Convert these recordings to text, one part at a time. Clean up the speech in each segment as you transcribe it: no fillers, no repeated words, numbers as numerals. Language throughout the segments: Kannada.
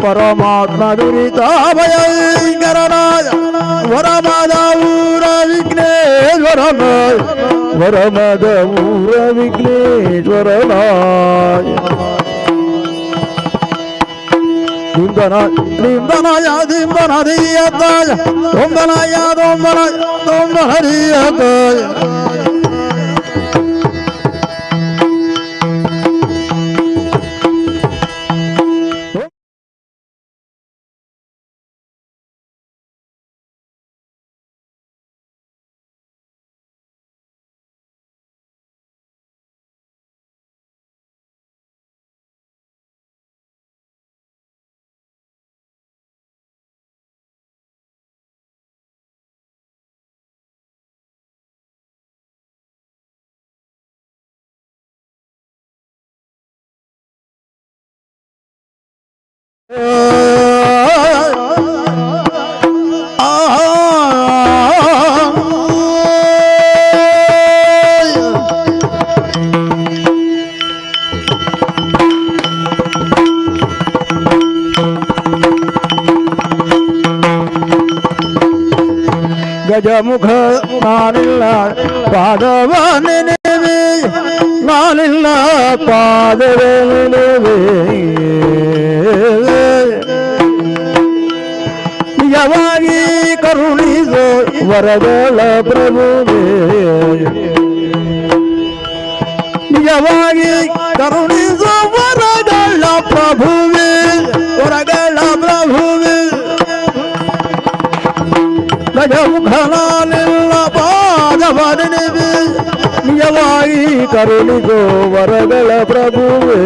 ಪರಮಾತ್ಮ ದುರಿತಾಭಯಂಕರನಾಯ ವರಮದ ಊರ ವಿಘ್ನೇಶ್ವರನಾಯ ವರಮದ ಊರ ವಿಘ್ನೇಶ್ವರನಾಯ ದಿಂದನಾಯ ದಿಂದನದಿಯತಾಯ ದೊಂಬನಾಯ ದೊಂಬನದಿಯತಾಯ ಗಜಮುಖ ನಾನಿಲ್ಲ ಪಾದವ ನೆನೆವೆ ನಾನಿಲ್ಲ ಪಾದವ ನೆನೆವೆ ನಿಜವಾಗಿ ಕರುಣಿಸೋ ವರಗಳ ಪ್ರಭುವೇ ನಿಜವಾಗಿ ಕರುಣಿಸೋ ವರಗಳ ಪ್ರಭುವೇ ವರಗಳ ಪ್ರಭುವೇ ಗಜಮುಖನಾನಿಲ್ಲ ಪಾದವನೆವೆ ನಿಜವಾಗಿ ಕರುಣಿಸೋ ವರಗಳ ಪ್ರಭುವೇ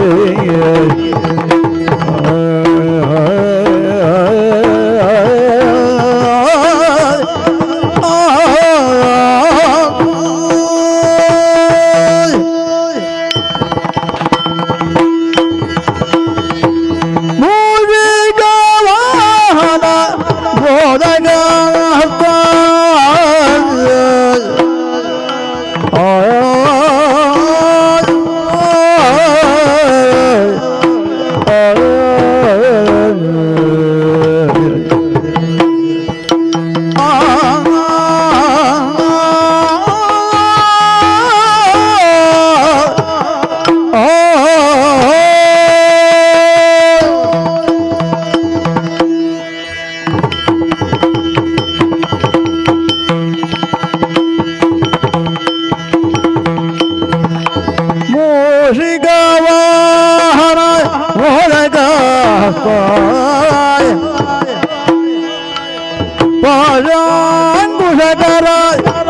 ಪಾಯಾಂಗುಷಕರ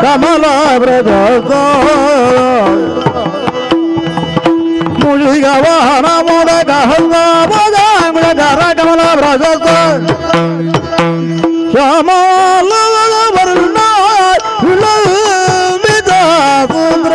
ಕಮಲ ವ್ರತ ಮುಳಿಗ ವಾಹನ ಮೋದಕ ಹಲ್ಲ ಪಾಯಾಂಗುಷಕರ ಕಮಲ ವ್ರತ ಶ್ಯಾಮಲ ವರ್ಣ ವಿಳಂಬಿತ ಸುಂದ್ರ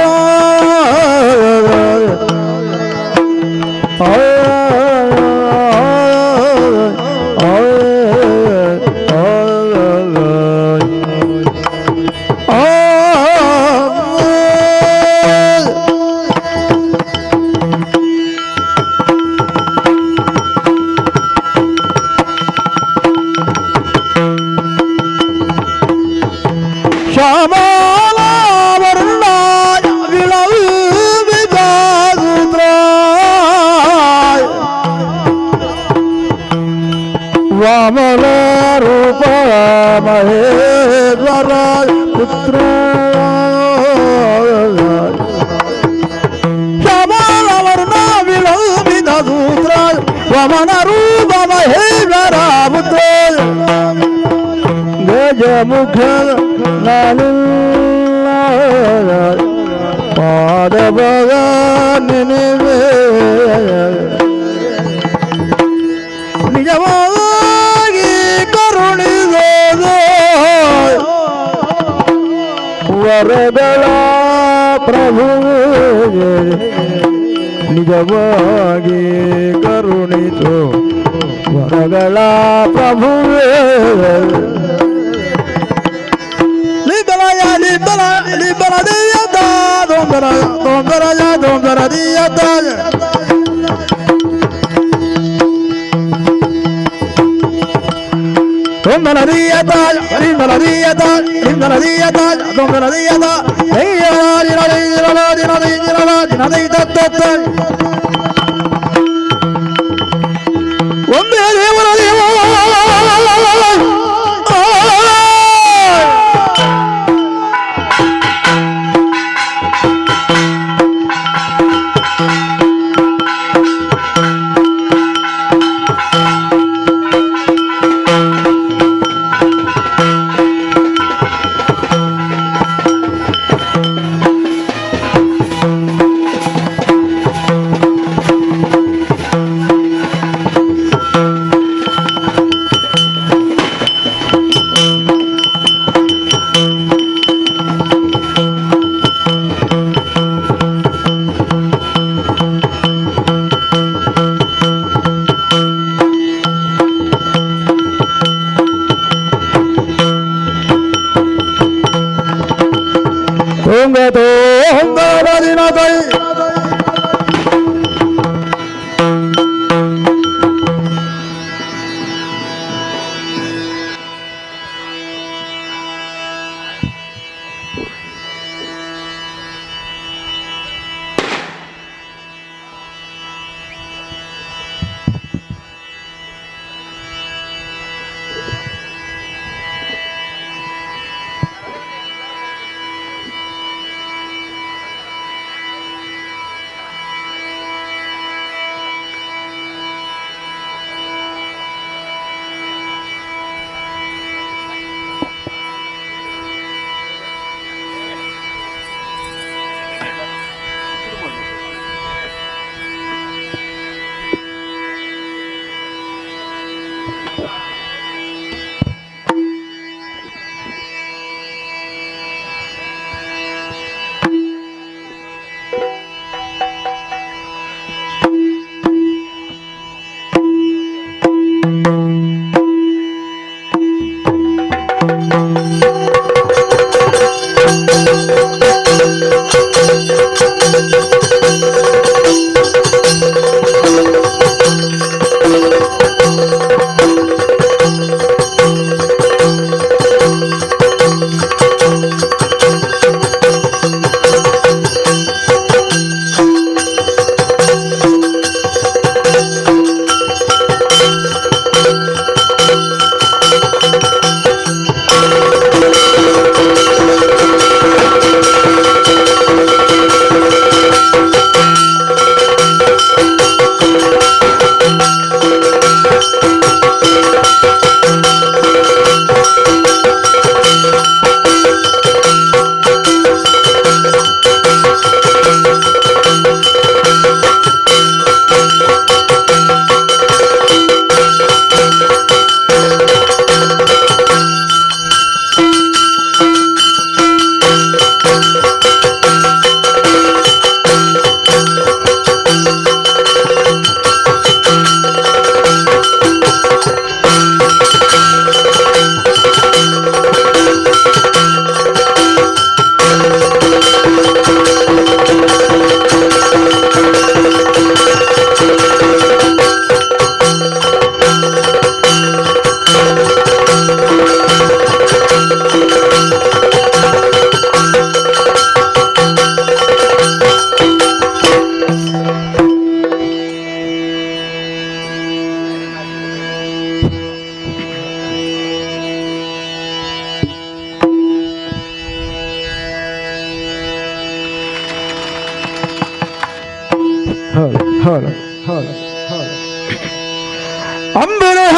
ವಾಮನ ರೂಪ ಮಹೇಶ್ವರ ಪುತ್ರ ಶ್ಯಾಮಲವರ್ಣ ವಿಳಂಬಿತ ಸೂತ್ರ ವಾಮನ ರೂಪ ಮಹೇಶ್ವರ ಪುತ್ರ ಗಜಮುಖ ನಾನಿಲ್ಲ ಪಾದಭಗ ನೆನೆವೆ ನಿಜವಾಗಿ ಕರುಣಿಸೋದು ವರಗಳ ಪ್ರಭುವೇ ನಿಜವಾಗಿ ಕರುಣಿಸೋ ವರಗಳ ಪ್ರಭುವೇ ಒಂದೇ ದೇವರ ದೇವ ತುಂಗತೋ ಹೊಂಗರದಿನದೈ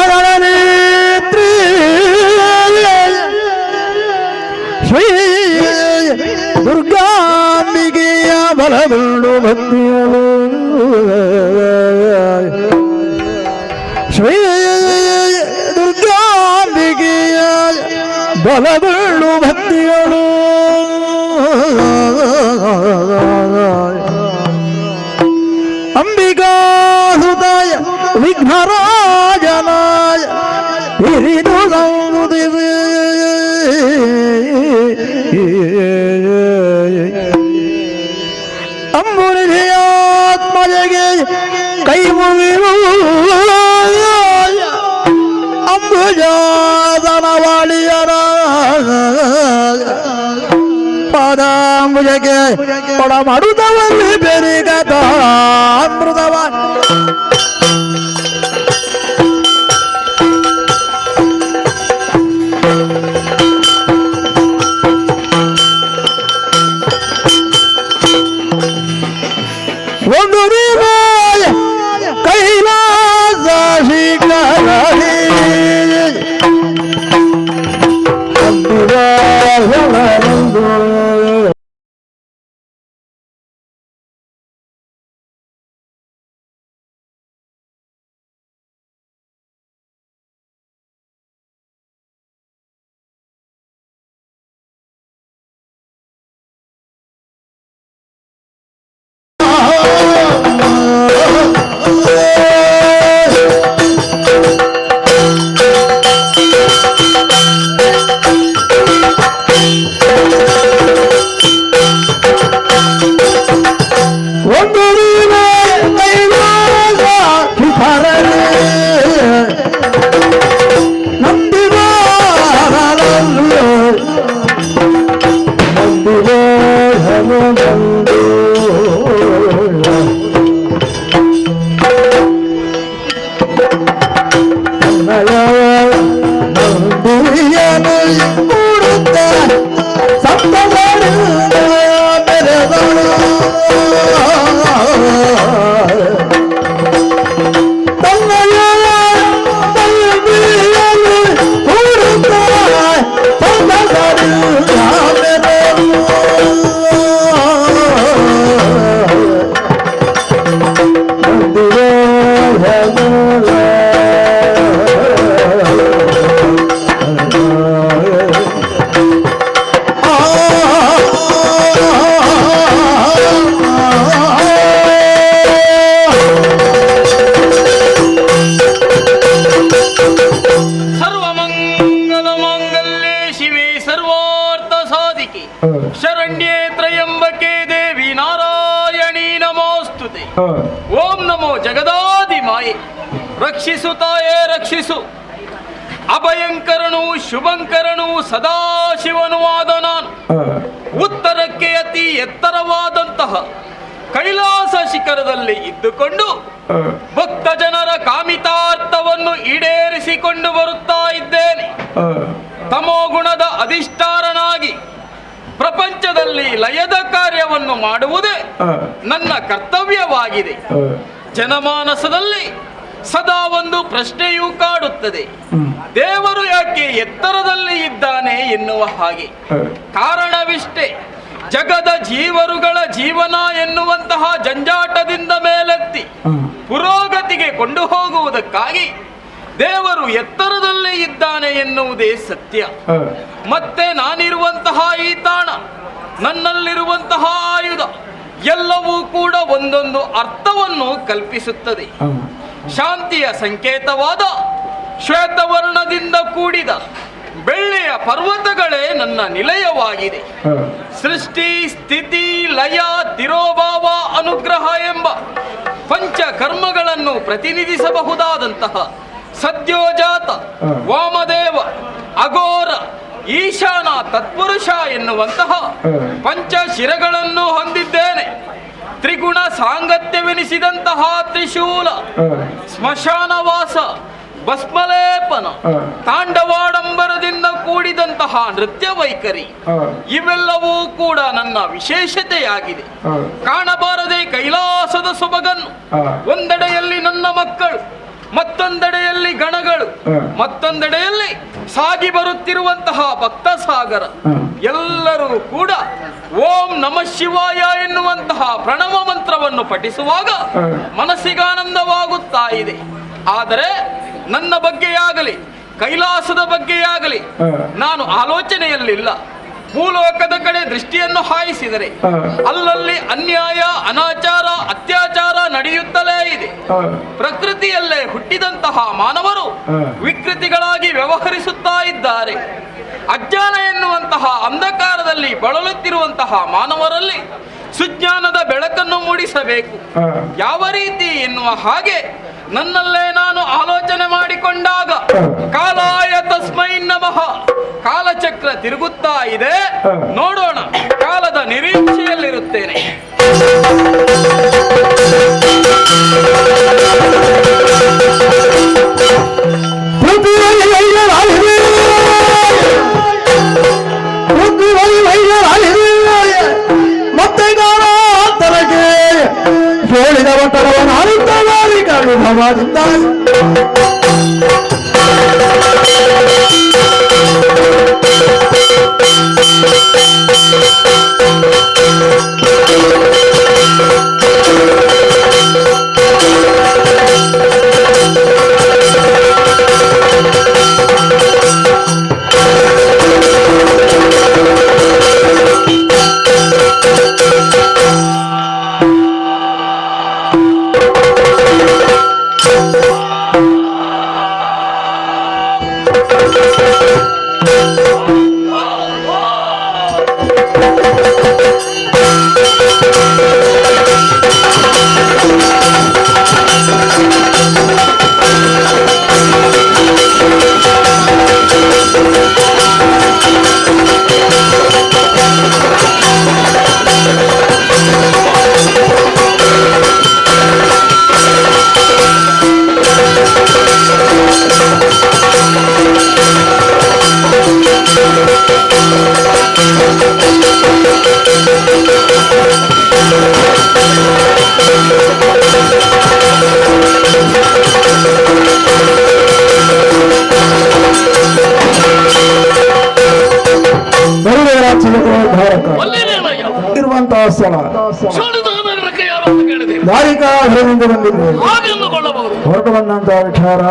ಅಂಬರಹರನೇತ್ರಿ ಶ್ರೀ ದುರ್ಗಾಂಬಿಕೆಯ ಬಲದುಂಡು ಭಕ್ತಿಯಳು ಶ್ರೀ ದುರ್ಗಾಂಬಿಕೆಯ ಬಲದುಂಡು ಭಕ್ತಿಯಳು ಅಂಬಿಕಾಸುತಾಯ ವಿಘ್ನರಾಜನಾಯ ಹಿರಿದು ಸಂಗುದಿವೆ ಅಂಬುನಿಧಿಯಾತ್ಮಜಗೆ ಕೈ ಮುಗಿರು ಅಂಬುಜ ಜಾದನವಾಳಿಯರ ಪಾದಾಂಬುಜಕ್ಕೆ ಕೊಡ ಮಾಡುತ್ತವಲ್ಲಿ ಬೆರಿಗದ ಅಮೃತವ ಒಂದು ಕೈಲಾಸ ಶಿಖರದಿ ಶರಣ್ಯೇ ತ್ರಯಂಬಕೆ ದೇವಿ ನಾರಾಯಣೀ ನಮೋಸ್ತುತೆ. ಓಂ ನಮೋ ಜಗದಾದಿ ಮಾಯೆ. ರಕ್ಷಿಸು ತಾಯೇ ರಕ್ಷಿಸು. ಅಭಯಂಕರನು ಶುಭಂಕರನು ಸದಾಶಿವನು ಆದ ನಾನು ಉತ್ತರಕ್ಕೆ ಅತಿ ಎತ್ತರವಾದಂತಹ ಕೈಲಾಸ ಶಿಖರದಲ್ಲಿ ಇದ್ದುಕೊಂಡು ಭಕ್ತ ಜನರ ಕಾಮಿತಾರ್ಥವನ್ನು ಈಡೇರಿಸಿಕೊಂಡು ಬರುತ್ತಾ ಇದ್ದೇನೆ. ತಮೋಗುಣದ ಅಧಿಷ್ಠಾನನಾಗಿ ಪ್ರಪಂಚದಲ್ಲಿ ಲಯದ ಕಾರ್ಯವನ್ನು ಮಾಡುವುದೇ ನನ್ನ ಕರ್ತವ್ಯವಾಗಿದೆ. ಜನಮಾನಸದಲ್ಲಿ ಸದಾ ಒಂದು ಪ್ರಶ್ನೆಯೂ ಕಾಡುತ್ತದೆ, ದೇವರು ಯಾಕೆ ಎತ್ತರದಲ್ಲಿ ಇದ್ದಾನೆ ಎನ್ನುವ ಹಾಗೆ. ಕಾರಣವಿಷ್ಟೇ, ಜಗದ ಜೀವರುಗಳ ಜೀವನ ಎನ್ನುವಂತಹ ಜಂಜಾಟದಿಂದ ಮೇಲೆತ್ತಿ ಪುರೋಗತಿಗೆ ಕೊಂಡು ಹೋಗುವುದಕ್ಕಾಗಿ ದೇವರು ಎತ್ತರದಲ್ಲಿ ಇದ್ದಾನೆ ಎನ್ನುವುದೇ ಸತ್ಯ. ಮತ್ತೆ ನಾನಿರುವಂತಹ ಈ ತಾಣ, ನನ್ನಲ್ಲಿರುವಂತಹ ಆಯುಧ ಎಲ್ಲವೂ ಕೂಡ ಒಂದೊಂದು ಅರ್ಥವನ್ನು ಕಲ್ಪಿಸುತ್ತದೆ. ಶಾಂತಿಯ ಸಂಕೇತವಾದ ಶ್ವೇತವರ್ಣದಿಂದ ಕೂಡಿದ ಬೆಳ್ಳಿಯ ಪರ್ವತಗಳೇ ನನ್ನ ನಿಲಯವಾಗಿದೆ. ಸೃಷ್ಟಿ ಸ್ಥಿತಿ ಲಯ ತಿರೋಭಾವ ಅನುಗ್ರಹ ಎಂಬ ಪಂಚ ಕರ್ಮಗಳನ್ನು ಪ್ರತಿನಿಧಿಸಬಹುದಾದಂತಹ ಸದ್ಯೋಜಾತ ವಾಮದೇವ ಅಘೋರ ಈಶಾನ ತತ್ಪುರುಷ ಎನ್ನುವಂತಹ ಪಂಚ ಶಿರಗಳನ್ನು ಹೊಂದಿದ್ದೇನೆ. ತ್ರಿಗುಣ ಸಾಂಗತ್ಯವೆನಿಸಿದಂತಹ ತ್ರಿಶೂಲ, ಸ್ಮಶಾನವಾಸ, ಭಸ್ಮಲೇಪನ, ತಾಂಡವಾಡಂಬರದಿಂದ ಕೂಡಿದಂತಹ ನೃತ್ಯ ವೈಖರಿ ಇವೆಲ್ಲವೂ ಕೂಡ ನನ್ನ ವಿಶೇಷತೆಯಾಗಿದೆ. ಕಾಣಬಾರದೆ ಕೈಲಾಸದ ಸೊಬಗನ್ನು. ಒಂದೆಡೆಯಲ್ಲಿ ನನ್ನ ಮಕ್ಕಳು, ಮತ್ತೊಂದೆಡೆಯಲ್ಲಿ ಗಣಗಳು, ಮತ್ತೊಂದೆಡೆಯಲ್ಲಿ ಸಾಗಿ ಬರುತ್ತಿರುವಂತಹ ಭಕ್ತ ಸಾಗರ. ಎಲ್ಲರೂ ಕೂಡ ಓಂ ನಮಃ ಶಿವಾಯ ಎನ್ನುವಂತಹ ಪ್ರಣವ ಮಂತ್ರವನ್ನು ಪಠಿಸುವಾಗ ಮನಸ್ಸಿಗಾನಂದವಾಗುತ್ತಾ ಇದೆ. ಆದರೆ ನನ್ನ ಬಗ್ಗೆಯಾಗಲಿ ಕೈಲಾಸದ ಬಗ್ಗೆಯಾಗಲಿ ನಾನು ಆಲೋಚನೆಯಲ್ಲಿಲ್ಲ. ಭೂಲೋಕದ ಕಡೆ ದೃಷ್ಟಿಯನ್ನು ಹಾಯಿಸಿದರೆ ಅಲ್ಲಲ್ಲಿ ಅನ್ಯಾಯ, ಅನಾಚಾರ, ಅತ್ಯಾಚಾರ ನಡೆಯುತ್ತಲೇ ಇದೆ. ಪ್ರಕೃತಿಯಲ್ಲೇ ಹುಟ್ಟಿದಂತಹ ಮಾನವರು ವಿಕೃತಿಗಳಾಗಿ ವ್ಯವಹರಿಸುತ್ತಾ ಇದ್ದಾರೆ. ಅಜ್ಞಾನ ಎನ್ನುವಂತಹ ಅಂಧಕಾರದಲ್ಲಿ ಬಳಲುತ್ತಿರುವಂತಹ ಮಾನವರಲ್ಲಿ ಸುಜ್ಞಾನದ ಬೆಳಕನ್ನು ಮೂಡಿಸಬೇಕು. ಯಾವ ರೀತಿ ಎನ್ನುವ ಹಾಗೆ ನನ್ನಲ್ಲೇ ನಾನು ಆಲೋಚನೆ ಮಾಡಿಕೊಂಡಾಗ ಕಾಲಾಯ ತಸ್ಮೈ ನಮಃ, ಕಾಲಚಕ್ರ ತಿರುಗುತ್ತಾ ಇದೆ. ನೋಡೋಣ, ಕಾಲದ ನಿರೀಕ್ಷೆಯಲ್ಲಿರುತ್ತೇನೆ. ಮತ್ತೆ ತರಗೆ ಹೇಳಿದ ಅನುಭವದಿಂದ ಇರುವಂತಹ ಸ್ಥಳ ದಾರಿಕಾ ಹೊರದಿಂದ ಬಂದಿದ್ದು ಹೊರಟು ಬಂದಂತಹ ವಿಚಾರ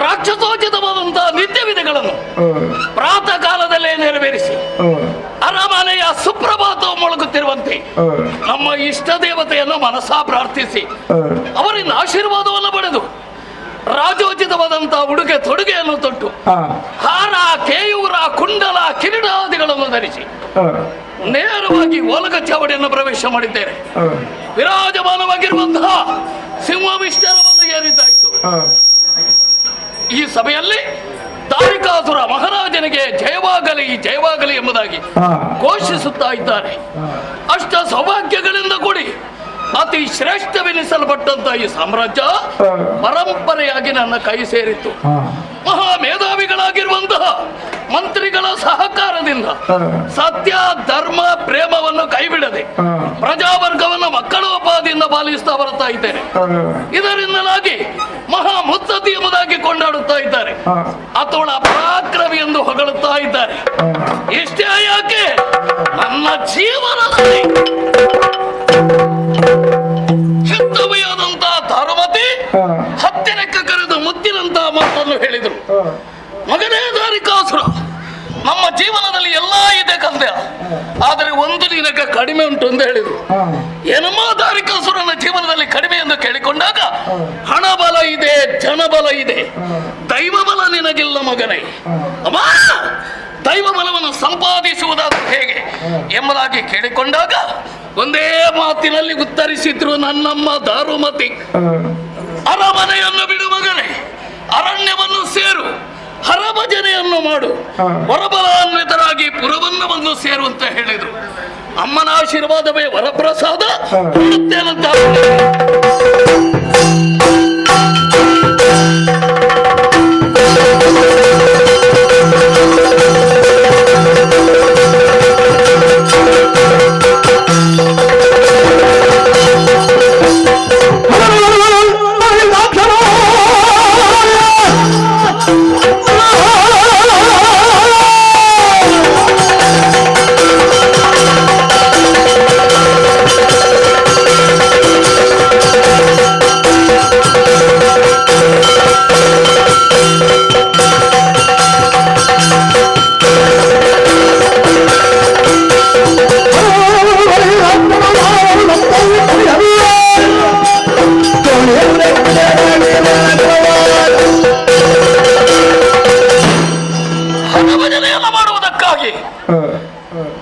ರಾಕ್ಷಸೋಚಿತವಾದಂತಹ ನಿತ್ಯ ವಿಧಿಗಳನ್ನು ಪ್ರಾತಃ ಕಾಲದಲ್ಲೇ ನೆರವೇರಿಸಿ ಅರಮನೆಯ ಸುಪ್ರಭಾತವು ಮೊಳಗುತ್ತಿರುವಂತೆ ನಮ್ಮ ಇಷ್ಟ ದೇವತೆಯನ್ನು ಮನಸಾ ಪ್ರಾರ್ಥಿಸಿ ಅವರಿಂದ ಆಶೀರ್ವಾದವನ್ನು ಪಡೆದು ರಾಜೋಚಿತವಾದಂತಹ ಉಡುಗೆ ತೊಡುಗೆಯನ್ನು ತೊಟ್ಟು ಹಾರ, ಕೇಯೂರ, ಕುಂಡಲ, ಕಿರೀಟಾದಿಗಳನ್ನು ಧರಿಸಿ ನೇರವಾಗಿ ಓಲಗ ಚಾವಡಿಯನ್ನು ಪ್ರವೇಶ ಮಾಡಿದ್ದೇನೆ. ವಿರಾಜಮಾನವಾಗಿರುವಂತಹ ಸಿಂಹವಿಷ್ಟರವನ್ನು ಏರಿದ್ದಾಯಿತು. ಈ ಸಭೆಯಲ್ಲಿ ದಾರಿಕಾಸುರ ಮಹಾರಾಜನಿಗೆ ಜಯವಾಗಲಿ ಜಯವಾಗಲಿ ಎಂಬುದಾಗಿ ಘೋಷಿಸುತ್ತಾ ಇದ್ದಾರೆ. ಅಷ್ಟ ಸೌಭಾಗ್ಯಗಳಿಂದ ಕೂಡಿ ಅತಿ ಶ್ರೇಷ್ಠವೆನಿಸಲ್ಪಟ್ಟಂತ ಈ ಸಾಮ್ರಾಜ್ಯ ಪರಂಪರೆಯಾಗಿ ನನ್ನ ಕೈ ಸೇರಿತ್ತು. ಮಹಾ ಮೇಧಾವಿಗಳಾಗಿರುವಂತಹ ಮಂತ್ರಿಗಳ ಸಹಕಾರದಿಂದ ಸತ್ಯ, ಧರ್ಮ, ಪ್ರೇಮವನ್ನು ಕೈಬಿಡದೆ ಪ್ರಜಾವರ್ಗವನ್ನು ಮಕ್ಕಳೋಪಾದಿಯಿಂದ ಪಾಲಿಸ್ತಾ ಬರ್ತಾ ಇದ್ದೇನೆ. ಇದರಿಂದಲಾಗಿ ಮಹಾ ಮುತ್ತತಿ ಎಂಬುದಾಗಿ ಕೊಂಡಾಡುತ್ತಾ ಇದ್ದಾರೆ. ಅತೋಳ ಪರಾಕ್ರಮಿ ಎಂದು ಹೊಗಳುತ್ತಾ ಇದ್ದಾರೆ. ಇಷ್ಟೇ ಯಾಕೆ, ನನ್ನ ಜೀವನದಲ್ಲಿ ಹೆತ್ತವೆಯಾದಂತಹ ಧರ್ಮತಿ ಹತ್ತಿರಕ್ಕೆ ಕರೆದು ಮುತ್ತಿನಂತಹ ಮಾತನ್ನು ಹೇಳಿದರು. ಮಗನೇ ದಾರಿಕಾಸುರ, ನಮ್ಮ ಜೀವನದಲ್ಲಿ ಎಲ್ಲಾ ಇದೆ ಕಂದೆ, ಆದರೆ ಒಂದು ನಿನಗೆ ಕಡಿಮೆ ಉಂಟು ಎಂದು ಹೇಳಿದರು. ಏನಮ್ಮ ದಾರಿಕಾಸುರನ ಜೀವನದಲ್ಲಿ ಕಡಿಮೆ ಎಂದು ಕೇಳಿಕೊಂಡಾಗ, ಹಣ ಬಲ ಇದೆ, ಜನಬಲ ಇದೆ, ದೈವ ಬಲ ನಿನಗಿಲ್ಲ ಮಗನೇ. ಅಮ್ಮ, ದೈವ ಬಲವನ್ನು ಸಂಪಾದಿಸುವುದಾದರೂ ಹೇಗೆ ಎಂಬುದಾಗಿ ಕೇಳಿಕೊಂಡಾಗ ಒಂದೇ ಮಾತಿನಲ್ಲಿ ಉತ್ತರಿಸಿದ್ರು ನನ್ನಮ್ಮ ದಾರುಮತಿ. ಅರಮನೆಯನ್ನು ಬಿಡು ಮಗನೇ, ಅರಣ್ಯವನ್ನು ಸೇರು, ಹರಭಜನೆಯನ್ನು ಮಾಡು, ವರಬಲಾನ್ವಿತರಾಗಿ ಪುರವನ್ನು ಬಂದು ಸೇರು ಅಂತ ಹೇಳಿದ್ರು. ಅಮ್ಮನ ಆಶೀರ್ವಾದವೇ ವರಪ್ರಸಾದ ಕೊಡುತ್ತೇನಂತ.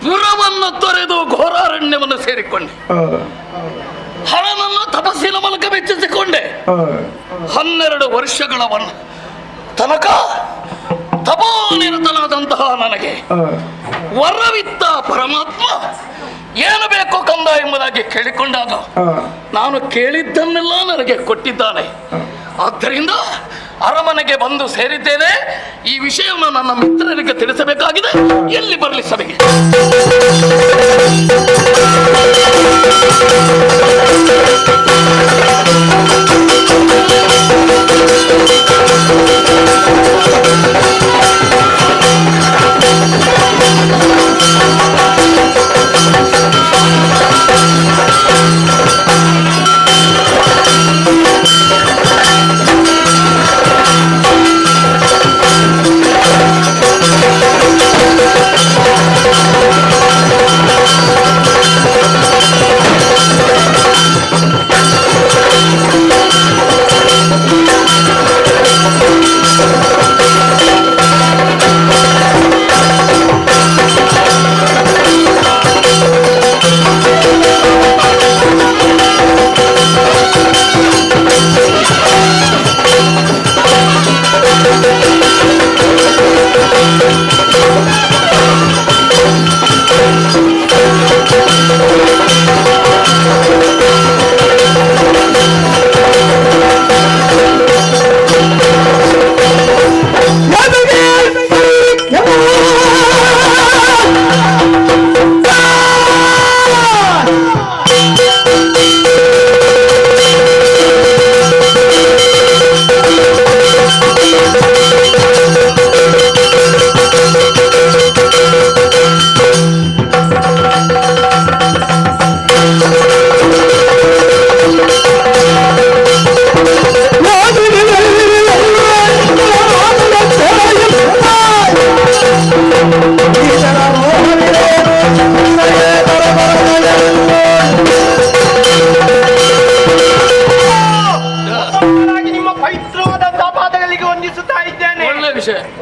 ಪುರವನ್ನು ತೊರೆದು ಘೋರಾರಣ್ಯವನ್ನು ಸೇರಿಕೊಂಡೆ. ಹರನನ್ನು ತಪಸ್ಸಿನ ಮೂಲಕ ಮೆಚ್ಚಿಸಿಕೊಂಡೆ. 12 ವರ್ಷಗಳ ತನಕ ತಪೋನಿರತನಾದಂತಹ ನನಗೆ ವರವಿತ್ತ ಪರಮಾತ್ಮ ಏನು ಬೇಕು ಕಂದ ಎಂಬುದಾಗಿ ಕೇಳಿಕೊಂಡಾಗ ನಾನು ಕೇಳಿದ್ದನ್ನೆಲ್ಲ ನನಗೆ ಕೊಟ್ಟಿದ್ದಾನೆ. ಆದ್ದರಿಂದ ಅರಮನೆಗೆ ಬಂದು ಸೇರಿದ್ದೇನೆ. ಈ ವಿಷಯವನ್ನು ನನ್ನ ಮಿತ್ರರಿಗೆ ತಿಳಿಸಬೇಕಾಗಿದೆ. ಎಲ್ಲಿ ಬರಲಿ ಸಭೆಗೆ?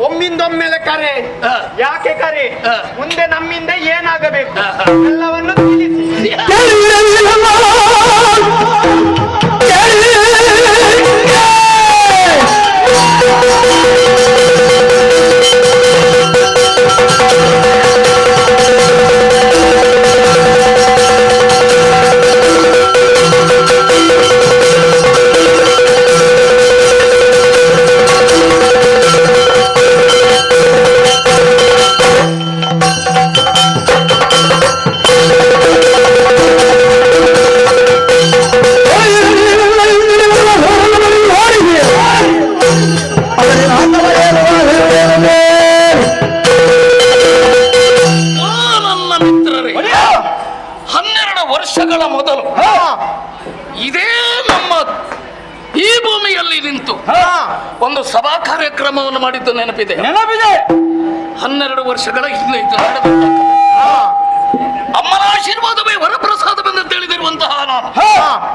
ಒಮ್ಮಿಂದೊಮ್ಮೆಲೆ ಕರೆ. ಯಾಕೆ ಕರೆ? ಮುಂದೆ ನಮ್ಮಿಂದ ಏನಾಗಬೇಕು ಎಲ್ಲವನ್ನು ತಿಳಿಸಿ. ವರ್ಷಗಳ ಮೊದಲು ಇದೇ ನಮ್ಮ ಈ ಭೂಮಿಯಲ್ಲಿ ನಿಂತು ಒಂದು ಸಭಾ ಕಾರ್ಯಕ್ರಮವನ್ನು ಮಾಡಿದ್ದು ನೆನಪಿದೆ. 12 ವರ್ಷಗಳ ಹಿಂದೆ ಇದು ನಡೆದ ಅಮ್ಮನ ಆಶೀರ್ವಾದವೇ ವರಪ್ರಸಾದವೆಂದು ತಿಳಿದಿರುವಂತಹ ನಾನು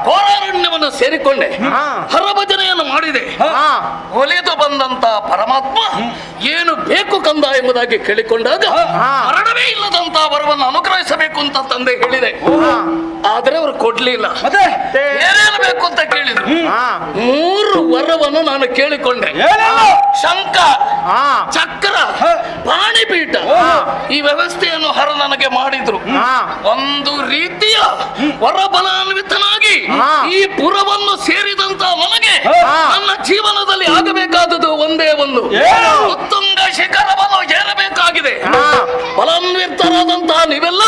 ಘೋರಾರಣ್ಯವನ್ನು ಸೇರಿಕೊಂಡೆ. ಹರಭಜನೆಯನ್ನು ಮಾಡಿದೆ. ಒಲಿದು ಬಂದಂತ ಪರಮಾತ್ಮ ಏನು ಬೇಕು ಕಂದ ಎಂಬುದಾಗಿ ಕೇಳಿಕೊಂಡಾಗ ಮರಣವೇ ಇಲ್ಲದಂತ ವರವನ್ನು ಅನುಗ್ರಹಿಸಬೇಕು ಅಂತ ತಂದೆ ಹೇಳಿದೆ. ಆದ್ರೆ ಅವರು ಕೊಡ್ಲಿಲ್ಲ. ಏನೇನು ಬೇಕು ಅಂತ ಕೇಳಿದ್ರು. 3 ವರವನ್ನು ನಾನು ಕೇಳಿಕೊಂಡೆ. ಶಂಖ, ಚಕ್ರ, ಪಾಣಿಪೀಠ ಈ ವ್ಯವಸ್ಥೆಯನ್ನು ಹರ ನನಗೆ ಮಾಡಿದ್ರು. ಒಂದು ರೀತಿಯ ವರಬಲಾನ್ವಿತನಾಗಿ ಈ ಪುರವನ್ನು ಸೇರಿದಂತ ನನಗೆ ನನ್ನ ಜೀವನದಲ್ಲಿ ಆಗಬೇಕಾದದ್ದು ಒಂದೇ ಒಂದು, ಉತ್ತುಂಗ ಶಿಖರವನ್ನು ಏರಬೇಕಾಗಿದೆ. ಬಲಾನ್ವಿತರಾದಂತಹ ನೀವೆಲ್ಲ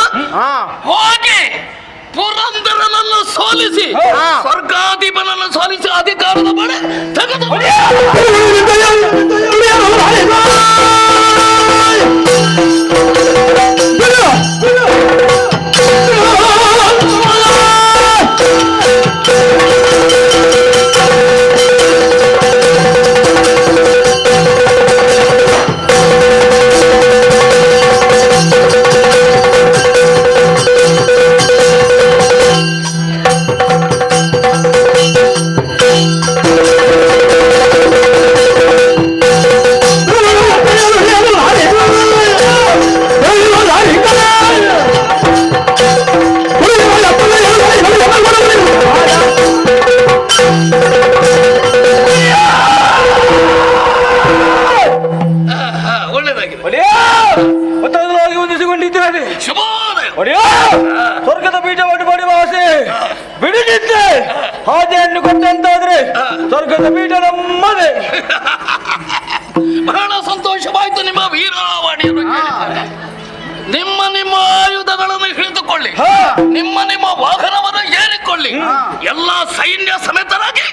ಹೋಗಿ ಪುರಂದರನನ್ನು ಸೋಲಿಸಿ, ಸ್ವರ್ಗಾಧಿಪನನ್ನು ಸೋಲಿಸಿ ಅಧಿಕಾರದ ಬಳೆ ತೆಗೆದು ಒಡೆಯ ಸ್ವರ್ಗದ ಬೀಜವನ್ನು ಪಡೆಯುವ ಆಸೆ ಬಿಡಿದಿದ್ದೆ ಹಾದಿಯನ್ನು ಕೊಟ್ಟಂತಾದ್ರೆ ಸ್ವರ್ಗದ ಬೀಜ ನಮ್ಮದೇ. ಬಹಳ ಸಂತೋಷವಾಯ್ತು ನಿಮ್ಮ ವೀರವಾಣಿಯನ್ನು ಕೇಳಿದರೆ. ನಿಮ್ಮ ಆಯುಧಗಳನ್ನು ಹಿಡಿದುಕೊಳ್ಳಿ, ನಿಮ್ಮ ವಾಹನವನ್ನು ಏರಿಕೊಳ್ಳಿ, ಎಲ್ಲ ಸೈನ್ಯ ಸಮೇತರಾಗಿ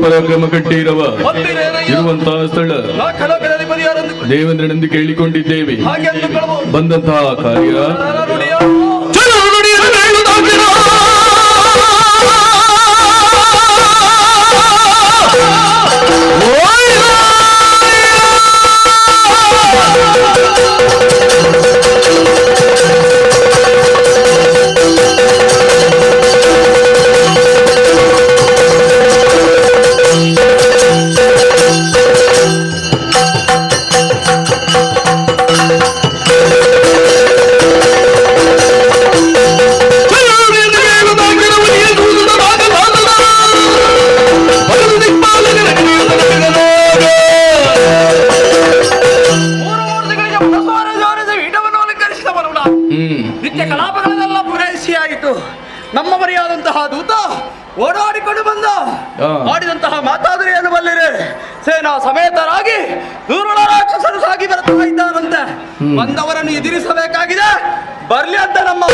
ಪರಾಕ್ರಮ ಕಟ್ಟಿರವ ಇರುವಂತಹ ಸ್ಥಳ ದೇವೇಂದ್ರನೆಂದು ಕೇಳಿಕೊಂಡಿದ್ದೇವೆ. ಬಂದಂತಹ ಕಾರ್ಯ ನಿತ್ಯ ಕಲಾಪಗಳನ್ನೆಲ್ಲ ಪೂರೈಸಿ ಆಯಿತು. ನಮ್ಮ ಮರಿಯಾದಂತಹ ದೂತ ಓಡಾಡಿಕೊಂಡು ಬಂದ ಆಡಿದಂತಹ ಮಾತಾದರೆ ಏನು ಬಲ್ಲಿರೆ, ಸೇನಾ ಸಮೇತರಾಗಿ ದುರುಳ ರಾಕ್ಷಸರು ಸಾಗಿ ಬರ್ತಾ ಇದ್ದಾರಂತೆ. ಬಂದವರನ್ನು ಎದುರಿಸಬೇಕಾಗಿದೆ, ಬರ್ಲಿ ಅಂತ ನಮ್ಮ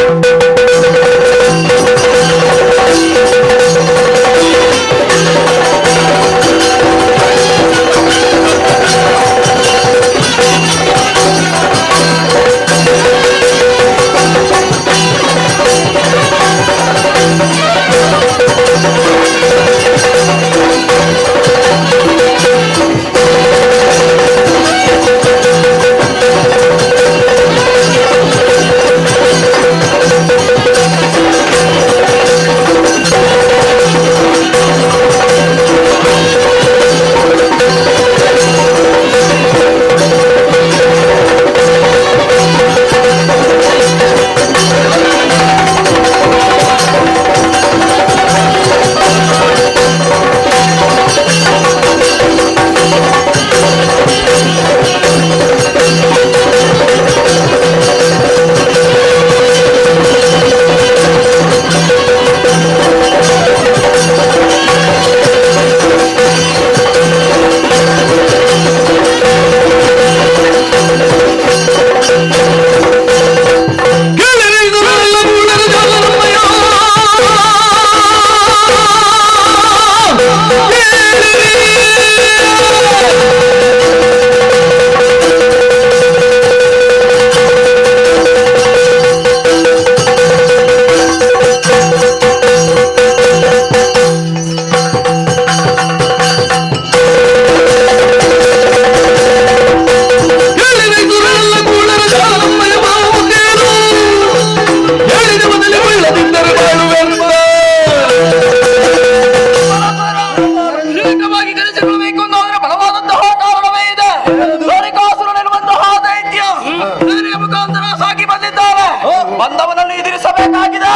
ಬಂದವನನ್ನು ಎದುರಿಸಬೇಕಾಗಿದೆ.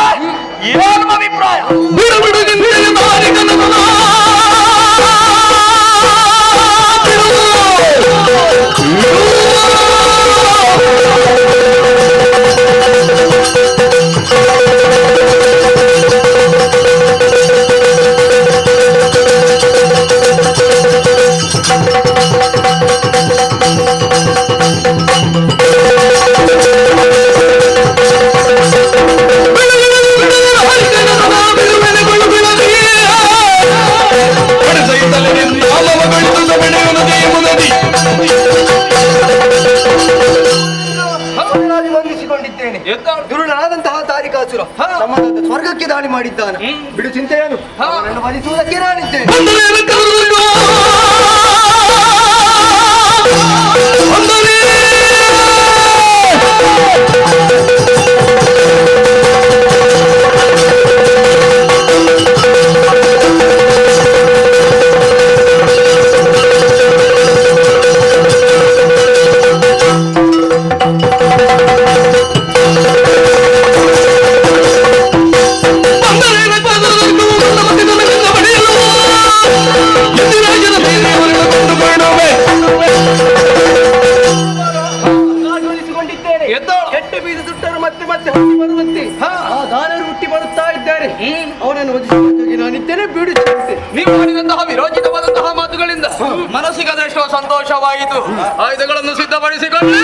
ಏನು ನಿಮ್ಮ ಅಭಿಪ್ರಾಯ? ಅರಸನಾದಂತಹ ತಾರಿಕಾಸುರ ನಮ್ಮ ಸ್ವರ್ಗಕ್ಕೆ ದಾಳಿ ಮಾಡಿದ್ದಾನೆ. ಬಿಡು ಚಿಂತೆಯನ್ನು, ಅವನನ್ನು ವಧಿಸುವುದಕ್ಕೆ ನಾನಿದ್ದೇನೆ. ಕೆಟ್ಟ ಬೀಜ ಸುಟ್ಟರು ಮತ್ತೆ ಮತ್ತೆ ಹುಟ್ಟಿ ಬರುವಂತೆ ಆ ದಾನರು ಹುಟ್ಟಿ ಬರುತ್ತಾ ಇದ್ದಾರೆ. ಅವನನ್ನು ವಧಿಸುವುದಕ್ಕಾಗಿ ನಾನಿದ್ದೇನೆ. ಬಿಡು ಚಿಂತೆ. ನೀವು ಮಾಡಿದಂತಹ ವಿರೋಚಿತವಾದಂತಹ ಮಾತುಗಳಿಂದ ಮನಸ್ಸಿಗದೆಷ್ಟೋ ಸಂತೋಷವಾಯಿತು. ಆಯುಧಗಳನ್ನು ಸಿದ್ಧಪಡಿಸಿಕೊಂಡು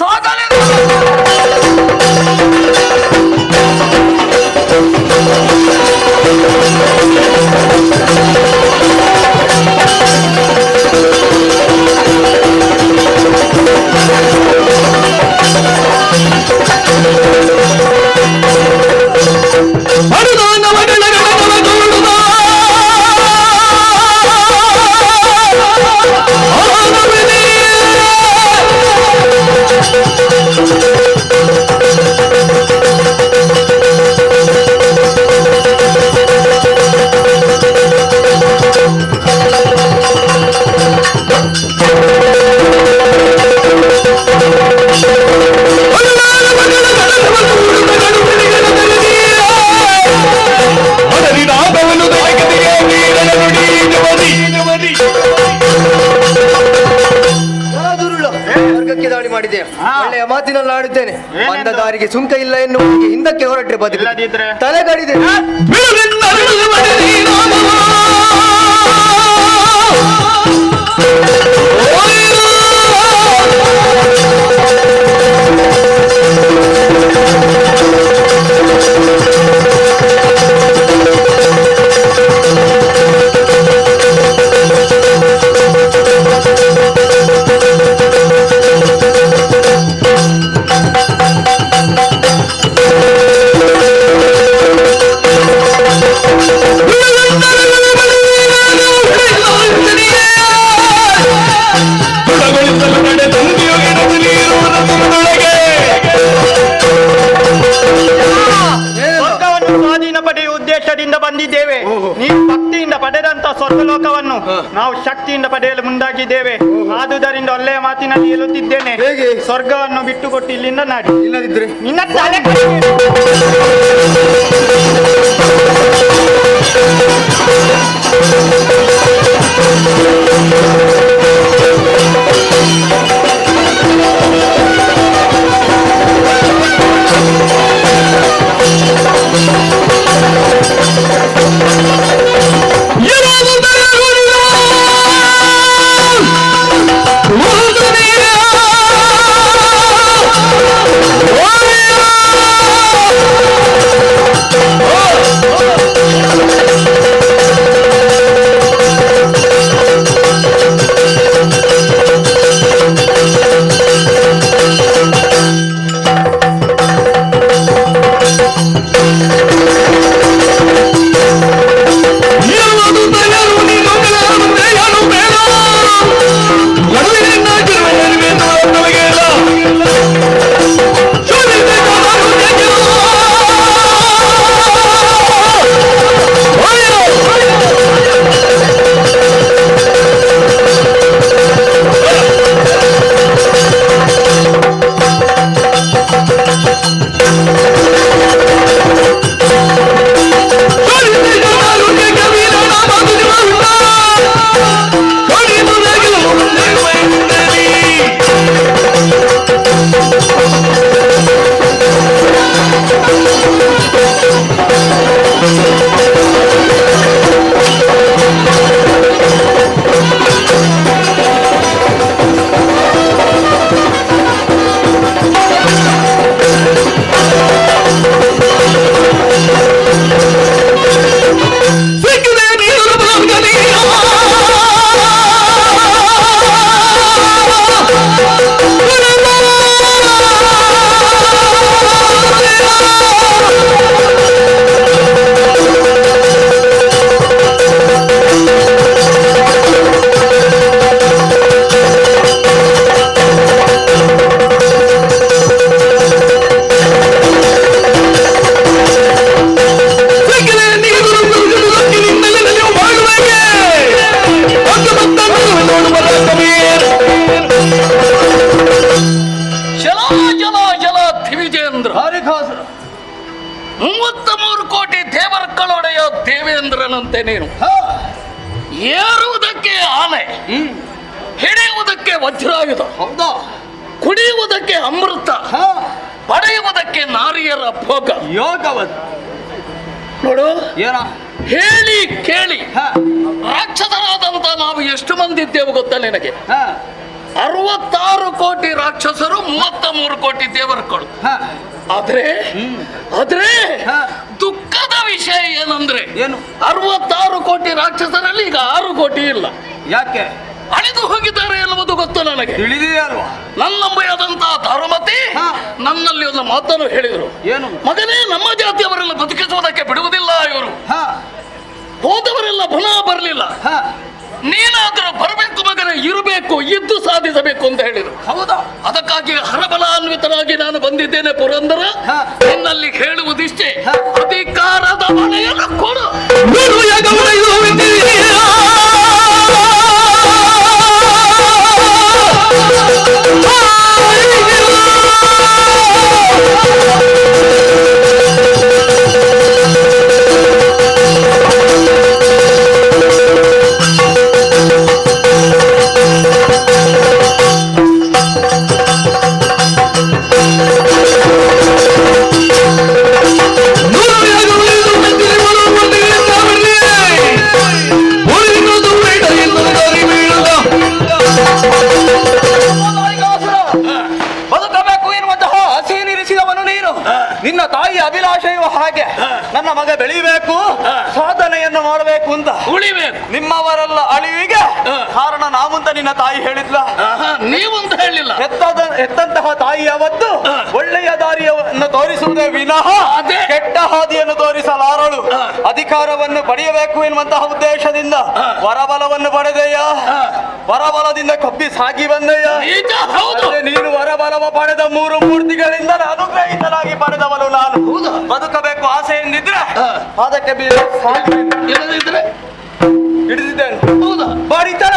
ಸಾಗಲೇ ಸ್ವರ್ಗಕ್ಕೆ ದಾಳಿ ಮಾಡಿದೆ. ಒಳ್ಳೆಯ ಮಾತಿನಲ್ಲಿ ಆಡುತ್ತೇನೆ. ಬಂದ ದಾರಿಗೆ ಸುಂಕ ಇಲ್ಲ ಎನ್ನುವ ಹಿಂದಕ್ಕೆ ಹೊರಟ್ರೆ ಬದುಕು ತಲೆಗಡಿದೆ. ಬಂದಿದ್ದೇವೆ. ನೀವು ಭಕ್ತಿಯಿಂದ ಪಡೆದಂತ ಸ್ವರ್ಗಲೋಕವನ್ನು ನಾವು ಶಕ್ತಿಯಿಂದ ಪಡೆಯಲು ಮುಂದಾಗಿದ್ದೇವೆ. ಆದುದರಿಂದ ಒಳ್ಳೆಯ ಮಾತಿನಲ್ಲಿ ಹೇಳುತ್ತಿದ್ದೇನೆ, ಸ್ವರ್ಗವನ್ನು ಬಿಟ್ಟುಕೊಟ್ಟು ಇಲ್ಲಿಂದ ನಾಡಿ. ಇಲ್ಲದಿದ್ರೆ ನಿನ್ನ ತಲೆ 33 ಕೋಟಿ ದೇವರ್ಗಳೊಡೆಯ ದೇವೇಂದ್ರನಂತೆ ನೀನು. ಏರುವುದಕ್ಕೆ ಆನೆ, ಹಿಡಿಯುವುದಕ್ಕೆ ವಜ್ರಾಯುಧ, ಹೌದಾ? ಕುಡಿಯುವುದಕ್ಕೆ ಅಮೃತ, ಪಡೆಯುವುದಕ್ಕೆ ನಾರಿಯರ ಭೋಗ. ಯೋಗವತ್ ನೋಡು, ಏನ ಹೇಳಿ ಕೇಳಿ ರಾಕ್ಷಸರಾದಂತ ನಾವು ಎಷ್ಟು ಮಂದಿ ಇದ್ದೇವೆ ಗೊತ್ತಾ ನಿನಗೆ? 66 ಕೋಟಿ ರಾಕ್ಷಸರು, 33 ಕೋಟಿ ದೇವರುಗಳು. ಆದ್ರೆ ದುಃಖದ ವಿಷಯ ಏನಂದ್ರೆ, ಏನು? 66 ಕೋಟಿ ರಾಕ್ಷಸರಲ್ಲಿ ಈಗ 6 ಕೋಟಿ ಇಲ್ಲ. ಯಾಕೆ? ಅಳಿದು ಹೋಗಿದ್ದಾರೆ ಎನ್ನುವುದು ಗೊತ್ತು ನನಗೆ. ತಿಳಿದಿದೆ ಅಲ್ವಾ? ನನ್ನಂಬೆಯಾದಂತಹ ಧರ್ಮತಿ ನನ್ನಲ್ಲಿ ಒಂದು ಮಾತನ್ನು ಹೇಳಿದರು. ಏನು? ಮಗನೇ, ನಮ್ಮ ಜಾತಿಯವರೆಲ್ಲ ಬದುಕಿಸುವುದಕ್ಕೆ ಬಿಡುವುದಿಲ್ಲ ಇವರು. ಹ ಹೋದವರೆಲ್ಲ ಪುನಃ ಬರಲಿಲ್ಲ. ನೀನಾದ್ರೂ ಬರಬೇಕು ಮಗನೇ, ಇರಬೇಕು, ಇದ್ದು ಸಾಧಿಸಬೇಕು ಅಂತ ಹೇಳಿದರು. ಹೌದಾ? ಅದಕ್ಕಾಗಿ ಹರಬಲಾನ್ವಿತನಾಗಿ ನಾನು ಬಂದಿದ್ದೇನೆ ಪುರಂದರ. ನಿನ್ನಲ್ಲಿ ಹೇಳುವುದಿಷ್ಟೇ, ಅಧಿಕಾರದ ಮನೆಯನ್ನು ಕೊಡು. ಬದುಕಬೇಕು ಎನ್ನುವಂತಹ ಹಸಿ ನಿರಿಸಿದವನು ನೀನು. ನಿನ್ನ ತಾಯಿ ಅಭಿಲಾಷೆಯು ಹಾಗೆ, ನನ್ನ ಮಗ ಬೆಳಿಬೇಕು, ಸಾಧನೆಯನ್ನು ಮಾಡಬೇಕು ಅಂತ. ಉಳಿಬೇಕು. ನಿಮ್ಮವರೆಲ್ಲ ಅಳಿವಿಗೆ ಕಾರಣ ನಾವಂತ ನಿನ್ನ ತಾಯಿ ಹೇಳಿದ್ಲ. ನೀವಂತ ಹೇಳಿಲ್ಲ. ಎತ್ತಂತಹ ತಾಯಿ ಅವತ್ತು ಒಳ್ಳೆಯ ದಾರಿಯನ್ನು ತೋರಿಸುವುದೇ ವಿನಃ ಕೆಟ್ಟ ಹಾದಿಯನ್ನು ತೋರಿಸಲಾರಳು. ಅಧಿಕಾರವನ್ನು ಪಡೆಯಬೇಕು ಎನ್ನುವಂತಹ ಉದ್ದೇಶದಿಂದ ವರಬಲವನ್ನು ಪಡೆದೆಯ, ವರಬಲದಿಂದ ಕಪ್ಪಿ ಸಾಗಿ ಬಂದೆಯ. ನೀನು ವರಬಲವ ಪಡೆದ 3 ಮೂರ್ತಿಗಳಿಂದ ಅನುಗ್ರಹಿತನಾಗಿ ಪಡೆದವನು ನಾನು. ಬದುಕಬೇಕು ಆಸೆ ಎಂದಿದ್ರೆ ಅದಕ್ಕೆ ಇಲ್ಲದಿದ್ರೆ ಹಿಡಿದಿದ್ದೇನೆ. ಹೌದಾ? ಬಡಿತರ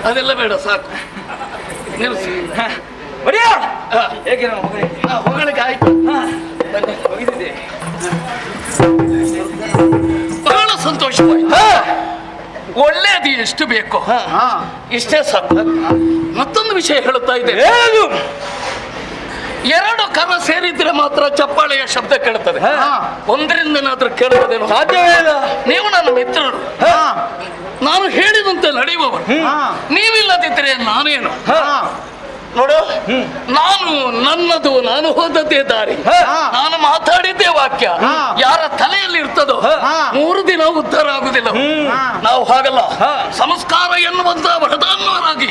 ಅದೆಲ್ಲ ಬೇಡ, ಸಾಕು, ನಿಲ್ಲಿಸಿ. ಹೇಗೆ ಹೊಗಳಿಗೆ ಆಯ್ತು. ಬಹಳ ಸಂತೋಷವಾಯ್ತು. ಒಳ್ಳೇದು ಎಷ್ಟು ಬೇಕು ಇಷ್ಟೇ ಸಾಕು. ಮತ್ತೊಂದು ವಿಷಯ ಹೇಳುತ್ತಾ ಇದೆ. 2 ಕರ ಸೇರಿದ್ರೆ ಮಾತ್ರ ಚಪ್ಪಾಳೆಯ ಶಬ್ದ ಕೇಳುತ್ತದೆ. ಒಂದರಿಂದನಾದ್ರೂ ಕೇಳುತ್ತದೇನು? ಸಾಧ್ಯವೇ ಇಲ್ಲ. ನೀವು ನನ್ನ ಮಿತ್ರರು, ನಾನು ಹೇಳಿದಂತೆ ನಡೆಯುವವರು. ನೀವಿಲ್ಲದಿದ್ದರೆ ನಾನೇನು? ನೋಡು, ನಾನು ಹೋದದ್ದೇ ದಾರಿ, ನಾನು ಮಾತಾಡಿದ್ದೇ ವಾಕ್ಯ ಯಾರ ತಲೆಯಲ್ಲಿ ಇರ್ತದೋ 3 ದಿನ ಉದ್ಧಾರ ಆಗುದಿಲ್ಲ. ನಾವು ಹಾಗಲ್ಲ, ಸಂಸ್ಕಾರ ಎನ್ನುವಂತ ವರದಾನವರಾಗಿ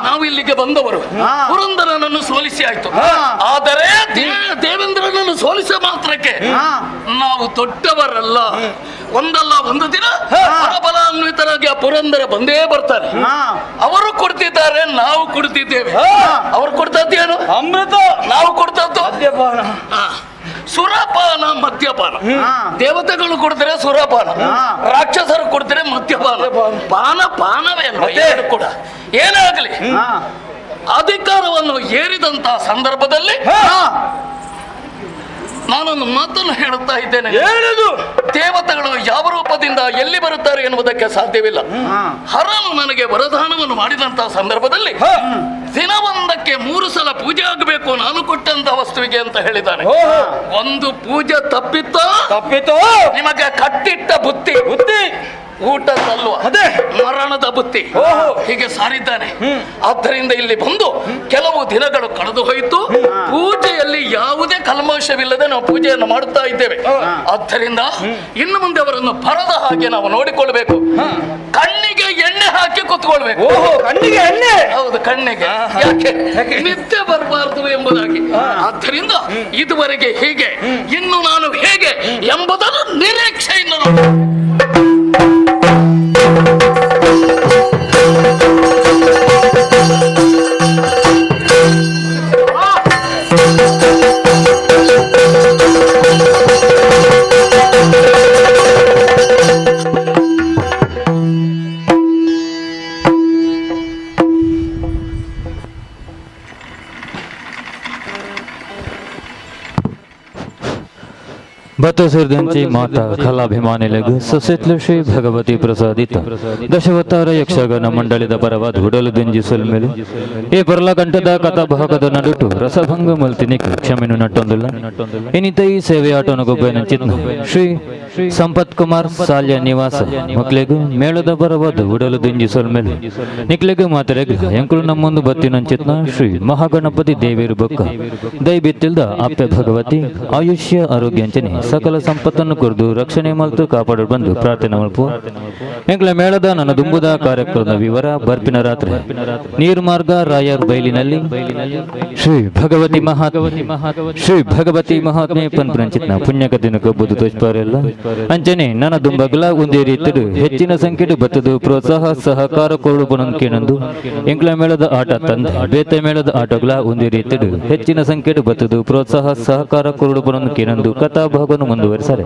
ನಾವು ಇಲ್ಲಿಗೆ ಬಂದವರು. ಪುರಂದರನನ್ನು ಸೋಲಿಸಿ ಆಯ್ತು, ಆದರೆ ದೇವೇಂದ್ರನನ್ನು ಸೋಲಿಸ ಮಾತ್ರಕ್ಕೆ ನಾವು ದೊಡ್ಡವರಲ್ಲ. ಒಂದಲ್ಲ ಒಂದು ದಿನ ಬಲಾನ್ವಿತರಾಗಿ ಆ ಪುರಂದರ ಬಂದೇ ಬರ್ತಾರೆ. ಅವರು ಕೊಡ್ತಿದ್ದಾರೆ, ನಾವು ಕೊಡ್ತಿದ್ದೇವೆ. ಅವರು ಕೊಡ್ತದ್ದೇನು? ಅಮೃತ. ನಾವು ಕೊಡ್ತದ್ದು ಸುರಪಾನ, ಮದ್ಯಪಾನ. ದೇವತೆಗಳು ಕೊಡ್ತಾರೆ ಸುರಪಾನ, ರಾಕ್ಷಸರು ಕೊಡ್ತಾರೆ ಮದ್ಯಪಾನ. ಪಾನವೇ ಅಲ್ವ ಕೂಡ. ಏನಾಗಲಿ, ಅಧಿಕಾರವನ್ನು ಏರಿದಂತಹ ಸಂದರ್ಭದಲ್ಲಿ ನಾನೊಂದು ಮಾತನ್ನು ಹೇಳುತ್ತಾ ಇದ್ದೇನೆ. ದೇವತೆಗಳು ಯಾವ ರೂಪದಿಂದ ಎಲ್ಲಿ ಬರುತ್ತಾರೆ ಎನ್ನುವುದಕ್ಕೆ ಸಾಧ್ಯವಿಲ್ಲ. ಹರನು ನನಗೆ ವರದಾನವನ್ನು ಮಾಡಿದಂತಹ ಸಂದರ್ಭದಲ್ಲಿ ದಿನವೊಂದಕ್ಕೆ 3 ಸಲ ಪೂಜೆ ಆಗಬೇಕು ನಾನು ಕೊಟ್ಟಂತ ವಸ್ತುವಿಗೆ ಅಂತ ಹೇಳಿದ್ದಾನೆ. ಒಂದು ಪೂಜೆ ತಪ್ಪಿತೋ ನಿಮಗೆ ಕಟ್ಟಿಟ್ಟ ಬುತ್ತಿ ಊಟದಲ್ವ ಮರಣದ ಬುತ್ತಿ ಹೀಗೆ ಸಾರಿದ್ದಾನೆ. ಆದ್ದರಿಂದ ಇಲ್ಲಿ ಬಂದು ಕೆಲವು ದಿನಗಳು ಕಳೆದು ಹೋಯಿತು. ಪೂಜೆಯಲ್ಲಿ ಯಾವುದೇ ಕಲ್ಮಶವಿಲ್ಲದೆ ನಾವು ಪೂಜೆಯನ್ನು ಮಾಡುತ್ತಾ ಇದ್ದೇವೆ. ಆದ್ದರಿಂದ ಇನ್ನು ಮುಂದೆ ಅವರನ್ನು ಬರದ ಹಾಗೆ ನಾವು ನೋಡಿಕೊಳ್ಬೇಕು. ಕಣ್ಣಿಗೆ ಎಣ್ಣೆ ಹಾಕಿ ಕೂತ್ಕೊಳ್ಬೇಕು. ಕಣ್ಣಿಗೆ ಎಣ್ಣೆ? ಹೌದು, ಕಣ್ಣಿಗೆ. ಯಾಕೆ? ನಿದ್ದೆ ಬರಬಾರದು ಎಂಬುದಾಗಿ. ಆದ್ದರಿಂದ ಇದುವರೆಗೆ ಹೀಗೆ, ಇನ್ನು ನಾನು ಹೇಗೆ ಎಂಬುದನ್ನು ನಿರೀಕ್ಷೆಯಿಂದ ನೋಡಿ. ಭತ್ತಸರ್ದಂಚಿ ಮಾತಾ ಕಲಾಭಿಮಾನಿಗಳಿಗೂ ಸುಸೆತ್ಲು ಶ್ರೀ ಭಗವತಿ ಪ್ರಸಾದಿತ ದಶವತಾರ ಯಕ್ಷಗಾನ ಮಂಡಳಿದ ಪರವಾದ ಹುಡಲು ದಿಂಜಿಸಲ್ ಮೇಲೆ ಈ ಪರ್ಲಕಂಠದ ಕಥಾಭಾಗದ ನಡುಟು ರಸಭಂಗ ಮಲ್ತಿನಿಕ್ ಕ್ಷಮೆನು ನಟ್ಟೊಂದಿಲ್ಲ ಇನ್ನಿತ ಈ ಸೇವೆಯಾಟನ ಗೊಬ್ಬನ ಚಿತ್ನ ಶ್ರೀ ಸಂಪತ್ ಕುಮಾರ್ ಸಾಲ್ಯ ನಿವಾಸ ಮಕ್ಳಿಗೂ ಮೇಳದ ಪರವಾದ ಹುಡಲು ದಿಂಜಿಸಲ್ ಮೇಲೆ ನಿಕ್ಲೆಗೂ ಮಾತರೆಗೆ ಎಂಕುಲು ನಮ್ಮೊಂದು ಬತ್ತಿನ ಚಿತ್ನ ಶ್ರೀ ಮಹಾಗಣಪತಿ ದೇವಿರು ಬೊಕ್ಕ ದೈ ಬಿತ್ತಿಲ್ದ ಆಪ್ಯ ಭಗವತಿ ಆಯುಷ್ಯ ಆರೋಗ್ಯಂಚನೆ ಸಕಲ ಸಂಪತ್ತನ್ನು ಕುರಿದು ರಕ್ಷಣೆ ಮತ್ತು ಕಾಪಾಡು ಬಂದು ಪ್ರಾರ್ಥನೆ ಮಲ್ಪು ಎಂಕ್ಲ ಮೇಳದ ನನ್ನ ದುಂಬುದ ಕಾರ್ಯಕ್ರಮದ ವಿವರ ಬರ್ಪಿನ ರಾತ್ರಿ ನೀರ್ಮಾರ್ಗ ರಾಯರ್ ಬೈಲಿನಲ್ಲಿ ಶ್ರೀ ಭಗವತಿ ಮಹಾತ್ಮೆ ಪನ್ಪುರಂಚಿತ್ನ ಪುಣ್ಯಕಥೆನ ಕಬ್ಬುದು ತೋಚ್ಪಾರೆಲ್ಲ ಅಂಚನೆ ನನ್ನ ದುಂಬಗಲ ಒಂದೇ ರೀತಿಡು ಹೆಚ್ಚಿನ ಸಂಖ್ಯೆಡು ಬತ್ತದು ಪ್ರೋತ್ಸಾಹ ಸಹಕಾರ ಕೊರಡು ಬನೊಂದು ಕೇಳಂದು ಎಂಕ್ಲ ಮೇಳದ ಆಟ ತಂದ ಬೇತೆ ಮೇಳದ ಆಟಗಳ ಒಂದೇ ರೀತಿಡು ಹೆಚ್ಚಿನ ಸಂಖ್ಯೆಡು ಬತ್ತದು ಪ್ರೋತ್ಸಾಹ ಸಹಕಾರ ಕೊರಡು ಬನೊಂದು ಕೇಳಂದು ಕಥಾ ಭಾಗವನ್ನು ಮುಂದುವರಿಸರೆ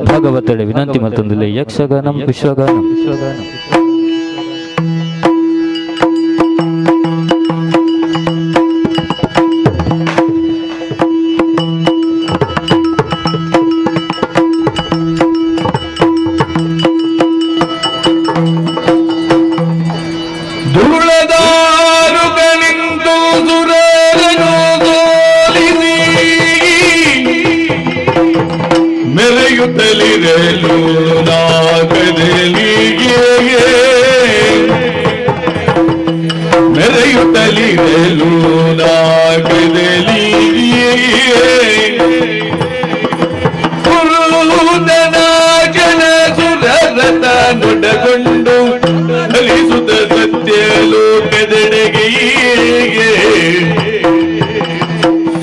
ಭಾಗವತಳೆ ವಿನಂತಿ ಮತ್ತೊಂದು ಯಕ್ಷಗಾನಂ ವಿಶ್ವಗಾನಂ ನುಡಗೊಂಡು ಕಲಿಸುತ್ತ ಸತ್ಯ ಲೋಕದೆಡೆಗೆ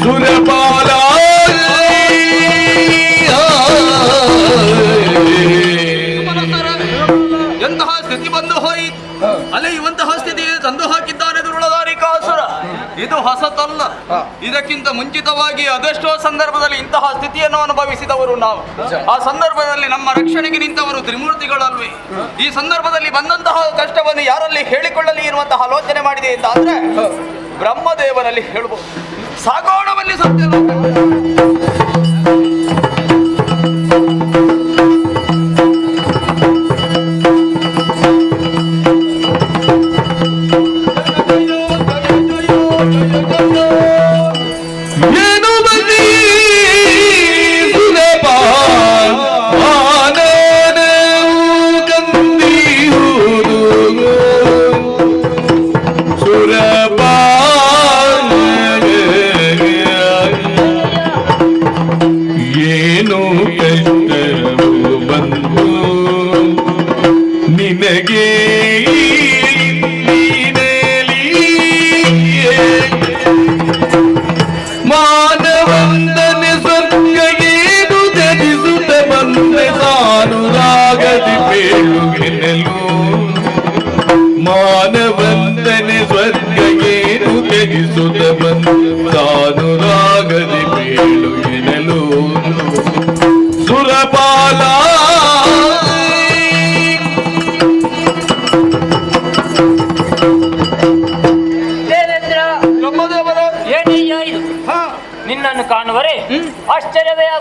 ಸುರಪಾಲ ಎಂತಹ ಸ್ಥಿತಿ ಬಂದು ಹೋಯಿತು. ಅಲೆಯುವಂತಹ ಸ್ಥಿತಿ ತಂದು ಹಾಕಿದ್ದಾನೆ ದುರುಳದಾರಿಕಾಸುರ. ಇದು ಹೊಸತಲ್ಲ. ಇದಕ್ಕಿಂತ ಮುಂಚಿತವಾಗಿ ಅದೆಷ್ಟೋ ಸಂದರ್ಭದಲ್ಲಿ ಇಂತಹ ಸ್ಥಿತಿಯನ್ನು ಅನುಭವಿಸಿದವರು ನಾವು. ಆ ಸಂದರ್ಭದಲ್ಲಿ ನಮ್ಮ ರಕ್ಷಣೆಗೆ ನಿಂತವರು ತ್ರಿಮೂರ್ತಿಗಳಲ್ವೇ. ಈ ಸಂದರ್ಭದಲ್ಲಿ ಬಂದಂತಹ ಕಷ್ಟವನ್ನು ಯಾರಲ್ಲಿ ಹೇಳಿಕೊಳ್ಳಲಿ ಎನ್ನುವಂತಹ ಆಲೋಚನೆ ಮಾಡಿದೆ ಅಂತ ಆದ್ರೆ ಬ್ರಹ್ಮದೇವನಲ್ಲಿ ಹೇಳಬಹುದು. ಸಾಗೋಣವಲ್ಲಿ ಸತ್ಯ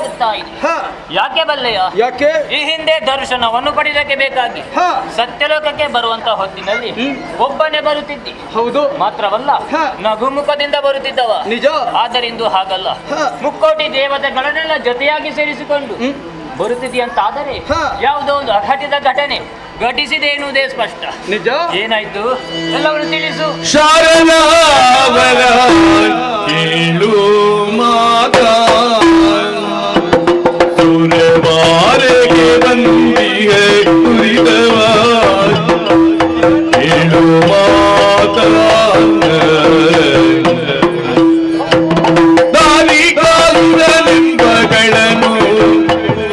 ಆಗುತ್ತಾ ಇದೆ. ಯಾಕೆ ಬಲ್ಲೆಯ? ಯಾಕೆ? ಈ ಹಿಂದೆ ದರ್ಶನವನ್ನು ಪಡೆಯಲಿಕ್ಕೆ ಬೇಕಾಗಿ ಸತ್ಯಲೋಕಕ್ಕೆ ಬರುವಂತ ಹೊತ್ತಿನಲ್ಲಿ ಒಬ್ಬನೇ ಬರುತ್ತಿದ್ದಿ. ಹೌದು. ಮಾತ್ರವಲ್ಲ ನಗುಮುಖದಿಂದ ಬರುತ್ತಿದ್ದವ. ನಿಜ. ಆದರಿಂದು ಹಾಗಲ್ಲ, ಮುಕ್ಕೋಟಿ ದೇವತೆಗಳನ್ನೆಲ್ಲ ಜೊತೆಯಾಗಿ ಸೇರಿಸಿಕೊಂಡು ಬರುತ್ತಿದೆಯಂತಾದರೆ ಯಾವುದೋ ಒಂದು ಅಘಟಿತ ಘಟನೆ ಘಟಿಸಿದೆ ಎನ್ನುವುದೇ ಸ್ಪಷ್ಟ. ನಿಜ. ಏನಾಯ್ತು ಎಲ್ಲವನ್ನು ತಿಳಿಸು. ಶಾರದಾವರ ಕೇಳು ಮಾತಾ ಸುರವಾರೆಗೆ ಬಂದಿಯ ಕುರಿದವ ಕೇಳು ಮಾತಾ ದಾರಿ ಕಾಲದ ಲಿಂಬಗಳನ್ನು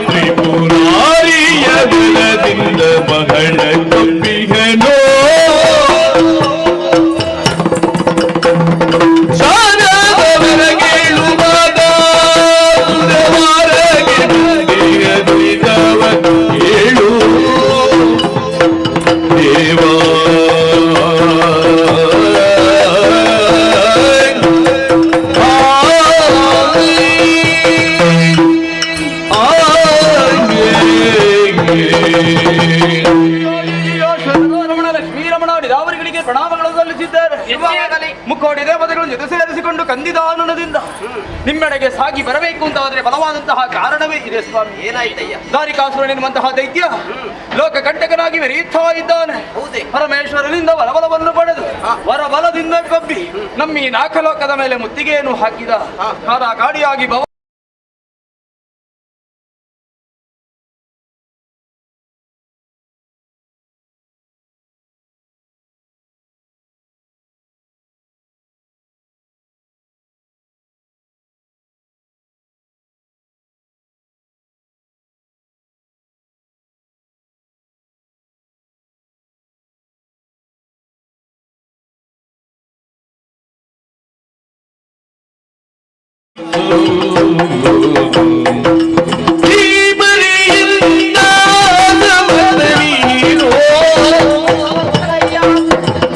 ತ್ರಿಪುರಾರಿಯ ಬಲದಿಂದ ಬಹಳ ಕಪ್ಪಿಹನೋ ಶಾರದವರ ಕೇಳುವಾದ ಸುರವಾರಗೆ ಬಂದಿಯದವ ಕೇಳು ದೇವಾ ಅವರಿಗೆ ಪ್ರಣಾಮಗಳು ಸಲ್ಲಿಸಿದ್ದಾರೆ. ಮುಕ್ಕೋಡಿ ದೇವತೆಗಳನ್ನು ಜೊತೆ ಸೇರಿಸಿಕೊಂಡು ಕಂದಿದಾನನದಿಂದ ನಿಮ್ಮೆಡೆಗೆ ಸಾಗಿ ಬರಬೇಕು ಅಂತಾದ್ರೆ ಬಲವಾದಂತಹ ಕಾರಣವೇ ಇದೆ ಸ್ವಾಮಿ. ಏನಾಯ್ತಯ್ಯ? ದಾರಿಕಾಸುರನೆನ್ನುವಂತಹ ದೈತ್ಯ ಲೋಕ ಕಂಟಕನಾಗಿ ಮೆರೆಯುತ್ತಾ ಇದ್ದಾನೆ. ಪರಮೇಶ್ವರನಿಂದ ವರಬಲವನ್ನು ಪಡೆದು ವರಬಲದಿಂದ ಕಬ್ಬಿ ನಮ್ಮಿ ನಾಲ್ಕಲೋಕದ ಮೇಲೆ ಮುತ್ತಿಗೆಯನ್ನು ಹಾಕಿದ ಕಾಡಿಯಾಗಿ ಭವ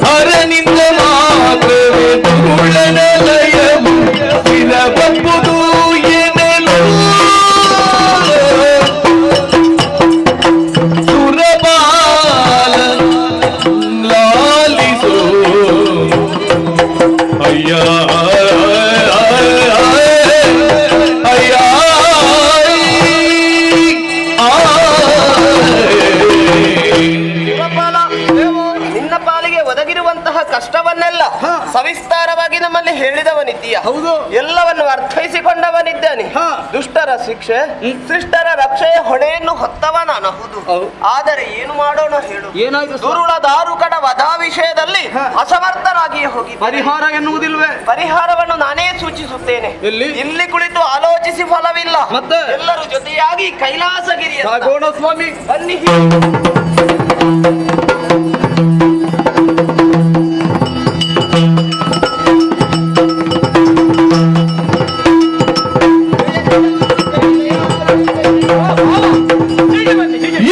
ಹರನಿಂದ ಮಾತ್ರವೇ ತುಳನಲಯ ಶಿರಬಪ್ಪುದು ಎನಲು ಸುರಬಾಲ ಲಾಲಿಸೋ ಅಯ್ಯ ನಿನ್ನ ಪಾಲಿಗೆ ಒದಗಿರುವಂತಹ ಕಷ್ಟವನ್ನೆಲ್ಲ ಸವಿಸ್ತಾರವಾಗಿ ನಮ್ಮಲ್ಲಿ ಹೇಳಿದವನಿದ್ದೀಯ. ಹೌದು. ಎಲ್ಲವನ್ನು ಅರ್ಥೈಸಿಕೊಂಡವನಿದ್ದಾನೆ. ದುಷ್ಟರ ಶಿಕ್ಷೆ ಶಿಷ್ಟರ ರಕ್ಷೆಯ ಹೊಣೆಯನ್ನು ಹೊತ್ತವನಬಹುದು. ಆದರೆ ಏನು ಮಾಡೋಣ ಹೇಳು? ಏನಾಯ್ತು? ದುರುಳ ದಾರುಕಡ ವಧಾ ವಿಷಯದಲ್ಲಿ ಅಸಮರ್ಥರಾಗಿಯೇ ಹೋಗಿ ಪರಿಹಾರ ಎನ್ನುವುದಿಲ್ವೇ? ಪರಿಹಾರವನ್ನು ನಾನೇ ಸೂಚಿಸುತ್ತೇನೆ. ಎಲ್ಲಿ? ಇಲ್ಲಿ ಕುಳಿತು ಆಲೋಚಿಸಿ ಫಲವಿಲ್ಲ. ಮತ್ತೆ? ಎಲ್ಲರೂ ಜೊತೆಯಾಗಿ ಕೈಲಾಸಗಿರಿ ಸಾಗೋಣ ಸ್ವಾಮಿ. ಬನ್ನಿ.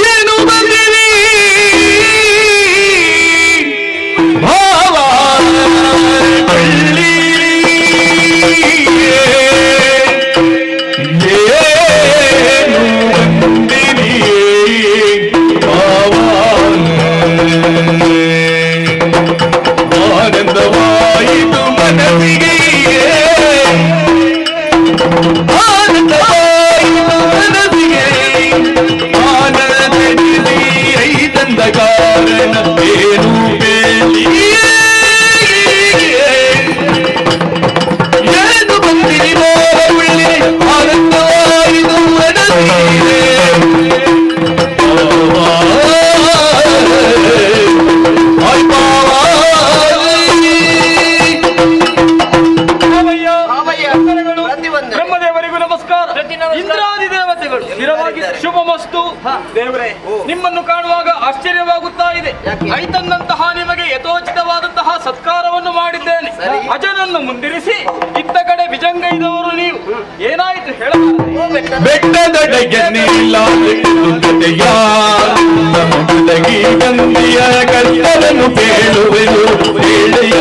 ಏನು ಬಂದಿರಿ ಭಾವ ಬಳ್ಳಿರಿ ಏನು ಬಂದಿರಿ ಭಾವ ಆನಂದವಾಯಿತು ಮನಸ್ಸಿಗೆ ಆನಂದವಾಯಿತು ಮನಸ್ಸಿಗೆ ಐದಂದ ಕಾರಣ ಏನು ಬೇಲಿ ಏನು ಬಂದಿರಿ ಒಳ್ಳೆ ಆನಂದವಾಯಿತು ಮನಸ್ಸಿಗೆ ಬ್ರಹ್ಮದೇವರಿಗೂ ನಮಸ್ಕಾರ. ಇಂದ್ರಾದಿ ದೇವತೆಗಳು ಸ್ಥಿರವಾಗಿ ಶುಭಮಸ್ತು. ದೇವರೇ, ನಿಮ್ಮನ್ನು ಕಾಣುವಾಗ ಆಶ್ಚರ್ಯವಾಗುತ್ತಾ ಇದೆ. ಐತನ್ನಂತಹ ನಿಮಗೆ ಯಥೋಚಿತವಾದಂತಹ ಸತ್ಕಾರವನ್ನು ಮಾಡಿದ್ದೇನೆ. ಅಜನನ್ನು ಮುಂದಿರಿಸಿ ಇತ್ತ ಕಡೆ ವಿಜಂಗೈದವರು ನೀವು. ಏನಾಯಿತು ಹೇಳಬಾರದೆ? ಬೆಟ್ಟದೊಡಗೆನ್ನಿಲ್ಲ ಗಂಧಿಯ ಕರ್ತರನ್ನು ಕೇಳುವೆನು ಹೇಳೆಯ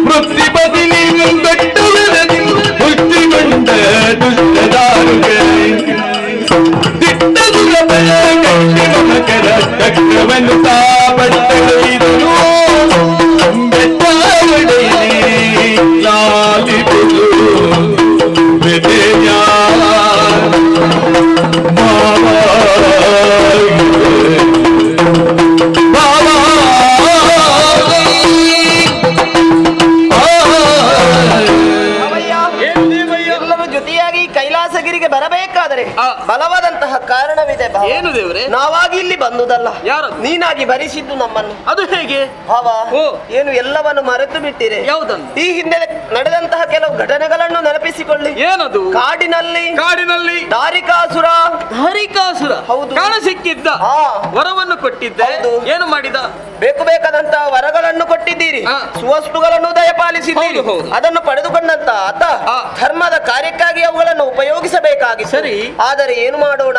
ವೃತ್ತಿಪತಿ ನೀನು ಬೆಟ್ಟವರದಿ ಮುಚ್ಚಿಕೊಂಡ ದುಷ್ಟದಾರು ಕೈಲಾಸಗಿರಿಗೆ ಬರಬೇಕಾದರೆ ಬಲವಾದಂತಹ ಕಾರಣವಿದೆ ಭಾವ. ಏನು ದೇವ್ರೆ? ನಾವಾಗಿ ಇಲ್ಲಿ ಬಂದುದಲ್ಲ, ಯಾರು? ನೀನಾಗಿ ಭರಿಸಿದ್ದು ನಮ್ಮನ್ನು. ಅದು ಹೇಗೆ ಭಾವ? ಓ. ಏನು ಎಲ್ಲವನ್ನು ಮರೆತು ಬಿಟ್ಟಿರೆ? ಯಾವುದನ್ನು? ಈ ಹಿಂದೆ ನಡೆದಂತಹ ಕೆಲವು ಘಟನೆಗಳನ್ನು ನೆನಪಿಸಿಕೊಳ್ಳಿ. ಏನದು? ಕಾಡಿನಲ್ಲಿ ದಾರಿಕಾಸುರ ಹೌದು. ಕಾಣ ಸಿಕ್ಕಿದ್ದ ಹಾ. ವರವನ್ನು ಕೊಟ್ಟಿದ್ದೆ. ಹೌದು. ಏನು ಮಾಡಿದ? ಬೇಕಾದಂತಹ ವರಗಳನ್ನು ಕೊಟ್ಟಿದ್ದೀರಿ, ಸುವಸ್ತುಗಳನ್ನು ದಯಪಾಲಿಸಿದ್ದೀರಿ. ಹೌದು, ಹೌದು. ಅದನ್ನು ಪಡೆದುಕೊಂಡಂತ ಆತ ಧರ್ಮದ ಕಾರ್ಯಕ್ಕಾಗಿ ಅವುಗಳನ್ನು ಉಪಯೋಗಿಸಬೇಕಾಗಿ. ಸರಿ. ಆದರೆ ಏನು ಮಾಡೋಣ,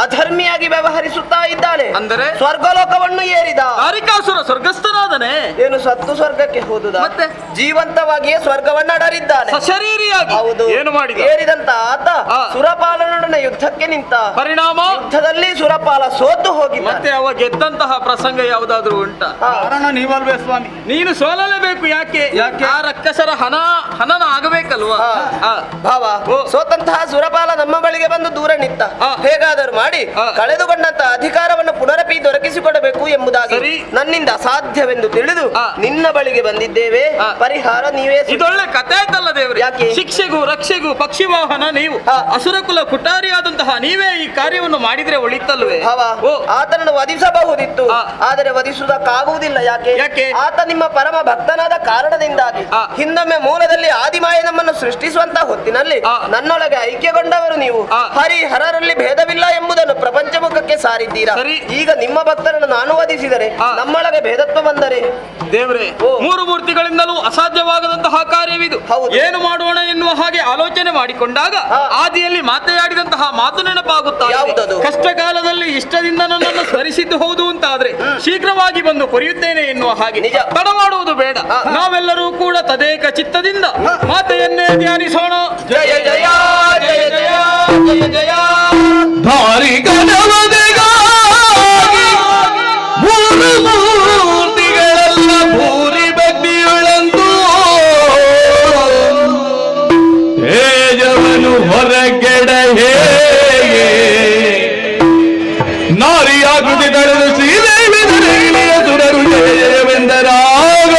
ಅಧರ್ಮಿಯಾಗಿ ವ್ಯವಹರಿಸುತ್ತಾ ಇದ್ದಾನೆ. ಅಂದರೆ ಸ್ವರ್ಗಲೋಕವನ್ನು ಏರಿದ ದಾರಿಕಾಸುರ ಸ್ವರ್ಗಸ್ಥನಾದನೆ. ಏನು ಸತ್ತು ಸ್ವರ್ಗಕ್ಕೆ ಹೋದುದ? ಮತ್ತೆ ಜೀವಂತವಾಗಿಯೇ ಸ್ವರ್ಗವನ್ನು ಅಡರಿದ್ದಾನೆ. ಸಶರೀರಿಯಾಗಿ ಹೌದು. ಏನು ಮಾಡಿದ? ಏರಿದಂತ ಆತ ಸುರಪಾಲನೊಡನೆ ಯುದ್ಧಕ್ಕೆ ನಿಂತ. ಪರಿಣಾಮ? ಯುದ್ಧದಲ್ಲಿ ಸುರಪಾಲ ಸೋತು ಹೋಗಿ ಮತ್ತೆ ಅವ ಗೆದ್ದಂತಹ ಪ್ರಸಂಗ ಯಾವುದಾದ್ರೂ ಉಂಟ? ಕಾರಣ ನೀವಲ್ವೇ ಸ್ವಾಮಿ? ನೀನು ಸೋಲಲೇಬೇಕು. ಯಾಕೆ? ಆ ರಕ್ಕಸರ ಹನನ ಆಗಬೇಕಲ್ವಾ? ಭಾವ, ಸೋತಂತಹ ಸುರಪಾಲ ನಮ್ಮ ಬಳಿಗೆ ಬಂದು ದೂರ ನಿಂತ. ಹೇಗಾದರೂ ಮಾಡಿ ಕಳೆದುಕೊಂಡಂತ ಅಧಿಕಾರವನ್ನು ಪುನರಪಿ ದೊರಕಿಸಿಕೊಡಬೇಕು ಎಂಬುದಾಗಿ ಸರಿ. ನನ್ನಿಂದ ಅಸಾಧ್ಯವೆಂದು ತಿಳಿದು ನಿನ್ನ ಬಳಿಗೆ ಬಂದಿದ್ದೇವೆ. ಪರಿಹಾರ ನೀವೇ. ಇದೊಳ್ಳೆ ಕಥೆ ಆಯ್ತಲ್ಲ ದೇವ್ರೆ. ಯಾಕೆ? ಶಿಕ್ಷೆಗೂ ರಕ್ಷೆಗೂ ಪಕ್ಷಿ ವಾಹನ ನೀವು, ಅಸುರಕುಲ ಕುಟಾರಿಯಾದಂತಹ ನೀವೇ ಈ ಕಾರ್ಯವನ್ನು ಮಾಡಿದ್ರೆ ಒಳಿತಲ್ವೇ? ಭಾವ, ಆತನನ್ನು ವಧಿಸಬಹುದಿತ್ತು, ಆದರೆ ವಧಿಸುವುದಕ್ಕಾಗುವುದಿಲ್ಲ. ಯಾಕೆ? ಆತ ನಿಮ್ಮ ಪರಮ ಭಕ್ತನಾದ ಕಾರಣದಿಂದಾಗಿ. ಹಿಂದೊಮ್ಮೆ ಮೂಲದಲ್ಲಿ ಆದಿಮಾಯ ನಮ್ಮನ್ನು ಸೃಷ್ಟಿಸುವಂತ ಹೊತ್ತಿನಲ್ಲಿ ನನ್ನೊಳಗೆ ಐಕ್ಯಗೊಂಡವರು ನೀವು. ಹರಿಹರರಲ್ಲಿ ಭೇದವಿಲ್ಲ ಎಂಬುದನ್ನು ಪ್ರಪಂಚ ಮುಖಕ್ಕೆ ಸಾರಿದ್ದೀರಾ. ಈಗ ನಿಮ್ಮ ಭಕ್ತರನ್ನು ನಾನು ವಧಿಸಿದರೆ ನಮ್ಮೊಳಗೆ ಭೇದತ್ವ ಬಂದರೆ ದೇವ್ರೆ, ಮೂರು ಮೂರ್ತಿಗಳಿಂದಲೂ ಅಸಾಧ್ಯವಾಗದಂತಹ ಕಾರ್ಯವಿದು. ಏನು ಮಾಡೋಣ ಎನ್ನುವ ಹಾಗೆ ಆಲೋಚನೆ ಮಾಡಿಕೊಂಡಾಗ ಆದಿಯಲ್ಲಿ ಮಾತೆಯಾಡಿದಂತಹ ಮಾತು ನೆನಪಾಗುತ್ತಾ. ಕಷ್ಟ ಕಾಲದಲ್ಲಿ ಇಷ್ಟದಿಂದ ನನ್ನನ್ನು ಸ್ಮರಿಸಿದ್ದು ಹೌದು ಅಂತಾದ್ರೆ ಶೀಘ್ರವಾಗಿ ಬಂದು ಕೊರೆಯುತ್ತೇನೆ ಎನ್ನುವ ಹಾಗೆ ತಡ ಮಾಡುವುದು ಬೇಡ. ನಾವೆಲ್ಲರೂ ಕೂಡ ತದೇಕ ಚಿತ್ತದಿಂದ ಮಾತೆಯನ್ನೇ ಧ್ಯಾನಿಸೋಣ. ಜಯ ಜಯ ಜಯ ಜಯ ಜಯ ಜಯ. ಧಾರಿ ಗಣವದೆಗಾಗಿ ಮೂರು ಮೂರ್ತಿಗಳೆಲ್ಲ ಭೂರಿ ಭಕ್ತಿಯುಳಂದು ತೇಜವನು ಹೊರಗೆಡ ಹೇಗೆ ನಾರಿಯಾಕೃತಿ ತಳೆದು ಶ್ರೀದೇವಿ ಧರೆಗಿಳಿಯ ಸುರರು ಜಯವೆಂದರಾಗ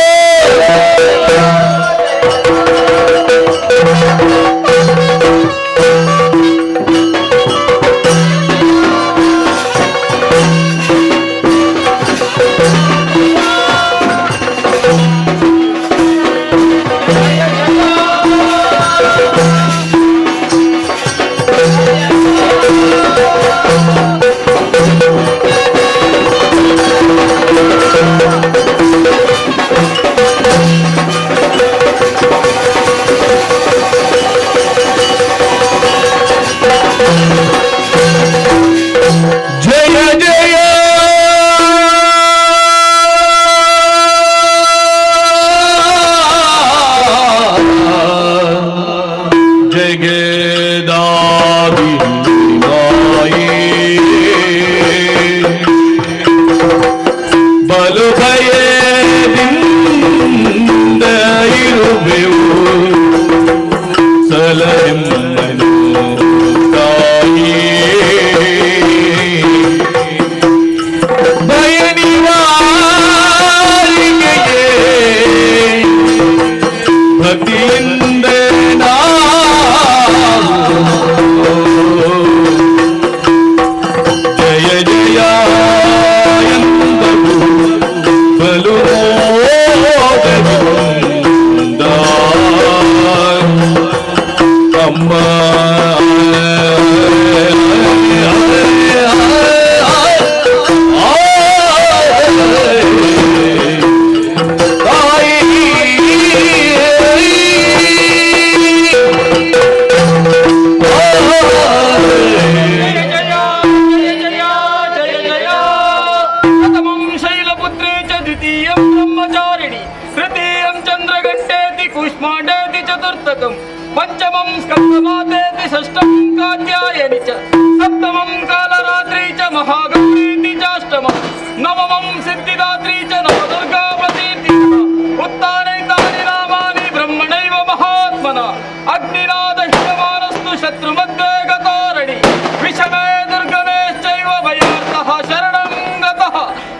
ಬಲು ಭಯದಿಂದ ಇರುವೆವು ಸಲಹೆಮ್ಮನು ತಾಯಿ ಭಯ ನಿವಾರಿಕೆಗೆ ಭಕ್ತಿಯಿಂದ ಜಯ ಜಯ ಬಲು ಅಮ್ಮ पंचमं स्कंदमातेति षष्ठं कात्यायनि च सप्तमं कालरात्रि च महागौरीति चाष्टमं नवमं सिद्धिदात्री च नवदुर्गा प्रतीति उत्तानैतानि नामानि ब्रह्मणैव महात्मना अग्निनाद हितमानस्तु शत्रुमध्ये गतारणि विषमे दुर्गमेश्चैव भयार्थः शरणं गतः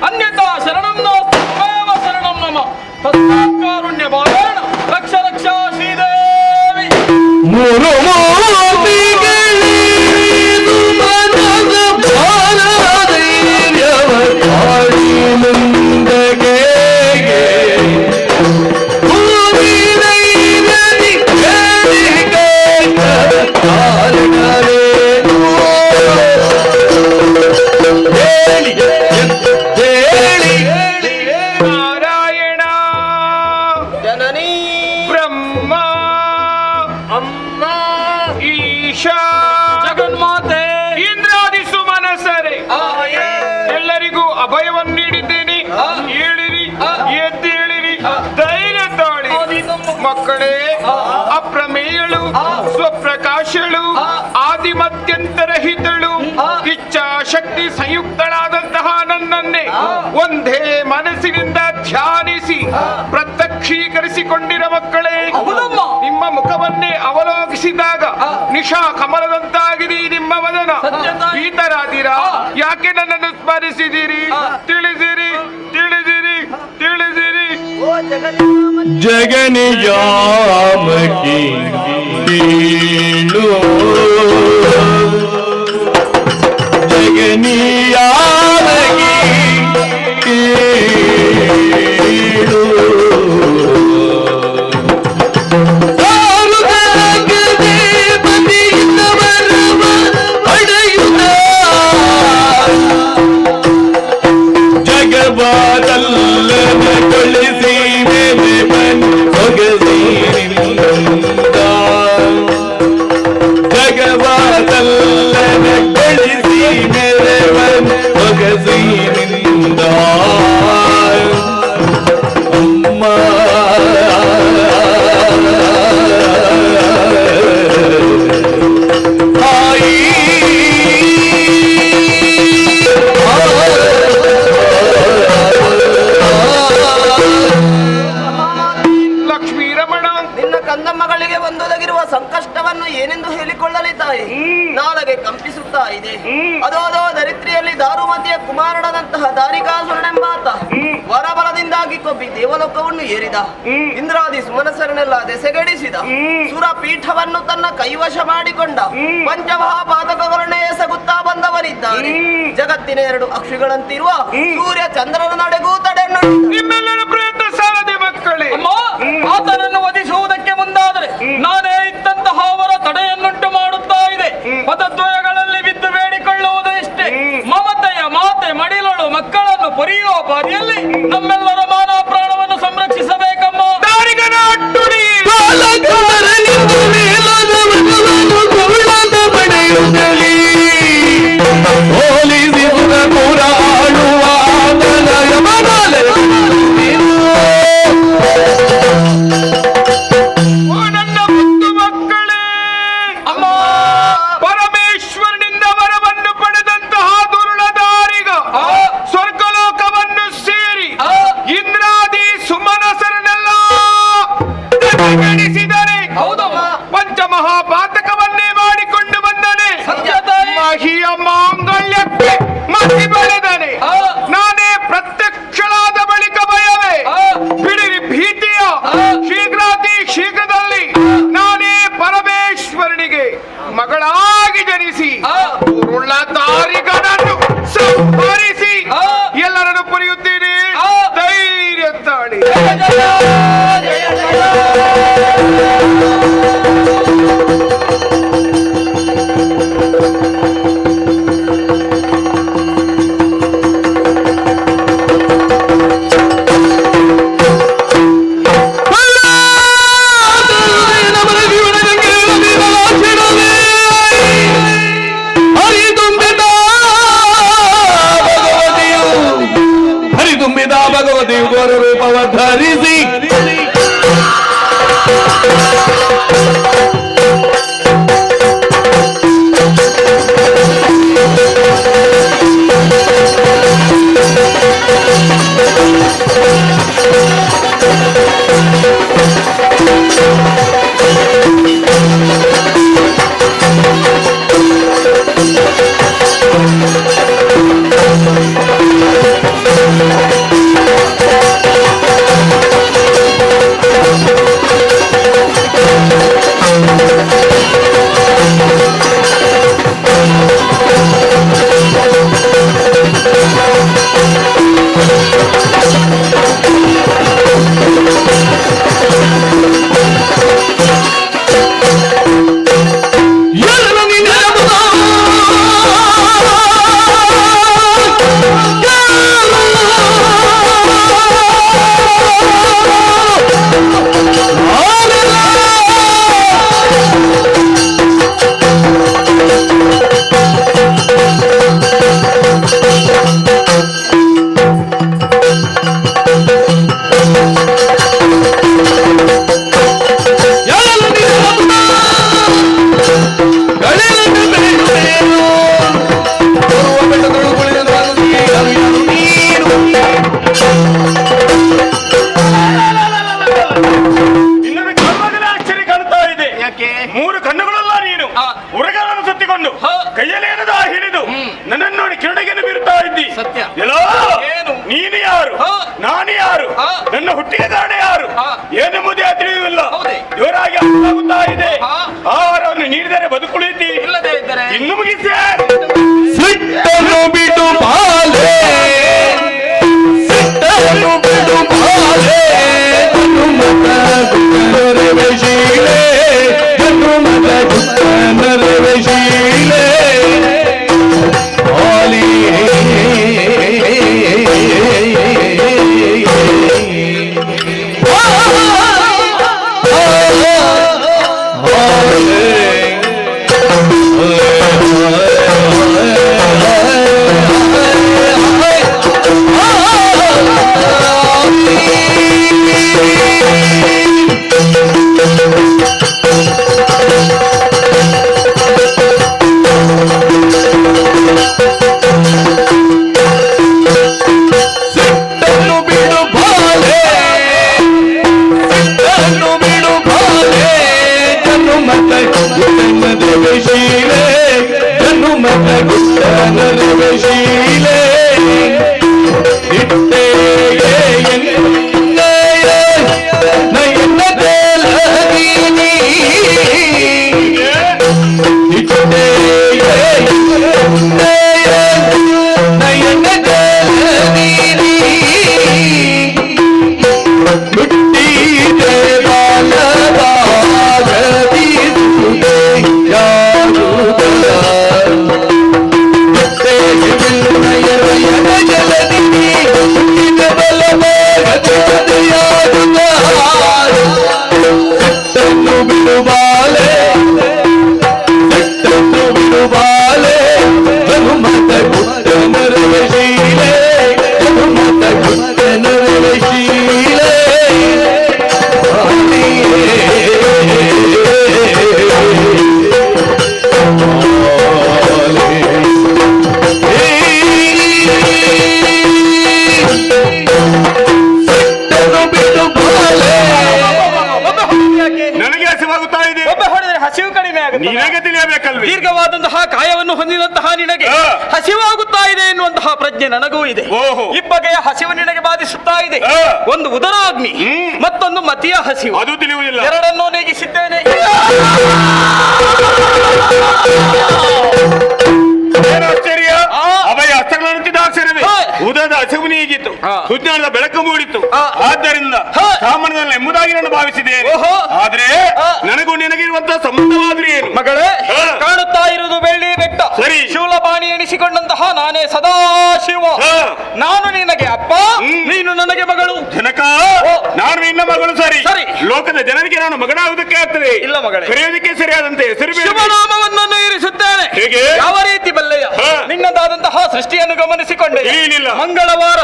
अन्यथा शरणं नास्ति त्वमेव शरणं मम तस्मात् कारुण्यभावेन रक्ष रक्षा श्रीदेवी. ಮೂರು ಅಭಯವನ್ನು ನೀಡಿದ್ದೇನೆ. ಹೇಳಿರಿ, ಎದ್ದೇಳಿರಿ, ಧೈರ್ಯ ತಾಳಿ. ಮಕ್ಕಳೇ, ಅಪ್ರಮೇಯಳು, ಸ್ವಪ್ರಕಾಶಳು, ಆದಿಮತ್ಯಂತರಹಿತಳು, ಇಚ್ಛಾಶಕ್ತಿ ಸಂಯುಕ್ತಳಾದಂತಹ ನನ್ನನ್ನೇ ಒಂದೇ ಮನಸ್ಸಿನಿಂದ ಧ್ಯಾನಿಸಿ ಪ್ರತ್ಯಕ್ಷೀಕರಿಸಿಕೊಂಡಿರ ಮಕ್ಕಳೇ, ನಿಮ್ಮ ಮುಖವನ್ನೇ ಅವಲೋಕಿಸಿದಾಗ ನಿಶಾ ಕಮಲದಂತಾಗಿದೆ ನಿಮ್ಮ ವದನ. ಭೀತರಾದಿರಾ? ಯಾಕೆ ನನ್ನನ್ನು ಸ್ಮರಿಸಿದಿರಿ? ತಿಳಿಸಿರಿ, ತಿಳಿಸಿರಿ, ತಿಳಿಸಿರಿ. ಜಗನಿಯಾಮಕಿ ಕೇಳು, ಜಗನಿಯಾಮಕಿ ಕೇಳು. ಜಗವಾದಲ್ಲನ ಕೊಳಿಸಿ ಮೇಲೆ ಒಗಸೀನಿಂದ, ಜಗವಾದಲ್ಲನ ಕೊಳಿಸಿ ಮೇಲೆ ಒಗಸೀನಿಂದ ಅಮ್ಮ ಕಂದಮ್ಮಗಳಿಗೆ ಒಂದೊದಗಿರುವ ಸಂಕಷ್ಟವನ್ನು ಏನೆಂದು ಹೇಳಿಕೊಳ್ಳಲಿ ತಾಯಿ. ನಾಳೆಗೆ ಕಂಪಿಸುತ್ತಾ ಇದೆ. ಅದೋ ದರಿದ್ರಿಯಲ್ಲಿ ದಾರುಮತಿಯ ಕುಮಾರನಂತಹ ದಾರಿಕಾಸುರನೆಂಬಾತ ವರಬಲದಿಂದಾಗಿ ಕೊಬ್ಬಿ ದೇವಲೋಕವನ್ನು ಏರಿದ. ಇಂದ್ರಾದಿ ಸುಮನಸರನ್ನೆಲ್ಲ ದೆಸೆಗಡಿಸಿದ. ಸುರಪೀಠವನ್ನು ತನ್ನ ಕೈವಶ ಮಾಡಿಕೊಂಡ. ಪಂಚಮಹಾಪಾತಕಗಳನ್ನೇ ಎಸಗುತ್ತಾ ಬಂದವರಿದ್ದಾರೆ. ಜಗತ್ತಿನ 2 ಅಕ್ಷಿಗಳಂತಿರುವ ಸೂರ್ಯ ಚಂದ್ರನ ನಡೆಗೂ ತಡೆ. ನಿಮ್ಮೆಲ್ಲರ ಪ್ರಯತ್ನ ಸಾಲದೆ ಮಕ್ಕಳೇ. ಆತನನ್ನು ವಧಿಸುವುದಕ್ಕೆ ಮುಂದಾದರೆ ನಾನೇ ಇದ್ದಂತಹ ಅವರ ತಡೆಯನ್ನುಂಟು ಮಾಡುತ್ತಾ ಇದೆ. ಪದದ್ವಯಗಳಲ್ಲಿ ಬಿದ್ದು ಬೇಡಿಕೊಳ್ಳುವುದು ಇಷ್ಟೇ. ಮಮತೆಯ ಮಾತೆ ಮಡಿಲಳು ಮಕ್ಕಳನ್ನು ಪೊರೆಯುವ ಬಾರಿಯಲ್ಲಿ ನಮ್ಮೆಲ್ಲರ ಮಾನ ಪ್ರಾಣವನ್ನು ಸಂರಕ್ಷಿಸಬೇಕಮ್ಮ. ದಾರಿಗನ ಅಟ್ಟುಡಿ ಪಂಚಮಹಾಪಾತಕವನ್ನೇ ಮಾಡಿಕೊಂಡು ಬಂದನೆ. ಮಹಿಯ ಮಾಂಗಲ್ಯಕ್ಕೆ ಮತಿ ಬೆಳೆದನೆ. ನಾನೇ ಪ್ರತ್ಯಕ್ಷಳಾದ ಬಳಿಕ ಭಯವೇ ಬಿಡಿರಿ ಭೀತಿಯ. ಶೀಘ್ರಾತಿ ಶೀಘ್ರದಲ್ಲಿ ನಾನೇ ಪರಮೇಶ್ವರನಿಗೆ ಮಗಳಾಗಿ ಜನಿಸಿ ಉರುಳ ದಾರಿಗಳನ್ನು ಸಂಹರಿಸಿ ಎಲ್ಲರನ್ನು ಪುರಿಯುತ್ತೀನಿ. ಧೈರ್ಯ ತಾಳಿ. ಹರಿದುಂಬಿದ ಭಗವತಿಯು ಘೋರ ರೂಪವ ಧರಿಸಿ ನನ್ನನ್ನು ನೋಡಿ ಕಿರಣಗೆಯನ್ನು ಬೀರುತ್ತಾ ಇದ್ದಿ. ಸತ್ಯ. ಎಲ್ಲೋ ಏನು? ನೀನು ಯಾರು, ನಾನು ಯಾರು, ನನ್ನ ಹುಟ್ಟಿಗೆ ಕಾರಣ ಯಾರು ಏನೆಂಬುದೇ ತಿಳಿಯುವುದಿಲ್ಲ. ಜೋರಾಗಿ ಅರ್ಥವಾಗುತ್ತಾ ಇದೆ. ಆಹಾರವನ್ನು ನೀಡಿದರೆ ಬದುಕುಳಿತಿ, ಇಲ್ಲದೆ ಇದ್ದರೆ ಇನ್ನು ಮುಗಿಸಿ ಸಿಟ್ಟನ್ನು ಬಿಡು ಬಾಲೆ, ಸಿಟ್ಟನ್ನು ಬಿಡು ಬಾಲೆ, ಹನುಮತ ಗುಪ್ತನರವೆ ಶೀಲೆ, ಹನುಮತ ಗುಪ್ತನರವೆ ಶೀಲೆ ಬಾಲೆ. ಸಿಟ್ಟನ್ನು ಬಿಡು ಬಾಲೆ, ಸಿಟ್ಟನ್ನು ಬಿಡು ಬಾಲೆ, ಹನುಮತ ಗುಪ್ತನರವೆ ಶೀಲೆ, ಹನುಮತ ಗುಪ್ತನರವೆ ಶೀಲೆ ಇಟ್ಟೆಗೆ ಎನ್ನಯ ನಯನ ತೇಲಗೀನಿ, ಇಟ್ಟೆಗೆ ಎನ್ನಯ ನಯನ ತೇಲಗೀನಿ, ಬಿಟ್ಟಿದೆ ಬಾಲವಾಗದಿ ಸುದೆ ಯಾರುಗಳ, ಬಿಟ್ಟೆಗೆ ಎನ್ನಯ ನಯನ ಜಲದಿನಿ, ಬಿಟ್ಟಿದೆ ಬಲವಾಗದಿ ಯಾರುಗಳ. ಸಿಟ್ಟನ್ನು ಬಿಡು ಬಾಲೆ, ಸಿಟ್ಟನ್ನು ಬಿಡು ಬಾಲೆ, ಹನುಮತ ಗುಪ್ತನರವೆ ಶೀಲೆ, ಹನುಮತ ಗುಪ್ತನರವೆ ಶೀಲೆ ಸಿಟ್ಟನ್ನು ಬಿಡು ಬಾಲೆ. ನನಗೆ ಹಸಿವಾಗುತ್ತಾ ಇದೆ. ಒಬ್ಬ ಹೊಡೆದರೆ ಹಸಿವು ಕಡಿಮೆ ಆಗುತ್ತೆ. ನಿನಗೆ ತಿಳಿಯಬೇಕಲ್ವಿ. ದೀರ್ಘವಾದಂತಹ ಕಾಯವನ್ನು ಹೊಂದಿದಂತಹ ನಿನಗೆ ಹಸಿವಾಗುತ್ತಾ ಇದೆ ಎನ್ನುವಂತಹ ಪ್ರಜ್ಞೆ ನನಗೂ ಇದೆ. ಓಹೋ. ಇಬ್ಬಗೆಯ ಹಸಿವು ನಿನಗೆ ಬಾಧಿಸುತ್ತಾ ಇದೆ. ಒಂದು ಉದರಾಗ್ನಿ, ಮತ್ತೊಂದು ಮತಿಯ ಹಸಿವು. ಅದು ತಿಳಿಯುವುದಿಲ್ಲ. ಎರಡನ್ನೂ ನೀಗಿಸಿದ್ದೇನೆ. ಏನು ಆಶ್ಚರ್ಯ, ಅಭಯ ಹಸ್ತಗಳನ್ನು ತಿದ್ದಾಕ್ಷರವೇ ಉದದ ಹಸಿವು ನೀಗಿತ್ತು, ಸುಜ್ಞಾನದ ಬೆಳಕು ಮೂಡಿತ್ತು. ಆದ್ದರಿಂದ ಸಾಮಾನ್ಯದಲ್ಲಿ ಎಂಬುದಾಗಿ ನಾನು ಭಾವಿಸಿದ್ದೇನೆ. ಆದ್ರೆ ನನಗೂ ನಿನಗಿರುವಂತಹ ಸಂಬಂಧವಾದ್ರೆ ಏನು ಮಗಳೇ, ಕಾಣುತ್ತಾ ಇರುವುದು ಬೆಳ್ಳಿ ಬೆಟ್ಟ. ಸರಿ. ಶೂಲಪಾಣಿ ಎಣಿಸಿಕೊಂಡಂತಹ ನಾನೇ ಸದಾ ಶಿವ. ನಾನು ನಿನಗೆ ಅಪ್ಪ, ನೀನು ನನಗೆ ಮಗಳು. ಜನಕ, ನಾನು ನಿನ್ನ ಮಗಳು. ಸರಿ, ಸರಿ. ಲೋಕದ ಜನರಿಗೆ ನಾನು ಮಗನಾಗುವುದಕ್ಕೆ ಆಗ್ತದೆ. ಇಲ್ಲ ಮಗಳೇ, ಕರೆಯೋದಕ್ಕೆ ಸರಿಯಾದಂತೆ ಹೆಸರು ಬೇರೆ. ಶುಭನಾಮವನ್ನು ಇರಿಸುತ್ತೇನೆ. ಹೇಗೆ? ಯಾವ ರೀತಿ ಬಲ್ಲೆಯ? ನಿನ್ನದಾದಂತಹ ಸೃಷ್ಟಿಯನ್ನು ಗಮನಿಸಿಕೊಂಡೆ. ಏನಿಲ್ಲ. ಮಂಗಳವಾರ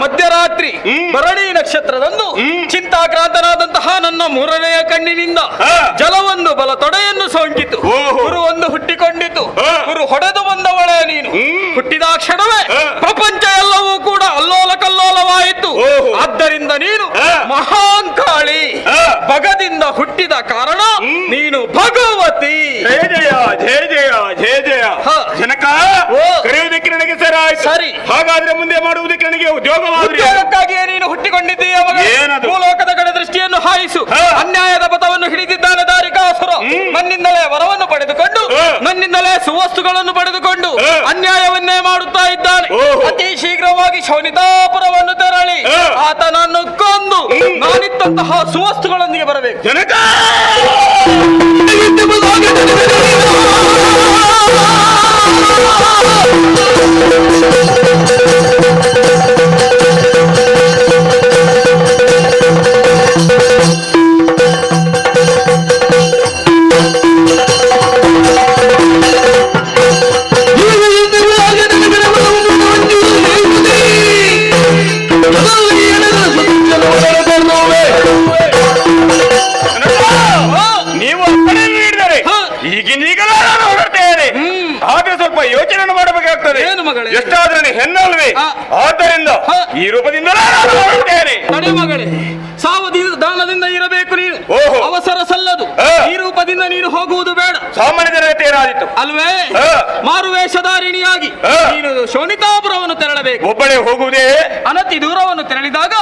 ಮಧ್ಯರಾತ್ರಿ ಭರಣಿ ನಕ್ಷತ್ರದಂದು ಚಿಂತಾಕ್ರಾಂತನಾದಂತಹ ನನ್ನ ಮೂರನೆಯ ಕಣ್ಣಿನಿಂದ ಜಲವೊಂದು ಬಲ ತೊಡೆಯನ್ನು ಸೋಂಕಿತು. ಗುರು ಒಂದು ಹುಟ್ಟಿಕೊಂಡಿತು. ಗುರು ಹೊಡೆದು ಬಂದವಳೆ ನೀನು. ಹುಟ್ಟಿದ ಕ್ಷಣವೇ ಪ್ರಪಂಚ ಎಲ್ಲವೂ ಕೂಡ ಅಲ್ಲೋಲ ಕಲ್ಲೋಲವಾಯಿತು. ಆದ್ದರಿಂದ ನೀನು ಮಹಾಂಕಾಳಿ, ಭಗದಿಂದ ಹುಟ್ಟಿದ ಕಾರಣ ನೀನು ಭಗವತಿ. ಜಯ ಜಯ ಜಯ ಜಯ ಜಯ ಜಯ. ಜನಕ, ಕರೆಯುವುದಕ್ಕೆ ನನಗೆ ಸರಿ. ಹಾಗಾದ್ರೆ ಮುಂದೆ ಮಾಡುವುದಕ್ಕೆ ನನಗೆ ಉದ್ಯೋಗಕ್ಕಾಗಿಯೇ ನೀನು ಹುಟ್ಟಿಕೊಂಡಿದ್ದೀಯ. ಏನದು? ಭೂಲೋಕದ ಕಡೆ ದೃಷ್ಟಿಯನ್ನು ಹಾಯಿಸು. ಅನ್ಯಾಯದ ಪಥವನ್ನು ಹಿಡಿದಿದ್ದಾನೆ ದಾರಿಕಾಸುರ. ನನ್ನಿಂದಲೇ ವರವನ್ನು ಪಡೆದುಕೊಂಡು, ನನ್ನಿಂದಲೇ ಸುವಸ್ತುಗಳನ್ನು ಪಡೆದುಕೊಂಡು ಅನ್ಯಾಯವನ್ನೇ ಮಾಡುತ್ತಾ ಇದ್ದಾನೆ. ಅತಿ ಶೀಘ್ರವಾಗಿ ಶೋನಿತಾಪುರವನ್ನು ತೆರಳಿ ಆತನನ್ನು ಕೊಂದು ನಾನಿತ್ತಂತಹ ಸುವಸ್ತುಗಳೊಂದಿಗೆ ಬರಬೇಕು. ಜನಕ, ನೀವು ಅಪ್ಪಣೆ ನೀಡಿದರೆ ಈಗಿನೀಗಲೂ ನಾನು ಹೊರಡ್ತೇನೆ. ಆದ್ರೆ ಸ್ವಲ್ಪ ಯೋಚನೆ ಮಾಡಬೇಕಾಗ್ತದೆ. ಏನು ಮಗಳೇ? ಎಷ್ಟಾದ್ರೆ ಹೆಣ್ಣಲ್ವೇ, ಆದ್ದರಿಂದ ಈ ರೂಪದಿಂದಲೇ ನಾನು ಹೊರಡ್ತೇನೆ. ತಡೆ ಮಗಳೇ, ಸಾವಧಾನದಿಂದ ಇರಬೇಕು ನೀನು. ಅವಸರ ಸಲ್ಲದು. ಈ ರೂಪದಿಂದ ನೀನು ಹೋಗುವುದು ಬೇಡ. ಸಾಮಾನ್ಯ ಜನತೆ ಏನಾದಿತ್ತು ಅಲ್ವೇ? ಮಾರುವೇಷಧಾರಿಣಿಯಾಗಿ ನೀನು ಶೋಣಿತಾಪುರವನ್ನು ತೆರಳಬೇಕು. ಒಬ್ಬಳೇ ಹೋಗುವುದೇ? ಅನತಿ ದೂರವನ್ನು ತೆರಳಿದಾಗ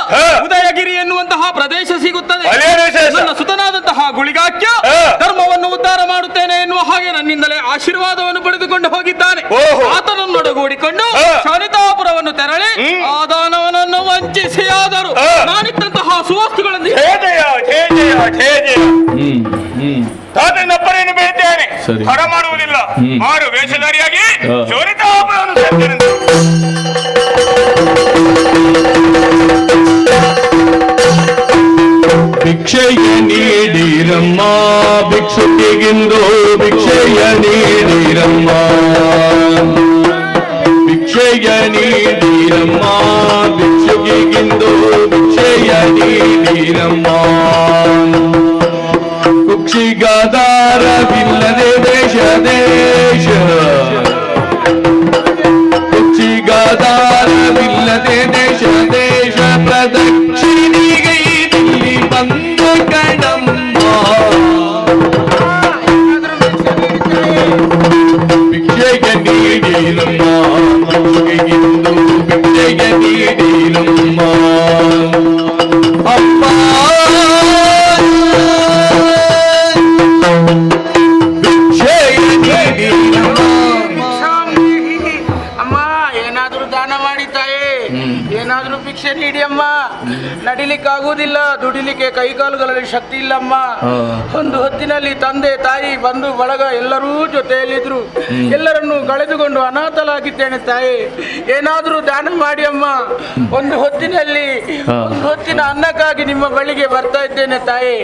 ಉದಯಗಿರಿ ಎನ್ನುವಂತಹ ಪ್ರದೇಶ ಸಿಗುತ್ತದೆ. ನನ್ನ ಸುತನಾದಂತಹ ಗುಳಿಗಾಕ್ಯ ಧರ್ಮವನ್ನು ಉದ್ಧಾರ ಮಾಡುತ್ತೇನೆ ಎನ್ನುವ ಹಾಗೆ ನನ್ನಿಂದಲೇ ಆಶೀರ್ವಾದವನ್ನು ಪಡೆದುಕೊಂಡು ಹೋಗಿದ್ದಾನೆ. ಆತನನ್ನೊಡಗೂಡಿಕೊಂಡು ಶೋಣಿತಾಪುರವನ್ನು ತೆರಳಿ ಆ ದಾನವನನ್ನು ವಂಚಿಸಿಯಾದರು ನಾನಿತ್ತಂತಹ ಸುವಸ್ತುಗಳನ್ನು ತಾತನಪ್ಪರೇನು ಬೇಡ್ತೇನೆ, ಹೊರ ಮಾಡುವುದಿಲ್ಲ. ಮಾರು ವೇಷಧಾರಿಯಾಗಿ ಶೋಣಿತಾಪುರವನ್ನು ಸೇರ್ತೇನೆ. ಭಿಕ್ಷೆಯ ನೀಡಿರಮ್ಮ ಭಿಕ್ಷುಕಿಗಿಂದು ಭಿಕ್ಷೆಯ ನೀಡಿರಮ್ಮ ಭಿಕ್ಷೆಯ ನೀಡಿರಮ್ಮ ಭಿಕ್ಷುಕಿಗಿಂದು ಭಿಕ್ಷೆಯ ನೀಡಿರಮ್ಮ ಕುಕ್ಷಿಗಾದಾರವಿಲ್ಲದೆ ದೇಶ ದೇಶ ಕುಕ್ಷಿಗಾದಾರವಿಲ್ಲದೆ ದೇಶ ದೇಶ ಪ್ರದಕ್ಷಿಣಿಗೆ ಇಲ್ಲಿ ಬಂದ ಕಣಮ್ಮ ಭಿಕ್ಷೆಯ ನೀಡಿರಮ್ಮ ಭಿಕ್ಷೆಗಿಂದು ಭಿಕ್ಷೆಯ ನೀಡಿರಮ್ಮ ಅಮ್ಮ ಏನಾದ್ರೂ ಭಿಕ್ಷೆ ನೀಡಿ ಅಮ್ಮ. ನಡಿಲಿಕ್ಕಾಗುವುದಿಲ್ಲ, ದುಡಿಲಿಕ್ಕೆ ಕೈಕಾಲುಗಳಲ್ಲಿ ಶಕ್ತಿ ಇಲ್ಲಮ್ಮ. ಒಂದು ಹೊತ್ತಿನಲ್ಲಿ ತಂದೆ ತಾಯಿ ಬಂಧು ಬಳಗ ಎಲ್ಲರೂ ಜೊತೆಯಲ್ಲಿದ್ರು. ಎಲ್ಲರನ್ನು ಕಳೆದುಕೊಂಡು ಅನಾಥಲಾಗಿದ್ದೇನೆ ತಾಯಿ. ಏನಾದ್ರೂ ದಾನ ಮಾಡಿ ಅಮ್ಮ. ಒಂದು ಹೊತ್ತಿನಲ್ಲಿ ಒಂದು ಹೊತ್ತಿನ ಅನ್ನಕ್ಕಾಗಿ ನಿಮ್ಮ ಬಳಿಗೆ ಬರ್ತಾ ಇದ್ದೇನೆ ತಾಯಿ.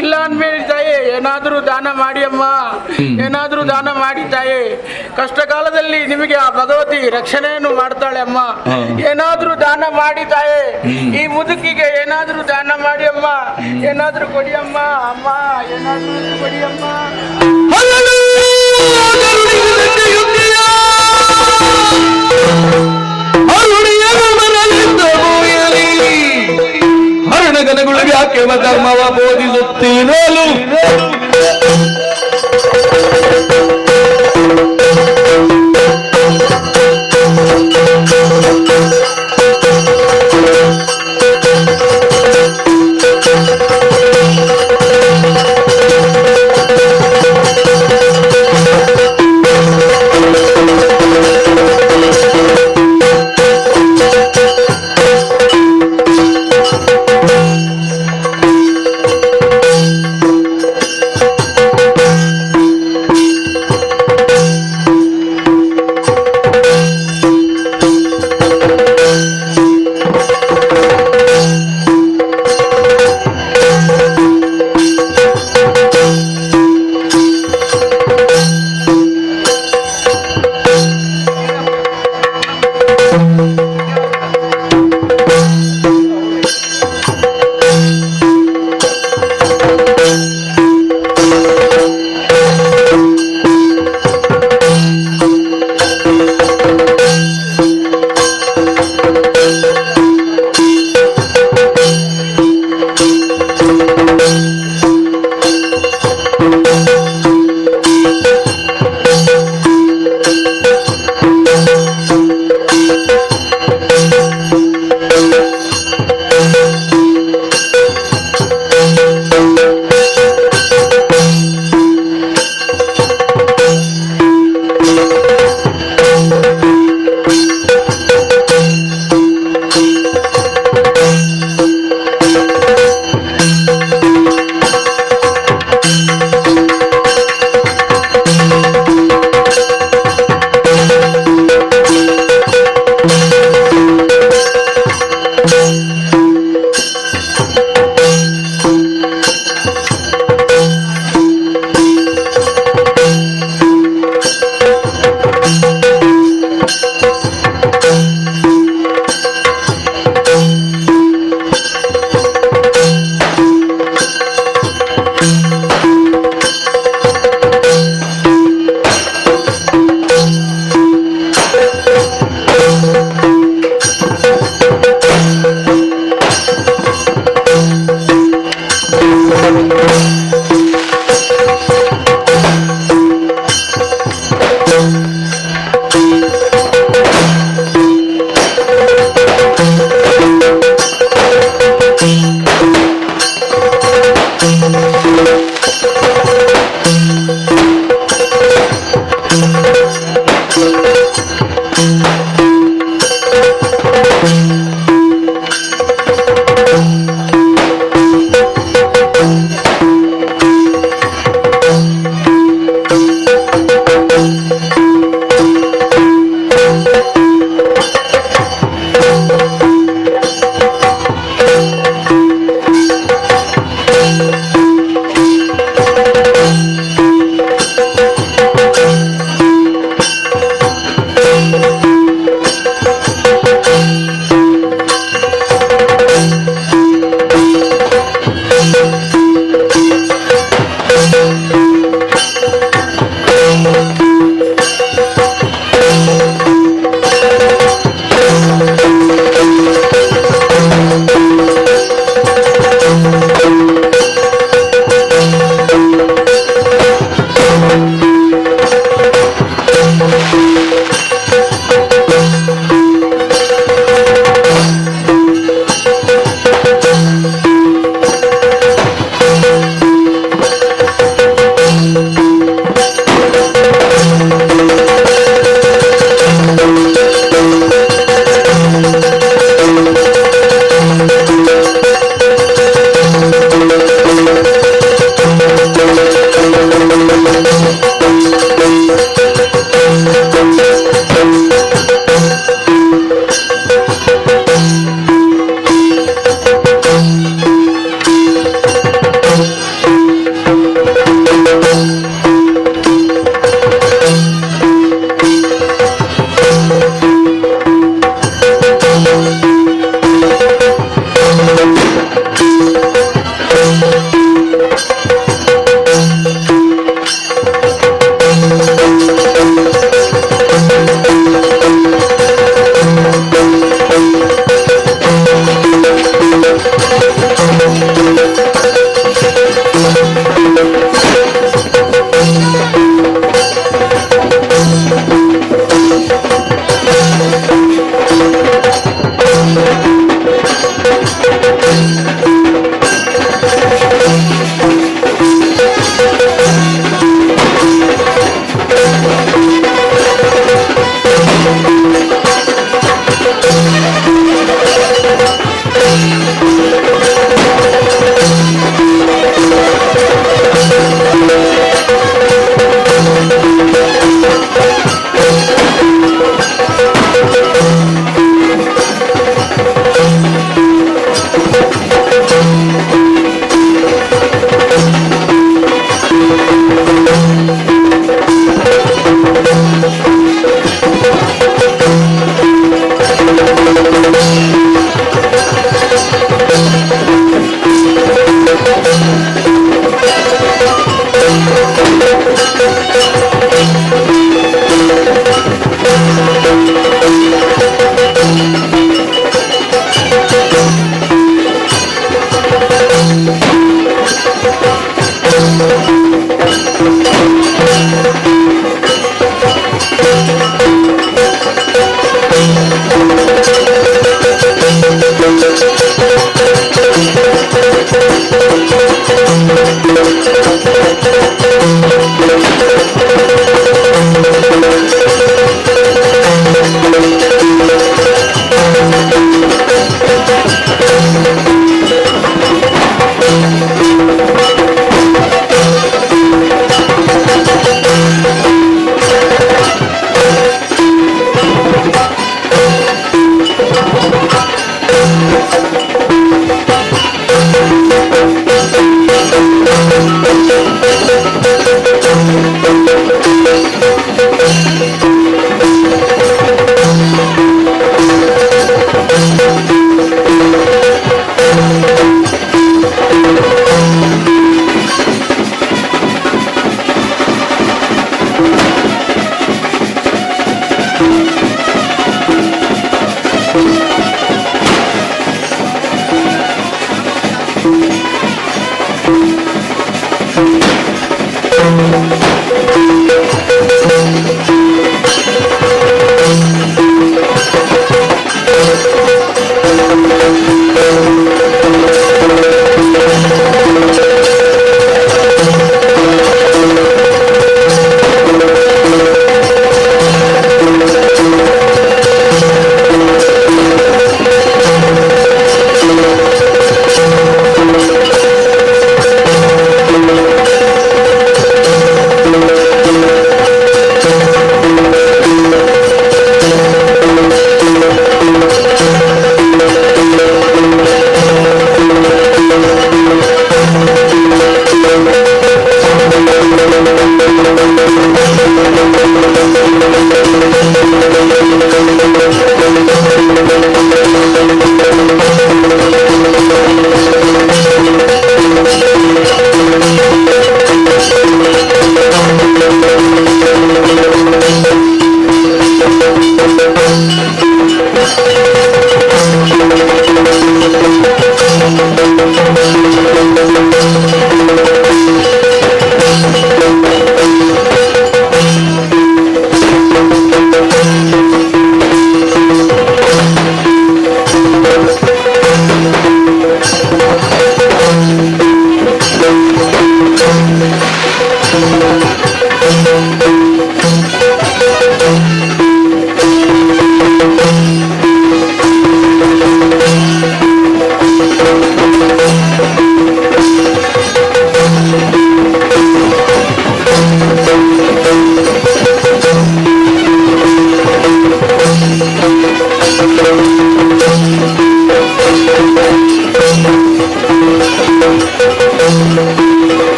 ಇಲ್ಲ ಅಂದ್ಮೇಲೆ ತಾಯಿ ಏನಾದ್ರೂ ದಾನ ಮಾಡಿ ಅಮ್ಮ. ಏನಾದ್ರೂ ದಾನ ಮಾಡಿ ತಾಯಿ. ಕಷ್ಟ ಕಾಲದಲ್ಲಿ ನಿಮಗೆ ಆ ಭಗವತಿ ರಕ್ಷಣೆಯನ್ನು ಮಾಡ್ತಾಳೆ ಅಮ್ಮ. ಏನಾದ್ರೂ ದಾನ ಮಾಡಿ ತಾಯಿ. ಈ ಮುದುಕಿಗೆ ಏನಾದ್ರೂ ದಾನ ಮಾಡಿ ಅಮ್ಮ. ಏನಾದ್ರೂ ಕೊಡಿ ಅಮ್ಮ. ಅಮ್ಮ ಏನಾದ್ರೂ ಕೊಡಿ ಅಮ್ಮ. ಹರಣಗನಗಳಿಗೆ ಹಾಕಿವ ಧರ್ಮವ ಬೋಧಿಸುತ್ತೀನೋಲು Thank you.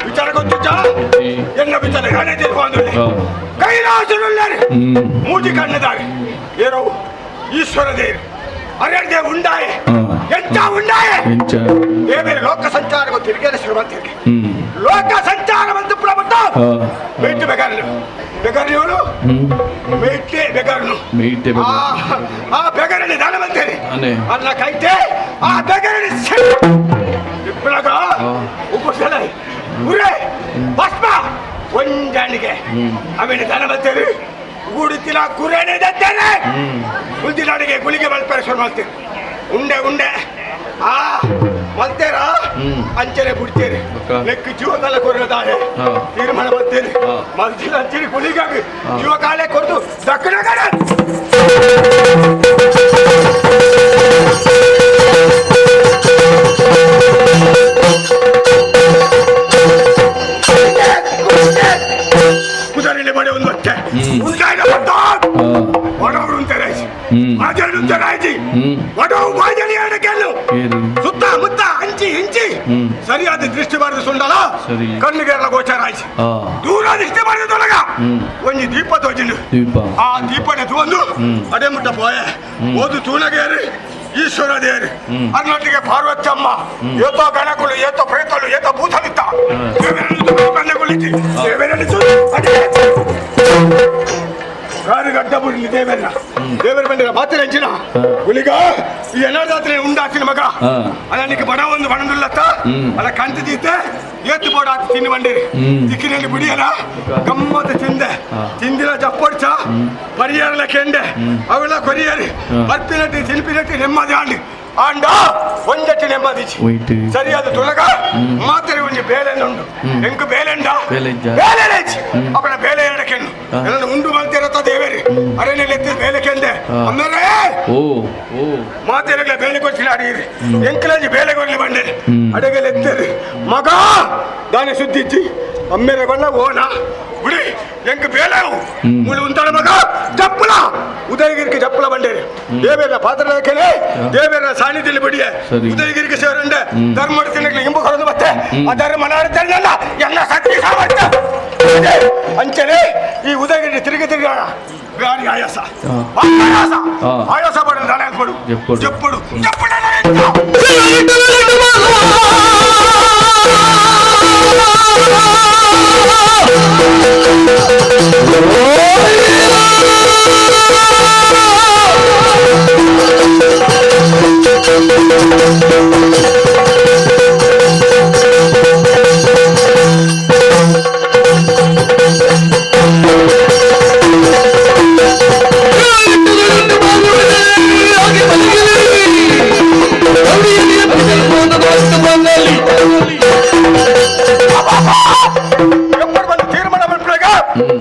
ವಿಚಾರ ಗೊತ್ತುಚ್ಚಾ ಎಲ್ಲ ವಿಚಾರ ಯಾನೇ ತಿಳ್ಕೊಂಡು ಕೈಲಾಸನುಳ್ಳರು ಮೂಜಿ ಕಣ್ಣದಾಗೆ ಏರೋ ಈಶ್ವರ ದೇವರು ಅರಣ್ಯ ಉಂಡಾಯ ಎಂಚ ಉಂಡಾಯ ಬೇರೆ ಲೋಕ ಸಂಚಾರ ತಿರುಗೇನೆ ಶ್ರೀಮಂತರಿಗೆ ಲೋಕ ಸಂಚಾರ ಬಂದು ಪ್ರಬುದ್ಧ ಬೇಟೆ ಬೇಕಾರನು ಬೇಕಾರನು ಬೇಟೆ ಬೇಕಾರನು ಆ ಬೆಗರನ್ನು ಧನವಂತೇನೆ ಅನ್ನ ಕೈತೆ ಆ ಬೆಗರನ್ನು ಇಬ್ಬರಾಗ ಉಪಸಲ ಉರೇ ಭಸ್ಮ ಒಂಜಾಣಿಗೆ ಆಮೇಲೆ ಧನವಂತೇರಿ ಗೂಡುತ್ತಿಲ್ಲ ಕುರೇನೆ ಇದ್ದೇನೆ ಮುಂದಿನಾಡಿಗೆ ಗುಳಿಗೆ ಮಲ್ಪೇರೆ ಶುರು ಮಾಡ್ತೀರಿ ಉಂಡೆ ಉಂಡೆ ಆ ಮಲ್ತೇರ ಅಂಚನೆ ಬಿಡ್ತೀರಿ ಲೆಕ್ಕ ಜೀವಕಾಲ ಕೊರದಾಳೆ ತೀರ್ಮಾನ ಮಾಡ್ತೀರಿ ಮಲ್ತಿನ ಅಂಚನೆ ಗುಳಿಗಾಗಿ ಜೀವಕಾಲ ಕೊರದು ದಕ್ಕಣ ಕುದುರೆ ಮಾಡಿ ಒಂದು ಬಟ್ಟೆ ಉಂಟಾಯ್ದ ಒಡವರು ಉಂಟಾಯ್ತು ಮಾಜರಿ ಉಂಟಾಯ್ತು ಒಡವು ಮಾಜರಿ ಹೇಳಕ್ಕೆಲ್ಲು ಸುತ್ತ ಮುತ್ತ ಹಂಚಿ ಹಿಂಚಿ ಸರಿಯಾದ ದೃಷ್ಟಿ ಬಾರದು ಸುಂಡಲ ಕಣ್ಣಿಗೆ ಎಲ್ಲ ಗೋಚಾರ ಆಯ್ತು ದೂರ ದೃಷ್ಟಿ ಬಾರದೊಳಗ ಒಂದು ದೀಪ ತೋಜಿಂಡು ಆ ದೀಪನೆ ತಗೊಂಡು ಅಡೆ ಮುಟ್ಟ ಪೋಯ ಓದು ತೂನಗೇರಿ ಈಶ್ವರ ದೇವರು ಅನ್ನೊಟ್ಟಿಗೆ ಪಾರ್ವತಮ್ಮ ಏತೋ ಗಣಗಳು ಏತೋ ಪ್ರೇತಗಳು ಏತೋ ಭೂತವಿತ್ತ ಗಣಗುಳಿತಿ ಗಡ್ಡ ಬಿಡ್ಲಿ ದೇವರ ದೇವರ ಬಂದಿರ ಮಾತ್ರ ಹೆಂಚಿನ ಗುಳಿಗ ಈ ಎನ್ನದಾತ್ರೆ ಉಂಡಾಕಿನ ಮಗ ಅದಕ್ಕೆ ಬಡ ಒಂದು ಬಣದುಲ್ಲತ್ತ ಅದ ಕಂತು ತೀತೆ ಏತ್ತು ಬೋಡ ಹಾಕಿ ತಿನ್ನು ಬಂಡಿರಿ ದಿಕ್ಕಿನಲ್ಲಿ ಬಿಡಿಯಲ್ಲ ಗಮ್ಮತ್ತು ತಿಂದಿನ ಜಪ್ಪೊಡ್ಚ ಪರಿಯಾರಲ ಕೆಂಡೆ ಅವೆಲ್ಲ ಕೊರಿಯರಿ ಬರ್ಪಿನಟ್ಟಿ ತಿಲ್ಪಿನಟ್ಟಿ ನೆಮ್ಮದಿ ಆಂಡಿ ಆಂಡ ಒಂಜಟ್ಟಿ ನೆಮ್ಮದಿ ಸರಿಯಾದ ತುಳಗ ಮಾತ್ರ ಒಂಜಿ ಬೇಲೆನ್ನುಂಡು ಎಂಕು ಬೇಲೆಂಡ ಬೇಲೆಚ್ಚಿ ಅಪ್ಪನ ಬೇಲೆ ಎಡಕೆಂಡು ಎಲ್ಲ ಉಂಡು ಮಲ್ತಿರತ್ತ ದೇವೇರಿ ಅರೆನೆಲ್ಲ ಎತ್ತಿ ಬೇಲೆ ಕೆಂದೆ ಅಮ್ಮರೇ ಮಾತೆರಗಳ ಬೇಲೆ ಕೊಚ್ಚಿನ ಅಡಿಯಿರಿ ಎಂಕಲಂಜಿ ಬೇಲೆ ಕೊಡ್ಲಿ ಬಂಡೆ ಅಡೆಗೆಲ್ಲ ಎತ್ತರಿ ಮಗ ದಾನಿ ಸುದ್ದಿಚ್ಚಿ ಅಮ್ಮೆರೆ ಬಣ್ಣ ಓಣ ಬಿಡಿ ಎಂಕ ಬೇಲೆವು ಮುಳಿ ಉಂಟಾಳ ಮಗ ಜಪ್ಪಲ ಉದಯಗಿರಿಗೆ ಜಪ್ಪಲ ಬಂಡೇರಿ ದೇವೇರ ಪಾತ್ರ ಕೇಳಿ ದೇವೇರ ಸಾನ್ನಿಧ್ಯದಲ್ಲಿ ಬಿಡಿಯೆ ಉದಯಗಿರಿಗೆ ಸೇರಂಡೆ ಧರ್ಮ ಮಾಡ್ತೀನಿ ಇಂಬು ಹೊರದು ಮತ್ತೆ ಆ ಧರ್ಮ ನಾಡ್ತಾರಲ್ಲ ಎಲ್ಲ ಸತ್ಯ ಸಾಮರ್ಥ್ಯ ಅಂಚನೆ ಈ ಉದಯಗಿರಿ ತಿರುಗಿ ತಿರುಗಾಡ గారి ఆయాస ఆయాస ఆయాస పడిన దాని ఎప్పుడు ఎప్పుడు ఎప్పుడు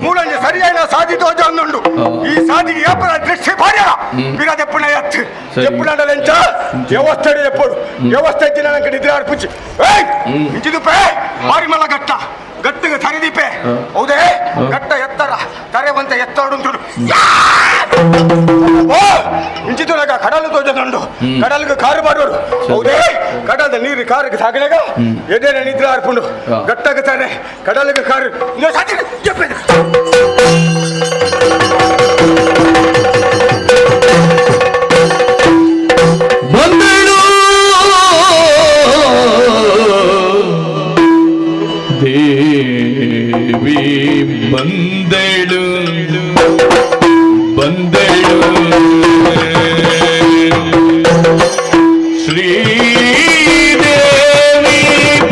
మూలంజ సరి అయిన సాధితో జన్నుండు ఈ సాధికి ఎప్పుడు దృష్టి భార్య మీరు ఎప్పుడు ఎప్పుడంటా వ్యవస్థడు ఎప్పుడు వ్యవస్థ ఇచ్చినాక నిద్ర అర్పించి ఇంచుదుపే మారి మళ్ళా ಗಟ್ಟಿಗೆ ತರಿದೀಪೆ ಹೌದೇ ಗಟ್ಟ ಎತ್ತರ ತರೆ ಬಂತ ಎತ್ತೋಡುಂಟು ಇಂಚಿತುಲಗ ಕಡಲು ತೋಜದಂಡು ಕಡಲ್ಗೆ ಕಾರು ಮಾಡೋರು ಹೌದೇ ಕಡಲದ ನೀರು ಕಾರಿಗೆ ಸಾಗಲೆಗ ಎದೇನ ನಿದ್ರೆ ಆರ್ಪುಂಡು ಗಟ್ಟಗೆ ತಾರೆ ಕಡಲಿಗೆ ಕಾರು ಬಂದಳು ದೇವಿ ಬಂದಳು ಬಂದಳು ಶ್ರೀದೇವಿ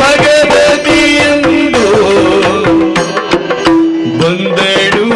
ಭಗವತಿಯಂದು ಬಂದಳು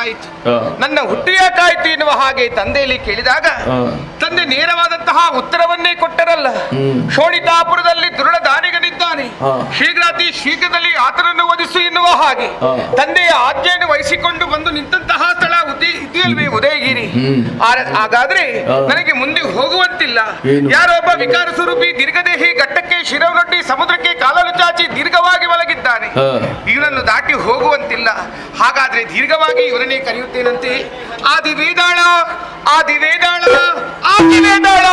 ಆಯಿತು. ನನ್ನ ಹುಟ್ಟು ಯಾಕಾಯ್ತು ಎನ್ನುವ ಹಾಗೆ ತಂದೆಯಲ್ಲಿ ಕೇಳಿದಾಗ ತಂದೆ ನೇರವಾದಂತಹ ಉತ್ತರವನ್ನೇ ಕೊಟ್ಟರಲ್ಲ. ಶೋಣಿತಾಪುರದಲ್ಲಿ ದುರುಳ ದಾನಿಗನಿದ್ದಾನೆ, ಶೀಘ್ರ ಅತಿ ಶೀಘ್ರದಲ್ಲಿ ಆತನನ್ನು ವಧಿಸು ಎನ್ನುವ ಹಾಗೆ ತಂದೆಯ ಆಜ್ಞೆಯನ್ನು ವಹಿಸಿಕೊಂಡು ಬಂದು ನಿಂತಹ ಸ್ಥಳ ಇದೆಯಲ್ವೇ ಉದಯಗಿರಿ. ಹಾಗಾದ್ರೆ ನನಗೆ ಮುಂದೆ ಹೋಗುವಂತಿಲ್ಲ. ಯಾರೊಬ್ಬ ವಿಕಾರ ಸ್ವರೂಪಿ ದೀರ್ಘದೇಹಿ ಘಟ್ಟಕ್ಕೆ ಶಿರವನೊಡ್ಡಿ ಸಮುದ್ರಕ್ಕೆ ಕಾಲಲು ಚಾಚಿ ದೀರ್ಘವಾಗಿ ಮಲಗಿದ್ದಾನೆ. ಇವನನ್ನು ದಾಟಿ ಹೋಗುವಂತಿಲ್ಲ. ಹಾಗಾದ್ರೆ ದೀರ್ಘವಾಗಿ ಇವರನ್ನೇ ಕರೆಯುತ್ತೇನಂತೆ. ಆದಿವೇದಾಳ ಆದಿವೇದಾಳ ಆದಿವೇದಾಳ.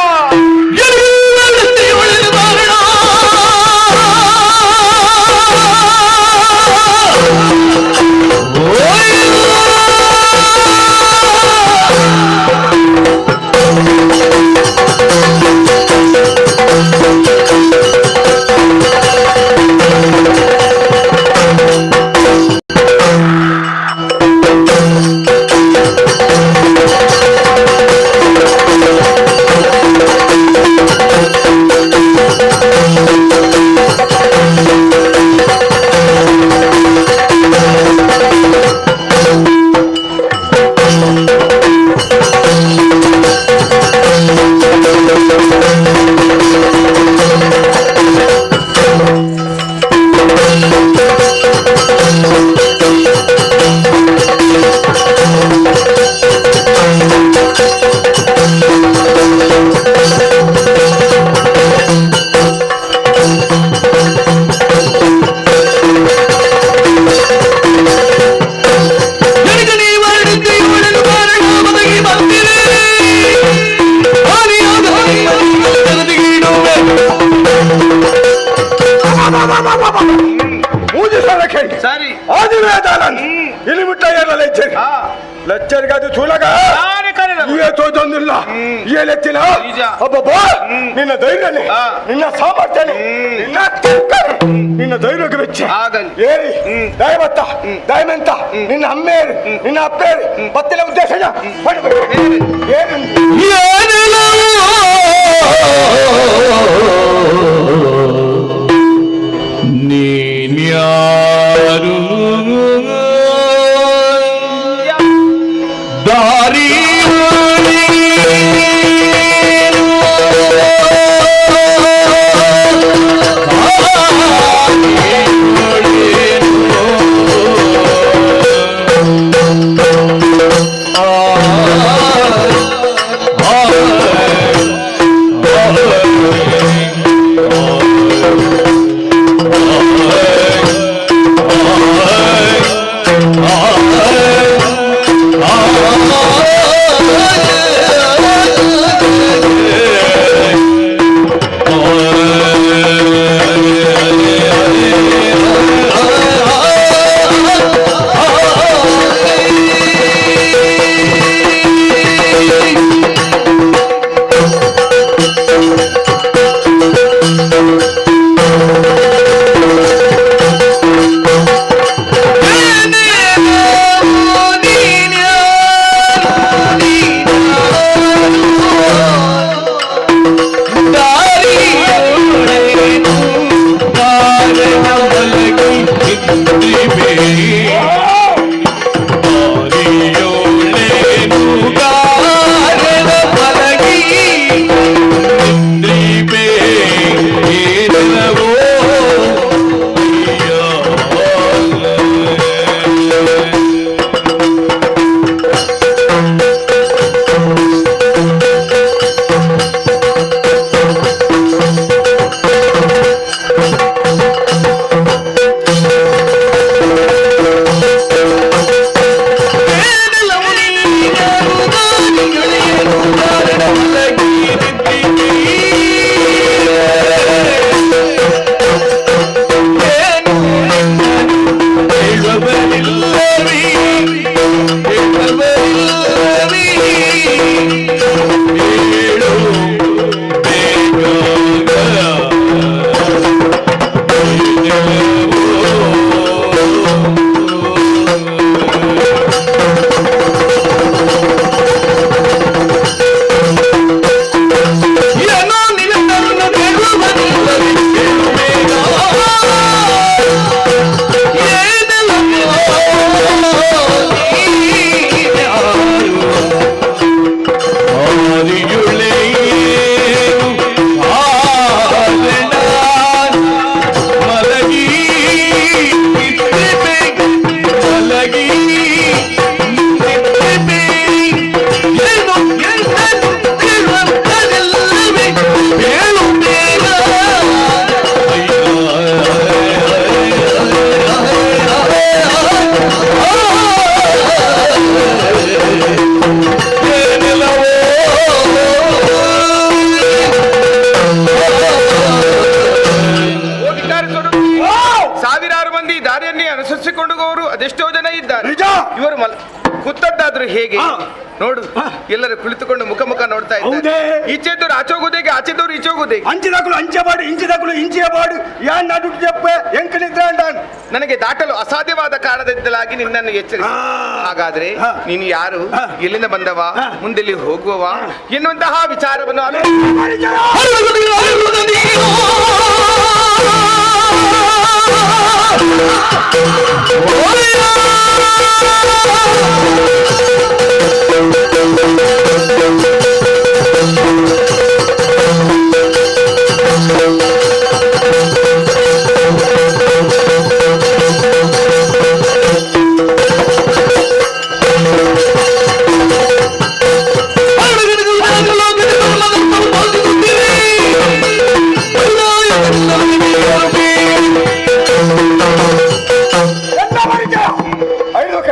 ಸರಿ ಇಲ್ಲಿ ಮುಟ್ಟ ಲಚ್ಚರಿ ಲಚ್ಚರಿಗಾದ ಚೂಲಗ ತೋದೊಂದಿಲ್ಲ ಏನೆತ್ತಿನ ಒಬ್ಬ ನಿನ್ನ ಧೈರ್ಯನೇ, ನಿನ್ನ ಸಾಮರ್ಥ್ಯನೇ, ನಿನ್ನ ಧೈರ್ಯಕ್ಕೆ ವೆಚ್ಚ ಏರಿ ದಯಮತ್ತ ದಯಮೆಂತ ನಿನ್ನ ಅಮ್ಮೇರಿ ನಿನ್ನ ಅಪ್ಪೇರಿ ಬತ್ತಿನ ಉದ್ದೇಶ ನೀನ್ಯಾರು ದಾರಿ ಕುತ್ತದ್ದಾದ್ರೂ ಹೇಗೆ ನೋಡು, ಎಲ್ಲರೂ ಕುಳಿತುಕೊಂಡು ಮುಖ ಮುಖ ನೋಡ್ತಾ ಇದ್ದಾರೆ. ಈಚೆದವ್ರು ಆಚೋಗುದೇಗೆ, ಆಚೆದವ್ರು ಈಚೋಗುದೇಗೆ. ಅಂಚಿದಾಕಲು ಅಂಚೆಬಾಡು, ಇಂಚಿದಾಕಲು ಇಂಚಿಯಬಾಡು. ಯಾನ್ ನಾಡು ಜಪ್ಪೆ ಎಂಕನಿದ್ರ ನನಗೆ ದಾಟಲು ಅಸಾಧ್ಯವಾದ ಕಾರಣದಿಂದಲಾಗಿ ನಿನ್ನನ್ನು ಎಚ್ಚರಿಸಿ. ಹಾಗಾದ್ರೆ ನೀನು ಯಾರು, ಎಲ್ಲಿಂದ ಬಂದವ, ಮುಂದೆಲ್ಲಿ ಹೋಗುವವ ಎನ್ನುವಂತಹ ವಿಚಾರವನ್ನು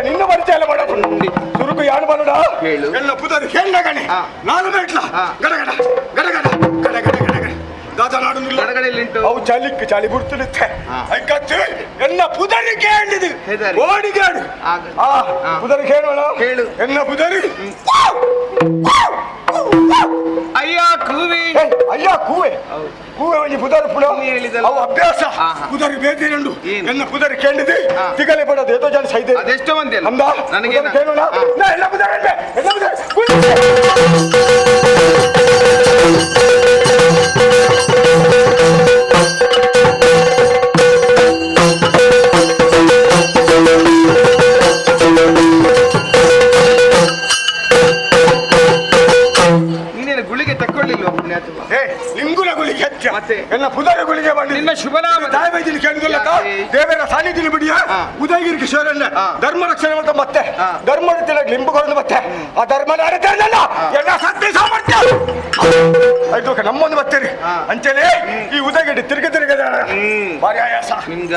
ನಿನ್ನ ಪರಿಚಯ ಎಲ್ಲ ಮಾಡಕೊಂಡು ಸುರುಕು ಯಾರು ಬರೋಡ ಹೇಳು. ಎಲ್ಲ ಪುದರ್ ಹೆಣ್ಣಗಣೆ ನಾನು ಬೇಟ್ಲ ಗಡಗಡ ಗಡಗಡ ಗಡಗಡ ಗಡಗಡ ದಾದ ನಾಡುನಿಲ್ಲ ಗಡಗಡೆಯಲ್ಲಿಂಟು ಅವು ಚಲಿಕ್ಕೆ ಚಳಿ ಬಿಡ್ತಿರುತ್ತೆ ಐಕತ್ತು ಎನ್ನ ಪುದರಿಗೆ ಹೇಳಿದು ಓಡಿಗಾಡು ಪುದರಿಗೆ ಹೇಳೋಣ ಹೇಳು. ಎನ್ನ ಪುದರಿ ಅಯ್ಯ ಕೂವಿ, ಅಯ್ಯ ಕೂವೆ ಕೂವೆ ಒಂಜಿ ಪುದರ್ ಪುಡ ಹೇಳಿದಲ್ಲ. ಅವು ಅಭ್ಯಾಸ ಪುದರಿ ಬೇದಿರಂಡು ಎನ್ನ ಪುದರಿ ಕೇಳಿದೆ ತಿಗಲೆ ಬಡದು ಎದೋ ಜನ ಸೈದೆ ಅದೆಷ್ಟೋ ಮಂದಿ ಅಲ್ಲ? ಅಂದ ನನಗೆ ಕೇಳೋಣ ಎಲ್ಲ ಪುದರಿ ಎಲ್ಲ ಪುದರಿ ನೀನೇನು ಗುಳಿಗೆ ತಕ್ಕೊಳ್ಳಿಲ್ವ ಪುಣ್ಯಾತ್ಮ? ನಿಂಗುಲ ಗುಳಿಗೆ ಹೆಚ್ಚ ಮತ್ತೆ? ಎಲ್ಲ ಪುದರ ಗುಳಿಗೆ ಬಂದು ನಿನ್ನ ಶುಭನಾಮ ದಾಯಬೈದಿನ ಕೇಳಿದಲ್ಲ ದೇವರ ಸಾನ್ನಿಧ್ಯ ಬಿಡಿಯ ಉದಯಗಿರಿ ಕಿಶೋರನ್ನ ಧರ್ಮ ರಕ್ಷಣೆ ಅಂತ ಮತ್ತೆ ಧರ್ಮ ಲಿಂಬುಗಳನ್ನು ಮತ್ತೆ ಆ ಧರ್ಮ ನಡೆದಲ್ಲ ಎಲ್ಲ ಶಕ್ತಿ ಸಾಮರ್ಥ್ಯ ಆಯ್ತು ನಮ್ಮೊಂದು ಬರ್ತೇನೆ ಅಂಚೆಲೆ ಈ ಉದಯಗಿರಿ ತಿರುಗ ಭಾರಿ ಆಯಾಸ ನಿಮ್ಗ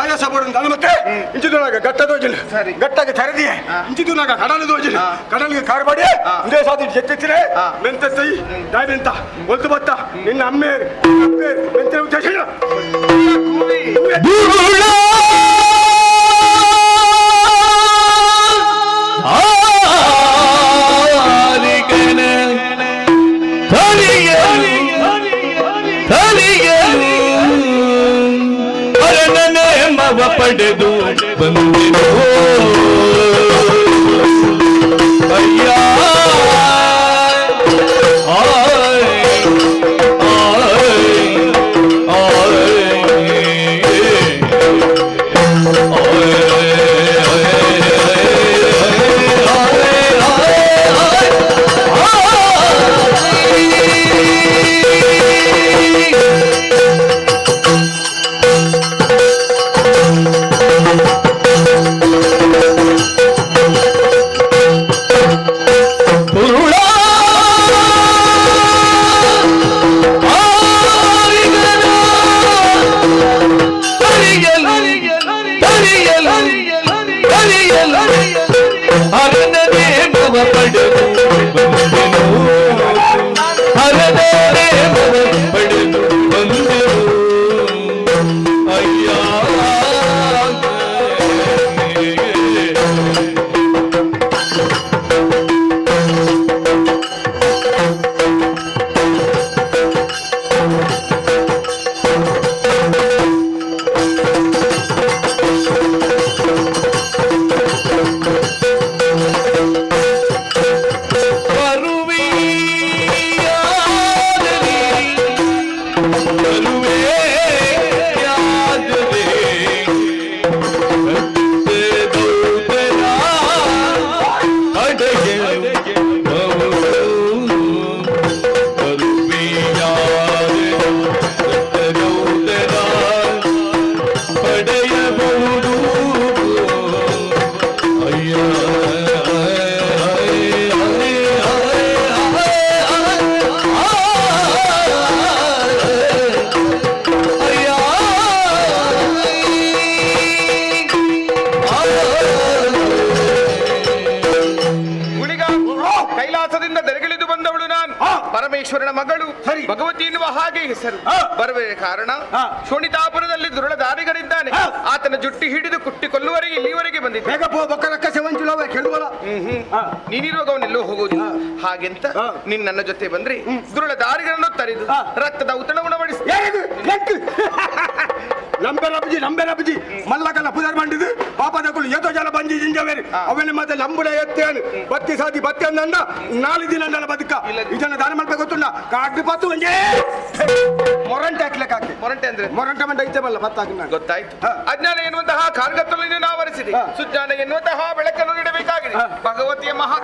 ಆಯಾಸ ಬರೋದು ನಾನು ಮತ್ತೆ ಇಂಚಿದೂನಾಗ ಗಟ್ಟ ದೋಜಿಲ್ಲ ಗಟ್ಟಾಗಿ ತರದಿಯೇ ಇಂಚಿದೂನಾಗ ಕಡಲು ದೋಜಿಲ್ಲ ಕಡಲಿಗೆ ಕಾರ್ಬಾಡಿ ಇದೇ ಸಾಧಿ ಎತ್ತಿಸಿರೆ ಮೆಂತೈ ದಾಯ್ಬೆಂತ ಒಲ್ತು ಬತ್ತ ನಿನ್ನ ಅಮ್ಮೆ ಮೆಂತ ಉದ್ದೇಶ ಪಡೆದು ಬಂದೆನು ಅಯ್ಯ ಪರಮೇಶ್ವರನ ಮಗಳು ಸರಿ. ಭಗವತಿ ಎನ್ನುವ ಹಾಗೆ ಹೆಸರು ಬರುವ ಕಾರಣ ಶೋಣಿತಾಪುರದಲ್ಲಿ ದುರುಳದಾರಿಗಳಿದ್ದಾನೆ. ಆತನ ಜುಟ್ಟಿ ಹಿಡಿದು ಕುಟ್ಟಿ ಕೊಲ್ಲುವರೆಗೆ ಇಲ್ಲಿವರೆಗೆ ಬಂದಿದ್ದೆ. ಬೇಗ ಪೋ ಬೊಕ್ಕರಕ್ಕ ಸೆವಂಚುಲವೇ ಕೆಡುವಲ. ನೀನಿರುವಾಗ ಅವನೆಲ್ಲೋ ಹೋಗೋದು ಹಾಗೆಂತ ನಿನ್ನ ಜೊತೆ ಬಂದ್ರೆ ದುರುಳದಾರಿಗಳನ್ನು ತರಿದು ರಕ್ತದ ಔತಣ ಉಣಬಡಿಸಿ ನಂಬೆರಬಜಿ ಮಲ್ಲಕಲ್ಲ ಪುದರ್ ಮಂಡಿದು ಪಾಪದಕ್ಕಳು ಏತೋ ಜಲ ಬಂಜಿ ಜಿಂಜವೇರಿ ಅವನ ಮತ್ತೆ ಲಂಬುಡ ಎತ್ತೇನು ಬತ್ತಿ ಸಾದಿ ಬತ್ತಿ ಅಂದ 4 ದಿನ ಅಂದಲ್ಲ ಬದುಕ ಇದನ್ನ ದಾನ ಮಾಡ್ಬೇಕು ಗೊತ್ತುಂಡ ಕಾಡ್ದು ಪತ್ತು ಒಂಜೇ ಮೊರಂಟೆ ಹಾಕ್ಲಿಕ್ಕೆ ಮೊರಂಟೆ ಅಂದ್ರೆ ಮೊರಂಟೆ ಮಂಡ ಐತೇವಲ್ಲ ಬತ್ತಾಕ ಗೊತ್ತಾಯ್ತು. ಅಜ್ಞಾನ ಎನ್ನುವಂತಹ ಕಾರ್ಗತ್ತಲನ್ನು ಆವರಿಸಿದೆ, ಸುಜ್ಞಾನ ಎನ್ನುವಂತಹ ಬೆಳಕನ್ನು ನೀಡಬೇಕಾಗಿದೆ. ಭಗವತಿಯ ಮಹಾ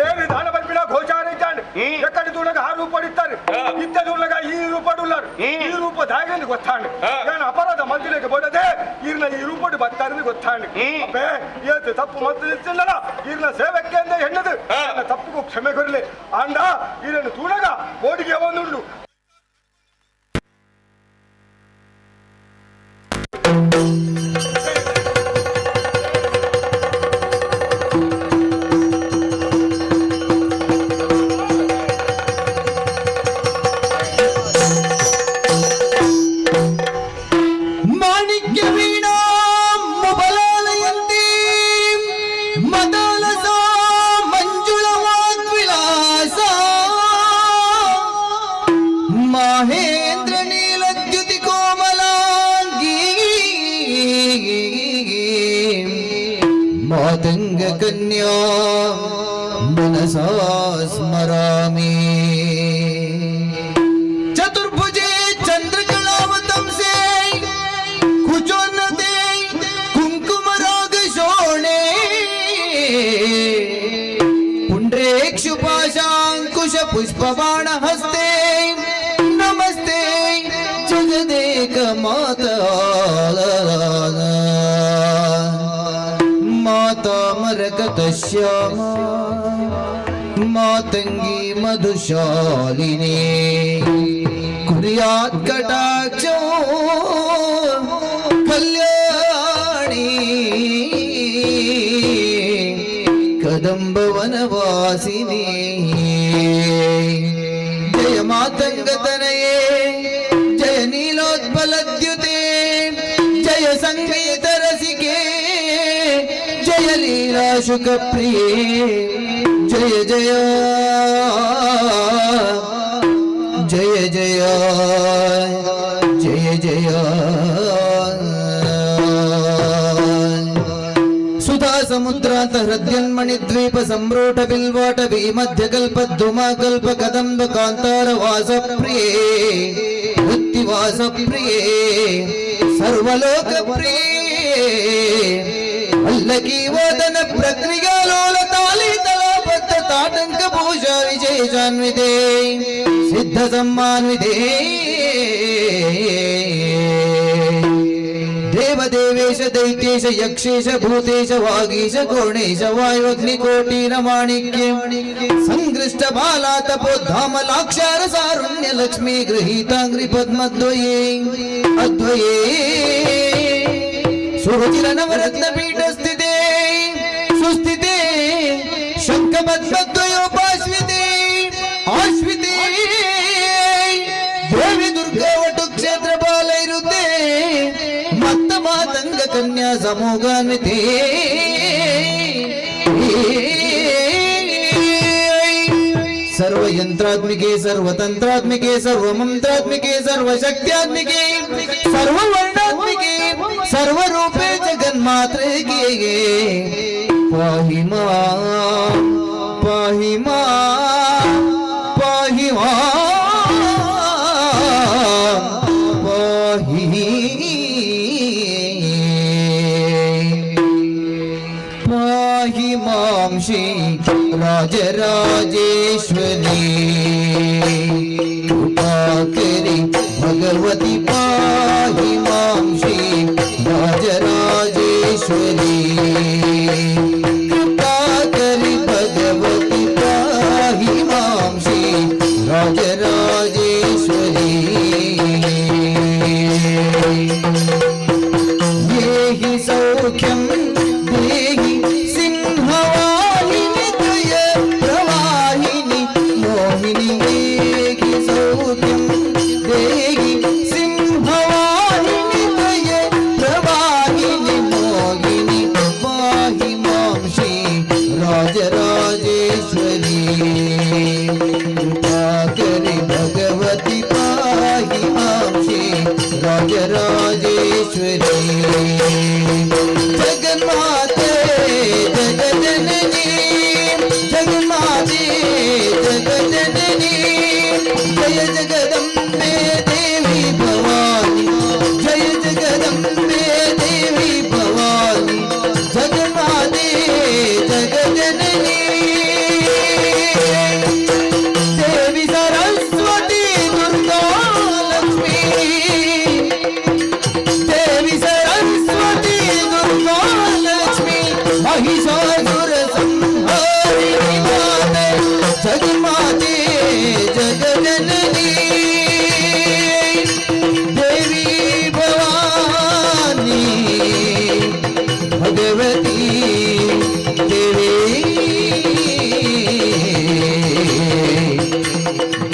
ಏನು ದಾನ ಬಂದ್ಬಿಡ ಘೋಷಾರ ಇದ್ದಾನೆ ಎಕ್ಕಡಿ ದೂಳಗ ಆ ರೂಪ ಇದ್ದಾರೆ ಇದ್ದ ದೂಳಗ ಈ ರೂಪ ಉಳ್ಳಾರು ಈ ರೂಪ ದಾಗಂದು ಗೊತ್ತಾಂಡು ಏನು ಅಪರಾಧ ಮಂದಿರಕ್ಕೆ ಬೋಡದೆ ಇರ್ನ ಈ ರೂಪ ಬರ್ತಾರೆ ಗೊತ್ತಾಂಡು ಅಪ್ಪೇ ಏತು ತಪ್ಪು ಮತ್ತು ನಿಲ್ಸಿಲ್ಲಲ್ಲ ಇರ್ನ ಸೇವಕ್ಕೆ ಅಂದ ಹೆಣ್ಣದು ತಪ್ಪುಗೂ ಕ್ಷಮೆ ಕೊರಲಿ ಅಂಡ ಇರನ್ನು ತೂಳಗ ಬೋಡಿಗೆ ಒಂದುಂಡು मातंग कन्या मनसा स्मरामि चतुर्भुजे चंद्रकलावतंसे कुचोन्नते कुंकुमराग शोणे पुंड्रेक्षुपाशांकुश पुष्पबाण हस्ते नमस्ते जगदेक माता माता मरकत श्यामा मातंगी मधुशालिनी कुर्यात् कटाक्षो कल्याणी कदंब वनवासिनी जय मातंग तनये जय नीलोत्पलद्युते जय संगीत रसिके जय लीला शुक प्रिय जय जय जय जय जय जय सुधा समुद्रात हृद्यन्मणि द्वीप सम्रोट बिल्वाट मध्य कल्प धुमा कल्प कदंब कांतार वास प्रिय वृत्तिवास प्रिय सर्वलोक प्रिय अल्लकी वदन प्रक्रिया लोल ताली तलापत्त ताटंक भूषा विशेषान्विते सिद्ध सम्मान्विते ದೇವ ದೇವೇಶ ದೈತ್ಯೇಶ ಯಕ್ಷೇಶ ಭೂತೇಶ ವಾಗೀಶ ಕೋಣೇಶ ವಾಯುಗ್ನಿಕೋಟಿನ ಮಾಣಿಕ್ಯ ಸಂಗೃಷ್ಟ ಬಾಲಾ ತಪೋಧಾಮಲಾಕ್ಷಾರ ಸಾರುಣ್ಯ ಲಕ್ಷ್ಮೀ ಗೃಹೀತಾಂಗ್ರಿ ಪದ್ಮದ್ವಯೇ ಅದ್ವಯೇ ಸುರುಚಿರ ನವರತ್ನ ಪೀಠ ಸ್ಥಿತೆ ಸುಸ್ಥಿತೆ ಶಂಖ ಪದ್ಮದ್ವಯೋಪಾಶ್ವಿತೆ ಆಶ್ವಿತೆ ದೇವಿ ದುರ್ಗಾ ವಟು ಕ್ಷೇತ್ರ ಪಾಲ ಇರುತ್ತೆ ಮತ್ತ ಮಾತಂಗ ಕನ್ಯಾ ಸಮೂಗಾನ್ವಿತೆ ಸರ್ವಯಂತ್ರಾತ್ಮಿಕೆ ಸರ್ವತಂತ್ರಾತ್ಮಿಕೆ ಸರ್ವಮಂತ್ರಾತ್ಮಿಕೆ ಸರ್ವಶಕ್ತ್ಯಾತ್ಮಿಕೆ ಸರ್ವವರ್ಣಾತ್ಮಿಕೆ ಸರ್ವರೂಪೇ ಜಗನ್ಮಾತ್ರೆಗೆ ಪಾಹಿ ಮಾಂ ಪಾಹಿ ಮಾಂ ಪಾಹಿ ಮಾಂ ಪಾಹಿ ಪಾಹಿ ಮಾಂ ಶ್ರೀ ರಾಜರಾಜೇಶ್ವರಿ ಕೃಪಾಕರಿ ಭಗವತಿ ಪಾಹಿ ಮಾಂ ಶ್ರೀ ರಾಜರಾಜೇಶ್ವರಿ ಕೃಪಾಕರಿ ಭಗವತಿ ಪಾಹಿ ಮಾಂ ಶ್ರೀ ರಾಜರಾಜೇಶ್ವರಿ ದೇಹಿ ಸೌಖ್ಯಂ ದೇಹಿ ಸಿಂಹವಾಹಿನಿ ತ್ವಯ ಪ್ರವಾಹಿನಿ ಮೋಹಿನಿ ದೇಹಿ ಸೌಖ್ಯಂ ದೇಹಿ ಸಿಂಹವಾಹಿನಿ ತ್ವಯ ಪ್ರವಾಹಿನಿ ಮೋಹಿನಿ ಪಾಹಿ ಮಾಂ ಶ್ರೀ ರಾಜರಾಜೇಶ್ವರಿ ಕೃಪಾಕರಿ ಭಗವತಿ ಪಾಹಿ ಮಾಂ ಶ್ರೀ ರಾಜರಾಜೇಶ್ವರಿ ಜಗನ್ಮಾತೆ ಜಗಜನನಿ ಜಗನ್ಮಾತೆ ಜಗಜನನಿ ಜಯ ಜಗದಂಬೆ ದೇವಿ ಭವಾನಿ ಜಯ ಜಗದಂಬೆ ದೇವಿ ಭವಾನಿ ಜಗನ್ಮಾತೆ ಜಗಜನನಿ ದೇವಿ ಸರಸ್ವತಿ ದುರ್ಗಾ ಲಕ್ಷ್ಮೀ ದೇವಿ ಸರಸ್ವತಿ ದುರ್ಗಾ ಲಕ್ಷ್ಮೀ ಮಹಿಷಾಸುರ ಸಂಹಾರಿಣಿ ಮಾತೆ ಜಗನ್ಮಾತೆ ಜಗಜನನಿ ದೇವಿ ಭವಾನಿ ಭಗವತಿ ದೇವಿ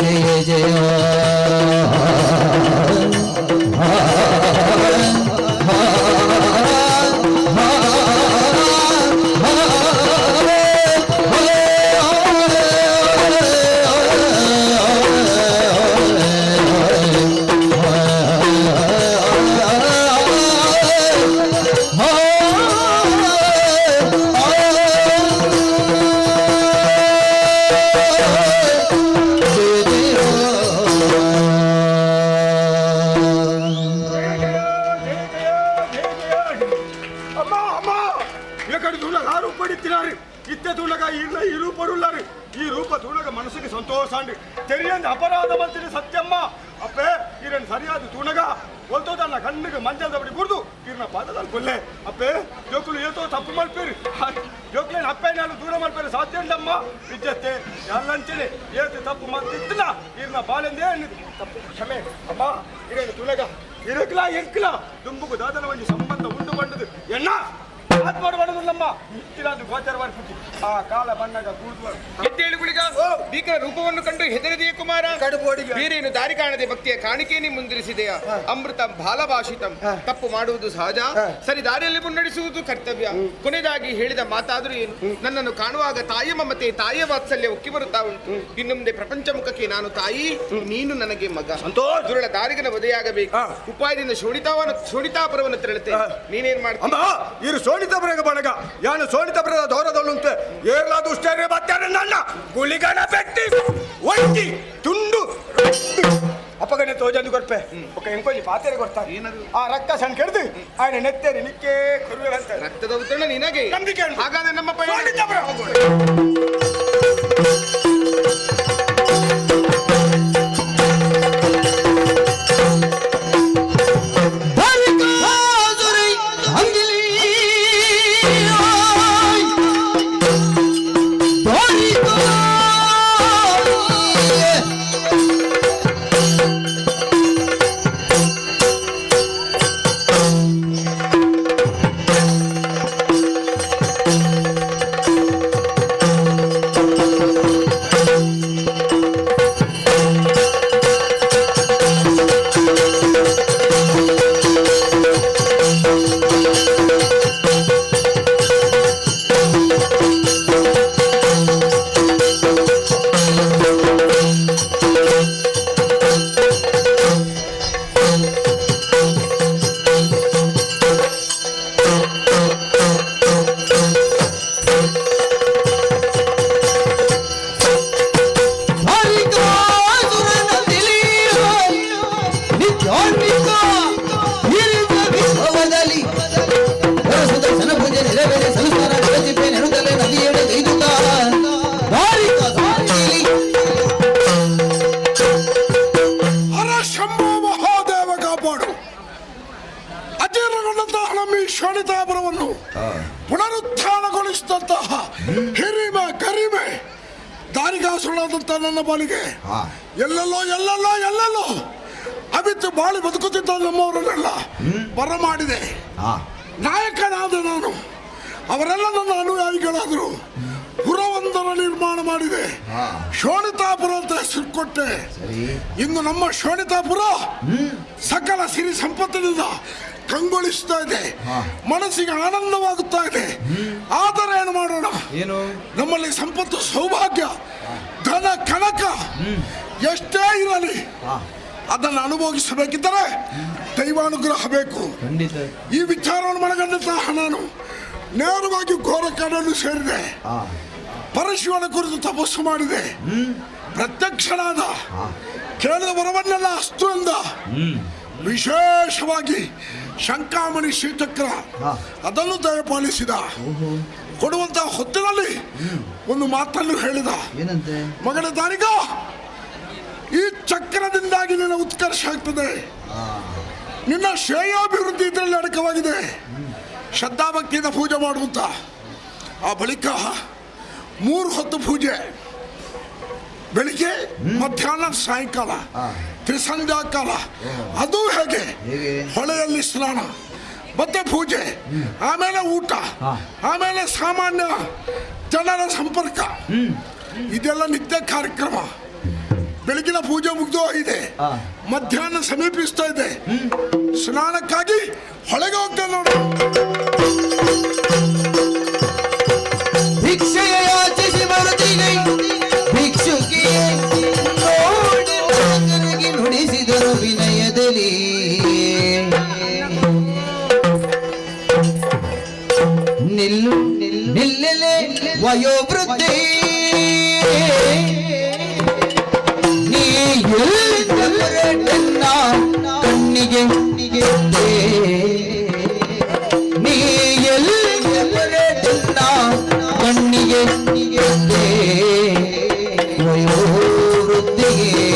ಜಯ ಜಯ அம்மா அம்மா எக்கடி துணக ரூபடித்தினாரு இத்த துணக இல்ல ಈ ರೂಪರುಳ್ಳಾರು ಈ ರೂಪ ತುಣಗ ಮನಸ್ಸಿಗೆ ಸಂತೋಷ ಅಂಡಿ ತೆರಿಯಂದ ಅಪರಾಧ ಮಂತ್ರಿ ಸತ್ಯಮ್ಮ ಅಪ್ಪೆ ಇರನ್ ಸರಿಯಾದ ತುಣಗ ಒಲ್ತೋದನ್ನ ಕಣ್ಣಿಗೆ ಮಂಜದ ಬಡಿ ಕುಡ್ದು ಇರ್ನ ಪಾದದಲ್ಲಿ ಕೊಲ್ಲೆ ಅಪ್ಪೆ ಜೋಕುಲು ಏತೋ ತಪ್ಪು ಮಲ್ಪೇರಿ ಜೋಕ್ಲೇನ್ ಅಪ್ಪೆ ನಾನು ದೂರ ಮಲ್ಪೇರಿ ಸಾಧ್ಯ ಉಂಟಮ್ಮ ವಿದ್ಯತೆ ಎಲ್ಲಂಚನೆ ಏತು ತಪ್ಪು ಮತ್ತಿತ್ತನ ಇರ್ನ ಬಾಲೆಂದೇ ತಪ್ಪು ಕ್ಷಮೆ ಅಮ್ಮ ಇರೇನು ತುಣಗ ಇರಕ್ಲಾ ಎಂಕ್ಲ ದುಂಬುಗು ದಾದನ ಒಂದು ಸಂಬಂಧ ಉಂಟು ಬಂದದು ಎಣ್ಣ ಆತ್ಮಾಡುವಣ್ಣದಲ್ಲಮ್ಮ ಇತ್ತಿರಾದು ಗೋಚರವಾಗಿ ಆ ಕಾಲ ಬಣ್ಣಗ ಕೂಡುವ ಎದ್ದೇಳು ಗುಳಿಗ ಭೀಕರ ರೂಪವನ್ನು ಕಂಡು ಹೆದರಿದೆಯೇ ಕುಮಾರ ಕಡುಬೋಡಿಗೆ ಬೇರೇನು ದಾರಿ ಕಾಣದೆ ಭಕ್ತಿಯ ಕಾಣಿಕೆಯನ್ನು ಮುಂದಿರಿಸಿದೆಯಾ ಅಮೃತಂ ಬಾಲಭಾಷಿತಂ ತಪ್ಪು ಮಾಡುವುದು ಸಹಜ ಸರಿ ದಾರಿಯಲ್ಲಿ ಮುನ್ನಡೆಸುವುದು ಕರ್ತವ್ಯ ಕೊನೆಯದಾಗಿ ಹೇಳಿದ ಮಾತಾದರೂ ಏನು ನನ್ನನ್ನು ಕಾಣುವಾಗ ತಾಯಿಯ ಮಮತೆ ತಾಯಿಯ ವಾತ್ಸಲ್ಯ ಉಕ್ಕಿ ಬರುತ್ತಾ ಉಂಟು ಇನ್ನು ಮುಂದೆ ಪ್ರಪಂಚ ಮುಖಕ್ಕೆ ನಾನು ತಾಯಿ ನೀನು ನನಗೆ ಮಗ ದುರುಳ ದಾರಿಗನ ವಧೆಯಾಗಬೇಕು ಉಪಾಯದಿಂದ ಶೋಣಿತಾಪುರವನ್ನು ತೆರಳುತ್ತೆ ನೀನೇನ್ ಮಾಡ್ತೀಯ ಇರು ಸೋಣಿತಪುರಗ ಬಣಗ ಯಾನು ಸೋಣಿತಪುರದ ದೌರದಲ್ಲುಂಟೆ ಏರ್ಲಾ ದುಷ್ಟರೇ ಬತ್ತಾನೆ ನನ್ನ ಗುಳಿಗನ ಬೆಟ್ಟಿ ಒಟ್ಟಿ ತುಂಡು ಅಪ್ಪಗನೆ ತೋಜಂದು ಕೊರ್ಪೆ ಒಕ್ಕ ಎಂಕೊಲ್ಲಿ ಪಾತೆರೆ ಕೊಡ್ತಾರೆ ಆ ರಕ್ತ ಸಣ್ಣ ಕೆಡ್ದು ఆయన ನೆತ್ತೇರಿ ನಿಕ್ಕೆ ಕರುವೆರಂತ ರಕ್ತದ ಉತ್ತರಣ ನಿನಗೆ ನಂಬಿಕೆ ಹಾಗಾದ್ರೆ ನಮ್ಮ ಸೋಣಿತಪುರ ಹೋಗೋಣ ವಿಭವದಲ್ಲಿ ಸುದರ್ಶನ ಪೂಜೆ ನೆರವೇರಿ ಸಂಸ್ಕಾರ ಜಗತ್ತಿಪ್ಪೆ ನೆಡುತ್ತಲೇ ನದಿಯೆಡೆ ಗೈದುತ್ತ ಧಾರಿಕ ಸಾರಿಲಿ ಹರ ಶಂಭೋ ಮಹಾದೇವ ಕಾಪಾಡು. ಅಜೀರ್ಣಗೊಂಡಂತಹ ನಮ್ಮ ಈ ಶೋಣಿತಾಪುರವನ್ನು ಪುನರುತ್ಥಾನಗೊಳಿಸಿದಂತಹ ಹಿರಿಮೆ ಗರಿಮೆ ದಾರಿಗಾಸುಳಾದಂತ ನನ್ನ ಬಾಳಿಗೆ ಎಲ್ಲೆಲ್ಲೋ ಅಬಿತ್ತು ಬಾಳಿ ಬದುಕುತ್ತಿದ್ದ ನಮ್ಮವರನ್ನೆಲ್ಲ ಬರಮಾಡಿದೆ. ನಾಯಕನಾದ ನಾನು, ಅವರೆಲ್ಲ ನನ್ನ ಅನುಯಾಯಿಗಳಾದರು. ಪುರವೊಂದರ ನಿರ್ಮಾಣ ಮಾಡಿದೆ, ಶೋಣಿತಾಪುರ ಅಂತ ಹೆಸರು ಕೊಟ್ಟೆ. ಇನ್ನು ನಮ್ಮ ಶೋಣಿತಾಪುರ ಸಕಲ ಸಿರಿ ಸಂಪತ್ತಿನಿಂದ ಕಂಗೊಳಿಸ್ತಾ ಇದೆ, ಮನಸ್ಸಿಗೆ ಆನಂದವಾಗುತ್ತಾ ಇದೆ. ಆದರೆ ಏನು ಮಾಡೋಣ, ನಮ್ಮಲ್ಲಿ ಸಂಪತ್ತು ಸೌಭಾಗ್ಯ ಧನ ಕನಕ ಎಷ್ಟೇ ಇರಲಿ ಅದನ್ನು ಅನುಭವಿಸಬೇಕಿದ್ದರೆ ದೈವಾನುಗ್ರಹ ಬೇಕು. ಈ ವಿಚಾರವನ್ನು ಮನಗಂಡಂತಹ ನಾನು ನೇರವಾಗಿ ಘೋರಕಾಡನ್ನು ಸೇರಿದೆ. ಪರಶಿವನ ಕುರಿತು ತಪಸ್ಸು ಮಾಡಿದೆ. ಪ್ರತ್ಯಕ್ಷನಾದ ಕೇಳಿದ ವರವನ್ನೆಲ್ಲ ಅಸ್ತ್ರದಿಂದ ವಿಶೇಷವಾಗಿ ಶಂಕಾಮಣಿ ಶ್ರೀಚಕ್ರ ಅದನ್ನು ದಯಪಾಲಿಸಿದ. ಕೊಡುವಂತಹ ಹೊತ್ತಿನಲ್ಲಿ ಒಂದು ಮಾತನ್ನು ಹೇಳಿದ, ಮಗನ ದಾರಿಗ, ಈ ಚಕ್ರದಿಂದಾಗಿ ನಿನ್ನ ಉತ್ಕರ್ಷ ಆಗ್ತದೆ, ನಿನ್ನ ಶ್ರೇಯಾಭಿವೃದ್ಧಿ ಇದರಲ್ಲಿ ಅಡಕವಾಗಿದೆ. ಶ್ರದ್ಧಾಭಕ್ತಿಯಿಂದ ಪೂಜೆ ಮಾಡುವಂತ ಆ ಬಳಿಕ 3 ಹೊತ್ತು ಪೂಜೆ, ಬೆಳಿಗ್ಗೆ ಮಧ್ಯಾಹ್ನ ಸಾಯಂಕಾಲ ತ್ರಿಸಂಧ್ಯಾ ಕಾಲ. ಅದು ಹೇಗೆ, ಹೊಳೆಯಲ್ಲಿ ಸ್ನಾನ, ಮತ್ತೆ ಪೂಜೆ, ಆಮೇಲೆ ಊಟ, ಆಮೇಲೆ ಸಾಮಾನ್ಯ ಜನರ ಸಂಪರ್ಕ, ಇದೆಲ್ಲ ನಿತ್ಯ ಕಾರ್ಯಕ್ರಮ. ಬೆಳಗಿನ ಪೂಜೆ ಮುಗಿದು ಇದೆ, ಮಧ್ಯಾಹ್ನ ಸಮೀಪಿಸ್ತಾ ಇದೆ, ಸ್ನಾನಕ್ಕಾಗಿ ಹೊಳೆಗೆ ಹೋಗ್ತೇನೆ ನೋಡು. ಭಿಕ್ಷೆಯ ಯಾಚಿಸಿ ಬರುತ್ತೀಗೈ ಭಿಕ್ಷುಕಿ ನೋಡಿ ಮಗನಿಗೆ ನುಡಿಸಿದರು ವಿನಯದಲ್ಲಿ. ನಿಲ್ಲೆಲೆ ವಯೋವೃದ್ಧಿ, ನೀ ಎಲ್ಲಿಂದ ಹೊರಟನ್ನ ಕಣ್ಣಿಗೆ ನೀ ಎಲ್ಲಿಂದ ಹೊರಟನ್ನ ಕಣ್ಣಿಗೆ ವಯೋವೃದ್ಧಿಗೆ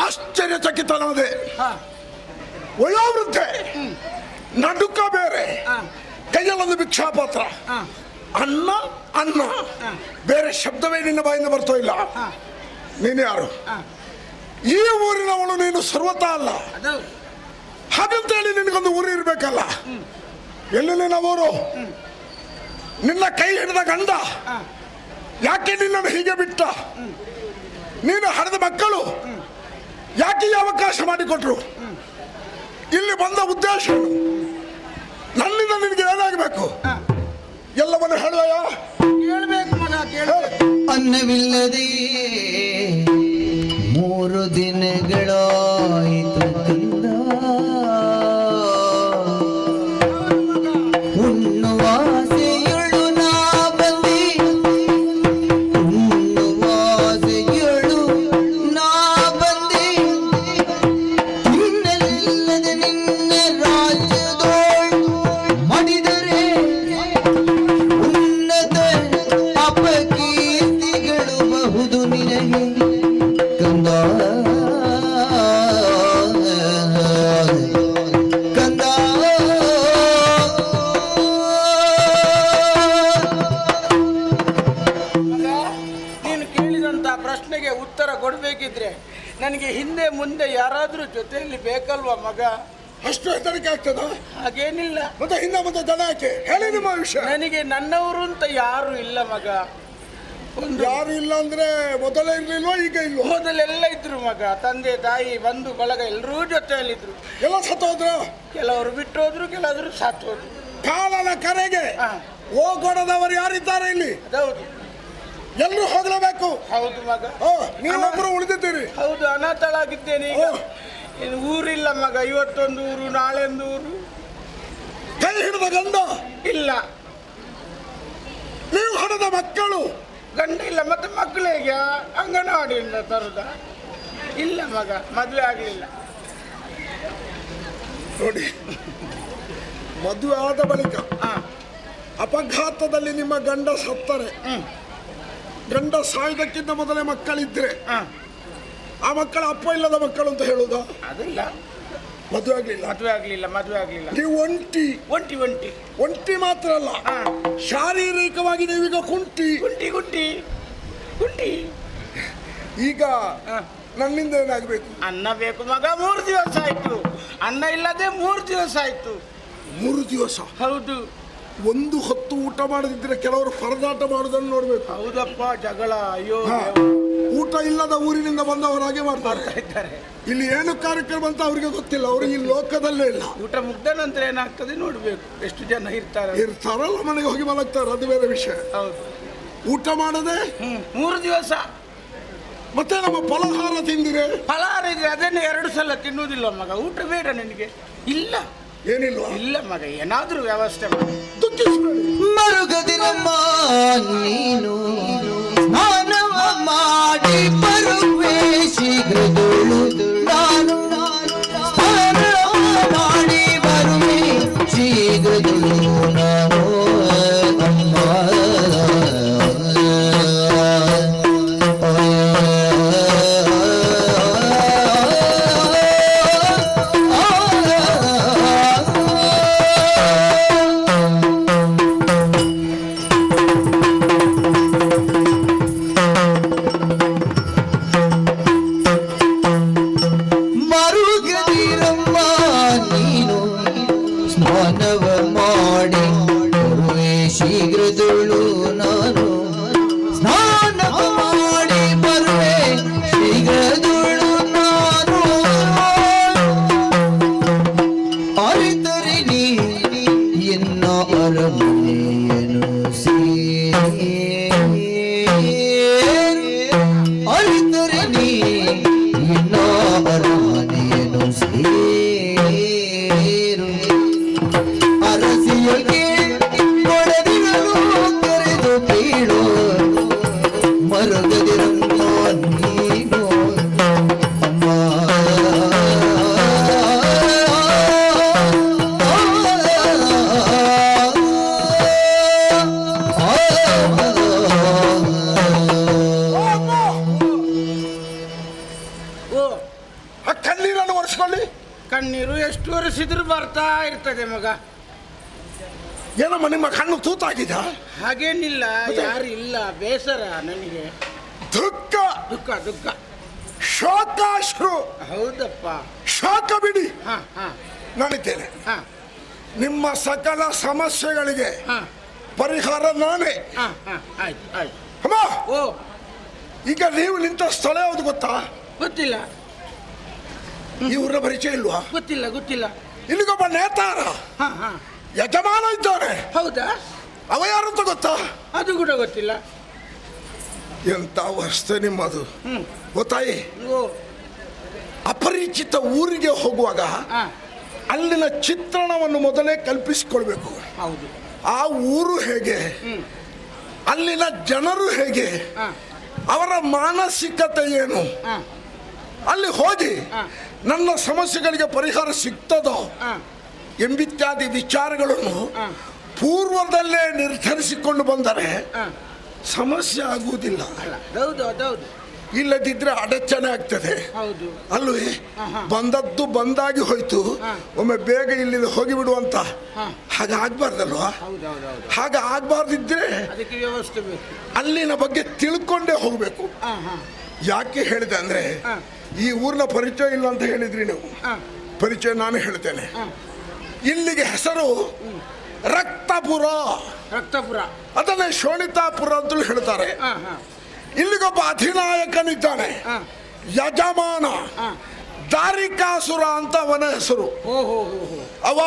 ಆಶ್ಚರ್ಯಚಕಿತನಾದೆ. ವಯೋವೃದ್ಧೆ, ನಡುಕ ಬೇರೆ, ಕೈಯಲ್ಲೊಂದು ಭಿಕ್ಷಾಪಾತ್ರ, ಅನ್ನ ಅನ್ನ, ಬೇರೆ ಶಬ್ದವೇ ನಿನ್ನ ಬಾಯಿಂದ ಬರ್ತಾ ಇಲ್ಲ. ನೀನು ಯಾರು? ಈ ಊರಿನವಳು ನೀನು ಸರ್ವತಾ ಅಲ್ಲ. ಹಾಗಂತೇಳಿ ನಿನಗೊಂದು ಊರು ಇರ್ಬೇಕಲ್ಲ. ಎಲ್ಲಿ ನಮ್ಮೂರು? ನಿನ್ನ ಕೈ ಹಿಡಿದ ಗಂಡ ಯಾಕೆ ನಿನ್ನನ್ನು ಹೀಗೆ ಬಿಟ್ಟ? ನೀನು ಹಡೆದ ಮಕ್ಕಳು ಯಾಕೆ ಈ ಅವಕಾಶ ಮಾಡಿಕೊಟ್ರು? ಇಲ್ಲಿ ಬಂದ ಉದ್ದೇಶ ನನ್ನಿಂದ ನಿನಗೆ ಏನಾಗಬೇಕು ಎಲ್ಲವನ್ನು ಹೇಳುವಯ? ಹೇಳ್ಬೇಕು ಮಗ, ಕೇಳಬೇಕು. ಅನ್ನವಿಲ್ಲದೆ 3 ದಿನಗಳಾಯಿತು ಕಂದ, ಉಣ್ಣುವಾಸೆಯಳು ನಾ ಬಂದಿ, ಉಣ್ಣುವಾಸೆಯಳು ನಾ ಬಂದಿ, ಇನ್ನಲ್ಲದೆ ನಿನ್ನ ರಾಜ್ಯದೋಳ್ ಮಾಡಿದರೆ ಉನ್ನತ ಅಪಕೀರ್ತಿಗಳು ಬಹುದು ನಿನಗೆ ಕಂದ, ಕಂದ. ನೀನು ಕೇಳಿದಂತ ಪ್ರಶ್ನೆಗೆ ಉತ್ತರ ಕೊಡ್ಬೇಕಿದ್ರೆ ನನಗೆ ಹಿಂದೆ ಮುಂದೆ ಯಾರಾದ್ರೂ ಜೊತೆಯಲ್ಲಿ ಬೇಕಲ್ವಾ ಮಗ? ಅಷ್ಟು ಹೆದರಿಕೆ ಆಗ್ತದ? ಹಾಗೇನಿಲ್ಲ. ಮತ್ತೆ ಹಿಂದೆ ಮುಂದೆ ಜನ ಯಾಕೆ ಹೇಳಿ ನಿಮ್ಮ ವಿಷಯ? ನನಗೆ ನನ್ನವರು ಅಂತ ಯಾರು ಇಲ್ಲ ಮಗ. ಯಾರು ಇಲ್ಲ ಅಂದ್ರೆ ಮೊದಲೇ ಇರ್ಲಿಲ್ವಾ, ಈಗ ಇಲ್ವಾ? ಮೊದಲೆಲ್ಲ ಇದ್ರು ಮಗ. ತಂದೆ ತಾಯಿ ಬಂಧು ಬಳಗ ಎಲ್ಲರೂ ಜೊತೆಯಲ್ಲಿದ್ರು. ಎಲ್ಲ ಸತ್ತೋದ್ರ? ಕೆಲವರು ಬಿಟ್ಟೋದ್ರು, ಕೆಲವರು ಸತ್ತೋದ್ರು. ಕಾಲನ ಕರೆಗೆ ಹೋಗೋಡದವರು ಯಾರಿದ್ದಾರೆ ಇಲ್ಲಿ? ಹೌದು, ಎಲ್ಲರೂ ಹೋಗ್ಲೇಬೇಕು. ಹೌದು ಮಗ. ನೀವೊಬ್ರು ಉಳಿದಿದ್ದೀರಿ. ಹೌದು, ಅನಾಥಳಾಗಿದ್ದೇನೆ ಈಗ. ಇನ್ನು ಊರಿಲ್ಲ ಮಗ. ಇವತ್ತೊಂದು ಊರು, ನಾಳೆಂದು ಊರು. ಕೈ ಹಿಡಿದ ಗಂಡ ಇಲ್ಲ. ನೀವು ಹಣದ ಮಕ್ಕಳು ಗಂಡ ಇಲ್ಲ. ಮತ್ತೆ ಮಕ್ಕಳು ಹೇಗೆ? ಅಂಗನವಾಡಿಯಿಂದ ತರುದ? ಇಲ್ಲ ಮಗ, ಮದುವೆ ಆಗಲಿಲ್ಲ. ನೋಡಿ, ಮದುವೆ ಆದ ಬಳಿಕ ಅಪಘಾತದಲ್ಲಿ ನಿಮ್ಮ ಗಂಡ ಸತ್ತರೆ, ಗಂಡ ಸಾಯುವುದಕ್ಕಿಂತ ಮೊದಲೇ ಮಕ್ಕಳಿದ್ರೆ ಆ ಮಕ್ಕಳ ಅಪ್ಪ ಇಲ್ಲದ ಮಕ್ಕಳು ಅಂತ ಹೇಳುವುದಾ? ಅದಿಲ್ಲ. ಮದುವೆ ಆಗ್ಲಿಲ್ಲ. ಮದುವೆ ಆಗ್ಲಿಲ್ಲ. ನೀವು ಒಂಟಿ ಒಂಟಿ ಒಂಟಿ ಒಂಟಿ ಮಾತ್ರ ಅಲ್ಲ, ಶಾರೀರಿಕವಾಗಿ ನೀವೀಗ ಕುಂಟಿ ಗುಂಟಿ ಗುಂಟಿ ಗುಂಟಿ. ಈಗ ನನ್ನಿಂದ ಏನಾಗಬೇಕು? ಅನ್ನ ಬೇಕು ಮಗ. 3 ದಿವಸ ಆಯ್ತು ಅನ್ನ ಇಲ್ಲದೆ. 3 ದಿವಸ ಆಯ್ತು. 3 ದಿವಸ? ಹೌದು. ಒಂದು ಹೊತ್ತು ಊಟ ಮಾಡದಿದ್ರೆ ಕೆಲವರು ಪರದಾಟ ಮಾಡುವುದನ್ನು ನೋಡ್ಬೇಕು. ಹೌದಪ್ಪ, ಜಗಳ. ಅಯ್ಯೋ, ಊಟ ಇಲ್ಲದ ಊರಿನಿಂದ ಬಂದವರಾಗೆ ಮಾಡ್ತಾರೆ. ಇಲ್ಲಿ ಏನು ಕಾರ್ಯಕ್ರಮ ಅಂತ ಅವರಿಗೆ ಗೊತ್ತಿಲ್ಲ. ಅವ್ರಿಗೆ ಈ ಲೋಕದಲ್ಲೇ ಇಲ್ಲ. ಊಟ ಮುಗ್ದ ನಂತರ ಏನಾಗ್ತದೆ ನೋಡ್ಬೇಕು. ಎಷ್ಟು ಜನ ಇರ್ತಾರಲ್ಲ, ಮನೆಗೆ ಹೋಗಿ ಮಲಗ್ತಾರೆ, ಅದು ಬೇರೆ ವಿಷಯ. ಹೌದು. ಊಟ ಮಾಡದೆ 3 ದಿವಸ. ಮತ್ತೆ ನಮ್ಮ ಫಲಹಾರ ತಿಂದಿರೆ? ಫಲಹಾರ ಇದ್ರೆ ಅದನ್ನು 2 ಸಲ ತಿನ್ನುವುದಿಲ್ಲ ಮಗ. ಊಟ ಬೇಡ ನಿನಗೆ? ಇಲ್ಲ. ಏನಿಲ್ವಾ? ಇಲ್ಲ ಮಗ, ಏನಾದ್ರೂ ವ್ಯವಸ್ಥೆ ಮಾಡಿ. ಮರುಗದಿರಮ್ಮ ನೀನು ಸ್ನಾನವ ಮಾಡಿ ಬರುವೆ ಶೀಘ್ರದೊಳು, ನಾನು ಸ್ನಾನ ಮಾಡಿ ಬರುವೆ ಶೀಘ್ರದೊಳು ನಾನು ಅಮ್ಮ. ಮರುಗದಿರಮ್ಮ ನೀನು ಸ್ನಾನವ ಮಾಡಿ ಬರುವೆ ಶೀಘ್ರದೊಳು ನಾನು ಸ್ನಾನವ ಮಾಡಿ ಬರುವೆ ಶೀಘ್ರದೊಳು ನಾನು. ಅರಿತರೆ ನೀ ಎನ್ನ ಅರಮನೆಯನ್ನು ಅರಿತರೆ ನೀ ಎನ್ನ ಅರಮನೆಯನ್ನು ಸೇರು. ಅರಸಿಯಗೆ ಕೊಡದಿರಲು ಕರೆದು ಬೀಳು ಮರುಗದಿರಮ್ಮ ನೀನು ಅಮ್ಮ. ಆ ಕಣ್ಣೀರನ್ನು ಒರೆಸ್ಕೊಳ್ಳಿ. ಕಣ್ಣೀರು ಎಷ್ಟು ಒರೆಸಿದ್ರು ಬರ್ತಾ ಇರ್ತದೆ ಮಗ. ಏನಮ್ಮ ನಿಮ್ಮ ಕಣ್ಣು ತೂತಾಗಿದ? ಹಾಗೇನಿಲ್ಲ, ಯಾರು ಇಲ್ಲ. ಬೇಸರ ನನಗೆ. ದುಃಖ ದುಃಖ ದುಃಖ. ಶೋಕಾಶ್ರು. ಹೌದಪ್ಪ. ಶೋಕ ಬಿಡಿ. ನಾನಿದ್ದೇನೆ. ನಿಮ್ಮ ಸಕಲ ಸಮಸ್ಯೆಗಳಿಗೆ ಪರಿಹಾರ ನಾನೇ. ಅಮ್ಮ, ಈಗ ನೀವು ನಿಂತ ಸ್ಥಳ ಯಾವುದು ಗೊತ್ತಾ? ಗೊತ್ತಿಲ್ಲ. ಇವ್ರ ಪರಿಚಯ ಇಲ್ವಾ? ಗೊತ್ತಿಲ್ಲ. ಇಲ್ಲಿಗೊಬ್ಬ ನೇತಾರ ಯಜಮಾನ ಇದ್ದಾನೆ. ಹೌದಾ? ಅವ ಯಾರಂತ ಗೊತ್ತಾ? ಅದು ಕೂಡ ಗೊತ್ತಿಲ್ಲ. ಎಂತ ಅವಸ್ಥೆ ನಿಮ್ಮದು ಗೊತ್ತಾಯಿ. ಅಪರಿಚಿತ ಊರಿಗೆ ಹೋಗುವಾಗ ಅಲ್ಲಿನ ಚಿತ್ರಣವನ್ನು ಮೊದಲೇ ಕಲ್ಪಿಸಿಕೊಳ್ಬೇಕು. ಹೌದು. ಆ ಊರು ಹೇಗೆ, ಅಲ್ಲಿನ ಜನರು ಹೇಗೆ, ಅವರ ಮಾನಸಿಕತೆ ಏನು, ಅಲ್ಲಿ ಹೋಗಿ ನನ್ನ ಸಮಸ್ಯೆಗಳಿಗೆ ಪರಿಹಾರ ಸಿಗ್ತದೋ ಎಂಬಿತ್ಯಾದಿ ವಿಚಾರಗಳನ್ನು ಪೂರ್ವದಲ್ಲೇ ನಿರ್ಧರಿಸಿಕೊಂಡು ಬಂದರೆ ಸಮಸ್ಯೆ ಆಗುವುದಿಲ್ಲ. ಇಲ್ಲದಿದ್ರೆ ಅಡಚಣೆ ಆಗ್ತದೆ. ಅಲ್ವೇ? ಬಂದದ್ದು ಬಂದಾಗಿ ಹೋಯ್ತು, ಒಮ್ಮೆ ಬೇಗ ಇಲ್ಲಿಂದ ಹೋಗಿಬಿಡುವಂತ ಹಾಗೆ ಆಗ್ಬಾರ್ದಲ್ವಾ? ಹಾಗೆ ಆಗ್ಬಾರ್ದಿದ್ರೆ ಅಲ್ಲಿನ ಬಗ್ಗೆ ತಿಳ್ಕೊಂಡೇ ಹೋಗ್ಬೇಕು. ಯಾಕೆ ಹೇಳಿದೆ ಅಂದ್ರೆ, ಈ ಊರಿನ ಪರಿಚಯ ಇಲ್ಲ ಅಂತ ಹೇಳಿದ್ರಿ ನೀವು. ಪರಿಚಯ ನಾನು ಹೇಳ್ತೇನೆ. ಇಲ್ಲಿಗೆ ಹೆಸರು ರಕ್ತಪುರ. ಅದನ್ನೇ ಶೋಣಿತಾಪುರ ಅಂತಲೂ ಹೇಳ್ತಾರೆ. ಇಲ್ಲಿಗೊಬ್ಬ ಅಧಿನಾಯಕನಿದ್ದಾನೆ, ಯಜಮಾನ, ದಾರಿಕಾಸುರ ಅಂತ ಅವನ ಹೆಸರು. ಅವ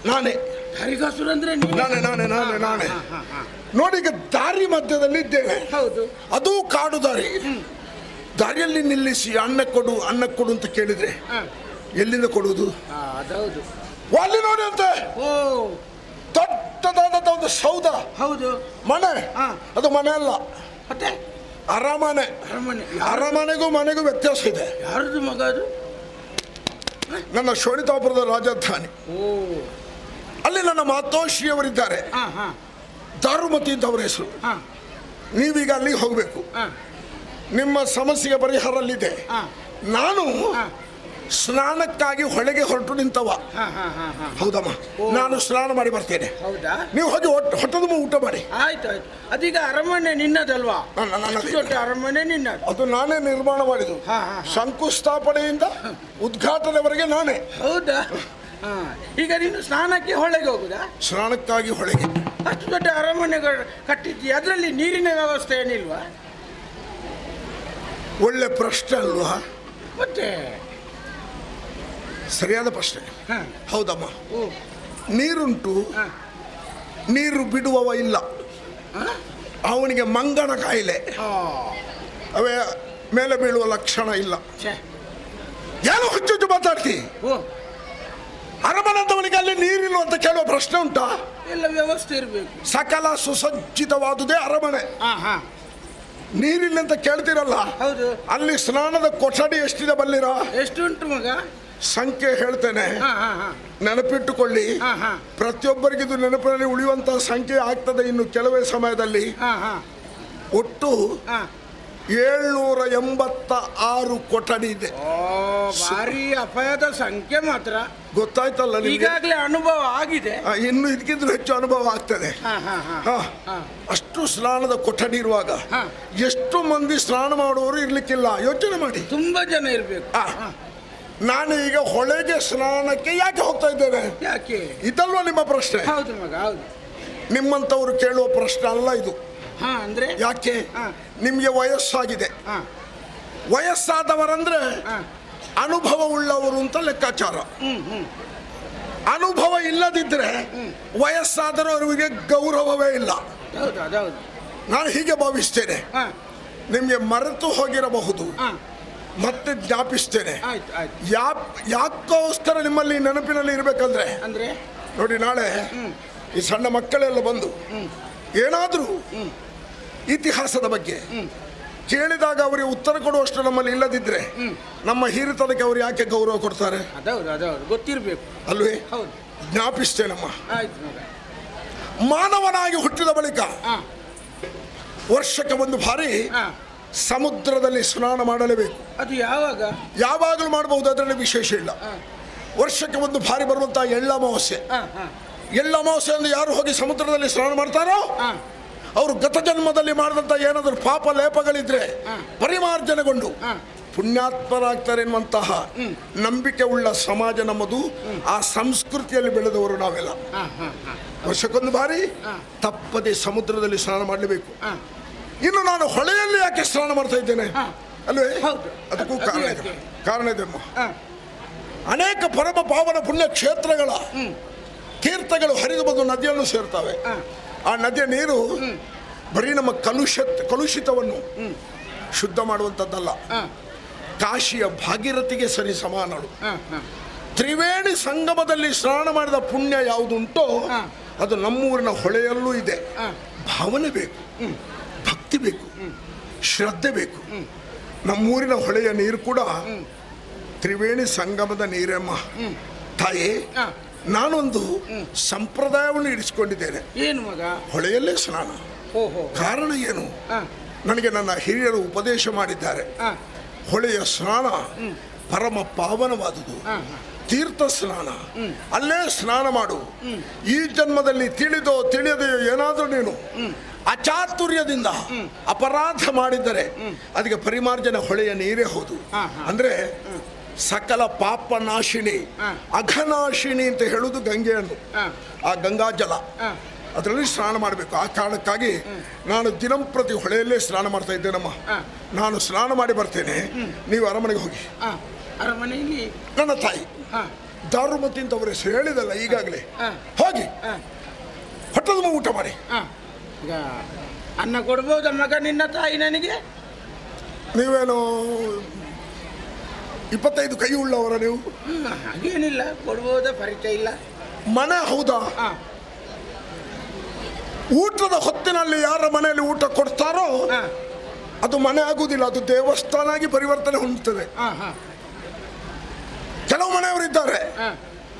ನಾನೇ. ದಾರಿಕಾಸುರ ಅಂದ್ರೆ ನಾನೇ. ನೋಡಿ, ಈಗ ದಾರಿ ಮಧ್ಯದಲ್ಲಿ ಇದ್ದೇನೆ. ಅದು ಕಾಡು ದಾರಿ. ದಾರಿಯಲ್ಲಿ ನಿಲ್ಲಿಸಿ ಅನ್ನ ಕೊಡು ಅಂತ ಕೇಳಿದ್ರೆ ಎಲ್ಲಿಂದ ಕೊಡುವುದು? ಅಲ್ಲಿ ನೋಡಿ ಅಂತೆ ದೊಡ್ಡದಾದ ಒಂದು ಸೌಧ. ಮನೆ. ಅದು ಮನೆ ಅಲ್ಲ, ಅರಮನೆ. ಅರಮನೆಗೂ ಮನೆಗೂ ವ್ಯತ್ಯಾಸ ಇದೆ. ಯಾರದು ಮಗ ಅದು? ನನ್ನ ಶೋಣಿತಾಪುರದ ರಾಜಧಾನಿ. ಅಲ್ಲಿ ನನ್ನ ಮಾತೋಶ್ರೀಯವರಿದ್ದಾರೆ, ದಾರುಮತಿ ಅಂತ ಅವರ ಹೆಸರು. ನೀವೀಗ ಅಲ್ಲಿ ಹೋಗ್ಬೇಕು. ನಿಮ್ಮ ಸಮಸ್ಯೆಗೆ ಪರಿಹಾರ ಅಲ್ಲಿದೆ. ನಾನು ಸ್ನಾನಕ್ಕಾಗಿ ಹೊಳೆಗೆ ಹೊರಟು ನಿಂತವ. ಹೌದಮ್ಮ, ನಾನು ಸ್ನಾನ ಮಾಡಿ ಬರ್ತೇನೆ. ನೀವು ಹೋಗಿ ಹೊಟ್ಟದ ಊಟ ಮಾಡಿ. ಆಯ್ತು. ಅದೀಗ ಅರಮನೆ ನಿನ್ನದಲ್ವಾ? ಅರಮನೆ ನಿನ್ನ. ಅದು ನಾನೇ ನಿರ್ಮಾಣ ಮಾಡಿದ್ದು. ಶಂಕುಸ್ಥಾಪನೆಯಿಂದ ಉದ್ಘಾಟನೆವರೆಗೆ ನಾನೇ. ಹೌದಾ? ಈಗ ನೀನು ಸ್ನಾನಕ್ಕೆ ಹೊಳೆಗೆ ಹೋಗುದಾ? ಸ್ನಾನಕ್ಕಾಗಿ ಹೊಳೆಗೆ. ಅಷ್ಟು ದೊಡ್ಡ ಅರಮನೆಗಳು ಕಟ್ಟಿದ್ದಿ, ಅದರಲ್ಲಿ ನೀರಿನ ವ್ಯವಸ್ಥೆ ಏನಿಲ್ವಾ? ಒಳ್ಳೆ ಪ್ರಶ್ನೆ ಅಲ್ವಾ? ಮತ್ತೆ ಸರಿಯಾದ ಪ್ರಶ್ನೆ. ಹೌದಮ್ಮ, ನೀರುಂಟು, ನೀರು ಬಿಡುವವ ಇಲ್ಲ. ಅವನಿಗೆ ಮಂಗನ ಕಾಯಿಲೆ, ಅವೇ ಮೇಲೆ ಬೀಳುವ ಲಕ್ಷಣ ಇಲ್ಲ. ಏನೋ ಹುಚ್ಚು ಮಾತಾಡ್ತಿ. ಅರಮನೆ ಅಂತವನಿಗೆ ಅಲ್ಲಿ ನೀರಿಲ್ಲ ಅಂತ ಕೇಳುವ ಪ್ರಶ್ನೆ ಉಂಟಾ? ಎಲ್ಲ ವ್ಯವಸ್ಥೆ ಇರಬೇಕು. ಸಕಲ ಸುಸಜ್ಜಿತವಾದುದೇ ಅರಮನೆ. ನೀರಿಲ್ಲ ಅಂತ ಕೇಳ್ತಿರಲ್ಲ. ಹೌದು. ಅಲ್ಲಿ ಸ್ನಾನದ ಕೊಠಡಿ ಎಷ್ಟಿದೆ ಬಲ್ಲಿರ? ಎಷ್ಟು ಉಂಟು ಮಗ? ಸಂಖ್ಯೆ ಹೇಳ್ತೇನೆ, ನೆನಪಿಟ್ಟುಕೊಳ್ಳಿ. ಪ್ರತಿಯೊಬ್ಬರಿಗಿದು ನೆನಪಿನಲ್ಲಿ ಉಳಿಯುವಂತಹ ಸಂಖ್ಯೆ ಆಗ್ತದೆ ಇನ್ನು ಕೆಲವೇ ಸಮಯದಲ್ಲಿ. ಒಟ್ಟು 786 ಕೊಠಡಿ ಇದೆ. ಭಾರಿ ಅಪಾಯದ ಸಂಖ್ಯೆ ಮಾತ್ರ. ಗೊತ್ತಾಯ್ತಲ್ಲ? ಈಗಾಗಲೇ ಅನುಭವ ಆಗಿದೆ. ಇನ್ನು ಇದಕ್ಕಿಂತ ಹೆಚ್ಚು ಅನುಭವ ಆಗ್ತದೆ. ಅಷ್ಟು ಸ್ನಾನದ ಕೊಠಡಿ ಇರುವಾಗ ಎಷ್ಟು ಮಂದಿ ಸ್ನಾನ ಮಾಡುವವರು ಇರ್ಲಿಕ್ಕಿಲ್ಲ. ಯೋಚನೆ ಮಾಡಿ, ತುಂಬಾ ಜನ ಇರ್ಬೇಕು. ನಾನು ಈಗ ಹೊಳೆಗೆ ಸ್ನಾನಕ್ಕೆ ಯಾಕೆ ಹೋಗ್ತಾ ಇದ್ದೇನೆ? ಯಾಕೆ? ಇದಲ್ವಾ ನಿಮ್ಮ ಪ್ರಶ್ನೆ? ಹೌದು ಮಗ, ಹೌದು. ನಿಮ್ಮಂತವ್ರು ಕೇಳುವ ಪ್ರಶ್ನೆ ಅಲ್ಲ ಇದು. ಅಂದ್ರೆ ಯಾಕೆ? ನಿಮ್ಗೆ ವಯಸ್ಸಾಗಿದೆ. ವಯಸ್ಸಾದವರಂದ್ರೆ ಅನುಭವ ಉಳ್ಳವರು ಅಂತ ಲೆಕ್ಕಾಚಾರ. ಅನುಭವ ಇಲ್ಲದಿದ್ರೆ ವಯಸ್ಸಾದರೂ ಅವರಿಗೆ ಗೌರವವೇ ಇಲ್ಲ. ನಾನು ಹೀಗೆ ಭಾವಿಸ್ತೇನೆ. ನಿಮ್ಗೆ ಮರೆತು ಹೋಗಿರಬಹುದು, ಮತ್ತೆ ಜ್ಞಾಪಿಸ್ತೇನೆ. ಯಾಕೋಸ್ಕರ ನಿಮ್ಮಲ್ಲಿ ನೆನಪಿನಲ್ಲಿ ಇರ್ಬೇಕಂದ್ರೆ, ನೋಡಿ, ನಾಳೆ ಈ ಸಣ್ಣ ಮಕ್ಕಳೆಲ್ಲ ಬಂದು ಏನಾದ್ರೂ ಇತಿಹಾಸದ ಬಗ್ಗೆ ಕೇಳಿದಾಗ ಅವರಿಗೆ ಉತ್ತರ ಕೊಡುವಷ್ಟು ನಮ್ಮಲ್ಲಿ ಇಲ್ಲದಿದ್ರೆ ನಮ್ಮ ಹಿರಿತನಕ್ಕೆ ಅವರು ಯಾಕೆ ಗೌರವ ಕೊಡ್ತಾರೆ? ಗೊತ್ತಿರ್ಬೇಕು ಅಲ್ವೇ? ಜ್ಞಾಪಿಸ್ತೇನಮ್ಮ. ಮಾನವನಾಗಿ ಹುಟ್ಟಿದ ಬಳಿಕ ವರ್ಷಕ್ಕೆ ಒಂದು ಬಾರಿ ಸಮುದ್ರದಲ್ಲಿ ಸ್ನಾನ ಮಾಡಲೇಬೇಕು. ಅದು ಯಾವಾಗ? ಯಾವಾಗಲೂ ಮಾಡಬಹುದು, ಅದರಲ್ಲಿ ವಿಶೇಷ ಇಲ್ಲ. ವರ್ಷಕ್ಕೆ ಒಂದು ಬಾರಿ ಬರುವಂತಹ ಎಳ್ಳಮಾವಾಸ್ಯೆ. ಎಳ್ಳಮಾವಾಸ್ಯೆ ಅಂದ್ರೆ ಯಾರು ಹೋಗಿ ಸಮುದ್ರದಲ್ಲಿ ಸ್ನಾನ ಮಾಡ್ತಾರೋ ಅವರು ಗತ ಜನ್ಮದಲ್ಲಿ ಮಾಡಿದಂತ ಏನಾದರೂ ಪಾಪ ಲೇಪಗಳಿದ್ರೆ ಪರಿಮಾರ್ಜನೆಗೊಂಡು ಪುಣ್ಯಾತ್ಮರಾಗ್ತಾರೆ ಎನ್ನುವಂತಹ ನಂಬಿಕೆ ಉಳ್ಳ ಸಮಾಜ ನಮ್ಮದು. ಆ ಸಂಸ್ಕೃತಿಯಲ್ಲಿ ಬೆಳೆದವರು ನಾವೆಲ್ಲ. ವರ್ಷಕ್ಕೊಂದು ಬಾರಿ ತಪ್ಪದೆ ಸಮುದ್ರದಲ್ಲಿ ಸ್ನಾನ ಮಾಡಲೇಬೇಕು. ಇನ್ನು ನಾನು ಹೊಳೆಯಲ್ಲಿ ಯಾಕೆ ಸ್ನಾನ ಮಾಡ್ತಾ ಇದ್ದೇನೆ ಅಲ್ವೇ? ಅದಕ್ಕೂ ಕಾರಣ ಇದೆ ಅಮ್ಮ. ಅನೇಕ ಪರಮ ಪಾವನ ಪುಣ್ಯ ಕ್ಷೇತ್ರಗಳ ತೀರ್ಥಗಳು ಹರಿದು ಬಂದು ನದಿಯನ್ನು ಸೇರ್ತವೆ. ಆ ನದಿಯ ನೀರು ಬರೀ ನಮ್ಮ ಕಲುಷಿತವನ್ನು ಶುದ್ಧ ಮಾಡುವಂಥದ್ದಲ್ಲ, ಕಾಶಿಯ ಭಾಗೀರಥಿಗೆ ಸರಿ ಸಮಾನಳು. ತ್ರಿವೇಣಿ ಸಂಗಮದಲ್ಲಿ ಸ್ನಾನ ಮಾಡಿದ ಪುಣ್ಯ ಯಾವುದುಂಟೋ ಅದು ನಮ್ಮೂರಿನ ಹೊಳೆಯಲ್ಲೂ ಇದೆ. ಭಾವನೆ ಬೇಕು, ಭಕ್ತಿ ಬೇಕು, ಶ್ರದ್ಧೆ ಬೇಕು. ನಮ್ಮೂರಿನ ಹೊಳೆಯ ನೀರು ಕೂಡ ತ್ರಿವೇಣಿ ಸಂಗಮದ ನೀರಮ್ಮ. ತಾಯಿ, ನಾನೊಂದು ಸಂಪ್ರದಾಯವನ್ನು ಇರಿಸಿಕೊಂಡಿದ್ದೇನೆ. ಏನು ಮಗ? ಹೊಳೆಯಲ್ಲೇ ಸ್ನಾನ. ಕಾರಣ ಏನು? ನನಗೆ ನನ್ನ ಹಿರಿಯರು ಉಪದೇಶ ಮಾಡಿದ್ದಾರೆ. ಹೊಳೆಯ ಸ್ನಾನ ಪರಮ ಪಾವನವಾದುದು. ತೀರ್ಥ ಸ್ನಾನ, ಅಲ್ಲೇ ಸ್ನಾನ ಮಾಡು. ಈ ಜನ್ಮದಲ್ಲಿ ತಿಳಿದೋ ತಿಳಿಯದೆಯೋ ಏನಾದರೂ ನೀನು ಅಚಾತುರ್ಯದಿಂದ ಅಪರಾಧ ಮಾಡಿದ್ದರೆ ಅದಕ್ಕೆ ಪರಿಮಾರ್ಜನೆ ಹೊಳೆಯ ನೀರೇ ಹೌದು. ಅಂದ್ರೆ ಸಕಲ ಪಾಪ ನಾಶಿನಿ, ಅಘನಾಶಿನಿ ಅಂತ ಹೇಳುವುದು ಗಂಗೆಯನ್ನು, ಆ ಗಂಗಾ ಜಲ, ಅದರಲ್ಲಿ ಸ್ನಾನ ಮಾಡಬೇಕು. ಆ ಕಾರಣಕ್ಕಾಗಿ ನಾನು ದಿನಂಪ್ರತಿ ಹೊಳೆಯಲ್ಲೇ ಸ್ನಾನ ಮಾಡ್ತಾ ಇದ್ದೇನಮ್ಮ. ನಾನು ಸ್ನಾನ ಮಾಡಿ ಬರ್ತೇನೆ, ನೀವು ಅರಮನೆಗೆ ಹೋಗಿ. ಅರಮನೆಯಲ್ಲಿ ನನ್ನ ತಾಯಿ ದಾರುಮತಿ ಅಂತ ಅವರ ಹೆಸರು ಹೇಳಿದಲ್ಲ ಈಗಾಗಲೇ, ಹೋಗಿ ಹೊಟ್ಟದ ಊಟ ಮಾಡಿ. ಈಗ ಅನ್ನ ಕೊಡ್ಬೋದ ಮಗ ನಿನ್ನ ತಾಯಿ ನನಗೆ? ನೀವೇನು 25 ಕೈ ಉಳ್ಳವರ ನೀವು? ಹಾಗೇನಿಲ್ಲ, ಕೊಡ್ಬೋದ ಪರಿಚಯ ಇಲ್ಲ. ಮನೆ ಹೌದಾ? ಊಟದ ಹೊತ್ತಿನಲ್ಲಿ ಯಾರ ಮನೆಯಲ್ಲಿ ಊಟ ಕೊಡ್ತಾರೋ ಅದು ಮನೆ ಆಗುವುದಿಲ್ಲ, ಅದು ದೇವಸ್ಥಾನ ಆಗಿ ಪರಿವರ್ತನೆ ಹೊಂದುತ್ತದೆ. ಕೆಲವು ಮನೆಯವರಿದ್ದಾರೆ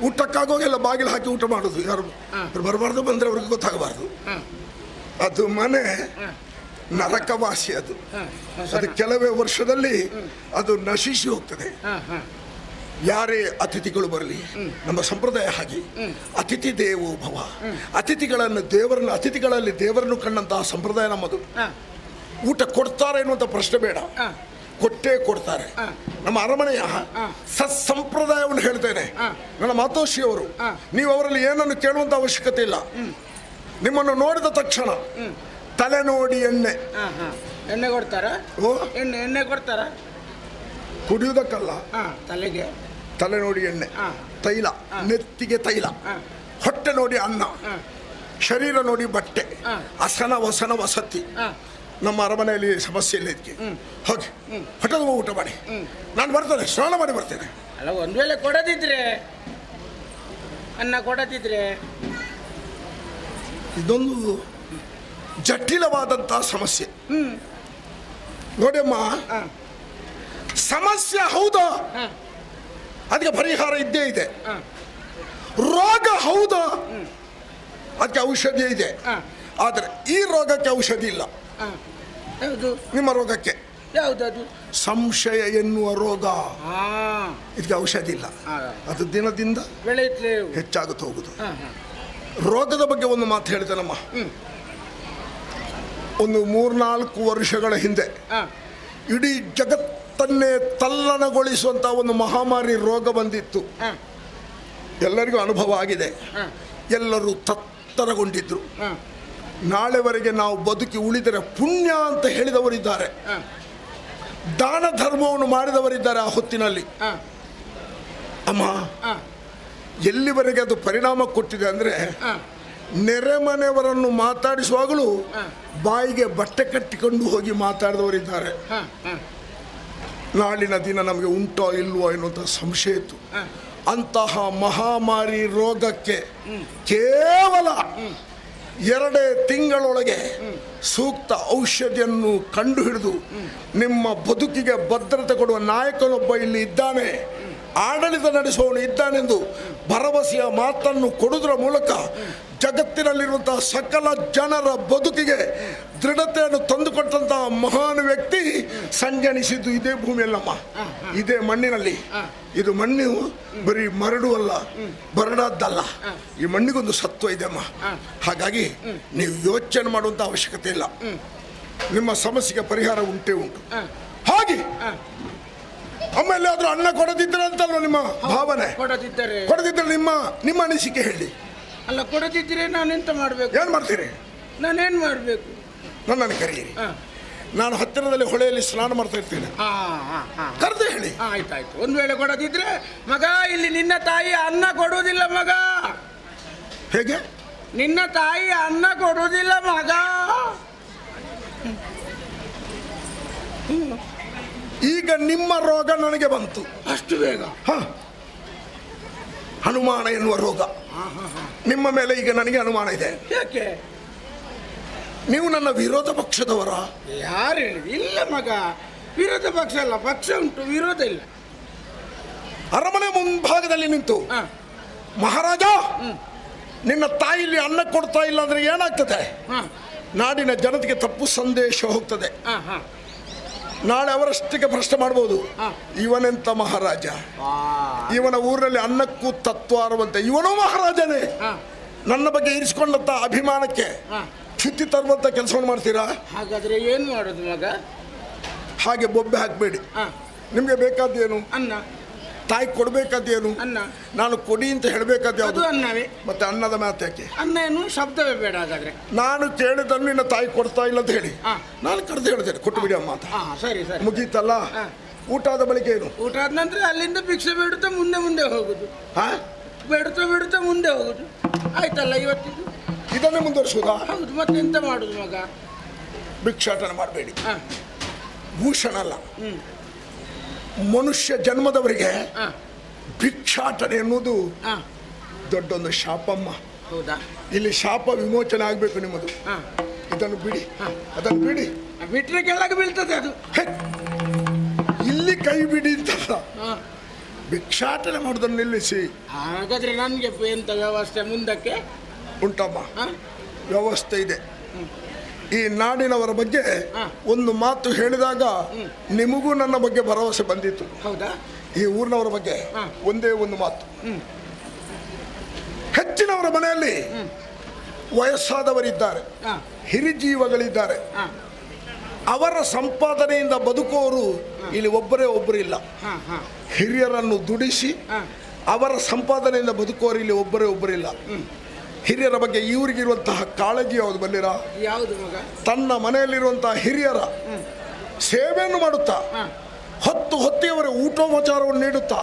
ಊಟಕ್ಕಾಗೋಗೆಲ್ಲ ಬಾಗಿಲು ಹಾಕಿ ಊಟ ಮಾಡೋದು, ಯಾರು ಬರಬಾರ್ದು, ಬಂದ್ರೆ ಅವ್ರಿಗೆ ಗೊತ್ತಾಗಬಾರ್ದು. ಅದು ಮನೆ ನರಕವಾಸಿ. ಅದು ಕೆಲವೇ ವರ್ಷದಲ್ಲಿ ಅದು ನಶಿಸಿ ಹೋಗ್ತದೆ. ಯಾರೇ ಅತಿಥಿಗಳು ಬರಲಿ, ನಮ್ಮ ಸಂಪ್ರದಾಯ ಹಾಗೆ ಅತಿಥಿ ದೇವೋ ಭವ. ಅತಿಥಿಗಳಲ್ಲಿ ದೇವರನ್ನು ಕಂಡಂತಹ ಸಂಪ್ರದಾಯ ನಮ್ಮದು. ಊಟ ಕೊಡ್ತಾರೆ ಎನ್ನುವಂಥ ಪ್ರಶ್ನೆ ಬೇಡ, ಕೊಟ್ಟೇ ಕೊಡ್ತಾರೆ. ನಮ್ಮ ಅರಮನೆಯ ಸತ್ಸಂಪ್ರದಾಯವನ್ನು ಹೇಳ್ತೇನೆ. ನನ್ನ ಮಾತೋಶ್ರೀಯವರು, ನೀವು ಅವರಲ್ಲಿ ಏನನ್ನು ಕೇಳುವಂತ ಅವಶ್ಯಕತೆ ಇಲ್ಲ. ನಿಮ್ಮನ್ನು ನೋಡಿದ ತಕ್ಷಣ ತಲೆ ನೋಡಿ ಎಣ್ಣೆ ಎಣ್ಣೆ ಕೊಡ್ತಾರ? ಎಣ್ಣೆ ಕೊಡ್ತಾರ? ಕುಡಿಯುವುದಕ್ಕಲ್ಲ, ತಲೆಗೆ ತಲೆ ನೋಡಿ ಎಣ್ಣೆ, ತೈಲ, ನೆತ್ತಿಗೆ ತೈಲ, ಹೊಟ್ಟೆ ನೋಡಿ ಅನ್ನ, ಶರೀರ ನೋಡಿ ಬಟ್ಟೆ, ಅಸನ ವಸನ ವಸತಿ. ನಮ್ಮ ಅರಮನೆಯಲ್ಲಿ ಸಮಸ್ಯೆ ಇಲ್ಲ ಇದಕ್ಕೆ. ಹೋಗಿ ಹೊಟ್ಟದ ಊಟ ಮಾಡಿ, ನಾನು ಬರ್ತೇನೆ, ಸ್ನಾನ ಮಾಡಿ ಬರ್ತೇನೆ. ಅಲ್ಲ, ಒಂದ್ ವೇಳೆ ಕೊಡದಿದ್ರೆ, ಅನ್ನ ಕೊಡದಿದ್ರೆ? ಇದೊಂದು ಜಟಿಲವಾದಂತಹ ಸಮಸ್ಯೆ ನೋಡಿಯಮ್ಮ. ಸಮಸ್ಯೆ ಹೌದಾ, ಅದಕ್ಕೆ ಪರಿಹಾರ ಇದ್ದೇ ಇದೆ. ರೋಗ ಹೌದಾ, ಅದಕ್ಕೆ ಔಷಧಿ ಇದೆ. ಆದರೆ ಈ ರೋಗಕ್ಕೆ ಔಷಧಿ ಇಲ್ಲ. ನಿಮ್ಮ ರೋಗಕ್ಕೆ ಯಾವುದದು? ಸಂಶಯ ಎನ್ನುವ ರೋಗ, ಇದಕ್ಕೆ ಔಷಧಿ ಇಲ್ಲ. ಅದು ದಿನದಿಂದ ಹೆಚ್ಚಾಗುತ್ತಾ ಹೋಗುದು. ರೋಗದ ಬಗ್ಗೆ ಒಂದು ಮಾತು ಹೇಳ್ತೇನಮ್ಮ. ಒಂದು 3-4 ವರ್ಷಗಳ ಹಿಂದೆ ಇಡೀ ಜಗತ್ತನ್ನೇ ತಲ್ಲಣಗೊಳಿಸುವಂತ ಒಂದು ಮಹಾಮಾರಿ ರೋಗ ಬಂದಿತ್ತು. ಎಲ್ಲರಿಗೂ ಅನುಭವ ಆಗಿದೆ. ಎಲ್ಲರೂ ತತ್ತರಗೊಂಡಿದ್ರು. ನಾಳೆವರೆಗೆ ನಾವು ಬದುಕಿ ಉಳಿದರೆ ಪುಣ್ಯ ಅಂತ ಹೇಳಿದವರಿದ್ದಾರೆ, ದಾನ ಧರ್ಮವನ್ನು ಮಾಡಿದವರಿದ್ದಾರೆ ಆ ಹೊತ್ತಿನಲ್ಲಿ. ಅಮ್ಮ, ಎಲ್ಲಿವರೆಗೆ ಅದು ಪರಿಣಾಮ ಕೊಟ್ಟಿದೆ ಅಂದರೆ, ನೆರೆಮನೆಯವರನ್ನು ಮಾತಾಡಿಸುವಾಗಲೂ ಬಾಯಿಗೆ ಬಟ್ಟೆ ಕಟ್ಟಿಕೊಂಡು ಹೋಗಿ ಮಾತಾಡಿದವರಿದ್ದಾರೆ. ನಾಳಿನ ದಿನ ನಮಗೆ ಉಂಟೋ ಇಲ್ವೋ ಎನ್ನುವಂಥ ಸಂಶಯ ಇತ್ತು. ಅಂತಹ ಮಹಾಮಾರಿ ರೋಗಕ್ಕೆ ಕೇವಲ 2 ತಿಂಗಳೊಳಗೆ ಸೂಕ್ತ ಔಷಧಿಯನ್ನು ಕಂಡುಹಿಡಿದು ನಿಮ್ಮ ಬದುಕಿಗೆ ಭದ್ರತೆ ಕೊಡುವ ನಾಯಕನೊಬ್ಬ ಇಲ್ಲಿ ಇದ್ದಾನೆ, ಆಡಳಿತ ನಡೆಸುವವನು ಇದ್ದಾನೆಂದು ಭರವಸೆಯ ಮಾತನ್ನು ಕೊಡುವುದರ ಮೂಲಕ ಜಗತ್ತಿನಲ್ಲಿರುವಂತಹ ಸಕಲ ಜನರ ಬದುಕಿಗೆ ದೃಢತೆಯನ್ನು ತಂದುಕೊಟ್ಟಂತಹ ಮಹಾನ್ ವ್ಯಕ್ತಿ ಸಂಜನಿಸಿದ್ದು ಇದೇ ಭೂಮಿಯಲ್ಲಮ್ಮ, ಇದೇ ಮಣ್ಣಿನಲ್ಲಿ. ಇದು ಮಣ್ಣು ಬರೀ ಮರಳು ಅಲ್ಲ, ಬರಡಾದ್ದಲ್ಲ. ಈ ಮಣ್ಣಿಗೊಂದು ಸತ್ವ ಇದೆ ಅಮ್ಮ. ಹಾಗಾಗಿ ನೀವು ಯೋಚನೆ ಮಾಡುವಂತ ಅವಶ್ಯಕತೆ ಇಲ್ಲ. ನಿಮ್ಮ ಸಮಸ್ಯೆಗೆ ಪರಿಹಾರ ಉಂಟೇ ಉಂಟು. ಹಾಗೆ ಆಮೇಲೆ ಆದ್ರೂ ಅನ್ನ ಕೊಡದಿದ್ರೆ ಅಂತಲ್ವ ನಿಮ್ಮ ಭಾವನೆ? ಕೊಡದಿದ್ರೆ ನಿಮ್ಮ ಅನಿಸಿಕೆ ಹೇಳಿ. ಅಲ್ಲ, ಕೊಡದಿದ್ರೆ ನಾನೆಂತ ಮಾಡ್ಬೇಕು? ಏನ್ ಮಾಡ್ತೀರಿ? ನಾನೇನ್ ಮಾಡ್ಬೇಕು? ನನ್ನನ್ನು ಕರೀರಿ. ನಾನು ಹತ್ತಿರದಲ್ಲಿ ಹೊಳೆಯಲ್ಲಿ ಸ್ನಾನ ಮಾಡ್ತಾ ಇರ್ತೇನೆ. ಕರೆದು ಹೇಳಿ. ಆಯ್ತಾಯ್ತು. ಒಂದ್ ವೇಳೆ ಕೊಡದಿದ್ರೆ ಮಗ, ಇಲ್ಲಿ ನಿನ್ನ ತಾಯಿ ಅನ್ನ ಕೊಡುವುದಿಲ್ಲ ಮಗ. ಹೇಗೆ? ನಿನ್ನ ತಾಯಿ ಅನ್ನ ಕೊಡುವುದಿಲ್ಲ ಮಗ. ಈಗ ನಿಮ್ಮ ರೋಗ ನನಗೆ ಬಂತು ಅಷ್ಟು ಬೇಗ? ಅನುಮಾನ ಎನ್ನುವ ರೋಗ ನಿಮ್ಮ ಮೇಲೆ ಈಗ ನನಗೆ ಅನುಮಾನ ಇದೆ. ಯಾಕೆ? ನೀವು ನನ್ನ ವಿರೋಧ ಪಕ್ಷದವರ? ಯಾರು ಹೇಳಿದ್ರು? ಇಲ್ಲ ಮಗ, ವಿರೋಧ ಪಕ್ಷ ಅಲ್ಲ, ಪಕ್ಷ ಉಂಟು, ವಿರೋಧ ಇಲ್ಲ. ಅರಮನೆ ಮುಂಭಾಗದಲ್ಲಿ ನಿಂತು ಮಹಾರಾಜ, ನಿನ್ನ ತಾಯಿಲಿ ಅನ್ನ ಕೊಡ್ತಾ ಇಲ್ಲ ಅಂದ್ರೆ ಏನಾಗ್ತದೆ? ನಾಡಿನ ಜನತೆಗೆ ತಪ್ಪು ಸಂದೇಶ ಹೋಗ್ತದೆ. ನಾಳೆ ಅವರಷ್ಟಿಗೆ ಪ್ರಶ್ನೆ ಮಾಡಬಹುದು, ಇವನೆಂತ ಮಹಾರಾಜ, ಇವನ ಊರಲ್ಲಿ ಅನ್ನಕ್ಕೂ ತತ್ವ ಅರುವಂತೆ ಇವನೂ ಮಹಾರಾಜನೇ. ನನ್ನ ಬಗ್ಗೆ ಇರಿಸಿಕೊಂಡಂತ ಅಭಿಮಾನಕ್ಕೆ ಚ್ಯುತಿ ತರುವಂತ ಕೆಲಸವನ್ನು ಮಾಡ್ತೀರಾ? ಹಾಗಾದ್ರೆ ಏನು ಮಾಡೋದು ಮಗ? ಹಾಗೆ ಬೊಬ್ಬೆ ಹಾಕಬೇಡಿ. ನಿಮ್ಗೆ ಬೇಕಾದ್ದೇನು? ಅನ್ನ. ತಾಯಿ ಕೊಡ್ಬೇಕಾದ್ದೇನು? ಅನ್ನ. ನಾನು ಕೊಡಿ ಅಂತ ಹೇಳಬೇಕಾದ ಅದು ಅನ್ನವೇ. ಮತ್ತೆ ಅನ್ನದ ಮಾತು ಯಾಕೆ? ಅನ್ನ ಏನು ಶಬ್ದವೇ ಬೇಡ. ಹಾಗಾದ್ರೆ ನಾನು ಕೇಳಿದನ್ನು ನಿನ್ನ ತಾಯಿ ಕೊಡ್ತಾ ಇಲ್ಲ ಅಂತ ಹೇಳಿ ನಾನು ಕರೆದು ಹೇಳ್ತೇನೆ, ಕೊಟ್ಟು ಬಿಡಿ ಅಮ್ಮ ಅಂತ. ಸರಿ ಸರಿ, ಮುಗೀತಲ್ಲ. ಊಟ ಆದ ಬಳಿಕ ಏನು? ಊಟ ಆದ ನಂತರ ಅಲ್ಲಿಂದ ಭಿಕ್ಷೆ ಬೇಡುತ್ತಾ ಮುಂದೆ ಹೋಗುದು. ಬೇಡುತ್ತಾ ಮುಂದೆ ಹೋಗುದು. ಆಯ್ತಲ್ಲ ಇವತ್ತಿದ್ದು? ಇದನ್ನೇ ಮುಂದುವರಿಸುವುದಾ? ಹೌದು, ಮತ್ತೆ ಎಂತ ಮಾಡುದು ಮಗ? ಭಿಕ್ಷಾಟನೆ ಮಾಡಬೇಡಿ. ಭೂಷಣ ಅಲ್ಲ, ಮನುಷ್ಯ ಜನ್ಮದವರಿಗೆ ಭಿಕ್ಷಾಟನೆ ಎನ್ನುವುದು ದೊಡ್ಡೊಂದು ಶಾಪಮ್ಮ. ಹೌದಾ? ಇಲ್ಲಿ ಶಾಪ ವಿಮೋಚನೆ ಆಗ್ಬೇಕು ನಿಮ್ಮದು. ಇದನ್ನು ಬಿಡಿ, ಅದನ್ನು ಬಿಡಿ. ಬಿಟ್ರೆ ಕೆಳಗೆ ಬೀಳ್ತದೆ ಅದು. ಇಲ್ಲಿ ಕೈ ಬಿಡಿ ಅಂತಲ್ಲ, ಭಿಕ್ಷಾಟನೆ ಮಾಡೋದನ್ನು ನಿಲ್ಲಿಸಿ. ಹಾಗಾದ್ರೆ ನನ್ಗೆ ಎಂತ ವ್ಯವಸ್ಥೆ ಮುಂದಕ್ಕೆ ಉಂಟಮ್ಮ? ವ್ಯವಸ್ಥೆ ಇದೆ. ಈ ನಾಡಿನವರ ಬಗ್ಗೆ ಒಂದು ಮಾತು ಹೇಳಿದಾಗ ನಿಮಗೂ ನನ್ನ ಬಗ್ಗೆ ಭರವಸೆ ಬಂದಿತ್ತು. ಹೌದಾ? ಈ ಊರಿನವರ ಬಗ್ಗೆ ಒಂದೇ ಒಂದು ಮಾತು. ಹೆಚ್ಚಿನವರ ಮನೆಯಲ್ಲಿ ವಯಸ್ಸಾದವರಿದ್ದಾರೆ, ಹಿರಿಜೀವಗಳಿದ್ದಾರೆ. ಅವರ ಸಂಪಾದನೆಯಿಂದ ಬದುಕುವವರು ಇಲ್ಲಿ ಒಬ್ಬರು ಇಲ್ಲ. ಹಿರಿಯರನ್ನು ದುಡಿಸಿ ಅವರ ಸಂಪಾದನೆಯಿಂದ ಬದುಕುವವರು ಇಲ್ಲಿ ಒಬ್ಬರಿಲ್ಲ. ಹಿರಿಯರ ಬಗ್ಗೆ ಇವರಿಗಿರುವಂತಹ ಕಾಳಜಿ ಯಾವುದು ಬಲ್ಲಿರ? ಯಾವುದು ಮಗ? ತನ್ನ ಮನೆಯಲ್ಲಿರುವಂತಹ ಹಿರಿಯರ ಸೇವೆಯನ್ನು ಮಾಡುತ್ತಾ, ಹೊತ್ತಿಯವರ ಊಟೋಪಚಾರವನ್ನು ನೀಡುತ್ತಾ,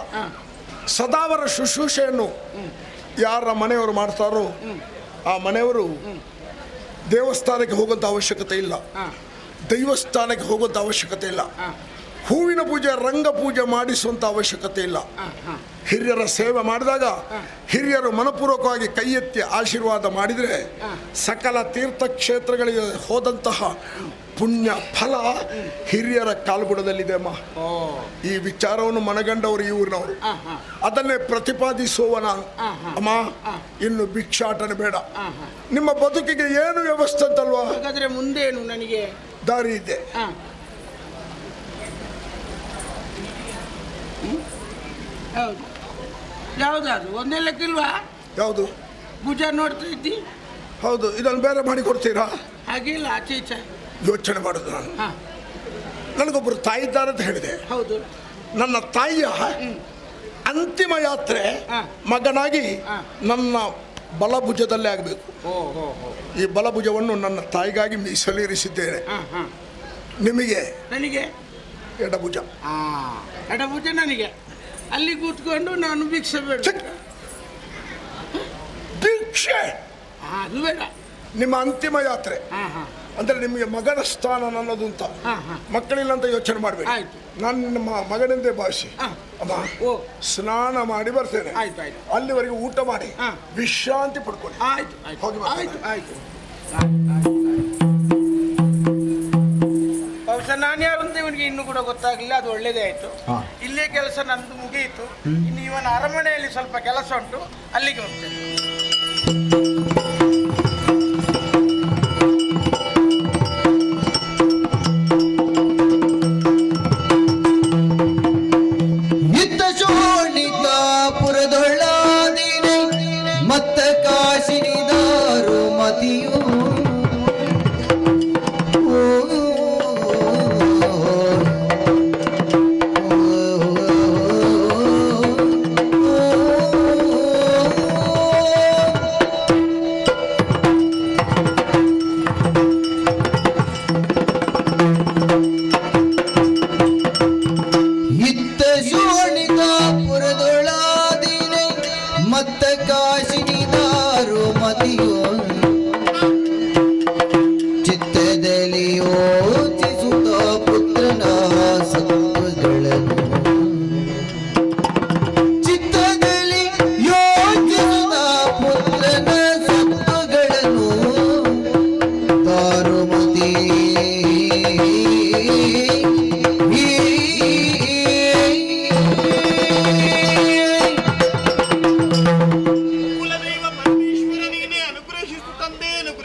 ಸದಾವರ ಶುಶ್ರೂಷೆಯನ್ನು ಯಾರ ಮನೆಯವರು ಮಾಡ್ತಾರೋ ಆ ಮನೆಯವರು ದೇವಸ್ಥಾನಕ್ಕೆ ಹೋಗುವಂಥ ಅವಶ್ಯಕತೆ ಇಲ್ಲ, ದೈವಸ್ಥಾನಕ್ಕೆ ಹೋಗುವಂಥ ಅವಶ್ಯಕತೆ ಇಲ್ಲ, ಹೂವಿನ ಪೂಜೆ ರಂಗ ಪೂಜೆ ಮಾಡಿಸುವಂಥ ಅವಶ್ಯಕತೆ ಇಲ್ಲ. ಹಿರಿಯರ ಸೇವೆ ಮಾಡಿದಾಗ ಹಿರಿಯರು ಮನಪೂರ್ವಕವಾಗಿ ಕೈ ಎತ್ತಿ ಆಶೀರ್ವಾದ ಮಾಡಿದರೆ ಸಕಲ ತೀರ್ಥಕ್ಷೇತ್ರಗಳಿಗೆ ಹೋದಂತಹ ಪುಣ್ಯ ಫಲ ಹಿರಿಯರ ಕಾಲ್ಬುಡದಲ್ಲಿದೆ ಅಮ್ಮ. ಈ ವಿಚಾರವನ್ನು ಮನಗಂಡವರು ಈ ಊರಿನವರು, ಅದನ್ನೇ ಪ್ರತಿಪಾದಿಸುವ ನಾನು. ಅಮ್ಮ, ಇನ್ನು ಭಿಕ್ಷಾಟನೆ ಬೇಡ. ನಿಮ್ಮ ಬದುಕಿಗೆ ಏನು ವ್ಯವಸ್ಥೆ ಅಂತಲ್ವಾ? ಹಾಗಾದ್ರೆ ಮುಂದೇನು ನನಗೆ ದಾರಿ ಇದೆ. ಹೌದು, ಯಾವ್ದಾದ್ರು ಒಂದೇ ಲೆಕ್ಕಿಲ್ವಾ? ಯಾವುದು? ಭುಜ ನೋಡ್ತಾ ಇದ್ದಿ? ಹೌದು. ಇದನ್ನು ಬೇರೆ ಮಾಡಿ ಕೊಡ್ತೀರಾ? ಹಾಗಿಲ್ಲ, ಆಚೆ ಈಚೆ ಯೋಚನೆ ಮಾಡೋದು. ನಾನು ನನಗೊಬ್ಬರು ತಾಯಿ ಇದ್ದಾರೆ ಅಂತ ಹೇಳಿದೆ. ಹೌದು. ನನ್ನ ತಾಯಿಯ ಅಂತಿಮ ಯಾತ್ರೆ ಮಗನಾಗಿ ನನ್ನ ಬಲಭುಜದಲ್ಲೇ ಆಗಬೇಕು. ಈ ಬಲಭುಜವನ್ನು ನನ್ನ ತಾಯಿಗಾಗಿ ಮೀಸಲಿರಿಸಿದ್ದೇನೆ. ನಿಮಗೆ? ನನಗೆ ಎಡಭುಜ. ಎಡಭುಜ ನನಗೆ. ಅಲ್ಲಿ ಕೂತ್ಕೊಂಡು ನಾನು ಭಿಕ್ಷೆ ಬೇಡ. ಭಿಕ್ಷೆ ಅದು ಬೇಡ. ನಿಮ್ಮ ಅಂತಿಮ ಯಾತ್ರೆ ಅಂದ್ರೆ ನಿಮಗೆ ಮಗನ ಸ್ಥಾನ ನನ್ನದು ಅಂತ. ಮಕ್ಕಳಿಲ್ಲ ಅಂತ ಯೋಚನೆ ಮಾಡಬೇಡಿ. ನಾನು ನಿಮ್ಮ ಮಗನೆಂದೇ ಭಾವಿಸಿ ಅಮ್ಮ ಸ್ನಾನ ಮಾಡಿ ಬರ್ತೇನೆ. ಅಲ್ಲಿವರೆಗೆ ಊಟ ಮಾಡಿ ವಿಶ್ರಾಂತಿ ಪಡ್ಕೊಳ್ಳಿ. ಹೋಗಿ ಬಹುಶಃ ನಾನು ಯಾರು ಅಂತ ಇವನಿಗೆ ಇನ್ನೂ ಕೂಡ ಗೊತ್ತಾಗಲಿಲ್ಲ. ಅದು ಒಳ್ಳೇದೇ ಆಯ್ತು. ಇಲ್ಲೇ ಕೆಲಸ ನಂದು ಮುಗಿಯಿತು. ಇನ್ನು ಇವನ ಅರಮನೆಯಲ್ಲಿ ಸ್ವಲ್ಪ ಕೆಲಸ ಉಂಟು, ಅಲ್ಲಿಗೆ ಹೋಗ್ತೇನೆ. ನಿತ್ತ ಶೋಣಿತಾಪುರದೊಳ್ಳಾದಿನ ಮತ್ತ ಕಾಶಿನಿದಾರು ಮತಿಯು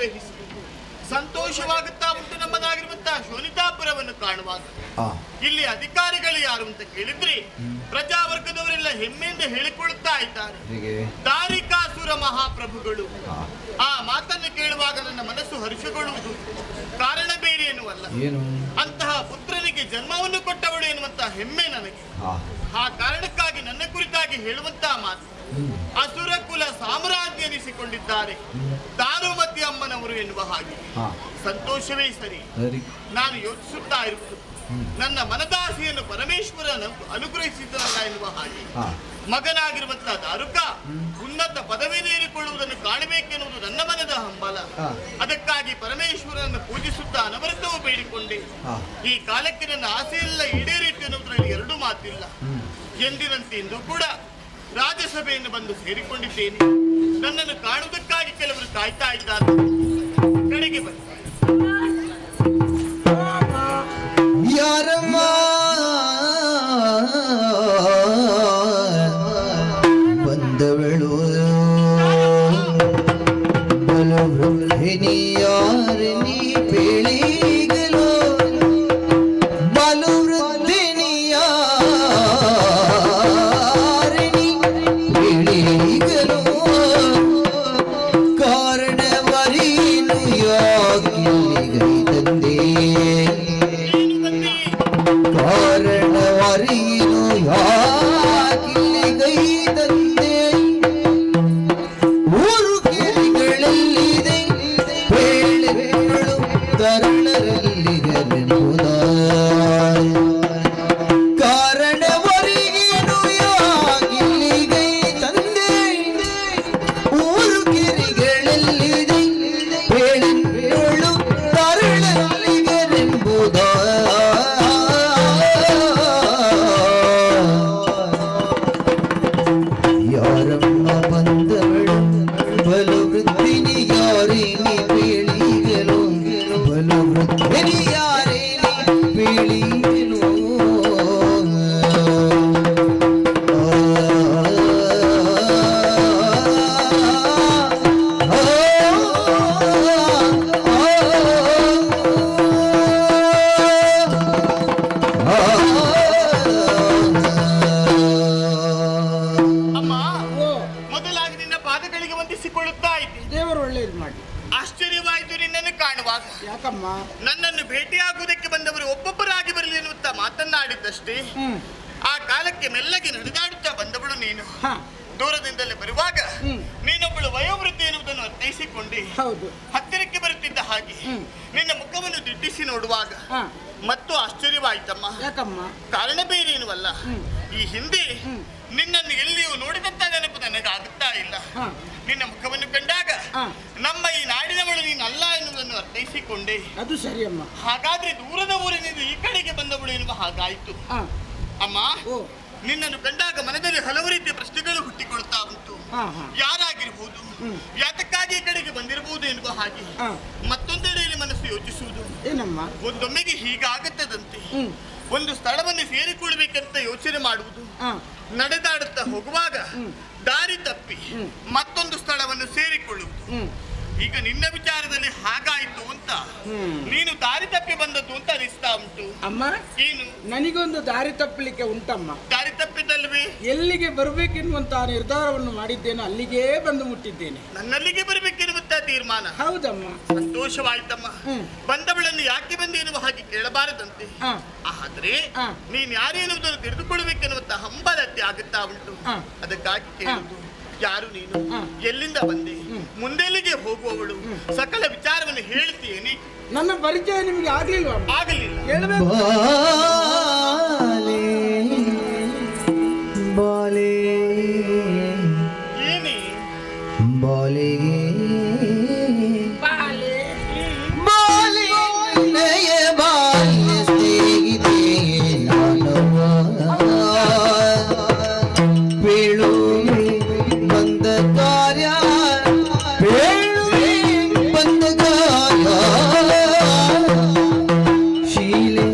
ಸಂಗ್ರಹಿಸಿ ಸಂತೋಷವಾಗುತ್ತಾ ಉಂಟು ನಮ್ಮದಾಗಿರುವಂತಹ ಶೋನಿತಾಪುರವನ್ನು ಕಾಣುವಾಗ ಇಲ್ಲಿ ಅಧಿಕಾರಿಗಳು ಯಾರು ಅಂತ ಕೇಳಿದ್ರೆ ಪ್ರಜಾವರ್ಗದವರೆಲ್ಲ ಹೆಮ್ಮೆಯಿಂದ ಹೇಳಿಕೊಳ್ಳುತ್ತಾ ಇದ್ದಾರೆ, ದಾರಿಕಾಸುರ ಮಹಾಪ್ರಭುಗಳು. ಆ ಮಾತನ್ನು ಕೇಳುವಾಗ ನನ್ನ ಮನಸ್ಸು ಹರ್ಷಗೊಳ್ಳುವುದು ಕಾರಣ ಬೇರೆ ಎನ್ನುವಲ್ಲ, ಅಂತಹ ಪುತ್ರನಿಗೆ ಜನ್ಮವನ್ನು ಕೊಟ್ಟವಳು ಎನ್ನುವಂತಹ ಹೆಮ್ಮೆ ನನಗೆ. ಆ ಕಾರಣಕ್ಕಾಗಿ ನನ್ನ ಕುರಿತಾಗಿ ಹೇಳುವಂತಹ ಮಾತು, ಅಸುರ ಕುಲ ಸಾಮ್ರಾಜ್ಯ ಎನಿಸಿಕೊಂಡಿದ್ದಾರೆ ದಾರುಮತಿ ಅಮ್ಮನವರು ಎನ್ನುವ ಹಾಗೆ. ಸಂತೋಷವೇ ಸರಿ. ನಾನು ಯೋಚಿಸುತ್ತಾ ಇರುವುದು ನನ್ನ ಮನದಾಸೆಯನ್ನು ಪರಮೇಶ್ವರ ಅನುಗ್ರಹಿಸಿದ್ದಲ್ಲ ಎನ್ನುವ ಹಾಗೆ. ಮಗನಾಗಿರುವಂತಹ ದಾರುಕ ಉನ್ನತ ಪದವಿಯೇರಿಕೊಳ್ಳುವುದನ್ನು ಕಾಣಬೇಕೆನ್ನುವುದು ನನ್ನ ಮನದ ಹಂಬಲ. ಅದಕ್ಕಾಗಿ ಪರಮೇಶ್ವರನನ್ನು ಪೂಜಿಸುತ್ತಾ ಅನವರತವೂ ಬೇಡಿಕೊಂಡೆ. ಈ ಕಾಲಕ್ಕೆ ನನ್ನ ಆಸೆಯೆಲ್ಲ ಈಡೇರಿತು ಎನ್ನುವುದರಲ್ಲಿ ಎರಡು ಮಾತಿಲ್ಲ. ಎಂದಿನಂತೆ ಇಂದು ಕೂಡ ರಾಜ್ಯಸಭೆಯನ್ನು ಬಂದು ಸೇರಿಕೊಂಡಿದ್ದೇನೆ. ನನ್ನನ್ನು ಕಾಣುವುದಕ್ಕಾಗಿ ಕೆಲವರು ಕಾಯ್ತಾ ಇದ್ದಾರೆ. ಕಡೆಗೆ ಬನ್ನಿ. ಯಾರಮ್ಮ ಬಂದವಳು ಬಲವೃದ್ಧಿನಿ ಯಾರಿನಿ ಪೇಳಿಗಲು ಬಲವೃದ್ಧಿನಿ ಯಾರಿನಿ ಪೇಳಿಗಲು ಕಾರಣವರೀನು ಯಾಕಿಲ್ಲಿಗೈ ತಂದೆ ಕಾರಣವರೀನು ಯಾಕಿಲ್ಲಿಗೈ ತಂದೆ ಊರು ಕೇಳಿಗಳಲ್ಲಿದೆ ಪೇಳೆಗಳು ತರುಣರಲ್ಲಿಗಲೆಂಬುದ ಕಾರಣವರಿಗೇನು ಯಾಕಿಲ್ಲಿಗೈ ತಂದೆ ಊರು ಕೇರಿಗಳಲ್ಲಿದೆ ಪೇಳೆಗಳು ತರುಣರಲ್ಲಿಗಲೆಂಬುದ ಯಾರಮ್ಮ ಬಂದವಳು ಬಲು ವೃದ್ಧಿನಿ ಯಾರೇನಿ ಪೀಳಿಗಲು ಬಲು ವೃದ್ಧಿನಿ ಯಾರೇನಿ ಪೀಳಿಗಲು ಮೊದಲಾಗಿ ನಿನ್ನ ಪಾದಗಳಿಗೆ ವಂದಿಸಿಕೊಳ್ಳುತ್ತಾ ಇದ್ದೆ. ದೇವರು ಒಳ್ಳೇದು ಮಾಡಿ. ಆಶ್ಚರ್ಯವಾಯಿತು ನಿನ್ನನ್ನು ಕಾಣುವಾಗ. ಯಾಕಮ್ಮ? ನನ್ನನ್ನು ಭೇಟಿಯಾಗುವುದಕ್ಕೆ ಬಂದವರು ಒಬ್ಬೊಬ್ಬರಾಗಿ ಬರಲಿ ಎನ್ನುತ್ತಾ ಮಾತನ್ನಾಡಿದ್ದಷ್ಟೇ. ಆ ಕಾಲಕ್ಕೆ ಮೆಲ್ಲಗೆ ನಡೆದಾಡುತ್ತಾ ಬಂದವಳು ನೀನು. ದೂರದಿಂದಲೇ ಬರುವಾಗ ನೀನೊಬ್ಬಳು ವಯೋವೃದ್ಧಿ ಎನ್ನುವುದನ್ನು ಅರ್ಥೈಸಿಕೊಂಡೆ. ಹತ್ತಿರಕ್ಕೆ ಬರುತ್ತಿದ್ದ ಹಾಗೆ ನಿನ್ನ ಮುಖವನ್ನು ದಿಟ್ಟಿಸಿ ನೋಡುವಾಗ ಮತ್ತು ಆಶ್ಚರ್ಯವಾಯಿತಮ್ಮ. ಯಾಕಮ್ಮ? ಕಾರಣ ಬೇರೆ ಏನುವಲ್ಲ, ಈ ಹಿಂದೆ ನಿನ್ನನ್ನು ಎಲ್ಲಿಯೂ ನೋಡಿದಂತ ನೆನಪು ನನಗಾಗುತ್ತಾ ಇಲ್ಲ. ನಿನ್ನ ಮುಖವನ್ನು ಕಂಡಾಗ ನಮ್ಮ ಈ ನಾಡಿನವಳು ನೀನು ಅಲ್ಲ ಎನ್ನುವುದನ್ನು ಅರ್ಥೈಸಿಕೊಂಡೆ. ಅದು ಸರಿಯಮ್ಮ. ಹಾಗಾದ್ರೆ ದೂರದ ಊರಿನಿಂದ ಈ ಕಡೆಗೆ ಬಂದವಳು ಎನ್ನುವ ಹಾಗಾಯಿತು. ಅಮ್ಮ, ನಿನ್ನನ್ನು ಕಂಡಾಗ ಮನದಲ್ಲಿ ಹಲವು ರೀತಿಯ ಪ್ರಶ್ನೆಗಳು ಹುಟ್ಟಿಕೊಳ್ತಾ ಉಂಟು. ಯಾರಾಗಿರ್ಬೋದು, ಯಾತಕ್ಕಾಗಿ ಈ ಕಡೆಗೆ ಬಂದಿರಬಹುದು ಎನ್ನುವ ಹಾಗೆ. ಮತ್ತೊಂದೆಡೆಯಲ್ಲಿ ಮನಸ್ಸು ಯೋಚಿಸುವುದು ಏನಮ್ಮ, ಒಂದೊಮ್ಮೆಗೆ ಹೀಗಾಗುತ್ತದಂತೆ. ಒಂದು ಸ್ಥಳವನ್ನು ಸೇರಿಕೊಳ್ಳಬೇಕಂತ ಯೋಚನೆ ಮಾಡುವುದು, ನಡೆದಾಡುತ್ತಾ ಹೋಗುವಾಗ ದಾರಿ ತಪ್ಪಿ ಮತ್ತೊಂದು ಸ್ಥಳವನ್ನು ಸೇರಿಕೊಳ್ಳುವುದು. ಈಗ ನಿನ್ನ ವಿಚಾರದಲ್ಲಿ ಹಾಗಾಯಿತು ಅಂತ, ನೀನು ದಾರಿ ತಪ್ಪಿ ಬಂದದ್ದು ಅಂತ ಅನಿಸ್ತಾ ಉಂಟು. ಅಮ್ಮ, ಏನು? ನನಗೊಂದು ದಾರಿ ತಪ್ಪಲಿಕ್ಕೆ ಉಂಟಮ್ಮ. ದಾರಿ ತಪ್ಪಿದಲ್ವೇ? ಎಲ್ಲಿಗೆ ಬರಬೇಕೆನ್ನುವಂತಹ ನಿರ್ಧಾರವನ್ನು ಮಾಡಿದ್ದೇನೆ, ಅಲ್ಲಿಗೇ ಬಂದು ಮುಟ್ಟಿದ್ದೇನೆ. ನನ್ನಲ್ಲಿಗೆ ಬರಬೇಕೆನ್ನುವಂತ ತೀರ್ಮಾನ? ಹೌದಮ್ಮ. ಸಂತೋಷವಾಯ್ತಮ್ಮ. ಬಂದವಳನ್ನು ಯಾಕೆ ಬಂದೆ ಎನ್ನುವ ಹಾಗೆ ಕೇಳಬಾರದಂತೆ. ಆದ್ರೆ ನೀನ್ ಯಾರೇನುವುದನ್ನು ತಿಳಿದುಕೊಳ್ಳಬೇಕೆನ್ನುವಂತ ಹಂಬಲತೆ ಆಗುತ್ತಾ ಉಂಟು. ಅದಕ್ಕಾಗಿ ಕೇಳುವುದು, ಯಾರು ನೀನು, ಎಲ್ಲಿಂದ ಬಂದೆ, ಮುಂದೆಲ್ಲಿಗೆ ಹೋಗುವವಳು, ಸಕಲ ವಿಚಾರವನ್ನು ಹೇಳ್ತೀನಿ. ನನ್ನ ಪರಿಚಯ ನಿಮಗೆ ಆಗ್ಲಿಲ್ವಾ? ಆಗಲಿಲ್ಲ. ಹೇಳ್ಬೇಕು. ಬಾಲೆ ಏನೇ ಬಾಲೆ ನಯ ಬಾಲ್ಯ ಸ್ನೇಹಿತೆ ನಾನವ್ವ ಬೀಳುವೆ ಬಂದ ಕಾರ್ಯ ಬೀಳುವೆ ಬಂದ ಕಾರ್ಯ ಶೀಲೆ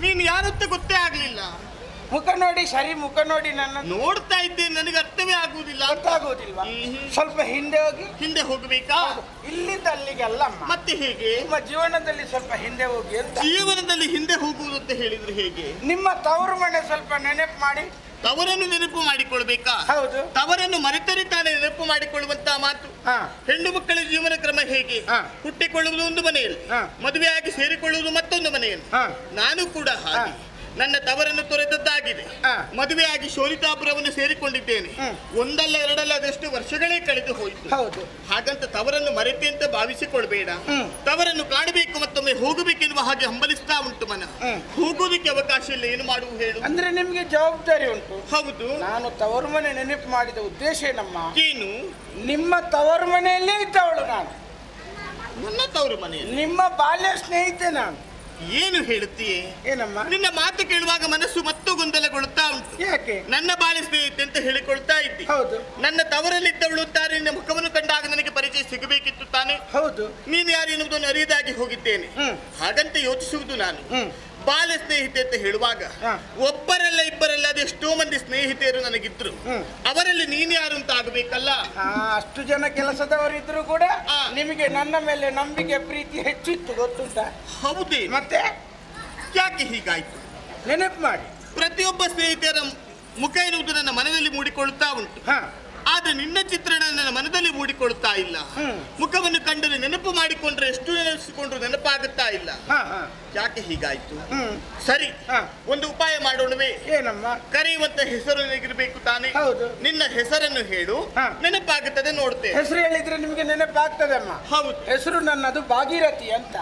ನೀನು ಯಾರಂತ ಗೊತ್ತೇ ಆಗ್ಲಿಲ್ಲ. ಮುಖ ನೋಡಿ ಸರಿ, ಮುಖ ನೋಡಿ ನನ್ನ ನೋಡ್ತಾ ಇದ್ದೇನೆ, ನನಗೆ ಅರ್ಥವೇ ಆಗುವುದಿಲ್ಲ. ಗೊತ್ತಾಗುವುದಿಲ್ವಾ? ಸ್ವಲ್ಪ ಹಿಂದೆ ಹೋಗಿ. ಹಿಂದೆ ಹೋಗ್ಬೇಕಾ? ಇಲ್ಲಿಂದ ಅಲ್ಲಿಗೆ ಅಲ್ಲಮ್ಮ. ಮತ್ತೆ ಹೇಗೆ? ನಿಮ್ಮ ಜೀವನದಲ್ಲಿ ಸ್ವಲ್ಪ ಹಿಂದೆ ಹೋಗಿ ಅಂತ. ಜೀವನದಲ್ಲಿ ಹಿಂದೆ ಹೋಗುವುದು ಅಂತ ಹೇಳಿದ್ರೆ ಹೇಗೆ? ನಿಮ್ಮ ತವರು ಮನೆ ಸ್ವಲ್ಪ ನೆನಪು ಮಾಡಿ. ತವರನ್ನು ನೆನಪು ಮಾಡಿಕೊಳ್ಬೇಕಾ? ಹೌದು. ತವರನ್ನು ಮರೆತರೆ ತಾನೇ ನೆನಪು ಮಾಡಿಕೊಳ್ಳುವಂತ ಮಾತು. ಹೆಣ್ಣು ಮಕ್ಕಳ ಜೀವನ ಕ್ರಮ ಹೇಗೆ? ಹುಟ್ಟಿಕೊಳ್ಳುವುದು ಒಂದು ಮನೆಯಲ್ಲಿ, ಮದುವೆಯಾಗಿ ಸೇರಿಕೊಳ್ಳುವುದು ಮತ್ತೊಂದು ಮನೆಯಲ್ಲಿ. ನಾನು ಕೂಡ ಹಾಗೆ ನನ್ನ ತವರನ್ನು ತೊರೆದದ್ದಾಗಿದೆ. ಮದುವೆಯಾಗಿ ಶೋರಿತಾಪುರವನ್ನು ಸೇರಿಕೊಂಡಿದ್ದೇನೆ. ಒಂದಲ್ಲ ಎರಡಲ್ಲ ಅದೆಷ್ಟು ವರ್ಷಗಳೇ ಕಳೆದು ಹೋಯಿತು. ಹೌದು. ಹಾಗಂತ ತವರನ್ನು ಮರೆತೆ ಅಂತ ಭಾವಿಸಿಕೊಳ್ಬೇಡ. ತವರನ್ನು ಕಾಣಬೇಕು, ಮತ್ತೊಮ್ಮೆ ಹೋಗಬೇಕೆನ್ನುವ ಹಾಗೆ ಹಂಬಲಿಸ್ತಾ ಉಂಟು ಮನ. ಹೋಗೋದಕ್ಕೆ ಅವಕಾಶ ಇಲ್ಲ, ಏನು ಮಾಡುವು ಹೇಳು? ಅಂದ್ರೆ ನಿಮ್ಗೆ ಜವಾಬ್ದಾರಿ ಉಂಟು. ಹೌದು. ನಾನು ತವರು ಮನೆ ನೆನಪು ಮಾಡಿದ ಉದ್ದೇಶ ಏನಮ್ಮ? ಏನು? ನಿಮ್ಮ ತವರು ಮನೆಯಲ್ಲೇ ಇದ್ದವಳು ನಾನು. ನನ್ನ ತವರು ಮನೆಯಲ್ಲಿ? ನಿಮ್ಮ ಬಾಲ್ಯ ಸ್ನೇಹಿತೆ ನಾನು. ಏನು ಹೇಳುತ್ತೀಯೇ? ಏನಮ್ಮ? ನಿನ್ನ ಮಾತು ಕೇಳುವಾಗ ಮನಸ್ಸು ಮತ್ತು ಗೊಂದಲಗೊಳ್ಳುತ್ತಾ ಉಂಟು. ಯಾಕೆ? ನನ್ನ ಬಾಲ್ಯ ಸ್ನೇಹಿತೆ ಅಂತ ಹೇಳಿಕೊಳ್ತಾ ಇದ್ದಿ. ಹೌದು. ನನ್ನ ತವರಲ್ಲಿದ್ದವಳು ತಾರೆ ನಿನ್ನ ಮುಖವನ್ನು ಕಂಡಾಗ ನನಗೆ ಪರಿಚಯ ಸಿಗಬೇಕಿತ್ತು ತಾನೆ. ಹೌದು. ನೀನು ಯಾರು ಎನ್ನುವುದನ್ನು ಅರಿಯದಾಗಿ ಹೋಗಿದ್ದೇನೆ. ಹಾಗಂತ ಯೋಚಿಸುವುದು ನಾನು. ಬಾಲ್ಯ ಸ್ನೇಹಿತೆ ಅಂತ ಹೇಳುವಾಗ ಒಬ್ಬರಲ್ಲ ಇಬ್ಬರಲ್ಲ ಅದೆಷ್ಟೋ ಮಂದಿ ಸ್ನೇಹಿತೆಯರು ನನಗಿದ್ರು. ಅವರಲ್ಲಿ ನೀನು ಯಾರು ಅಂತ ಆಗಬೇಕಲ್ಲ. ಅಷ್ಟು ಜನ ಕೆಲಸದವರಿದ್ರು ಕೂಡ ನಿಮಗೆ ನನ್ನ ಮೇಲೆ ನಂಬಿಕೆ ಪ್ರೀತಿ ಹೆಚ್ಚಿತ್ತು, ಗೊತ್ತುಂಟಾ? ಹೌದೇ? ಮತ್ತೆ ಯಾಕೆ ಹೀಗಾಯ್ತು? ನೆನಪು ಮಾಡಿ. ಪ್ರತಿಯೊಬ್ಬ ಸ್ನೇಹಿತರ ಮುಖ ಎನ್ನುವುದು ನನ್ನ ಮನದಲ್ಲಿ ಮೂಡಿಕೊಳ್ಳುತ್ತಾ ಉಂಟು. ಆದ್ರೆ ನಿನ್ನ ಚಿತ್ರಣ ನನ್ನ ಮನದಲ್ಲಿ ಮೂಡಿಕೊಳ್ತಾ ಇಲ್ಲ. ಮುಖವನ್ನು ಕಂಡರೆ ನೆನಪು ಮಾಡಿಕೊಂಡ್ರೆ ಎಷ್ಟು ನೆನೆಸಿಕೊಂಡ್ರು ನೆನಪಾಗುತ್ತಾ ಇಲ್ಲ. ಯಾಕೆ ಹೀಗಾಯ್ತು? ಸರಿ, ಒಂದು ಉಪಾಯ ಮಾಡೋಣವೇ? ಏನಮ್ಮ? ಕರೆಯುವಂತ ಹೆಸರು ನನಗಿರ್ಬೇಕು ತಾನೆ. ಹೌದು. ನಿನ್ನ ಹೆಸರನ್ನು ಹೇಳು, ನೆನಪಾಗುತ್ತದೆ ನೋಡ್ತೆ. ಹೆಸರು ಹೇಳಿದ್ರೆ ನಿಮಗೆ ನೆನಪಾಗ್ತದೆ ಅಮ್ಮ. ಹೌದು. ಹೆಸರು ನನ್ನದು ಭಾಗೀರಥಿ ಅಂತ.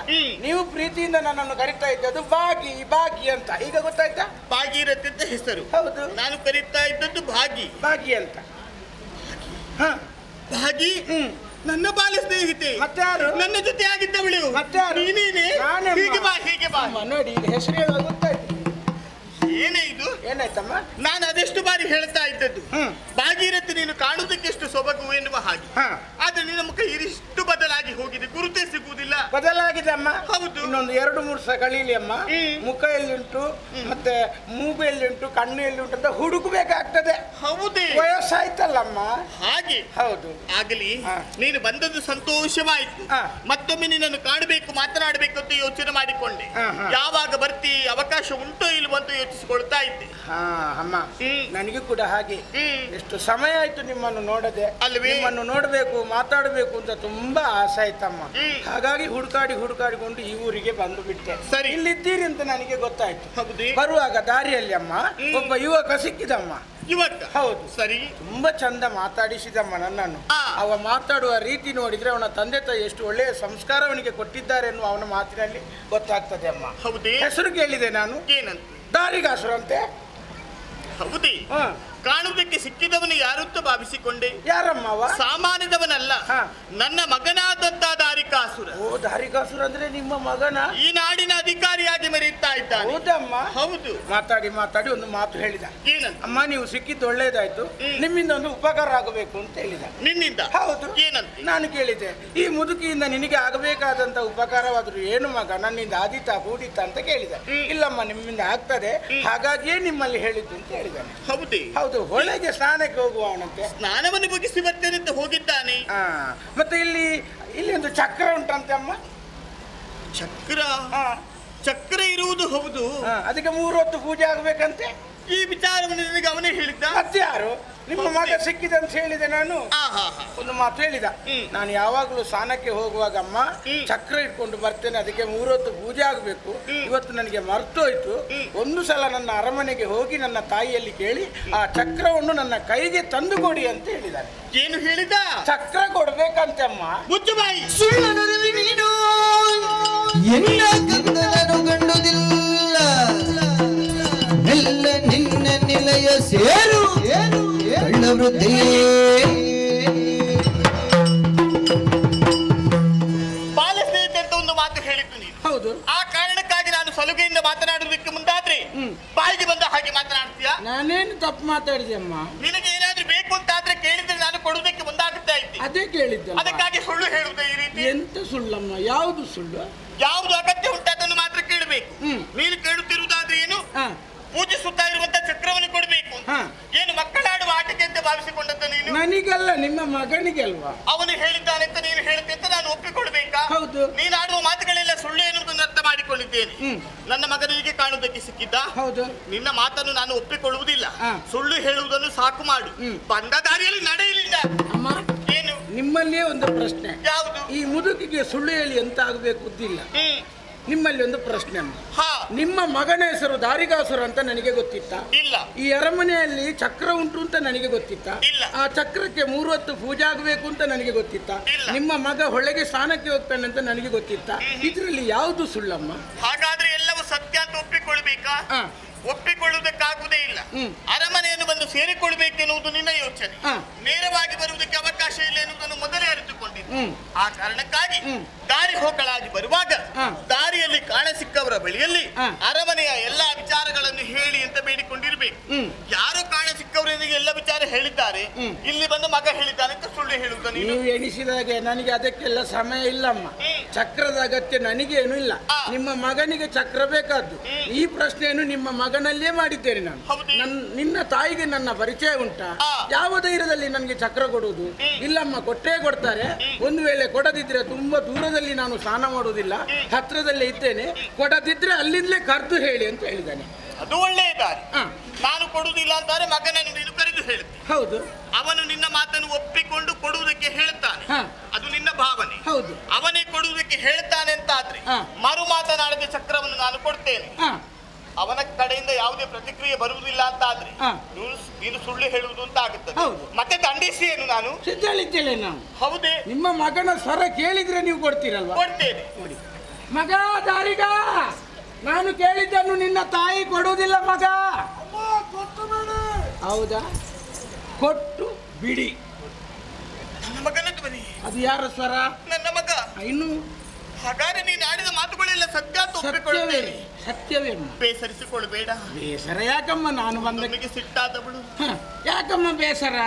ನೀವು ಪ್ರೀತಿಯಿಂದ ನನ್ನನ್ನು ಕರಿತಾ ಇದ್ದದ್ದು ಬಾಗಿ ಬಾಗಿ ಅಂತ. ಈಗ ಗೊತ್ತಾಯ್ತಾ? ಭಾಗೀರಥಿ ಅಂತ ಹೆಸರು. ಹೌದು. ನಾನು ಕರೀತಾ ಇದ್ದದ್ದು ಭಾಗಿ ಬಾಗಿ ಅಂತ. ಭಾಗಿ ನನ್ನ ಬಾಲ್ಯ ಸ್ನೇಹಿತೆ. ಮತ್ತೆ ಯಾರು? ನನ್ನ ಜೊತೆ ಆಗಿದ್ದವಳು. ಮತ್ತೆ ಯಾರು? ನೀನೇನೆ. ಹೀಗೆ ಬಾ, ಹೀಗೆ ಬಾ. ನೋಡಿ, ಹೆಸರು ಹೇಳುವಾಗ ಗೊತ್ತಾಯ್ತು. ಏನೇ ಇದು? ಏನಾಯ್ತಮ್ಮ? ನಾನು ಅದೆಷ್ಟು ಬಾರಿ ಹೇಳ್ತಾ ಇದ್ದದ್ದು ಭಾಗೀರಥಿ ನೀನು ಕಾಣುವುದಕ್ಕೆ ಎಷ್ಟು ಸೊಬಗು ಎನ್ನುವ ಹಾಗೆ. ಆದ್ರೆ ನಿನ್ನ ಮುಖ ಇರಿಷ್ಟು ಬದಲಾಗಿ ಹೋಗಿದೆ, ಗುರುತೇ ಸಿಗುವುದಿಲ್ಲ. ಬದಲಾಗಿದೆ ಅಮ್ಮ. ಹೌದು. ಇನ್ನೊಂದು 2-3 ವರ್ಷ ಕಳೀಲಿ ಅಮ್ಮ. ಮುಖ ಎಲ್ಲಿಂಟು, ಮತ್ತೆ ಮೂಗು ಎಲ್ಲಿಂಟು, ಕಣ್ಣು ಎಲ್ಲಿಂಟು ಅಂತ ಹುಡುಕಬೇಕಾಗ್ತದೆ. ಹೌದೇ? ವಯಸ್ಸಾಯ್ತಲ್ಲಮ್ಮ. ಹಾಗೆ. ಹೌದು. ಆಗಲಿ, ನೀನು ಬಂದದ್ದು ಸಂತೋಷವಾಯ್ತು. ಮತ್ತೊಮ್ಮೆ ನಿನ್ನನ್ನು ಕಾಣಬೇಕು, ಮಾತನಾಡಬೇಕು ಅಂತ ಯೋಚನೆ ಮಾಡಿಕೊಂಡೆ. ಯಾವಾಗ ಬರ್ತಿ, ಅವಕಾಶ ಉಂಟೋ ಇಲ್ವೋ ಅಂತ ಯೋಚಿಸಿಕೊಳ್ತಾ ಇದ್ದೆ. ಅಮ್ಮ, ನನಗೆ ಕೂಡ ಹಾಗೆ. ಎಷ್ಟು ಸಮಯ ಆಯ್ತು ನಿಮ್ಮನ್ನು ನೋಡದೆ. ಅಲ್ವೇ? ನಿಮ್ಮನ್ನು ನೋಡಬೇಕು, ಮಾತಾಡಬೇಕು ಅಂತ ತುಂಬಾ ಆಸೆ ಆಯ್ತಮ್ಮ. ಹಾಗಾಗಿ ಹುಡುಕಾಡಿಕೊಂಡು ಈ ಊರಿಗೆ ಬಂದು ಬಿಟ್ಟೆ. ಸರಿ, ಇಲ್ಲಿದ್ದೀರಿ ಅಂತ ನನಗೆ ಗೊತ್ತಾಯ್ತು. ಹೌದೇ? ಬರುವಾಗ ದಾರಿಯಲ್ಲಿ ಅಮ್ಮ ಒಬ್ಬ ಯುವಕ ಸಿಕ್ಕಿದಮ್ಮ. ಯುವಕ? ಹೌದು. ಸರಿ. ತುಂಬಾ ಚಂದ ಮಾತಾಡಿಸಿದಮ್ಮ ನನ್ನನ್ನು. ಅವ ಮಾತಾಡುವ ರೀತಿ ನೋಡಿದ್ರೆ ಅವನ ತಂದೆ ತಾಯಿ ಎಷ್ಟು ಒಳ್ಳೆಯ ಸಂಸ್ಕಾರ ಅವನಿಗೆ ಕೊಟ್ಟಿದ್ದಾರೆ ಎನ್ನುವ ಅವನ ಮಾತಿನಲ್ಲಿ ಗೊತ್ತಾಗ್ತದೆ ಅಮ್ಮ. ಹೌದೇ? ಹೆಸರು ಕೇಳಿದೆ ನಾನು. ಏನಂತ? ದಾರಿಗಾಸರು ಅಂತೆ. ಹೌದೇ? ಕಾಣುವುದಕ್ಕೆ ಸಿಕ್ಕಿದವನು ಯಾರುತ್ತ ಭಾವಿಸಿಕೊಂಡೆ. ಯಾರಮ್ಮ ಅವ? ಸಾಮಾನ್ಯದವನಲ್ಲ, ನನ್ನ ಮಗನಾದಂತ ದಾರಿಕಾಸುರ. ಓ, ದಾರಿಕಾಸುರ ಅಂದ್ರೆ ನಿಮ್ಮ ಮಗನ? ಈ ನಾಡಿನ ಅಧಿಕಾರಿಯಾಗಿ ಮೆರೀತಾ ಇದ್ದಾನೆ. ಹೌದಮ್ಮ? ಹೌದು. ಮಾತಾಡಿ ಒಂದು ಮಾತು ಹೇಳಿದ. ಏನಂತ? ಅಮ್ಮ, ನೀವು ಸಿಕ್ಕಿದ್ದು ಒಳ್ಳೇದಾಯ್ತು, ನಿಮ್ಮಿಂದ ಒಂದು ಉಪಕಾರ ಆಗಬೇಕು ಅಂತ ಹೇಳಿದ. ನಿನ್ನಿಂದ? ಹೌದು. ಏನಂತ? ನಾನು ಕೇಳಿದೆ, ಈ ಮುದುಕಿಯಿಂದ ನಿನಗೆ ಆಗಬೇಕಾದಂತ ಉಪಕಾರವಾದ್ರು ಏನು ಮಗ, ನನ್ನಿಂದ ಆದೀತಾ ಬೂಡಿತ ಅಂತ ಕೇಳಿದೆ. ಇಲ್ಲಮ್ಮ, ನಿಮ್ಮಿಂದ ಆಗ್ತದೆ, ಹಾಗಾಗಿಯೇ ನಿಮ್ಮಲ್ಲಿ ಹೇಳಿದ್ದು ಅಂತ ಹೇಳಿದ್ದಾನೆ. ಹೌದೇ? ಹೌದು. ಹೊಳೆಗೆ ಸ್ನಾನಕ್ಕೆ ಹೋಗುವವನಂತೆ. ಸ್ನಾನವನ್ನು ಮುಗಿಸಿ ಬರ್ತೇನೆ ಅಂತ ಹೋಗಿದ್ದಾನೆ. ಮತ್ತೆ ಇಲ್ಲಿ ಒಂದು ಚಕ್ರ ಉಂಟಂತೆ ಅಮ್ಮ. ಚಕ್ರ? ಚಕ್ರ ಇರುವುದು ಹೌದು. ಅದಕ್ಕೆ 3 ಹೊತ್ತು ಪೂಜೆ ಆಗ್ಬೇಕಂತೆ. ಈ ವಿಚಾರವನ್ನು ನನಗೆ ಅವನೇ ಹೇಳಿದ್ದ. ಮತ್ತೆ ಯಾರು? ನಿಮ್ಮ ಮಗ ಸಿಕ್ಕಿದಂತ ಹೇಳಿದೆ ನಾನು. ಒಂದು ಮಾತು ಹೇಳಿದ, ನಾನು ಯಾವಾಗಲೂ ಸ್ನಾನಕ್ಕೆ ಹೋಗುವಾಗ ಅಮ್ಮ ಚಕ್ರ ಇಟ್ಕೊಂಡು ಬರ್ತೇನೆ, ಅದಕ್ಕೆ 3 ಹೊತ್ತು ಪೂಜೆ ಆಗಬೇಕು. ಇವತ್ತು ನನಗೆ ಮರ್ತೋಯ್ತು. ಒಂದು ಸಲ ನನ್ನ ಅರಮನೆಗೆ ಹೋಗಿ ನನ್ನ ತಾಯಿಯಲ್ಲಿ ಕೇಳಿ ಆ ಚಕ್ರವನ್ನು ನನ್ನ ಕೈಗೆ ತಂದು ಕೊಡಿ ಅಂತ ಹೇಳಿದ್ದಾರೆ. ಏನು ಹೇಳಿದ? ಚಕ್ರ ಕೊಡ್ಬೇಕಂತೆ ಅಮ್ಮ. ಮುಚ್ಚು ಬಾಯಿ. ಸುಳ್ಳನರಿವಿ ನೀನು ಎನ್ನ ಗಂಧನನು ಗಂಡುದಿಲ್ಲ, ಎಲ್ಲ ನಿನ್ನ ನಿಲಯ ಸೇರು ಕಳ್ಳ ವೃದ್ಧಿಯೇ. ಬಾಲ ಸ್ನೇಹಿತೆ ಅಂತ ಒಂದು ಮಾತು ಹೇಳಿದ್ದು ನೀನು. ಹೌದು. ಆ ಕಾರಣಕ್ಕಾಗಿ ನಾನು ಸಲುಗೆಯಿಂದ ಮಾತನಾಡೋದಕ್ಕೆ ಮುಂದಾದ್ರೆ ಬಾಯಿಗೆ ಬಂದ ಹಾಗೆ ಮಾತನಾಡ್ತೀಯಾ? ನಾನೇನು ತಪ್ಪು ಮಾತಾಡಿದೆ ಅಮ್ಮ? ನಿನಗೆ ಏನಾದ್ರೂ ಬೇಕು ಅಂತಾದ್ರೆ ಕೇಳಿದ್ರೆ ನಾನು ಕೊಡುವುದಕ್ಕೆ ಮುಂದಾಗುತ್ತಾ ಇದ್ದೆ. ಅದೇ ಕೇಳಿದ್ದೆ. ಅದಕ್ಕಾಗಿ ಸುಳ್ಳು ಹೇಳುವುದೇ ಈ ರೀತಿ? ಎಂತ ಸುಳ್ಳಮ್ಮ? ಯಾವುದು ಸುಳ್ಳು? ಯಾವುದು ಅಗತ್ಯ ಉಂಟು ಅದನ್ನು ಮಾತ್ರ ಕೇಳಬೇಕು. ನೀನು ಕೇಳುತ್ತಿರುವುದಾದ್ರೆ ಪೂಜಿಸುತ್ತಾ ಇರುವಂತ ಚಕ್ರವನ್ನು ಕೊಡಬೇಕು. ಏನು ಮಕ್ಕಳಾಡುವ ಆಟಕ್ಕೆ ಅಂತ ಭಾವಿಸಿಕೊಂಡಂತ ನೀನು? ನನಗಲ್ಲ, ನಿಮ್ಮ ಮಗನಿಗೆ ಅಲ್ವಾ? ಅವನು ಹೇಳಿದ್ದಾನೆ ಅಂತ ನೀನು ಹೇಳುತ್ತೆ ಅಂತ ನಾನು ಒಪ್ಪಿಕೊಳ್ಬೇಕಾ? ಹೌದು. ನೀನು ಆಡುವ ಮಾತುಗಳೆಲ್ಲ ಸುಳ್ಳು ಎನ್ನುವುದನ್ನು ಅರ್ಥ ಮಾಡಿಕೊಂಡಿದ್ದೇನೆ. ನನ್ನ ಮಗನಿಗೆ ಕಾಣುವುದಕ್ಕೆ ಸಿಕ್ಕಿದ್ದ? ಹೌದು. ನಿನ್ನ ಮಾತನ್ನು ನಾನು ಒಪ್ಪಿಕೊಳ್ಳುವುದಿಲ್ಲ. ಸುಳ್ಳು ಹೇಳುವುದನ್ನು ಸಾಕು ಮಾಡು. ಬಂದ ದಾರಿಯಲ್ಲಿ ನಡೆಯಲಿಲ್ಲ. ಅಮ್ಮ, ಏನು? ನಿಮ್ಮಲ್ಲಿಯೇ ಒಂದು ಪ್ರಶ್ನೆ. ಯಾವುದು? ಈ ಮುದುಕಿಗೆ ಸುಳ್ಳು ಹೇಳಿ ಎಂತ ಆಗಬೇಕು ಗೊತ್ತಿಲ್ಲ. ನಿಮ್ಮಲ್ಲಿ ಒಂದು ಪ್ರಶ್ನೆ ಅಮ್ಮ. ನಿಮ್ಮ ಮಗನ ಹೆಸರು ದಾರಿಗಾಸುರ ಅಂತ ನನಗೆ ಗೊತ್ತಿತ್ತ? ಇಲ್ಲ. ಈ ಅರಮನೆಯಲ್ಲಿ ಚಕ್ರ ಉಂಟು ಅಂತ ನನಗೆ ಗೊತ್ತಿತ್ತ? ಇಲ್ಲ. ಆ ಚಕ್ರಕ್ಕೆ 3 ಹೊತ್ತು ಪೂಜೆ ಆಗಬೇಕು ಅಂತ ನನಗೆ ಗೊತ್ತಿತ್ತ? ನಿಮ್ಮ ಮಗ ಹೊಳೆಗೆ ಸ್ನಾನಕ್ಕೆ ಹೋಗ್ತಾನೆ ಅಂತ ನನಗೆ ಗೊತ್ತಿತ್ತ? ಇದರಲ್ಲಿ ಯಾವುದು ಸುಳ್ಳಮ್ಮ? ಹಾಗಾದ್ರೆ ಎಲ್ಲವೂ ಸತ್ಯ ಅಂತ ಒಪ್ಪಿಕೊಳ್ಬೇಕಾ? ಒಪ್ಪಿಕೊಳ್ಳುವುದಕ್ಕಾಗುವುದೇ ಇಲ್ಲ. ಅರಮನೆಯನ್ನು ಬಂದು ಸೇರಿಕೊಳ್ಬೇಕೆನ್ನುವುದು ನಿನ್ನ ಯೋಚನೆ. ನೇರವಾಗಿ ಬರುವುದಕ್ಕೆ ಅವಕಾಶ ಇಲ್ಲ ಎನ್ನುವುದನ್ನು ಮೊದಲೇ ಅರಿತುಕೊಂಡಿದ್ದೆ. ಆ ಕಾರಣಕ್ಕಾಗಿ ದಾರಿ ಹೋಕಳಾಗಿ ಬರುವಾಗ ದಾರಿಯಲ್ಲಿ ಕಾಣಸಿಕ್ಕವರ ಬಳಿಯಲ್ಲಿ ಅರಮನೆಯ ಎಲ್ಲಾ ವಿಚಾರಗಳನ್ನು ಹೇಳಿ ಅಂತ ಬೇಡಿಕೊಂಡಿರ್ಬೇಕು. ಯಾರು ಕಾಣಸಿಕ್ಕವರಿಗೆ ಎಲ್ಲ ವಿಚಾರ ಹೇಳಿದ್ದಾರೆ, ಇಲ್ಲಿ ಬಂದು ಮಗ ಹೇಳಿದ್ದಾನೆ ಅಂತ ಸುಳ್ಳು ಹೇಳುವುದನ್ನು ನೀವು ಎಣಿಸಿದಾಗೆ ನನಗೆ ಅದಕ್ಕೆಲ್ಲ ಸಮಯ ಇಲ್ಲಮ್ಮ. ಚಕ್ರದ ಅಗತ್ಯ ನನಗೇನು ಇಲ್ಲ. ನಿಮ್ಮ ಮಗನಿಗೆ ಚಕ್ರ ಬೇಕಾದ್ದು. ಈ ಪ್ರಶ್ನೆಯನ್ನು ನಿಮ್ಮ ಮಗನಲ್ಲೇ ಮಾಡಿದ್ದೇನೆ ನಾನು. ನಿನ್ನ ತಾಯಿಗೆ ನನ್ನ ಪರಿಚಯ ಉಂಟಾ? ಯಾವ ಧೈರ್ಯದಲ್ಲಿ ನನಗೆ ಚಕ್ರ ಕೊಡುವುದು? ಇಲ್ಲಮ್ಮ, ಕೊಟ್ಟೇ ಕೊಡ್ತಾರೆ. ಒಂದು ವೇಳೆ ಕೊಡದಿದ್ರೆ ತುಂಬಾ ದೂರದಲ್ಲಿ ನಾನು ಸ್ನಾನ ಮಾಡುವುದಿಲ್ಲ, ಹತ್ರದಲ್ಲೇ ಇದ್ದೇನೆ, ಕೊಡದಿದ್ರೆ ಅಲ್ಲಿಂದಲೇ ಕರೆದು ಹೇಳಿ ಅಂತ ಹೇಳಿದ್ದಾನೆ. ಅದು ಒಳ್ಳೆಯ ದಾರಿ. ನಾನು ಕೊಡುವುದಿಲ್ಲ ಅಂತಾರೆ ಮಗನನ್ನು ನೀನು ಕರೆದು ಹೇಳುತ್ತೆ. ಹೌದು. ಅವನು ನಿನ್ನ ಮಾತನ್ನು ಒಪ್ಪಿಕೊಂಡು ಕೊಡುವುದಕ್ಕೆ ಹೇಳ್ತಾನೆ, ಅದು ನಿನ್ನ ಭಾವನೆ. ಹೌದು. ಅವನೇ ಕೊಡುವುದಕ್ಕೆ ಹೇಳ್ತಾನೆ ಅಂತ ಆದ್ರೆ ಮರು ಮಾತನಾಡದೆ ಚಕ್ರವನ್ನು ನಾನು ಕೊಡ್ತೇನೆ. ಅವನ ಕಡೆಯಿಂದ ಯಾವುದೇ ಪ್ರತಿಕ್ರಿಯೆ ಬರುವುದಿಲ್ಲ ಅಂತ ಆದ್ರೆ ನೀನು ಸುಳ್ಳು ಹೇಳುವುದು ಅಂತ ಆಗುತ್ತದೆ. ಮತ್ತೆ ದಂಡಿಸಿ ಏನು ನಾನು ಸಿದ್ಧಳಿದ್ದೇನೆ ನಾನು. ಹೌದೇ? ನಿಮ್ಮ ಮಗನ ಸ್ವರ ಕೇಳಿದ್ರೆ ನೀವು ಕೊಡ್ತೀರಲ್ವಾ? ಕೊಡ್ತೇನೆ. ನೋಡಿ ಮಗ ದಾರಿಗ, ನಾನು ಕೇಳಿದ್ದನ್ನು ನಿನ್ನ ತಾಯಿ ಕೊಡುವುದಿಲ್ಲ ಮಗ. ಹೌದಾ? ಕೊಟ್ಟು ಬಿಡಿ. ನನ್ನ ಮಗನ ಧ್ವನಿ. ಅದು ಯಾರ ಸ್ವರ? ನನ್ನ ಮಗ. ಇನ್ನು ಹಾಗಾದ್ರೆ ನೀನು ಆಡಿದ ಮಾತುಗಳೆಲ್ಲ ಸತ್ಯ ಅಂತ ಒಪ್ಪಿಕೊಳ್ಳುತ್ತೇನೆ. ಸತ್ಯವೇ. ಬೇಸರಿಸಿಕೊಳ್ಳಬೇಡ. ಬೇಸರ ಯಾಕಮ್ಮ? ನಾನು ಬಂದ ಸಿಟ್ಟಾದವಳು. ಯಾಕಮ್ಮ ಬೇಸರ?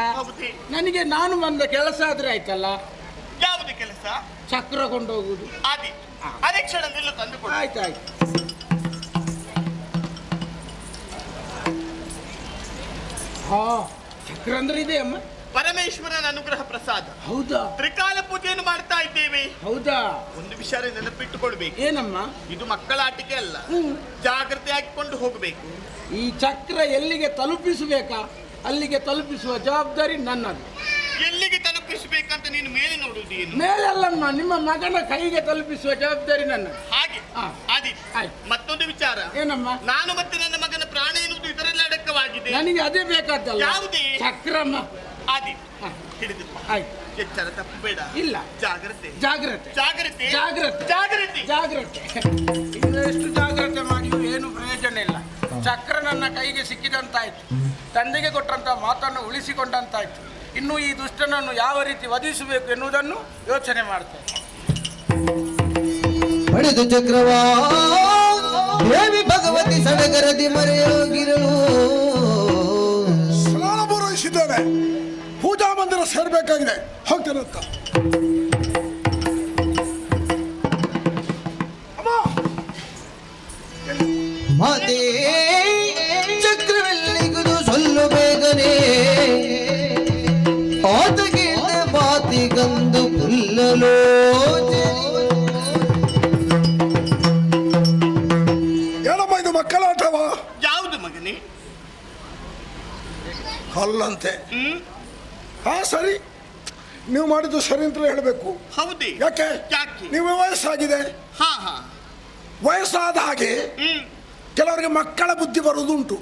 ನನಗೆ ನಾನು ಬಂದ ಕೆಲಸ ಆದ್ರೆ ಆಯ್ತಲ್ಲ. ಯಾವುದು ಕೆಲಸ? ಚಕ್ರ ಕೊಂಡೋಗುದು. ಅದೇ ಕ್ಷಣದಲ್ಲೂ ತಂದುಕೊಡು. ಆಯ್ತಾಯ್ತು. ಚಕ್ರ ಅಂದ್ರೆ ಇದೆ ಅಮ್ಮ. ಪರಮೇಶ್ವರನ ಅನುಗ್ರಹ ಪ್ರಸಾದ. ಹೌದಾ? ತ್ರಿಕಾಲ ಪೂಜೆಯನ್ನು ಮಾಡ್ತಾ ಇದ್ದೇವೆ. ಹೌದಾ? ಒಂದು ವಿಷಯ ನೆನಪಿಟ್ಟುಕೊಳ್ಬೇಕು. ಏನಮ್ಮ? ಇದು ಮಕ್ಕಳ ಆಟಿಕೆ ಅಲ್ಲ. ಜಾಗ್ರತೆ ಹಾಕಿಕೊಂಡು ಹೋಗಬೇಕು. ಈ ಚಕ್ರ ಎಲ್ಲಿಗೆ ತಲುಪಿಸಬೇಕಾ ಅಲ್ಲಿಗೆ ತಲುಪಿಸುವ ಜವಾಬ್ದಾರಿ ನನ್ನದು. ಎಲ್ಲಿಗೆ ತಲುಪಿಸಬೇಕಂತ ನೀನು ಮೇಲೆ ನೋಡುವುದೇನು? ಮೇಲೆ ಅಲ್ಲಮ್ಮ, ನಿಮ್ಮ ಮಗನ ಕೈಗೆ ತಲುಪಿಸುವ ಜವಾಬ್ದಾರಿ ನನ್ನದು. ಹಾಗೆ. ಮತ್ತೊಂದು ವಿಚಾರ. ಏನಮ್ಮ? ನಾನು ಮತ್ತೆ ನನ್ನ ಮಗನ ಪ್ರಾಣ ಎನ್ನುವುದು ಇದರಲ್ಲಿ ಅಡಕವಾಗಿದೆ. ನನಗೆ ಅದೇ ಬೇಕಾದ್ದಲ್ಲ. ಯಾವುದೇ ಚಕ್ರಮ್ಮ. ಹಿಡಿದು ಆಯ್ತು. ಎಚ್ಚರ ತಪ್ಪಬೇಡ. ಇಲ್ಲ. ಜಾಗ್ರತೆ ಜಾಗ್ರತೆ ಜಾಗ್ರತೆ ಜಾಗ್ರತೆ ಜಾಗ್ರತೆ ಜಾಗ್ರತೆ. ಇನ್ನೆಷ್ಟು ಜಾಗ್ರತೆ ಮಾಡಿದ್ರು ಏನು ಪ್ರಯೋಜನ ಇಲ್ಲ. ಚಕ್ರ ನನ್ನ ಕೈಗೆ ಸಿಕ್ಕಿದಂತಾಯ್ತು, ತಂದೆಗೆ ಕೊಟ್ಟಂತ ಮಾತನ್ನು ಉಳಿಸಿಕೊಂಡಂತಾಯ್ತು. ಇನ್ನು ಈ ದುಷ್ಟನನ್ನು ಯಾವ ರೀತಿ ವಧಿಸಬೇಕು ಎನ್ನುವುದನ್ನು ಯೋಚನೆ ಮಾಡ್ತೇನೆ. ಪಡೆದು ಚಕ್ರವಾ ದೇವಿ ಭಗವತಿ ಸಡಗರದಿ ಮರೆಯೋಗಿರಲು ಸ್ನಾನ ಪೂರೈಸಿದ್ದೇನೆ. ಪೂಜಾ ಮಂದಿರ ಸೇರ್ಬೇಕಾಗಿದೆ. ಹೋಗ್ತೇನಂತ. ಮಾತೆ ಚಕ್ರವೆಲ್ಲಿಗುದು ಸೊಲ್ಲು ಬೇಗನೆ ಆತಗೆ ಮಾತಿಗಂದು ಪುಲ್ಲಲೋ ಏನಮ್ಮ ಇದು ಮಕ್ಕಳ ಆಟವಾ? ಯಾವುದು ಮಗನೇ? ಅಲ್ಲಂತೆ. ಸರಿ, ನೀವು ಮಾಡಿದ್ದು ಸರಿ ಅಂತಲೇ ಹೇಳಬೇಕು. ಹೌದೇ? ಯಾಕೆ? ನೀವು ವಯಸ್ಸಾಗಿದೆ. ವಯಸ್ಸಾದ ಹಾಗೆ ಕೆಲವರಿಗೆ ಮಕ್ಕಳ ಬುದ್ಧಿ ಬರುವುದುಂಟು.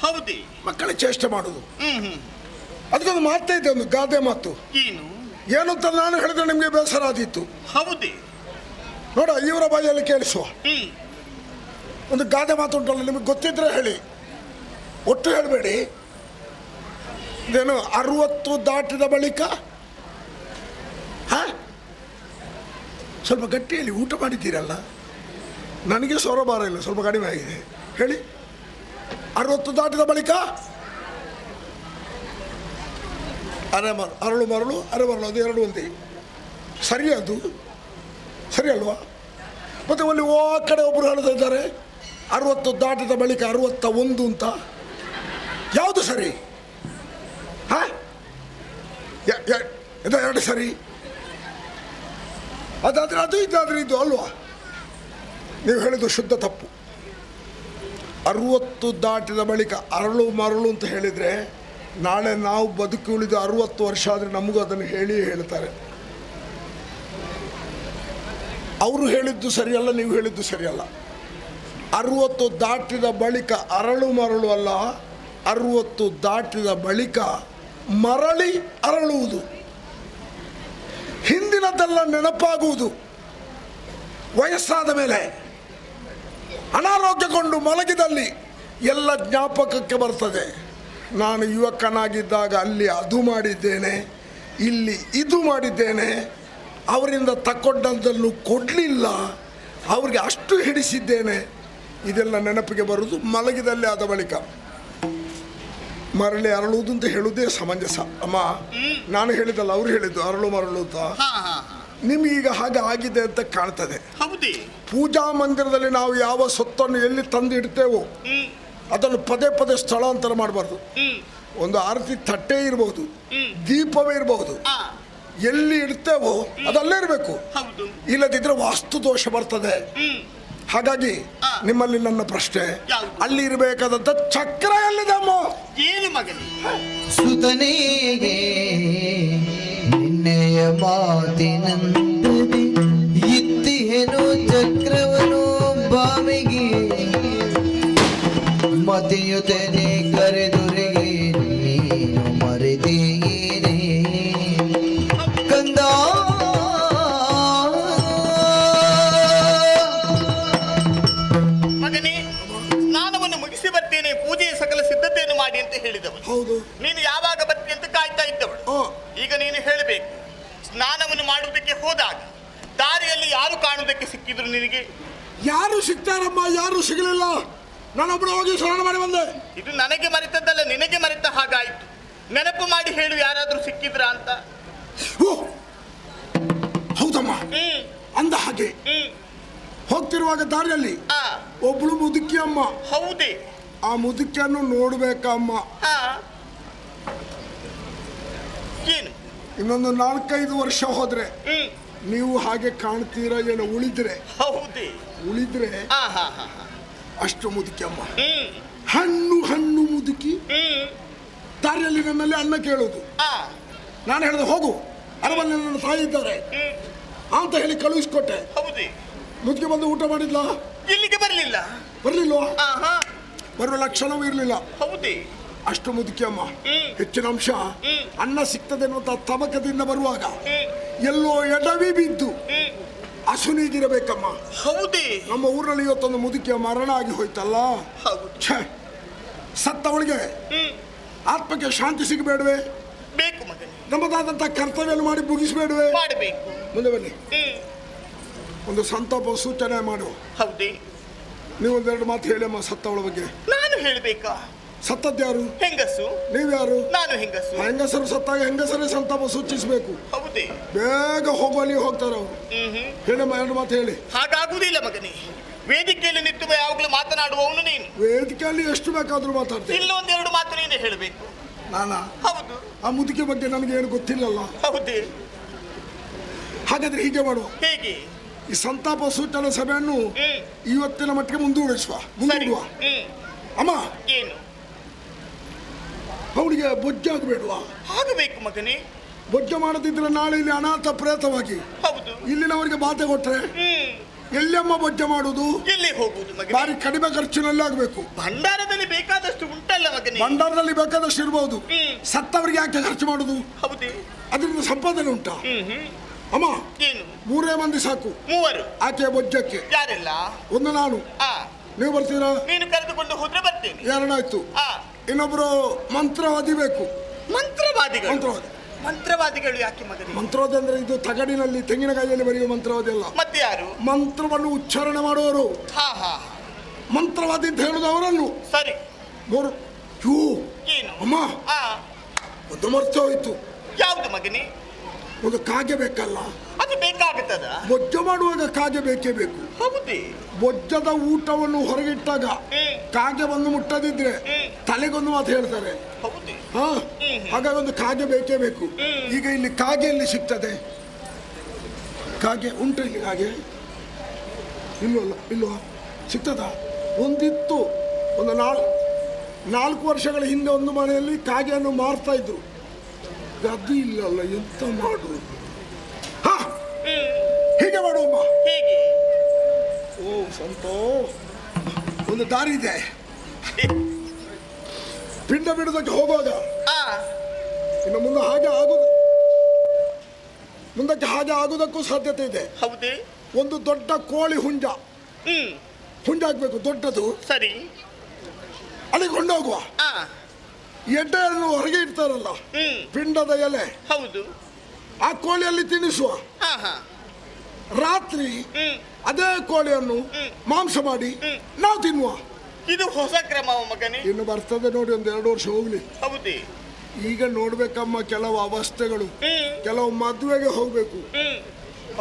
ಹೌದೇ? ಮಕ್ಕಳ ಚೇಷ್ಟೆ ಮಾಡುದು. ಅದಕ್ಕೊಂದು ಮಾತೇ ಇದೆ, ಒಂದು ಗಾದೆ ಮಾತು. ಏನು ಅಂತ ನಾನು ಹೇಳಿದ್ರೆ ನಿಮ್ಗೆ ಬೇಸರ ಆದೀತು. ಹೌದೇ? ನೋಡ, ಇವರ ಬಾಯಲ್ಲಿ ಕೇಳಿಸುವ ಒಂದು ಗಾದೆ ಮಾತು ಉಂಟಲ್ಲ, ನಿಮಗೆ ಗೊತ್ತಿದ್ರೆ ಹೇಳಿ, ಒಟ್ಟು ಹೇಳಬೇಡಿ. ಇದೇನು 60 ದಾಟಿದ ಬಳಿಕ ಸ್ವಲ್ಪ ಗಟ್ಟಿಯಲ್ಲಿ ಊಟ ಮಾಡಿದ್ದೀರಲ್ಲ, ನನಗೆ ಸ್ವರ ಭಾರ ಇಲ್ಲ, ಸ್ವಲ್ಪ ಕಡಿಮೆ ಆಗಿದೆ. ಹೇಳಿ, 60 ದಾಟಿದ ಬಳಿಕ ಅರಳು ಮರಳು ಅರೆಮರಳು, ಅದು ಎರಡು ಒಂದೇ. ಸರಿ, ಅದು ಸರಿ ಅಲ್ವಾ? ಮತ್ತೆ ಅಲ್ಲಿ ಕಡೆ ಒಬ್ಬರು ಹೇಳ್ತಾ ಇದ್ದಾರೆ 60 ದಾಟಿದ ಬಳಿಕ 61 ಅಂತ ಯಾವುದು ಸರಿ? ಇದು 2 ಸರಿ. ಅದಾದ್ರೆ ಅದು, ಇದಾದ್ರೆ ಇದು ಅಲ್ವಾ? ನೀವು ಹೇಳಿದ್ದು ಶುದ್ಧ ತಪ್ಪು. 60 ದಾಟಿದ ಬಳಿಕ ಅರಳು ಮರಳು ಅಂತ ಹೇಳಿದರೆ ನಾಳೆ ನಾವು ಬದುಕಿ ಉಳಿದು 60 ವರ್ಷ ಆದರೆ ನಮಗೂ ಅದನ್ನು ಹೇಳ್ತಾರೆ. ಅವರು ಹೇಳಿದ್ದು ಸರಿಯಲ್ಲ, ನೀವು ಹೇಳಿದ್ದು ಸರಿಯಲ್ಲ. 60 ದಾಟಿದ ಬಳಿಕ ಅರಳು ಮರಳು ಅಲ್ಲ, 60 ದಾಟಿದ ಬಳಿಕ ಮರಳಿ ಅರಳುವುದು, ಹಿಂದಿನದೆಲ್ಲ ನೆನಪಾಗುವುದು. ವಯಸ್ಸಾದ ಮೇಲೆ ಅನಾರೋಗ್ಯಗೊಂಡು ಮಲಗಿದಲ್ಲಿ ಎಲ್ಲ ಜ್ಞಾಪಕಕ್ಕೆ ಬರ್ತದೆ. ನಾನು ಯುವಕನಾಗಿದ್ದಾಗ ಅಲ್ಲಿ ಅದು ಮಾಡಿದ್ದೇನೆ, ಇಲ್ಲಿ ಇದು ಮಾಡಿದ್ದೇನೆ, ಅವರಿಂದ ತಕ್ಕೊಂಡದ್ದನ್ನು ಕೊಡಲಿಲ್ಲ, ಅವರಿಗೆ ಅಷ್ಟು ಹಿಡಿಸಿದ್ದೇನೆ. ಇದೆಲ್ಲ ನೆನಪಿಗೆ ಬರುವುದು ಮಲಗಿದಲ್ಲಿ ಆದ ಬಳಿಕ. ಮರಳಿ ಅರಳುವುದು ಅಂತ ಹೇಳುವುದೇ ಸಮಂಜಸ. ಅಮ್ಮ, ನಾನು ಹೇಳಿದ್ದಲ್ಲ, ಅವ್ರು ಹೇಳಿದ್ದು ಅರಳು ಮರಳು ಅಂತ. ನಿಮಗೀಗ ಹಾಗೆ ಆಗಿದೆ ಅಂತ ಕಾಣ್ತದೆ. ಪೂಜಾ ಮಂದಿರದಲ್ಲಿ ನಾವು ಯಾವ ಸೊತ್ತನ್ನು ಎಲ್ಲಿ ತಂದು ಇಡ್ತೇವೋ ಅದನ್ನು ಪದೇ ಪದೇ ಸ್ಥಳಾಂತರ ಮಾಡಬಾರ್ದು. ಒಂದು ಆರತಿ ತಟ್ಟೆ ಇರಬಹುದು, ದೀಪವೇ ಇರಬಹುದು, ಎಲ್ಲಿ ಇಡ್ತೇವೋ ಅದಲ್ಲೇ ಇರಬೇಕು. ಇಲ್ಲದಿದ್ರೆ ವಾಸ್ತು ದೋಷ ಬರ್ತದೆ. ಹಾಗಾಗಿ ನಿಮ್ಮಲ್ಲಿ ನನ್ನ ಪ್ರಶ್ನೆ, ಅಲ್ಲಿ ಇರಬೇಕಾದಂತ ಚಕ್ರ ಎಲ್ಲಿದೆ ಅಮ್ಮ? ಏನು ಮಗನೇ? ಸುತನೆಗೆ ನಿನ್ನೆಯ ಮಾತಿನಂತದೆ ಇತ್ತಿಹೆನು ಚಕ್ರವನು ಬಾವಿಗೆ ಮತಿಯುತನೆ ಕರೆದುರಿಗೆ ನೀನು ಮರೆದೇನೆ ಕಂದ. ಮಗನೇ, ಸ್ನಾನವನ್ನು ಮುಗಿಸಿ ಬರ್ತೇನೆ, ಪೂಜೆಯ ಸಕಲ ಸಿದ್ಧತೆಯನ್ನು ಮಾಡಿ ಅಂತ ಹೇಳಿದವಳು. ಹೌದು. ನೀನು ಯಾವಾಗ ಬರ್ತೀನಿ ಅಂತ ಕಾಯ್ತಾ ಇದ್ದವಳು. ಈಗ ನೀನು ಹೇಳಬೇಕು, ಸ್ನಾನವನ್ನು ಮಾಡುವುದಕ್ಕೆ ಹೋದಾಗ ದಾರಿಯಲ್ಲಿ ಯಾರು ಕಾಣುವುದಕ್ಕೆ ಸಿಕ್ಕಿದ್ರು ನಿನಗೆ? ಯಾರು ಸಿಗ್ತಾರಮ್ಮ? ಯಾರು ಸಿಗಲಿಲ್ಲ. ನಾನೊಬ್ಬಳು ಹೋಗಿ ಸ್ನಾನ ಮಾಡಿ ಬಂದೆ. ಇದು ನನಗೆ ಮರೆತದ್ದಲ್ಲ, ನಿನಗೆ ಮರೆತ ಹಾಗಾಯ್ತು. ನೆನಪು ಮಾಡಿ ಹೇಳು, ಯಾರಾದ್ರೂ ಸಿಕ್ಕಿದ್ರ ಅಂತ. ಹೌದಮ್ಮ, ಅಂದ ಹಾಗೆ ಹೋಗ್ತಿರುವಾಗ ದಾರಿಯಲ್ಲಿ ಒಬ್ಳು ಮುದುಕಿ ಅಮ್ಮ. ಹೌದೇ? ಆ ಮುದುಕಿಯನ್ನು ನೋಡ್ಬೇಕಮ್ಮ. ಏನು? ಇನ್ನೊಂದು 4-5 ವರ್ಷ ಹೋದ್ರೆ ನೀವು ಹಾಗೆ ಕಾಣ್ತೀರಾ ಏನೋ. ಉಳಿದ್ರೆ ಹೌದೇ? ಉಳಿದ್ರೆ ಅಷ್ಟು ಮುದುಕಿ ಅಮ್ಮ. ಹಣ್ಣು ಹಣ್ಣು ಮುದುಕಿ. ದಾರಿಯಲ್ಲಿ ನನ್ನಲ್ಲಿ ಅನ್ನ ಕೇಳುವುದು. ನಾನು ಹೇಳಿದೆ, ಹೋಗು, ಅರಮನೆ ನನ್ನ ತಾಯಿ ಇದ್ದಾರೆ ಅಂತ ಹೇಳಿ ಕಳುಹಿಸ್ಕೊಟ್ಟೆ. ಹೌದೇ? ಮುದುಕಿ ಬಂದು ಊಟ ಮಾಡಿದ್ಲ? ಇಲ್ಲಿಗೆ ಬರಲಿಲ್ಲ. ಬರ್ಲಿಲ್ವಾ? ಬರುವ ಲಕ್ಷಣವೂ ಇರಲಿಲ್ಲ. ಹೌದೇ? ಅಷ್ಟು ಮುದುಕಿ ಅಮ್ಮ. ಹೆಚ್ಚಿನ ಅಂಶ ಅನ್ನ ಸಿಗ್ತದೆ ಅನ್ನುವಂಥ ತಬಕದಿಂದ ಬರುವಾಗ ಎಲ್ಲೋ ಎಡವಿ ಬಿದ್ದು ಅಸುನೀಗಿರಬೇಕಮ್ಮ. ಹೌದೇ? ನಮ್ಮ ಊರಲ್ಲಿ ಇವತ್ತೊಂದು ಮುದುಕಿಯ ಮರಣ ಆಗಿ ಹೋಯ್ತಲ್ಲ. ಸತ್ತವಳಿಗೆ ಆತ್ಮಕ್ಕೆ ಶಾಂತಿ ಸಿಗಬೇಡವೆ? ಬೇಕು ಮಗನೇ. ನಮ್ಮದಾದಂಥ ಕರ್ತವ್ಯ ಮಾಡಿ ಮುಗಿಸಬೇಡವೆ? ಮಾಡಬೇಕು. ಮುಂದೆ ಬನ್ನಿ, ಒಂದು ಸಂತಾಪ ಸೂಚನೆ ಮಾಡು. ಹೌದೇ? ನೀವು 2 ಮಾತು ಹೇಳಮ್ಮ ಸತ್ತವಳ ಬಗ್ಗೆ. ನಾನು ಹೇಳಬೇಕಾ? ಸತ್ತದ್ಯಾರು? ಹೆಂಗಸು. ನೀವ್ಯಾರು? ನಾನು ಹೆಂಗಸು. ಹೆಂಗಸರು ಸತ್ತಾಗ ಹೆಂಗಸರೇ ಸಂತಾಪ ಸೂಚಿಸಬೇಕು. ಹೌದೇ? ಬೇಗ ಹೋಗುವಲ್ಲಿ ಹೋಗ್ತಾರೆ ಅವರು. ಹೇಳಮ್ಮ, 2 ಮಾತು ಹೇಳಿ. ಹಾಗಾಗುವುದಿಲ್ಲ ಮಗನೇ. ವೇದಿಕೆಯಲ್ಲಿ ನಿಂತು ಯಾವಾಗಲೂ ಮಾತನಾಡುವವನು ನೀನು. ವೇದಿಕೆಯಲ್ಲಿ ಎಷ್ಟು ಬೇಕಾದ್ರೂ ಮಾತಾಡ್ತೀನಿ. ಇಲ್ಲ, 1-2 ಮಾತು ನೀನೇ ಹೇಳಬೇಕು. ನಾನಾ? ಹೌದು. ಆ ಮುದುಕಿ ಬಗ್ಗೆ ನನಗೆ ಏನು ಗೊತ್ತಿಲ್ಲಲ್ಲ. ಹೌದೇ? ಹಾಗಾದ್ರೆ ಹೀಗೆ ಮಾಡುವ, ಹೇಗೆ? ಈ ಸಂತಾಪ ಸೂಚನಾ ಸಭೆಯನ್ನು ಇವತ್ತಿನ ಮಟ್ಟಿಗೆ ಮುಂದೂಡಿಸುವ. ಅಮ್ಮ, ಏನು? ಅವಳಿಗೆ ಬೊಜ್ಜ ಆಗಬೇಡುವ? ಆಗಬೇಕು ಮಗನೇ. ಬೊಜ್ಜ ಮಾಡದಿದ್ರೆ ನಾಳೆ ಇಲ್ಲಿ ಅನಾಥ ಪ್ರೇತವಾಗಿ ಹೌದು ಇಲ್ಲಿನವರಿಗೆ ಬಾಧೆ ಕೊಟ್ರೆ ಎಲ್ಲಿಯಮ್ಮ ಬೊಜ್ಜ ಮಾಡುವುದು? ಎಲ್ಲಿ ಹೋಗುವುದು ಮಗನೇ? ಬಾರಿ ಕಡಿಮೆ ಖರ್ಚಿನಲ್ಲಿ ಆಗಬೇಕು. ಭಂಡಾರದಲ್ಲಿ ಬೇಕಾದಷ್ಟು ಉಂಟಲ್ಲ ಮಗನೇ. ಭಂಡಾರದಲ್ಲಿ ಬೇಕಾದಷ್ಟು ಇರಬಹುದು. ಸತ್ತವರಿಗೆ ಯಾಕೆ ಖರ್ಚು ಮಾಡುದು? ಹೌದೇ? ಅದರಿಂದ ಸಂಪಾದನೆ ಉಂಟಾ? ಅಮ್ಮ, ಏನು? 3 ಮಂದಿ ಸಾಕು. 3? ಆಕೆ ಬೊಜ್ಜಕ್ಕೆ. ಯಾರೆಲ್ಲ? ಒಂದು ನಾನು. ನೀವು ಬರ್ತೀರಾ? ನೀನು ಕರೆದುಕೊಂಡು ಹೋದ್ರೆ ಬರ್ತೇನೆ. 2 ಆಯ್ತು. ಇನ್ನೊಬ್ರು ಮಂತ್ರವಾದಿ ಬೇಕು. ಮಂತ್ರವಾದಿಗಳು? ಮಂತ್ರವಾದಿಗಳು ಯಾಕೆ ಮಗನೇ? ಮಂತ್ರವಾದಿ ಅಂದ್ರೆ ಇದು ತಗಡಿನಲ್ಲಿ ತೆಂಗಿನಕಾಯಿಯಲ್ಲಿ ಬರೆಯುವ ಮಂತ್ರವಾದಿ ಅಲ್ಲ. ಮತ್ತೆ ಯಾರು? ಮಂತ್ರವನ್ನು ಉಚ್ಚಾರಣೆ ಮಾಡುವವರು. ಮಂತ್ರವಾದಿ ಅಂತ ಹೇಳುದು ಅವರನ್ನು. ಸರಿ. 3. ಏನು? ಅಮ್ಮ, ಒಂದು ಮರ್ತ ಹೋಯ್ತು. ಯಾವುದು ಮಗನೇ? ಒಂದು ಕಾಗೆ ಬೇಕಲ್ಲ, ಅದು ಬೇಕಾಗುತ್ತದ. ಬೊಜ್ಜ ಮಾಡುವಾಗ ಕಾಗೆ ಬೇಕೇ ಬೇಕು. ಹೌದೇ? ಬೊಜ್ಜದ ಊಟವನ್ನು ಹೊರಗಿಟ್ಟಾಗ ಕಾಗೆ ಬಂದು ಮುಟ್ಟದಿದ್ರೆ ತಲೆಗೊಂದು ಮಾತು ಹೇಳ್ತಾರೆ. ಹೌದೇ? ಹಾ, ಹಾಗಾಗಿ ಒಂದು ಕಾಗೆ ಬೇಕೇ ಬೇಕು. ಈಗ ಇಲ್ಲಿ ಕಾಗೆ ಎಲ್ಲಿ ಸಿಗ್ತದೆ? ಕಾಗೆ ಉಂಟು ಇಲ್ಲಿ? ಕಾಗೆ ಇಲ್ವಲ್ಲ? ಇಲ್ವಾ? ಸಿಗ್ತದ? ಒಂದಿತ್ತು, ಒಂದು 4 ವರ್ಷಗಳ ಹಿಂದೆ ಒಂದು ಮನೆಯಲ್ಲಿ ಕಾಗೆಯನ್ನು ಮಾರ್ತಾ ಇದ್ರು. ಅದು ಇಲ್ಲಲ್ಲ, ಎಂತ ಮಾಡುವುದು? ಹಾ, ಹೀಗೆ ಮಾಡುವಮ್ಮ. ಹೇಗೆ? ಓ ಸಂತೋ, ಒಂದು ದಾರಿ ಇದೆ. ಪಿಂಡ ಬಿಡುವುದಕ್ಕೆ ಹೋಗುವಾಗ ಇನ್ನು ಮುಂದಕ್ಕೆ ಹಾಗೆ ಆಗುವುದಕ್ಕೂ ಸಾಧ್ಯತೆ ಇದೆ. ಹೌದೇ? ಒಂದು ದೊಡ್ಡ ಕೋಳಿ ಹುಂಜ ಹಾಕ್ಬೇಕು, ದೊಡ್ಡದು. ಸರಿ, ಅಲ್ಲಿಗೆ ಕೊಂಡೋಗುವ. ಎಡ್ಡೆಯನ್ನು ಹೊರಗೆ ಇಡ್ತಾರಲ್ಲ, ಪಿಂಡದ ಎಲೆ, ಹೌದು, ಆ ಕೋಳಿಯಲ್ಲಿ ತಿನ್ನಿಸುವ. ರಾತ್ರಿ ಅದೇ ಕೋಳಿಯನ್ನು ಮಾಂಸ ಮಾಡಿ ನಾವು ತಿನ್ನುವ. ಇದು ಹೊಸ ಕ್ರಮ ಮಗನೇ. ಇನ್ನು ಬರ್ತದೆ ನೋಡಿ, ಒಂದು 2 ವರ್ಷ ಹೋಗ್ಲಿ. ಹೌದೇ? ಈಗ ನೋಡ್ಬೇಕಮ್ಮ ಕೆಲವು ಅವಸ್ಥೆಗಳು. ಕೆಲವು ಮದುವೆಗೆ ಹೋಗ್ಬೇಕು,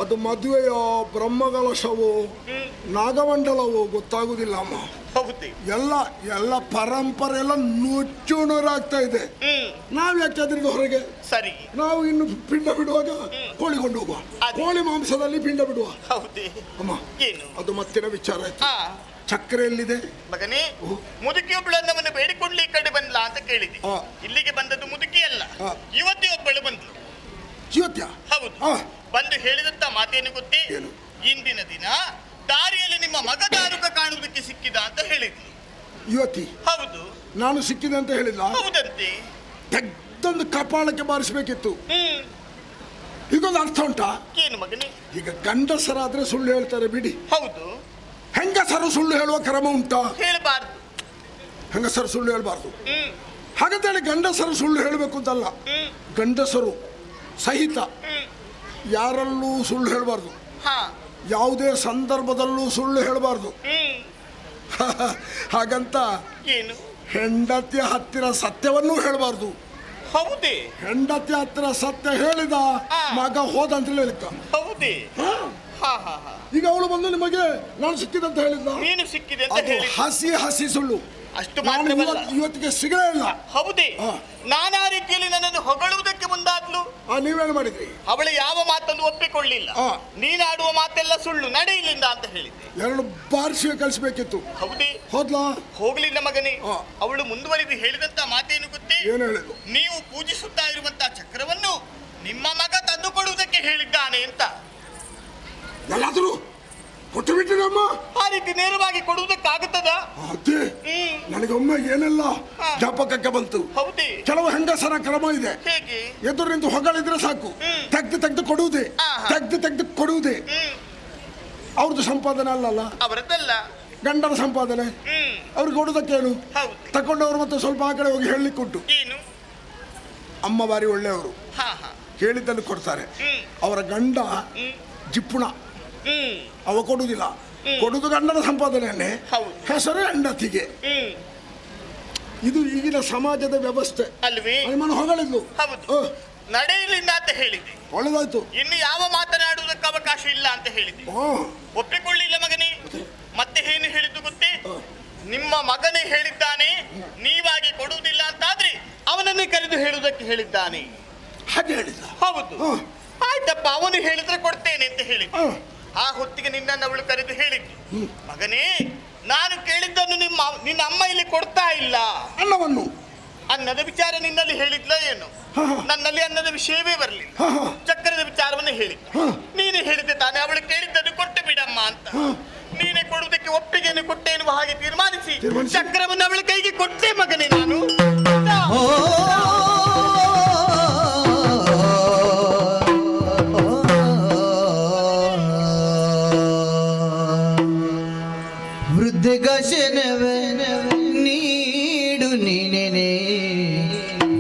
ಅದು ಮದುವೆಯೋ ಬ್ರಹ್ಮಕಲಶವೋ ನಾಗಮಂಡಲವೋ ಗೊತ್ತಾಗುದಿಲ್ಲ ಅಮ್ಮ. ಹೌದೇ? ಎಲ್ಲ ಪರಂಪರೆ ಎಲ್ಲ ನುಚ್ಚುನೂರಾಗ್ತಾ ಇದೆ. ನಾವ್ ಯಾಕೆ ಅದ್ರಿಂದ ಹೊರಗೆ? ಸರಿ, ನಾವು ಇನ್ನು ಪಿಂಡ ಬಿಡುವಾಗ ಕೋಳಿ ಕೊಂಡು ಹೋಗುವ, ಕೋಳಿ ಮಾಂಸದಲ್ಲಿ ಪಿಂಡ ಬಿಡುವ. ಹೌದೇ? ಅಮ್ಮ, ಏನು ಅದು ಮತ್ತಿನ ವಿಚಾರ ಆಯ್ತು. ಚಕ್ರೆ ಎಲ್ಲಿದೆ ಮಗನೇ? ಮುದುಕಿಯೊಬ್ಬಳು ನಮ್ಮನ್ನು ಬೇಡಿಕೊಳ್ಳಿ ಈ ಕಡೆ ಬಂದ್ಲ ಅಂತ ಕೇಳಿದೆ. ಇಲ್ಲಿಗೆ ಬಂದದ್ದು ಮುದುಕಿ ಅಲ್ಲ, ಯುವತಿ ಒಬ್ಬಳು ಬಂದ್ಲು. ಯುವತಿಯ? ಹೌದು. ಬಂದು ಹೇಳಿದಂತ ಮಾತೇನು ಗೊತ್ತೇ? ಇಂದಿನ ದಿನ ದಾರಿಯಲ್ಲಿ ನಿಮ್ಮ ಮಗ ದಾರುಕ ಕಾಣುವುದಕ್ಕೆ ಸಿಕ್ಕಿದ ಅಂತ ಹೇಳಿದ್ಲು ಯುವತಿ. ಹೌದು. ನಾನು ಸಿಕ್ಕಿದೆ ಅಂತ ಹೇಳಿಲ್ಲ? ಹೌದಂತೆ. ತೆಗ್ದೊಂದು ಕಪಾಳಕ್ಕೆ ಬಾರಿಸಬೇಕಿತ್ತು. ಈಗೊಂದು ಅರ್ಥ ಉಂಟಾ? ಏನು ಮಗನೇ? ಈಗ ಗಂಡಸರಾದ್ರೆ ಸುಳ್ಳು ಹೇಳ್ತಾರೆ ಬಿಡಿ. ಹೌದು. ಹೆಂಗಸರು ಸುಳ್ಳು ಹೇಳುವ ಕ್ರಮ ಉಂಟಾ? ಹೇಳಬಾರ್ದು. ಹೆಂಗಸರು ಸುಳ್ಳು ಹೇಳಬಾರ್ದು. ಹಾಗಂತೇಳಿ ಗಂಡಸರು ಸುಳ್ಳು ಹೇಳಬೇಕು ಅಂತಲ್ಲ, ಗಂಡಸರು ಸಹಿತ ಯಾರಲ್ಲೂ ಸುಳ್ಳು ಹೇಳಬಾರ್ದು, ಯಾವುದೇ ಸಂದರ್ಭದಲ್ಲೂ ಸುಳ್ಳು ಹೇಳಬಾರ್ದು. ಹಾಗಂತ ಏನು? ಹೆಂಡತಿಯ ಹತ್ತಿರ ಸತ್ಯವನ್ನೂ ಹೇಳಬಾರ್ದು. ಹೌದೇ? ಹೆಂಡತಿಯ ಹತ್ತಿರ ಸತ್ಯ ಹೇಳಿದ ಮಗ ಹೋದ ಅಂತ ಹೇಳಿಕ. ಹೌದೇ? ಈಗ ಅವಳು ಬಂದು ನಿಮಗೆ ನಾನು ಸಿಕ್ಕಿದಂತ ಹೇಳಿದ್ದ, ನೀನು ಸಿಕ್ಕಿದೆ ಅಂತ ಅದು ಹಸಿ ಸುಳ್ಳು. ಅಷ್ಟು ಮಾತ್ರವಲ್ಲ, ಇವತ್ತಿಗೆ ಸಿಗಲೇ ಇಲ್ಲ. ಹೌದೇ? ನಾನಾ ರೀತಿಯಲ್ಲಿ ನನ್ನನ್ನು ಹೊಗಳುವುದಕ್ಕೆ ಮುಂದಾದ್ಲು. ನೀವೇನು ಮಾಡಿದ್ರಿ? ಅವಳು ಯಾವ ಮಾತನ್ನು ಒಪ್ಪಿಕೊಳ್ಳಿಲ್ಲ. ನೀನಾಡುವ ಮಾತೆಲ್ಲ ಸುಳ್ಳು, ನಡೆಯಲಿಲ್ಲ ಅಂತ ಹೇಳಿದ್ದೆ. 2 ಬಾರ್ಷಿಗೆ ಕಳಿಸ್ಬೇಕಿತ್ತು. ಹೌದೇ? ಹೋದ್ಲಾ? ಹೋಗ್ಲಿಲ್ಲ ಮಗನೇ. ಅವಳು ಮುಂದುವರಿದು ಹೇಳಿದಂತ ಮಾತೇನು ಗೊತ್ತೇ? ಏನು ಹೇಳಿದ್ರು? ನೀವು ಪೂಜಿಸುತ್ತಾ ಇರುವಂತಹ ಚಕ್ರವನ್ನು ನಿಮ್ಮ ಮಗ ತಂದುಕೊಡುವುದಕ್ಕೆ ಹೇಳಿದ್ದಾನೆ ಅಂತ. ಎಲ್ಲಾದರೂ ಕೊಟ್ಟು ಬಿಟ್ಟಿರಮ್ಮ? ಆ ರೀತಿ ನೇರವಾಗಿ ಕೊಡುವುದಕ್ಕಾಗುತ್ತದ? ಅದೇ ನನಗೊಮ್ಮೆ ಏನೆಲ್ಲ ಜ್ಞಾಪಕಕ್ಕೆ ಬಂತು. ಹೌದೇ? ಕೆಲವು ಹೆಂಗಸರ ಕ್ರಮ ಇದೆ. ಹೇಗೆ? ಎದುರು ನಿಂತು ಹೊಗಳಿದ್ರೆ ಸಾಕು, ತೆಗ್ದು ಕೊಡುವುದೇ, ತೆಗ್ದು ಕೊಡುವುದೇ. ಅವ್ರದ್ದು ಸಂಪಾದನೆ ಅಲ್ಲಲ್ಲ, ಅವರದ್ದಲ್ಲ, ಗಂಡನ ಸಂಪಾದನೆ. ಅವ್ರಿಗೆ ಕೊಡುವುದಕ್ಕೇನು? ತಕೊಂಡವರು ಮತ್ತೆ ಸ್ವಲ್ಪ ಆ ಕಡೆ ಹೋಗಿ ಹೇಳಲಿಕ್ಕೆ ಉಂಟು. ಏನು? ಅಮ್ಮ ಬಾರಿ ಒಳ್ಳೆಯವರು, ಹೇಳಿದ್ದನ್ನು ಕೊಡ್ತಾರೆ. ಅವರ ಗಂಡ ಜಿಪ್ಪುಣ, ಅವ ಕೊಡುವುದಿಲ್ಲ. ಕೊಡುವುದು ಗಂಡನ ಸಂಪಾದನೆಯನ್ನೇ, ಹೆಸರು ಹೆಂಡತಿಗೆ. ಇದು ಈಗಿನ ಸಮಾಜದ ವ್ಯವಸ್ಥೆ ಅಲ್ವೇ? ಮನ ಹೊಗಳಿದ್ಲು. ನಡೆಯಲಿಲ್ಲ ಅಂತ ಹೇಳಿದೆ. ಒಳ್ಳೆದಾಯ್ತು. ಇನ್ನು ಯಾವ ಮಾತನಾಡುವುದಕ್ಕೆ ಅವಕಾಶ ಇಲ್ಲ ಅಂತ ಹೇಳಿದೆ. ಒಪ್ಪಿಕೊಳ್ಳಿಲ್ಲ ಮಗನೇ. ಮತ್ತೆ ಏನು ಹೇಳಿದ್ದು ಗೊತ್ತೇ? ನಿಮ್ಮ ಮಗನೇ ಹೇಳಿದ್ದಾನೆ, ನೀವಾಗಿ ಕೊಡುವುದಿಲ್ಲ ಅಂತಾದ್ರೆ ಅವನನ್ನೇ ಕರೆದು ಹೇಳುವುದಕ್ಕೆ ಹೇಳಿದ್ದಾನೆ. ಹಾಗೆ ಹೇಳಿದ? ಹೌದು. ಆಯ್ತಪ್ಪ, ಅವನು ಹೇಳಿದ್ರೆ ಕೊಡ್ತೇನೆ ಅಂತ ಹೇಳಿದ್ದು. ಆ ಹೊತ್ತಿಗೆ ನಿನ್ನನ್ನು ಅವಳು ಕರೆದು ಹೇಳಿದ್ದು, ಮಗನೇ ನಾನು ಕೇಳಿದ್ದನ್ನು ನಿನ್ನ ಅಮ್ಮ ಇಲ್ಲಿ ಕೊಡ್ತಾ ಇಲ್ಲ. ಅನ್ನವನ್ನು? ಅನ್ನದ ವಿಚಾರ ನಿನ್ನಲ್ಲಿ ಹೇಳಿದ್ಲ ಏನು? ನನ್ನಲ್ಲಿ ಅನ್ನದ ವಿಷಯವೇ ಬರಲಿಲ್ಲ. ಚಕ್ರದ ವಿಚಾರವನ್ನು ಹೇಳಿದ್ದ. ನೀನೇ ಹೇಳಿದ್ದೆ ತಾನೆ, ಅವಳು ಕೇಳಿದ್ದನ್ನು ಕೊಟ್ಟು ಬಿಡಮ್ಮ ಅಂತ. ನೀನೇ ಕೊಡುವುದಕ್ಕೆ ಒಪ್ಪಿಗೆಯನ್ನು ಕೊಟ್ಟೆ ಎನ್ನುವ ಹಾಗೆ ತೀರ್ಮಾನಿಸಿ ಚಕ್ರವನ್ನು ಅವಳ ಕೈಗೆ ಕೊಟ್ಟೆ ಮಗನೇ ನಾನು. ವೃದ್ಧಗಶನವೇ ನೀಡು ನೀನೆ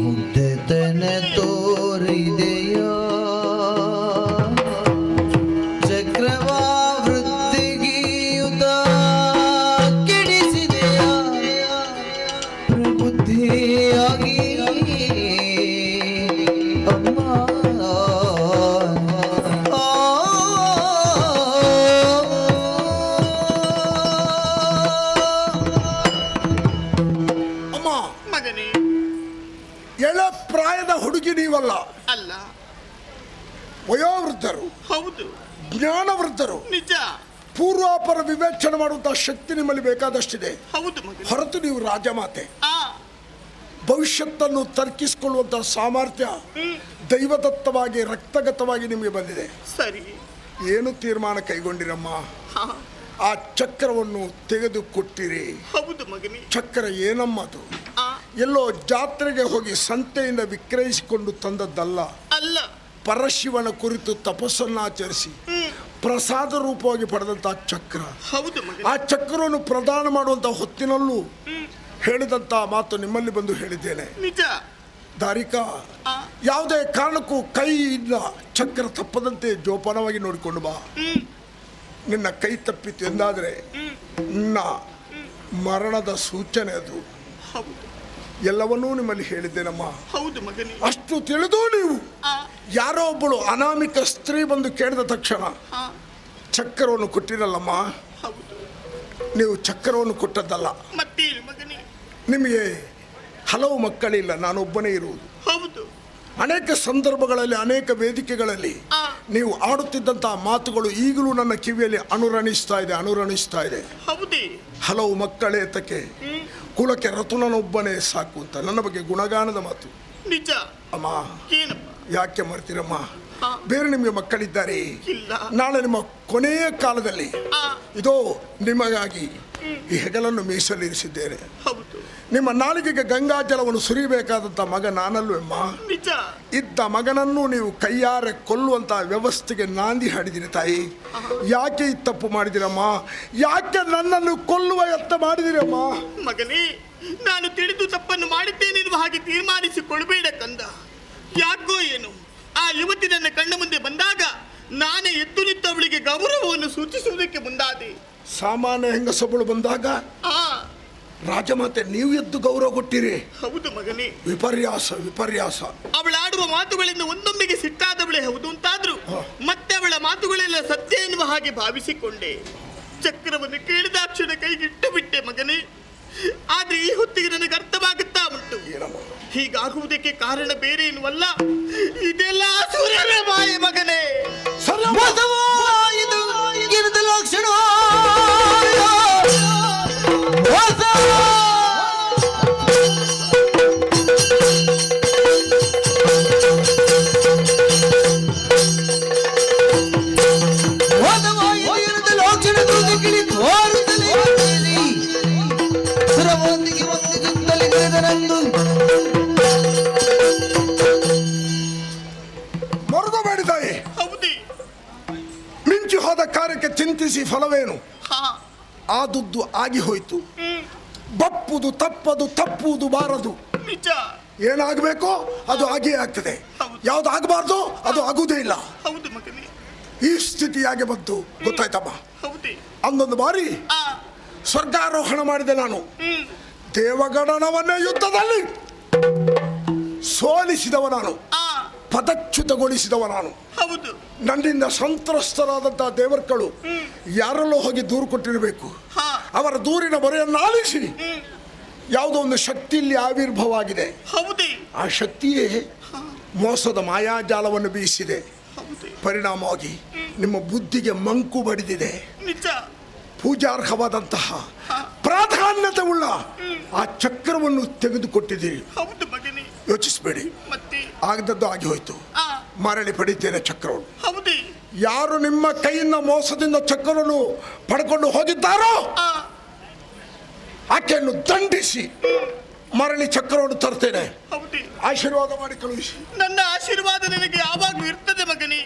ಮುಗ್ಧತನ ತೋರಿದೆಯ ಚಕ್ರವಾ ವೃದ್ಧಿಗಿಯುತ ಕೆಡಿಸಿದೆಯ ಪ್ರಬುದ್ಧಿಯಾಗಿ ಅಮ್ಮ ಮಗನೇ, ಎಳ ಪ್ರಾಯದ ಹುಡುಗಿ ನೀವಲ್ಲ, ಅಲ್ಲ, ವಯೋವೃದ್ಧರು, ಹೌದು, ಜ್ಞಾನವೃದ್ಧರು. ನಿಜ, ಪೂರ್ವಾಪರ ವಿವೇಚನೆ ಮಾಡುವಂತಹ ಶಕ್ತಿ ನಿಮ್ಮಲ್ಲಿ ಬೇಕಾದಷ್ಟಿದೆ. ಹೌದು ಮಗನೇ. ಹೊರತು ನೀವು ರಾಜಮಾತೆ. ಆ ಭವಿಷ್ಯತ್ತನ್ನು ತರ್ಕಿಸಿಕೊಳ್ಳುವಂತಹ ಸಾಮರ್ಥ್ಯ ದೈವದತ್ತವಾಗಿ ರಕ್ತಗತವಾಗಿ ನಿಮಗೆ ಬಂದಿದೆ. ಸರಿ, ಏನು ತೀರ್ಮಾನ ಕೈಗೊಂಡಿರಮ್ಮ? ಹಾ, ಆ ಚಕ್ರವನ್ನು ತೆಗೆದುಕೊಟ್ಟಿರಿ. ಹೌದು ಮಗನೇ. ಚಕ್ರ ಏನಮ್ಮದು? ಆ ಎಲ್ಲೋ ಜಾತ್ರೆಗೆ ಹೋಗಿ ಸಂತೆಯಿಂದ ವಿಕ್ರಯಿಸಿಕೊಂಡು ತಂದದ್ದಲ್ಲ. ಅಲ್ಲ, ಪರಶಿವನ ಕುರಿತು ತಪಸ್ಸನ್ನಾಚರಿಸಿ ಪ್ರಸಾದ ರೂಪವಾಗಿ ಪಡೆದಂತಹ ಚಕ್ರ. ಹೌದು ಮಗನೇ. ಆ ಚಕ್ರವನ್ನು ಪ್ರದಾನ ಮಾಡುವಂತಹ ಹೊತ್ತಿನಲ್ಲೂ ಹೇಳಿದಂತಹ ಮಾತು ನಿಮ್ಮಲ್ಲಿ ಬಂದು ಹೇಳಿದ್ದೇನೆ. ನಿಜ. ದಾರಿಕಾ, ಯಾವುದೇ ಕಾರಣಕ್ಕೂ ಕೈಯಿಂದ ಚಕ್ರ ತಪ್ಪದಂತೆ ಜೋಪಾನವಾಗಿ ನೋಡಿಕೊಂಡು ಬಾ. ನಿನ್ನ ಕೈ ತಪ್ಪಿತು ಎಂದಾದರೆ ನಿನ್ನ ಮರಣದ ಸೂಚನೆ ಅದು. ಹೌದು, ಎಲ್ಲವನ್ನೂ ನಿಮ್ಮಲ್ಲಿ ಹೇಳಿದ್ದೇನಮ್ಮ. ಹೌದು ಮಗನೇ. ಅಷ್ಟು ತಿಳಿದು ನೀವು ಆ ಯಾರೋ ಒಬ್ಬಳು ಅನಾಮಿಕ ಸ್ತ್ರೀ ಬಂದು ಕೇಳಿದ ತಕ್ಷಣ ಆ, ಚಕ್ರವನ್ನು ಕೊಟ್ಟಿರಲ್ಲಮ್ಮ. ಹೌದು. ನೀವು ಚಕ್ರವನ್ನು ಕೊಟ್ಟದ್ದಲ್ಲ. ಮತ್ತೇನು ಮಗನೇ? ನಿಮಗೆ ಹಲವು ಮಕ್ಕಳಿಲ್ಲ, ನಾನೊಬ್ಬನೇ ಇರುವುದು. ಹೌದು. ಅನೇಕ ಸಂದರ್ಭಗಳಲ್ಲಿ ಅನೇಕ ವೇದಿಕೆಗಳಲ್ಲಿ ಆ ನೀವು ಆಡುತ್ತಿದ್ದಂತಹ ಮಾತುಗಳು ಈಗಲೂ ನನ್ನ ಕಿವಿಯಲ್ಲಿ ಅನುರಣಿಸ್ತಾ ಇದೆ. ಹೌದೇ? ಹಲವು ಮಕ್ಕಳೇ ತಕ್ಕೆ ಕುಲಕ್ಕೆ ರತುನನೊಬ್ಬನೇ ಸಾಕು ಅಂತ ನನ್ನ ಬಗ್ಗೆ ಗುಣಗಾನದ ಮಾತು. ನಿಜ. ಅಮ್ಮ, ಏನಪ್ಪ? ಯಾಕೆ ಮರ್ತೀರಮ್ಮ? ಹಾ. ಬೇರೆ ನಿಮಗೆ ಮಕ್ಕಳಿದ್ದಾರೆ. ಇಲ್ಲ. ನಾಳೆ ನಿಮ್ಮ ಕೊನೆಯ ಕಾಲದಲ್ಲಿ ಆ ಇದೋ ನಿಮಗಾಗಿ ಈ ಹೆಗಲನ್ನು ಮೀಸಲಿರಿಸಿದ್ದೇನೆ. ಹೌದು. ನಿಮ್ಮ ನಾಲಿಗೆಗೆ ಗಂಗಾಜಲವನ್ನು ಸುರಿಬೇಕಾದಂಥ ಮಗ ನಾನಲ್ವೇಮ್ಮ? ನಿಜ. ಇದ್ದ ಮಗನನ್ನು ನೀವು ಕೈಯಾರೆ ಕೊಲ್ಲುವಂತ ವ್ಯವಸ್ಥೆಗೆ ನಾಂದಿ ಹಾಡಿದಿರಿ ತಾಯಿ. ಯಾಕೆ ಈ ತಪ್ಪು ಮಾಡಿದಿರಮ್ಮ? ಯಾಕೆ ನನ್ನನ್ನು ಕೊಲ್ಲುವ ಯತ್ನ ಮಾಡಿದಿರಮ್ಮ? ಮಗನೇ, ನಾನು ತಿಳಿದು ತಪ್ಪನ್ನು ಮಾಡಿದ್ದೇನೆನ್ನುವ ಹಾಗೆ ತೀರ್ಮಾನಿಸಿಕೊಳ್ಬೇಡ ಕಂದ. ಯಾಕೋ ಏನು ಆ ಯುವತಿ ನನ್ನ ಕಣ್ಣ ಮುಂದೆ ಬಂದಾಗ ನಾನೇ ಎದ್ದು ನಿಂತವಳಿಗೆ ಗೌರವವನ್ನು ಸೂಚಿಸುವುದಕ್ಕೆ ಮುಂದಾದೆ. ಸಾಮಾನ್ಯ ಹೆಂಗಸೊಬ್ಬಳು ಬಂದಾಗ ಆ ರಾಜಮಾತೆ ನೀವು ಎದ್ದು ಗೌರವ ಕೊಟ್ಟಿರಿ. ಹೌದು ಮಗನೇ. ವಿಪರ್ಯಾಸ. ಅವಳಾಡುವ ಮಾತುಗಳಿಂದ ಒಂದೊಮ್ಮೆಗೆ ಸಿಟ್ಟಾದವಳೇ ಹೌದು ಅಂತಾದ್ರು ಮತ್ತೆ ಅವಳ ಮಾತುಗಳೆಲ್ಲ ಸತ್ಯ ಎನ್ನುವ ಹಾಗೆ ಭಾವಿಸಿಕೊಂಡೆ. ಚಕ್ರವನ್ನು ಕೇಳಿದಾಕ್ಷಣ ಕೈಗಿಟ್ಟು ಬಿಟ್ಟೆ ಮಗನೇ. ಆದ್ರೆ ಈ ಹೊತ್ತಿಗೆ ನನಗೆ ಅರ್ಥವಾಗುತ್ತಾ ಉಂಟು, ಹೀಗಾಗುವುದಕ್ಕೆ ಕಾರಣ ಬೇರೆ ಏನುವಲ್ಲ, ಇದೆಲ್ಲ ಸೂರ್ಯನ ಮಾಯೆ ಮಗನೇ. ಇದು ಗಿರಿದ ಲಕ್ಷಣ. ಮರುದು ಬೇಡಿ ತಾಯಿ. ಹೌದೇ? ಮಿಂಚಿ ಹೋದ ಕಾರ್ಯಕ್ಕೆ ಚಿಂತಿಸಿ ಫಲವೇನು? ಹಾ. ಆದುದ್ದು ಆಗಿ ಹೋಯ್ತು. ಬಪ್ಪುದು ತಪ್ಪದು, ತಪ್ಪುವುದು ಬಾರದು. ನಿಜ. ಏನಾಗಬೇಕೋ ಅದು ಆಗೇ ಆಗ್ತದೆ. ಹೌದು. ಯಾವ್ದು ಆಗಬಾರ್ದು ಅದು ಆಗುವುದೇ ಇಲ್ಲ. ಹೌದು ಮಗನೇ. ಈ ಸ್ಥಿತಿಯಾಗಿ ಬಂತು, ಗೊತ್ತಾಯ್ತಮ್ಮ? ಹೌದೇ? ಅಂದೊಂದು ಬಾರಿ ಆ ಸ್ವರ್ಗಾರೋಹಣ ಮಾಡಿದೆ ನಾನು. ದೇವಗಣನವನ್ನೇ ಯುದ್ಧದಲ್ಲಿ ಸೋಲಿಸಿದವ ನಾನು, ಆ ಪದಚ್ಯುತಗೊಳಿಸಿದವ ನಾನು. ಹೌದು. ನನ್ನಿಂದ ಸಂತ್ರಸ್ತರಾದಂತಹ ದೇವರ್ಗಳು ಯಾರಲ್ಲೋ ಹೋಗಿ ದೂರು ಕೊಟ್ಟಿರಬೇಕು. ಹಾ. ಅವರ ದೂರಿನ ಮೊರೆಯನ್ನು ಆಲಿಸಿ ಯಾವುದೋ ಒಂದು ಶಕ್ತಿ ಇಲ್ಲಿ ಆವಿರ್ಭವ ಆಗಿದೆ. ಹೌದೇ? ಆ ಶಕ್ತಿಯೇ ಮೋಸದ ಮಾಯಾಜಾಲವನ್ನು ಬೀಸಿದೆ. ಹೌದೇ? ಪರಿಣಾಮವಾಗಿ ನಿಮ್ಮ ಬುದ್ಧಿಗೆ ಮಂಕು ಬಡಿದಿದೆ. ನಿಜ. ಪೂಜಾರ್ಹವಾದಂತಹ ಪ್ರಾಧಾನ್ಯತೆ ಉಳ್ಳ ಆ ಚಕ್ರವನ್ನು ತೆಗೆದುಕೊಟ್ಟಿದ್ದೀರಿ. ಹೌದು ಮಗನೇ. ಯೋಚಿಸಬೇಡಿ, ಮತ್ತೆ ಆಗದದ್ದು ಆಗಿ ಹೋಯ್ತು. ಆ ಮರಳಿ ಪಡಿತೇನೆ ಚಕ್ರವನ್ನು. ಹೌದೇ? ಯಾರು ನಿಮ್ಮ ಕೈಯಿಂದ ಮೋಸದಿಂದ ಚಕ್ರವನ್ನು ಪಡ್ಕೊಂಡು ಹೋಗಿದ್ದಾರೋ ಆ ಆಕೆಯನ್ನು ದಂಡಿಸಿ ಮರಳಿ ಚಕ್ರವನ್ನು ತರ್ತೇನೆ. ಹೌದೇ? ಆಶೀರ್ವಾದ ಮಾಡಿ ಕಳುಹಿಸಿ. ನನ್ನ ಆಶೀರ್ವಾದ ನನಗೆ ಯಾವಾಗಲೂ ಇರ್ತದೆ ಮಗನೇ.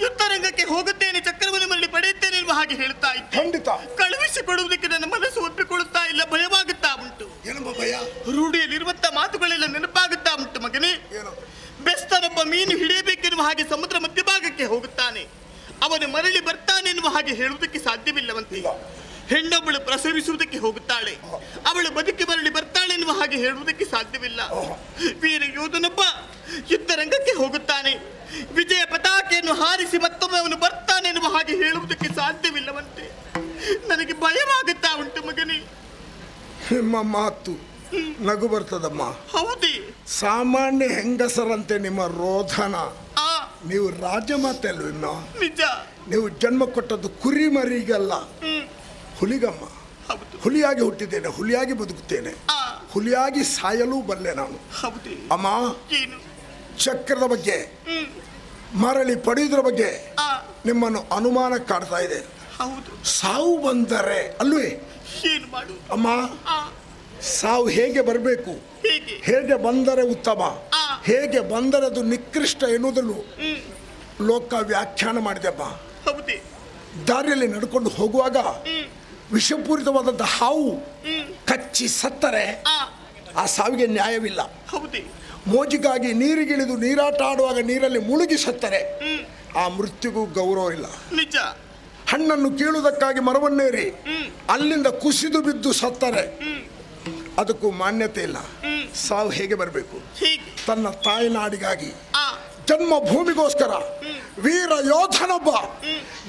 ಯುದ್ಧರಂಗಕ್ಕೆ ಹೋಗುತ್ತೇನೆ, ಚಕ್ರವನ್ನು ಮರಳಿ ಪಡೆಯುತ್ತೇನೆ ಎನ್ನುವ ಹಾಗೆ ಹೇಳ್ತಾ ಇದ್ದೆ. ಖಂಡಿತ. ಕಳುಹಿಸಿಕೊಡುವುದಕ್ಕೆ ನನ್ನ ಮನಸ್ಸು ಒಪ್ಪಿಕೊಳ್ಳುತ್ತಾ ಇಲ್ಲ, ಭಯವಾಗುತ್ತಾ ಉಂಟು. ಏನಮ್ಮ ಭಯ? ರೂಢಿಯಲ್ಲಿರುವಂತ ಮಾತುಗಳೆಲ್ಲ ನೆನಪಾಗುತ್ತಾ ಉಂಟು ಮಗನೇ. ಬೆಸ್ತನೊಬ್ಬ ಮೀನು ಹಿಡಿಯಬೇಕೆನ್ನುವ ಹಾಗೆ ಸಮುದ್ರ ಮಧ್ಯಭಾಗಕ್ಕೆ ಹೋಗುತ್ತಾನೆ, ಅವನು ಮರಳಿ ಬರ್ತಾನೆ ಎನ್ನುವ ಹಾಗೆ ಹೇಳುವುದಕ್ಕೆ ಸಾಧ್ಯವಿಲ್ಲವಂತೆ. ಹೆಣ್ಣೊಬ್ಬಳು ಪ್ರಸವಿಸುವುದಕ್ಕೆ ಹೋಗುತ್ತಾಳೆ, ಅವಳು ಬದುಕಿ ಮರಳಿ ಬರ್ತಾಳೆ ಎನ್ನುವ ಹಾಗೆ ಹೇಳುವುದಕ್ಕೆ ಸಾಧ್ಯವಿಲ್ಲ. ವೀರ ಯೋಧನೊಬ್ಬ ಯುದ್ಧರಂಗಕ್ಕೆ ಹೋಗುತ್ತಾನೆ, ವಿಜಯ ಪತಾಕೆಯನ್ನು ಹಾರಿಸಿ ಮತ್ತೊಮ್ಮೆ ಅವನು ಬರ್ತಾನೆ ಎನ್ನುವ ಹಾಗೆ ಹೇಳುವುದಕ್ಕೆ ಸಾಧ್ಯವಿಲ್ಲವಂತೆ. ನನಗೆ ಭಯವಾಗುತ್ತಾ ಉಂಟು ಮಗನೇ. ನಿಮ್ಮ ಮಾತು ನಗು ಬರ್ತದಮ್ಮ. ಹೌದೇ? ಸಾಮಾನ್ಯ ಹೆಂಗಸರಂತೆ ನಿಮ್ಮ ರೋಧನ. ನೀವು ರಾಜಮಾತೆ ಅಲ್ವಿನ್ನು. ನಿಜ. ನೀವು ಜನ್ಮ ಕೊಟ್ಟದ್ದು ಕುರಿ ಮರಿಗಲ್ಲ, ಹುಲಿಗಮ್ಮ. ಹುಲಿಯಾಗಿ ಹುಟ್ಟಿದ್ದೇನೆ, ಹುಲಿಯಾಗಿ ಬದುಕುತ್ತೇನೆ, ಹುಲಿಯಾಗಿ ಸಾಯಲು ಬಲ್ಲೆ ನಾನು. ಅಮ್ಮ, ಚಕ್ರದ ಬಗ್ಗೆ, ಮರಳಿ ಪಡೆಯುವುದರ ಬಗ್ಗೆ ನಿಮ್ಮನ್ನು ಅನುಮಾನ ಕಾಡ್ತಾ ಇದೆ. ಸಾವು ಬಂದರೆ ಅಲ್ವೇ ಅಮ್ಮ, ಸಾವು ಹೇಗೆ ಬರಬೇಕು, ಹೇಗೆ ಬಂದರೆ ಉತ್ತಮ, ಹೇಗೆ ಬಂದರೆ ಅದು ನಿಕೃಷ್ಟ ಎನ್ನುವುದನ್ನು ಲೋಕ ವ್ಯಾಖ್ಯಾನ ಮಾಡಿದೆಪ್ಪ. ದಾರಿಯಲ್ಲಿ ನಡ್ಕೊಂಡು ಹೋಗುವಾಗ ವಿಷಪೂರಿತವಾದಂತಹ ಹಾವು ಕಚ್ಚಿ ಸತ್ತರೆ ಆ ಸಾವಿಗೆ ನ್ಯಾಯವಿಲ್ಲ. ಮೋಜಿಗಾಗಿ ನೀರಿಗಿಳಿದು ನೀರಾಟ ಆಡುವಾಗ ನೀರಲ್ಲಿ ಮುಳುಗಿ ಸತ್ತರೆ ಆ ಮೃತ್ಯುಗೂ ಗೌರವ ಇಲ್ಲ. ನಿಜ. ಹಣ್ಣನ್ನು ಕೀಳುವುದಕ್ಕಾಗಿ ಮರವನ್ನೇರಿ ಅಲ್ಲಿಂದ ಕುಸಿದು ಬಿದ್ದು ಸತ್ತರೆ ಅದಕ್ಕೂ ಮಾನ್ಯತೆ ಇಲ್ಲ. ಸಾವು ಹೇಗೆ ಬರಬೇಕು? ತನ್ನ ತಾಯಿನಾಡಿಗಾಗಿ, ಜನ್ಮಭೂಮಿಗೋಸ್ಕರ ವೀರ ಯೋಧನೊಬ್ಬ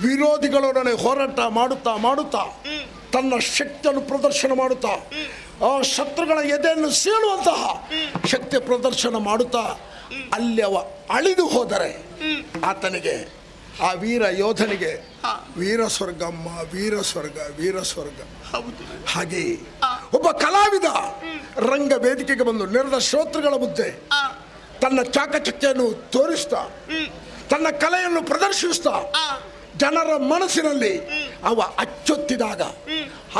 ವಿರೋಧಿಗಳೊಡನೆ ಹೋರಾಟ ಮಾಡುತ್ತಾ ಮಾಡುತ್ತಾ ತನ್ನ ಶಕ್ತಿಯನ್ನು ಪ್ರದರ್ಶನ ಮಾಡುತ್ತಾ ಆ ಶತ್ರುಗಳ ಎದೆಯನ್ನು ಸೀಳುವಂತಹ ಶಕ್ತಿ ಪ್ರದರ್ಶನ ಮಾಡುತ್ತಾ ಅಲ್ಲಿ ಅವ ಅಳಿದು ಹೋದರೆ ಆತನಿಗೆ, ಆ ವೀರ ಯೋಧನಿಗೆ ವೀರ ಸ್ವರ್ಗಮ್ಮ, ವೀರ ಸ್ವರ್ಗ, ವೀರ ಸ್ವರ್ಗ. ಹಾಗೆ ಒಬ್ಬ ಕಲಾವಿದ ರಂಗ ವೇದಿಕೆಗೆ ಬಂದು ನೆರೆದ ಶ್ರೋತೃಗಳ ಮುಂದೆ ತನ್ನ ಚಾಕಚಕ್ಯವನ್ನು ತೋರಿಸ್ತಾ, ತನ್ನ ಕಲೆಯನ್ನು ಪ್ರದರ್ಶಿಸ್ತಾ ಜನರ ಮನಸ್ಸಿನಲ್ಲಿ ಅವ ಅಚ್ಚೊತ್ತಿದಾಗ,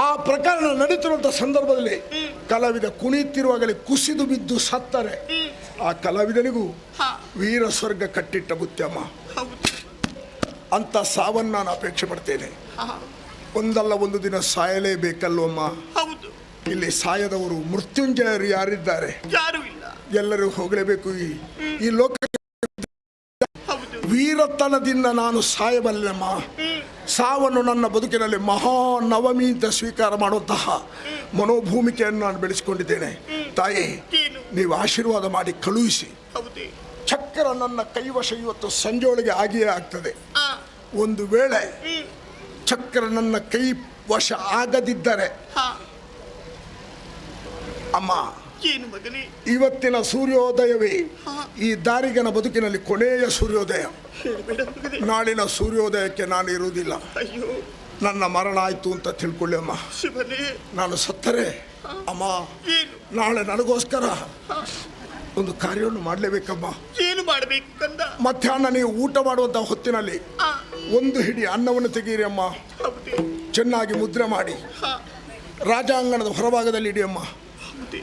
ಆ ಪ್ರಕರಣ ನಡೀತಿರುವಂಥ ಸಂದರ್ಭದಲ್ಲಿ ಕಲಾವಿದ ಕುಣಿತಿರುವಾಗಲೇ ಕುಸಿದು ಬಿದ್ದು ಸತ್ತರೆ ಆ ಕಲಾವಿದನಿಗೂ ವೀರ ಸ್ವರ್ಗ ಕಟ್ಟಿಟ್ಟ ಬುತ್ಯಮ್ಮ. ಅಂತ ಸಾವನ್ನು ನಾನು ಅಪೇಕ್ಷೆ ಪಡ್ತೇನೆ. ಒಂದಲ್ಲ ಒಂದು ದಿನ ಸಾಯಲೇಬೇಕಲ್ವಮ್ಮ. ಇಲ್ಲಿ ಸಾಯದವರು ಮೃತ್ಯುಂಜಯರು ಯಾರಿದ್ದಾರೆ? ಎಲ್ಲರೂ ಹೋಗಲೇಬೇಕು. ಈ ಲೋಕ ವೀರತನದಿಂದ ನಾನು ಸಾಯಬಲ್ಲೆಮ್ಮ. ಸಾವನ್ನು ನನ್ನ ಬದುಕಿನಲ್ಲಿ ಮಹಾನವಮಿ ಅಂತ ಸ್ವೀಕಾರ ಮಾಡುವಂತಹ ಮನೋಭೂಮಿಕೆಯನ್ನು ನಾನು ಬೆಳೆಸಿಕೊಂಡಿದ್ದೇನೆ. ತಾಯಿ, ನೀವು ಆಶೀರ್ವಾದ ಮಾಡಿ ಕಳುಹಿಸಿ. ಚಕ್ರ ನನ್ನ ಕೈವಶ ಇವತ್ತು ಸಂಜೆಯೊಳಗೆ ಆಗಿಯೇ ಆಗ್ತದೆ. ಒಂದು ವೇಳೆ ಚಕ್ರ ನನ್ನ ಕೈ ವಶ ಆಗದಿದ್ದರೆ ಅಮ್ಮ, ಇವತ್ತಿನ ಸೂರ್ಯೋದಯವೇ ಈ ದಾರಿಗನ ಬದುಕಿನಲ್ಲಿ ಕೊನೆಯ ಸೂರ್ಯೋದಯ. ನಾಳಿನ ಸೂರ್ಯೋದಯಕ್ಕೆ ನಾನು ಇರುವುದಿಲ್ಲ. ನನ್ನ ಮರಣ ಆಯ್ತು ಅಂತ ತಿಳ್ಕೊಳ್ಳಿ ಅಮ್ಮ. ನಾನು ಸತ್ತರೆ ಅಮ್ಮ, ನಾಳೆ ನನಗೋಸ್ಕರ ಒಂದು ಕಾರ್ಯವನ್ನು ಮಾಡಲೇಬೇಕಮ್ಮ. ಏನು ಮಾಡಬೇಕು ಕಂದ? ಮಧ್ಯಾಹ್ನ ನೀವು ಊಟ ಮಾಡುವಂತ ಹೊತ್ತಿನಲ್ಲಿ ಒಂದು ಹಿಡಿ ಅನ್ನವನ್ನು ತೆಗೀರಿ ಅಮ್ಮ. ಚೆನ್ನಾಗಿ ಮುದ್ರೆ ಮಾಡಿ ರಾಜಾಂಗಣದ ಹೊರಭಾಗದಲ್ಲಿ ಇಡಿ ಅಮ್ಮ.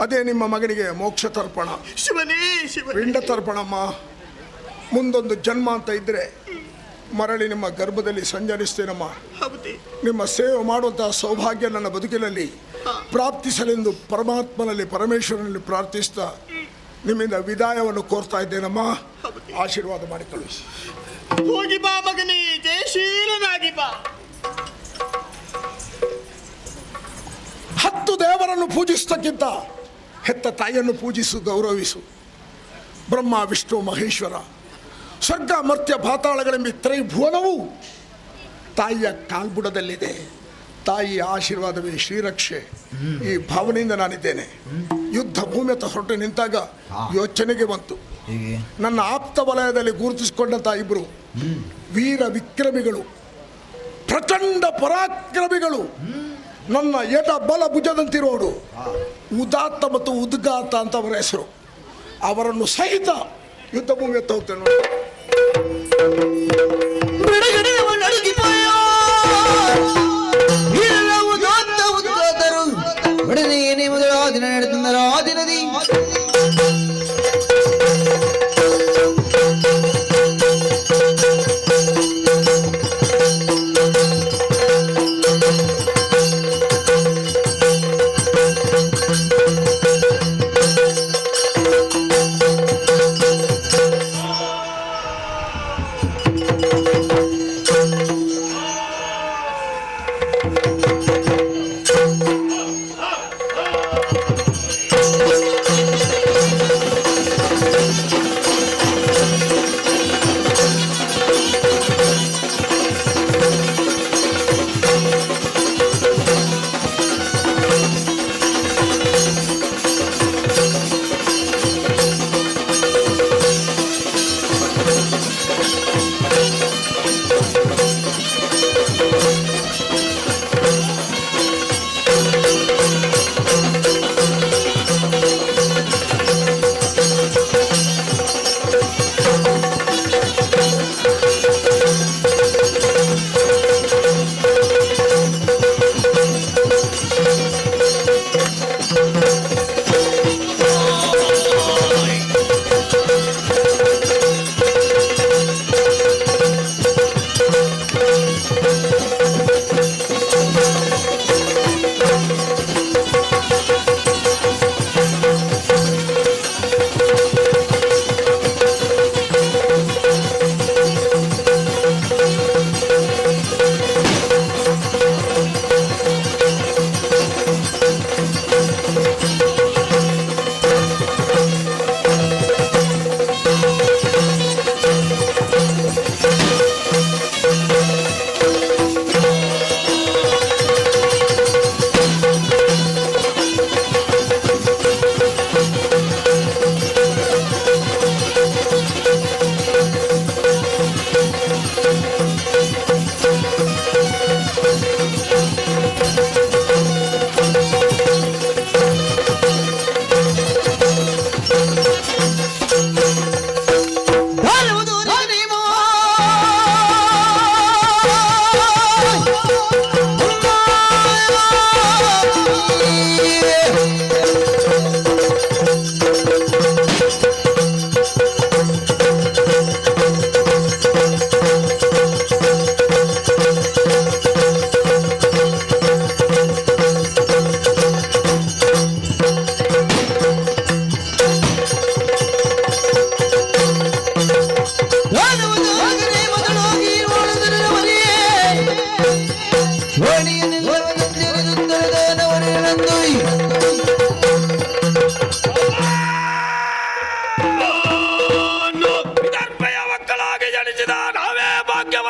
ಅದೇ ನಿಮ್ಮ ಮಗನಿಗೆ ಮೋಕ್ಷ ತರ್ಪಣ, ಪಿಂಡ ತರ್ಪಣಮ್ಮ. ಮುಂದೊಂದು ಜನ್ಮ ಅಂತ ಇದ್ರೆ ಮರಳಿ ನಿಮ್ಮ ಗರ್ಭದಲ್ಲಿ ಸಂಚರಿಸ್ತೇನಮ್ಮ. ನಿಮ್ಮ ಸೇವೆ ಮಾಡುವಂತಹ ಸೌಭಾಗ್ಯ ನನ್ನ ಬದುಕಿನಲ್ಲಿ ಪ್ರಾಪ್ತಿಸಲೆಂದು ಪರಮಾತ್ಮನಲ್ಲಿ, ಪರಮೇಶ್ವರನಲ್ಲಿ ಪ್ರಾರ್ಥಿಸ್ತಾ ನಿಮ್ಮಿಂದ ವಿದಾಯವನ್ನು ಕೋರ್ತಾ ಇದ್ದೇನಮ್ಮ. ಆಶೀರ್ವಾದ ಮಾಡಿ ಕಳುಹಿಸಿ. ಹೋಗಿ ಬಾ ಮಗನೇ, ಜಯಶೀಲನಾಗಿ ಬಾ. 10 ದೇವರನ್ನು ಪೂಜಿಸತಕ್ಕಿಂತ ಹೆತ್ತ ತಾಯಿಯನ್ನು ಪೂಜಿಸು, ಗೌರವಿಸು. ಬ್ರಹ್ಮ, ವಿಷ್ಣು, ಮಹೇಶ್ವರ, ಸ್ವರ್ಗ, ಮರ್ತ್ಯ, ಪಾತಾಳಗಳೆಂಬ ತ್ರೈಭುವನವು ತಾಯಿಯ ಕಾಲ್ಬುಡದಲ್ಲಿದೆ. ತಾಯಿಯ ಆಶೀರ್ವಾದವೇ ಶ್ರೀರಕ್ಷೆ. ಈ ಭಾವನೆಯಿಂದ ನಾನಿದ್ದೇನೆ. ಯುದ್ಧ ಭೂಮಿ ಹತ್ರ ಹೊರಟು ನಿಂತಾಗ ಯೋಚನೆಗೆ ಬಂತು, ನನ್ನ ಆಪ್ತ ವಲಯದಲ್ಲಿ ಗುರುತಿಸಿಕೊಂಡಂತ ಇಬ್ಬರು ವೀರ ವಿಕ್ರಮಿಗಳು, ಪ್ರಚಂಡ ಪರಾಕ್ರಮಿಗಳು, ನನ್ನ ಎಡ ಬಲ ಭುಜದಂತಿರೋಡು ಉದಾತ್ತ ಮತ್ತು ಉದ್ಗಾತ ಅಂತ ಅವರ ಹೆಸರು. ಅವರನ್ನು ಸಹಿತ ಯುದ್ಧ ಭೂಮಿ ಹತ್ತ ಹೋಗ್ತೇನೆ. ಒಡನೆ ಮೊದಲ ದಿನ ನಡೆದ ದಿನದಿ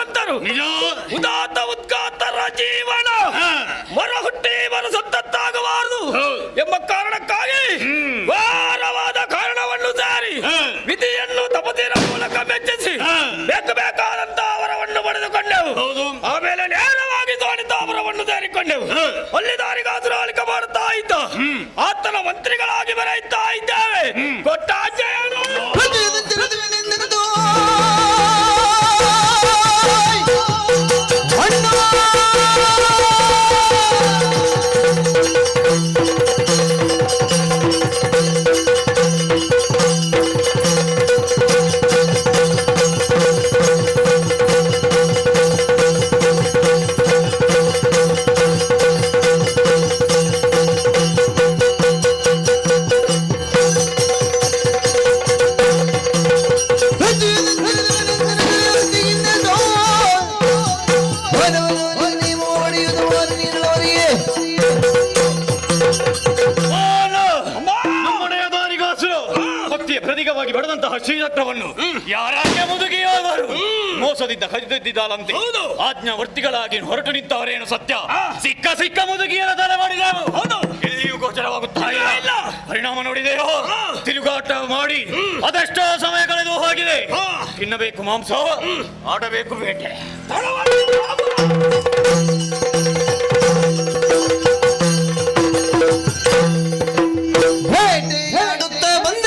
ಧೀಮಂತರು ನಿಜ ಉದಾತ್ತ ಉದ್ಗಾತರ ಜೀವನ ಮರ ಹುಟ್ಟಿ ಮರ ಸತ್ತತ್ತಾಗಬಾರದು ಎಂಬ ಕಾರಣಕ್ಕಾಗಿ ವಾರವಾದ ಕಾರಣವನ್ನು ಸಾರಿ ವಿಧಿಯನ್ನು ತಪತಿರ ಮೂಲಕ ಮೆಚ್ಚಿಸಿ ಬೇಕಾದಂತ ಅವರವನ್ನು ಪಡೆದುಕೊಂಡೆವು. ಆಮೇಲೆ ನೇರವಾಗಿ ದೋಣಿತ ಅವರವನ್ನು ಸೇರಿಕೊಂಡೆವು. ಅಲ್ಲಿ ದಾರಿಗಾಸರು ಆಳಿಕೆ ಮಾಡುತ್ತಾ ಇದ್ದ ಆತನ ಮಂತ್ರಿಗಳಾಗಿ ಬರೆಯುತ್ತಾ ಇದ್ದೇವೆ. ಕೊಟ್ಟ ಆಜ್ಞೆಯನ್ನು ಪ್ರತೀಕವಾಗಿ ಬಡದಂತಹ ಶ್ರೀರತ್ನವನ್ನು ಯಾರಾಗೆ ಮುದುಗಿಯವರು ಮೋಸದಿಂದ ಕದಿದ್ದಿದ್ದಾರಂತೆ. ಆಜ್ಞಾವರ್ತಿಗಳಾಗಿ ಹೊರಟು ನಿಂತವರೇನು ಸತ್ಯ. ಸಿಕ್ಕ ಮುದುಗಿಯರ ತಲೆ ಮಾಡಿದೆವು. ಎಲ್ಲಿಯೂ ಗೋಚರವಾಗುತ್ತಾ ಇಲ್ಲ. ಪರಿಣಾಮ ನೋಡಿದೆಯೋ? ತಿರುಗಾಟ ಮಾಡಿ ಅದೆಷ್ಟೋ ಸಮಯ ಕಳೆದು ಹೋಗಿದೆ. ತಿನ್ನಬೇಕು ಮಾಂಸ, ಆಡಬೇಕು ಬೇಟೆ. ಬೇಟೆಯಾಡುತ್ತಾ ಬಂದ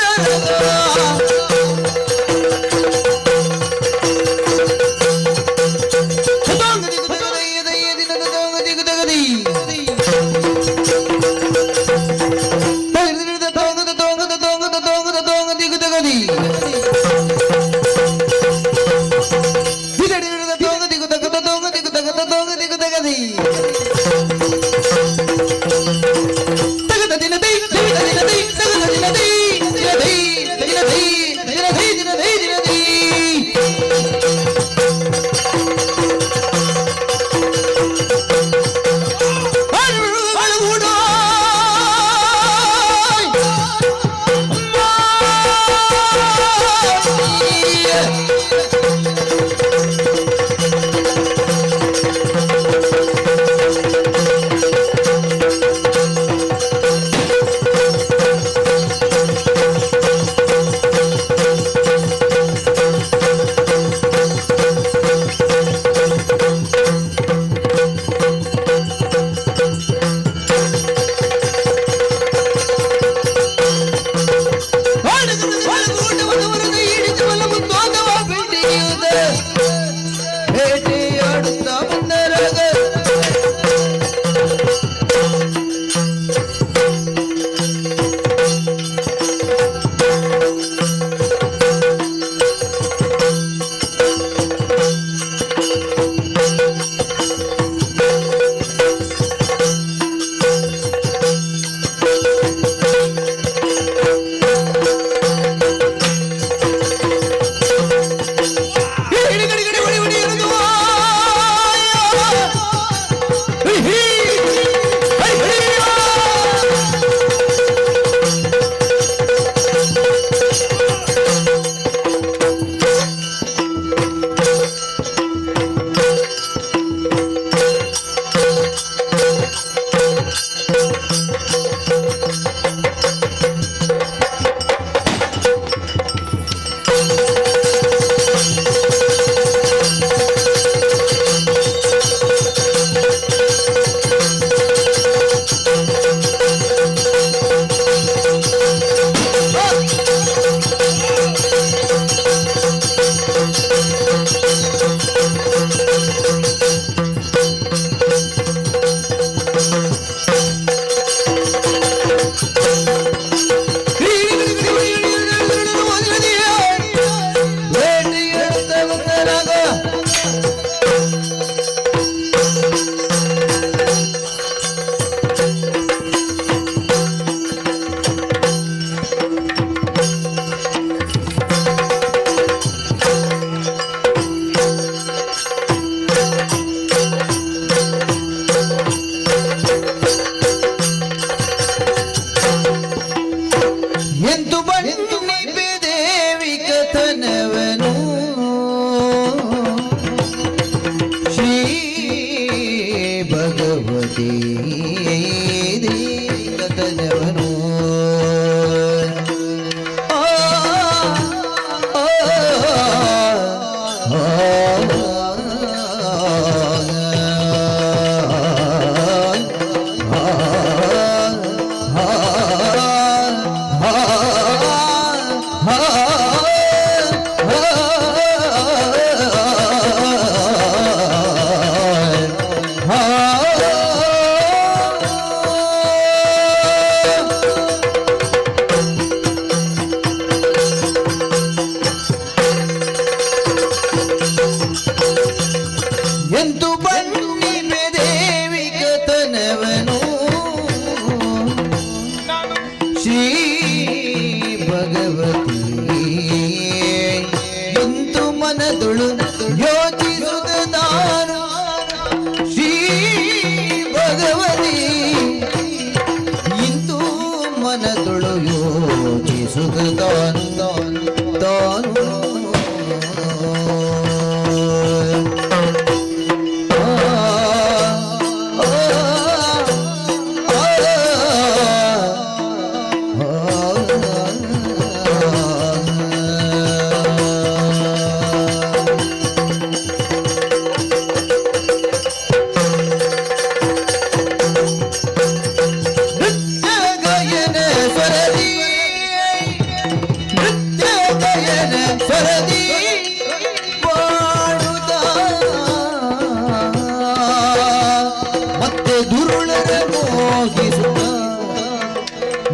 ಭಗವತಿ ಇಂದು ಮನದೊಳು ಯೋಚಿಸುತ್ತ ನಾನು ಶ್ರೀ ಭಗವತಿ ಇಂದು ಮನದೊಳು ಯೋಚಿಸುತ್ತ ತಾನು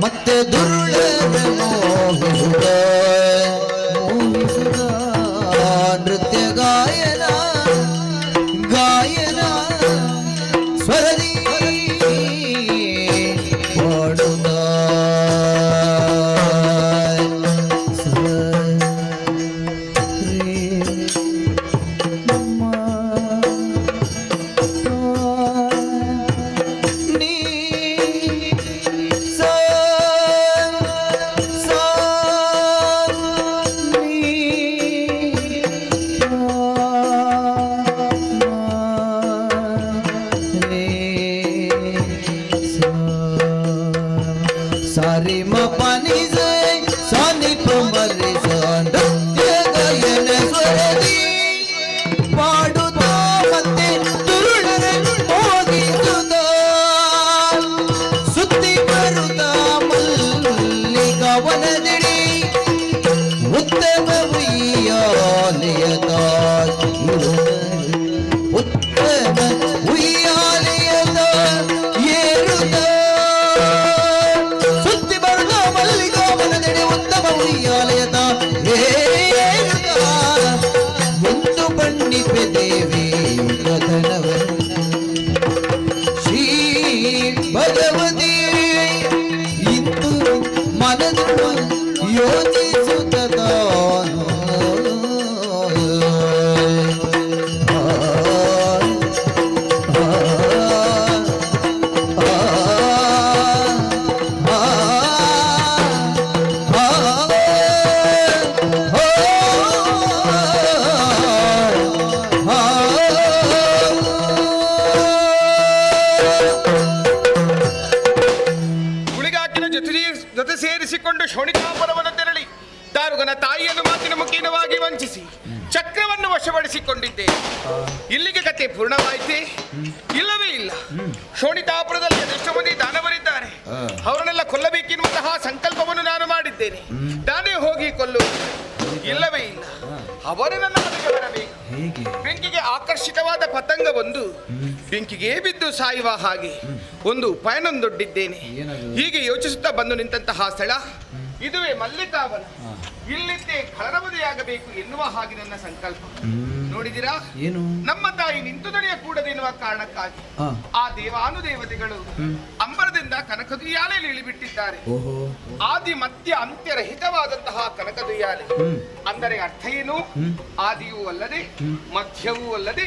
ಮತ್ತೆ ದುರುಳರ ಮೋಹಿಸುತ್ತ ನೃತ್ಯ ಗಾಯನ ಸ್ವರದಿ ಮಾಡುತ್ತ सारे मपानी से सानी पमरे नृत्य गायन स्वरदी पाಡುತ್ತಾ ಮತ್ತೆ ದುರುಳರ ಹೋಗಿಸುತ್ತ ಸುತ್ತಿ ಬರುತ್ತ ಮಲ್ಲಿಕವನದಿಡಿ ಉತ್ತಮ ಉಯ್ಯಾಲೆಯದ ಉತ್ತಮ ಉಯ್ಯಾಲೆಯದ ಏರುತ್ತ ಉಯ್ಯಾಲಯದ ಒಂದು ಬಣ್ಣಿಪೆ ದೇವಿ ಕಥನವನ್ನು ಶ್ರೀ ಭಗವತಿ ಇಂದು ಮನದೊಳು ಯೋಚಿಸುತ್ತ ತಾನು ಜೊತೆ ಸೇರಿಸಿಕೊಂಡು ಶೋಣಿತಾಪುರವನ್ನು ತೆರಳಿ ದಾರುಗನ ತಾಯಿಯನ್ನು ಮಾತಿನ ಮುಖೇನವಾಗಿ ವಂಚಿಸಿ ಚಕ್ರವನ್ನು ವಶಪಡಿಸಿಕೊಂಡಿದ್ದೆ. ಇಲ್ಲಿಗೆ ಕತೆ ಪೂರ್ಣವಾಯಿತೆ? ಇಲ್ಲವೇ ಇಲ್ಲ. ಶೋಣಿತಾಪುರದಲ್ಲಿ ಅದೆಷ್ಟು ಮಂದಿ ದಾನವರಿದ್ದಾರೆ, ಅವರನ್ನೆಲ್ಲ ಕೊಲ್ಲಬೇಕೆನ್ನುವಂತಹ ಸಂಕಲ್ಪವನ್ನು ನಾನು ಮಾಡಿದ್ದೇನೆ. ನಾನೇ ಹೋಗಿ ಕೊಲ್ಲುವುದು ಇಲ್ಲವೇ ಇಲ್ಲ. ಅವರು ನನ್ನ ಮನೆಗೆ ಬರಬೇಕು. ಬೆಂಕಿಗೆ ಆಕರ್ಷಿತವಾದ ಪತಂಗ ಒಂದು ಬೆಂಕಿಗೆ ಬಿದ್ದು ಸಾಯುವ ಹಾಗೆ ಒಂದು ಉಪಾಯನೊಂದೊಡ್ಡಿದ್ದೇನೆ. ಹೀಗೆ ಯೋಚಿಸುತ್ತಾ ಬಂದು ನಿಂತಹ ಸ್ಥಳ ಇದುವೇ ಮಲ್ಲಿಕಾವನ. ಇಲ್ಲಿದ್ದೇ ಖಳನವಧಿಯಾಗಬೇಕು ಎನ್ನುವ ಹಾಗೆ ನನ್ನ ಸಂಕಲ್ಪ. ನೋಡಿದಿರಾ, ನಮ್ಮ ತಾಯಿ ನಿಂತು ನಡೆಯ ಕೂಡದೆನ್ನುವ ಕಾರಣಕ್ಕಾಗಿ ಆ ದೇವಾನುದೇವತೆಗಳು ಅಂಬರದಿಂದ ಕನಕದುಯ್ಯಾಲೆಯಲ್ಲಿ ಇಳಿಬಿಟ್ಟಿದ್ದಾರೆ. ಆದಿ ಮಧ್ಯ ಅಂತ್ಯರಹಿತವಾದಂತಹ ಕನಕದುಯ್ಯಾಲೆ ಅಂದರೆ ಅರ್ಥ ಏನು? ಆದಿಯೂ ಅಲ್ಲದೆ ಮಧ್ಯವೂ ಅಲ್ಲದೆ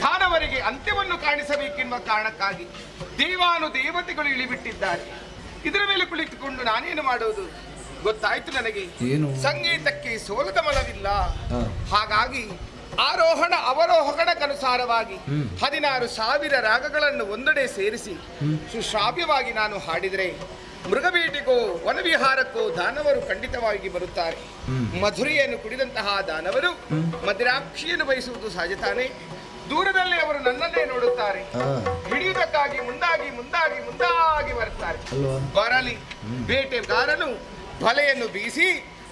ದಾನವರಿಗೆ ಅಂತ್ಯವನ್ನು ಕಾಣಿಸಬೇಕೆನ್ನುವ ಕಾರಣಕ್ಕಾಗಿ ದೇವಾನುದೇವತೆಗಳು ಇಳಿಬಿಟ್ಟಿದ್ದಾರೆ. ಇದರ ಮೇಲೆ ಕುಳಿತುಕೊಂಡು ನಾನೇನು ಮಾಡುವುದು ಗೊತ್ತಾಯ್ತು ನನಗೆ. ಸಂಗೀತಕ್ಕೆ ಸೋಲದ ಮನವಿಲ್ಲ. ಹಾಗಾಗಿ ಆರೋಹಣ ಅವರೋಹಣಕ್ಕನುಸಾರವಾಗಿ 16,000 ರಾಗಗಳನ್ನು ಒಂದೆಡೆ ಸೇರಿಸಿ ಸುಶ್ರಾವ್ಯವಾಗಿ ನಾನು ಹಾಡಿದರೆ ಮೃಗಬೇಟೆಗೋ ವನವಿಹಾರಕ್ಕೋ ದಾನವರು ಖಂಡಿತವಾಗಿ ಬರುತ್ತಾರೆ. ಮಧುರೆಯನ್ನು ಕುಡಿದಂತಹ ದಾನವರು ಮದಿರಾಕ್ಷಿಯನ್ನು ಬಯಸುವುದು ಸಹಜ ತಾನೇ. ದೂರದಲ್ಲಿ ಅವರು ನನ್ನನ್ನೇ ನೋಡುತ್ತಾರೆ. ಹಿಡಿಯುವುದಕ್ಕಾಗಿ ಮುಂದಾಗಿ ಬರುತ್ತಾರೆ. ಬರಲಿ, ಬೇಟೆಗಾರನು ಬಲೆಯನ್ನು ಬೀಸಿ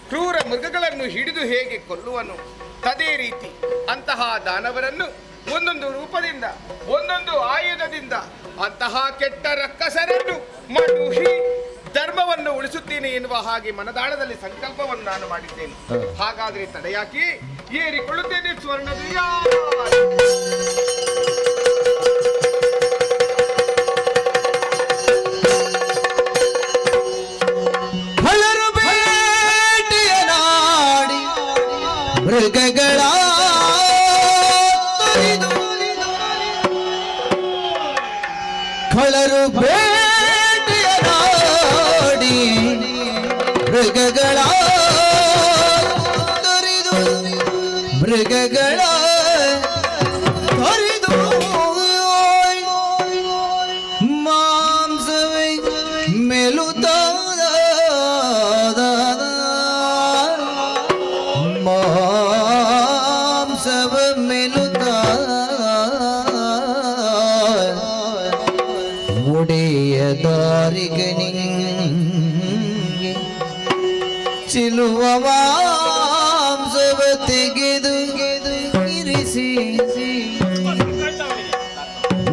ಕ್ರೂರ ಮೃಗಗಳನ್ನು ಹಿಡಿದು ಹೇಗೆ ಕೊಲ್ಲುವನು, ಅದೇ ರೀತಿ ಅಂತಹ ದಾನವರನ್ನು ಒಂದೊಂದು ರೂಪದಿಂದ ಒಂದೊಂದು ಆಯುಧದಿಂದ ಅಂತಹ ಕೆಟ್ಟ ರಕ್ಕಸರನ್ನು ಮಡುಹಿ ಧರ್ಮವನ್ನು ಉಳಿಸುತ್ತೇನೆ ಎನ್ನುವ ಹಾಗೆ ಮನದಾಳದಲ್ಲಿ ಸಂಕಲ್ಪವನ್ನು ನಾನು ಮಾಡಿದ್ದೇನೆ. ಹಾಗಾದರೆ ತಡೆಯಾಕಿ ಏರಿಕೊಳ್ಳುತ್ತೇನೆ ಸ್ವರ್ಣದುಯ್ಯ. ಹಳರು ಬೇಟೆಗಾರರು ಮೃಗಗಳ ತೊರೆದು ಕಳರು ಬೇಟೆಯಾಡಿ ಮೃಗಗಳ ತೊರೆದು ಮೃಗಗಳ ತೊರೆದು ಮಾಂಸವೇ ಮೆಲುತ್ತಾದ ಮಾಂಸವ ಮೆಲುತ್ತಾದ ಒಡೆಯ ದಾರಿಗನಿಗೆ ಚಿಲುವ ಮಾಂಸವ ತೆಗೆದು ಇರಿಸಿ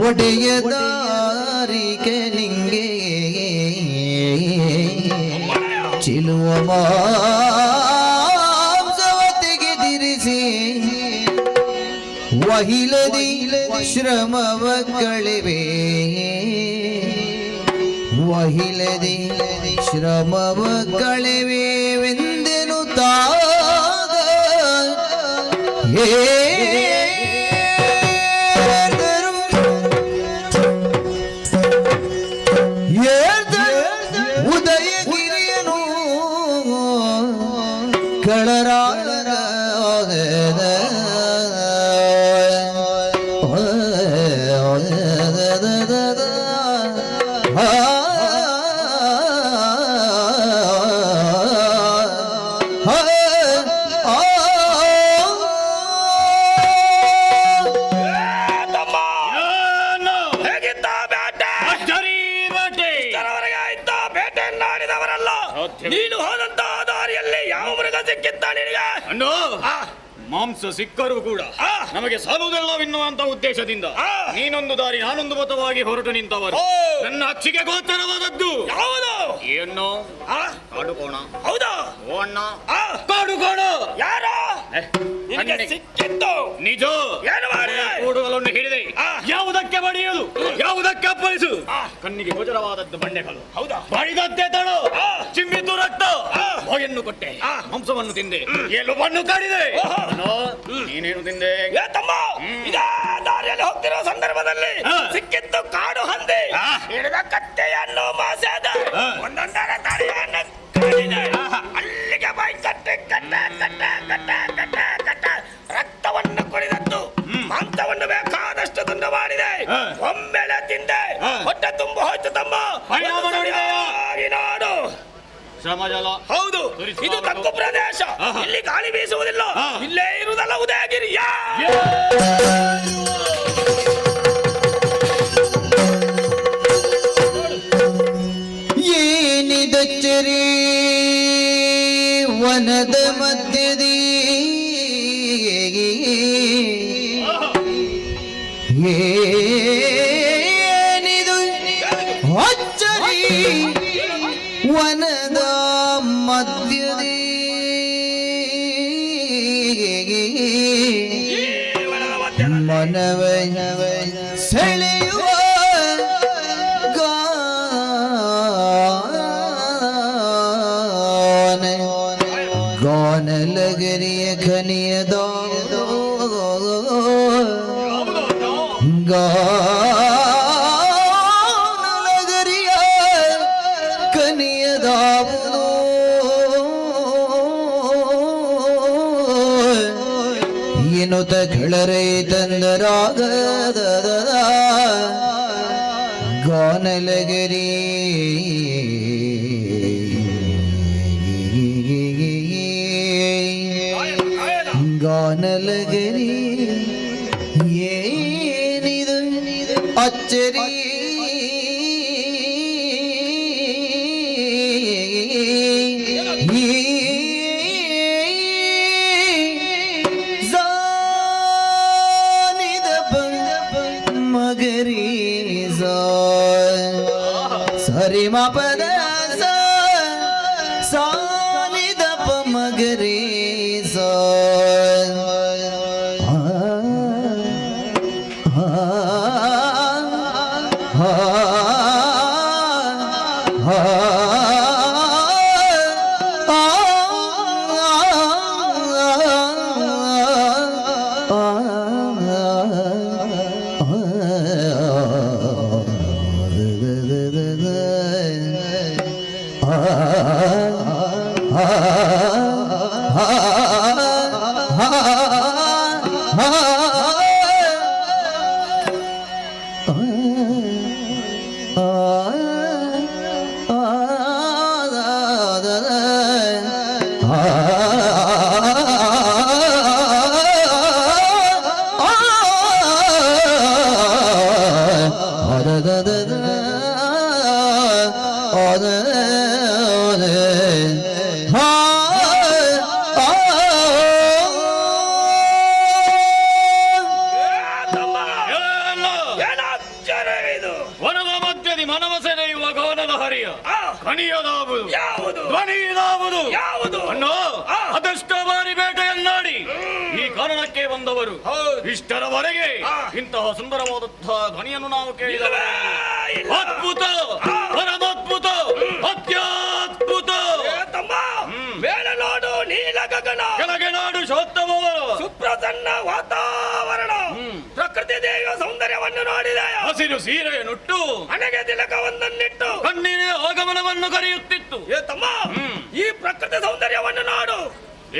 ಒಡೆಯ ದಾರಿಗನಿಗೆ ಚಿಲುವ ಮಾಂಸವ ತೆಗೆದಿರಿಸಿ ವಹಿಲದಿ ಶ್ರಮವ ಕಳೆವೆ ವಹಿಲದಿ ಶ್ರಮವ ಕಳೆವೆಂದೆನು ತಾಗ ಉದಯಗಿರಿಯನು ಕಳರಾಗ ನೀನು ಹೋದಂತ ದಾರಿಯಲ್ಲಿ ಯಾವ ಮೃಗ ಸಿಕ್ಕಿತ್ತ ನಿನಗೆ? ಮಾಂಸ ಸಿಕ್ಕರೂ ಕೂಡ ನಮಗೆ ಸಾಲುವುದಿಲ್ಲವೆನ್ನುವಂತ ಉದ್ದೇಶದಿಂದ ನೀನೊಂದು ದಾರಿ ನಾನೊಂದು ಮತವಾಗಿ ಹೊರಟು ನಿಂತವರು ನನ್ನ ಅಚ್ಚಿಗೆ ಗೋಚರವಾದದ್ದು ಯಾವುದು? ಏನು ಕಾಡುಕೋಣ? ಹೌದಾ? ಓ ಅಣ್ಣ, ಕಾಡುಕೋಣ ಯಾರು ನಿನಗೆ ಸಿಕ್ಕಿತ್ತು? ನಿಜ. ಏನು ಮಾಡಿದೆ? ಕೂಡುಗಳನ್ನು ಹಿಡಿದೆ ಯಾವುದಕ್ಕೆ ಬಡಿಯುವುದು, ಯಾವುದಕ್ಕೆ ಅಪ್ಪಳಿಸು. ಕಣ್ಣಿಗೆ ಗೋಚರವಾದದ್ದು ಬಂಡೆಗಳು. ಹೌದಾ? ಬಡಿದದ್ದೇ ತಡು, ಚಿಮ್ಮಿತು ರಕ್ತ. ಬಾಯನ್ನು ಕೊಟ್ಟೆ, ಮಾಂಸವನ್ನು ತಿಂದೆ, ಎಲುಬನ್ನು ಕಡಿದೆ. ನೀನೇನು ತಿಂದೆ? ತಮ್ಮ, ಇದೇ ದಾರಿಯಲ್ಲಿ ಹೋಗ್ತಿರೋ ಸಂದರ್ಭದಲ್ಲಿ ಸಿಕ್ಕಿತ್ತು ಕಾಡು ಹಂದಿ. ಹಿಡಿದ ಕತ್ತೆಯನ್ನು ಮಾಸದ ಒಂದೊಂದರ ದಾರಿಯನ್ನು ಕಡಿದೆ. ಅಲ್ಲಿಗೆ ಬಾಯಿ ಕಟ್ಟೆ ಕಟ್ಟ ಕಟ್ಟ ಕಟ್ಟ ಕಟ್ಟ ಕಟ್ಟ ರಕ್ತವನ್ನು ಕುಡಿದದ್ದು, ಮಾಂಸವನ್ನು ಬೇಕಾದಷ್ಟು ತುಂಡು ಮಾಡಿದೆ. ಒಮ್ಮೆಲೆ ತಿಂದೆ, ಹೊಟ್ಟೆ ತುಂಬ ಹೋಯ್ತು ತಮ್ಮ. ನೋಡು ಶ್ರಮಜಲ. ಹೌದು, ಇದು ತಗ್ಗು ಪ್ರದೇಶ. ಇಲ್ಲಿ ಗಾಳಿ ಬೀಸುವುದಿಲ್ಲ. ಇಲ್ಲೇ ಇರುವುದಲ್ಲ ಉದಯಗಿರಿಯ. ಏನಿದಚ್ಚರಿ ವನದ ಮಧ್ಯದಿ ಏನಿದು ಅಚ್ಚರಿ ವನದ ಮಧ್ಯದಿ ಮನವ ಸೆಳೆಯುವ ಗಾನಲಗರಿಯ ಖನಿಯದ ಗಾನಲಗರಿಯ ಕನಿಯದಾವುದೋ ಎನ್ನುತ್ತ ಗಳರೈ ತಂದರಾಗದ ಗಾನಲಗರಿ ಗಾನಲಗರಿ ಏನಿದು ಅಚ್ಚರಿ ಮಗರಿ ಸರಿ ಮಪದ ಸಾನಿದ ಮಗರಿ ವನದ ಮಧ್ಯದಿ ಮನವ ಸೆಳೆಯುವ ಗಾನದ ಹರಿಯ ಕಣಿಯದಾವುದು ಧ್ವನಿಯಾವುದು ಯಾವುದು? ಅಣ್ಣ ಅದೆಷ್ಟ ಬಾರಿ ಬೇಟೆಯನ್ನಾಡಿ ಈ ಕಾರಣಕ್ಕೆ ಬಂದವರು ಇಷ್ಟರವರೆಗೆ ಇಂತಹ ಸುಂದರವಾದಂತಹ ಧ್ವನಿಯನ್ನು ನಾವು ಕೇಳಿದ ಅದ್ಭುತ ಪರಮದ್ಭುತ ಅತ್ಯದ್ಭುತ ಮೇಲನಾಡು ನೀಲ ಗಗನ ಕೆಳಗೆ ನಾಡು ಶೋತ್ತಮವರು ಸುಪ್ರಸನ್ನ ವಾತಾವರಣ ಪ್ರಕೃತಿ ದೇವಿಯ ಸೌಂದರ್ಯವನ್ನು ನೋಡಿದೆ. ಹಸಿರು ಸೀರೆಯನ್ನುಟ್ಟು ಹಣೆಗೆ ತಿಲಕವನ್ನಿಟ್ಟು ಕಣ್ಣಿನ ಆಗಮನವನ್ನು ಕರೆಯುತ್ತಿತ್ತು. ತಮ್ಮ ಈ ಪ್ರಕೃತಿ ಸೌಂದರ್ಯವನ್ನು ನೋಡು.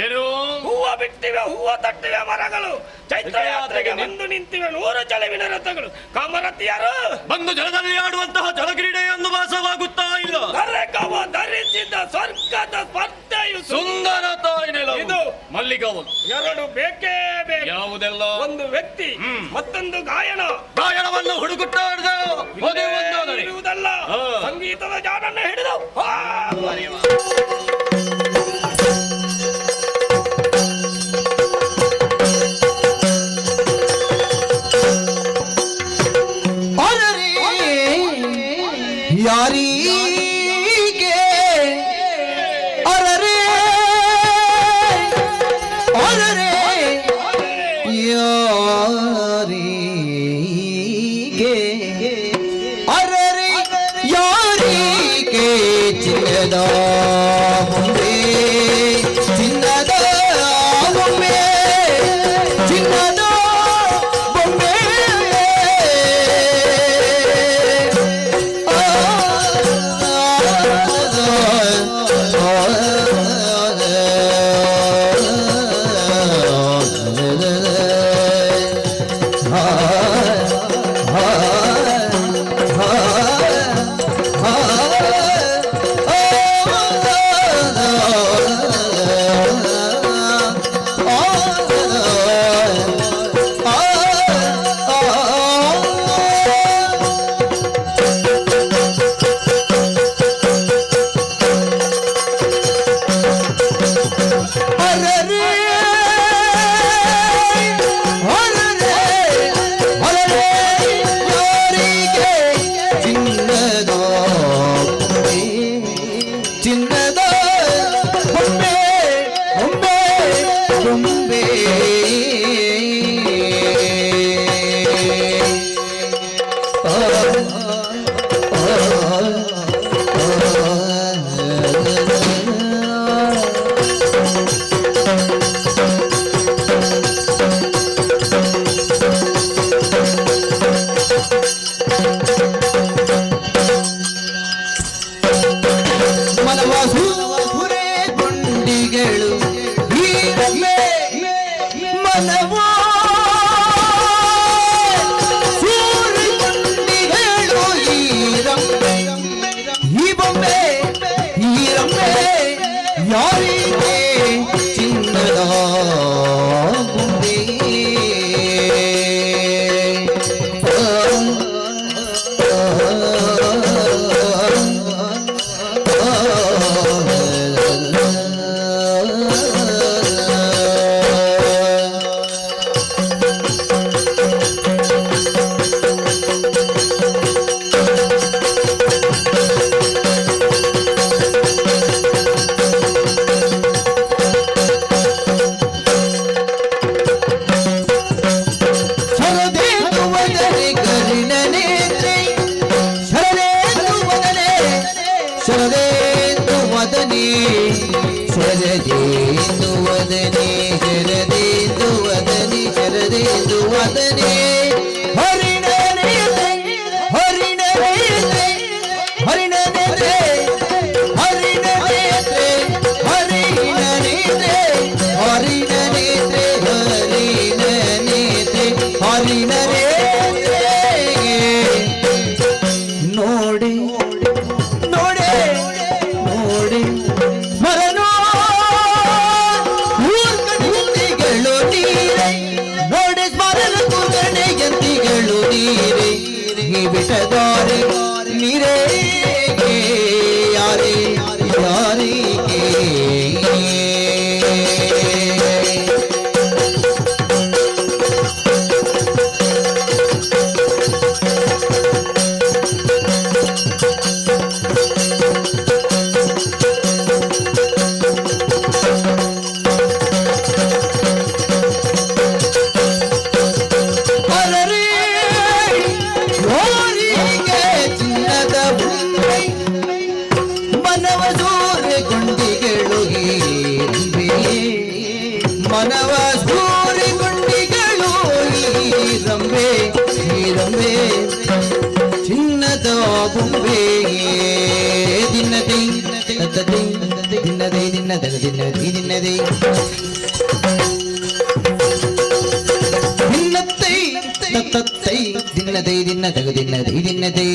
ಏನು ಹೂವ ಬಿಟ್ಟಿವೆ, ಹೂವ ತಟ್ಟಿವೆ ಮರಗಳು. ಚೈತ್ರ ಯಾತ್ರೆಗೆ ಬಂದು ನಿಂತಿವೆ 100 ಚಲವಿನ ರಥಗಳು. ಕಾಮರತಿಯರು ಬಂದು ಜಲದಲ್ಲಿ ಆಡುವಂತಹ ಜಲಕ್ರೀಡೆಯನ್ನು ಭಾಸವಾಗುತ್ತಾ ಇಲ್ಲ. ಕವ ಧರಿಸಿದ ಸ್ವರ್ಗದ ಸ್ಪರ್ಧೆಯು ಸುಂದರ ತಾಯಿ ಇದು ಮಲ್ಲಿಗವನು. 2 ಬೇಕೇ ಬೇಕು. ಯಾವುದೆಲ್ಲ? ಒಂದು ವ್ಯಕ್ತಿ, ಮತ್ತೊಂದು ಗಾಯನವನ್ನು ಹುಡುಕುತ್ತಾ ಇರುವುದಲ್ಲ, ಸಂಗೀತದ ಜಾಡನ್ನು ಹಿಡಿದು ಯಾರಿಗೆ ಅರರೆ ಅರರೆ ಯಾರಿಗೆ ಅರರೆ ಯಾರಿಗೆ ಚಿನ್ನದ ಮುಂದೆ ಚಿನ್ನದ ಬೊಮ್ಮೆ ಚಿನ್ನದ ಬೊಮ್ಮೆ ಹರಿಣ ದಿನ ದಗದಿನ ದಿನದೇ ದಿನತ್ತೈ ತತ್ತೈ ದಿನದೇ ದಿನ ದಗದಿನ ದಿನದೇ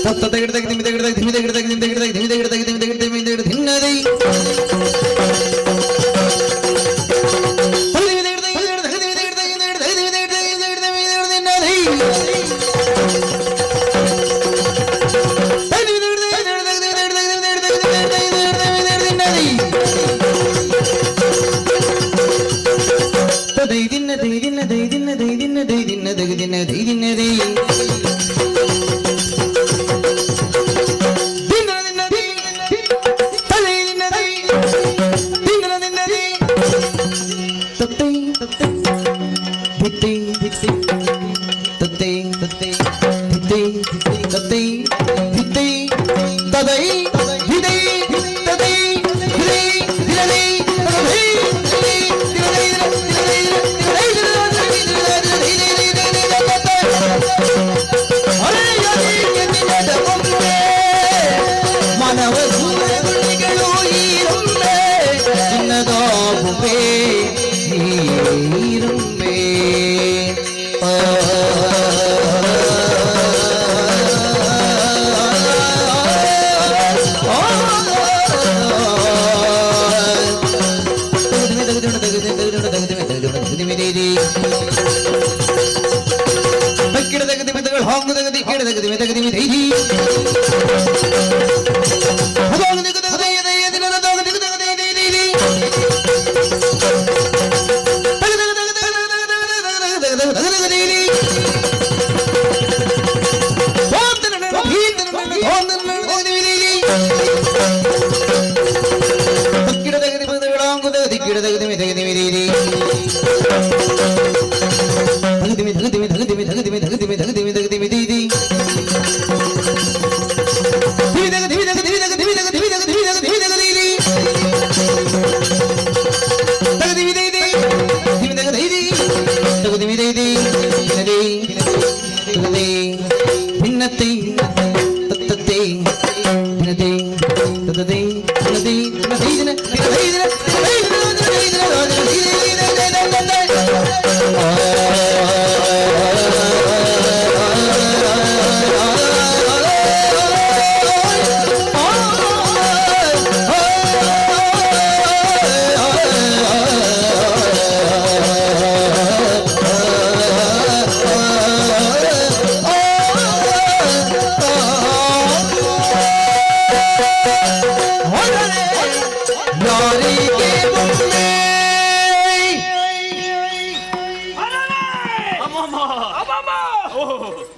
ತತ್ತ ತೆಗೆದಾಗ ದಿಮಿ ತೆಗೆದಾಗ ದಿಮಿ ತೆಗೆದಾಗ ದಿಮಿ ತೆಗೆದಾಗ ದಿಮಿ ತೆಗೆದಾಗ ದಿಮಿ ತೆಗೆದಾಗ ದಿಮಿ ತೆಗೆದಾಗ ದಿನದೇ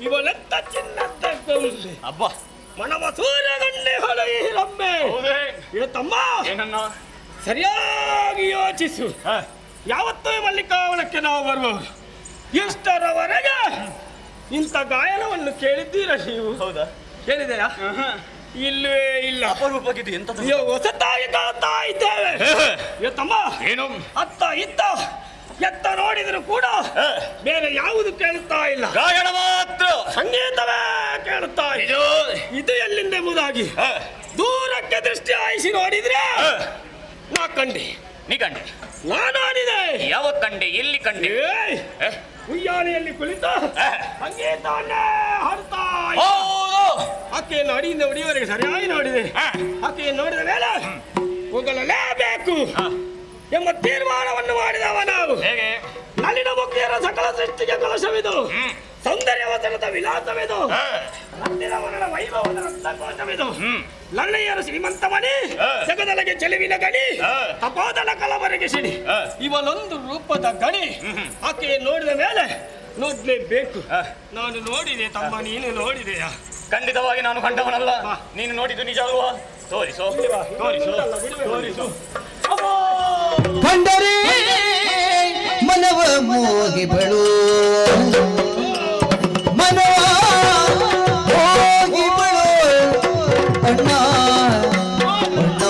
ಇವಳೆತ್ತ ಚಿನ್ನದ ಅಬ್ಬ ಮನವ ಸೂರ್ಯಗಂಡೆ ಹೊಳೆಯಿರಮ್ಮೆ ತಮ್ಮ ಏನನ್ನ ಸರಿಯಾಗಿ ಯೋಚಿಸು. ಯಾವತ್ತೂ ಮಲ್ಲಿಕಾವಳಕ್ಕೆ ನಾವು ಬರುವವರು. ಇಷ್ಟರವರೆಗೆ ಇಂಥ ಗಾಯನವನ್ನು ಕೇಳಿದ್ದೀರ ನೀವು? ಹೌದಾ, ಕೇಳಿದೆಯಾ? ಇಲ್ಲವೇ ಇಲ್ಲ. ಅಪರೂಪಕ್ಕಿದು ಎಂತ ಹೊಸತಾಗಿ ಕಾತಾ ಇದ್ದೇವೆ ತಮ್ಮ. ಏನು ಅತ್ತ ಇತ್ತ ಎತ್ತ ನೋಡಿದ್ರು ಕೂಡ ಬೇರೆ ಯಾವುದು ಕೇಳುತ್ತಾ ಇಲ್ಲ, ಗಾಯನ ಮಾತ್ರ, ಸಂಗೀತವೇ ಕೇಳುತ್ತಾ ಇದೆ. ಇದು ಎಲ್ಲಿಂದ ಎಂಬುದಾಗಿ ದೂರಕ್ಕೆ ದೃಷ್ಟಿ ಹಾಯಿಸಿ ನೋಡಿದ್ರೆ ನಾ ಕಂಡೆ. ನೀ ಕಂಡೆ? ನಾನು ನೋಡಿದೆ. ಯಾವ ಕಂಡೆ? ಎಲ್ಲಿ ಕಂಡೆ? ಉಯ್ಯಾಲೆಯಲ್ಲಿ ಕುಳಿತು ಸಂಗೀತವನ್ನೇ ಹಾಡುತ್ತಾ. ಆಕೆಯನ್ನು ಅಡಿಯಿಂದ ಹೊಡೆಯುವವರೆಗೆ ಸರಿಯಾಗಿ ನೋಡಿದೆ. ಆಕೆಯನ್ನು ನೋಡಿದ ಮೇಲೆ ಹೋಗಲೇಬೇಕು ಎಂಬ ತೀರ್ಮಾನವನ್ನು ಮಾಡಿದವ ನಾವು. ನಲಿನ ಮುಖಿಯರ ಸಕಲ ಸೃಷ್ಟಿಗೆ ಕಲಶವಿದು, ಸೌಂದರ್ಯವತನದ ವಿಲಾಸವಿದು, ಮಂದಿರವನ ವೈಭವದ ರತ್ನಕೋಶವಿದು, ಲಳ್ಳೆಯರ ಶ್ರೀಮಂತ ಮಣಿ, ಜಗದೊಳಗೆ ಚೆಲುವಿನ ಗಣಿ, ತಪೋದನ ಕಲವರೆಗೆ ಸಿಡಿ, ಇವನೊಂದು ರೂಪದ ಗಣಿ. ಆಕೆ ನೋಡಿದ ಮೇಲೆ ನೋಡ್ಲೇಬೇಕು. ನಾನು ನೋಡಿದೆ ತಮ್ಮ, ನೀನು ನೋಡಿದೆಯಾ? ಖಂಡಿತವಾಗಿ ನಾನು ಕಂಡವನಲ್ಲ. ನೀನು ನೋಡಿದ್ದು ನಿಜ ಅಲ್ವಾ? ತೋರಿಸು ತೋರಿಸು ತೋರಿಸು. ಕಂಡರೆ ಮನವ ಮೋಗಿ ಬಳು, ಮನವ ಮೋಗಿ ಬಳು ಅಣ್ಣ ಅಣ್ಣ.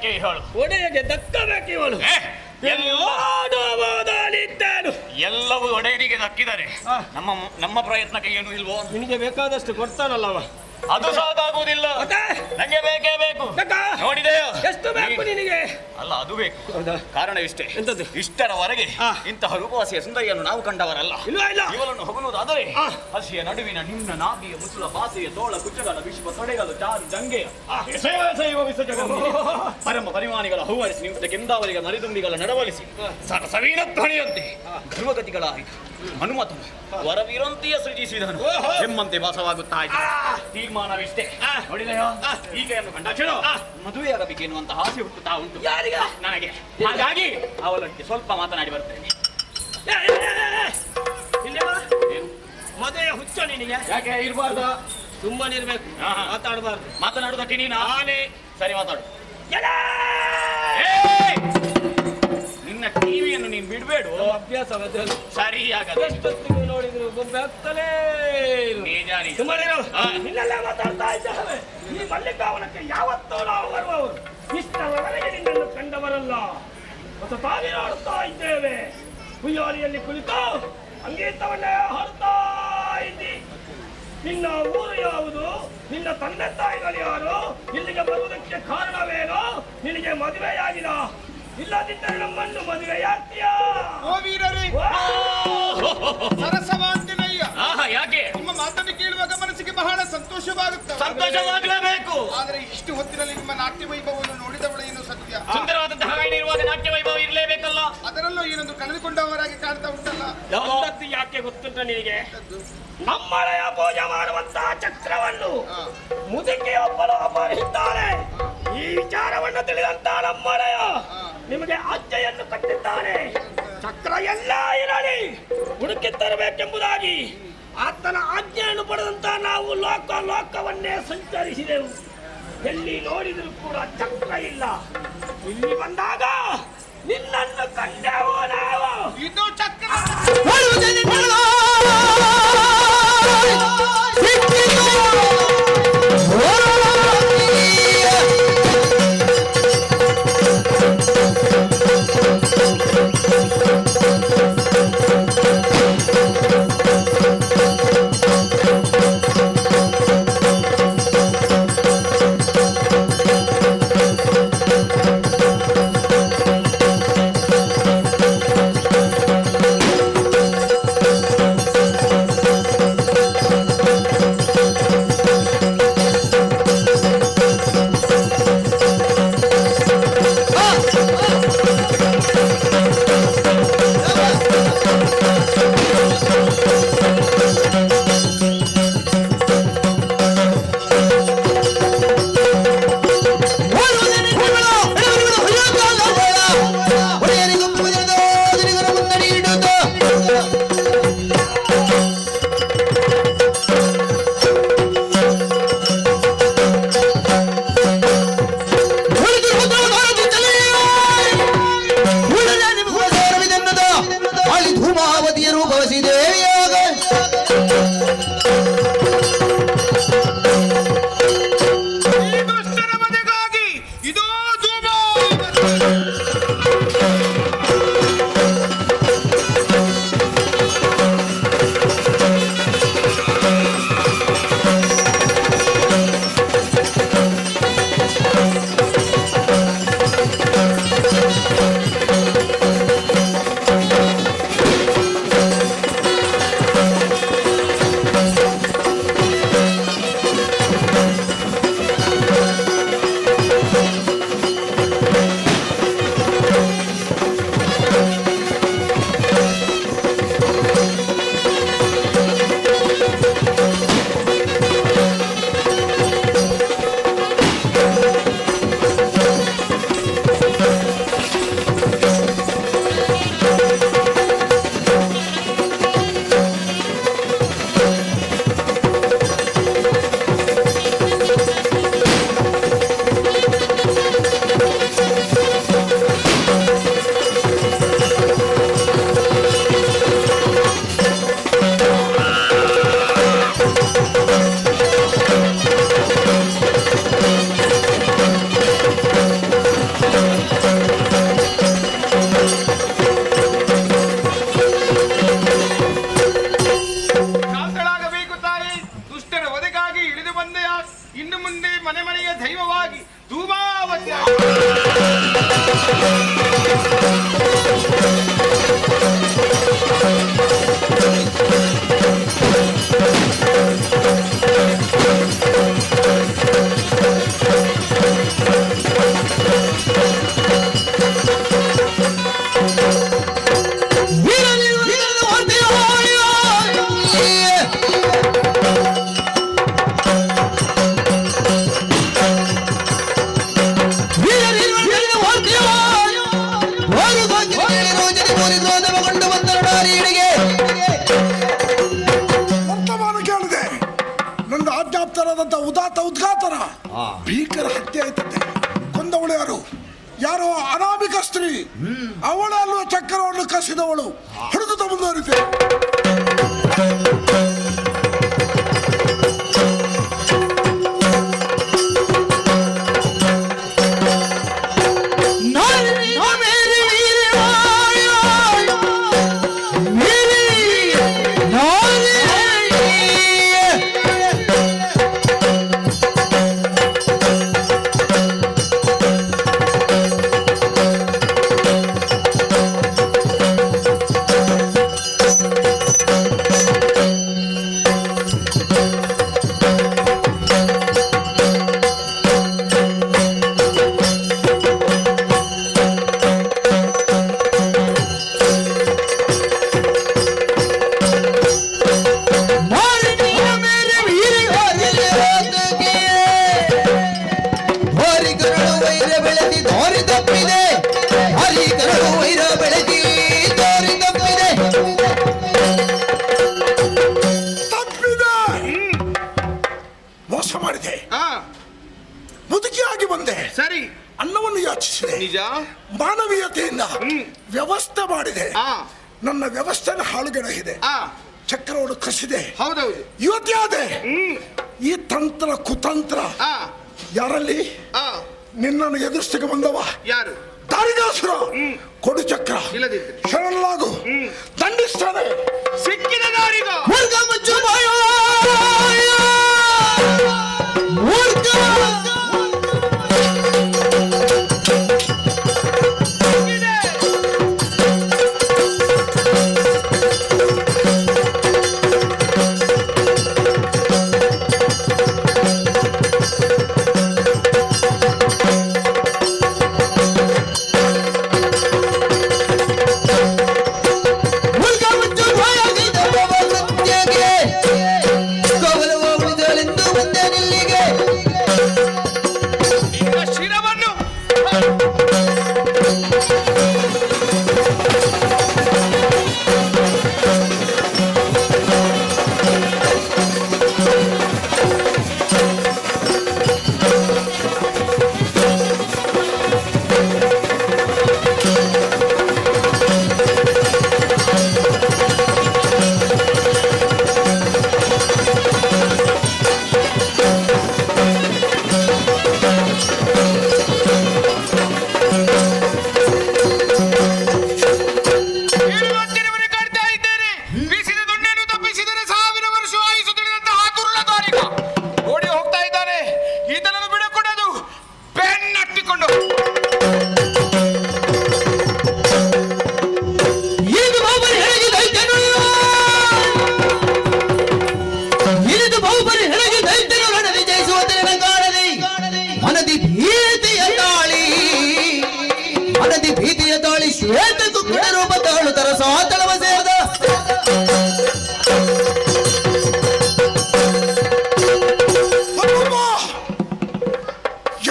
ಯಾಕೆ ಹೇಳು? ಒಡೆಯಗೆ ದಕ್ಕಬೇಕು ಇವಳು. ಎಲ್ಲವೂ ಒಡೆಯನಿಗೆ ದಕ್ಕಿದರೆ ನಮ್ಮ ಪ್ರಯತ್ನಕ್ಕೆ ಏನು ಇಲ್ವೋ? ನಿನಗೆ ಬೇಕಾದಷ್ಟು ಕೊಡ್ತಾನಲ್ಲವ, ಅದು ಸಾಕಾಗುವುದಿಲ್ಲ. ನಂಗೆ ಬೇಕೇ ಬೇಕು. ನೋಡಿದೆಯೋ ಎಷ್ಟು ಬೇಕು ನಿನಗೆ? ಅಲ್ಲ, ಅದು ಬೇಕು. ಹೌದಾ? ಕಾರಣವಿಷ್ಟೇ. ಎಂತದ್ದು? ಇಷ್ಟರವರೆಗೆ ಇಂತಹ ರೂಪವಾಸಿಯ ಸುಂದರಿಯನ್ನು ನಾವು ಕಂಡವರಲ್ಲ. ಇವಳನ್ನು ಹೊಗಳುವುದಾದರೆ ಹಸಿಯ ನಡುವಿನ ನಿಮ್ನ ನಾಭಿಯ ಮುಸುಳ ಬಾಸೆಯ ತೋಳ ಕುಚ್ಚಗಳ ವಿಶ್ವ ತೊಡೆಗಳು ಚಾರು ಜಂಗೆಯ ಪರಮ ಪರಿಮಾಣಿಗಳ ಹೂವರಿಸಿ ನಿಂತ ಕೆಂದಾವಲಿಗಳ ನರಿದುಂಬಿಗಳ ನಡವಳಿಸಿ ಸರಸವೀನ ಧ್ವನಿಯಂತೆ ಧ್ರುವಗತಿಗಳ ಹನುಮತನು ವರವಿರಂತಿಯ ಸೃಜಿಸಿದನು ಎಂಬಂತೆ ಭಾಸವಾಗುತ್ತಾ ಇದೆ. ತೀರ್ಮಾನವಿಷ್ಟೇ. ನೋಡಿದೆಯೋ, ಈಕೆಯನ್ನು ಕಂಡ ಕ್ಷಣ ಮದುವೆಯಾಗಬೇಕು ಎನ್ನುವಂತ ಆಸೆ ಹುಟ್ಟುತ್ತಾ ಉಂಟು ನನಗೆ. ಹಾಗಾಗಿ ಅವಳೊಟ್ಟಿಗೆ ಸ್ವಲ್ಪ ಮಾತನಾಡಿ ಬರ್ತೇನೆ. ಮದುವೆಯ ಹುಚ್ಚ ನಿನಗೆ? ಯಾಕೆ ಇರಬಾರ್ದು? ತುಂಬಾನೇ ಇರ್ಬೇಕು, ಮಾತಾಡಬಾರ್ದು. ಮಾತನಾಡುವುದಕ್ಕೆ ನೀನು ಆನೆ. ಸರಿ, ಮಾತಾಡು. ನಿನ್ನ ಟಿವಿಯನ್ನು ನೀನು ಬಿಡ್ಬೇಡು. ಅಭ್ಯಾಸ ಸರಿ, ಹಾಗಾದ್ರೆ ಎಷ್ಟೊತ್ತಿಗೆ ನೋಡಿದ್ರು ಗೊಂಬೆ ಆಗ್ತಲೇ ನಿಜ ನಿಜ. ಇಲ್ಲೆಲ್ಲ ಮಾತಾಡ್ತಾ ಇದ್ದಾವೆ. ಈ ಮಲ್ಲಿಕಾವನಕ್ಕೆ ಯಾವತ್ತೂ ನಾವು ಬರುವವರು ಇಷ್ಟರವರೆಗೆ ನಿನ್ನನ್ನು ಕಂಡವರಲ್ಲ. ಹೊಸತಾಗಿ ನೋಡುತ್ತಾ ಇದ್ದೇವೆ. ಉಯ್ಯಾಲಿಯಲ್ಲಿ ಕುಳಿತು ಸಂಗೀತವನ್ನೇ ಹಾಡ್ತಾ ಇದ್ದಿ. ನಿನ್ನ ಊರು ಯಾವುದು? ನಿನ್ನ ತಂದೆ ತಾಯಿಗಳು ಯಾರು? ಇಲ್ಲಿಗೆ ಬರುವುದಕ್ಕೆ ಕಾರಣವೇನು? ನಿನಗೆ ಮದುವೆಯಾಗಿಲ್ಲ? ಇಲ್ಲದಿದ್ದರೆ ನಮ್ಮನ್ನು ಮದುವೆಯಾಗ್ತೀಯಾ? ಓ ವೀರರೇ, ಸರಸವಾಂತಿನಯ್ಯ, ಯಾಕೆ ನಿಮ್ಮ ಮಾತನ್ನು ಕೇಳುವಾಗ ಮನಸ್ಸಿಗೆ ಬಹಳ ಸಂತೋಷವಾಗುತ್ತದೆ. ಸಂತೋಷವಾಗಲೇಬೇಕು. ಆದರೆ ಇಷ್ಟು ಹೊತ್ತಿನಲ್ಲಿ ನಿಮ್ಮ ನಾಟ್ಯ ವೈಭವವನ್ನು ನೋಡಿದವಳು ಏನು ಸತ್ಯ. ಸುಂದರವಾದಂತಹ ಹಾಡಿನ ಇರುವಾಗ ನಾಟ್ಯ ವೈಭವ ಇರಲೇಬೇಕಲ್ಲ. ಅದರಲ್ಲೂ ಏನೊಂದು ಕಳೆದುಕೊಂಡವರಾಗಿ ಕಾಣ್ತಾ ಉಂಟಲ್ಲ. ಯಾವತ್ತೂ ಯಾಕೆ ಗೊತ್ತುಂಟ ನಿನಗೆ? ನಮ್ಮಳೆಯ ಪೂಜೆ ಮಾಡುವಂತಹ ಚಕ್ರವನ್ನು ಮುದುಕಿಯೊಬ್ಬಳು ಅಪಹರಿಸಿದ್ದಾಳೆ. ಈ ವಿಚಾರವನ್ನು ತಿಳಿದಂತ ನಮ್ಮಳೆಯ ನಿಮಗೆ ಆಜ್ಞೆಯನ್ನು ಕಟ್ಟಿದ್ದಾನೆ. ಚಕ್ರ ಎಲ್ಲ ಇರಲಿ ಹುಡುಕಿ ತರಬೇಕೆಂಬುದಾಗಿ ಆತನ ಆಜ್ಞೆಯನ್ನು ಪಡೆದಂತ ನಾವು ಲೋಕವನ್ನೇ ಸಂಚರಿಸಿದೆವು. ಎಲ್ಲಿ ನೋಡಿದರೂ ಕೂಡ ಚಕ್ರ ಇಲ್ಲ. ಇಲ್ಲಿ ಬಂದಾಗ ನಿನ್ನನ್ನು ಕಂಡೆವು ನಾವು. ಇದು ಚಕ್ರ ವರ್ತಮಾನ ಕೇಳಿದೆ. ನನ್ನ ಆಜ್ಞಾಪ್ತರಾದಂತ ಉದಾತ್ತ ಉದ್ಘಾತನ ಭೀಕರ ಹತ್ಯೆ ಆಯ್ತಂತೆ. ಕೊಂದವಳು ಯಾರು? ಯಾರೋ ಅನಾಮಿಕ ಸ್ತ್ರೀ. ಅವಳಲ್ಲೂ ಚಕ್ರವನ್ನು ಕಸಿದವಳು ಹುಡುಕುತ್ತ ಮುಂದುವರಿತೆ. ಮೋಸ ಮಾಡಿದೆ, ಮುದುಕಿಯಾಗಿ ಬಂದೆ. ಸರಿ, ಅನ್ನವನ್ನು ಯಾಚಿಸಿದೆ. ನಿಜ. ಮಾನವೀಯತೆಯಿಂದ ವ್ಯವಸ್ಥೆ ಮಾಡಿದೆ. ನನ್ನ ವ್ಯವಸ್ಥೆನ ಹಾಳುಗೆಡಹಿದೆ. ಚಕ್ರವನ್ನು ಕಸಿದೆ. ಹೌದೌದು. ಇವತ್ತಾದೆ ಈ ತಂತ್ರ ಕುತಂತ್ರ ಯಾರಲ್ಲಿ? ನಿನ್ನನ್ನು ಎದುರಿಸಿಗೆ ಬಂದವ ಯಾರು? ದಾರಿದಾಸುರ. ಕೊಡು ಚಕ್ರ, ಇಲ್ಲದಿದ್ದರೆ ಶರಣಲಾಗು. ದಂಡಿಸ್ತಾನೆ. ಸಿಕ್ಕಿದ ದಾರಿಗ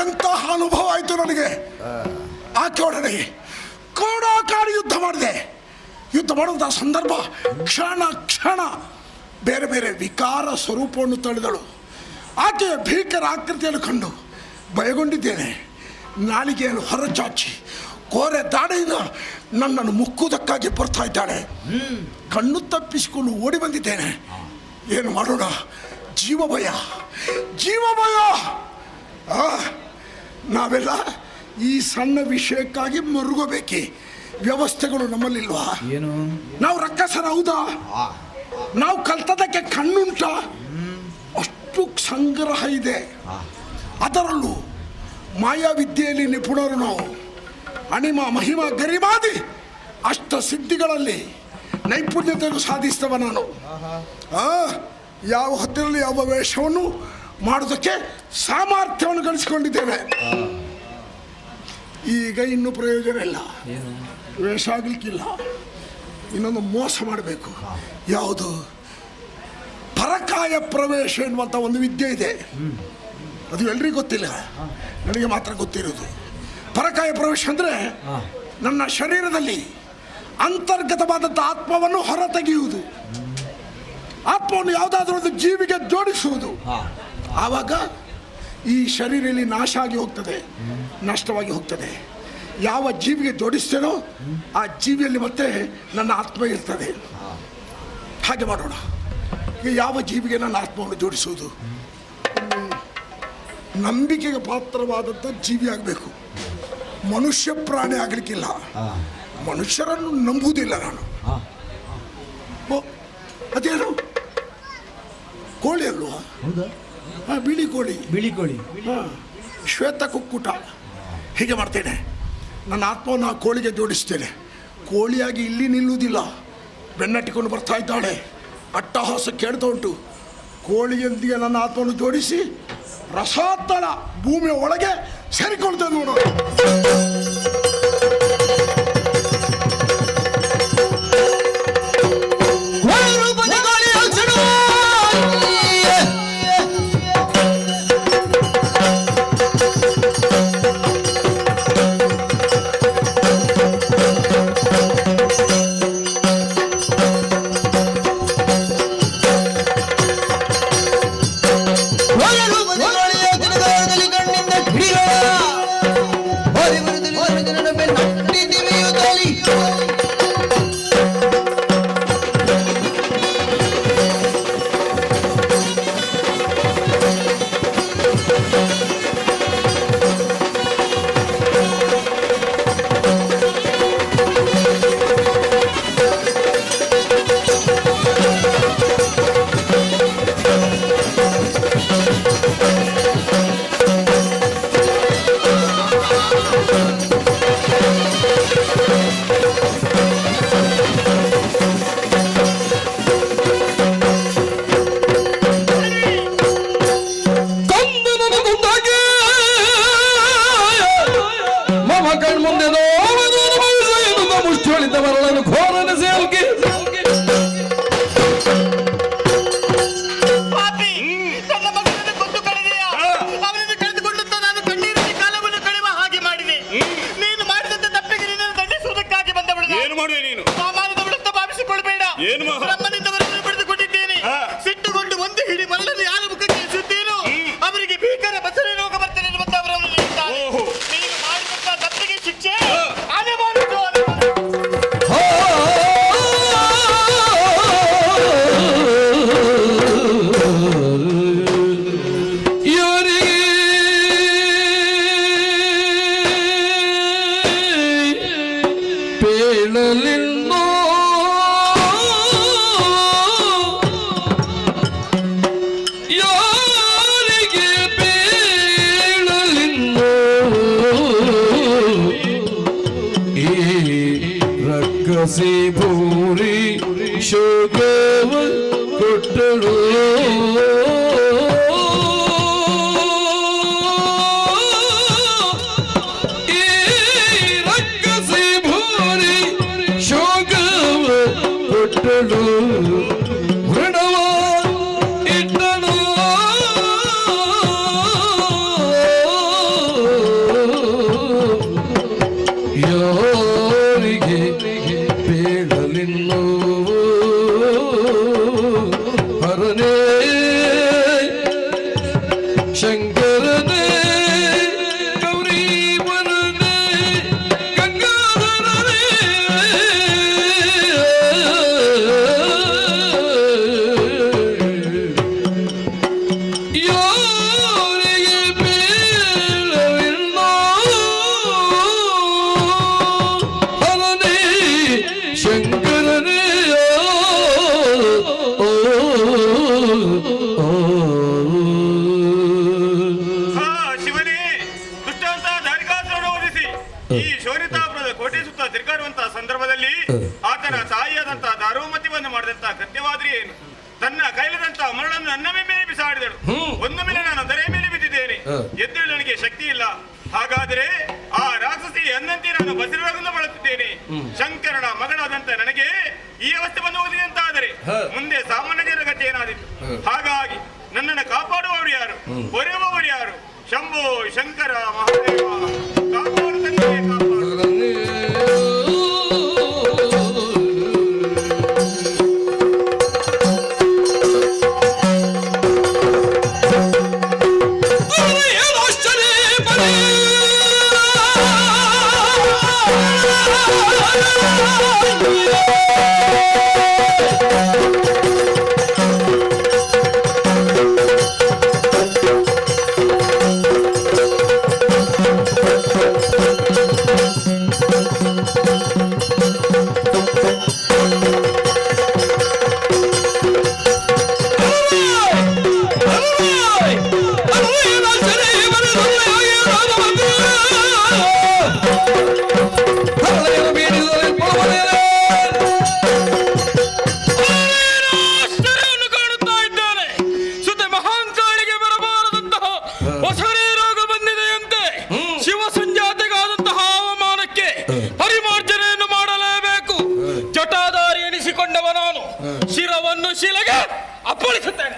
ಎಂತಹ ಅನುಭವ ಆಯ್ತು ನನಗೆ. ಆಕೆಯೊಡನೆ ಕೋಡಾಕಾಡಿ ಯುದ್ಧ ಮಾಡಿದೆ. ಯುದ್ಧ ಮಾಡುವಂತಹ ಸಂದರ್ಭ ಕ್ಷಣ ಕ್ಷಣ ಬೇರೆ ಬೇರೆ ವಿಕಾರ ಸ್ವರೂಪವನ್ನು ತಳೆದಳು. ಆಕೆಯ ಭೀಕರ ಆಕೃತಿಯನ್ನು ಕಂಡು ಭಯಗೊಂಡಿದ್ದೇನೆ. ನಾಲಿಗೆಯನ್ನು ಹೊರಚಾಚಿ ಕೋರೆ ದಾಡೆಯಿಂದ ನನ್ನನ್ನು ಮುಕ್ಕುವುದಕ್ಕಾಗಿ ಬರ್ತಾ ಇದ್ದಾಳೆ. ಕಣ್ಣು ತಪ್ಪಿಸಿಕೊಂಡು ಓಡಿ ಬಂದಿದ್ದೇನೆ. ಏನು ಮಾಡೋಣ? ಜೀವ ಭಯ, ಜೀವ ಭಯ. ನಾವೆಲ್ಲ ಈ ಸಣ್ಣ ವಿಷಯಕ್ಕಾಗಿ ಮರುಗಬೇಕೆ? ವ್ಯವಸ್ಥೆಗಳು ನಮ್ಮಲ್ಲಿಲ್ವಾ? ಏನು? ನಾವು ರಕ್ಕಸರ ಹೌದಾ? ನಾವು ಕಲ್ತದಕ್ಕೆ ಕಣ್ಣುಂಟ? ಅಷ್ಟು ಸಂಗ್ರಹ ಇದೆ. ಅದರಲ್ಲೂ ಮಾಯಾವಿದ್ಯೆಯಲ್ಲಿ ನಿಪುಣರು ನಾವು. ಅಣಿಮ ಮಹಿಮ ಗರಿಮಾದಿ ಅಷ್ಟ ಸಿದ್ಧಿಗಳಲ್ಲಿ ನೈಪುಣ್ಯತೆಯನ್ನು ಸಾಧಿಸ್ತವ ನಾನು. ಯಾವ ಹೊತ್ತಿನಲ್ಲಿ ಯಾವ ವೇಷವನ್ನು ಮಾಡೋದಕ್ಕೆ ಸಾಮರ್ಥ್ಯವನ್ನು ಗಳಿಸಿಕೊಂಡಿದ್ದೇವೆ. ಈಗ ಇನ್ನೂ ಪ್ರಯೋಜನ ಇಲ್ಲ, ವೇಷ ಆಗ್ಲಿಕ್ಕಿಲ್ಲ, ಇನ್ನೊಂದು ಮೋಸ ಮಾಡಬೇಕು. ಯಾವುದು? ಪರಕಾಯ ಪ್ರವೇಶ ಎನ್ನುವಂಥ ಒಂದು ವಿದ್ಯೆ ಇದೆ. ಅದು ಎಲ್ರಿಗೂ ಗೊತ್ತಿಲ್ಲ, ನನಗೆ ಮಾತ್ರ ಗೊತ್ತಿರೋದು. ಪರಕಾಯ ಪ್ರವೇಶ ಅಂದರೆ ನನ್ನ ಶರೀರದಲ್ಲಿ ಅಂತರ್ಗತವಾದಂಥ ಆತ್ಮವನ್ನು ಹೊರತೆಗೆಯುವುದು, ಆತ್ಮವನ್ನು ಯಾವುದಾದ್ರೂ ಒಂದು ಜೀವಿಗೆ ಜೋಡಿಸುವುದು. ಆವಾಗ ಈ ಶರೀರದಲ್ಲಿ ನಾಶ ಆಗಿ ಹೋಗ್ತದೆ, ನಷ್ಟವಾಗಿ ಹೋಗ್ತದೆ. ಯಾವ ಜೀವಿಗೆ ಜೋಡಿಸ್ತೇನೋ ಆ ಜೀವಿಯಲ್ಲಿ ಮತ್ತೆ ನನ್ನ ಆತ್ಮ ಇರ್ತದೆ. ಹಾಗೆ ಮಾಡೋಣ. ಈಗ ಯಾವ ಜೀವಿಗೆ ನನ್ನ ಆತ್ಮವನ್ನು ಜೋಡಿಸುವುದು? ನಂಬಿಕೆಗೆ ಪಾತ್ರವಾದಂಥ ಜೀವಿ ಆಗಬೇಕು. ಮನುಷ್ಯ ಪ್ರಾಣಿ ಆಗಲಿಕ್ಕಿಲ್ಲ. ಮನುಷ್ಯರನ್ನು ನಂಬುವುದಿಲ್ಲ ನಾನು. ಅದೇನು ಕೋಳಿ ಅಲ್ವಾ? ಬಿಳಿ ಕೋಳಿ, ಬಿಳಿ ಕೋಳಿ, ಶ್ವೇತ ಕುಕ್ಕುಟ. ಹೀಗೆ ಮಾಡ್ತೇನೆ, ನನ್ನ ಆತ್ಮವನ್ನು ಆ ಕೋಳಿಗೆ ಜೋಡಿಸ್ತೇನೆ. ಕೋಳಿಯಾಗಿ ಇಲ್ಲಿ ನಿಲ್ಲುವುದಿಲ್ಲ, ಬೆನ್ನಟ್ಟಿಕೊಂಡು ಬರ್ತಾ ಇದ್ದಾಳೆ, ಅಟ್ಟಹಾಸ ಕೇಳ್ತಾ ಉಂಟು. ಕೋಳಿಯೊಂದಿಗೆ ನನ್ನ ಆತ್ಮವನ್ನು ಜೋಡಿಸಿ ರಸಾತಳ ಭೂಮಿಯ ಒಳಗೆ ಸೇರಿಕೊಳ್ತೇನೆ ನೋಡೋಣ. ರಕ್ಕಸಿ ಭೂರಿ ಶೋಕವ ಕೊಟ್ಟಳು ಈ ರಕ್ಕಸಿ ಭೂರಿ ಶೋಕವ ಕೊಟ್ಟಳು ವೃಣವ ಇಟ್ಟಳು ಯಾರಿಗೆ ಬೇಡಲಿನ್ನೋ ಹರನೇ ಶಂಕರನೇ ಗೌರೀವರನೇ ಗಂಗಾಧರನೇ ಯಾರಿಗೆ ಬೇಡಲಿನ್ನೋ ಹರನೇ ತಿರುಗಾಡುವಂತಹ ಸಂದರ್ಭದಲ್ಲಿ ಆತನ ತಾಯಿಯಾದಂತಹ ದಾರುಮತಿಯನ್ನು ಮಾಡಿದಂತಹ ಕೃತ್ಯವಾದ್ರೆ ಏನು? ತನ್ನ ಕೈಲದಂತಹ ಮರಳನ್ನು ನನ್ನ ಮೇಲೆ ಬಿಸಾಡಿದಳು. ಒಂದು ಮೇಲೆ ನಾನು ಅದರ ಮೇಲೆ ಬಿದ್ದಿದ್ದೇನೆ, ಎದ್ದೇಳು ನನಗೆ ಶಕ್ತಿ ಇಲ್ಲ. ಹಾಗಾದರೆ ಆ ರಾಕ್ಷಸಿ ಅನ್ನಂತೆ ನಾನು ಬಸರನ್ನು ಬಳಸುತ್ತೇನೆ. ಶಂಕರನ ಮಗಳಾದಂತ ನನಗೆ ಈ ಅವಸ್ಥೆ ಬಂದು ಹೋಗಿದೆ ಅಂತಾದರೆ ಮುಂದೆ ಸಾಮಾನ್ಯ ಜನರ ಗತಿ ಏನಾದಿತ್ತು? ಹಾಗಾಗಿ ನನ್ನನ್ನು ಕಾಪಾಡುವವರು ಯಾರು, ಹೊರೆಯುವವರು ಯಾರು? ಶಂಭೋ ಶಂಕರ ಮಹಾದೇವ ಕಾಪಾಡು ತಂದೆ ಕಾಪಾಡು. ಶಿರವನ್ನು ಶಿಲೆಗೆ ಅಪ್ಪಳಿಸುತ್ತೇನೆ.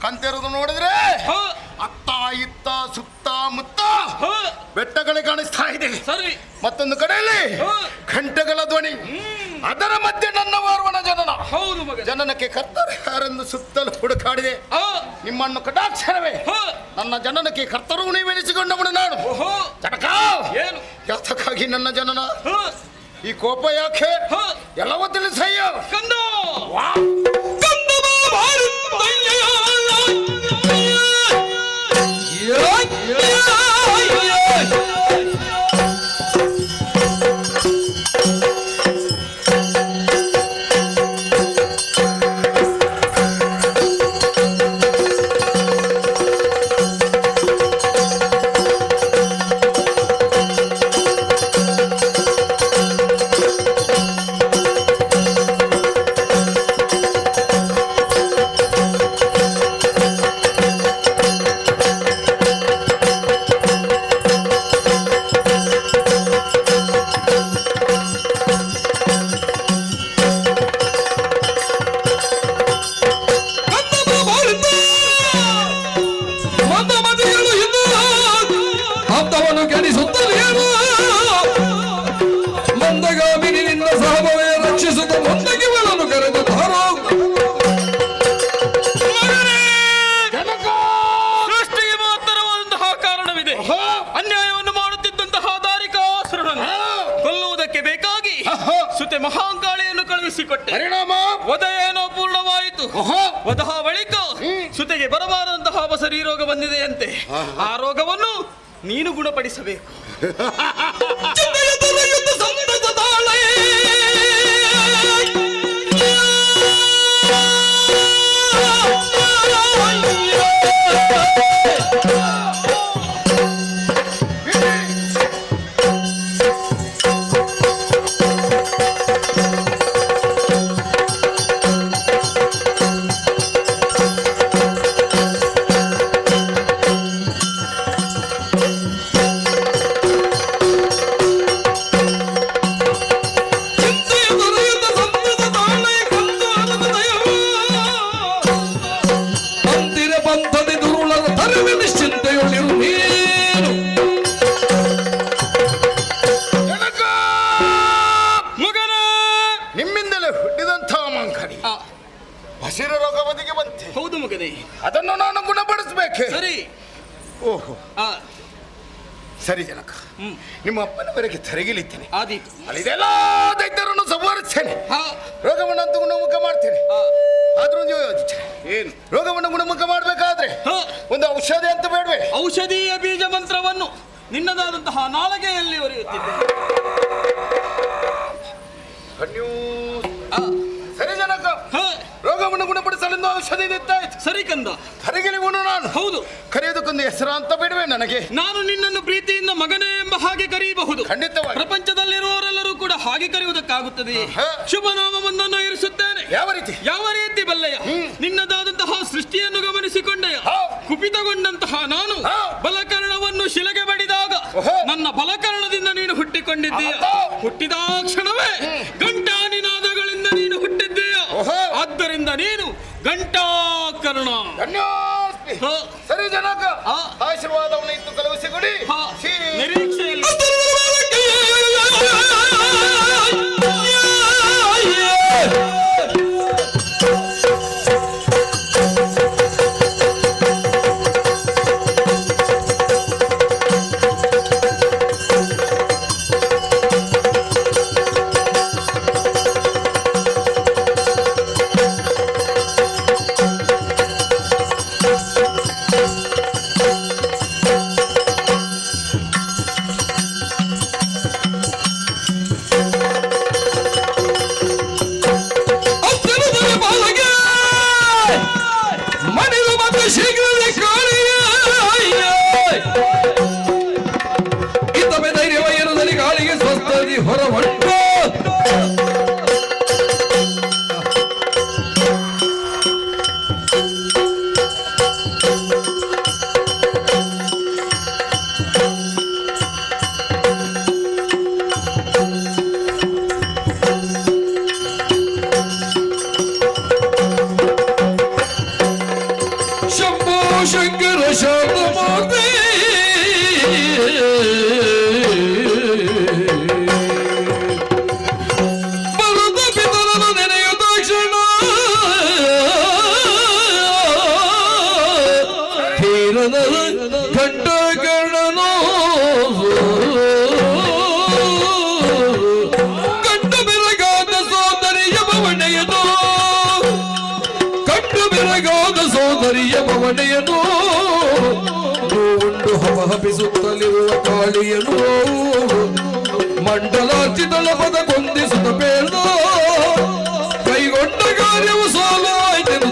ಕಂತೆರದು ನೋಡಿದ್ರೆ ಅತ್ತ ಇತ್ತ ಸುತ್ತ ಮುತ್ತ ಬೆಟ್ಟಗಳೇ ಕಾಣಿಸ್ತಾ ಇದೆ. ಸರಿ, ಮತ್ತೊಂದು ಕಡೆಯಲ್ಲಿ ಘಂಟೆಗಳ ಧ್ವನಿ, ಅದರ ಮಧ್ಯೆ ನನ್ನ ವಾರ್ವಣ ಜನನ. ಹೌದು ಮಗ. ಜನನಕ್ಕೆ ಕರ್ತರು ಯಾರೆಂದು ಸುತ್ತಲೂ ಹುಡುಕಾಡಿದೆ. ನಿಮ್ಮನ್ನು ಕಟಾಕ್ಷರವೇ ನನ್ನ ಜನನಕ್ಕೆ ಕರ್ತರು ನೀವೆನಿಸಿಕೊಂಡವನು ನಾನು. ಓಹೋ, ಜನಕ ಏನು ಯಾತಕ್ಕಾಗಿ ನನ್ನ ಜನನ ಈ ಕೋಪ ಯಾಕೆ ಎಲ್ಲವೂ ತಿಳಿಸಯ್ಯ ಕಂದ ಅನ್ಯಾಯವನ್ನು ಮಾಡುತ್ತಿದ್ದಂತಹ ದಾರಿಕಾಸುರನನ್ನು ಕೊಲ್ಲುವುದಕ್ಕೆ ಬೇಕಾಗಿ ಸುತೆ ಮಹಾಂಕಾಳಿಯನ್ನು ಕಳುಹಿಸಿಕೊಟ್ಟೆ. ಪರಿಣಾಮ ವಧ ಏನೋ ಪೂರ್ಣವಾಯಿತು. ವಧಾ ಬಳಿಕ ಸುತೆಗೆ ಬರಬಾರದಂತಹ ಬಸರಿ ರೋಗ ಬಂದಿದೆಯಂತೆ. ಆ ರೋಗವನ್ನು ನೀನು ಗುಣಪಡಿಸಬೇಕು. ನಿಮ್ಮಿಂದಲೇ ಹುಟ್ಟಿದಂತಹ ಮಂಕರಿ ಹಸಿರು ರೋಗ ಬದಿಗೆ ಬಂತೆ. ಹೌದು ಮಗನೇ, ಅದನ್ನು ನಾನು ಗುಣಪಡಿಸಬೇಕೆ? ಸರಿ. ಓಹೋ ಸರಿ ಜನಕ, ನಿಮ್ಮ ಅಪ್ಪನವರೆಗೆ ತರಗಿಲಿದ್ದೇನೆ. ಆದೀತು. ಅಲ್ಲಿದೆಲ್ಲ ದೈತ್ಯರನ್ನು ಸಂವರಿಸ್ತೇನೆ, ರೋಗವನ್ನಂತೂ ಗುಣಮುಖ ಮಾಡ್ತೇನೆ. ಆದ್ರೂ ಒಂದು ಯೋಚನೆ, ಏನು ರೋಗವನ್ನು ಗುಣಮುಖ ಮಾಡಬೇಕಾದ್ರೆ ಒಂದು ಔಷಧಿ ಅಂತ ಬೇಡವೆ? ಔಷಧೀಯ ಬೀಜ ಮಂತ್ರವನ್ನು ನಿನ್ನದಾದಂತಹ ನಾಲಗೆಯಲ್ಲಿ ಒರೆಯುತ್ತಿದ್ದೆ. ಸರಿ ಜನಕ, ರೋಗವನ್ನು ಗುಣಪಡಿಸಲೆಂದು ಔಷಧಿ ಇದ್ದಾಯ್ತು. ಸರಿ ಕಂದ. ಕರೆಗೆಲಿವನು ನಾನು. ಹೌದು. ಕರೆಯೋದಕ್ಕೊಂದು ಹೆಸರು ಅಂತ ಬಿಡುವೆ ನನಗೆ. ನಾನು ನಿನ್ನನ್ನು ಪ್ರೀತಿಯಿಂದ ಮಗನೇ ಎಂಬ ಹಾಗೆ ಕರೆಯಬಹುದು. ಖಂಡಿತವಾಗಿ. ಪ್ರಪಂಚದಲ್ಲಿರುವವರೆಲ್ಲರೂ ಕೂಡ ಹಾಗೆ ಕರೆಯುವುದಕ್ಕಾಗುತ್ತದೆ. ಶುಭ ನಾಮವೊಂದನ್ನು ಇರಿಸುತ್ತೇನೆ. ಯಾವ ರೀತಿ? ಯಾವ ರೀತಿ ಬಲ್ಲೆಯ? ನಿನ್ನದಾದಂತಹ ಸೃಷ್ಟಿಯನ್ನು ಗಮನಿಸಿಕೊಂಡೆಯ. ಕುಪಿತಗೊಂಡಂತಹ ನಾನು ಬಲಕರ್ಣವನ್ನು ಶಿಲೆಗೆ ಬಡಿದಾಗ ನನ್ನ ಬಲಕರ್ಣದಿಂದ ನೀನು ಹುಟ್ಟಿಕೊಂಡಿದ್ದೀಯ. ಹುಟ್ಟಿದ ಕ್ಷಣವೇ ಗಂಟಾನಿನಾದಗಳಿಂದ ನೀನು ಹುಟ್ಟಿದ್ದೀಯ. ಆದ್ದರಿಂದ ನೀನು ಘಂಟಾಕರ್ಣ. ಸರಿ ಜನಕ, ಆಶೀರ್ವಾದವನ್ನು ಇತ್ತು ಕಳುಹಿಸಿಕೊಡಿ. ನಿರೀಕ್ಷೆಯಲ್ಲಿ ಮನೆಯನ್ನು ಉಂಡು ಹಪಹಪಿಸುತ್ತಲಿರುವ ಕಾಳಿಯನು ಮಂಡಲಾರ್ಚಿತಳ ಪದ ಕೊಂದಿಸುತ್ತ ಬೇಡ ಕೈಗೊಂಡ ಕಾರ್ಯವು ಸಾಲಾಯ್ತೆನು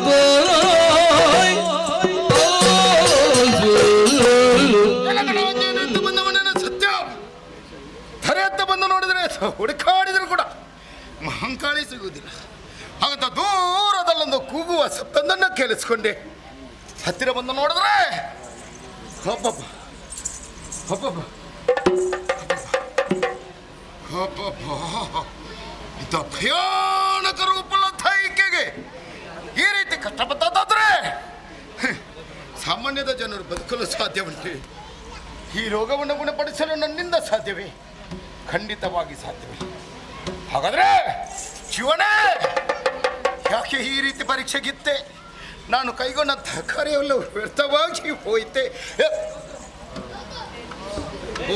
ಸತ್ಯ ಧರೆಯತ್ತ ಬಂದು ನೋಡಿದ್ರೆ ಹುಡುಕಾಡಿದ್ರು ಕೂಡ ಮಹಂಕಾಳಿ ಸಿಗುವುದಿಲ್ಲ. ಹಾಗಂತ ದೂರದಲ್ಲೊಂದು ಕೂಗುವ ಶಬ್ದವನ್ನು ಕೇಳಿಸ್ಕೊಂಡೆ. ಹತ್ತಿರ ಬಂದು ನೋಡಿದ್ರೆ ಒಬ್ಬೊಬ್ಬ ಒಬ್ಬೊಬ್ಬ ಇಂಥ ಭಯಾನಕ ರೂಪದ ಈಕೆಗೆ ಈ ರೀತಿ ಕಷ್ಟಪಟ್ಟಾದ್ರೆ ಸಾಮಾನ್ಯದ ಜನರು ಬದುಕಲು ಸಾಧ್ಯವುಂಟೆ? ಈ ರೋಗವನ್ನು ಗುಣಪಡಿಸಲು ನನ್ನಿಂದ ಸಾಧ್ಯವೇ? ಖಂಡಿತವಾಗಿ ಸಾಧ್ಯವೇ. ಹಾಗಾದ್ರೆ ಶಿವನೇ, ಯಾಕೆ ಈ ರೀತಿ ಪರೀಕ್ಷೆಗಿತ್ತೆ? ನಾನು ಕೈಗೊಂಡಂಥ ಕಾರ್ಯವೆಲ್ಲ ವ್ಯರ್ಥವಾಗಿ ಹೋಯಿತೆ.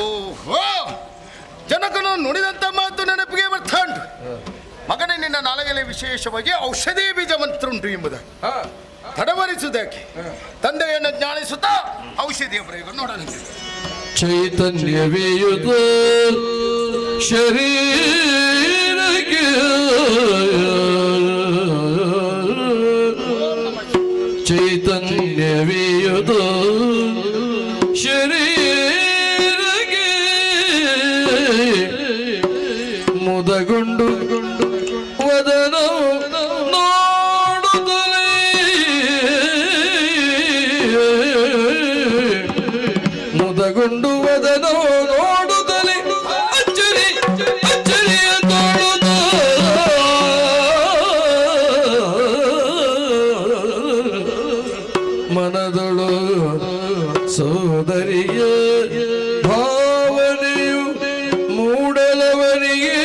ಓಹೋ, ಜನಕನು ನುಡಿದಂಥ ಮಾತು ನೆನಪಿಗೆ ಬರ್ತಾ ಉಂಟು. ಮಗನೇ, ನಿನ್ನ ನಾಳೆಯಲ್ಲಿ ವಿಶೇಷವಾಗಿ ಔಷಧಿ ಬೀಜ ಮಂತ್ರುಂಟು ಎಂಬುದಾಗಿ ತಡವರಿಸುವುದಕ್ಕೆ ತಂದೆಯನ್ನು ಜ್ಞಾನಿಸುತ್ತಾ ಔಷಧಿಯ ಪ್ರಯೋಗ ನೋಡೋಣ. ಚೈತನ್ಯವೇಯುತ ಶರೀರಕ್ಕೆ ಚೈತನ್ಯವೇಯುತ ಶರೀರಕ್ಕೆ ಮುದಗೊಂಡು ವದನ ನೋಡುತ್ತಲೇ ಮುದಗೊಂಡು ವದನ ನೋಡುತ್ತಲೇ ಅಚ್ಚರಿ ಅಚ್ಚರಿಯ ತೋಳುತ್ತ ಮನದೊಳು ಸೋದರಿಯ ಭಾವನೆಯು ಮೂಡಲವನಿಗೆ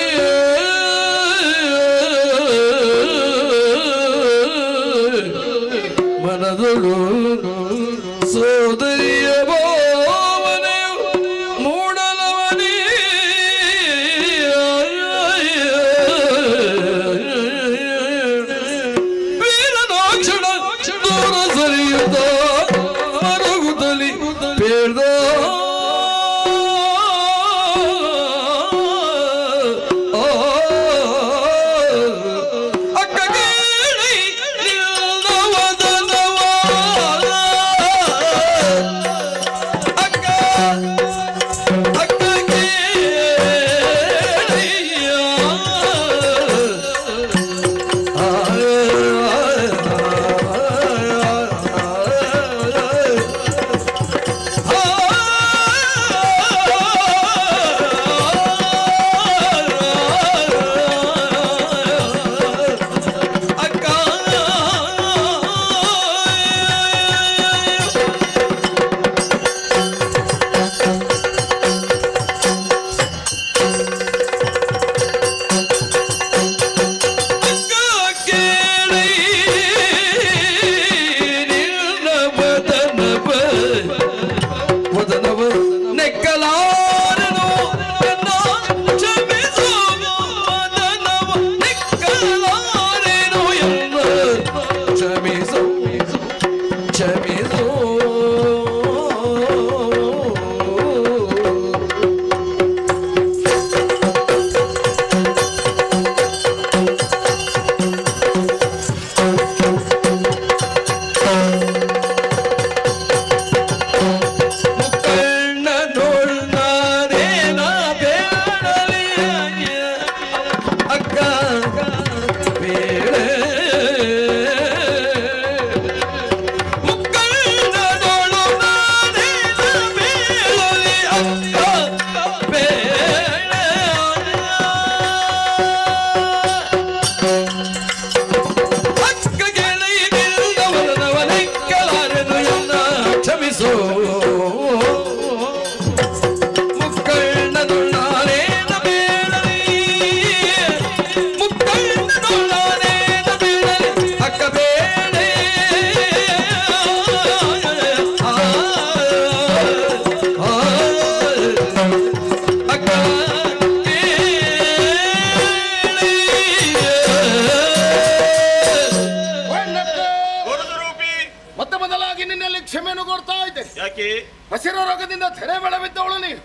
ರೋಗದಿಂದ ತೆರೆ ಬೆಳಬಿದ್ದವಳು ನೀನು.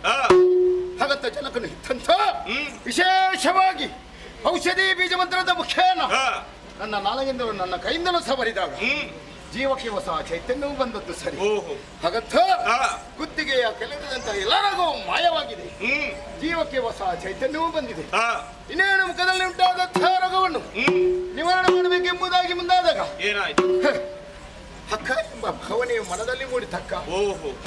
ಹಾಗಂತ ಜನಕನು ಇತ್ತಂತ ವಿಶೇಷವಾಗಿ ಔಷಧಿ ಬೀಜ ಮಂತ್ರದ ಮುಖೇನ ನನ್ನ ನಾಲಿಗೆಯಿಂದಲೂ ನನ್ನ ಕೈಯಿಂದಲೂ ಸವರಿದಾಗ ಜೀವಕ್ಕೆ ಹೊಸ ಚೈತನ್ಯವು ಬಂದದ್ದು ಸರಿ. ಹಾಗಂತ ಕುತ್ತಿಗೆಯ ಕೆಲಸದಂತ ಎಲ್ಲರಿಗೂ ಮಾಯವಾಗಿದೆ, ಜೀವಕ್ಕೆ ಹೊಸ ಚೈತನ್ಯವೂ ಬಂದಿದೆ. ಇನ್ನೇನು ಮುಖದಲ್ಲಿ ಉಂಟಾದಂತಹ ರೋಗವನ್ನು ನಿವಾರಣೆ ಮಾಡಬೇಕೆಂಬುದಾಗಿ ಮುಂದಾದಾಗ ಏನಾಯ್ತು? ಅಕ್ಕ ಎಂಬ ಭಾವನೆಯು ಮನದಲ್ಲಿ ಮೂಡಿತಕ್ಕ.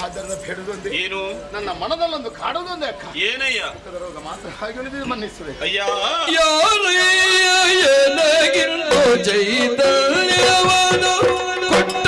ಆದ್ದರಿಂದ ಬೇಡುದೊಂದೇ, ಏನು ನನ್ನ ಮನದಲ್ಲೊಂದು ಕಾಡುವುದೊಂದೇ ಅಕ್ಕ. ಏನಯ್ಯ? ಮುಖದ ರೋಗ ಮಾತ್ರ ಹಾಗೆ ಉಳಿದು ಮನ್ನಿಸುವೆ. ಅಯ್ಯ ಚೈತನ್ಯವನು ಕೊಟ್ಟ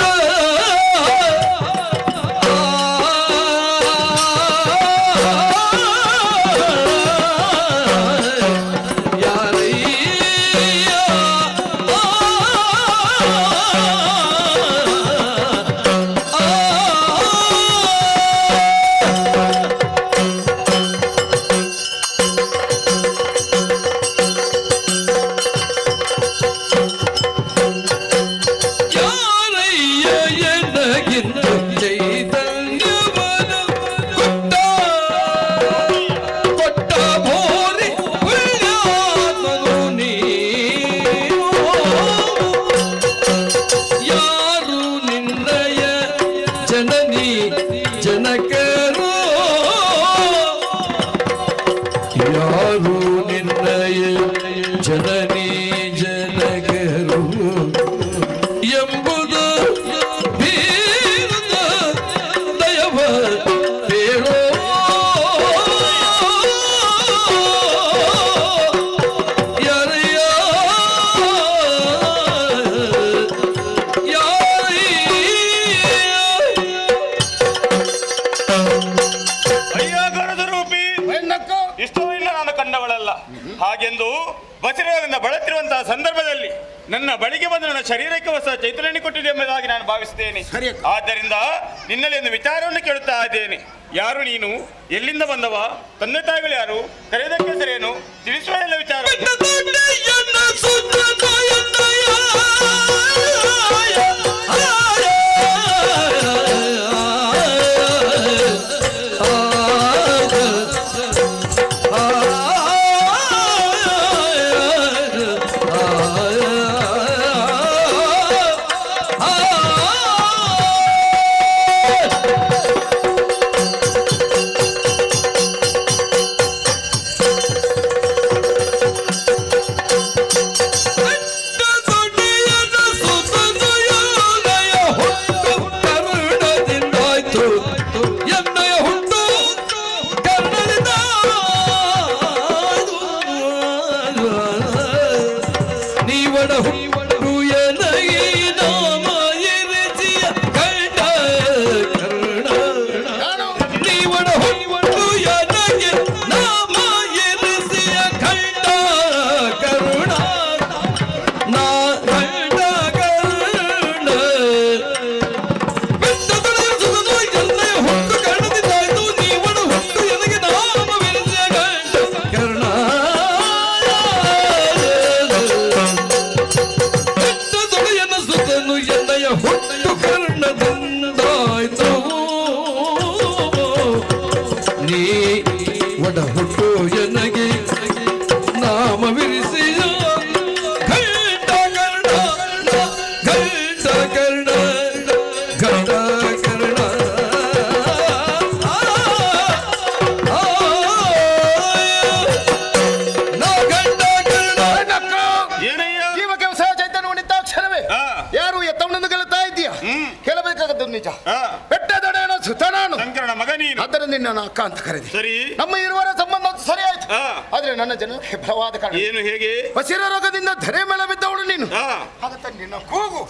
ಹಾಗೆಂದು ಬಸಿರೋಗದಿಂದ ಬಳತ್ತಿರುವಂತಹ ಸಂದರ್ಭದಲ್ಲಿ ನನ್ನ ಬಳಿಗೆ ಬಂದು ನನ್ನ ಶರೀರಕ್ಕೆ ಹೊಸ ಚೈತನ್ಯ ಕೊಟ್ಟಿದೆ ಎಂಬುದಾಗಿ ನಾನು ಭಾವಿಸುತ್ತೇನೆ. ಆದ್ದರಿಂದ ನಿನ್ನಲ್ಲಿ ಒಂದು ವಿಚಾರವನ್ನು ಕೇಳುತ್ತಾ ಇದ್ದೇನೆ. ಯಾರು ನೀನು? ಎಲ್ಲಿಂದ ಬಂದವ? ತಂದೆ ತಾಯಿಗಳು ಯಾರು? ಕರೆಯೋದಕ್ಕೆ ಹೆಸರೇನು? ತಿಳಿಸುವ ಎಲ್ಲ ವಿಚಾರ. ನಿಜ. ಬೆಟ್ಟದೊಡೆಯನ ಸುತ ನಾನು, ಶಂಕರನ ಮಗ ನೀನು. ಆದ್ದರಿಂದ ನಿನ್ನ ಅಕ್ಕ ಅಂತ ಕರೆದಿ. ಸರಿ, ನಮ್ಮ ಇರುವರ ಸಂಬಂಧ ಸರಿ ಆಯ್ತು. ಆದ್ರೆ ನನ್ನ ಜನಕ್ಕೆ ಬಲವಾದ ಕಾರಣ ಏನು? ಹೇಗೆ? ಬಸಿರ ರೋಗದಿಂದ ಧರೆ ಮೇಲೆ ಬಿದ್ದವಳು ನೀನು. ಹಾಗಂತ ನಿನ್ನ ಕೂಗು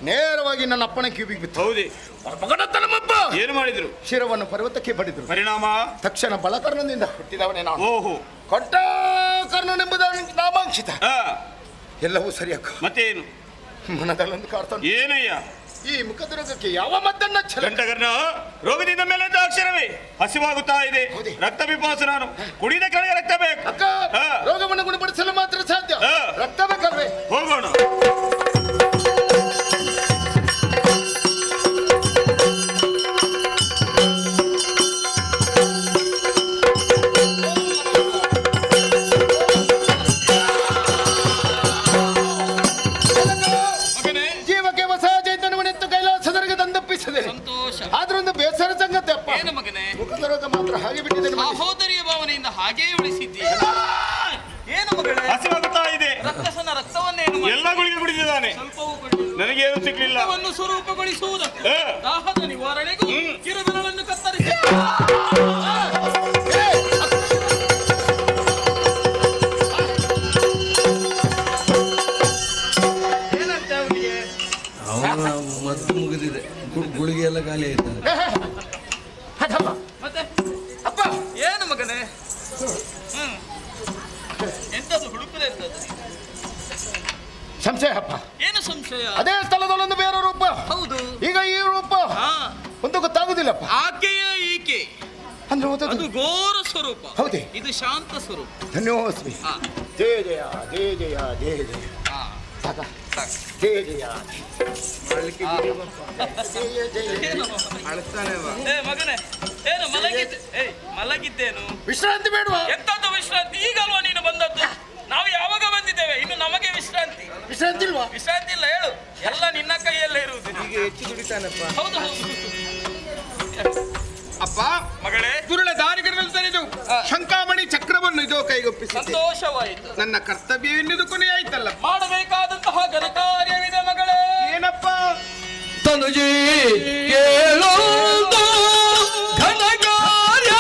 ನೇರವಾಗಿ ನನ್ನ ಅಪ್ಪನ ಕಿವಿಗೆ ಬಿತ್ತು. ಹೌದೇ? ನಮ್ಮಪ್ಪ ಏನು ಮಾಡಿದ್ರು? ಶಿರವನ್ನು ಪರ್ವತಕ್ಕೆ ಬಡಿದ್ರು. ಪರಿಣಾಮ ತಕ್ಷಣ ಬಲಕರ್ಣದಿಂದ ಹುಟ್ಟಿದವನೇ ನಾನು. ಓಹೋ, ಕೊಟ್ಟಾಕರ್ಣನೆಂಬುದ ನಾಮಾಂಕಿತ. ಎಲ್ಲವೂ ಸರಿ ಅಕ್ಕ. ಮತ್ತೇನು? ಮನದಲ್ಲೊಂದು ಕಾಡ್ತಾನೆ. ಏನಯ್ಯ? ಈ ಮುಖದ ರೋಗಕ್ಕೆ ಯಾವ ಮದ್ದನ್ನ ಗಂಟಕರ್ಣ ರೋಗದಿಂದ ಮೇಲೆ ಅಕ್ಷರವೇ ಹಸಿವಾಗುತ್ತಾ ಇದೆ. ರಕ್ತ ಪಿಪಾಸು ನಾನು. ಕುಡಿದ ಕೆಳಗೆ ರಕ್ತ ಬೇಕು. ಅಕ್ಕ, ರೋಗವನ್ನು ಗುಣಪಡಿಸಲು ಮಾತ್ರ ಸಾಧ್ಯ. ರಕ್ತ ಬೇಕಲ್ವೇ? ಹೋಗೋಣ. ಹಸಿವಾಗುತ್ತಾ ಇದೆ. ರಕ್ಕಸನ ರಕ್ತವನ್ನೇನು ಎಲ್ಲ ಗುಳಿಗೆ ಕುಡಿದಿದ್ದಾನೆ, ಸ್ವಲ್ಪವೂ ಕುಡಿದು ನನಗೇನು ಸಿಗ್ಲಿಲ್ಲ. ರಕ್ತವನ್ನು ಸ್ವರೂಪಗೊಳಿಸುವುದಕ್ಕೆ ದಾಹದ ನಿವಾರಣೆಗೂ ಕಿರುಬೆರಳನ್ನು ಕತ್ತರಿಸಿ ಏನಂತೆ ಅವನಿಗೆ? ಅವನ ಮದ್ದು ಮುಗಿದಿದೆ, ಗುಳಿಗೆ ಎಲ್ಲ ಖಾಲಿ ಆಯ್ತು. ಮತ್ತೆ ಅಪ್ಪ ಏನು ಮಗನೇ? ಎಂತದ್ದು ಹುಡುಕದೆ ಇರ್ತದೆ? ಸಂಶಯ ಅಪ್ಪ. ಏನು ಸಂಶಯ? ಅದೇ ಸ್ಥಳದಲ್ಲೊಂದು ಬೇರೆ ರೂಪ. ಹೌದು. ಈಗ ಈ ರೂಪ ಹಾ, ಒಂದು ಗೊತ್ತಾಗುದಿಲ್ಲಪ್ಪ. ಆಕೆಯ ಈಕೆ ಅಂದ್ರೆ ಅದು ಘೋರ ಸ್ವರೂಪ. ಹೌದೇ? ಇದು ಶಾಂತ ಸ್ವರೂಪ. ಧನ್ಯೋಸ್ಮಿ. ಹಾ. ಜಯ ಜಯ ಜಯ ಜಯ ಜಯ ಜಯ. ಹಾ, ಸಾಕ? ಸಾಕು. ಜಯ ಜಯ. ಏನು? ಏ ಮಗನೇ, ಏನು ಮಲಗಿದ್ದೇನು? ವಿಶ್ರಾಂತಿ ಬೇಡವಾ? ಎಂತದ್ದು ವಿಶ್ರಾಂತಿ? ಈಗಲ್ವಾ ನೀನು ಬಂದದ್ದು? ನಾವು ಯಾವಾಗ ಬಂದಿದ್ದೇವೆ? ಇನ್ನು ನಮಗೆ ವಿಶ್ರಾಂತಿ? ವಿಶ್ರಾಂತಿ ಇಲ್ವಾ? ವಿಶ್ರಾಂತಿ ಇಲ್ಲ, ಹೇಳು. ಎಲ್ಲ ನಿನ್ನ ಕೈಯಲ್ಲೇ ಇರುವುದು. ಈಗ ಹೆಚ್ಚು ದುಡಿತಾನಪ್ಪ. ಹೌದು ಹೌದು. ಅಪ್ಪ ಮಗಳೇ, ದುರುಳ ದಾರಿಗಳನ್ನು ತೆರೆದು ಶಂಕಾಮಣಿ ಚಕ್ರವನ್ನು ಇದೋ ಕೈಗೊಪ್ಪಿಸಿ ಸಂತೋಷವಾಯಿತು. ನನ್ನ ಕರ್ತವ್ಯವೆನ್ನುವುದು ಕೊನೆಯಾಯ್ತಲ್ಲ. ಮಾಡಬೇಕಾದಂತಹ ಘನಕಾರ್ಯವಿದೆ ಮಗಳೇ. ಏನಪ್ಪ? ತನುಜಿ ಕೇಳೋದು ಘನಕಾರ್ಯ,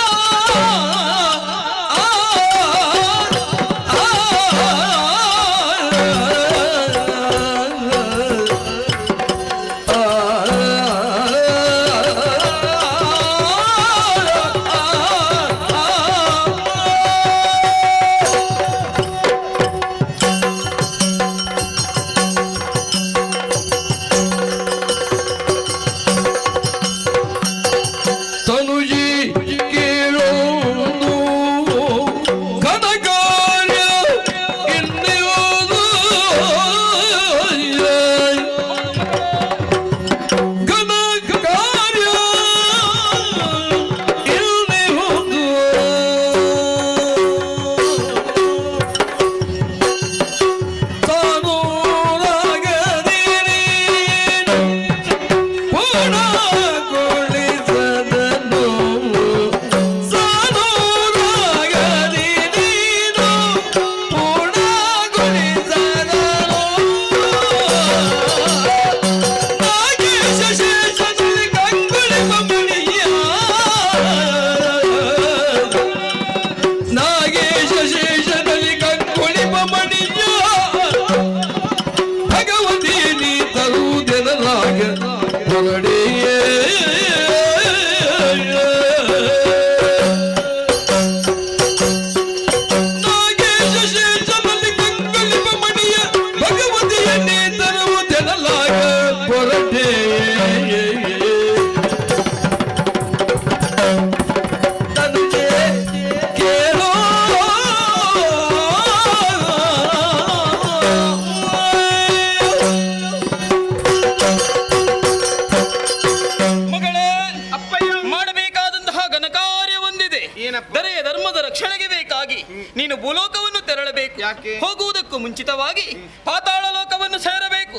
ದರೆಯ ಧರ್ಮದ ರಕ್ಷಣೆಗೆ ಬೇಕಾಗಿ ನೀನು ಭೂಲೋಕವನ್ನು ತೆರಳಬೇಕು. ಹೋಗುವುದಕ್ಕೂ ಮುಂಚಿತವಾಗಿ ಪಾತಾಳ ಲೋಕವನ್ನು ಸೇರಬೇಕು.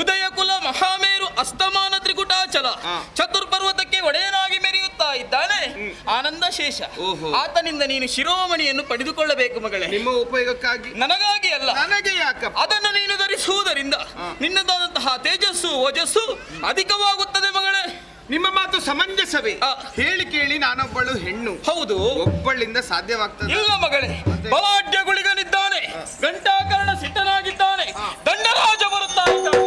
ಉದಯ ಕುಲ ಮಹಾಮೇರು ಅಸ್ತಮಾನ ತ್ರಿಕುಟಾಚಲ ಚತುರ್ಪರ್ವತಕ್ಕೆ ಒಡೆಯನಾಗಿ ಮೆರೆಯುತ್ತಾ ಇದ್ದಾನೆ ಆನಂದ ಶೇಷ. ಆತನಿಂದ ನೀನು ಶಿರೋಮಣಿಯನ್ನು ಪಡೆದುಕೊಳ್ಳಬೇಕು ಮಗಳೇ. ನಿಮ್ಮ ಉಪಯೋಗಕ್ಕಾಗಿ? ನನಗಾಗಿ ಅಲ್ಲ. ನನಗೆ ಯಾಕಪ್ಪ? ಅದನ್ನು ನೀನು ಧರಿಸುವುದರಿಂದ ನಿನ್ನದಾದಂತಹ ತೇಜಸ್ಸು ಓಜಸ್ಸು ಅಧಿಕವಾಗುತ್ತದೆ ಮಗಳೇ. ನಿಮ್ಮ ಮಾತು ಸಮಂಜಸವೇ. ಹೇಳಿ ಕೇಳಿ ನಾನೊಬ್ಬಳು ಹೆಣ್ಣು. ಹೌದು, ಒಬ್ಬಳಿಂದ ಸಾಧ್ಯವಾಗ್ತದೆ? ಇಲ್ಲ ಮಗಳೇ. ಬಲಾಢ್ಯಗುಳಿಗನಿದ್ದಾನೆ, ಘಂಟಾಕರ್ಣ ಸಿದ್ಧನಾಗಿದ್ದಾನೆ, ದಂಡರಾಜ ಬರುತ್ತಾ ಇದ್ದಾನೆ.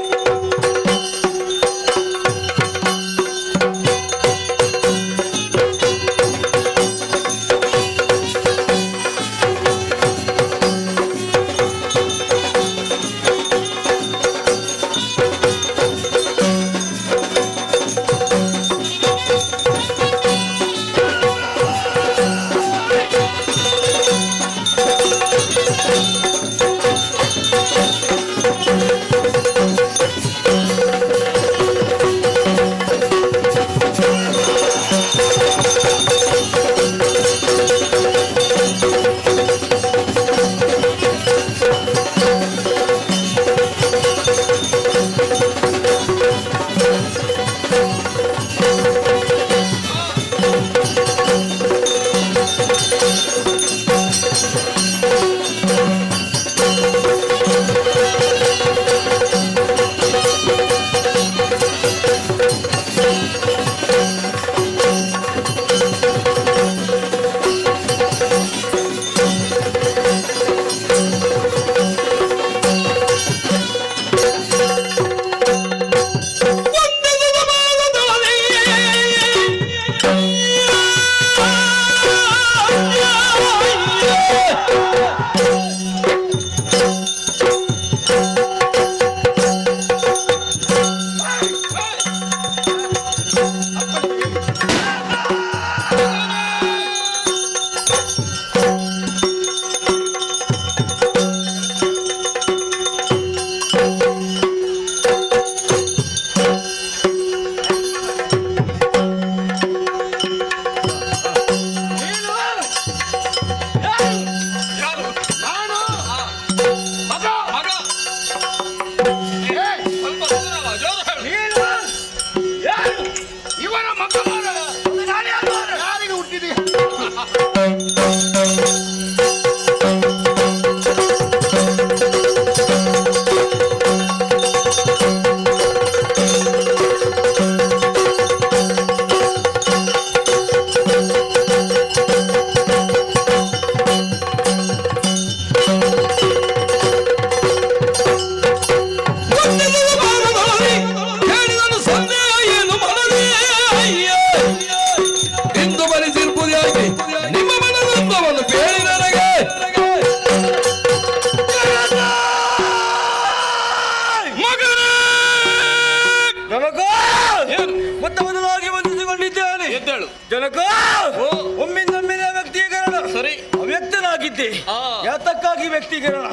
ಯಾತಕ್ಕಾಗಿ ವ್ಯಕ್ತಿಗಿರೋಣ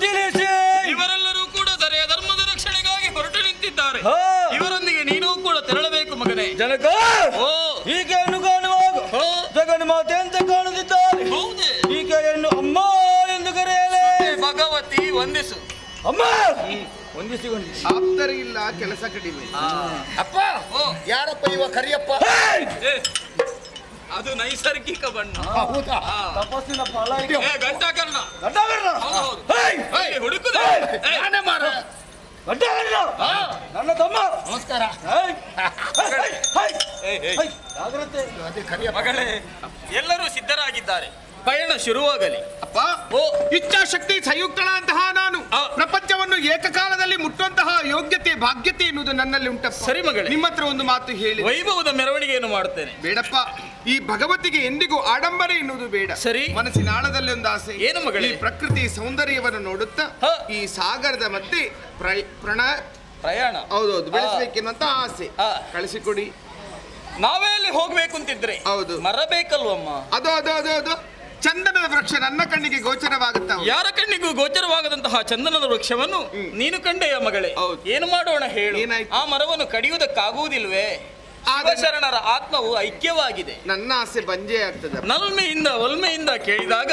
ತಿಳಿಸಿ. ಇವರೆಲ್ಲರೂ ಕೂಡ ಧರ್ಮದ ರಕ್ಷಣೆಗಾಗಿ ಹೊರಟು ನಿಂತಿದ್ದಾರೆ. ಇವರೊಂದಿಗೆ ನೀನು ಕೂಡ ತೆರಳಬೇಕು ಮಗನೇ. ಜನಕ ಓ ಈಕೆಯನ್ನು ಕಾಣುವಾಗ ಜಗನ್ಮಾತೆ ಅಂತ ಕಾಣುತ್ತಿದ್ದಾರೆ. ಹೌದೇ? ಈಕೆಯನ್ನು ಅಮ್ಮ ಎಂದು ಕರೆಯಲೇ. ಭಗವತಿ ವಂದಿಸು. ಅಮ್ಮ ವಂದಿಸಿ ವಂದಿಸಿ. ಆಪ್ತರಿಲ್ಲ, ಕೆಲಸ ಕಡಿಮೆ. ಅಪ್ಪ ಯಾರಪ್ಪ ಇವ ಕರಿಯಪ್ಪ? ಅದು ನೈಸರ್ಗಿಕ ಬಣ್ಣ. ಹೌದಾ? ತಪಸ್ಸಿನ ಫಲ ಇದು. ಗಂಟಾಕರ್ಣ. ಗಡ್ಡಾಕರ್ಣ. ಹೌದು. ಹುಡುಕುದ ನಾನೇ ಮಾರ ಗಡ್ಡಾಕರ್ಣ. ನನ್ನ ತಮ್ಮ ನಮಸ್ಕಾರ. ಜಾಗ್ರತೆ. ಅದೇ ಕರಿಯಪ್ಪ. ಮಗಳೇ, ಎಲ್ಲರೂ ಸಿದ್ಧರಾಗಿದ್ದಾರೆ, ಪಯಣ ಶುರುವಾಗಲಿ. ಅಪ್ಪ, ಇಚ್ಛಾಶಕ್ತಿ ಸಂಯುಕ್ತಳಂತಹ ನಾನು ಪ್ರಪಂಚವನ್ನು ಏಕಕಾಲದಲ್ಲಿ ಮುಟ್ಟುವಂತಹ ಯೋಗ್ಯತೆ ಭಾಗ್ಯತೆ ಎನ್ನುವುದು ನನ್ನಲ್ಲಿ ಉಂಟಪ್ಪ. ಸರಿ ಮಗಳೇ, ನಿಮ್ಮ ಹತ್ರ ಒಂದು ಮಾತು ಹೇಳಿ. ವೈಭವದ ಮೆರವಣಿಗೆಯನ್ನು ಮಾಡುತ್ತೇನೆ. ಬೇಡಪ್ಪ, ಈ ಭಗವತಿಗೆ ಎಂದಿಗೂ ಆಡಂಬರ ಎನ್ನುವುದು ಬೇಡ. ಸರಿ. ಮನಸ್ಸಿನ ಆಳದಲ್ಲಿ ಒಂದು ಆಸೆ. ಏನು ಮಗಳೇ? ಈ ಪ್ರಕೃತಿ ಸೌಂದರ್ಯವನ್ನು ನೋಡುತ್ತಾ ಈ ಸಾಗರದ ಮಧ್ಯೆ ಪ್ರಯಾಣ ಹೌದೌದು ಬೆಳೆಸಬೇಕೆನ್ನುವಂತ ಆಸೆ. ಕಳಿಸಿಕೊಡಿ. ನಾವೇ ಅಲ್ಲಿ ಹೋಗ್ಬೇಕು ಅಂತಿದ್ರೆ ಹೌದು, ಮರಬೇಕಲ್ವಮ್ಮ? ಅದು ಅದು ಅದು ಅದು ಚಂದನದ ವೃಕ್ಷ ನನ್ನ ಕಣ್ಣಿಗೆ ಗೋಚರವಾಗುತ್ತಾ. ಯಾರ ಕಣ್ಣಿಗೂ ಗೋಚರವಾಗದಂತಹ ಚಂದನದ ವೃಕ್ಷವನ್ನು ನೀನು ಕಂಡೆಯ ಮಗಳೇ? ಏನು ಮಾಡೋಣ ಹೇಳು? ಆ ಮರವನ್ನು ಕಡಿಯುವುದಕ್ಕಾಗುವುದಿಲ್ವೇ? ಶರಣರ ಆತ್ಮವು ಐಕ್ಯವಾಗಿದೆ. ನನ್ನ ಆಸೆ ಬಂಜೆ ಆಗ್ತದೆ. ಒಲ್ಮೆಯಿಂದ ಕೇಳಿದಾಗ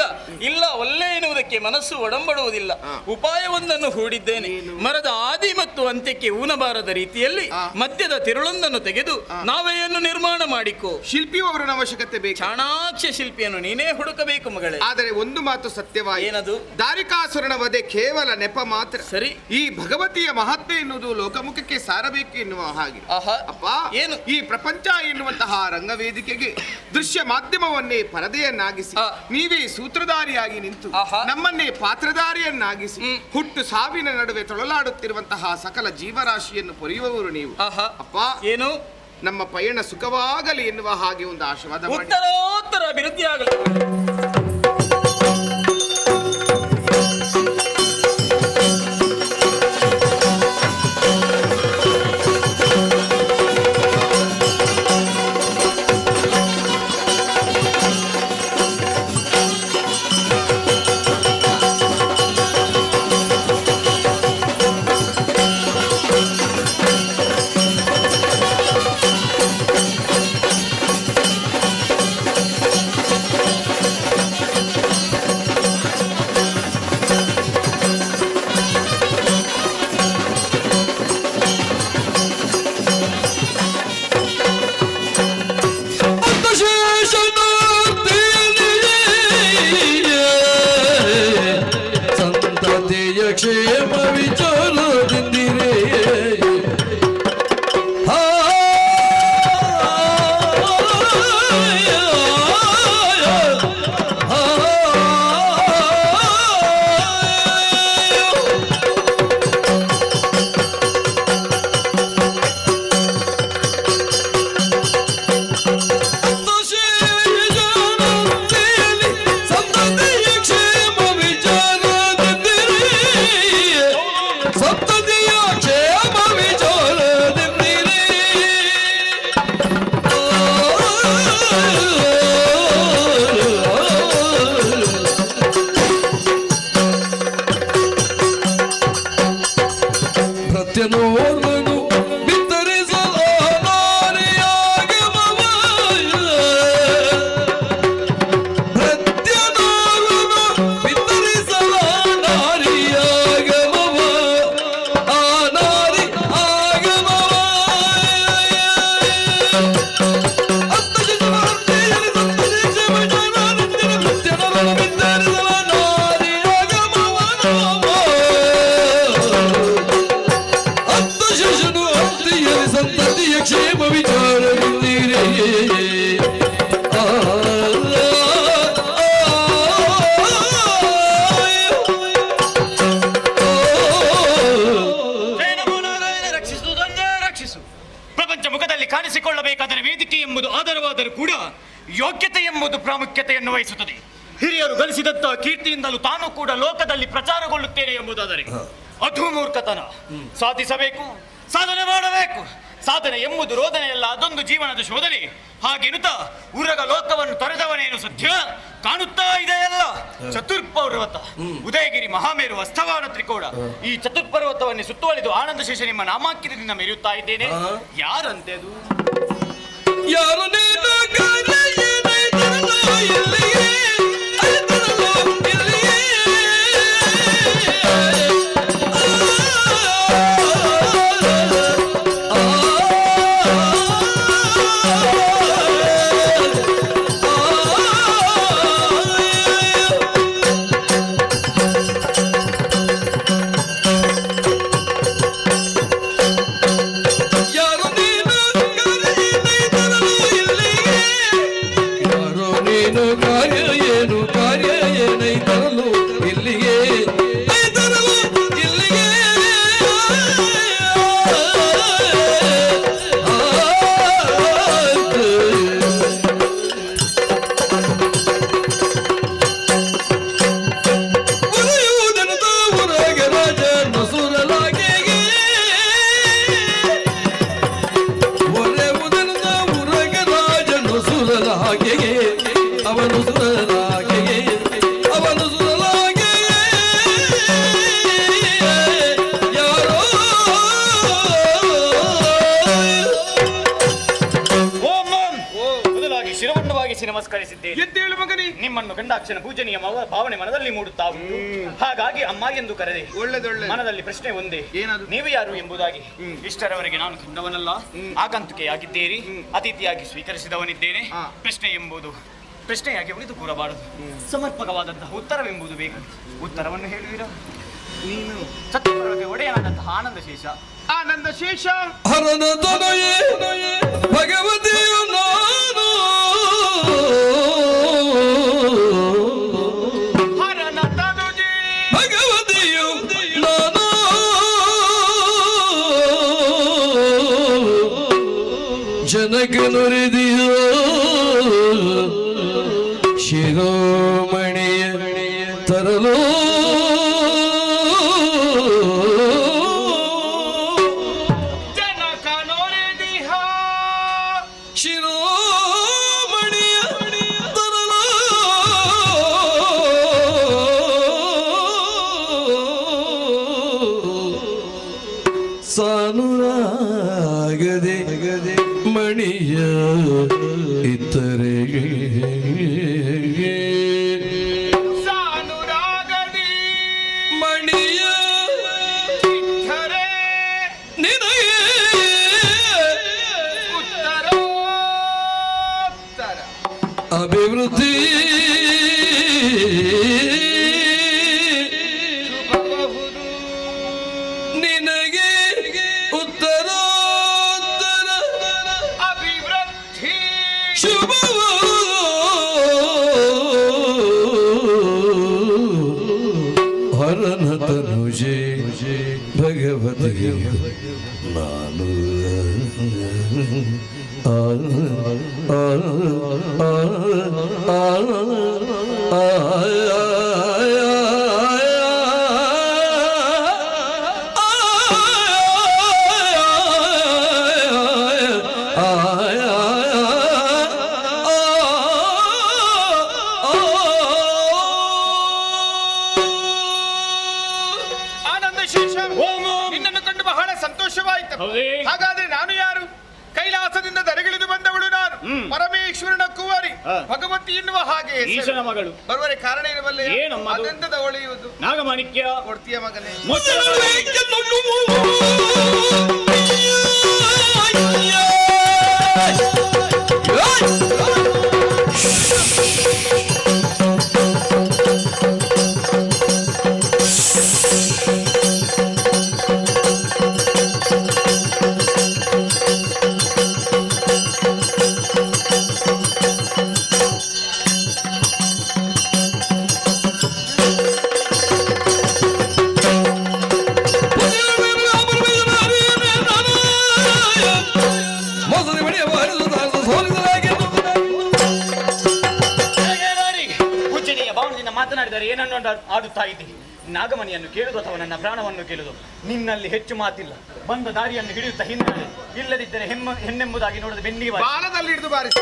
ಇಲ್ಲ ಒಲ್ಲೆ ಎನ್ನುವುದಕ್ಕೆ ಮನಸ್ಸು ಒಡಂಬಡುವುದಿಲ್ಲ. ಉಪಾಯವೊಂದನ್ನು ಹೂಡಿದ್ದೇನೆ. ಮರದ ಆದಿ ಮತ್ತು ಅಂತ್ಯಕ್ಕೆ ಊನಬಾರದ ರೀತಿಯಲ್ಲಿ ಮಧ್ಯದ ತಿರುಳೊಂದನ್ನು ತೆಗೆದು ನಾವೆಯನ್ನು ನಿರ್ಮಾಣ ಮಾಡಿಕೋ. ಶಿಲ್ಪಿಯು ಅವರ ಅವಶ್ಯಕತೆ ಬೇಕು. ಚಾಣಾಕ್ಷ ಶಿಲ್ಪಿಯನ್ನು ನೀನೇ ಹುಡುಕಬೇಕು ಮಗಳೇ. ಆದರೆ ಒಂದು ಮಾತು ಸತ್ಯವಾಗಿ, ಏನದು? ದಾರಿಕಾಸುರನ ವಧೆ ಕೇವಲ ನೆಪ ಮಾತ್ರ. ಸರಿ. ಈ ಭಗವತಿಯ ಮಹತ್ವ ಎನ್ನುವುದು ಲೋಕಮುಖಕ್ಕೆ ಸಾರಬೇಕು ಎನ್ನುವ ಹಾಗೆ. ಅಪ್ಪ, ಏನು ಈ ಪ್ರಪಂಚ ಎನ್ನುವಂತಹ ರಂಗವೇದಿಕೆಗೆ ದೃಶ್ಯ ಮಾಧ್ಯಮವನ್ನೇ ಪರದೆಯನ್ನಾಗಿಸಿ ನೀವೇ ಸೂತ್ರಧಾರಿಯಾಗಿ ನಿಂತು ನಮ್ಮನ್ನೇ ಪಾತ್ರಧಾರಿಯನ್ನಾಗಿಸಿ ಹುಟ್ಟು ಸಾವಿನ ನಡುವೆ ತೊಳಲಾಡುತ್ತಿರುವಂತಹ ಸಕಲ ಜೀವರಾಶಿಯನ್ನು ಪೊರೆಯುವವರು ನೀವು. ಅಪ್ಪ, ಏನು ನಮ್ಮ ಪಯಣ ಸುಖವಾಗಲಿ ಎನ್ನುವ ಹಾಗೆ ಒಂದು ಆಶೀರ್ವಾದ ಮಾಡಿ. ಉತ್ತರೋತ್ತರ ಅಭಿವೃದ್ಧಿ ಆಗಲಿ. ಕ್ಷೇಮ ವಿಚಾರದಿಂದಿರೇ ಕಾಣಿಸಿಕೊಳ್ಳಬೇಕಾದರೆ ವೇದಿಕೆ ಎಂಬುದು ಆಧಾರವಾದರೂ ಕೂಡ ಯೋಗ್ಯತೆ ಎಂಬುದು ಪ್ರಾಮುಖ್ಯತೆಯನ್ನು ವಹಿಸುತ್ತದೆ. ಹಿರಿಯರು ಗಳಿಸಿದಂತಹ ಕೀರ್ತಿಯಿಂದಲೂ ತಾನು ಕೂಡ ಲೋಕದಲ್ಲಿ ಪ್ರಚಾರಗೊಳ್ಳುತ್ತೇನೆ ಎಂಬುದಾದರೆ ಅದು ಮೂರ್ಖತನ. ಸಾಧಿಸಬೇಕು, ಸಾಧನೆ ಮಾಡಬೇಕು, ಸಾಧನೆ ಎಂಬುದು ರೋದನೆ ಅಲ್ಲ, ಅದೊಂದು ಜೀವನದ ಶೋಧನೆ. ಹಾಗೆನ್ನುತ್ತಾ ಉರಗ ಲೋಕವನ್ನು ತೊರೆದವನೇನು ಸತ್ಯ ಕಾಣುತ್ತಾ ಇದೆಯಲ್ಲ. ಚತುರ್ಪರ್ವತ, ಉದಯಗಿರಿ, ಮಹಾಮೇರು, ಅಸ್ಥವಾನ ತ್ರಿಕೋಣ, ಈ ಚತುರ್ಪರ್ವತವನ್ನೇ ಸುತ್ತುವರಿದು ಆನಂದ ಶೇಷ ನಿಮ್ಮ ನಾಮಾಂಕಿತದಿಂದ ಮೆರೆಯುತ್ತಾ ಇದ್ದೇನೆ. ಯಾರಂತೆ ಅದು? ಯಾರು ನೀನು ನಮಸ್ಕರಿಸಿದ್ದೇನೆ. ಎದ್ದೇಳು ಮಗನೇ, ನಿಮ್ಮನ್ನು ಗಂಡಾಕ್ಷನ ಪೂಜನೀಯ ಭಾವನೆ ಮನದಲ್ಲಿ ಮೂಡುತ್ತಾ ಉಂಟು. ಹಾಗಾಗಿ ಅಮ್ಮ ಎಂದು ಕರೆದೆ. ಒಳ್ಳೆದೊಳ್ಳೆ. ಮನದಲ್ಲಿ ಪ್ರಶ್ನೆ ಒಂದೇ, ಏನದು? ನೀವು ಯಾರು ಎಂಬುದಾಗಿ. ಇಷ್ಟರವರೆಗೆ ನಾನು ಕಂಡವನಲ್ಲ, ಆಗಂತುಕೆಯಾಗಿದ್ದೀರಿ, ಅತಿಥಿಯಾಗಿ ಸ್ವೀಕರಿಸಿದವನಿದ್ದೇನೆ. ಪ್ರಶ್ನೆ ಎಂಬುದು ಪ್ರಶ್ನೆಯಾಗಿ ಉಳಿದು ಕೂರಬಾರದು, ಸಮರ್ಪಕವಾದಂತಹ ಉತ್ತರವೆಂಬುದು ಬೇಕು. ಉತ್ತರವನ್ನು ಹೇಳುವಿರಾ? ನೀನು ಚತುರ್ಪರ್ವತೆ ಒಡೆಯನಾದಂತಹ ಆನಂದ ಶೇಷ. ಆನಂದ ಶೇಷ ಹರನ ತನಯೇ ಭಗವತಿಯು ನಾನು, ಹರನ ತನುಜೆ ಭಗವತಿಯು ನಾನು, ಜನಕ ನುರಿದಿಯೋ ಶಿರೋಮಣಿಯ ತರಲೋ ಸಾನುರಾಗದೆ ಮಣಿಯ ಇತರೆಗೆ ಸಾನುರಾಗದಿ ಮಣಿಯ ನಿನಗೆ ಉತ್ತರೋತ್ತರ ಅಭಿವೃದ್ಧಿ ನಿನಗೆ ಉತ್ತರೋತ್ತರ ಅಭಿವೃದ್ಧಿ ಶುಭವ ಹರನ ತನುಜೆ ಭಗವತಿಗೆ ನಾನು ಆನಂದ ಶೇಷ, ನಿನ್ನನ್ನು ಕಂಡು ಬಹಳ ಸಂತೋಷವಾಯಿತು. ಹಾಗಾದ್ರೆ ನಾನು ಯಾರು? ಕೈಲಾಸದಿಂದ ದರೆಗಿಳಿದು ಬಂದವಳು ನಾನು, ಪರಮೇಶ್ವರನ ಕುವರಿ, ಭಗವತಿ ಎನ್ನುವ ಹಾಗೆ ಈಶನ ಮಗಳು. ಬರುವರೆ ಕಾರಣ ಇರಬಲ್ಲೆ? ಅದೆಂತದ ಒಳೆಯುವುದು? ನಾಗಮಾಣಿಕ್ಯ ಕೊಡ್ತೀಯ ಮಗನೇ. ಮಾತನಾಡಿದರೆ ಏನನ್ನು ಆಡುತ್ತಾ ಇದ್ದೆ? ನಾಗಮಣಿಯನ್ನು ಕೇಳುದು ಅಥವಾ ನನ್ನ ಪ್ರಾಣವನ್ನು ಕೇಳುದು, ನಿನ್ನಲ್ಲಿ ಹೆಚ್ಚು ಮಾತಿಲ್ಲ. ಬಂದ ದಾರಿಯನ್ನು ಹಿಡಿಯುತ್ತಾ ಹಿಂದೆ, ಇಲ್ಲದಿದ್ದರೆ ಹೆಣ್ಣೆಂಬುದಾಗಿ ನೋಡದು ಬೆನ್ನಿ ಬಾಲದಲ್ಲಿ ಹಿಡಿದು ಬಾರಿಸಿ.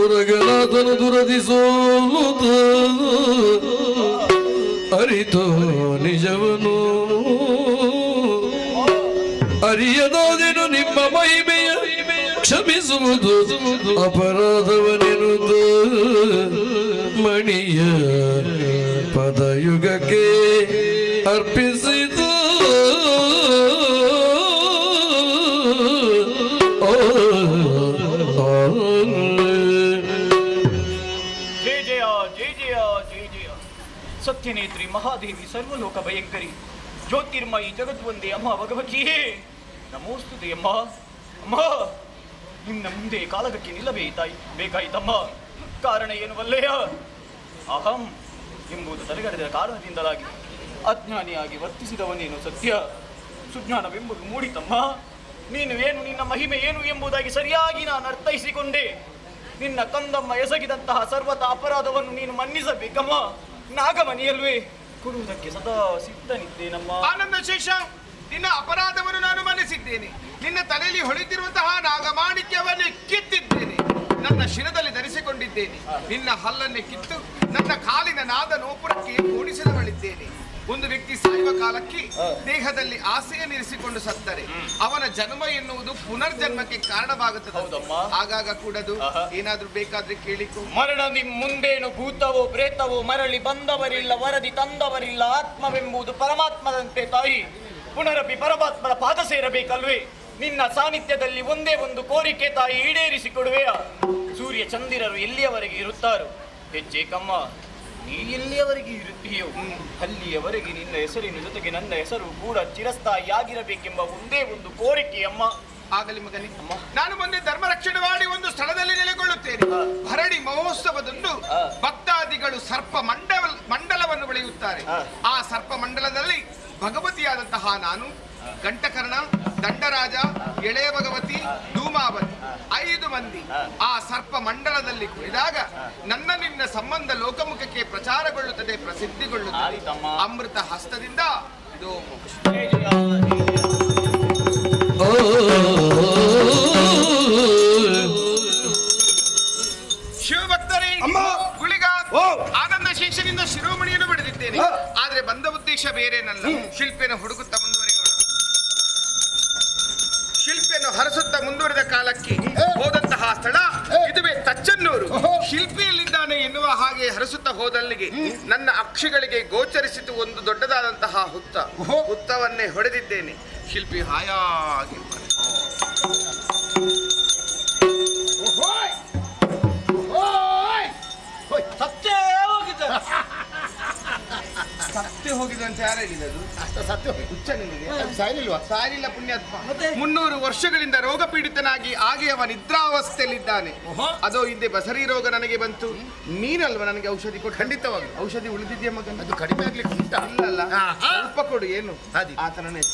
ಉರಗನಾಥನು ದುರದಿಸೋಲುತ ಅರಿತೋ ನಿಜವನು ಅರಿಯದಾದೆನು ನಿಮ್ಮ ಮಹಿಮೆಯ ಕ್ಷಮಿಸುವುದು ಅಪರಾಧವನೆನುದ ಮಣಿಯ ಪದಯುಗಕ್ಕೆ ಅರ್ಪಿಸಿತು. ಜಯ ಜಯ ಜಯ ಜಯ ಜಯ ಜಯ. ಸತ್ಯನೇತ್ರಿ ಮಹಾದೇವಿ ಸರ್ವಲೋಕ ಭಯಂಕರಿ ಜ್ಯೋತಿರ್ಮಯಿ ಜಗದ್ವಂದೇ ಅಮ್ಮ ಭಗವತಿಯೇ ನಮೋಸ್ತುತೆ ಅಮ್ಮ. ಅಮ್ಮ, ನಿನ್ನ ಮುಂದೆ ಕಾಲಗಕ್ಕೆ ಬೇಕಾಯಿತಮ್ಮ. ಕಾರಣ ಏನು ಬಲ್ಲೆಯ? ಅಹಂ ಎಂಬುದು ತಲೆಗಡೆದ ಕಾರಣದಿಂದಲಾಗಿ ಅಜ್ಞಾನಿಯಾಗಿ ವರ್ತಿಸಿದವನೇನು ಸತ್ಯ, ಸುಜ್ಞಾನವೆಂಬುದು ಮೂಡಿತಮ್ಮ. ನೀನು ಏನು, ನಿನ್ನ ಮಹಿಮೆ ಏನು ಎಂಬುದಾಗಿ ಸರಿಯಾಗಿ ನಾನು ಅರ್ಥೈಸಿಕೊಂಡೆ. ನಿನ್ನ ಕಂದಮ್ಮ ಎಸಗಿದಂತಹ ಸರ್ವತ ಅಪರಾಧವನ್ನು ನೀನು ಮನ್ನಿಸಬೇಕಮ್ಮ. ನಾಗಮಣಿಯಲ್ವೇ ಕೊಡುವುದಕ್ಕೆ ಸದಾ ಸಿದ್ಧನಿದ್ದೇನಮ್ಮ. ಆನಂದ ಶೇಷ, ನಿನ್ನ ಅಪರಾಧವನ್ನು ನಾನು ಮನ್ನಿಸಿದ್ದೇನೆ. ನಿನ್ನ ತಲೆಯಲ್ಲಿ ಹೊಳೆತಿರುವಂತಹ ನಾಗಮಾಣಿಕ್ಯವನ್ನೇ ಕಿತ್ತಿದ್ದೇನೆ, ನನ್ನ ಶಿರದಲ್ಲಿ ಧರಿಸಿಕೊಂಡಿದ್ದೇನೆ. ನಿನ್ನ ಹಲ್ಲನ್ನೇ ಕಿತ್ತು ನನ್ನ ಕಾಲಿನ ನಾದ ನೋಪುರಕ್ಕೆ ಕೂಡಿಸಿದವಳಿದ್ದೇನೆ. ಒಂದು ವ್ಯಕ್ತಿ ಸಾಯುವ ಕಾಲಕ್ಕೆ ದೇಹದಲ್ಲಿ ಆಸೆಯನ್ನಿರಿಸಿಕೊಂಡು ಸತ್ತರೆ ಅವನ ಜನ್ಮ ಎನ್ನುವುದು ಪುನರ್ಜನ್ಮಕ್ಕೆ ಕಾರಣವಾಗುತ್ತದೆ. ಆಗಾಗ ಕೂಡದು. ಏನಾದ್ರೂ ಬೇಕಾದ್ರೆ ಕೇಳಿಕೊ. ಮರಣ ನಿಮ್ ಮುಂದೇನು ಭೂತವೋ ಪ್ರೇತವೋ ಮರಳಿ ಬಂದವರಿಲ್ಲ, ವರದಿ ತಂದವರಿಲ್ಲ. ಆತ್ಮವೆಂಬುದು ಪರಮಾತ್ಮದಂತೆ ತಾಯಿ, ಪುನರಪಿ ಪರಮಾತ್ಮನ ಪಾದ ಸೇರಬೇಕಲ್ವೇ? ನಿನ್ನ ಸಾನ್ನಿಧ್ಯದಲ್ಲಿ ಒಂದೇ ಒಂದು ಕೋರಿಕೆ ತಾಯಿ, ಈಡೇರಿಸಿಕೊಡುವೆಯಾ? ಸೂರ್ಯ ಚಂದಿರರು ಎಲ್ಲಿಯವರೆಗೆ ಇರುತ್ತಾರೋ ಹೆಚ್ಚೇಕಮ್ಮ, ನೀ ಎಲ್ಲಿಯವರೆಗೆ ಇರುತ್ತೀಯೋ ಅಲ್ಲಿಯವರೆಗೆ ನಿನ್ನ ಹೆಸರಿನ ಜೊತೆಗೆ ನನ್ನ ಹೆಸರು ಕೂಡ ಚಿರಸ್ಥಾಯಿಯಾಗಿರಬೇಕೆಂಬ ಒಂದೇ ಒಂದು ಕೋರಿಕೆಯಮ್ಮ. ಆಗಲಿ ಮಗನೇ. ನಾನು ಮೊನ್ನೆ ಧರ್ಮ ರಕ್ಷಣೆ ಮಾಡಿ ಒಂದು ಸ್ಥಳದಲ್ಲಿ ನೆಲೆಗೊಳ್ಳುತ್ತೇನೆ. ಭರಣಿ ಮಹೋತ್ಸವದಂದು ಭಕ್ತಾದಿಗಳು ಸರ್ಪ ಮಂಡಲವನ್ನು ಬೆಳೆಯುತ್ತಾರೆ. ಆ ಸರ್ಪ ಮಂಡಲದಲ್ಲಿ ಭಗವತಿಯಾದಂತಹ ನಾನು, ಕಂಠಕರ್ಣ, ದಂಡರಾಜ, ಎಳೆಯ ಭಗವತಿ, ಧೂಮಾವತಿ 5 ಮಂದಿ ಆ ಸರ್ಪ ಮಂಡಲದಲ್ಲಿ ಕುಳಿದಾಗ ನನ್ನ ನಿನ್ನ ಸಂಬಂಧ ಲೋಕಮುಖಕ್ಕೆ ಪ್ರಚಾರಗೊಳ್ಳುತ್ತದೆ, ಪ್ರಸಿದ್ಧಿಗೊಳ್ಳುತ್ತದೆ. ಅಮೃತ ಹಸ್ತದಿಂದ ಇದು ಶಿವಭಕ್ತರೇ, ಗುಳಿಗ ಆನಂದ ಶೇಷನಿಂದ ಶಿರೋಮಣಿಯನ್ನು ಬಿಡಿದಿದ್ದೇನೆ. ಆದ್ರೆ ಬಂದ ಉದ್ದೇಶ ಬೇರೇನಲ್ಲ. ಶಿಲ್ಪಿಯನ್ನು ಹುಡುಕುತ್ತಾ ಮುಂದುವರಿಯೋಣ. ಶಿಲ್ಪಿಯನ್ನು ಹರಸುತ್ತಾ ಮುಂದುವರೆದ ಕಾಲಕ್ಕೆ ಹೋದಂತಹ ಸ್ಥಳ ಇದುವೇ ತಚ್ಚನ್ನೂರು. ಶಿಲ್ಪಿಯಲ್ಲಿದ್ದಾನೆ ಎನ್ನುವ ಹಾಗೆ ಹರಸುತ್ತಾ ಹೋದಲ್ಲಿಗೆ ನನ್ನ ಅಕ್ಷಿಗಳಿಗೆ ಗೋಚರಿಸಿತು ಒಂದು ದೊಡ್ಡದಾದಂತಹ ಹುತ್ತವನ್ನೇ ಹೊಡೆದಿದ್ದೇನೆ. ಶಿಲ್ಪಿ ಹಾಯಾಗಿ ಸತ್ಯ ಹೋಗಿದೆ ಅಂತ ಯಾರು ಹೇಳಿದದು? ಸತ್ಯ ಹುಚ್ಚ ನಿನಗೆ? ಸಾಯಲಿಲ್ವಾ? ಸಾಯಲಿಲ್ಲ ಪುಣ್ಯಾತ್ಮ. 300 ವರ್ಷಗಳಿಂದ ರೋಗ ಪೀಡಿತನಾಗಿ ಹಾಗೆ ಅವ ನಿದ್ರಾವಸ್ಥೆಯಲ್ಲಿದ್ದಾನೆ. ಅದೋ ಹಿಂದೆ ಬಸರಿ ರೋಗ ನನಗೆ ಬಂತು. ನೀನಲ್ವ ನನಗೆ ಔಷಧಿ ಕೊಟ್ಟು? ಖಂಡಿತವಾಗಿ ಔಷಧಿ ಉಳಿದಿದೆಯಾ ಮಗನ? ಅದು ಕಡಿಮೆ ಆಗ್ಲಿಕ್ಕೆ ಇಲ್ಲ. ಸ್ವಲ್ಪ ಕೊಡು. ಏನು ಆತನೇ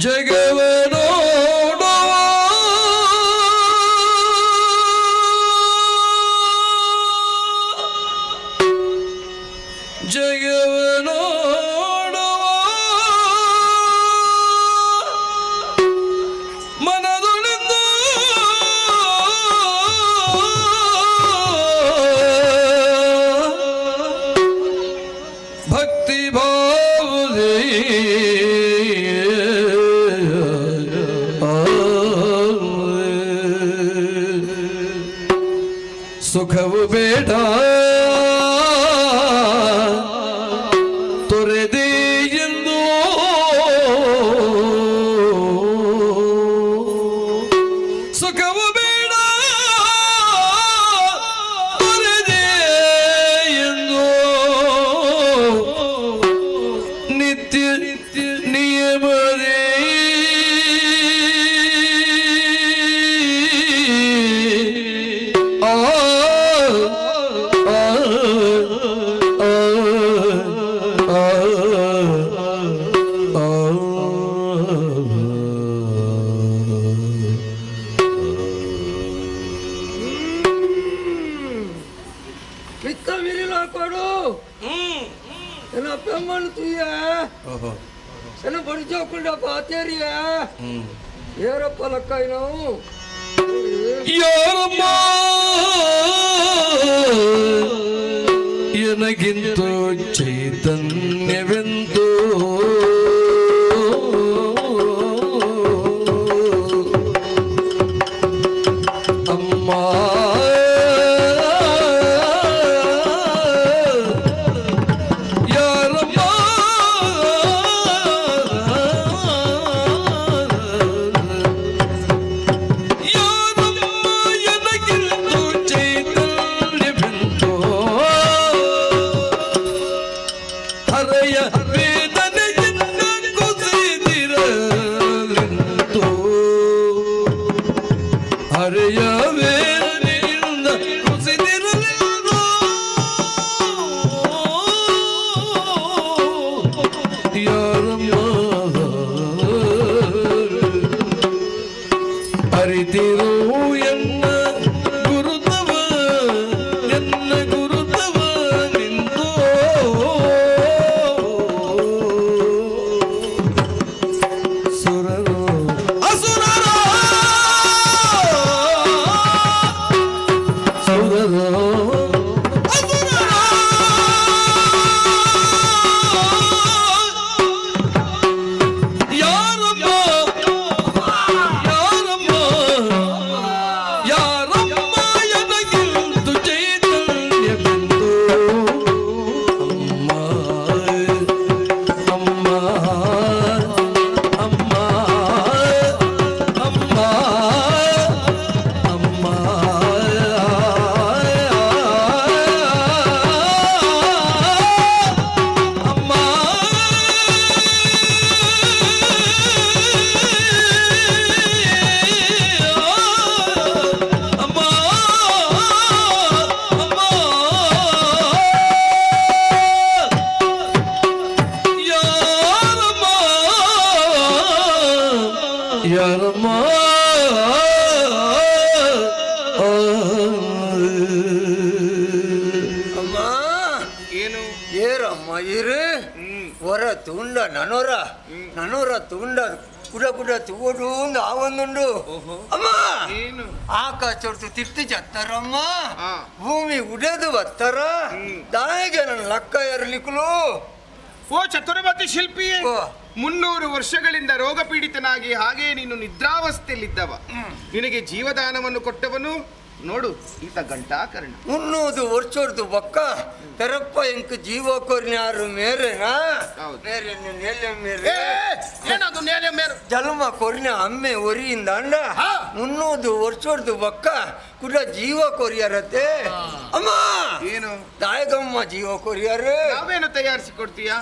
ಜಗವನೋಡುವ ಮನದೊಳಿಂದ ಭಕ್ತಿ ಭಾವದೇ ಸುಖವು ಬೇಡ ತೊರೆದೆ ಎಂದು ಸುಖವು ಬೇಡ ತೊರೆದೆ ಎಂದು ನಿತ್ಯ ನಿಯಮದೇ ವಿರಿಲ ಕೊಡು ಎನ್ನ ಪೆಮ್ಮನು ತುಯ್ಯ ಎನ್ನ ಬಡಿ ಚೌಕುಂಡ ಪಾತೇರಿಯ ಏರಪ್ಪ ಲಕ್ಕಾಯಿ ನಾವು ಯಾರಮ್ಮ ಎನಗಿಂತ ಚೈತನ್ಯವೆಂದು ಅಮ್ಮ ನನೋರ ತುಂಡ ಕುಡ ಕುಡ ತೂಡು ಆವೊಂದುಂಡು ಅಮ್ಮ ಆಕಾಶೊಡ್ತು ತಿರ್ತಿ ಚತ್ತರಮ್ಮ ಭೂಮಿ ಉಡೆದು ಬತ್ತರ ದಾಯಿಗೆ ನನ್ನ ಲಕ್ಕ ಇರಲಿಕ್ಕಲು ಓ ಚತುರ್ಮತಿ ಶಿಲ್ಪಿ 300 ವರ್ಷಗಳಿಂದ ರೋಗ ಪೀಡಿತನಾಗಿ ಹಾಗೆ ನೀನು ನಿದ್ರಾವಸ್ಥೆಯಲ್ಲಿದ್ದವ ನಿನಗೆ ಜೀವದಾನವನ್ನು ಕೊಟ್ಟವನು ನೋಡು ಈತ ಗಂಟಾಕರ್ಣ 300 ವರ್ಷದ್ದು ಬಕ್ಕ ತೆರಪ್ಪ ಎಂಕ್ ಜೀವ ಕೊರ್ನ್ಯಾರು ಮೇರೆನಾ ಮೇರೆ ನೇಲೆ ಮೇರೆ ಏನದು ನೇಲೆ ಮೇರೆ ಜನ್ಮ ಕೊರ್ನ ಅಮ್ಮೆ ಒರಿಯಿಂದ ಅಂಡ 300 ವರ್ಷದ್ದು ಬಕ್ಕ ಕುಡ ಜೀವ ಕೊರಿಯಾರತ್ತೆ ಅಮ್ಮ ಏನು ದಾಯಗಮ್ಮ ಜೀವ ಕೊರಿಯಾರು ನಾವೇನು ತಯಾರಿಸಿ ಕೊಡ್ತೀಯಾ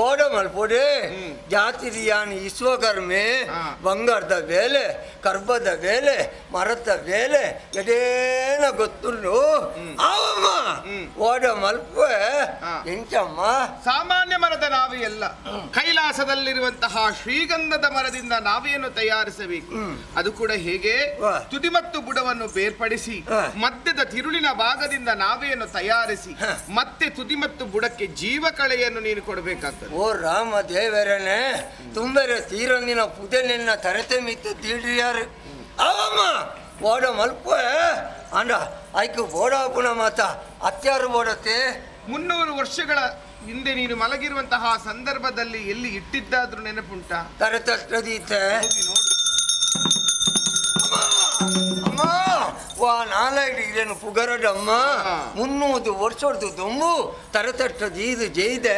ಓಡ ಮಲ್ಪೊಡೆ ಜಾತಿರಿಯಾನಿ ವಿಶ್ವಕರ್ಮೆ ಬಂಗಾರದ ಬೇಲೆ ಕರ್ಬದ ಬೇಲೆ ಮರದ ಬೇಲೆ ಎಡೇನ ಗೊತ್ತುಂಡು ಅವಮ್ಮ ಓಡ ಮಲ್ಪ ಎಂಚಮ್ಮ ಸಾಮಾನ್ಯ ಮರದ ನಾವೆಯಲ್ಲ ಕೈಲಾಸದಲ್ಲಿರುವಂತಹ ಶ್ರೀಗಂಧದ ಮರದಿಂದ ನಾವೆಯನ್ನು ತಯಾರಿಸಬೇಕು ಅದು ಕೂಡ ಹೇಗೆ ತುದಿ ಮತ್ತು ಬುಡವನ್ನು ಬೇರ್ಪಡಿಸಿ ಮಧ್ಯದ ತಿರುಳಿನ ಭಾಗದಿಂದ ನಾವೆಯನ್ನು ತಯಾರಿಸಿ ಮತ್ತೆ ತುದಿ ಮತ್ತು ಬುಡಕ್ಕೆ ಜೀವಕಳೆಯನ್ನು ನೀನು ಕೊಡಬೇಕಾಗ್ತದೆ ಓ ರಾಮ ದೇವರನೆ ತುಂಬರೆ ತೀರೊಂದಿನ ಪುದೆನೆನ್ನ ತರತೆ ಮಿತ್ತು ತೀಡ್ರಿಯಾರು ಅವಮ್ಮ ಓಡ ಮಲ್ಪ ಅಂಡ ಆಯ್ಕೆ ಬೋಡಾಪುಣ ಮಾತ ಅತ್ಯಾರು ಬೋಡತ್ತೆ 300 ವರ್ಷಗಳ ಹಿಂದೆ ನೀನು ಮಲಗಿರುವಂತಹ ಸಂದರ್ಭದಲ್ಲಿ ಎಲ್ಲಿ ಇಟ್ಟಿದ್ದಾದ್ರೂ ನೆನಪುಂಟಾ ತರತೀತೆ ಅಮ್ಮ ವಾ ನಾಲ್ಕು ಇದೇನು ಪುಗರಡಮ್ಮ 300 ವರ್ಷದ್ದು ದೊಂಬು ತರತಟ್ಟದು ಇದು ಜೈದೆ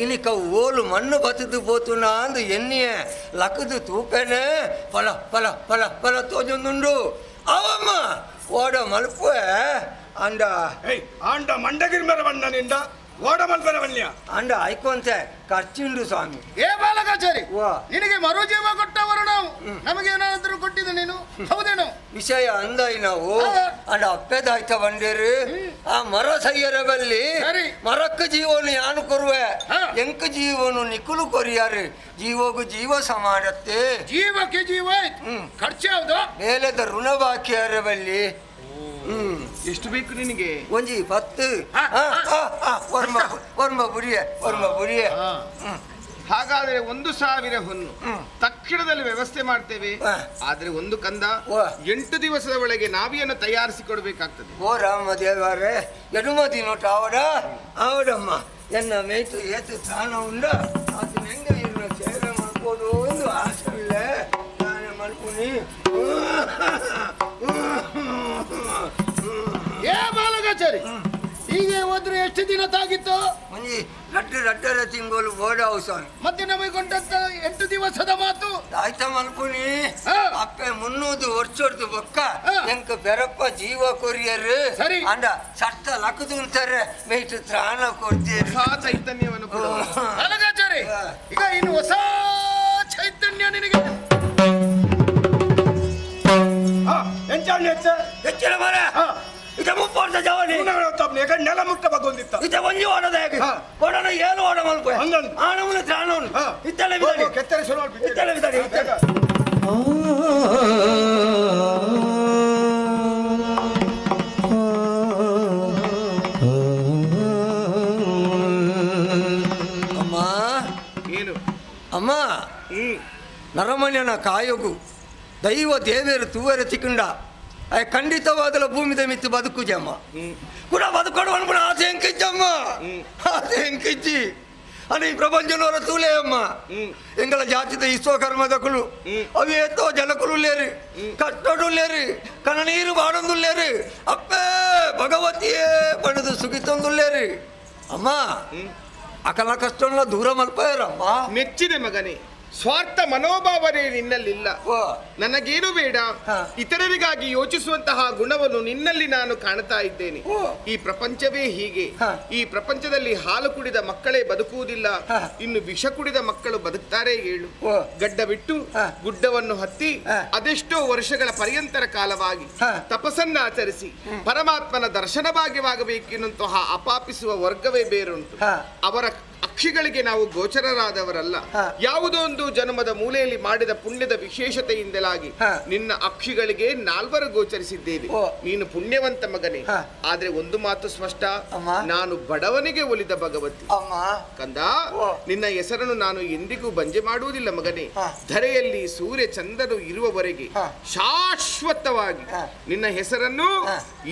ಇನಿಕ ಓಲು ಮಣ್ಣು ಬತ್ತದು ಬೋತುನ ಅಂದು ಎಣ್ಣೆ ಲಕ್ಕದು ತೂಪೆನೆ ಫಲ ಫಲ ಫಲ ಫಲ ತೋಜೊಂದುಂಡು ಅವಮ್ಮ ಓಡ ಮಲ್ಪು ಅಂಡ ಆಂಡ ಮಂಡಗಿರಿ ಮರ ಬಣ್ಣನಿಂದ ಓಡ ಮಲ್ಪರವನ್ಯ ಅಂಡ ಆಯ್ಕೊಂತೆ ಖರ್ಚುಂಡು ಸ್ವಾಮಿ ಏ ಬಾಲಕಾಚಾರಿ ನಿನಗೆ ಮರು ಜೀವ ಕೊಟ್ಟವರು ನಾವು ನಮಗೆ ಏನಾದರೂ ಕೊಟ್ಟಿದ್ದು ನೀನು ಹೌದೇನು ವಿಷಯ ಅಂದಾಯಿ ನಾವು ಅಂಡ ಅಪ್ಪೆದಾಯ್ತ ಬಂಡೇರು ಆ ಮರ ಸೈಯರ ಬಲ್ಲಿ ಮರಕ್ಕ ಜೀವನು ಯಾನು ಕೊರುವೆ ಎಂಕ ಜೀವನು ನಿಕುಲು ಕೊರಿಯಾರು ಜೀವಗೂ ಜೀವ ಸಮಾನತ್ತೆ ಜೀವಕ್ಕೆ ಜೀವ ಖರ್ಚು ಯಾವುದು ಮೇಲೆದ ಋಣ ಬಾಕಿಯರ ಬಲ್ಲಿ ಎಷ್ಟು ಬೇಕು ನಿನಗೆ? ಒಂಜಿ 10 ವರ್ಮ ಬುರಿಯ. ಹಾಗಾದ್ರೆ 1000 ಹೊನ್ನು ತಕ್ಷಣದಲ್ಲಿ ವ್ಯವಸ್ಥೆ ಮಾಡ್ತೇವೆ. ಆದ್ರೆ ಒಂದು ಕಂದ 8 ದಿವಸದ ಒಳಗೆ ನಾವಿಯನ್ನು ತಯಾರಿಸಿ ಕೊಡ್ಬೇಕಾಗ್ತದೆ. ಓ ರಾಮ ದೇವರೇ ಎಡುಮತಿ ನೋಟ ಅವಡಮ್ಮ ಎನ್ನ ಮೇಯ್ತು ಏತು ತಾಣ ಉಂಡ ಅದು ಹೆಂಗ ಇರುವ ಸೇರ ಮಾಡ್ಬೋದು ಒಂದು ಆಸೆ ಇಲ್ಲ ನಾನೇ ಮಾಡ್ಕೊನಿ. ಏ ಬಾಲಗಾಚಾರಿ ಹೀಗೆ ಹೋದ್ರೆ ಎಷ್ಟು ದಿನ ತಾಗಿತ್ತು? ಒಂಜಿ ರಡ್ಡರ ತಿಂಗಳು ಬೋರ್ಡ್ ಹೌಸ್ ಮತ್ತೆ ನಮಗೆ ಕೊಂಡಂತ 8 ದಿವಸದ ಮಾತು ಆಯ್ತ ಮಲ್ಪುನಿ ಅಪ್ಪೆ 300 ವರ್ಷದ್ದು ಬೊಕ್ಕ ಎಂಕ ಬೆರಪ್ಪ ಜೀವ ಕೊರಿಯರ್ ಸರಿ ಅಂಡ ಸಟ್ಟ ಲಕ್ಕದುಂತಾರೆ ಮೇಯ್ತು ತ್ರಾಣ ಕೊಡ್ತೀರಿ. ಚೈತನ್ಯವನ್ನು ಬಾಲಗಾಚಾರಿ ಈಗ ಇನ್ನು ಹೊಸ ಚೈತನ್ಯ ನಿನಗೆ ಹೆಚ್ಚಿನ ಮರ ಇದ ಮುಪ್ಪರ್ದ ಜವಾನಿ ನೆಲ ಮುಕ್ತ ಬಗೊಂದಿತ್ತ ಇದ ಒಂಜಿ ಓಡದ ಹೇಗೆ ಓಡನ ಏನು ಓಡ ಮಲ್ಪ ಆನವನ ತ್ರಾಣವನು ಇತ್ತಲೆ ಬಿಡಲಿ ಕೆತ್ತರೆ ಶುರು ಇತ್ತಲೆ ಬಿಡಲಿ ಅಮ್ಮ ಏನು ಅಮ್ಮ ನರಮಣ್ಯನ ಕಾಯೋಗು ದೈವ ದೇವೇರು ತೂವರೆ ತಿಕ್ಕಂಡ ಖಂಡಿತವಾಗಲ ಭೂಮಿದ ಮಿತ್ತು ಬದುಕುಜಮ್ಮ ಕೂಡ ಬದುಕೊಂಡು ಅನ್ಬಿಡ ಆಸೆ ಹೆಂಕಿಜ್ಜಮ್ಮ ಆಸೆ ಹೆಂಕಿಜ್ಜಿ ಅನಿ ಪ್ರಪಂಚನವರ ತೂಲೆ ಅಮ್ಮ ಎಂಗಳ ಜಾತಿದ ವಿಶ್ವಕರ್ಮದ ಕುಳು ಅವು ಎತ್ತೋ ಜನಕುಲು ಲೇರಿ ಕಟ್ಟಡು ಲೇರಿ ಕಣ ನೀರು ಬಾಡೊಂದು ಲೇರಿ ಅಪ್ಪೇ ಭಗವತಿಯೇ ಪಡೆದು ಸುಖಿತೊಂದು ಲೇರಿ ಅಮ್ಮ ಅಕಲ ಕಷ್ಟನ ದೂರ ಮಲ್ಪರಮ್ಮ. ಮೆಚ್ಚಿದೆ ಮಗನೇ, ಸ್ವಾರ್ಥ ಮನೋಭಾವನೆ ನಿನ್ನಲ್ಲಿಲ್ಲ. ನನಗೇನು ಬೇಡ, ಇತರರಿಗಾಗಿ ಯೋಚಿಸುವಂತಹ ಗುಣವನ್ನು ನಿನ್ನಲ್ಲಿ ನಾನು ಕಾಣ್ತಾ ಇದ್ದೇನೆ. ಈ ಪ್ರಪಂಚವೇ ಹೀಗೆ. ಈ ಪ್ರಪಂಚದಲ್ಲಿ ಹಾಲು ಕುಡಿದ ಮಕ್ಕಳೇ ಬದುಕುವುದಿಲ್ಲ, ಇನ್ನು ವಿಷ ಕುಡಿದ ಮಕ್ಕಳು ಬದುಕ್ತಾರೆ ಹೇಳು. ಗಡ್ಡ ಬಿಟ್ಟು ಗುಡ್ಡವನ್ನು ಹತ್ತಿ ಅದೆಷ್ಟೋ ವರ್ಷಗಳ ಪರ್ಯಂತರ ಕಾಲವಾಗಿ ತಪಸ್ಸನ್ನ ಆಚರಿಸಿ ಪರಮಾತ್ಮನ ದರ್ಶನ ಭಾಗ್ಯವಾಗಬೇಕೆನ್ನುವಂತಹ ಅಪಾಪಿಸುವ ವರ್ಗವೇ ಬೇರುಂಟು. ಅವರ ಅಕ್ಷಿಗಳಿಗೆ ನಾವು ಗೋಚರರಾದವರಲ್ಲ. ಯಾವುದೋ ಒಂದು ಜನ್ಮದ ಮೂಲೆಯಲ್ಲಿ ಮಾಡಿದ ಪುಣ್ಯದ ವಿಶೇಷತೆಯಿಂದಲಾಗಿ ನಿನ್ನ ಅಕ್ಷಿಗಳಿಗೆ 4 ಗೋಚರಿಸಿದ್ದೇವೆ. ನೀನು ಪುಣ್ಯವಂತ ಮಗನೇ. ಆದ್ರೆ ಒಂದು ಮಾತು ಸ್ಪಷ್ಟ, ನಾನು ಬಡವನಿಗೆ ಒಲಿದ ಭಗವತಿ ಕಂದ. ನಿನ್ನ ಹೆಸರನ್ನು ನಾನು ಎಂದಿಗೂ ಬಂಜೆ ಮಾಡುವುದಿಲ್ಲ ಮಗನೇ. ಧರೆಯಲ್ಲಿ ಸೂರ್ಯ ಚಂದ್ರನು ಇರುವವರೆಗೆ ಶಾಶ್ವತವಾಗಿ ನಿನ್ನ ಹೆಸರನ್ನು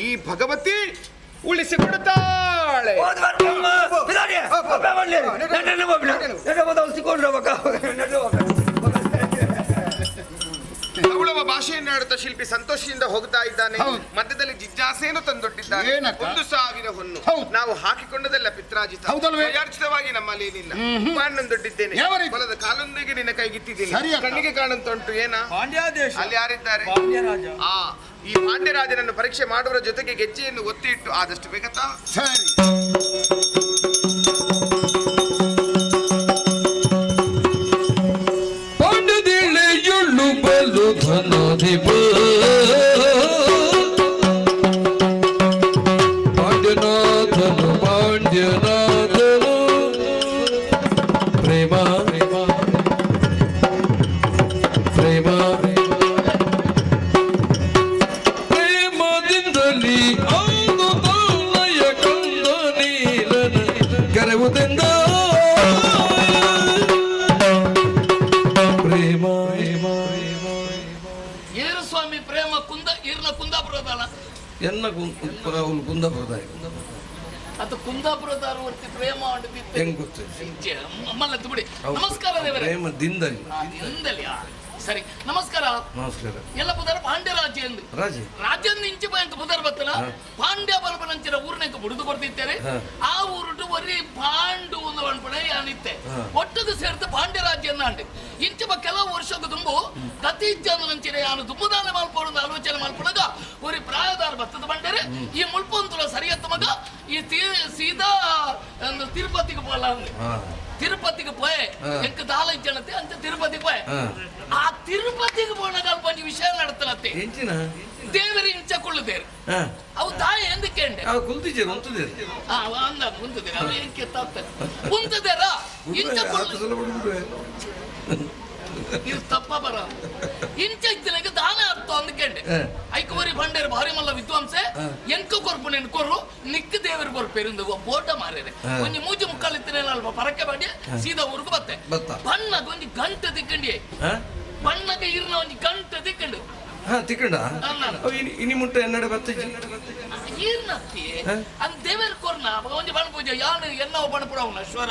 ಈ ಭಗವತಿ ಉಳಿಸಿಕೊಡುತ್ತಾಳೆ. ಅವಳವ ಭಾಷೆಯನ್ನಾಡುತ್ತ ಶಿಲ್ಪಿ ಸಂತೋಷದಿಂದ ಹೋಗ್ತಾ ಇದ್ದಾನೆ. ಮಧ್ಯದಲ್ಲಿ ಜಿಜ್ಞಾಸೆಯನ್ನು ತಂದೊಡ್ಡಿದ್ದಾನೆ. 1000 ಹೊನ್ನು ನಾವು ಹಾಕಿಕೊಂಡದೆಲ್ಲ ಪಿತ್ರಾಜಿತ, ಸ್ವಯಾರ್ಜಿತವಾಗಿ ನಮ್ಮಲ್ಲಿ ಏನಿಲ್ಲ. ದೊಡ್ಡಿದ್ದೇನೆ, ಹೊಲದ ಕಾಲೊಂದಿಗೆ ನಿನ್ನ ಕೈಗಿಟ್ಟಿದ್ದೀನಿ. ಕಣ್ಣಿಗೆ ಕಾಣುತ್ತುಂಟು ಏನ ಅಲ್ಲಿ ಯಾರಿದ್ದಾರೆ? ಈ ಪಾಂಡ್ಯರಾಜನನ್ನು ಪರೀಕ್ಷೆ ಮಾಡುವ ಜೊತೆಗೆ ಗೆಜ್ಜೆಯನ್ನು ಒತ್ತಿ ಇಟ್ಟು ಆದಷ್ಟು ಬೇಗ ಸರಿ. ಪಾಂಡ್ಯದಿಳೆಯುಳ್ಳು ಬಲು ಧನಾಧಿಪ ಪಾಂಡ್ಯನಾಥನು ಪಾಂಡ್ಯನಾಥನು ಪ್ರೇಮ ಪ್ರೇಮ ಪ್ರೇಮದಿಂದಲೇ ಅಂದು ತನ್ನಯ ಕಂದ ನೀರನ ಕರೆವುದೆಂದ ಪ್ರೇಮ ಏರು ಸ್ವಾಮಿ ಪ್ರೇಮ ಕುಂದಾಪುರದಲ್ಲ ಎನ್ನ ಕುಂದಾಪುರದ ಅದು ಕುಂದಾಪುರದ ಪ್ರೇಮ ಹೆಂಗ್ ಗೊತ್ತಿದೆ ಮಲ್ಲತ್ತು ಬಿಡಿ. ನಮಸ್ಕಾರ ದೇವರೇ. ಪ್ರೇಮದಿಂದಲೇ ಸರಿ ನಮಸ್ಕಾರ. ನಮಸ್ಕಾರ. ಎಲ್ಲ ಪುದರ್ ಪಾಂಡ್ಯ ರಾಜ್ಯ ಎಂದು ರಾಜ್ಯದ ಇಂಚಿ ಬ್ಯಾಂಕ್ ಪುದರ್ ಬತ್ತನ ಪಾಂಡ್ಯ ಬಲ್ಪನಂಚಿನ ಊರ್ನಂಕ ಬುಡಿದು ಬರ್ತಿದ್ದೇನೆ. ಆ ಊರುಟು ಒರಿ ಪಾಂಡು ಒಂದು ಅನ್ಪಣೆ ಅನಿತ್ತೆ ಒಟ್ಟದು ಸೇರ್ತ ಪಾಂಡ್ಯ ರಾಜ್ಯ ಅಂಡೆ ಇಂಚ ಕೆಲವು ವರ್ಷದ ತುಂಬು ಗತಿ ಜನಂಚಿನ ಯಾನು ದುಮ್ಮದಾನ ಮಲ್ಪೋಣ ಆಲೋಚನೆ ಮಲ್ಪಣಗ ಒರಿ ಪ್ರಾಯದಾರ ಬತ್ತದ ಬಂಡರೆ ಈ ಮುಲ್ಪಂತುಲ ಸರಿಯತ್ತ ಮಗ ಈ ಸೀದಾ ತಿರುಪತಿಗೆ ಪೋಲ ತಿರುಪತಿಗೆ ಪೋಯೆ ಎಂಕ ದಾಲ ಜನತೆ ಅಂತ ತಿರುಪತಿಗೆ ಪೋಯೆ. ಆ ತಿರುಪತಿಗೆ ಪೋನಾಗ ಒಂಜಿ ವಿಷಯ ನಡತನತ್ತೆ ದೇವರ ಇಂಚಕೊಳ್ಳುದೇರು ಅವು ತಾಯಿ ಎಂದಕ್ಕೆ ಕುಂತಿದ್ದೇನೆ ಅಂದ ಕುಂತದೇರ ಅವು ಎಂಕೆ ತಾಗ್ತಾರೆ ಕುಂತದೇರ ಇಂಚಕೊಳ್ಳು ಇದು ತಪ್ಪ ಬರ ಇಂಚ ಇತ್ತಿನಾಗ ದಾನ ಅರ್ಥ ಅಂದ್ಕೊಂಡೆ ಐಕವರಿ ಬಂಡೇರು ಭಾರಿ ಮಲ್ಲ ವಿದ್ವಾಂಸೆ ಎಂಕ ಕೊರ್ಪು ನೆನ್ ಕೊರು ನಿಕ್ಕ ದೇವರು ಕೊರ್ಪೇರಿಂದು ಬೋಟ ಮಾರೇರೆ ಒಂಜಿ ಮೂಜಿ ಮುಕ್ಕಾಲು ಇತ್ತಿನ ಅಲ್ಪ ಪರಕೆ ಬಾಡಿ ಸೀದಾ ಊರ್ಗು ಬತ್ತೆ ಬಣ್ಣದ ಒಂಜಿ ಗಂಟೆ ತಿಕ್ಕಂಡಿ ಬಣ್ಣಗೆ ಇರ್ನ ಒಂಜಿ ಗಂಟೆ ತಿಕ್ಕಂಡು ತಿಕ್ಕಂಡ ಇನಿ ಮುಟ್ಟ ಎನ್ನಡೆ ಬತ್ತಜಿ ಈರ್ನತ್ತಿ ಅಂದ್ ದೇವರ ಕೊರ್ನ ಒಂಜಿ ಬಣ್ಣ ಪೂಜೆ ಯಾನು ಎನ್ನವ ಬಣ್ಣ ಪುಡವನ ಶ್ವರ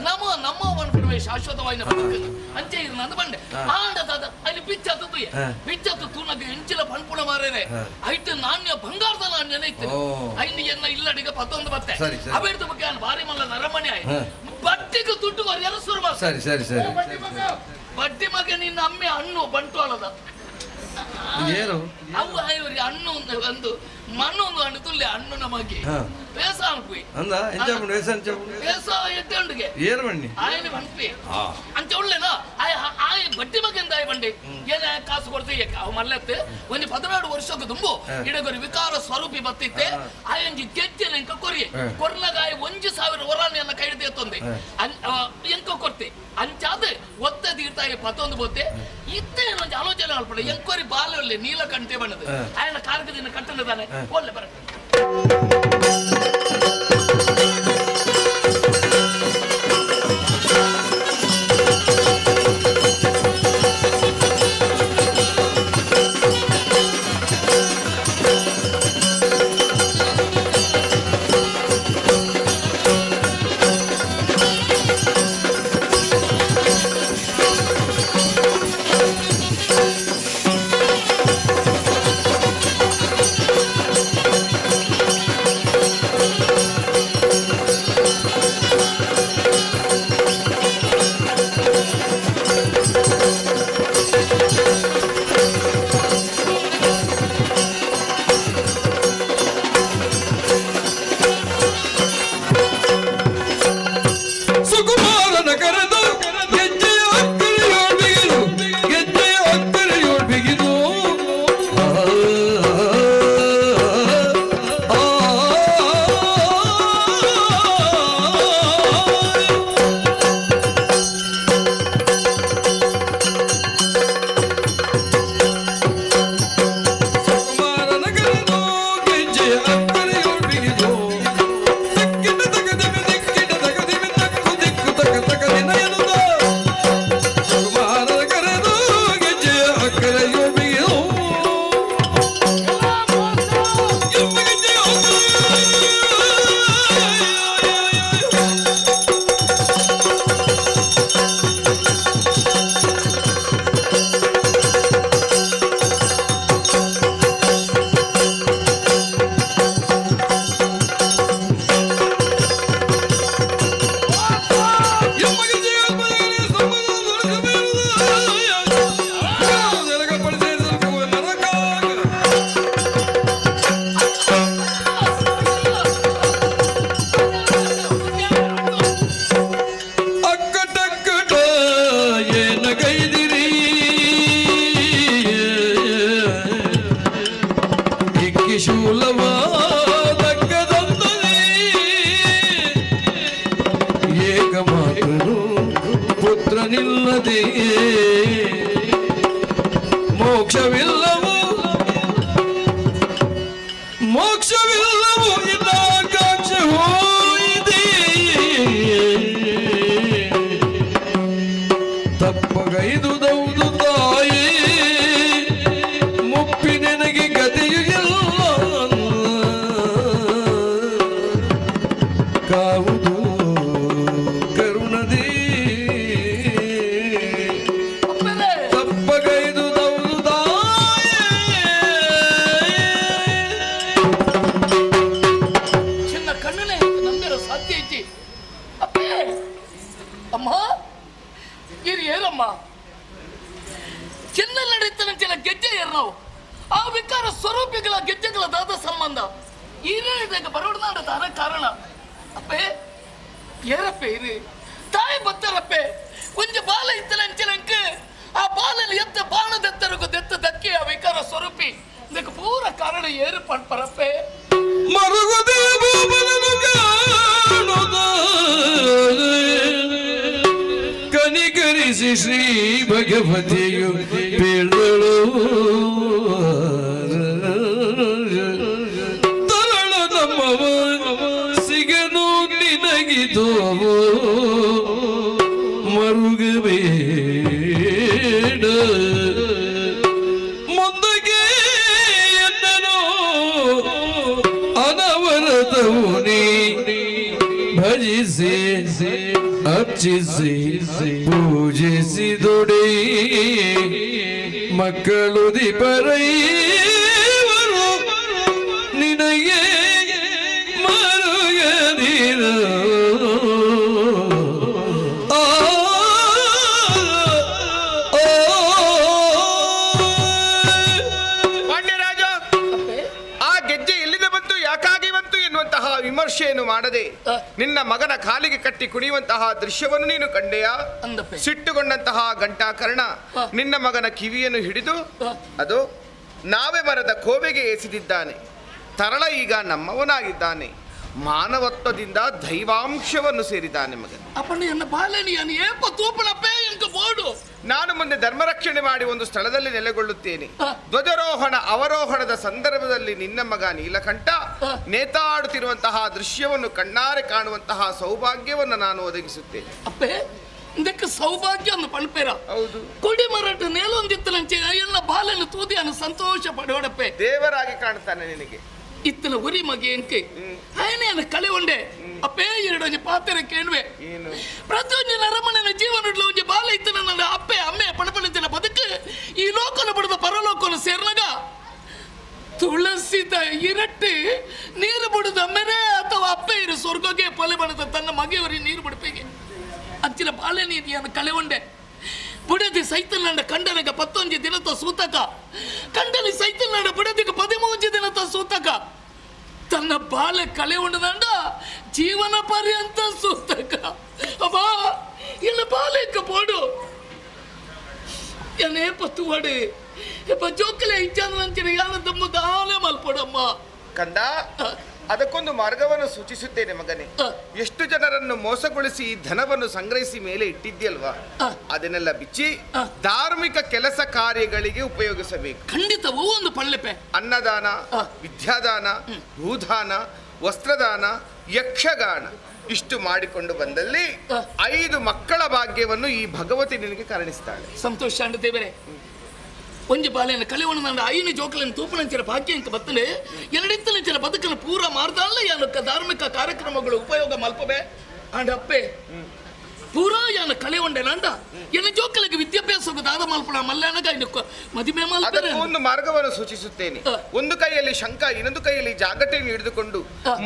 ನಮ್ಮ ಬಣ್ಣ ಪುಡವೆ ಶಾಶ್ವತವಾಯಿನ ಬದುಕನ್ನು ಅಂಚೆ ಇರ್ನ ಅಂದ ಬಂಡೆ ಆಂಡದ ಅಲ್ಲಿ ಬಿಚ್ಚತ್ತು ತೂನಗೆ ಎಂಚಿಲ ಬಣ್ಣ ಮಾರೇನೆ ಐತೆ ನಾಣ್ಯ ಬಂಗಾರದ ನಾಣ್ಯನೇ ಇತ್ತು ಐನು ಎನ್ನ ಇಲ್ಲಡಿಗೆ ಪತ್ತೊಂದು ಬತ್ತೆ ಅಬೇಡ್ದ ಬಗ್ಗೆ ಭಾರಿ ಮಲ್ಲ ನರಮಣಿ ಆಯ್ ಬಟ್ಟಿಗೆ ದುಡ್ಡು ಎಲ್ಲ ಸುರು ಸರಿ ಸರಿ ಸರಿ ಬಡ್ಡಿ ಮಗ ನಿನ್ನ ಅಮ್ಮೆ ಹಣ್ಣು ಬಂಟ್ವಾಳದ ಏನು ಅವು ಹಣ್ಣು ಒಂದು ಮಣ್ಣು ಒಂದು ಹಣ್ಣು ತುಲ್ಲೆ ಹಣ್ಣು ನಮಗೆ ಬೇಸ ಅನ್ಪಿ ಅಂದ ಎಂಚಾಪುಂಡು ಬೇಸ ಎಡ್ಡೆಂಡಿಗೆ ಏರು ಬಣ್ಣಿ ಆಯ್ನ ಬಂದ್ಪಿ ಅಂಚ ಒಳ್ಳೆನಾ ಆಯ್ ಬಡ್ಡಿ ಮಗಂದ ಆಯ್ ಬಂಡಿ ಏನ ಕಾಸು ಕೊಡ್ತೀಯ ಅವು ಮಲ್ಲೆತ್ತೆ ಒಂದು 16 ವರ್ಷಕ್ಕೆ ತುಂಬು ಇಡಗೊರಿ ವಿಕಾರ ಸ್ವರೂಪಿ ಬತ್ತಿತ್ತೆ ಆಯಂಜಿ ಗೆಜ್ಜೆನ ಎಂಕ ಕೊರಿ ಕೊರ್ನಾಗ ಆಯ್ 1,000 ವರಾಣಿಯನ್ನ ಕೈಡ್ದೆ ಎತ್ತೊಂದೆ ಎಂಕ ಕೊಡ್ತೆ ಅಂಚಾದ ಒತ್ತ ತೀರ್ತಾಯಿ ಪತ್ತೊಂದು ಬೋತೆ ಇತ್ತೆ ಒಂದು ಆಲೋಚನೆ ಅಲ್ಪಡೆ ಎಂಕೊರಿ ಬಾಲ ಒಳ್ಳೆ ನೀಲಕಂಠೆ ಬಣ್ಣದ ಆಯನ ಕಾರ್ಕದಿನ ಕಟ್ಟಣದಾನೆ ಒಳ್ಳೆ ಬರ ಪುತ್ರನಿಲ್ಲದೆ ಮೋಕ್ಷವಿಲ್ಲವೋ ಇದಾಕಾಂಕ್ಷೆ ಹೋಯಿದೆ ತಪ್ಪಗೈದುದೌದು ತಾಯಿ ಮುಪ್ಪಿನೆನಗೆ ಗತಿಯು ಇಲ್ಲ ಕಾವುದು ಕರುಣದಿ ತಪ್ಪಗೈದುದೌದು ತಾಯಿ ಚಿನ್ನ ಕಣ್ಣನೆ ನಂಬಿರೋ ಸಾಧ್ಯ ಐತಿ ಅಪ್ಪೇ ಅಮ್ಮ ಇರಿ ಏರಮ್ಮ ಚಿನ್ನ ನಡೆಯುತ್ತಂಚಿನ ಗೆಜ್ಜೆ ಏರ್ ನಾವು ಆ ವಿಕಾರ ಸ್ವರೂಪಿಗಳ ಗೆಜ್ಜೆಗಳ ದಾದ ಸಂಬಂಧ ಈರೇಳಿದಾಗ ಬರೋಡ್ನಾಡದಾರ ಕಾರಣ ಅಪ್ಪೇ ಏರಪ್ಪೆ ಇರಿ ತಾಯಿ ಬತ್ತರಪ್ಪೆ ಕೊಂಚ ಬಾಲ ಇತ್ತಲ ಅಂಚಿನಂಕ ಆ ಬಾಲಲ್ಲಿ ಎತ್ತ ಬಾಣದೆತ್ತರಗು ದೆತ್ತ ದಕ್ಕಿ ಆ ವಿಕಾರ ಸ್ವರೂಪಿ ಇದಕ್ಕೆ ಪೂರ ಕಾರಣ ಏರು ಪರಪ್ಪೆ ಕನಿಕರಿಸಿ ಶ್ರೀ ಭಗವತಿಯು ಬೀಳಳು ತರಳು ನಮ್ಮವ ಸಿಗನು ನಿನಗಿದು ಮರುಗಬೇಡ ಮುಂದಕ್ಕೆ ಎಂದನು ಅನವರತವು ನೀ ಭಜಿಸಿ ಅರ್ಚಿಸಿ ಪೂಜಿಸಿದೊಡೆ ಮಕ್ಕಳು ದಿಪರೈವರು ನಿನಗೆ ಮರುಗದಿರ ಪಾಂಡ್ಯರಾಜ, ಆ ಗೆಜ್ಜೆ ಎಲ್ಲಿಂದ ಬಂತು, ಯಾಕಾಗಿ ಬಂತು ಎನ್ನುವಂತಹ ವಿಮರ್ಶೆಯನ್ನು ಮಾಡದೆ ನಿನ್ನ ಮಗನ ಕಾಲಿಗೆ ಕಟ್ಟಿ ಕುಣಿಯುವಂತಹ ದೃಶ್ಯವನ್ನು ನೀನು ಕಂಡೆಯಾ? ಅಂದಪ್ಪೆ. ಸಿಟ್ಟುಗೊಂಡಂತಹ ಘಂಟಾಕರ್ಣ ನಿನ್ನ ಮಗನ ಕಿವಿಯನ್ನು ಹಿಡಿದು ಅದು ನಾವೇ ಮರದ ಕೋವೆಗೆ ಎಸೆದಿದ್ದಾನೆ. ತರಳ ಈಗ ನಮ್ಮವನಾಗಿದ್ದಾನೆ. ಮಾನವತ್ವದಿಂದ ದೈವಾಂಶವನ್ನು ಸೇರಿದ್ದಾನೆ ಮಗನ. ಅಪ್ಪಣ್ಣ ಎನ್ನ ಬಾಲನಿಯನ್ನು ಏಪ ತೂಪಣಪ್ಪೇ ಎಂಕ ಬೋಡು. ನಾನು ಮುಂದೆ ಧರ್ಮರಕ್ಷಣೆ ಮಾಡಿ ಒಂದು ಸ್ಥಳದಲ್ಲಿ ನೆಲೆಗೊಳ್ಳುತ್ತೇನೆ. ಧ್ವಜಾರೋಹಣ ಅವರೋಹಣದ ಸಂದರ್ಭದಲ್ಲಿ ನಿನ್ನ ಮಗ ನೀಲಕಂಠ ನೇತಾಡುತ್ತಿರುವಂತಹ ದೃಶ್ಯವನ್ನು ಕಣ್ಣಾರೆ ಕಾಣುವಂತಹ ಸೌಭಾಗ್ಯವನ್ನು ನಾನು ಒದಗಿಸುತ್ತೇನೆ. ಅಪ್ಪೆ ಇದಕ್ಕೆ ಸೌಭಾಗ್ಯ ಒಂದು ಪಣಪೇರ. ಹೌದು, ಕುಡಿ ಮರಟ ನೇಲೊಂದಿತ್ತಲಂಚೆ ಎಲ್ಲ ಬಾಲನ್ನು ತೂದಿಯನ್ನು ಸಂತೋಷ ಪಡೋಡಪ್ಪೆ. ದೇವರಾಗಿ ಕಾಣ್ತಾನೆ ನಿನಗೆ. ಇತ್ತಲ ಉರಿ ಮಗೆ ಎಂಕೆ ಆಯನೆಯನ್ನು ಕಳೆ ಒಂಡೆ ಅಪ್ಪೇ ಎರಡೊಂದು ಪಾತ್ರ ಕೇಳುವೆ. ಏನು ಪ್ರತಿಯೊಂದು ನರಮಣನ ಜೀವನಡ್ಲ ಒಂಜಿ ಬಾಲ ಇತ್ತು ನನ್ನ ಅಪ್ಪೆ ಅಮ್ಮೆ ಪಣಪಣಿತಿನ ಬದುಕು ಈ ಲೋಕನ ಬಿಡದ ಪರಲೋಕನ ಸೇರ್ನಾಗ ತುಳಸಿದ ಇರಟ್ಟಿ ನೀರು ಬಿಡುದ ಅಮ್ಮೆನೇ ಅಥವಾ ಅಪ್ಪೆ ಇರು ಸ್ವರ್ಗಕ್ಕೆ ಪೊಲೆ ಬಣದ ತನ್ನ ಮಗೆಯವರಿಗೆ ನೀರು ಬಿಡಪೇಗೆ ಅಂಚಿನ ಬಾಳೆ ನೀತಿಯನ್ನು ಕಳೆ ಒಂಡೆ. ಬುಡದಿ ಸೈತನಾಡ ಕಂಡನಗ 11 ದಿನದ ಸೂತಕ ಕಂಡಲಿ ಸೈತನಾಡ ಬುಡದಿಗೆ 13 ದಿನದ ಸೂತಕ ತನ್ನ ಬಾಲೆ ಕಳೆ ಉಂಡದಂಡ ಜೀವನ ಪರ್ಯಂತ ಸೂತಕ ಅಬ್ಬಾ ಇಲ್ಲ ಬಾಲೆಕ್ಕ ಬೋಡು ಎನ್ನೇ ಪತ್ತುವಾಡೆ ಎಪ್ಪ ಜೋಕಲೆ ಇಚ್ಛಾನಂಚಿನ ಯಾನ ದಮ್ಮು ದಾಲೆ ಮಲ್ಪಡಮ್ಮ ಕಂದ. ಅದಕ್ಕೊಂದು ಮಾರ್ಗವನ್ನು ಸೂಚಿಸುತ್ತೇನೆ ಮಗನೇ. ಎಷ್ಟು ಜನರನ್ನು ಮೋಸಗೊಳಿಸಿ ಈ ಧನವನ್ನು ಸಂಗ್ರಹಿಸಿ ಮೇಲೆ ಇಟ್ಟಿದ್ಯಲ್ವಾ, ಅದನ್ನೆಲ್ಲ ಬಿಚ್ಚಿ ಧಾರ್ಮಿಕ ಕೆಲಸ ಕಾರ್ಯಗಳಿಗೆ ಉಪಯೋಗಿಸಬೇಕು. ಖಂಡಿತವೂ ಒಂದು ಪಳ್ಳೆಪೆ. ಅನ್ನದಾನ, ವಿದ್ಯಾದಾನ, ಭೂದಾನ, ವಸ್ತ್ರದಾನ, ಯಕ್ಷಗಾನ ಇಷ್ಟು ಮಾಡಿಕೊಂಡು ಬಂದಲ್ಲಿ 5 ಮಕ್ಕಳ ಭಾಗ್ಯವನ್ನು ಈ ಭಗವತಿ ನಿನಗೆ ಕರುಣಿಸ್ತಾಳೆ. ಸಂತೋಷ ಅಂಡ ದೇವರೇ. ಒಂಜಿ ಬಾಲೆಯನ್ನು ಕಲೆವಣ ನಂಡ ಐನು ಜೋಕಲನ್ನು ತೂಪಣಂಚಿನ ಭಾಗ್ಯ ಅಂತ ಬತ್ತಲೆ ಎರಡಿತ್ತಲಿಂಚಿನ ಬದುಕನ್ನು ಪೂರ ಮಾಡ್ತಾಳ ಯಾನಕ್ಕ ಧಾರ್ಮಿಕ ಕಾರ್ಯಕ್ರಮಗಳು ಉಪಯೋಗ ಮಲ್ಪಬೆ ಅಂಡ ಅಪ್ಪೆ ಪೂರಾ ಯಾನ ಕಲೆ ಒಂಡೆ ನಂಡ ಎನ್ನ ಜೋಕಲಿಗೆ ವಿದ್ಯಾಭ್ಯಾಸ ದಾದ ಮಲ್ಪಣ ಮಲ್ಯಾನಗ ಮದುವೆ ಮಲ್ಪೆ. ಒಂದು ಮಾರ್ಗವನ್ನು ಸೂಚಿಸುತ್ತೇನೆ. ಒಂದು ಕೈಯಲ್ಲಿ ಶಂಖ, ಇನ್ನೊಂದು ಕೈಯಲ್ಲಿ ಜಾಗಟೆಯನ್ನು ಹಿಡಿದುಕೊಂಡು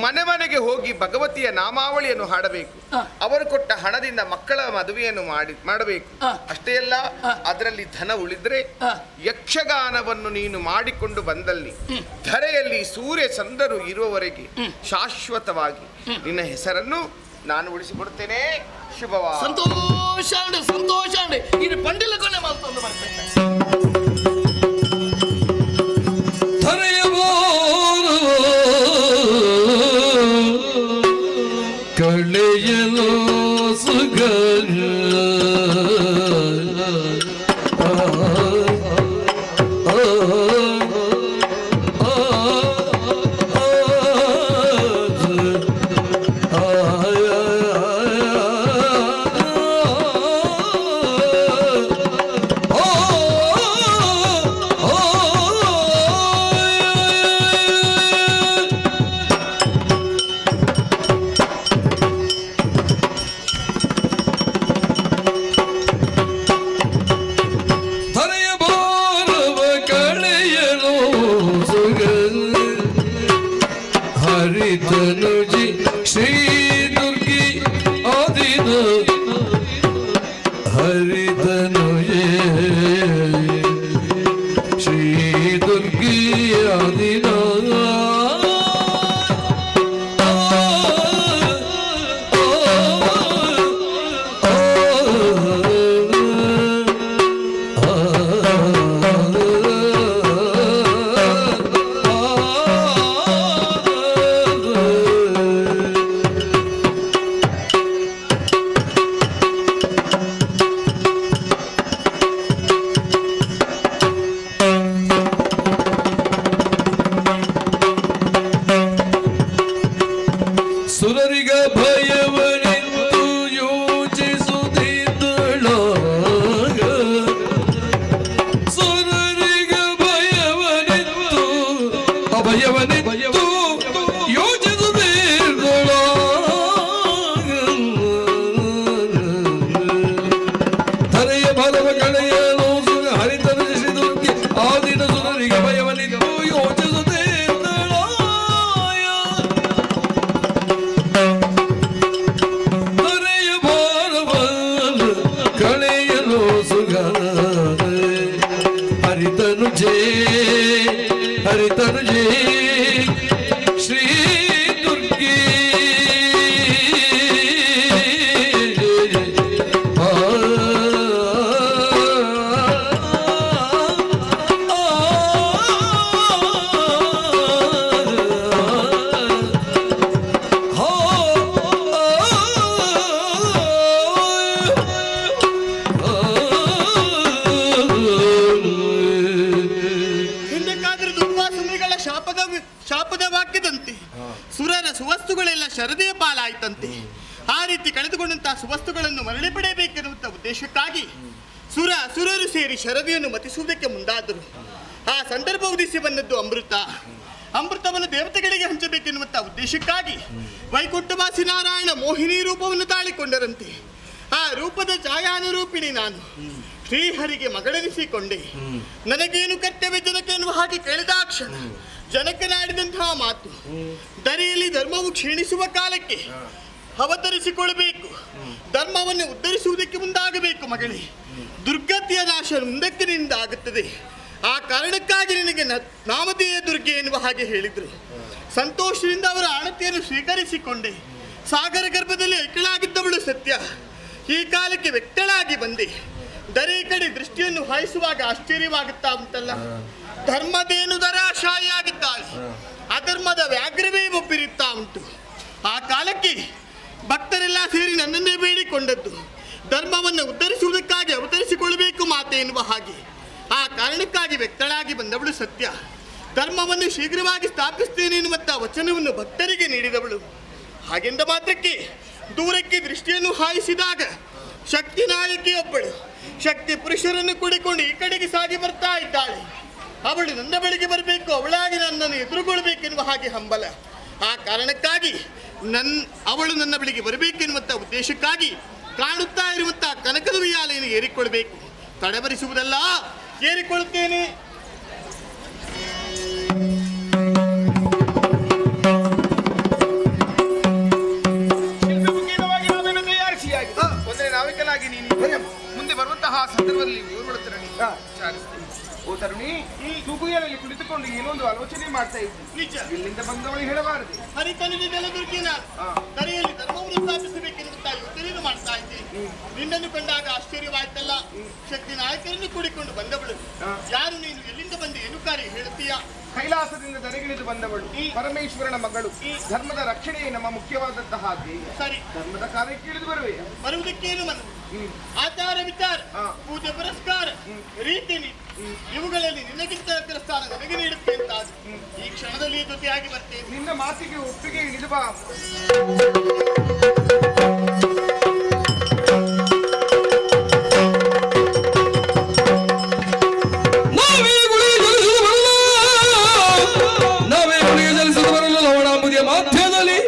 ಮನೆ ಮನೆಗೆ ಹೋಗಿ ಭಗವತಿಯ ನಾಮಾವಳಿಯನ್ನು ಹಾಡಬೇಕು. ಅವರು ಕೊಟ್ಟ ಹಣದಿಂದ ಮಕ್ಕಳ ಮದುವೆಯನ್ನು ಮಾಡಬೇಕು. ಅಷ್ಟೇ ಅಲ್ಲ, ಅದರಲ್ಲಿ ಧನ ಉಳಿದ್ರೆ ಯಕ್ಷಗಾನವನ್ನು ನೀನು ಮಾಡಿಕೊಂಡು ಬಂದಲ್ಲಿ ಧರೆಯಲ್ಲಿ ಸೂರ್ಯ ಚಂದ್ರರು ಇರುವವರೆಗೆ ಶಾಶ್ವತವಾಗಿ ನಿನ್ನ ಹೆಸರನ್ನು ನಾನು ಉಳಿಸಿಕೊಡುತ್ತೇನೆ. ಶುಭವಾ. ಸಂತೋಷ ಅಂಡೆ ಸಂತೋಷ ಅಂಡೆ ಇದು ಪಂಡಿಲ ಕೊನೆ ಮಾಲ್ತಂದು ಬರ್ತೇನೆ. ಕಳೆಯಲು ಸುಗ ಹರಿತನುಜಿ ಶ್ರೀ ದುರ್ಗಿ ಆದಿನ ಹರಿತನುಜೆ ಶ್ರೀ ದುರ್ಗಿ ಆದಿನ ಸುರರಿಗ ಭಯವನೆಂದು ಯೋಚಿಸುತ್ತಿದ್ದಳು ಸುರರಿಗ ಭಯವನೆಂದು ಅಭಯವನೆಂದು ಯೋಚಿಸುತ್ತಿದ್ದಳು ತನೆಯ ಬಲವ ಕಳೆಯಲು ಹರಿತನ ಆ ದಿನ ಸುರರಿಗೆ ಭಯವನೆಂದು ಯೋಚಿಸುತ್ತಿದ್ದಳು ತನೆಯ ಭಾರವನ್ನು ಕಳೆಯಲು ಹರಿತನು ಜೇ ಶ್ರೀ ದುರ್ಗೆ ಹಿಂದಕ್ಕಾದ್ರೆ ದುರ್ವಾಸನೆಗಳ ಶಾಪದ ವಾಕ್ಯದಂತೆ ಸುರರ ಸುವಸ್ತುಗಳೆಲ್ಲ ಶರದೆಯ ಪಾಲಾಯ್ತಂತೆ. ಆ ರೀತಿ ಕಳೆದುಕೊಂಡಂತಹ ಸುವಸ್ತುಗಳನ್ನು ಮರಳಿ ಪಡೆಯಬೇಕೆನ್ನುವಂಥ ಉದ್ದೇಶಕ್ಕಾಗಿ ಸುರರು ಸೇರಿ ಶರದಿಯನ್ನು ಮತಿಸುವುದಕ್ಕೆ ಮುಂದಾದರು. ಆ ಸಂದರ್ಭ ಉದಿಸಿ ಬಂದದ್ದು ಅಮೃತವನ್ನು ದೇವತೆಗಳಿಗೆ ಹಂಚಬೇಕೆನ್ನುವಂಥ ಉದ್ದೇಶಕ್ಕಾಗಿ ವೈಕುಂಠವಾಸಿ ನಾರಾಯಣ ಮೋಹಿನಿ ರೂಪವನ್ನು ತಾಳಿಕೊಂಡರಂತೆ. ಆ ರೂಪದ ಛಾಯಾನುರೂಪಿಣಿ ನಾನು ಶ್ರೀಹರಿಗೆ ಮಗಳೆನಿಸಿಕೊಂಡೆ. ನನಗೇನು ಕರ್ತವ್ಯ ಜನಕ ಎನ್ನುವ ಹಾಗೆ ಕೇಳಿದಾಕ್ಷಣ ಜನಕನಾಡಿದಂತಹ ಮಾತು, ದರಿಯಲ್ಲಿ ಧರ್ಮವು ಕ್ಷೀಣಿಸುವ ಕಾಲಕ್ಕೆ ಅವತರಿಸಿಕೊಳ್ಳಬೇಕು, ಧರ್ಮವನ್ನು ಉದ್ಧರಿಸುವುದಕ್ಕೆ ಮುಂದಾಗಬೇಕು ಮಗಳೇ. ದುರ್ಗತಿಯ ನಾಶ ಮುಂದಕ್ಕೆ ನಿಂದ ಆಗುತ್ತದೆ. ಆ ಕಾರಣಕ್ಕಾಗಿ ನಿನಗೆ ನಾಮಧೇಯ ದುರ್ಗೆ ಎನ್ನುವ ಹಾಗೆ ಹೇಳಿದರು. ಸಂತೋಷದಿಂದ ಅವರ ಆಣತಿಯನ್ನು ಸ್ವೀಕರಿಸಿಕೊಂಡೆ. ಸಾಗರ ಗರ್ಭದಲ್ಲಿ ಐಕ್ಯಳಾಗಿದ್ದವಳು ಸತ್ಯ, ಈ ಕಾಲಕ್ಕೆ ವ್ಯಕ್ತಳಾಗಿ ಬಂದೆ. ದರೆ ಕಡೆ ದೃಷ್ಟಿಯನ್ನು ಹಾಯಿಸುವಾಗ ಆಶ್ಚರ್ಯವಾಗುತ್ತಾ ಉಂಟಲ್ಲ. ಧರ್ಮದೇನು ದರಾಶಾಯಿಯಾಗಿದ್ದಾಳೆ, ಅಧರ್ಮದ ವ್ಯಾಘ್ರವೇ ಒಬ್ಬಿರುತ್ತಾ ಉಂಟು. ಆ ಕಾಲಕ್ಕೆ ಭಕ್ತರೆಲ್ಲ ಸೇರಿ ನನ್ನನ್ನೇ ಬೇಡಿಕೊಂಡದ್ದು, ಧರ್ಮವನ್ನು ಉದ್ಧರಿಸುವುದಕ್ಕಾಗಿ ಅವತರಿಸಿಕೊಳ್ಳಬೇಕು ಮಾತೆ ಎನ್ನುವ ಹಾಗೆ. ಆ ಕಾರಣಕ್ಕಾಗಿ ವ್ಯಕ್ತಳಾಗಿ ಬಂದವಳು ಸತ್ಯ. ಧರ್ಮವನ್ನು ಶೀಘ್ರವಾಗಿ ಸ್ಥಾಪಿಸ್ತೇನೆ ಎನ್ನುವಂಥ ವಚನವನ್ನು ಭಕ್ತರಿಗೆ ನೀಡಿದವಳು. ಹಾಗೆಂದ ಮಾತ್ರಕ್ಕೆ ದೂರಕ್ಕೆ ದೃಷ್ಟಿಯನ್ನು ಹಾಯಿಸಿದಾಗ ಶಕ್ತಿ ನಾಯಕಿಯೊಬ್ಬಳು ಶಕ್ತಿ ಪುರುಷರನ್ನು ಕೂಡಿಕೊಂಡು ಈ ಕಡೆಗೆ ಸಾಗಿ ಬರ್ತಾ ಇದ್ದಾಳೆ. ಅವಳು ನನ್ನ ಬಳಿಗೆ ಬರಬೇಕು, ಅವಳಾಗಿ ನನ್ನನ್ನು ಎದುರುಗೊಳ್ಳಬೇಕೆನ್ನುವ ಹಾಗೆ ಹಂಬಲ. ಆ ಕಾರಣಕ್ಕಾಗಿ ಅವಳು ನನ್ನ ಬಳಿಗೆ ಬರಬೇಕೆನ್ನುವಂಥ ಉದ್ದೇಶಕ್ಕಾಗಿ ಕಾಣುತ್ತಾ ಇರುವಂಥ ಕನಕದ ಉಯ್ಯಾಲೆಯನ್ನು ಏರಿಕೊಳ್ಬೇಕು. ತಡಬರಿಸುವುದಲ್ಲ, ಏರಿಕೊಳ್ಳುತ್ತೇನೆ. ಒಂದೇ ನಾವಿಕನಾಗಿ ನೀನು ಮುಂದೆ ಬರುವಂತಹ ಸಂದರ್ಭದಲ್ಲಿ ಊರುಗೊಳ್ಳುತ್ತಾರೆ. ಓ ತರುಣಿ, ತೂಗುಯಲ್ಲಿ ಕುಳಿತುಕೊಂಡು ಏನೊಂದು ಆಲೋಚನೆ ಮಾಡ್ತಾ ಇದ್ದಿ. ನಿಜ, ಇಲ್ಲಿಂದ ಬಂದವಳು ಹೇಳಬಾರದು. ಹರಿಕನಿಗೆ ಜಲದುರ್ಗಿನ ಕರೆಯಲ್ಲಿ ಧರ್ಮವನ್ನು ಸ್ಥಾಪಿಸಬೇಕೆನ್ನುವಂತ ಯೋಚನೆಯನ್ನು ಮಾಡ್ತಾ ಇದ್ದೀನಿ. ನಿನ್ನನ್ನು ಕಂಡಾಗ ಆಶ್ಚರ್ಯವಾಯ್ತಲ್ಲ. ಶಕ್ತಿ ನಾಯಕರನ್ನು ಕೂಡಿಕೊಂಡು ಬಂದವಳು ಯಾರು? ನೀನು ಎಲ್ಲಿಂದ ಬಂದು ಏನು ಕಾರ್ಯ ಹೇಳುತ್ತೀಯ? ಕೈಲಾಸದಿಂದ ದರೆಗಿಳಿದು ಬಂದವಳು, ಪರಮೇಶ್ವರನ ಮಗಳು. ಧರ್ಮದ ರಕ್ಷಣೆಯೇ ನಮ್ಮ ಮುಖ್ಯವಾದಂತಹ ಧ್ಯೇಯ. ಸರಿ, ಧರ್ಮದ ಕಾರ್ಯಕ್ಕೆ ಇಳಿದು ಬರುವುದಕ್ಕೇನು ಮನವು? ಆಚಾರ ವಿಚಾರ, ಪೂಜೆ ಪುರಸ್ಕಾರ, ರೀತಿ ನೀತಿ ಇವುಗಳಲ್ಲಿ ನಿನಗಿಂತ ಸ್ಥಾನ ನನಗೆ ನೀಡುತ್ತೆ ಅಂತ ಈ ಕ್ಷಣದಲ್ಲಿ ಜೊತೆಯಾಗಿ ಬರ್ತೇನೆ. ನಿನ್ನ ಮಾತಿಗೆ ಒಪ್ಪಿಗೆ ಇಳಿದು ಬಾ. ನಾವೇ ಗುಳಿಗೆ ಜಲಿಸಲು ಬರಲು ಲವಣಾಂಬುದಿಯ ಮಾಧ್ಯದಲ್ಲಿ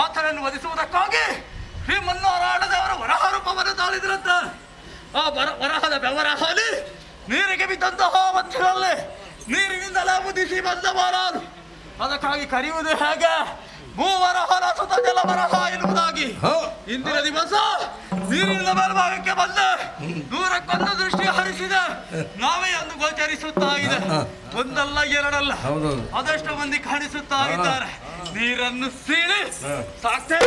ಆತನನ್ನು ವಧಿಸುವುದಕ್ಕಾಗಿ ಶ್ರೀ ಮನ್ನಾರಾಯಣದೇವರ ವರಹ ರೂಪವನ್ನು ತಾಳಿದ್ರಂತ. ಆ ವರಹದ ಬೆವರ ಹಾಲಿ ನೀರಿಗೆ ಬಿದ್ದಂತಹ ಹೊತ್ತಿನಲ್ಲಿ ನೀರಿನಿಂದಲೇ ಮುದಿಸಿ ಬಂದ ಬಾರಾರು. ಅದಕ್ಕಾಗಿ ಕರೆಯುವುದು ಹೇಗೆ? ಭೂವರಹನ ಸುತ ಜಲವರಹ ಎನ್ನುವುದಾಗಿ. ಇಂದಿನ ದಿವಸ ನೀರಿನ ಮೇಲ್ಭಾಗಕ್ಕೆ ಬಂದ ದೂರಕ್ಕೊಂದು ದೃಷ್ಟಿ ಹರಿಸಿದೆ ನಾವೇ ಅಂದು ಗೋಚರಿಸುತ್ತಾ ಇದೆ. ಒಂದಲ್ಲ ಎರಡಲ್ಲ, ಅದೆಷ್ಟು ಮಂದಿ ಕಾಣಿಸುತ್ತಾ ಇದ್ದಾರೆ. ನೀರನ್ನು ಸೀಳಿ ಸಾಕ್ತೇ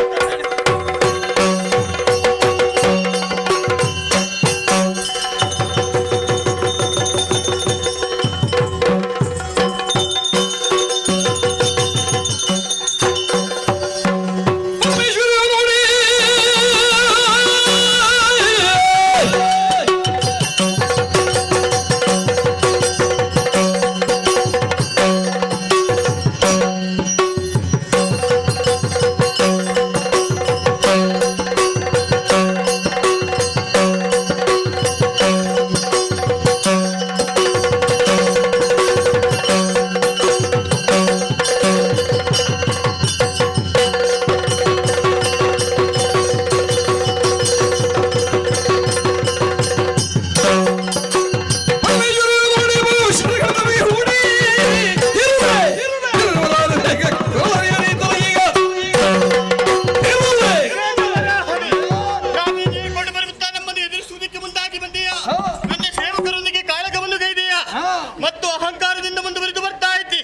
ಮತ್ತು ಅಹಂಕಾರದಿಂದ ಮುಂದುವರಿದು ಬರ್ತಾ ಇದ್ದಿ.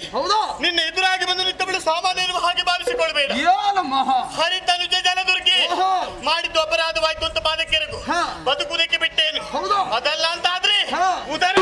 ನಿನ್ನ ಎದುರಾಗಿ ಬಂದು ನಿಂತವಳು ಸಾಮಾನ್ಯರು ಹಾಗೆ ಭಾವಿಸಿಕೊಳ್ಬೇಡ. ಹರಿತನುಜ ಜಲದುರ್ಗಿ ಮಾಡಿದ್ದು ಅಪರಾಧವಾಯ್ತು ಅಂತ ಬಾಧಕ್ಕೆರಗು. ಬದುಕುವುದಕ್ಕೆ ಬಿಟ್ಟೇನು. ಅದಲ್ಲ ಅಂತಾದ್ರೆ ಉದರ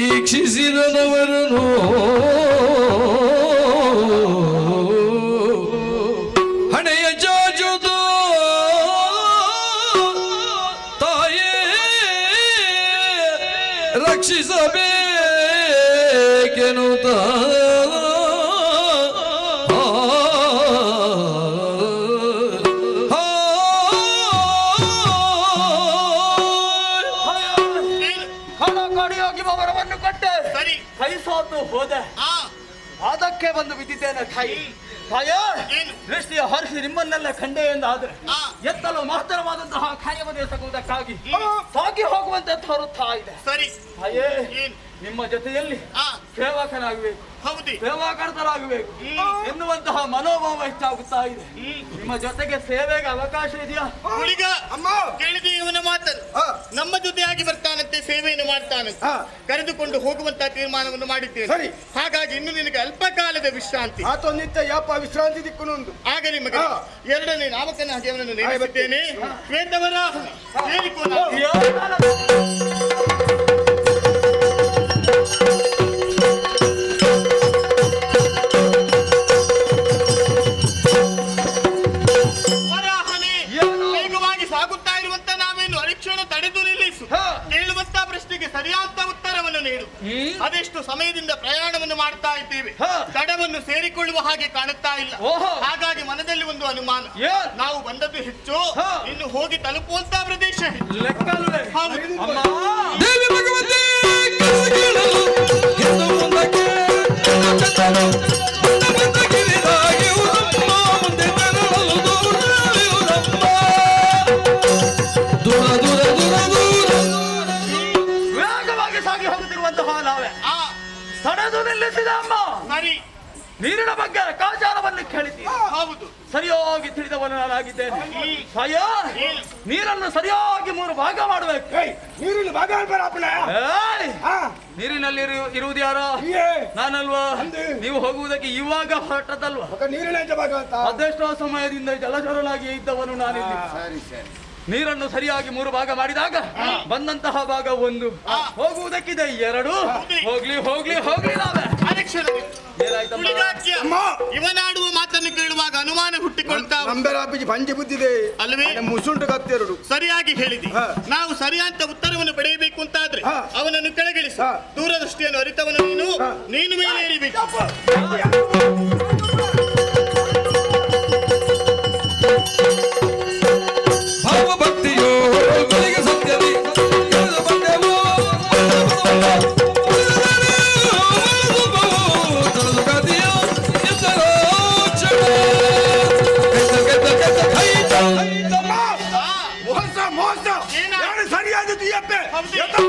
ಈಕ್ಷಿಸಿದವರನು ಹಣೆಯ ಜಾಜುದು ತಾಯೇ ರಕ್ಷಿಸಬೇಕೆನುತ ಸರಿ ಕೈ ಸೋತು ಹೋದೆ ಅದಕ್ಕೆ ಬಂದು ಬಿದ್ದಿದ್ದೇನೆ ತಾಯಿ ತಾಯ ದೃಷ್ಟಿಯ ಹರಿಸಿ ನಿಮ್ಮನ್ನೆಲ್ಲ ಕಂಡೆ ಎಂದಾದ್ರೆ ಎತ್ತಲು ಮಹತ್ತರವಾದಂತಹ ಕಾರ್ಯವನ್ನು ಎಸಗುವುದಕ್ಕಾಗಿ ಸಾಗಿ ಹೋಗುವಂತೆ ತೋರುತ್ತಾ ಇದೆ ಸರಿ ತಾಯೇ ನಿಮ್ಮ ಜೊತೆಯಲ್ಲಿ ಸೇವಕನಾಗಬೇಕು ಸೇವಾಕರ್ತರಾಗಬೇಕು ಎನ್ನುವಂತಹ ಮನೋಭಾವ ಹೆಚ್ಚಾಗುತ್ತಾ ಇದೆ ನಿಮ್ಮ ಜೊತೆಗೆ ಸೇವೆಗೆ ಅವಕಾಶ ಇದೆಯಾ? ಅಮ್ಮ ಕೇಳಿದೆ ಇವನ ಮಾತನ್ನು ನಮ್ಮ ಜೊತೆಯಾಗಿ ಬರ್ತಾನಂತೆ ಸೇವೆಯನ್ನು ಮಾಡ್ತಾನಂತೆ ಕರೆದುಕೊಂಡು ಹೋಗುವಂತಹ ತೀರ್ಮಾನವನ್ನು ಮಾಡಿದ್ದೇನೆ. ಹಾಗಾಗಿ ಇನ್ನು ನಿನಗೆ ಅಲ್ಪ ಕಾಲದ ವಿಶ್ರಾಂತಿ. ಆತೊಂದಿತ್ತ ಯಾಪ ವಿಶ್ರಾಂತಿ ದಿಕ್ಕುನುಂದು ಆಗ ನಿಮಗೆ ಎರಡನೇ ನಾಮಕನಾಗಿ ಅವನನ್ನು ನೇಮಿಸುತ್ತೇನೆ. ಶ್ವೇತವರಾಹನ ವೇಗವಾಗಿ ಸಾಗುತ್ತಾ ಇರುವಂತ ನಾವೇನು ಅರಿಕ್ಷಣ ತಡೆದು ನಿಲ್ಲಿಸು. ಕೇಳುವಂತ ಪ್ರಶ್ನೆಗೆ ಸರಿಯಾದ ಉತ್ತರವನ್ನು ನೀಡು. ಅದೆಷ್ಟು ಸಮಯದಿಂದ ಪ್ರಯಾಣವನ್ನು ಮಾಡ್ತಾ ಇದ್ದೇವೆ, ತಡವನ್ನು ಸೇರಿಕೊಳ್ಳುವ ಹಾಗೆ ಕಾಣುತ್ತಾ ಇಲ್ಲ. ಹಾಗಾಗಿ ಮನದಲ್ಲಿ ಒಂದು ಅನುಮಾನ, ನಾವು ಬಂದದ್ದು ಹೆಚ್ಚು, ಇನ್ನು ಹೋಗಿ ತಲುಪುವಂತ ಪ್ರದೇಶ ವೇಗವಾಗಿ ಸಾಗಿ ಹೋಗುತ್ತಿರುವಂತಹ ನಾವೇ ತಡೆದು ನಿಲ್ಲಿಸಿದ ಅಮ್ಮ. ಸರಿ, ನೀರಿನ ಬಗ್ಗೆ ಲೆಕ್ಕಾಚಾರವನ್ನು ಕೇಳಿದ್ದೀವಿ. ಹೌದು, ಸರಿಯಾಗಿ ತಿಳಿದವನು ನಾನಾಗಿದ್ದೇನೆ. ಸಾಯ ನೀರನ್ನು ಸರಿಯಾಗಿ 3 ಭಾಗ ಮಾಡಬೇಕು. ನೀರಿನ ಭಾಗ ನೀರಿನಲ್ಲಿ ಇರುವುದು ಯಾರು? ನಾನಲ್ವಾ? ನೀವು ಹೋಗುವುದಕ್ಕೆ ಇವಾಗ ಹೊರಟದಲ್ವಾ? ನೀರಿನ ಭಾಗ ಅಂತ ಅದೆಷ್ಟೋ ಸಮಯದಿಂದ ಜಲಚರನಾಗಿ ಇದ್ದವನು ನಾನಿಲ್ಲಿ. ನೀರನ್ನು ಸರಿಯಾಗಿ 3 ಭಾಗ ಮಾಡಿದಾಗ ಬಂದಂತಹ ಭಾಗ 1, ಹೋಗುವುದಕ್ಕಿದೆ 2. ಹೋಗ್ಲಿ ಹೋಗ್ಲಿ ಹೋಗ್ಲಿ ನಾವೇ ಇವನಾಡುವ ಮಾತನ್ನು ಕೇಳುವಾಗ ಅನುಮಾನ ಹುಟ್ಟಿಕೊಳ್ತಾ ಪಂಚ ಬುದ್ಧಿದೆ ಅಲ್ವೇ? ಮುಸುಂಟು ಕತ್ತೆರಡು ಸರಿಯಾಗಿ ಹೇಳಿದಿ. ನಾವು ಸರಿಯಾದ ಉತ್ತರವನ್ನು ಪಡೆಯಬೇಕು ಅಂತಾದ್ರೆ ಅವನನ್ನು ಕೆಳಗಿಳಿಸಿ. ದೂರದೃಷ್ಟಿಯನ್ನು ಅರಿತವನು ನೀನು ಮೇಲೆ ಏರಿಬೇಕು. ಭಾವಭಕ್ತಿಯೋ ಗುರಿಗೆ ಸತ್ಯದಿ ಸರಿಯಾದದ್ದು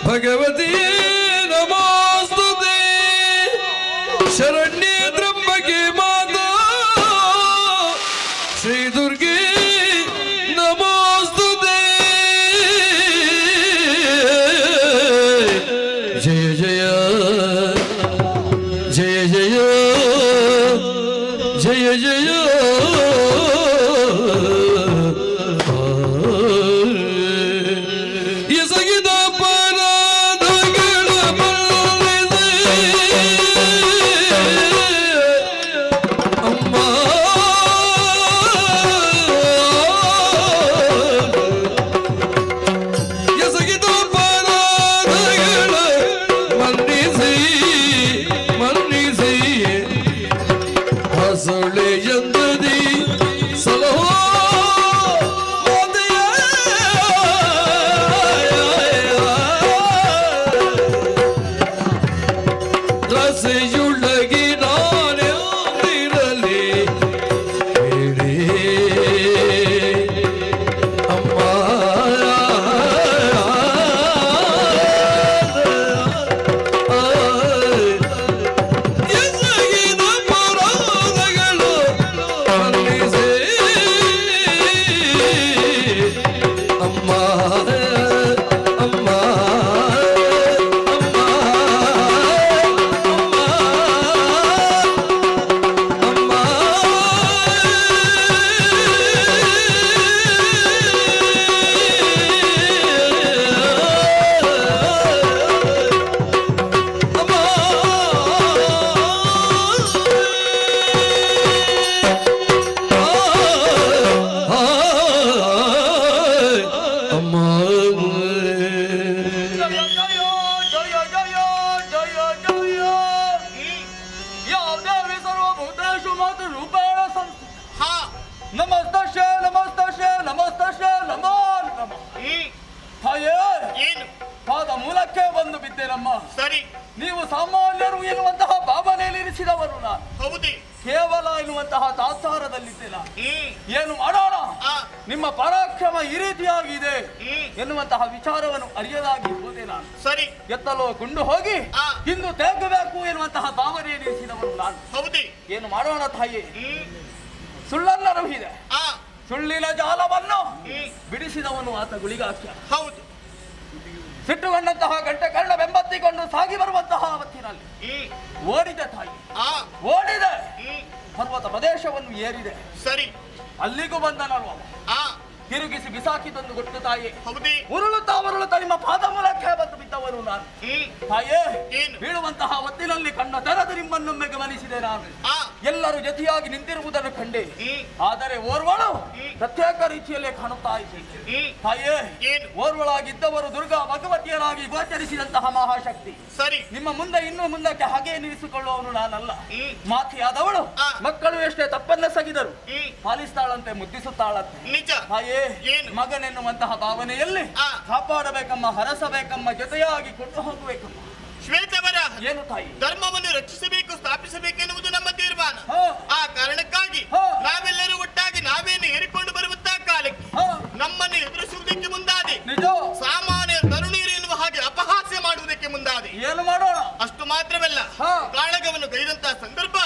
ಭಗವತಿ ನಮೋಸ್ತುತೆ ಶರಣ್ಯೇ ತ್ರ್ಯಂಬಕೆ ಮಾತಾ ಶ್ರೀ ದುರ್ಗೆ ನಮೋಸ್ತುತೆ ಜಯ ಜಯ ಜಯ ಜಯ ಜಯ ಜಯ ಸೊಳೆ ಎಂದದಿ ಸಲಹೋ ರಸೆಯುಳ್ಳಗಿ ನಾನೆಂದಿರಲಿ ಹೇಳಿ ಅಮ್ಮ ಎಸಗಿದ ಪರಾಧಗಳು ಮನ್ನಿಸೆ ಅಮ್ಮ ಅಮ್ಮ ಜಯ ಜಯ ಜಯ ಜಯ ಜಯ ಯಾವ ದೇವಿ ಸರ್ವಭೂತೇಷು ಮಾತು ರೂಪೇಣ ಸಂಸ್ಥಿತ ನಮಸ್ತಶ್ಯ ನಮಸ್ತಶ್ಯ ನಮಸ್ತಶ್ಯ ನಮೋ ನಮಃ ತಾಯೇ ಏನು ಪಾದ ಮೂಲಕ್ಕೆ ಬಂದು ಬಿದ್ದೇನಮ್ಮ. ಸರಿ, ನೀವು ಸಾಮಾನ್ಯರು ಎನ್ನುವಂತಹ ಭಾವನೆಯಲ್ಲಿ ಇರಿಸಿದವರು ನಾನು. ಹೌದೇ, ಕೇವಲ ಎನ್ನುವಂತಹ ತಾತ್ಸಾರದಲ್ಲಿದ್ದೇನ. ಏನು ಮಾಡೋಣ, ನಿಮ್ಮ ಪರಾಕ್ರಮ ಈ ರೀತಿಯಾಗಿದೆ ಎನ್ನುವಂತಹ ವಿಚಾರವನ್ನು ಅರಿಯದಾಗಿ ಹೋದೆ ನಾನು. ಸರಿ, ಎತ್ತಲೋ ಗುಂಡು ಹೋಗಿ ಇಂದು ತೆಗೆಯಬೇಕು ಎನ್ನುವಂತಹ ಭಾವನೆಯಲ್ಲಿ ಇರಿಸಿದವರು ನಾನು. ಹೌದೇ, ಏನು ಮಾಡೋಣ ತಾಯಿ, ಸುಳ್ಳನ್ನರುಹಿದೆ, ಸುಳ್ಳಿನ ಜಾಲವನ್ನು ಬಿಡಿಸಿದವನು ಆತ ಗುಳಿಗಾಖ್ಯ. ಹೌದು, ಸಿಟ್ಟುಗೊಂಡಂತಹ ಗಂಟೆ ಕಳ್ಳ ಬೆಂಬತ್ತಿಕೊಂಡು ಸಾಗಿ ಬರುವಂತಹ ಹೊತ್ತಿನಲ್ಲಿ ಓಡಿದೆ ತಾಯಿ, ಓಡಿದೆ, ಪರ್ವತ ಪ್ರದೇಶವನ್ನು ಏರಿದೆ. ಸರಿ, ಅಲ್ಲಿಗೂ ಬಂದನಲ್ವ, ತಿರುಗಿಸಿ ಬಿಸಾಕಿದೊಂದು ಗೊತ್ತು ತಾಯಿ. ಹೌದೇ, ಉರುಳುತ್ತಾ ನಿಮ್ಮ ಪಾದ ಮೂಲಕ್ಕೆ ಬಂದು ಬಿದ್ದವರು ನಾನು. ತಾಯೇ, ಬೀಳುವಂತಹ ಹೊತ್ತಿನಲ್ಲಿ ಕಣ್ಣ ತೆರೆದು ನಿಮ್ಮನ್ನೊಮ್ಮೆ ಗಮನಿಸಿದೆ ನಾನು. ಎಲ್ಲರೂ ಜೊತೆಯಾಗಿ ನಿಂತಿರುವುದನ್ನು ಕಂಡೆ, ಆದರೆ ಓರ್ವಳು ಪ್ರತ್ಯೇಕ ರೀತಿಯಲ್ಲೇ ಕಾಣುತ್ತಾ ಇದ್ದೆ. ತಾಯೇ, ಓರ್ವಳಾಗಿದ್ದವರು ದುರ್ಗಾ ಭಗವತಿಯರಾಗಿ ಗೋಚರಿಸಿದಂತಹ ಮಹಾಶಕ್ತಿ. ಸರಿ, ನಿಮ್ಮ ಮುಂದೆ ಇನ್ನು ಮುಂದಕ್ಕೆ ಹಾಗೆ ನಿಲ್ಲಿಸಿಕೊಳ್ಳುವವನು ನಾನಲ್ಲ. ಮಾತೆಯಾದವಳು ಮಕ್ಕಳು ಎಷ್ಟೇ ತಪ್ಪನ್ನೆಸಗಿದರು ಪಾಲಿಸ್ತಾಳಂತೆ, ಮುದ್ದಿಸುತ್ತಾಳಂತೆ. ನಿಜ ತಾಯೇ, ಮಗನೆನ್ನುವಂತಹ ಭಾವನೆಯಲ್ಲಿ ಕಾಪಾಡಬೇಕಮ್ಮ, ಹರಸಬೇಕಮ್ಮ, ಜೊತೆಯಾಗಿ ಕೊಂಡು ಹೋಗಬೇಕಮ್ಮ. ಶ್ವೇತವರ ಏನು ತಾಯಿ, ಧರ್ಮವನ್ನು ರಕ್ಷಿಸಬೇಕು, ಸ್ಥಾಪಿಸಬೇಕೆನ್ನುವುದು ನಮ್ಮ ತೀರ್ಮಾನ. ಆ ಕಾರಣಕ್ಕಾಗಿ ನಾವೆಲ್ಲರೂ ಒಟ್ಟಾಗಿ ನಾವೇನು ಏರಿಕೊಂಡು ಬರುವಂತಹ ಕಾಲಕ್ಕೆ ನಮ್ಮನ್ನು ಎದುರಿಸುವುದಕ್ಕೆ ಮುಂದಾದೆ. ನಿಜ, ಸಾಮಾನ್ಯ ತರುಣಿಯರು ಎನ್ನುವ ಹಾಗೆ ಅಪಹಾಸ್ಯ ಮಾಡುವುದಕ್ಕೆ ಮುಂದಾದೆ. ಏನು ಮಾಡೋಣ, ಅಷ್ಟು ಮಾತ್ರವಲ್ಲ, ಕಾಳಗವನ್ನು ಗೈದಂತಹ ಸಂದರ್ಭ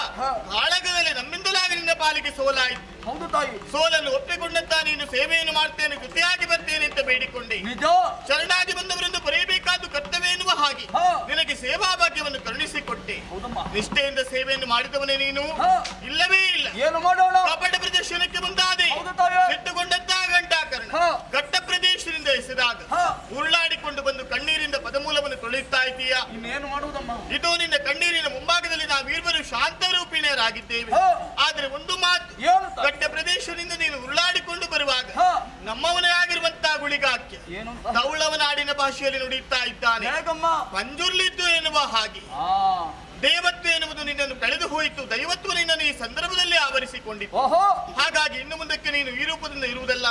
ಕಾಳಗದಲ್ಲಿ ನಮ್ಮಿಂದಲಾಗಿ ನಿನ್ನ ಪಾಲಿಗೆ ಸೋಲಾಯಿತು. ಹೌದು ತಾಯಿ, ಸೋಲನ್ನು ಒಪ್ಪಿಕೊಂಡಂತ ನೀನು ಸೇವೆಯನ್ನು ಮಾಡ್ತೇನೆ, ಜೊತೆಯಾಗಿ ಬರ್ತೇನೆ ಅಂತ ಬೇಡಿಕೊಂಡೆ. ನಿಜ, ಶರಣಾಗಿ ಬಂದವರೆಂದು ಬರೆಯಬೇಕಾದ ಕರ್ತವ್ಯ ಎನ್ನುವ ಹಾಗೆ ನಿನಗೆ ಸೇವಾ ಭಾಗ್ಯವನ್ನು ಕರುಣಿಸಿಕೊಟ್ಟೆ. ನಿಷ್ಠೆಯಿಂದ ಸೇವೆಯನ್ನು ಮಾಡಿದವನೇ ನೀನು, ಇಲ್ಲವೇ ಇಲ್ಲ. ಏನು ಮಾಡೋಣ, ಕಪಟ ಪ್ರದರ್ಶನಕ್ಕೆ ಮುಂದಾದೆ. ಸಿಟ್ಟುಗೊಂಡಂತಹ ಗಂಟಾಕರಣ ಘಟ್ಟ ಪ್ರದೇಶದಿಂದ ಎಸೆದಾಗ ಉರುಳಾಡಿಕೊಂಡು ಬಂದು ಕಣ್ಣೀರಿಂದ ಪದಮೂಲವನ್ನು ತೊಳೆಯುತ್ತಾ ಇದ್ದೀಯಾ. ಇನ್ನೇನು ಮಾಡುವುದಮ್ಮ, ಇದು ನಿನ್ನ ಕಣ್ಣೀರಿನ ಮುಂಭಾಗದಲ್ಲಿ ನಾವಿರುವರು ಶಾಂತ ರೂಪಿಣಿಯರಾಗಿದ್ದೇವೆ. ಆದ್ರೆ ಒಂದು ಮಾತು, ಘಟ್ಟ ಪ್ರದೇಶದಿಂದ ನೀನು ಉರುಳಾಡಿಕೊಂಡು ಬರುವಾಗ ನಮ್ಮವನೇ ಆಗಿರುವಂತಹ ಗುಳಿಗಾಖ್ಯ ತೌಳವನಾಡಿನ ಭಾಷೆಯಲ್ಲಿ ನುಡಿಯುತ್ತಾ ಇದ್ದಾನೆ. ಮಂಜುರ್ಲಿದ್ದು ಎನ್ನುವ ಹಾಗೆ ದೇವತ್ವ ಎನ್ನುವುದು ನಿನ್ನನ್ನು ಕಳೆದು ಹೋಯಿತು, ದೈವತ್ವ ನಿನ್ನನ್ನು ಈ ಸಂದರ್ಭದಲ್ಲಿ ಆವರಿಸಿಕೊಂಡಿತ್ತು. ಹಾಗಾಗಿ ಇನ್ನು ಮುಂದಕ್ಕೆ ನೀನು ಈ ರೂಪದಿಂದ ಇರುವುದಲ್ಲ,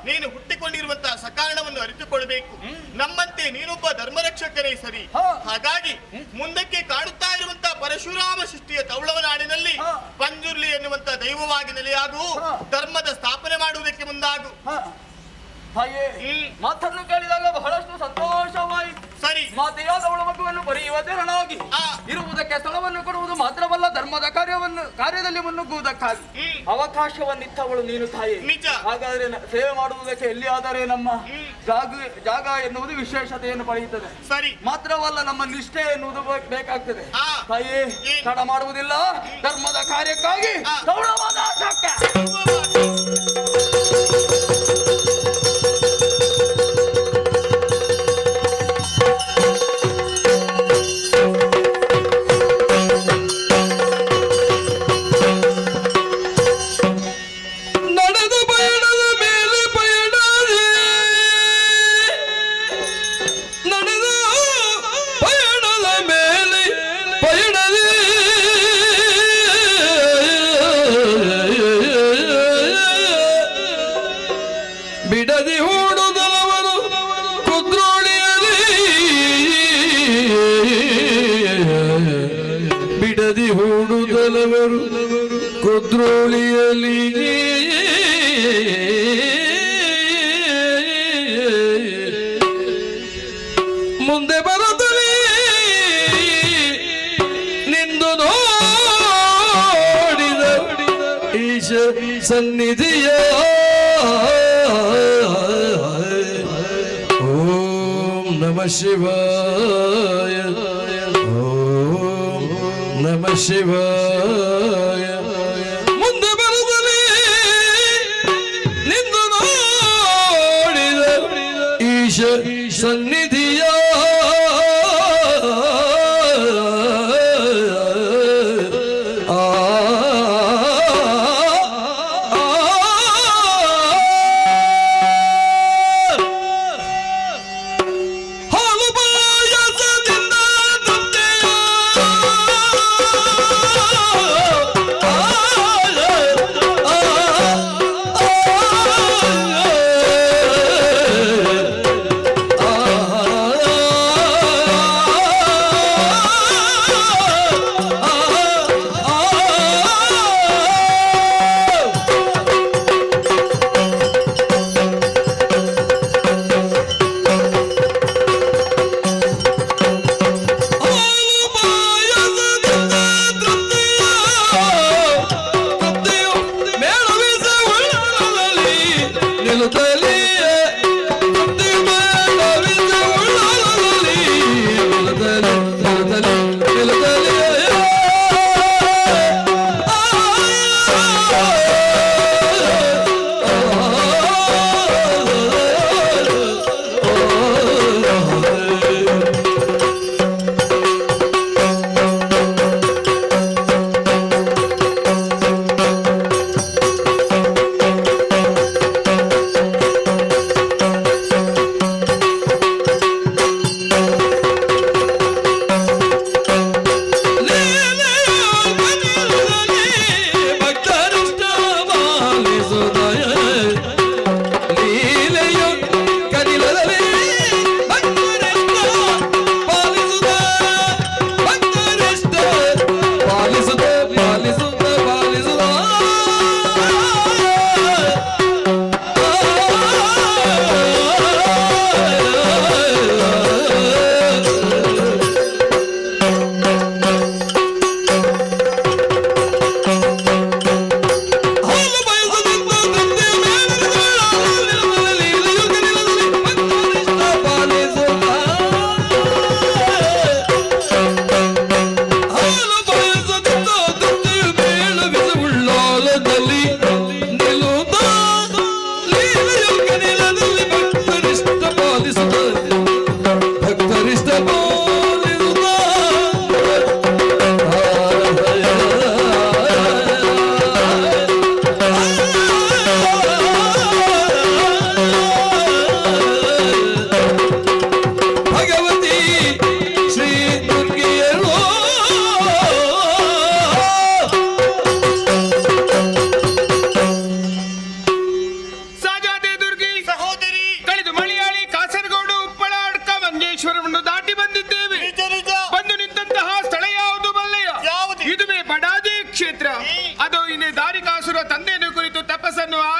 ನೀನು ಹುಟ್ಟಿಕೊಂಡಿರುವಂತಹ ಸಕಾರಣವನ್ನು ಅರಿತುಕೊಳ್ಬೇಕು. ನಮ್ಮಂತೆ ನೀನೊಬ್ಬ ಧರ್ಮರಕ್ಷಕರೇ ಸರಿ. ಹಾಗಾಗಿ ಮುಂದಕ್ಕೆ ಕಾಡುತ್ತಾ ಇರುವಂತಹ ಪರಶುರಾಮ ಸೃಷ್ಟಿಯ ತೌಳವನಾಡಿನಲ್ಲಿ ಪಂಜುರ್ಲಿ ಎನ್ನುವಂತಹ ದೈವವಾಗಿ ನೆಲೆಯಾಗು, ಧರ್ಮದ ಸ್ಥಾಪನೆ ಮಾಡುವುದಕ್ಕೆ ಮುಂದಾಗು. ಮಾತನ್ನು ಕೇಳಿದಾಗ ಬಹಳಷ್ಟು ಸಂತೋಷವಾಯಿತು. ಸರಿ, ಮಾತೆಯಾದವಳ ಮಗುವನ್ನು ಬರೆಯುವುದರನಾಗಿ ಇರುವುದಕ್ಕೆ ಸ್ಥಳವನ್ನು ಕೊಡುವುದು ಮಾತ್ರವಲ್ಲ, ಧರ್ಮದ ಕಾರ್ಯದಲ್ಲಿ ಮುನ್ನುಗ್ಗುವುದಕ್ಕಾಗಿ ಅವಕಾಶವನ್ನಿತ್ತವಳು ನೀನು ತಾಯಿ. ನಿಜ, ಹಾಗಾದ್ರೆ ಸೇವೆ ಮಾಡುವುದಕ್ಕೆ ಎಲ್ಲಿಯಾದರೆ ನಮ್ಮ ಜಾಗ ಎನ್ನುವುದು ವಿಶೇಷತೆಯನ್ನು ಪಡೆಯುತ್ತದೆ. ಸರಿ, ಮಾತ್ರವಲ್ಲ ನಮ್ಮ ನಿಷ್ಠೆ ಎನ್ನುವುದು ಬೇಕಾಗ್ತದೆ. ತಾಯಿ, ತಡ ಮಾಡುವುದಿಲ್ಲ, ಧರ್ಮದ ಕಾರ್ಯಕ್ಕಾಗಿ ನೋಡುತ್ತಲವರು ಕುದ್ರೋಳಿಯಲ್ಲಿ ಮುಂದೆ ಬರುತ್ತಲೇ ನಿಂದು ನೋಡಿದ ಈಶ ಸನ್ನಿಧಿಯ ಓಂ ನಮಃ ಶಿವಾಯ ಓಂ ನಮಃ ಶಿವಾಯ ಮುಂದೆ ಬರುತ್ತಲೇ ನಿಂದು ನೋಡಿದ ಈಶ ಸನ್ನಿಧಿಯ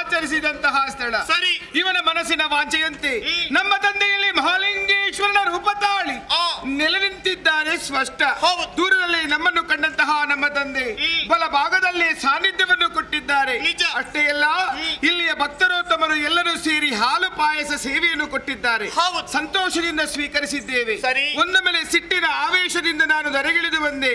ಆಚರಿಸಿದಂತಹ ಸ್ಥಳ. ಸರಿ, ಇವನ ಮನಸ್ಸಿನ ವಾಂಚೆಯಂತೆ ನಮ್ಮ ತಂದೆಯಲ್ಲಿ ಮಹಾಲಿಂಗೇಶ್ವರನ ರೂಪ ತಾಳಿ ನೆಲೆ ನಿಂತಿದ್ದಾನೆ ಸ್ಪಷ್ಟ. ದೂರದಲ್ಲಿ ನಮ್ಮನ್ನು ಕಂಡಂತಹ ನಮ್ಮ ತಂದೆ ಬಲ ಭಾಗದಲ್ಲಿ ಸಾನ್ನಿಧ್ಯವನ್ನು ಕೊಟ್ಟಿದ್ದಾರೆ. ಅಷ್ಟೇ ಅಲ್ಲ, ಇಲ್ಲಿಯ ಭಕ್ತರೋತ್ತಮರು ಎಲ್ಲರೂ ಸೇರಿ ಹಾಲು ಪಾಯಸ ಸೇವೆಯನ್ನು ಕೊಟ್ಟಿದ್ದಾರೆ. ಸಂತೋಷದಿಂದ ಸ್ವೀಕರಿಸಿದ್ದೇವೆ. ಒಂದು ಮೇಲೆ ಸಿಟ್ಟಿನ ಆವೇಶದಿಂದ ನಾನು ದರೆಗಿಳಿದು ಬಂದೆ.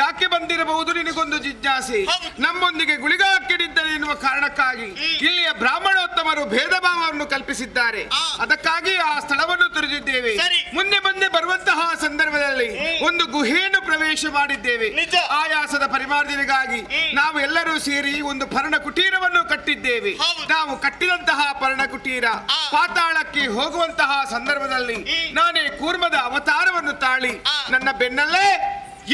ಯಾಕೆ ಬಂದಿರಬಹುದು ನಿನಗೊಂದು ಜಿಜ್ಞಾಸೆ. ನಮ್ಮೊಂದಿಗೆ ಗುಳಿಗ ಹಾಕಿಡಿದ್ದರೆ ಎನ್ನುವ ಕಾರಣಕ್ಕಾಗಿ ಇಲ್ಲಿಯ ಬ್ರಾಹ್ಮಣೋತ್ತಮರು ಭೇದ ಭಾವವನ್ನು ಕಲ್ಪಿಸಿದ್ದಾರೆ. ಅದಕ್ಕಾಗಿ ಆ ಸ್ಥಳವನ್ನು ತುರಿದಿದ್ದೇವೆ. ಮುಂದೆ ಬಂದೆ ಬರುವಂತಹ ಸಂದರ್ಭದಲ್ಲಿ ಒಂದು ಗುಹೆಯನ್ನು ಪ್ರವೇಶ ಮಾಡಿದ್ದೇವೆ. ಆಯಾಸದ ಪರಿಮಾರ್ಜನೆಗಾಗಿ ನಾವು ಎಲ್ಲರೂ ಸೇರಿ ಒಂದು ಪರ್ಣ ಕುಟೀರವನ್ನು ಕಟ್ಟಿದ್ದೇವೆ. ನಾವು ಕಟ್ಟಿದಂತಹ ಪರ್ಣ ಕುಟೀರ ಪಾತಾಳಕ್ಕೆ ಹೋಗುವಂತಹ ಸಂದರ್ಭದಲ್ಲಿ ನಾನೇ ಕೂರ್ಮದ ಅವತಾರವನ್ನು ತಾಳಿ ನನ್ನ ಬೆನ್ನಲ್ಲೇ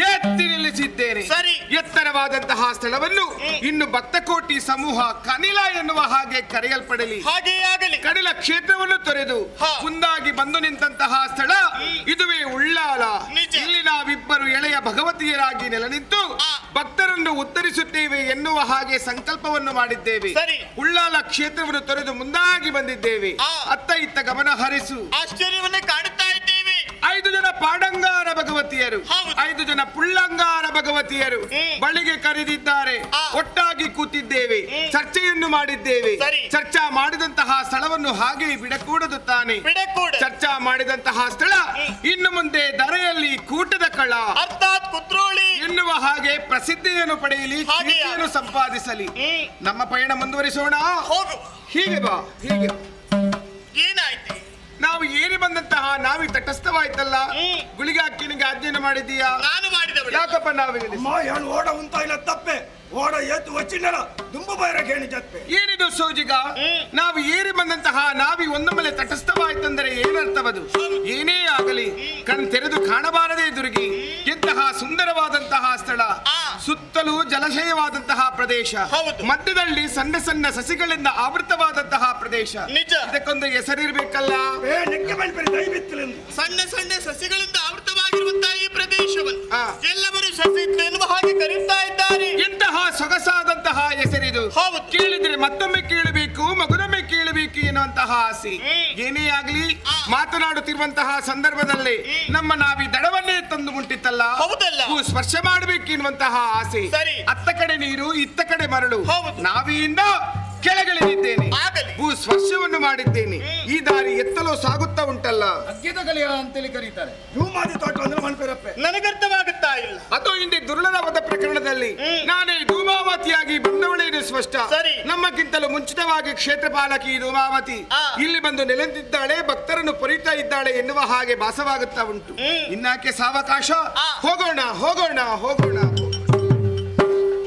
ಎತ್ತಿ ನಿಲ್ಲಿಸಿದ್ದೇನೆ. ಸರಿ. ಎತ್ತರವಾದಂತಹ ಸ್ಥಳವನ್ನು ಇನ್ನು ಭಕ್ತಕೋಟಿ ಸಮೂಹ ಕನಿಲ ಎನ್ನುವ ಹಾಗೆ ಕರೆಯಲ್ಪಡಲಿ. ಹಾಗೆಯೇ ಆಗಲಿ. ಕಡಿಲ ಕ್ಷೇತ್ರವನ್ನು ತೊರೆದು ಮುಂದಾಗಿ ಬಂದು ನಿಂತಹ ಸ್ಥಳ ಇದುವೇ ಉಳ್ಳಾಲ. ಇಲ್ಲಿ ನಾವಿಬ್ಬರು ಎಳೆಯ ಭಗವತಿಯರಾಗಿ ನೆಲೆ ನಿಂತು ಭಕ್ತರನ್ನು ಉತ್ತರಿಸುತ್ತೇವೆ ಎನ್ನುವ ಹಾಗೆ ಸಂಕಲ್ಪವನ್ನು ಮಾಡಿದ್ದೇವೆ. ಉಳ್ಳಾಲ ಕ್ಷೇತ್ರವನ್ನು ತೊರೆದು ಮುಂದಾಗಿ ಬಂದಿದ್ದೇವೆ. ಅತ್ತ ಇತ್ತ ಗಮನ ಹರಿಸು. ಆಶ್ಚರ್ಯವನ್ನೇ ಕಾಣುತ್ತಾ ಇದ್ದೇವೆ. 5 ಜನ ಪಾಡಂಗಾರ ಭಗವತಿಯರು, 5 ಜನ ಪುಳ್ಳಂಗಾರ ಭಗವತಿಯರು ಬಳಿಗೆ ಕರೆದಿದ್ದಾರೆ. ಒಟ್ಟಾಗಿ ಕೂತಿದ್ದೇವೆ, ಚರ್ಚೆಯನ್ನು ಮಾಡಿದ್ದೇವೆ. ಚರ್ಚಾ ಮಾಡಿದಂತಹ ಸ್ಥಳವನ್ನು ಹಾಗೆ ಬಿಡಕೂಡದು ತಾನೆ. ಚರ್ಚಾ ಮಾಡಿದಂತಹ ಸ್ಥಳ ಇನ್ನು ಮುಂದೆ ಧರೆಯಲ್ಲಿ ಕೂಟದ ಕಳ ಅರ್ಥಾತ್ ಕುತ್ರೋಳಿ ಎನ್ನುವ ಹಾಗೆ ಪ್ರಸಿದ್ಧಿಯನ್ನು ಪಡೆಯಲಿ, ಕೀರ್ತಿಯನ್ನು ಸಂಪಾದಿಸಲಿ. ನಮ್ಮ ಪಯಣ ಮುಂದುವರಿಸೋಣ. ಹೀಗೆ ಬಾ, ಹೀಗೆ ಏನಾಯ್ತು? ನಾವು ಏರಿ ಬಂದಂತಹ ನಾವಿ ತಟಸ್ಥವಾಯ್ತಲ್ಲ. ಗುಳಿಗೆ ಅಕ್ಕಿನಿಗೆ ಅಧ್ಯಯನ ಮಾಡಿದೀಯಾ? ನಾನು ಮಾಡಿದವಳು. ಯಾಕಪ್ಪ ನಾವಿಗೆ ಓಡ ಉಂಟಾ ಇಲ್ಲ ತಪ್ಪೆ ಓಡ ಎತ್ತು ವಚ್ಚಿನ ತುಂಬ ಬೈರ ಕೇಳಿ ಜತ್ಪೆ. ಏನಿದು ಸೋಜಿಗ? ನಾವು ಏರಿ ಬಂದಂತಹ ನಾವಿ ಒಂದೊಮ್ಮೆಲೆ ತಟಸ್ಥವಾಯ್ತಂದರೆ ಏನರ್ಥವದು? ಏನೇ ಆಗಲಿ ಕಣ್ ತೆರೆದು ಕಾಣಬಾರದೆ ದುರ್ಗಿ. ಎಂತಹ ಸುಂದರವಾದಂತಹ ಸ್ಥಳ, ಸುತ್ತಲೂ ಜಲಾಶಯವಾದಂತಹ ಪ್ರದೇಶ, ಮಧ್ಯದಲ್ಲಿ ಸಣ್ಣ ಸಣ್ಣ ಸಸಿಗಳಿಂದ ಆವೃತವಾದಂತಹ ಪ್ರದೇಶ. ಇದಕ್ಕೊಂದು ಹೆಸರಿರ್ಬೇಕಲ್ಲ? ಸಣ್ಣ ಸಣ್ಣ ಸಸಿಗಳಿಂದ ಆವೃತವಾಗಿರುವಂತಹ ಈ ಪ್ರದೇಶವನ್ನು ಎಲ್ಲವರು ಸಸಿ ಎನ್ನುವ ಹಾಗೆ ಕರೆಯುತ್ತಾ ಇದ್ದಾರೆ. ಎಂತಹ ಸೊಗಸಾದಂತಹ ಹೆಸರಿದು. ಕೇಳಿದ್ರೆ ಮತ್ತೊಮ್ಮೆ ಕೇಳಬೇಕು, ಮಗುನೊಮ್ಮೆ ಕೇಳಬೇಕು ಎನ್ನುವಂತಹ ಆಸೆ. ಏನೇ ಆಗ್ಲಿ ಮಾತನಾಡುತ್ತಿರುವಂತಹ ಸಂದರ್ಭದಲ್ಲಿ ನಮ್ಮ ನಾವಿ ದಡವನ್ನೇ ತಂದು ಮುಟ್ಟಿತ್ತಲ್ಲ, ಸ್ಪರ್ಶ ಮಾಡಬೇಕು ಎನ್ನುವಂತಹ ಆಸೆ. ಅತ್ತ ಕಡೆ ನೀರು, ಇತ್ತ ಕಡೆ ಮರಳು. ನಾವಿಯಿಂದ ಕೆಳಗಿಳಿದಿದ್ದೇನೆ, ಭೂ ಸ್ಪರ್ಶವನ್ನು ಮಾಡಿದ್ದೇನೆ. ಈ ದಾರಿ ಎತ್ತಲು ಸಾಗುತ್ತಾ ಉಂಟಲ್ಲ, ಅಗ್ಗಿದ ಕಲಿಯ ಅಂತೇಳಿ ಕರೀತಾರೆ. ಧೂಮಾದಿ ತೋಟ ಅಂದ್ರೆ ಮನ್ಪೇರಪ್ಪೆ. ನನಗರ್ಥವಾಗುತ್ತಾ ಇಲ್ಲ. ಅದು ಹಿಂದೆ ದುರ್ಲಭವಾದ ಪ್ರಕರಣದಲ್ಲಿ ನಾನೇ ಧೂಮಾವತಿಯಾಗಿ ಬಂದವಳೇನು ಸ್ಪಷ್ಟ. ನಮ್ಮಕ್ಕಿಂತಲೂ ಮುಂಚಿತವಾಗಿ ಕ್ಷೇತ್ರ ಪಾಲಕಿ ಧೂಮಾವತಿ ಇಲ್ಲಿ ಬಂದು ನೆಲೆಂದಿದ್ದಾಳೆ, ಭಕ್ತರನ್ನು ಪೊರಿತಾ ಇದ್ದಾಳೆ ಎನ್ನುವ ಹಾಗೆ ಭಾಸವಾಗುತ್ತಾ ಉಂಟು. ಇನ್ನಾಕೆ ಸಾವಕಾಶ. ಹೋಗೋಣ ಹೋಗೋಣ ಹೋಗೋಣ.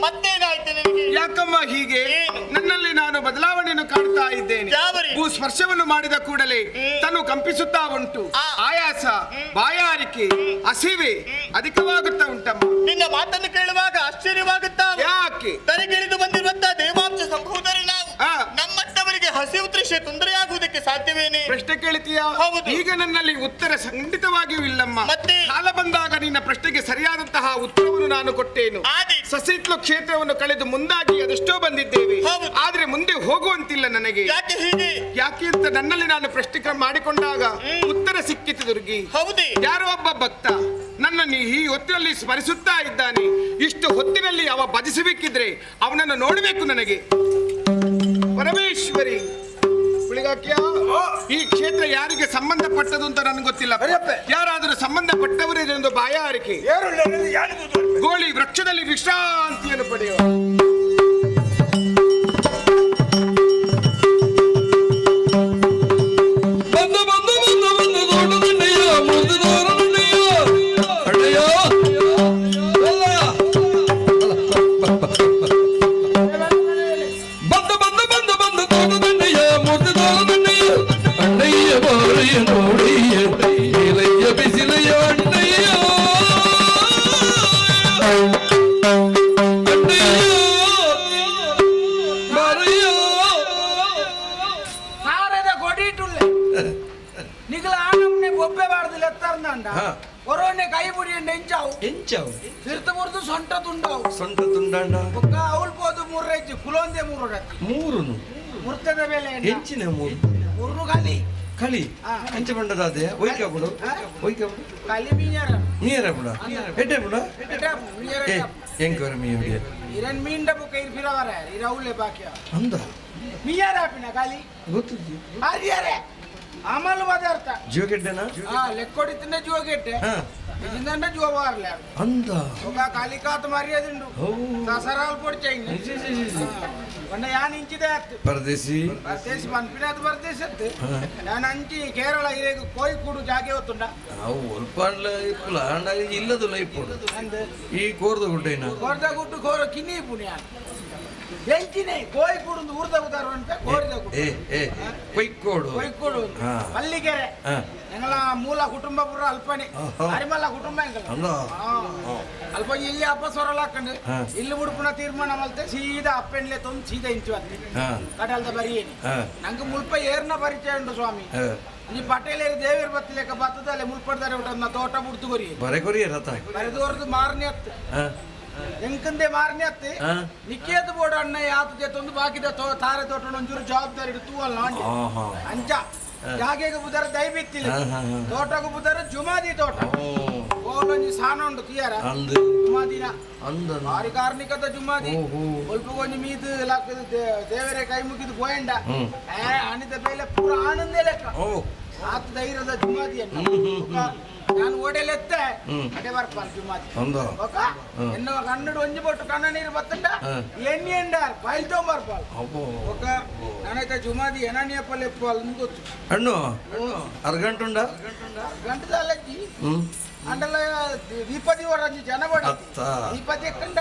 ಮತ್ತೇನಾಯ್ತು ನಿನಗೆ? ಯಾಕಮ್ಮ ಹೀಗೆ? ನನ್ನಲ್ಲಿ ನಾನು ಬದಲಾವಣೆಯನ್ನು ಕಾಣ್ತಾ ಇದ್ದೇನೆ. ಭೂ ಸ್ಪರ್ಶವನ್ನು ಮಾಡಿದ ಕೂಡಲೇ ತನು ಕಂಪಿಸುತ್ತಾ ಉಂಟು. ಆಯಾಸ, ಬಾಯಾರಿಕೆ, ಹಸಿವೆ ಅಧಿಕವಾಗುತ್ತಾ ಉಂಟಮ್ಮ. ನಿನ್ನ ಮಾತನ್ನು ಕೇಳುವಾಗ ಆಶ್ಚರ್ಯವಾಗುತ್ತಾ. ಯಾಕೆ? ತಲೆಗಿಳಿದು ಬಂದಿರುವಂತಹ ದೇವಾಂಶ ಸಂಭೂತರು ನಾವು. ನಮ್ಮಂತವರಿಗೆ ಹಸಿವು ತೃಷೆ ತೊಂದರೆಯಾಗುವುದಕ್ಕೆ ಸಾಧ್ಯವೇನೆ? ಪ್ರಶ್ನೆ ಕೇಳ್ತೀಯಾ? ಈಗ ನನ್ನಲ್ಲಿ ಉತ್ತರ ಖಂಡಿತವಾಗಿಯೂ ಇಲ್ಲಮ್ಮ. ಕಾಲ ಬಂದಾಗ ನಿನ್ನ ಪ್ರಶ್ನೆಗೆ ಸರಿಯಾದಂತಹ ಉತ್ತರವನ್ನು ನಾನು ಕೊಟ್ಟೇನು. ಸಸಿತ್ಲು ಕ್ಷೇತ್ರವನ್ನು ಕಳೆದು ಮುಂದಾಗಿ ಅದೆಷ್ಟೋ ಬಂದಿದ್ದೇವೆ, ಆದ್ರೆ ಮುಂದೆ ಹೋಗುವಂತಿಲ್ಲ ನನಗೆ. ಯಾಕೆ ಹೀಗೆ? ಯಾಕೆ ಅಂತ ನನ್ನಲ್ಲಿ ನಾನು ಪ್ರಶ್ನೆ ಮಾಡಿಕೊಂಡಾಗ ಉತ್ತರ ಸಿಕ್ಕಿತು ದುರ್ಗಿ. ಯಾರೋ ಒಬ್ಬ ಭಕ್ತ ನನ್ನನ್ನು ಈ ಹೊತ್ತಿನಲ್ಲಿ ಸ್ಮರಿಸುತ್ತಾ ಇದ್ದಾನೆ. ಇಷ್ಟು ಹೊತ್ತಿನಲ್ಲಿ ಅವ ಭಜಿಸಬೇಕಿದ್ರೆ ಅವನನ್ನು ನೋಡಬೇಕು ನನಗೆ. ಪರಮೇಶ್ವರಿ ಹುಳಿಗಾಕ್ಯ, ಈ ಕ್ಷೇತ್ರ ಯಾರಿಗೆ ಸಂಬಂಧಪಟ್ಟದು ಅಂತ ನನಗೆ ಗೊತ್ತಿಲ್ಲ. ಯಾರಾದರೂ ಸಂಬಂಧಪಟ್ಟವರೇ ಒಂದು ಬಾಯಾರಿಕೆ. ಗೋಳಿ ವೃಕ್ಷದಲ್ಲಿ ವಿಶ್ರಾಂತಿಯನ್ನು ಪಡೆಯುವ. ಸೊಂಟ ತುಂಡಾಂಡ ಅವಳು పోదు ಮೂರೈತಿ ಕುಲೊಂದೆ ಮೂರು ಮುರ್ತದ ಬೆಲೆ ಹೆಂಚಿನ ಮೂರು ಖಾಲಿ ಕಳಿ ಅಂಚೆ ಬಂಡದಾದೆ ಒಯ್ಕೆ ಬಿಡು ಖಾಲಿ ಮೀನ್ಯಾರ ಬಿಡ ಎಡ್ಡೆ ಬಿಡ ಎಂಕವರ ಮೀ ಇರನ್ ಮೀನ್ ಡಬ್ಬು ಕೈ ಫಿರವರ ಇರೌಲೆ ಬಾಕಿ ಅಂದ ಮೀಯಾರ ಆಪಿನ ಖಾಲಿ ಗೊತ್ತಿದ್ದಿ ಆದಿಯಾರೆ ಆಮಲು ಪದಾರ್ಥ ಜೀವಗೆಡ್ಡೆನಾ ಲೆಕ್ಕೊಡಿತಿಂದ ಜೀವಗೆಡ್ಡೆ ಇದನ್ನ ಜೋಬಾರ್ಲೆ ಅಂದ ఒక కాలికాత మర్యాద దసరాలు పొడి చేయండి ಒಂದ ಯಾನ್ ಇಂಚಿದೆ ಆಯ್ತು ಪರದೇಶಿ ಪರದೇಶಿ ಮನ್ಪಿನದು ಪರದೇಶತ್ತು ನಾನು ಅಂಚಿ ಕೇರಳ ಇರೇಗ ಕೋಯಿಕೂಡು ಜಾಗೆ ಹೊತ್ತುಂಡ ಅವು ಒಲ್ಪಾಡ್ಲ ಇಪ್ಪುಲ ಅಂಡ ಇಲ್ಲದು ಲೈಪುಡು ಅಂದು ಈ ಕೋರ್ದ ಗುಡ್ಡೇನ ಕೋರ್ದ ಗುಡ್ಡು ಕೋರ ಕಿನ್ನಿ ಪುಣ್ಯ ಬೆಂಚಿನೇ ಕೋಯಿಕೂಡು ಊರ್ದ ಉದಾರ ಅಂತ ಕೋರಿದ ಏ ಏ ಕೊಯ್ಕೋಡು ಕೋಯಿಕೂಡು ಮಲ್ಲಿಗೆರೆ ಎಂಗಳ ಮೂಲ ಕುಟುಂಬ ಪುರ ಅಲ್ಪನೆ ಅರಿಮಲ್ಲ ಕುಟುಂಬ ಎಂಗಲ ಅಲ್ಪ ಇಲ್ಲಿ ಅಪ್ಪ ಸೊರಲ್ ಹಾಕೊಂಡು ಇಲ್ಲಿ ಉಡುಪುನ ತೀರ್ಮಾನ ಮಲ್ತೆ ಸೀದಾ ಅಪ್ಪೆನ್ಲೆ ತೊಂದು ಸೀದಾ ಇಂಚು ಅತ್ತೆ ಕಡಲ್ದ ಬರಿಯೇನಿ ನಂಗೆ ಮುಲ್ಪ ಏರ್ನ ಪರಿಚಯ ಉಂಟು ಸ್ವಾಮಿ ಈ ಪಟೇಲೇರಿ ದೇವಿರ್ ಬತ್ತಲೇಕ ಬತ್ತದಲ್ಲೇ ಮುಲ್ಪಡ್ದಾರೆ ಉಂಟು ತೋಟ ಬುಡ್ತು ಕೊರಿ ಬರೆ ಕೊರಿಯ ರಥ ಬರೆದೋರ್ದು ಮಾರನೇ ಅತ್ತೆ ಎಂಕಂದೆ ಮಾರನೇ ಅತ್ತೆ ನಿಕ್ಕೇದು ಬೋಡ ಅಣ್ಣ ಯಾತು ಜೊತ್ತೊಂದು ಬಾಕಿದ ತಾರೆ ತೋಟ ಒಂಚೂರು ಜವಾಬ್ದಾರಿ ಇಡು ತೂವಲ್ಲ ಅಂಚ ಜಾಗೆಗೆ ಬುದರ ದೈವಿತ್ತಿಲ್ಲ ತೋಟಗೂ ಬುದರ ಜುಮಾದಿ ತೋಟ ಓಲೊಂಜಿ ಸಾನ ಉಂಟು ತಿಯಾರ ಜುಮಾದಿನ ಭಾರಿ ಕಾರ್ಣಿಕದ ಜುಮಾದಿ ಸ್ವಲ್ಪ ಕೊಂಚ ಮೀದು ದೇವರೇ ಕೈ ಮುಗಿದು ಗೋಯಂಡ ಅಣಿದ ಬೇಲೆ ಪೂರ ಆನಂದೇ ಲೆಕ್ಕ ಆತ ಧೈರ್ಯದ ಜುಮಾದಿಯನ್ನು ನಾನು ಓಡೆಲೆತ್ತೆ ಅಡೆ ಬರ್ಪಾಲ್ ಜುಮಾದಿ ಎನ್ನುವ ಕನ್ನಡ ಒಂಜಿ ಬೊಟ್ಟು ಕಣ್ಣ ನೀರು ಬತ್ತಂಡ ಎಣ್ಣೆ ಎಂಡಾರ್ ಬಯಲ್ ತೊಂಬರ್ಪಾಲ್ ఒక ನಾನೈತೆ ಜುಮಾದಿ ಎನನಿಯ ಪಲ್ಲೆ ಎಪ್ಪಲ್ ಗೊತ್ತು ಅಣ್ಣು ಅರ್ಗಂಟು ಉಂಡ ಗಂಟದ ಅಲ್ಲಜ್ಜಿ ಅಂಡಲ ದೀಪದಿ ವರಂಜಿ ಜನ ಬಡ ದೀಪದಿ ಎಕ್ಕಂಡ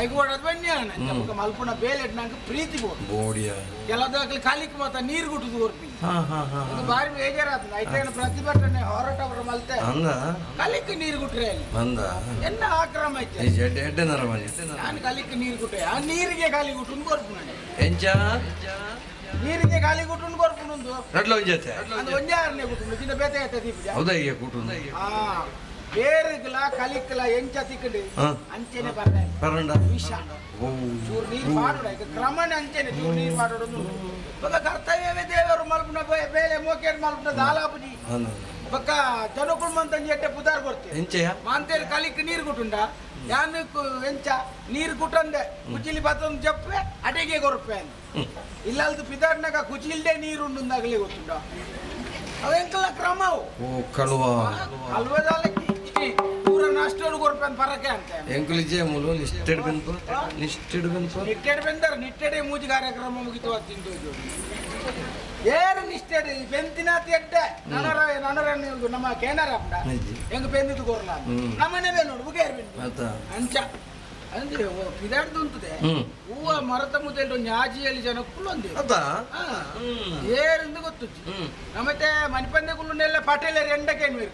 ಐದು ಓಡೋದು ಬನ್ನಿ ಅಣ್ಣ ಮಲ್ಪುಣ ಬೇಲೆ ನಂಗೆ ಪ್ರೀತಿ ಬೋಡಿಯ ಕೆಲದಾಗಲಿ ಕಾಲಿಕ್ ಮಾತ ನೀರು ಗುಟ್ಟದು ಓರ್ಪಿ ಇದು ಬಾರಿ ಬೇಜಾರಾದ ಐತೇನು ಪ್ರತಿಭಟನೆ ಹೋರಾಟವರ ಮಲ್ತೆ ಕಲಿಕ್ ನೀರು ಗುಟ್ರೆ ಅಲ್ಲಿ ಎನ್ನ ಆಕ್ರಮ ಐತೆ ನಾನು ಕಲಿಕ್ ನೀರು ಗುಟ್ಟೆ ಆ ನೀರಿಗೆ ಖಾಲಿ ಗುಟ್ಟು ಕೊರ್ಪು ನಾನು ಎಂಚ ನೀರಿಗೆ ಖಾಲಿ ಗುಟ್ಟು ಕೊರ್ಪುನೊಂದು ನಡ್ಲ ಒಂಜತೆ ಅದು ಒಂದೇ ಆರನೇ ಗುಟ್ಟು ಚಿನ್ನ ಬೇತೆ ಐತೆ ದೀಪ ಹೌದಾ ಈಗ ಕೂಟು ಬೇರೆಗ್ಲ ಕಲಿಕ್ಲ ಎಂಚ ತಿಕ್ಕಡಿ ಅಂಚೆನೆ ಬರണ്ട ವಿಷ ಚೂರು ನೀರು ಮಾಡೋಡ ಈಗ ಕ್ರಮಣ ಅಂಚೆನೆ ಚೂರು ನೀರು ಮಾಡೋದು ಬಕ್ಕ ಕರ್ತವ್ಯವೇ ದೇವರು ಮಲ್ಪುನ ಬೇಲೆ ಮೋಕೇರ್ ಮಲ್ಪುನ ದಾಲಾಪುಜಿ ಬಕ್ಕ ಜನಕುಳು ಮಂತಂಜಿ ಎಟ್ಟೆ ಪುದಾರ್ ಬರ್ತೆ ಮಾಂತೇರಿ ಕಲಿಕ್ ನೀರು ಗುಟ್ಟುಂಡ ಯಾನ್ ಎಂಚ ನೀರು ಗುಟ್ಟಂದೆ ಕುಚಿಲಿ ಬತ್ತೊಂದು ಜಪ್ಪೆ ಅಡೆಗೆ ಗೊರಪೆ ಇಲ್ಲಲ್ದು ಪಿದಾಡ್ನಾಗ ಕುಚಿಲ್ದೆ ನೀರು ಉಂಡುಂದಾಗಲಿ ಗೊತ್ತುಂಡ ಅವೆಂಕಲ ಕ್ರಮವು ಕಳುವ ಅಲ್ವದಾಲಕ್ಕಿ ಪೂರ ನಷ್ಟೋಡು ಕೊರ್ಪನ್ ಪರಕೆ ಅಂತ ಎಂಕುಲಿಜೆ ಮೂಲು ಲಿಸ್ಟೆಡ್ ಬೆನ್ಪು ನಿಟ್ಟೆಡ್ ಬೆಂದರ್ ನಿಟ್ಟೆಡೆ ಮೂಜಿ ಕಾರ್ಯಕ್ರಮ ಮುಗಿತು ತಿಂದು ಏರು ನಿಷ್ಠೆಡ್ ಬೆಂತಿನ ತೆಡ್ಡೆ ನನರ ನಮ್ಮ ಕೇನಾರ ಹೆಂಗ ಬೆಂದಿದ್ದು ಕೊರ್ಲ ನಮ್ಮನೆ ಬೇ ನೋಡು ಬುಗೇರ್ ಬೆಂದು ಅಂಚ ಅಂದ್ರೆ ಪಿದಾಡ್ದು ಉಂಟದೆ ಹೂವ ಮರದ ಮುದ್ದೆ ನ್ಯಾಜಿಯಲ್ಲಿ ಜನ ಕುಳ್ಳೊಂದಿ ಏರಿಂದ ಗೊತ್ತು ನಮ್ಮತ್ತೆ ಮನಿಪಂದೆಗುಳ್ಳೆಲ್ಲ ಪಟೇಲರು ಎಂಡಕೇನು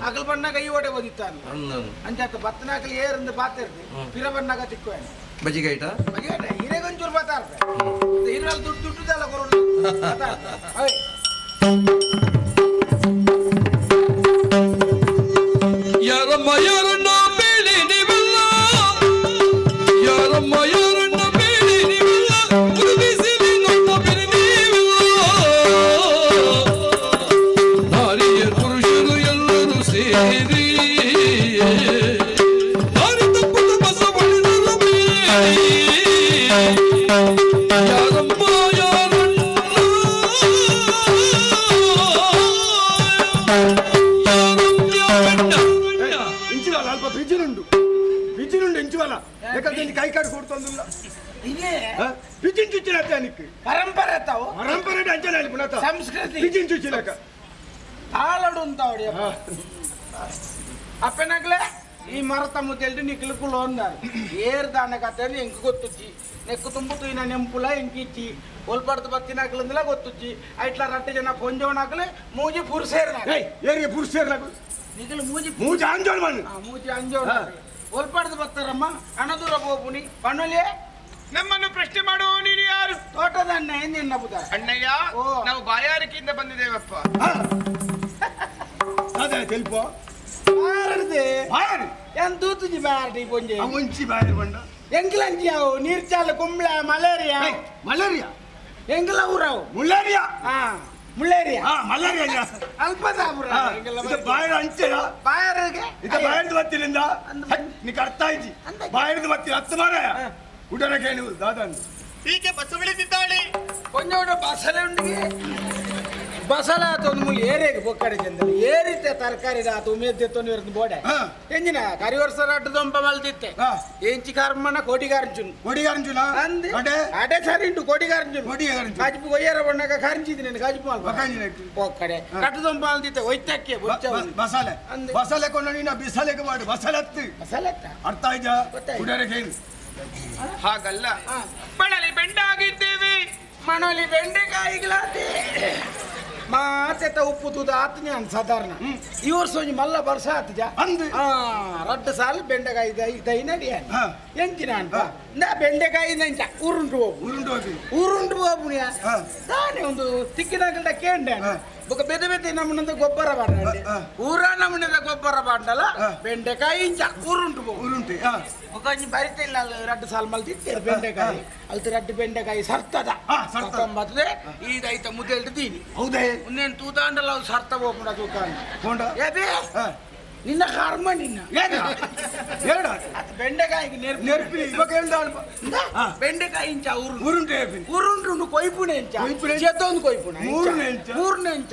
ಅಗಲ್ ಬಣ್ಣಾಗ ಈ ಓಡೆ ಓದಿತ್ತಾನ ಅಂಚಾತ ಬತ್ತನಾಕಲಿ ಏರಿಂದ ಪಾತಿರ್ತಿ ಪಿರ ಬಣ್ಣಾಗ ತಿಕ್ಕೋಣ ಬಜಿಗೈಟ ಬಜಿಗೈಟ ಹಿರೇಗೊಂಚೂರು ಬತ್ತಾರ್ತೆ ಹಿರಲ್ಲಿ ದುಡ್ಡುದೆಲ್ಲ ಕೊರೋದು ಯಾರಮ್ಮ ಯಾರನ್ನ ಬೇಡಿ ನೀವೆಲ್ಲ ಯಾರಮ್ಮ ಯಾರನ್ನ ಬೇಡಿ ನೀವೆಲ್ಲ ಗುರುಬಿಸಿಲಿ ನಮ್ಮ ಬೆಲೆ ನೀವೆಲ್ಲ ನಾರಿಯ ಪುರುಷರು ಎಲ್ಲರೂ ಸೇರಿ ನಾರಿ ತಪ್ಪದ ಬಸವಣ್ಣನ ಬೇಡಿ ಯಾರಮ್ಮ ಯಾರನ್ನ ಅಲ್ಪ ಬಿಜಿನುಂಡು ಎಂಚುವಲ್ಲ ಯಾಕಂದ್ರೆ ಕೈ ಕಾಡು ಕೊಡ್ತಂದಿಲ್ಲ ಪಿಜಿನ್ ಚುಚ್ಚಿನತ್ತೆ ಅನಿಕ್ ಪರಂಪರೆ ತಾವು ಪರಂಪರೆ ಅಂಚನೆ ಅಲ್ಲಿ ಪುನಃ ಸಂಸ್ಕೃತಿ ಪಿಜಿನ್ ಚುಚ್ಚಿನಕ ತಾಳಡು ಅಂತ ಅವಡಿ ಅಪ್ಪನಾಗ್ಲೆ ಈ ಮರತ ಮುದ್ದೆಲ್ದು ನಿಕ್ಲುಕುಲು ಅಂದಾರು ಏರ್ ದಾನ ಕತೆ ಎಂಕ್ ಗೊತ್ತುಚ್ಚಿ ನೆಕ್ಕು ತುಂಬುತ್ತು ಇನ್ನ ನೆಂಪುಲ ಎಂಕಿಚ್ಚಿ ಒಲ್ಪಡ್ದು ಬತ್ತಿನಾಕ್ಲಂದಿಲ್ಲ ಗೊತ್ತುಚ್ಚಿ ಐಟ್ಲ ರಟ್ಟೆ ಜನ ಕೊಂಜವನಾಕ್ಲೆ ಮೂಜಿ ಪುರುಷೇರ್ನಾಗ ಏರಿಗೆ ಪುರುಷೇರ್ನಾಗ ನಿಖಲು ಮೂಜಿ ಮೂಜಿ ಅಂಜೋಣ ಮಣ್ಣು ಮೂಜಿ ಅಂಜೋಣ ಒಲ್ಪಡ್ದು ಬರ್ತಾರಮ್ಮ ಹಣದೂರ ಬೋಪುನಿ ಪಣ್ಣುಲಿಯೇ ನಮ್ಮನ್ನು ಪ್ರಶ್ನೆ ಮಾಡುವ ನೀನು ಯಾರು? ತೋಟದ ಅಣ್ಣ ಏನಿನ್ನ ಬುಧ ಅಣ್ಣಯ್ಯ ನಾವು ಬಾಯಾರಿಕೆಯಿಂದ ಬಂದಿದ್ದೇವಪ್ಪ. ಅದೇ ತೆಲ್ಪ ಬಾರದೆ ಎಂತ ತೂತುಜಿ ಬಾರಡಿ ಪೊಂಜೆ ಮುಂಚಿ ಬಾಯರ್ ಬಂಡ ಎಂಗ್ಲಂಜಿ ಅವು ನೀರ್ಚಾಲ ಕುಂಬ್ಳ ಮಲೇರಿಯಾ ಎಂಗ್ಲ ಊರವು ಮುಳ್ಳೇರಿಯಾ ಮುಳ್ಳೇರಿಯಾ ಮಲೇರಿಯಾ ಅಲ್ಪದಾಪುರ ಬಾಯರ್ ಅಂಚೆಯ ಬಾಯರ್ಗೆ ಇದು ಬಾಯರ್ದು ಬತ್ತಿನಿಂದ ನೀಕ್ ಅರ್ಥ ಆಯ್ತಿ ಬಾಯರ್ದು ಬತ್ತಿ ಹತ್ತು ಮಾರಾಯ ಉಡರಕ್ಕೆ ನೀವು ದಾದಂದು ಹೀಗೆ ಬಸ್ಸು ಬಿಳಿಸಿದ್ದಾಳೆ ಕೊಂಚ ಬಸಲೆ ಉಂಡಿಗೆ ಬಸಲ ಆತೊಂದು ಮುಳ್ಳು ಏರೇಗೆ ಬೊಕ್ಕಡೆ ಚಂದ ಏರಿತೆ ತರಕಾರಿ ಆತು ಮೇದ್ದೆ ತೊಂದು ಇರೋದು ಬೋಡೆ ಎಂಜಿನ ಕರಿ ವರ್ಷ ರಟ್ಟು ದೊಂಪ ಮಲ್ದಿತ್ತೆ ಎಂಚಿ ಕರ್ಮನ ಕೋಟಿಗಾರಂಚುನ ಅಂದೆ ಅಡೆ ಸರಿ ಉಂಟು ಕೋಟಿಗಾರಂಚುನು ಕಾಜಿಪು ಒಯ್ಯರ ಬಣ್ಣಗ ಕರಿಂಚಿದಿ ನಾನು ಕಾಜಿಪು ಬೊಕ್ಕಡೆ ಕಟ್ಟು ದೊಂಪ ಮಲ್ದಿತ್ತೆ ಒಯ್ತಕ್ಕೆ ಬಸಲೆ ಬಸಲೆ ಕೊಂಡು ನೀನು ಬಿಸಲೆಗೆ ಮಾಡು ಬಸಲೆತ್ತು ಅರ್ಥ ಆಯ್ತಾ ಹಾಗಲ್ಲ ಮಳಲಿ ಬೆಂಡಾಗಿದ್ದೇವೆ ಮಣಲಿ ಬೆಂಡೆಕಾಯಿಗಳಾತೆ ಮಾತೆ ಉಪ್ಪು ತೂದ ಆತ್ನೇ ಅಂತ ಸಾಧಾರಣ ಈ ವರ್ಷ ಒಂಜಿ ಮಲ್ಲ ಬರ್ಸ ಆತಜ ರಡ್ಡು ಸಾಲು ಬೆಂಡೆಕಾಯಿ ದೈನಡಿ ಎಂಚಿನ ಅಂತ ಬೆಂಡೆಕಾಯಿ ನಂಚ ಉರುಂಟು ಹೋಗ್ಬಿಣಿಯ ತಾನೇ ಒಂದು ತಿಕ್ಕಿನಾಗಲ್ದ ಕೇಂಡೆ ಬೊಕ ಬೆದ ಬೆದ ನಮ್ಮನಂದ ಗೊಬ್ಬರ ಬಾಂಡೆ ಊರ ನಮ್ಮನದ ಗೊಬ್ಬರ ಬಾಂಡಲ್ಲ ಬೆಂಡೆಕಾಯಿ ಇಂಚ ಉರುಂಟು ಬೊಕ ಬರಿತ ಇಲ್ಲ ರಡ್ಡು ಸಾಲು ಮಲ್ತಿತ್ತೇರು ಬೆಂಡೆಕಾಯಿ ಅಲ್ತು ರಡ್ಡು ಬೆಂಡೆಕಾಯಿ ಸರ್ತದ ಬರ್ತದೆ ಈದೈತ ಮುದ್ದೆ ತೀನಿ ಹೌದೇ ಇನ್ನೇನು ತೂತಾಂಡಲ್ಲ ಅದು ಸರ್ತ ಹೋಗ್ಬಿಡ ತೂತಾಂಡ ಏಬೇ ನಿನ್ನ ಕರ್ಮ ನಿನ್ನ ಅದು ಬೆಂಡೆಕಾಯಿಗೆ ನೆರ್ಪಿ ಬೆಂಡೆಕಾಯಿ ಇಂಚ ಉರುಂಟು ಕೊಯ್ಪುಣೆ ಇಂಚ ಜೆತ್ತೊಂದು ಕೊಯ್ಪುಣೆ ಮೂರನೇ ಇಂಚ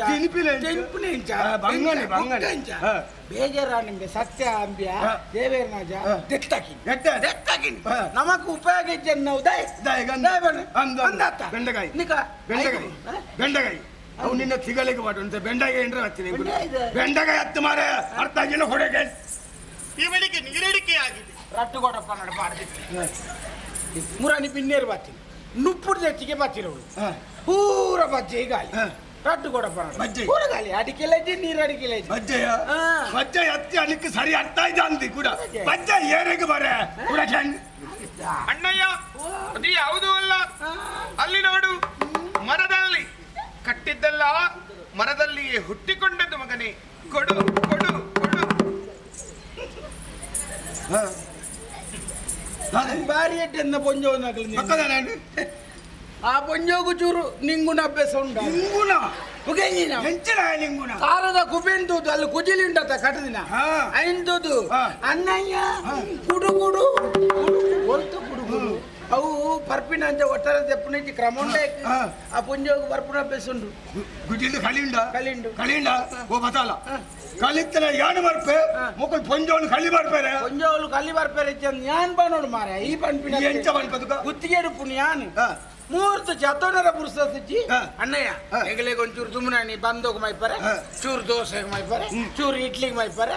ತೆಂಪುನೆ ಇಂಚ ಇಂಚ ಬೇಜಾರ ನಿಮ್ಗೆ ಸತ್ಯ ಅಂಬ್ಯ ದೇವೇರ್ನಾಜ ದೆತ್ತಕಿನ್ ನಮಕ್ ಉಪಯೋಗ ನಾವು ಬೆಂಡೆಕಾಯಿ ಅವು ನಿನ್ನ ಸಿಗಲಿಕ್ಕೆ ಮಾಡು ಬೆಂಡಗಾಯಿ ಏನ್ರ ಹತ್ತೀನಿ ಬೆಂಡಗಾಯಿ ಹತ್ತು ಮಾರ ಅರ್ಥ ಆಗಿನ ಹೊಡೆಗೆ ಇವಳಿಗೆ ನೀರಿಡಿಕೆ ಆಗಿದೆ ರಟ್ಟು ಕೊಡಪ್ಪ ನಡ ಮಾಡಿದ್ದೆ ಮುರಾನಿ ಪಿನ್ನೇರು ಬಾತೀನಿ ನುಪ್ಪುಡು ಹೆಚ್ಚಿಗೆ ಬಾತಿರೋಳು ಪೂರ ಬಜ್ಜೆ ಗಾಳಿ ರಟ್ಟು ಕೊಡಪ್ಪ ಬಜ್ಜೆ ಪೂರ ಗಾಳಿ ಅಡಿಕೆಲೈತಿ ನೀರು ಅಡಿಕೆಲೈತಿ ಬಜ್ಜೆಯ ಬಜ್ಜೆ ಹತ್ತಿ ಅಲ್ಲಿಕ್ಕೆ ಸರಿ ಅರ್ಥ ಆಯ್ತಾ ಅಂತಿ ಕೂಡ ಬಜ್ಜೆ ಏರಿಗೆ ಬರ ಕೂಡ ಅಣ್ಣಯ್ಯ ಅದು ಯಾವುದೂ ಅಲ್ಲ ಅಲ್ಲಿ ನೋಡು ಮರದಲ್ಲಿ ಕಟ್ಟಿದ್ದಲ್ಲ ಮರದಲ್ಲಿಯೇ ಹುಟ್ಟಿಕೊಂಡದ್ದು ಮಗನೇ ಕೊಡು ಕೊಡು ಕೊಡು ಬಾರಿ ಎಡ್ಡೆಂದ ಪೊಂಜೋನಾಗಲಿ ಆ ಪೊಂಜೋಗು ಚೂರು ನಿಂಗುನ ಅಭ್ಯಾಸ ಉಂಟು ನಿಂಗುನ ತಾರದ ಕುಬೆಂತುದು ಅಲ್ಲಿ ಕುಜಿಲಿ ಉಂಟತ್ತ ಕಟ್ಟದಿನ ಐಂತದು ಅಣ್ಣಯ್ಯ ಕುಡು ಕುಡು ಹೊಲ್ತು ಕುಡು ಕುಡು ಅವು ಪರ್ಪಿನ ಅಂಚ ಒಟ್ಟಾರೆ ತೆಪ್ಪನಿಂಚಿ ಕ್ರಮೊಂಡ ಆ ಪುಂಜೋಗ ಪರ್ಪುನ ಬೆಸುಂಡು ಗುಡ್ಡಿಂಡು ಕಳಿಂಡ ಓ ಬತಾಲ ಕಲಿತ್ತನ ಯಾನು ಬರ್ಪೆ ಮುಕ್ಕಳು ಪೊಂಜೋಳು ಕಳಿ ಬರ್ಪೇರೆ ಪೊಂಜೋಳು ಕಳಿ ಬರ್ಪೇರೆ ಯಾನ್ ಬಾನೋಡು ಮಾರ ಈ ಪಂಪಿನ ಎಂಚ ಬನ್ಪದು ಗುತ್ತಿಗೆಡು ಪುಣ್ಯಾನ್ ಮೂರ್ತ ಜತೋನರ ಪುರುಸಜ್ಜಿ ಅಣ್ಣಯ್ಯ ಹೆಗಲಿಗೆ ಒಂಚೂರು ಸುಮ್ಮನೆ ನೀ ಬಂದೋಗ ಮೈಪರೆ ಚೂರು ದೋಸೆಗೆ ಮೈಪರೆ ಚೂರು ಇಡ್ಲಿಗೆ ಮೈಪರೆ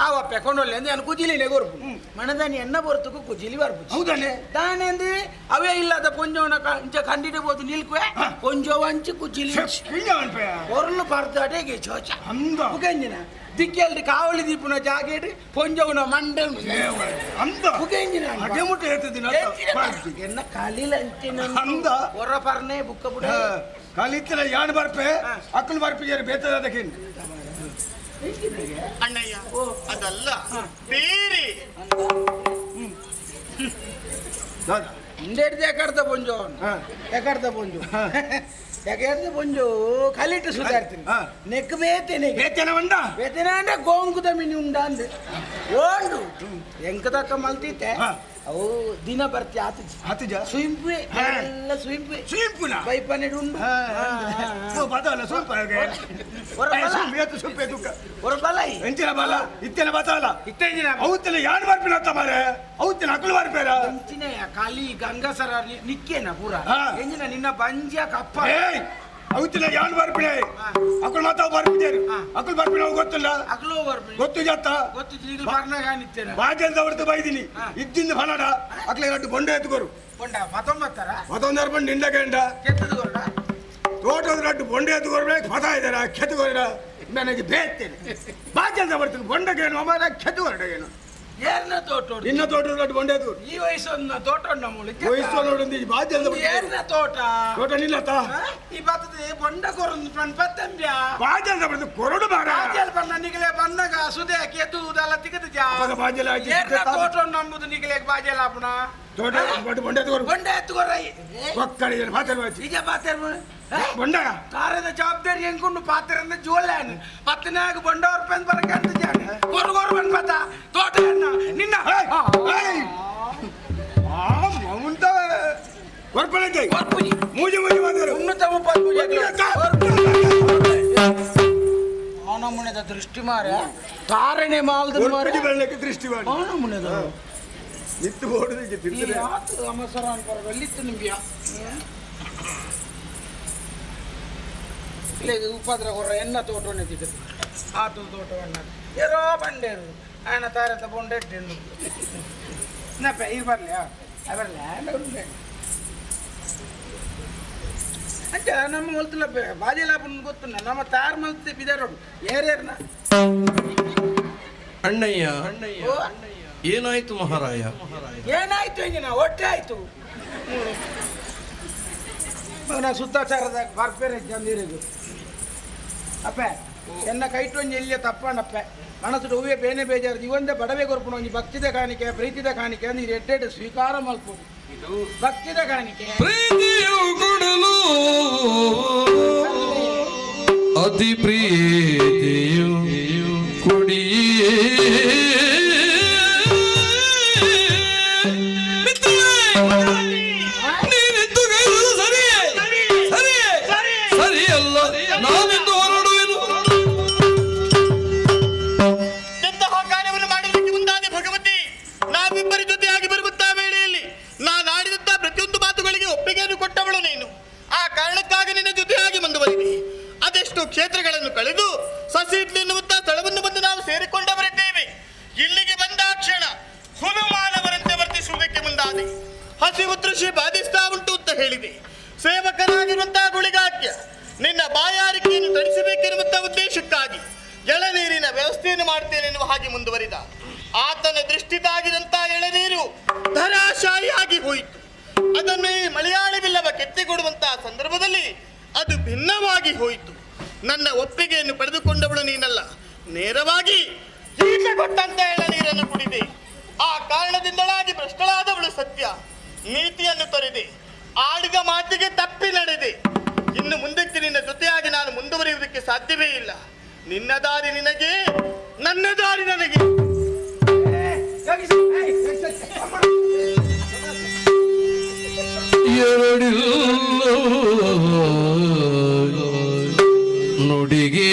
ಆವಪ್ಪೆ ಕೊಂಡೊಳ್ಳೆ ಅಂದ್ರೆ ನಾನು ಕುಜಿಲಿನೇ ಗೊರ್ಪು ಮಣದಾನಿ ಎಣ್ಣ ಬರ್ತಕ್ಕೂ ಕುಜಿಲಿ ಬರ್ಪು ಹೌದಲ್ಲೇ ತಾನೇ ಅಂದ್ರೆ ಅವೇ ಇಲ್ಲದ ಪೊಂಜವನ ಇಂಚ ಕಂಡಿಡಬಹುದು ನಿಲ್ಕುವೆ ಪೊಂಜೋ ಹಂಚಿ ಕುಜಿಲಿ ಹೊರಲು ಪರ್ದಾಟೆಗೆ ಚೋಚ ಮುಖಂಜಿನ ದಿಕ್ಕೆಲ್ರಿ ಕಾವಲಿ ದೀಪನ ಜಾಗೇಡಿ ಪೊಂಜವನ ಮಂಡೆ ಎನ್ನ ಕಾಲಿಲ ಅಂಚಿನ ಹೊರ ಪರ್ನೆ ಬುಕ್ಕ ಬುಡ ಕಲಿತಿನ ಯಾನ್ ಬರ್ಪೆ ಅಕ್ಕಲ್ ಬರ್ಪಿಗೆ ಬೇತದ ಅದಕ್ಕೆ ಅಣ್ಣಯ್ಯ ಅದಲ್ಲ ಬೇರೆ ಹಿಂದೆ ಯಾಕಡ್ದ ಪೊಂಜೋ ಯಾಕಡ್ದ ಪೊಂಜೋ ಯಾಕೆ ಪೊಂಜು ಕಲಿಟ್ಟು ಸುಧಾರ್ತೀನಿ ನೆಕ್ ಬೇತೇನೆ ಬೇತೇನೆ ಅಂದ್ರೆ ಗೋಂಗುದ ಮಿನಿ ಉಂಡ ಅಂದೆ ಓಂಡು ಎಂಕ ತಕ್ಕ ಮಲ್ತಿತ್ತೆ ಅವು ದಿನ ಬರ್ತಿ ಆತಜ ಸುಯಿಂಪು ಎಲ್ಲ ಸುಯಿಂಪುನ ಬೈಪನೆಡು ಉಂಡು ಹೊರ ಬಲ ಎಂಚಿನ ಬಲ ಇತ್ತಿನ ಬತಾಲ ಇತ್ತೆಂಜಿನ ಅವತ್ತಿನ ಯಾನ್ ಬರ್ಪಿನ ಅತ್ತ ಮಾರೆ ಅವತ್ತಿನ ಅಕ್ಕಲು ಬರ್ಪೇರ ಎಂಚಿನ ಕಾಲಿ ಗಂಗಸರ ನಿಕ್ಕೇನ ಪೂರ ಎಂಜಿನ ನಿನ್ನ ಬಂಜಿಯ ಕಪ್ಪ ಅವತ್ತಿನ ಯಾನ್ ಬರ್ಪಿಣೆ ಅಕ್ಕಳು ಮಾತಾವ್ ಬರ್ಪಿದ್ದೇರು ಅಕ್ಕಳು ಬರ್ಪಿಣ ಗೊತ್ತಿಲ್ಲ ಅಕ್ಲೋ ಬರ್ಪಿ ಗೊತ್ತು ಜತ್ತ ಗೊತ್ತು ಈಗ ಬರ್ನಾಗ ನಿತ್ತೇನೆ ಬಾಜಂತ ಹೊರತು ಬೈದಿನಿ ಇದ್ದಿಂದ ಫಲಡ ಅಕ್ಲೆ ಎರಡು ಬೊಂಡೆ ಎತ್ಕೋರು ಬೊಂಡ ಮತ್ತೊಂದರ ಬಂದು ನಿಂದ ಗಂಡ ಕೆತ್ತದ ಗೊರಡ ತೋಟದ ರಡ್ಡು ಬೊಂಡೆ ಎತ್ಕೋರ್ಬೇಕು ಪದ ಇದಾರ ಕೆತ್ತುಗೋರ ನನಗೆ ಬೇತ್ತೇನೆ ಬಾಜಂತ ಬರ್ತೀನಿ ಬೊಂಡಗೇನು ಅಮ್ಮ ಕೆತ್ತುಗೋರಡಗೇನು ಏರ್ನ ತೋಟ ನಿನ್ನ ತೋಟದ ರಡ್ಡು ಬೊಂಡೆ ಎತ್ಕೋರು ಈ ವಯಸ್ಸನ್ನ ತೋಟ ವಯಸ್ಸು ನೋಡಿ ಬಾಜಂತ ಏರ್ನ ತೋಟ ನಿಲ್ಲತ್ತ ಈ ಬರ್ತದೆ ಬೊಂಡ ಕೊರೊಂದು ಪತ್ತಂಬ್ಯ ಬಾಜಂತ ಬರ್ತು ಕೊರಡು ಬಾರ ಬಣ್ಣ ನಿಗಲೆ ಬಂದಾಗ ಸುದೆ ಕೆತ್ತುವುದೆಲ್ಲ ತಿಗದ ಬಾಜಲ ತೋಟ ನಂಬುದು ನಿಗಲೆ ಬಾಜಲ ಅಪ್ಪಣ ತೋಟ ಬೊಂಡೆ ಎತ್ಕೋರು ಬೊಂಡ ಎತ್ತುಕೊರ ಒಕ್ಕಡಿ ಮಾತಾಡ್ಬೇಕು ಈಗ ಪಾತ್ರ ಬೊಂಡ ತಾರದ ಜವಾಬ್ದಾರಿ ಹೆಂಗೊಂಡು ಪಾತ್ರ ಜೋಲಾನು ಪತ್ತನಾಗ ಬೊಂಡವ್ರ ಪೆನ್ ಬರಕಂತ ಜಾನೆ ಕೊರಗೋರು ಬಂದ್ ಮತ್ತ ತೋಟ ನಿನ್ನ ಉಂಟ ಮೂಜಿ ಮೂಜಿ ಮಾತಾಡು ಉನ್ನತ ನಮ್ಮನೆದ ದೃಷ್ಟಿ ಮಾರ ತಾರಣೆ ಮಾಲ್ದ ಮಾರ ಬೆಳ್ಳಕ್ಕೆ ದೃಷ್ಟಿ ಮಾಡಿ ನಮ್ಮನೆದ ನಿತ್ತು ಓಡುದಿಗೆ ತಿರ್ಸಿದೆ ಅಮಸರ ಅಲ್ಲಿತ್ತು ನಿಂಬಿಯ ಇಲ್ಲ ಉಪದ್ರ ಕೊರ ಎನ್ನ ತೋಟವನ್ನೇ ತಿಕ್ಕದು ಆತು ತೋಟವನ್ನ ಏನೋ ಬಂಡೇರು ಆಯನ ತಾರತ ಬೊಂಡೆ ಇಟ್ಟೆಂಡು ನಪ್ಪ ಇದು ಬರಲಿ ಬರಲಿ ಅಂಚ ನಮ್ಮ ಮಲ್ತಲ ಬಾಜಿ ಲಾಭನ ಗೊತ್ತುಂಡ ನಮ್ಮ ತಾರ್ ಮಲ್ತೆ ಬಿದಾರೋಡು ಏರೇರ್ನ ಅಣ್ಣಯ್ಯ ಏನಾಯ್ತು ಮಹಾರಾಯ? ಏನಾಯ್ತು ಹಿಂಗಿನ ಹೊಟ್ಟೆ ಆಯ್ತು ನಾ ಶುದ್ಧಾಚಾರದ ಬರ್ಪೇರೆ ಜಂದಿರಿದು ಅಪ್ಪ ಎನ್ನ ಕೈಟೊಂಜಿ ಎಲ್ಲಿಯ ತಪ್ಪಣ್ಣಪ್ಪ ಮನಸ್ಸು ಹೂವೇ ಬೇನೆ ಬೇಜಾರು ಇವಂದೇ ಬಡವೆ ಕೊರ್ಪುಣ ಒಂಜಿ ಭಕ್ತಿದ ಕಾಣಿಕೆ ಪ್ರೀತಿದ ಕಾಣಿಕೆ ಅಂದ್ರೆ ಎಡ್ಡೆಡ್ ಸ್ವೀಕಾರ ಮಲ್ಪುದು ಇದು ಭಕ್ತಿದ ಕಾಣಿಕೆ ಪ್ರೀತಿಯು ಕೊಡಲು ಅತಿ ಪ್ರೀತಿಯು ಕುಡಿಯೇ ಸರಿಯಲ್ಲ ನಾನೆಂದು ಹೊರಡುವೆನು. ಎಂತಹ ಕಾರ್ಯವನ್ನು ಮಾಡುವುದಕ್ಕೆ ಮುಂದಾದ ಭಗವತಿ ನಾವಿಬ್ಬರ ಜೊತೆಯಾಗಿ ಬರುತ್ತಾ ವೇಳೆಯಲ್ಲಿ ನಾನು ಆಡಿದಂತ ಪ್ರತಿಯೊಂದು ಮಾತುಗಳಿಗೆ ಒಪ್ಪಿಗೆಯನ್ನು ಕೊಟ್ಟವಳು ನೀನು. ಆ ಕಾರಣಕ್ಕಾಗಿ ನಿನ್ನ ಜೊತೆಯಾಗಿ ಮುಂದುವರಿದೆ. ಅದೆಷ್ಟು ಕ್ಷೇತ್ರಗಳನ್ನು ಕಳೆದು ಸಸೀಟ್ ಎನ್ನುವಂತ ಸ್ಥಳವನ್ನು ಬಂದು ನಾವು ಸೇರಿಕೊಂಡವರಿದ್ದೇವೆ. ಇಲ್ಲಿಗೆ ಬಂದ ಕ್ಷಣ ಹುನುಮಾನವರಂತೆ ವರ್ತಿಸುವುದಕ್ಕೆ ಮುಂದಾದೆ. ಹಸಿವು ತೃಷಿ ಬಾಧಿಸ್ತಾ ಉಂಟು ಅಂತ ಹೇಳಿದೆ. ಸೇವಕನಾಗಿರುವಂತಹ ಗುಳಿಗಾಕ್ಯ ನಿನ್ನ ಬಾಯಾರಿಕೆಯನ್ನು ತಣಿಸಬೇಕೆನ್ನುವಂತಹ ಉದ್ದೇಶಕ್ಕಾಗಿ ಎಳನೀರಿನ ವ್ಯವಸ್ಥೆಯನ್ನು ಮಾಡ್ತೇನೆ ಎನ್ನುವ ಹಾಗೆ ಮುಂದುವರಿದ. ಆತನ ದೃಷ್ಟಿದಾಗಿರಂತಹ ಎಳನೀರು ಧರಾಶಾಹಿಯಾಗಿ ಹೋಯಿತು. ಅದನ್ನು ಈ ಮಲಯಾಳಿ ಬಿಲ್ಲವ ಕೆತ್ತಿಕೊಡುವಂತಹ ಸಂದರ್ಭದಲ್ಲಿ ಅದು ಭಿನ್ನವಾಗಿ ಹೋಯಿತು. ನನ್ನ ಒಪ್ಪಿಗೆಯನ್ನು ಪಡೆದುಕೊಂಡವಳು ನೀನಲ್ಲ, ನೇರವಾಗಿ ಈತ ಕೊಟ್ಟಂತ ಎಳನೀರನ್ನು ಕುಡಿದೆ. ಆ ಕಾರಣದಿಂದಲಾಗಿ ಭ್ರಷ್ಟಳಾದವಳು ಸತ್ಯ. ನೀತಿಯನ್ನು ತೊರೆದೆ, ಆಡಿದ ಮಾತಿಗೆ ತಪ್ಪಿ ನಡೆದೆ. ಇನ್ನು ಮುಂದಕ್ಕೆ ನಿನ್ನ ಜೊತೆಯಾಗಿ ನಾನು ಮುಂದುವರಿಯುವುದಕ್ಕೆ ಸಾಧ್ಯವೇ ಇಲ್ಲ. ನಿನ್ನ ದಾರಿ ನಿನಗೆ, ನನ್ನ ದಾರಿ ನನಗೆ. ನುಡಿಗೆ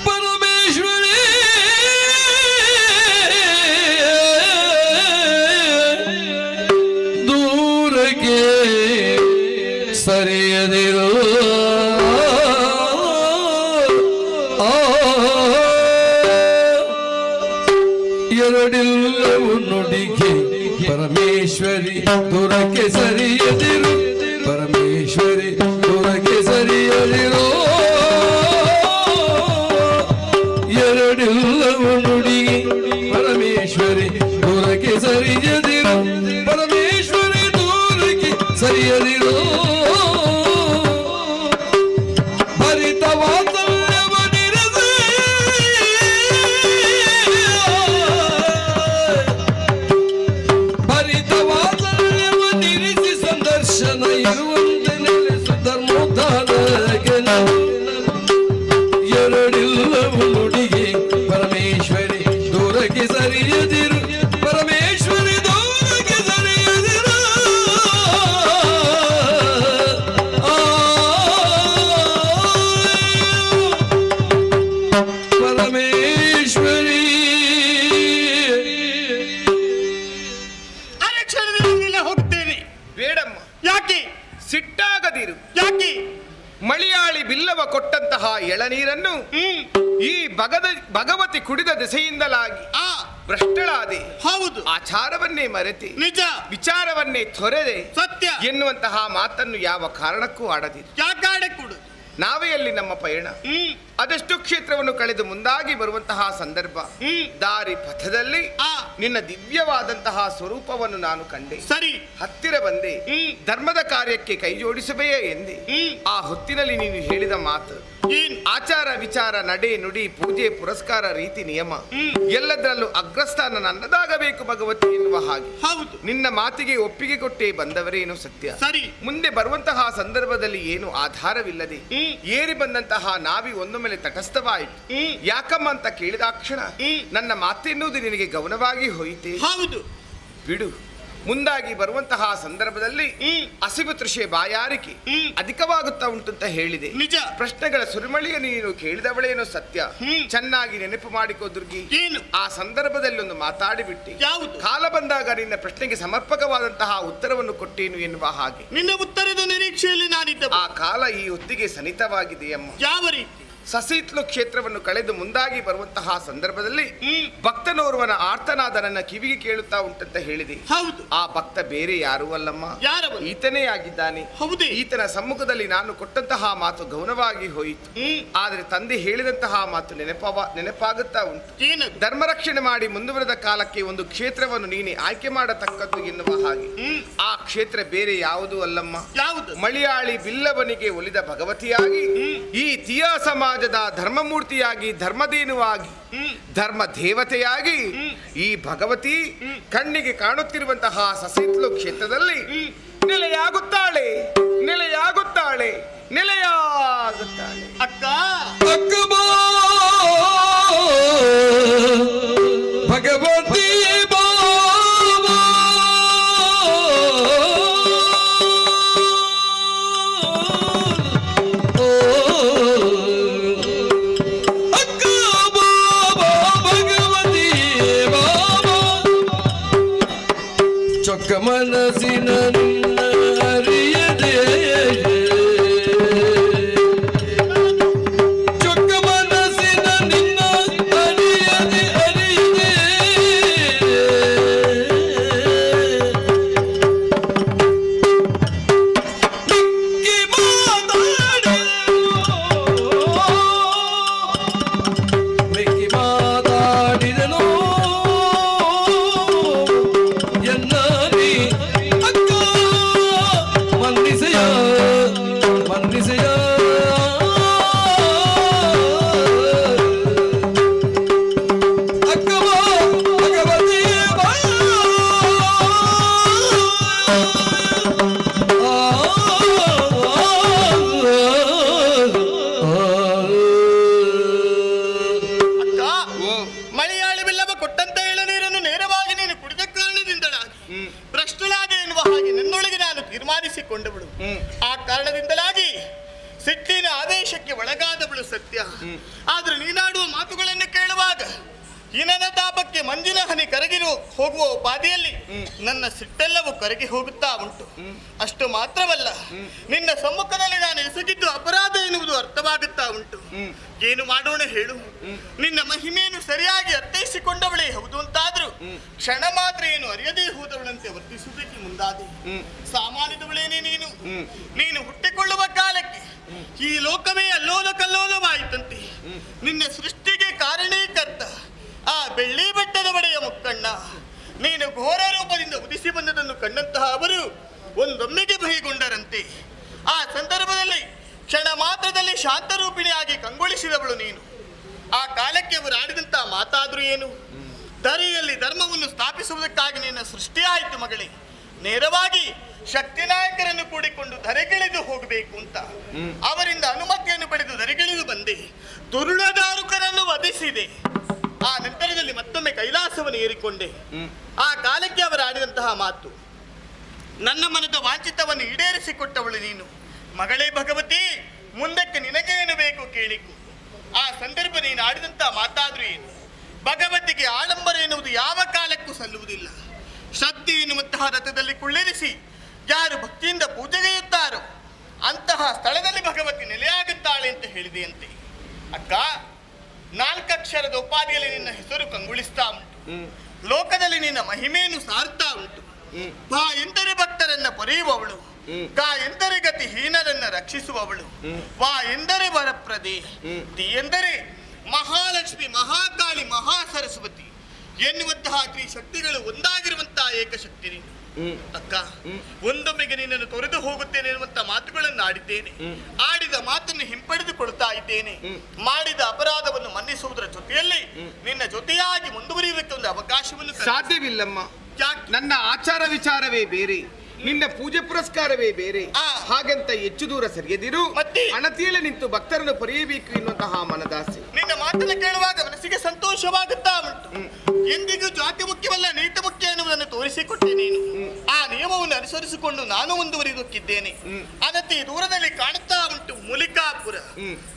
ಪರಮೇಶ್ವರಿ ದೂರಕ್ಕೆ ಸರಿಯದಿರು. ಎರಡಿಲ್ಲವು ನುಡಿಗೆ ಪರಮೇಶ್ವರಿ ದೂರಕ್ಕೆ ಸರಿಯದಿರು. ಪರಮೇಶ್ವರಿ ದೂರಕ್ಕೆ ಸರಿಯದಿರು. ಎರಡಿಲ್ಲವು ನುಡಿಗೆ ಪರಮೇಶ್ವರಿ ದೂರಕ್ಕೆ ಸರಿಯದಿರು. ಪರಮೇಶ್ವರಿ ದೂರಕ್ಕೆ ಸರಿಯದಿರು. ಇರುವಂತೆ ನೆಲೆಸು ಧರ್ಮೋದ್ಧಾರಕ್ಕೆ ಎರಡಿಲ್ಲವು ನುಡಿಗೆ ಪರಮೇಶ್ವರಿ ದೂರಕ್ಕೆ ಸರಿಯದಿರು. ಪರಮೇಶ್ವರಿ ದೂರಕ್ಕೆ ಸರಿಯದಿರು. ಪರಮೇಶ್ವರಿ ಅರಕ್ಷಣದಲ್ಲಿ ಹೋಗ್ತೇನೆ. ಬೇಡಮ್ಮ, ಯಾಕೆ ಸಿಟ್ಟಾಗದಿರು. ಯಾಕೆ ಮಲಯಾಳಿ ಬಿಲ್ಲವ ಕೊಟ್ಟಂತಹ ಎಳನೀರನ್ನು ಈ ಭಗವತಿ ಕುಡಿದ ದೆಸೆಯಿಂದಲಾಗಿ ಭ್ರಷ್ಟಳಾದೆ. ಹೌದು, ಆಚಾರವನ್ನೇ ಮರೆತೆ, ನಿಜ ವಿಚಾರವನ್ನೇ ತೊರೆದೆ, ಸತ್ಯ ಎನ್ನುವಂತಹ ಮಾತನ್ನು ಯಾವ ಕಾರಣಕ್ಕೂ ಆಡದಿರು. ಯಾಕಾಡೆ ಕೊಡು. ನಾವೇ ಅಲ್ಲಿ ನಮ್ಮ ಪಯಣ. ಅದೆಷ್ಟು ಕ್ಷೇತ್ರವನ್ನು ಕಳೆದು ಮುಂದಾಗಿ ಬರುವಂತಹ ಸಂದರ್ಭ, ದಾರಿ ಪಥದಲ್ಲಿ ನಿನ್ನ ದಿವ್ಯವಾದಂತಹ ಸ್ವರೂಪವನ್ನು ನಾನು ಕಂಡೆ. ಸರಿ, ಹತ್ತಿರ ಬಂದೆ. ಧರ್ಮದ ಕಾರ್ಯಕ್ಕೆ ಕೈ ಜೋಡಿಸಬೇಯೇ ಎಂದೆ. ಆ ಹೊತ್ತಿನಲ್ಲಿ ನೀನು ಹೇಳಿದ ಮಾತು, ಆಚಾರ ವಿಚಾರ ನಡೆ ನುಡಿ ಪೂಜೆ ಪುರಸ್ಕಾರ ರೀತಿ ನಿಯಮ ಎಲ್ಲದರಲ್ಲೂ ಅಗ್ರಸ್ಥಾನ ನನ್ನದಾಗಬೇಕು ಭಗವತಿ ಎನ್ನುವ ಹಾಗೆ. ಹೌದು, ನಿನ್ನ ಮಾತಿಗೆ ಒಪ್ಪಿಗೆ ಕೊಟ್ಟೆ ಬಂದವರೇನು ಸತ್ಯ. ಸರಿ, ಮುಂದೆ ಬರುವಂತಹ ಸಂದರ್ಭದಲ್ಲಿ ಏನು ಆಧಾರವಿಲ್ಲದೆ ಏರಿ ಬಂದಂತಹ ನಾವಿ ಒಂದು ಮೇಲೆ ತಟಸ್ಥವಾಯಿತು. ಯಾಕಮ್ಮ ಅಂತ ಕೇಳಿದಾಕ್ಷಣ ನನ್ನ ಮಾತೆನ್ನುವುದು ನಿನಗೆ ಗೌನವಾಗಿ ಹೋಯಿತೆ. ಹೌದು, ಬಿಡು, ಮುಂದಾಗಿ ಬರುವಂತಹ ಸಂದರ್ಭದಲ್ಲಿ ಹಸಿವು ತೃಷೆ ಬಾಯಾರಿಕೆ ಅಧಿಕವಾಗುತ್ತಾ ಉಂಟು ಅಂತ ಹೇಳಿದೆ. ನಿಜ. ಪ್ರಶ್ನೆಗಳ ಸುರಿಮಳಿಯ ನೀನು ಕೇಳಿದವಳೇನೋ ಸತ್ಯ. ಚೆನ್ನಾಗಿ ನೆನಪು ಮಾಡಿಕೋ ದುರ್ಗಿ. ಏನು? ಆ ಸಂದರ್ಭದಲ್ಲಿ ಒಂದು ಮಾತಾಡಿಬಿಟ್ಟು ಯಾವುದು? ಕಾಲ ಬಂದಾಗ ನಿನ್ನ ಪ್ರಶ್ನೆಗೆ ಸಮರ್ಪಕವಾದಂತಹ ಉತ್ತರವನ್ನು ಕೊಟ್ಟೇನು ಎನ್ನುವ ಹಾಗೆ. ನಿನ್ನ ಉತ್ತರದ ನಿರೀಕ್ಷೆಯಲ್ಲಿ ನಾನಿದ್ದ. ಆ ಕಾಲ ಈ ಹೊತ್ತಿಗೆ ಸನಿತವಾಗಿದೆಯಮ್ಮ. ಯಾವ ರೀತಿ? ಸಸೀತ್ಲು ಕ್ಷೇತ್ರವನ್ನು ಕಳೆದು ಮುಂದಾಗಿ ಬರುವಂತಹ ಸಂದರ್ಭದಲ್ಲಿ ಭಕ್ತನೋರ್ವನ ಆರ್ತನಾದ ನನ್ನ ಕಿವಿಗೆ ಕೇಳುತ್ತಾ ಉಂಟಂತ ಹೇಳಿದೆ. ಹೌದು. ಆ ಭಕ್ತ ಬೇರೆ ಯಾರೂ ಅಲ್ಲಮ್ಮ, ಯಾರವ? ಈತನೇ ಆಗಿದ್ದಾನೆ. ಹೌದೇ? ಈತನ ಸಮ್ಮುಖದಲ್ಲಿ ನಾನು ಕೊಟ್ಟಂತಹ ಮಾತು ಗೌನವಾಗಿ ಹೋಯಿತು. ಆದರೆ ತಂದೆ ಹೇಳಿದಂತಹ ಮಾತು ನೆನಪಾಗುತ್ತಾ ಉಂಟು. ಏನದು? ಧರ್ಮರಕ್ಷಣೆ ಮಾಡಿ ಮುಂದುವರೆದ ಕಾಲಕ್ಕೆ ಒಂದು ಕ್ಷೇತ್ರವನ್ನು ನೀನೆ ಆಯ್ಕೆ ಮಾಡತಕ್ಕದ್ದು ಎನ್ನುವ ಹಾಗೆ. ಆ ಕ್ಷೇತ್ರ ಬೇರೆ ಯಾವುದೂ ಅಲ್ಲಮ್ಮ, ಯಾವುದು? ಮಳಿಯಾಳಿ ಬಿಲ್ಲವನಿಗೆ ಒಲಿದ ಭಗವತಿಯಾಗಿ, ಈ ತಿಯಾ ಸಮಾಜದ ಧರ್ಮಮೂರ್ತಿಯಾಗಿ, ಧರ್ಮದೇನುವಾಗಿ, ಧರ್ಮ ದೇವತೆಯಾಗಿ ಈ ಭಗವತಿ ಕಣ್ಣಿಗೆ ಕಾಣುತ್ತಿರುವಂತಹ ಸಸೀತ್ಲು ಕ್ಷೇತ್ರದಲ್ಲಿ ನೆಲೆಯಾಗುತ್ತಾಳೆ, ನೆಲೆಯಾಗುತ್ತಾಳೆ, ನೆಲೆಯಾಗುತ್ತಾಳೆ. ಅಕ್ಕ ಭಗವತಿ ಚೊಕ್ಕ ಮನಸ್ಸಿನ ಅರಿಯದೆ, ಚೊಕ್ಕ ಮನಸ್ಸಿನ ನಿನ್ನ ಅರಿಯದೆ ಅರಿಯದೆ, ಮಿಕ್ಕಿ ಮಾತಾಡಿದನು ಮಳೆಯಾಳಿ ಬಿಲ್ಲವ ಕೊಟ್ಟಂತ ಎಳನೀರನ್ನು ನೇರವಾಗಿ ನೀನು ಕುಡಿದ ಕಾರಣದಿಂದಲಾಗಿ ಭ್ರಷ್ಟಳಾದ ಎನ್ನುವ ಹಾಗೆ ನನ್ನೊಳಗೆ ನಾನು ತೀರ್ಮಾನಿಸಿಕೊಂಡವಳು. ಆ ಕಾರಣದಿಂದಲಾಗಿ ಸಿಟ್ಟಿನ ಆದೇಶಕ್ಕೆ ಒಳಗಾದವಳು ಸತ್ಯ. ಆದ್ರೆ ನೀನಾಡುವ ಮಾತುಗಳನ್ನು ಕೇಳುವಾಗ ಹಿನನ ತಾಪಕ್ಕೆ ಮಂಜಿನ ಹನಿ ಕರಗಿರು ಹೋಗುವ ಉಪಾಧಿಯಲ್ಲಿ ನನ್ನ ಸಿಟ್ಟೆಲ್ಲವೂ ಕರಗಿ ಹೋಗುತ್ತಾ ಉಂಟು. ಅಷ್ಟು ಮಾತ್ರವಲ್ಲ, ನಿನ್ನ ಸಮ್ಮುಖದಲ್ಲಿ ನಾನು ಎಸಗಿದ್ದು ಅಪರಾಧ ಎನ್ನುವುದು ಅರ್ಥವಾಗುತ್ತಾ ಉಂಟು. ಏನು ಮಾಡೋಣ ಹೇಳು? ನಿನ್ನ ಮಹಿಮೆಯನ್ನು ಸರಿಯಾಗಿ ಅರ್ಥೈಸಿಕೊಂಡವಳೇ ಹೌದು ಅಂತಾದ್ರೂ ಕ್ಷಣ ಮಾತ್ರ ಏನು ಅರಿಯದೇ ಹೋದವಳಂತೆ ವರ್ತಿಸುವುದಕ್ಕೆ ಮುಂದಾದೆ. ಸಾಮಾನ್ಯದವಳೇನೇ ನೀನು. ನೀನು ಹುಟ್ಟಿಕೊಳ್ಳುವ ಕಾಲಕ್ಕೆ ಈ ಲೋಕವೇ ಅಲ್ಲೋಲ ಕಲ್ಲೋಲವಾಯಿತಂತೆ. ನಿನ್ನ ಸೃಷ್ಟಿಗೆ ಕಾರಣೀಕರ್ತ ಆ ಬೆಳ್ಳಿ ಬೆಟ್ಟದ ಒಡೆಯ ಮುಕ್ಕಣ್ಣ ನೀನು ಘೋರ ರೂಪದಿಂದ ಉದಿಸಿ ಬಂದದನ್ನು ಕಂಡಂತಹ ಅವರು ಒಂದೊಮ್ಮೆಗೆ ಭಯಗೊಂಡರಂತೆ. ಆ ಸಂದರ್ಭದಲ್ಲಿ ಕ್ಷಣ ಮಾತ್ರದಲ್ಲಿ ಶಾಂತರೂಪಿಣಿಯಾಗಿ ಕಂಗೊಳಿಸಿದವಳು ನೀನು. ಆ ಕಾಲಕ್ಕೆ ಅವರು ಆಡಿದಂತಹ ಮಾತಾದ್ರೂ ಏನು? ಧರೆಯಲ್ಲಿ ಧರ್ಮವನ್ನು ಸ್ಥಾಪಿಸುವುದಕ್ಕಾಗಿ ನಿನ್ನ ಸೃಷ್ಟಿಯಾಯಿತು ಮಗಳೇ. ನೇರವಾಗಿ ಶಕ್ತಿ ನಾಯಕರನ್ನು ಕೂಡಿಕೊಂಡು ಧರೆಗಿಳಿದು ಹೋಗಬೇಕು ಅಂತ ಅವರಿಂದ ಅನುಮತಿಯನ್ನು ಪಡೆದು ಧರೆಗಿಳಿದು ಬಂದೆ. ದುರುಳದಾರುಕರನ್ನು ವಧಿಸಿದೆ. ಆ ನಂತರದಲ್ಲಿ ಮತ್ತೊಮ್ಮೆ ಕೈಲಾಸವನ್ನು ಏರಿಕೊಂಡೆ. ಆ ಕಾಲಕ್ಕೆ ಅವರು ಆಡಿದಂತಹ ಮಾತು, ನನ್ನ ಮನದ ವಾಂಚಿತವನ್ನು ಈಡೇರಿಸಿಕೊಟ್ಟವಳು ನೀನು. ಮಗಳೇ ಭಗವತಿ, ಮುಂದಕ್ಕೆ ನಿನಗೇನು ಬೇಕು ಕೇಳಿಕು. ಆ ಸಂದರ್ಭ ನೀನು ಆಡಿದಂತಹ ಮಾತಾದ್ರೂ ಏನು? ಭಗವತಿಗೆ ಆಡಂಬರ ಎನ್ನುವುದು ಯಾವ ಕಾಲಕ್ಕೂ ಸಲ್ಲುವುದಿಲ್ಲ. ಶ್ರದ್ಧೆ ಎನ್ನುವಂತಹ ರಥದಲ್ಲಿ ಕುಳ್ಳಿರಿಸಿ ಯಾರು ಭಕ್ತಿಯಿಂದ ಪೂಜೆಗೈಯುತ್ತಾರೋ ಅಂತಹ ಸ್ಥಳದಲ್ಲಿ ಭಗವತಿ ನೆಲೆಯಾಗುತ್ತಾಳೆ ಅಂತ ಹೇಳಿದೆಯಂತೆ. ಅಕ್ಕ, 4 ಅಕ್ಷರದ ಉಪಾಧಿಯಲ್ಲಿ ನಿನ್ನ ಹೆಸರು ಕಂಗೊಳಿಸ್ತಾ ಉಂಟು. ಲೋಕದಲ್ಲಿ ನಿನ್ನ ಮಹಿಮೆಯನ್ನು ಸಾರ್ತಾ ಉಂಟು. ಬಾ ಎಂದರೆ ಭಕ್ತರನ್ನ ಪೊರೆಯುವವಳು, ಕಾ ಎಂದರೆ ಗತಿ ಹೀನರನ್ನ ರಕ್ಷಿಸುವವಳು, ವಾ ಎಂದರೆ ವರಪ್ರದೆ, ತಿ ಎಂದರೆ ಮಹಾಲಕ್ಷ್ಮಿ, ಮಹಾಕಾಳಿ, ಮಹಾ ಸರಸ್ವತಿ ಎನ್ನುವಂತಹ ತ್ರಿಶಕ್ತಿಗಳು ಒಂದಾಗಿರುವಂತಹ ಏಕಶಕ್ತಿ ನೀನು. ಅಕ್ಕ, ಒಂದೊಮ್ಮೆಗೆ ನಿನ್ನನ್ನು ತೊರೆದು ಹೋಗುತ್ತೇನೆ ಎನ್ನುವಂತ ಮಾತುಗಳನ್ನು ಆಡಿದ್ದೇನೆ. ಆಡಿದ ಮಾತನ್ನು ಹಿಂಪಡೆದುಕೊಳ್ತಾ ಇದ್ದೇನೆ. ಮಾಡಿದ ಅಪರಾಧವನ್ನು ಮನ್ನಿಸುವುದರ ಜೊತೆಯಲ್ಲಿ ನಿನ್ನ ಜೊತೆಯಾಗಿ ಮುಂದುವರಿಯುವುದಕ್ಕೆ ಒಂದು ಅವಕಾಶವನ್ನು ಸಾಧ್ಯವಿಲ್ಲಮ್ಮ. ನನ್ನ ಆಚಾರ ವಿಚಾರವೇ ಬೇರೆ, ನಿನ್ನ ಪೂಜೆ ಪುರಸ್ಕಾರವೇ ಬೇರೆ. ಹಾಗಂತ ಹೆಚ್ಚು ದೂರ ಸರಿಯದಿರು. ಅಣತಿಯಲ್ಲಿ ನಿಂತು ಭಕ್ತರನ್ನು ಪಡೆಯಬೇಕು ಎನ್ನುವಂತಹ ಮನದಾಸೆ. ನಿನ್ನ ಮಾತನ್ನು ಕೇಳುವಾಗ ಮನಸ್ಸಿಗೆ ಸಂತೋಷವಾಗುತ್ತಾ ಉಂಟು. ಎಂದಿಗೂ ಜಾತಿ ಮುಖ್ಯವಲ್ಲ, ನೀತಿ ಮುಖ್ಯ ಎನ್ನುವುದನ್ನು ತೋರಿಸಿಕೊಟ್ಟೆ ನೀನು. ಅನುಸರಿಸಿಕೊಂಡು ನಾನು ಮುಂದುವರಿಯುತ್ತಿದ್ದೇನೆ. ಅನತಿ ದೂರದಲ್ಲಿ ಕಾಣುತ್ತಾ ಉಂಟು ಮೂಲಿಕಾಪುರ.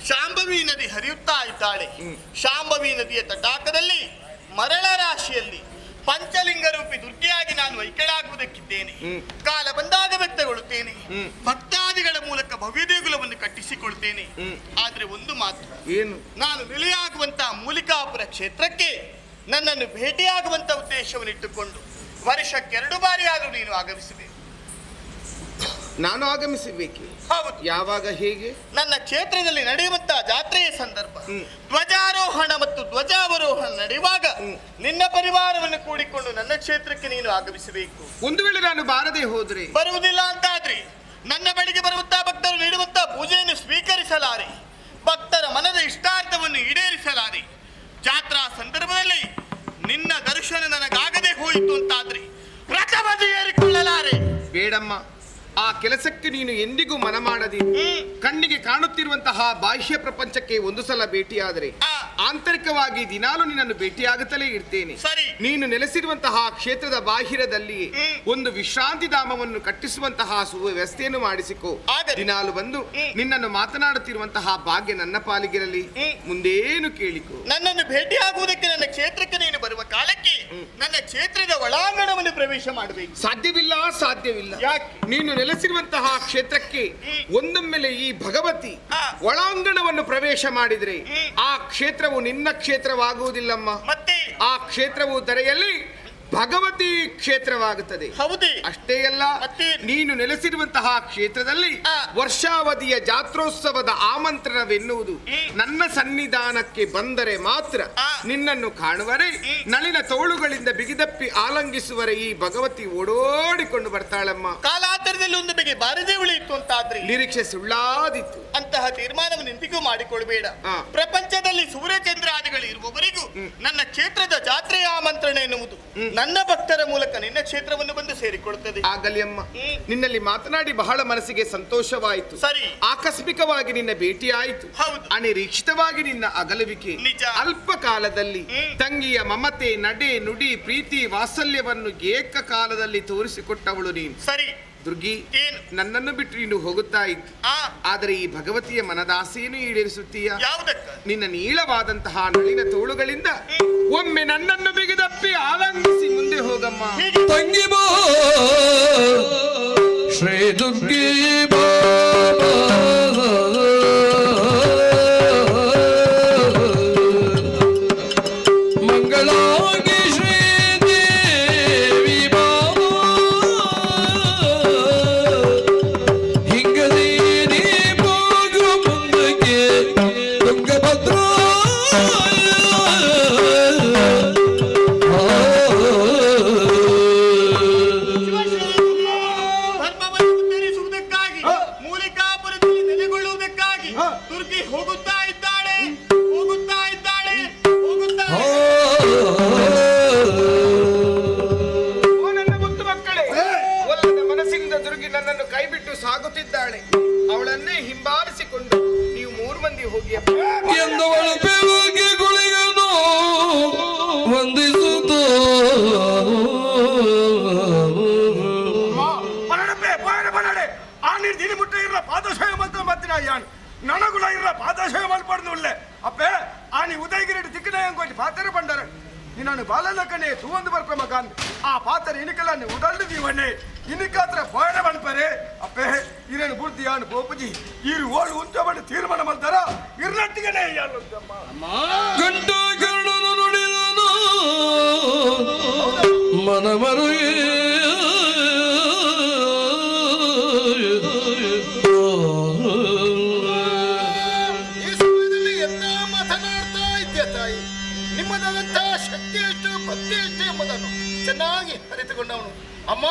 ಶಾಂಭವಿ ನದಿ ಹರಿಯುತ್ತಾ ಇದ್ದಾಳೆ. ಶಾಂಭವಿ ನದಿಯ ತಟಾಕದಲ್ಲಿ ಮರಳ ರಾಶಿಯಲ್ಲಿ ಪಂಚಲಿಂಗ ರೂಪಿ ದುರ್ಗೆಯಾಗಿ ನಾನು ಐಕ್ಯಳಾಗುವುದಕ್ಕಿದ್ದೇನೆ. ಕಾಲ ಬಂದಾಗ ವ್ಯಕ್ತಗೊಳ್ಳುತ್ತೇನೆ. ಭಕ್ತಾದಿಗಳ ಮೂಲಕ ಭವ್ಯ ದೇಗುಲವನ್ನು ಕಟ್ಟಿಸಿಕೊಳ್ತೇನೆ. ಆದ್ರೆ ಒಂದು ಮಾತು, ಏನು? ನಾನು ನೆಲೆಯಾಗುವಂತಹ ಮೂಲಿಕಾಪುರ ಕ್ಷೇತ್ರಕ್ಕೆ ನನ್ನನ್ನು ಭೇಟಿಯಾಗುವಂತ ಉದ್ದೇಶವನ್ನಿಟ್ಟುಕೊಂಡು ವರ್ಷಕ್ಕೆ 2 ಬಾರಿ ಆದರೂ ನೀನು ಆಗಮಿಸಬೇಕು. ನಾನು ಆಗಮಿಸಬೇಕೆ? ಹೌದು. ಯಾವಾಗ, ಹೇಗೆ? ನನ್ನ ಕ್ಷೇತ್ರದಲ್ಲಿ ನಡೆಯುವಂತಹ ಜಾತ್ರೆಯ ಸಂದರ್ಭ, ಧ್ವಜಾರೋಹಣ ಮತ್ತು ಧ್ವಜಾವರೋಹಣ ನಡೆಯುವಾಗ ನಿನ್ನ ಪರಿವಾರವನ್ನು ಕೂಡಿಕೊಂಡು ನನ್ನ ಕ್ಷೇತ್ರಕ್ಕೆ ನೀನು ಆಗಮಿಸಬೇಕು. ಒಂದು ವೇಳೆ ನಾನು ಬಾರದೆ ಹೋದ್ರೆ? ಬರುವುದಿಲ್ಲ ಅಂತಾದ್ರೆ ನನ್ನ ಬಳಿಗೆ ಬರುವಂತಹ ಭಕ್ತರು ನೀಡುವಂತಹ ಪೂಜೆಯನ್ನು ಸ್ವೀಕರಿಸಲಾರೆ, ಭಕ್ತರ ಮನದ ಇಷ್ಟಾರ್ಥವನ್ನು ಈಡೇರಿಸಲಾರೆ. ಜಾತ್ರಾ ಸಂದರ್ಭದಲ್ಲಿ ನಿನ್ನ ದರ್ಶನ ನನಗಾಗದೆ ಹೋಯಿತು ಅಂತಾದ್ರೆ ವ್ರತಬದಿ ಏರಿಕೊಳ್ಳಲಾರೆ. ಬೇಡಮ್ಮ, ಆ ಕೆಲಸಕ್ಕೆ ನೀನು ಎಂದಿಗೂ ಮನ ಮಾಡದಿ. ಕಣ್ಣಿಗೆ ಕಾಣುತ್ತಿರುವಂತಹ ಬಾಹ್ಯ ಪ್ರಪಂಚಕ್ಕೆ ಒಂದು ಸಲ ಭೇಟಿಯಾದರೆ ಆಂತರಿಕವಾಗಿ ದಿನಾಲು ನಿನ್ನನ್ನು ಭೇಟಿಯಾಗುತ್ತಲೇ ಇರ್ತೇನೆ. ನೀನು ನೆಲೆಸಿರುವಂತಹ ಕ್ಷೇತ್ರದ ಬಾಹಿರದಲ್ಲಿ ಒಂದು ವಿಶ್ರಾಂತಿ ಧಾಮವನ್ನು ಕಟ್ಟಿಸುವಂತಹ ಸುವ್ಯವಸ್ಥೆಯನ್ನು ಮಾಡಿಸಿಕೋ. ದಿನಾಲು ಬಂದು ನಿನ್ನನ್ನು ಮಾತನಾಡುತ್ತಿರುವಂತಹ ಭಾಗ್ಯ ನನ್ನ ಪಾಲಿಗಿರಲಿ. ಮುಂದೇನು ಕೇಳಿಕೋ. ನನ್ನನ್ನು ಭೇಟಿಯಾಗುವುದಕ್ಕೆ ನನ್ನ ಕ್ಷೇತ್ರಕ್ಕೆ ನೀನು ಬರುವ ಕಾಲಕ್ಕೆ ನನ್ನ ಕ್ಷೇತ್ರದ ಒಳಾಂಗಣವನ್ನು ಪ್ರವೇಶ ಮಾಡಬೇಕು. ಸಾಧ್ಯವಿಲ್ಲ, ಸಾಧ್ಯವಿಲ್ಲ. ನೀನು ನೆಲೆಸಿರುವಂತಹ ಕ್ಷೇತ್ರಕ್ಕೆ ಒಂದೊಮ್ಮೆಲೆ ಈ ಭಗವತಿ ಒಳಾಂಗಣವನ್ನು ಪ್ರವೇಶ ಮಾಡಿದ್ರೆ ಆ ಕ್ಷೇತ್ರವು ನಿನ್ನ ಕ್ಷೇತ್ರವಾಗುವುದಿಲ್ಲಮ್ಮ. ಮತ್ತೆ ಆ ಕ್ಷೇತ್ರವು ಧರೆಯಲ್ಲಿ ಭಗವತಿ ಕ್ಷೇತ್ರವಾಗುತ್ತದೆ. ಹೌದೇ? ಅಷ್ಟೇ ಅಲ್ಲ, ನೀನು ನೆಲೆಸಿರುವಂತಹ ಕ್ಷೇತ್ರದಲ್ಲಿ ವರ್ಷಾವಧಿಯ ಜಾತ್ರೋತ್ಸವದ ಆಮಂತ್ರಣವೆನ್ನುವುದು ನನ್ನ ಸನ್ನಿಧಾನಕ್ಕೆ ಬಂದರೆ ಮಾತ್ರ ನಿನ್ನನ್ನು ಕಾಣುವರೆ, ನಳಿನ ತೋಳುಗಳಿಂದ ಬಿಗಿದಪ್ಪಿ ಆಲಂಗಿಸುವರೆ ಈ ಭಗವತಿ ಓಡೋಡಿಕೊಂಡು ಬರ್ತಾಳಮ್ಮ. ಕಾಲಾಂತರದಲ್ಲಿ ಒಂದು ಬೆಗೆ ಬಾರದೇ ಉಳಿಯಿತು ಅಂತಾದ್ರೆ ನಿರೀಕ್ಷೆ ಸುಳ್ಳಾದಿತ್ತು. ಅಂತಹ ತೀರ್ಮಾನವನ್ನು ಎಂದಿಗೂ ಮಾಡಿಕೊಳ್ಬೇಡ. ಪ್ರಪಂಚದಲ್ಲಿ ಸೂರ್ಯಚಂದ್ರಾದಿಗಳು ಇರುವವರೆಗೂ ನನ್ನ ಕ್ಷೇತ್ರದ ಜಾತ್ರೆಯ ಆಮಂತ್ರಣ ಎನ್ನುವುದು ನನ್ನ ಭಕ್ತರ ಮೂಲಕ ನಿನ್ನ ಕ್ಷೇತ್ರವನ್ನು ಬಂದು ಸೇರಿಕೊಳ್ಳುತ್ತದೆ. ಆಗಲಿ ಅಮ್ಮ, ನಿನ್ನಲ್ಲಿ ಮಾತನಾಡಿ ಬಹಳ ಮನಸ್ಸಿಗೆ ಸಂತೋಷವಾಯಿತು. ಸರಿ, ಆಕಸ್ಮಿಕವಾಗಿ ನಿನ್ನ ಭೇಟಿ ಆಯಿತು. ಅನಿರೀಕ್ಷಿತವಾಗಿ ನಿನ್ನ ಅಗಲುವಿಕೆ. ಅಲ್ಪ ಕಾಲದಲ್ಲಿ ತಂಗಿಯ ಮಮತೆ, ನಡೆ, ನುಡಿ, ಪ್ರೀತಿ, ವಾತ್ಸಲ್ಯವನ್ನು ಏಕಕಾಲದಲ್ಲಿ ತೋರಿಸಿಕೊಟ್ಟವಳು ನೀನು. ಸರಿ ದುರ್ಗಿ, ನನ್ನನ್ನು ಬಿಟ್ಟು ನೀನು ಹೋಗುತ್ತಾ ಇತ್ತು. ಆದರೆ ಈ ಭಗವತಿಯ ಮನದಾಸೆಯನ್ನು ಈಡೇರಿಸುತ್ತೀಯ. ನಿನ್ನ ನೀಳವಾದಂತಹ ನಳಿನ ತೋಳುಗಳಿಂದ ಒಮ್ಮೆ ನನ್ನನ್ನು ಬಿಗಿದಪ್ಪಿ ಆಲಂಗಿಸಿ ಮುಂದೆ ಹೋಗಮ್ಮ. ತಂಗಿ ಬಾ ಶ್ರೀ ದುರ್ಗಿ ಬಾ, ಮಂಗಳಾಗಿ ಶ್ರೀ ದೇವಿ ಬಾಬಾ, ಹಿಂಗದಿ ನೀ ಹೋಗು ಮುಂದಕ್ಕೆ ತುಂಗಭದ್ರ. ಧರ್ಮವನ್ನು ಉತ್ತರಿಸುವುದಕ್ಕಾಗಿ, ಮೂಲಿಕಾಪುರದಲ್ಲಿ ನೆಲೆಗೊಳ್ಳುವುದಕ್ಕಾಗಿ ದುರ್ಗಿ ಹೋಗುತ್ತಾ ಇದ್ದಾಳೆ, ಹೋಗುತ್ತಾ ಇದ್ದಾಳೆ, ಹೋಗುತ್ತಾ ನನ್ನ ಮುತ್ತು ಮಕ್ಕಳೇ, ಒಲ್ಲದ ಮನಸ್ಸಿನಿಂದ ದುರ್ಗಿ ನನ್ನನ್ನು ಕೈಬಿಟ್ಟು ಸಾಗುತ್ತಿದ್ದಾಳೆ. ಅವಳನ್ನೇ ಹಿಂಬಾಲಿಸಿಕೊಂಡು ನೀವು 3 ಮಂದಿ ಹೋಗಿ ಎಂದವಳು ಬೆಳಗ್ಗೆ ಗುಳಿಗನು ವಂದಿಸುತ್ತ ಆ ನಿರ್ದಿನಿ ಮುಟ್ಟ ಇರಲ್ಲ ಪಾದಶಯ ಮಲ್ತ ಮತ್ತಿನ ಯಾನ್ ನನಗುಲ ಇರಲ್ಲ ಪಾದಶಯ ಮಲ್ಪಡ್ದು ಉಳ್ಳೆ ಅಪ್ಪೆ ಆನಿ ಉದಯಗಿರಿ ದಿಕ್ಕಿನ ಹೆಂಗೋಜಿ ಪಾತ್ರ ಬಂಡಾರ ನೀನು ಬಾಲಲಕ್ಕನೆ ತೂಂದು ಬರ್ಪ ಮಗಾನ್ ಆ ಪಾತ್ರ ಇನಿಕಲ್ಲ ನೀವು ಉಡಲ್ಲು ದೀವಣ್ಣೆ ಇನಿಕಾತ್ರ ಪಯಣ ಬಣ್ಪರೆ ಅಪ್ಪೆ ಇರೇನು ಬುಡ್ದಿ ಯಾನು ಬೋಪುಜಿ ಇರು ಓಳು ಉಂಟ ಬಣ್ಣ ತೀರ್ಮಾನ ಮಾಡ್ತಾರ ಇರ್ನಟ್ಟಿಗೆನೆ ಯಾರು ಗಂಟ ಕರ್ಣನು ನುಡಿದನು ಮನ ಮರುಗೆ ಈ ಸಮಯದಲ್ಲಿ ಎಂತ ಮಾತನಾಡ್ತಾ ಇದ್ದೆ ತಾಯಿ. ನಿಮ್ಮದಾದಂತಹ ಶಕ್ತಿ ಎಷ್ಟು, ಭಕ್ತಿ ಎಷ್ಟು ಎಂಬುದನ್ನು ಚೆನ್ನಾಗಿ ಅರಿತುಕೊಂಡವನು. ಅಮ್ಮ,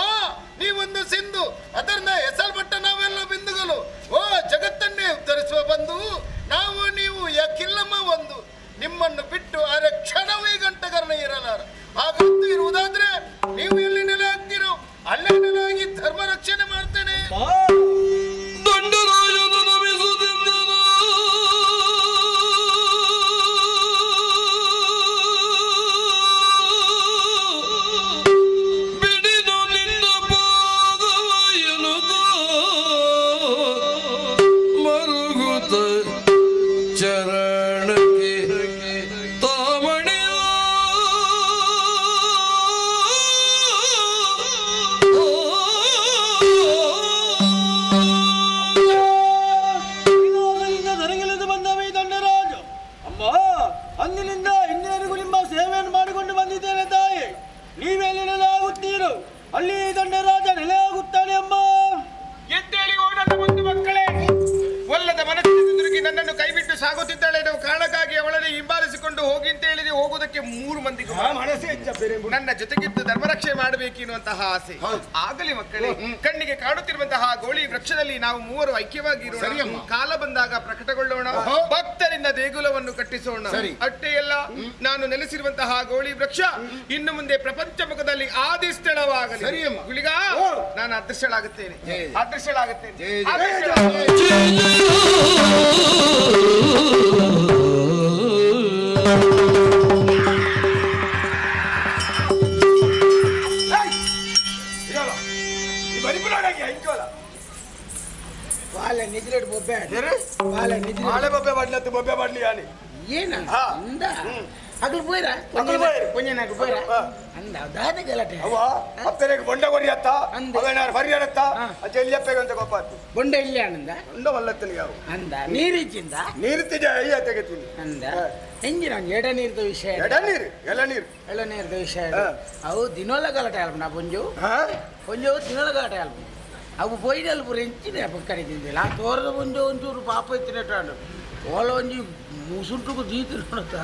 ನೀವೊಂದು ಸಿಂಧು, ಅದರಿಂದ ಹೆಸಲ್ಪಟ್ಟ ನಾವೆಲ್ಲ ಬಿಂದುಗಳು. ಓ ಜಗತ್ತನ್ನೇ ಉತ್ತರಿಸುವ ಬಂದು ನಾವು ನೀವು ಯಾಕಿಲ್ಲಮ್ಮ ಒಂದು. ನಿಮ್ಮನ್ನು ಬಿಟ್ಟು ಅರೆ ಕ್ಷಣವೇ ಗಂಟಗರಣ ಇರಲಾರ. ಹಾಗಂತೂ ಇರುವುದಾದ್ರೆ ನೀವು ಎಲ್ಲಿ ನೆಲೆ ಆಗ್ತೀರೋ ಅಲ್ಲೇ ನೆಲೆ ಆಗಿ ಧರ್ಮ ರಕ್ಷಣೆ ಮಾಡ್ತೇನೆ. ದಂಡರಾಜನು ನಮಿಸುತ್ತಿದ್ದನು ಬಿಡಿದು ನಿನ್ನ ಪಾದವ ನನ್ನ ಜೊತೆಗಿದ್ದು ಧರ್ಮರಕ್ಷೆ ಮಾಡಬೇಕು ಎನ್ನುವಂತಹ ಆಸೆ. ಆಗಲಿ ಮಕ್ಕಳೇ, ಕಣ್ಣಿಗೆ ಕಾಣುತ್ತಿರುವಂತಹ ಗೋಳಿ ವೃಕ್ಷದಲ್ಲಿ ನಾವು ಮೂವರು ಐಕ್ಯವಾಗಿರೋಣ. ಕಾಲ ಬಂದಾಗ ಪ್ರಕಟಗೊಳ್ಳೋಣ, ಭಕ್ತರಿಂದ ದೇಗುಲವನ್ನು ಕಟ್ಟಿಸೋಣ. ಅಷ್ಟೇ ಅಲ್ಲ, ನಾನು ನೆಲೆಸಿರುವಂತಹ ಗೋಳಿ ವೃಕ್ಷ ಇನ್ನು ಮುಂದೆ ಪ್ರಪಂಚ ಮುಖದಲ್ಲಿ ಆದಿ ಸ್ಥಳವಾಗಲಿ. ಗುಳಿಗ, ನಾನು ಅದೃಶ್ಯಳಾಗುತ್ತೇನೆ, ಅದೃಶ್ಯಳಾಗುತ್ತೇನೆ. ಬಾಳೆ ನಿದ್ರೆ ಬೊಬ್ಬೆ ಬಾಳೆ ಬೊಬ್ಬೆ ಮಾಡ್ಲತ್ತು ಬೊಬ್ಬೆ ಮಾಡ್ಲಿ ಯಾನಿ ಏನ ಅಂದ ಅಗಲು போயிரா கொஞ்ச நாக்கு போயிரா அந்த அதான ಗಲಾಟೆ ಅವ ಅಪ್ಪರಿಗೆ ಬೊಂಡ ಕೊರಿಯತ್ತ ಅವನಾರ ಪರಿಯರತ್ತ ಜೆಲ್ಲಿಯಪ್ಪಗೆ ಅಂತ ಗೊತ್ತಾತು. ಬೊಂಡ ಇಲ್ಲ ಅಂದ ಬೊಂಡ ವಲ್ಲತ್ತನಿಗೆ ಅವ ಅಂದ ನೀರಿಚಿಂದ ನೀರುತ್ತಿಜ ಅಯ್ಯ ತೆಗೆತೀನಿ ಅಂದ ಹೆಂಗಿ ನಾನು ಎಡ ನೀರ್ದ ವಿಷಯ ಎಳ ನೀರ್ದ ವಿಷಯ ಅವು ದಿನೋಲ ಗಲಾಟೆ ಅಲ್ಪ ನಾ ಪೊಂಜು ದಿನೋಲ ಗಲಾಟೆ ಅಲ್ಪ ಅವು ಪೊಯ್ಡಲ್ಲಿ ಪೂರ ಹೆಂಚಿದೆ ಪಕ್ಕಡೆ ತಿಂದಿಲ್ಲ ಆ ತೋರದ ಪೊಂಜು ಒಂಚೂರು ಪಾಪ ಎತ್ತಿನಟ್ಟು ಓಲ ಒಂಜಿ ಮುಸುಂಟುಕು ದೀತಿ ನೋಡುತ್ತ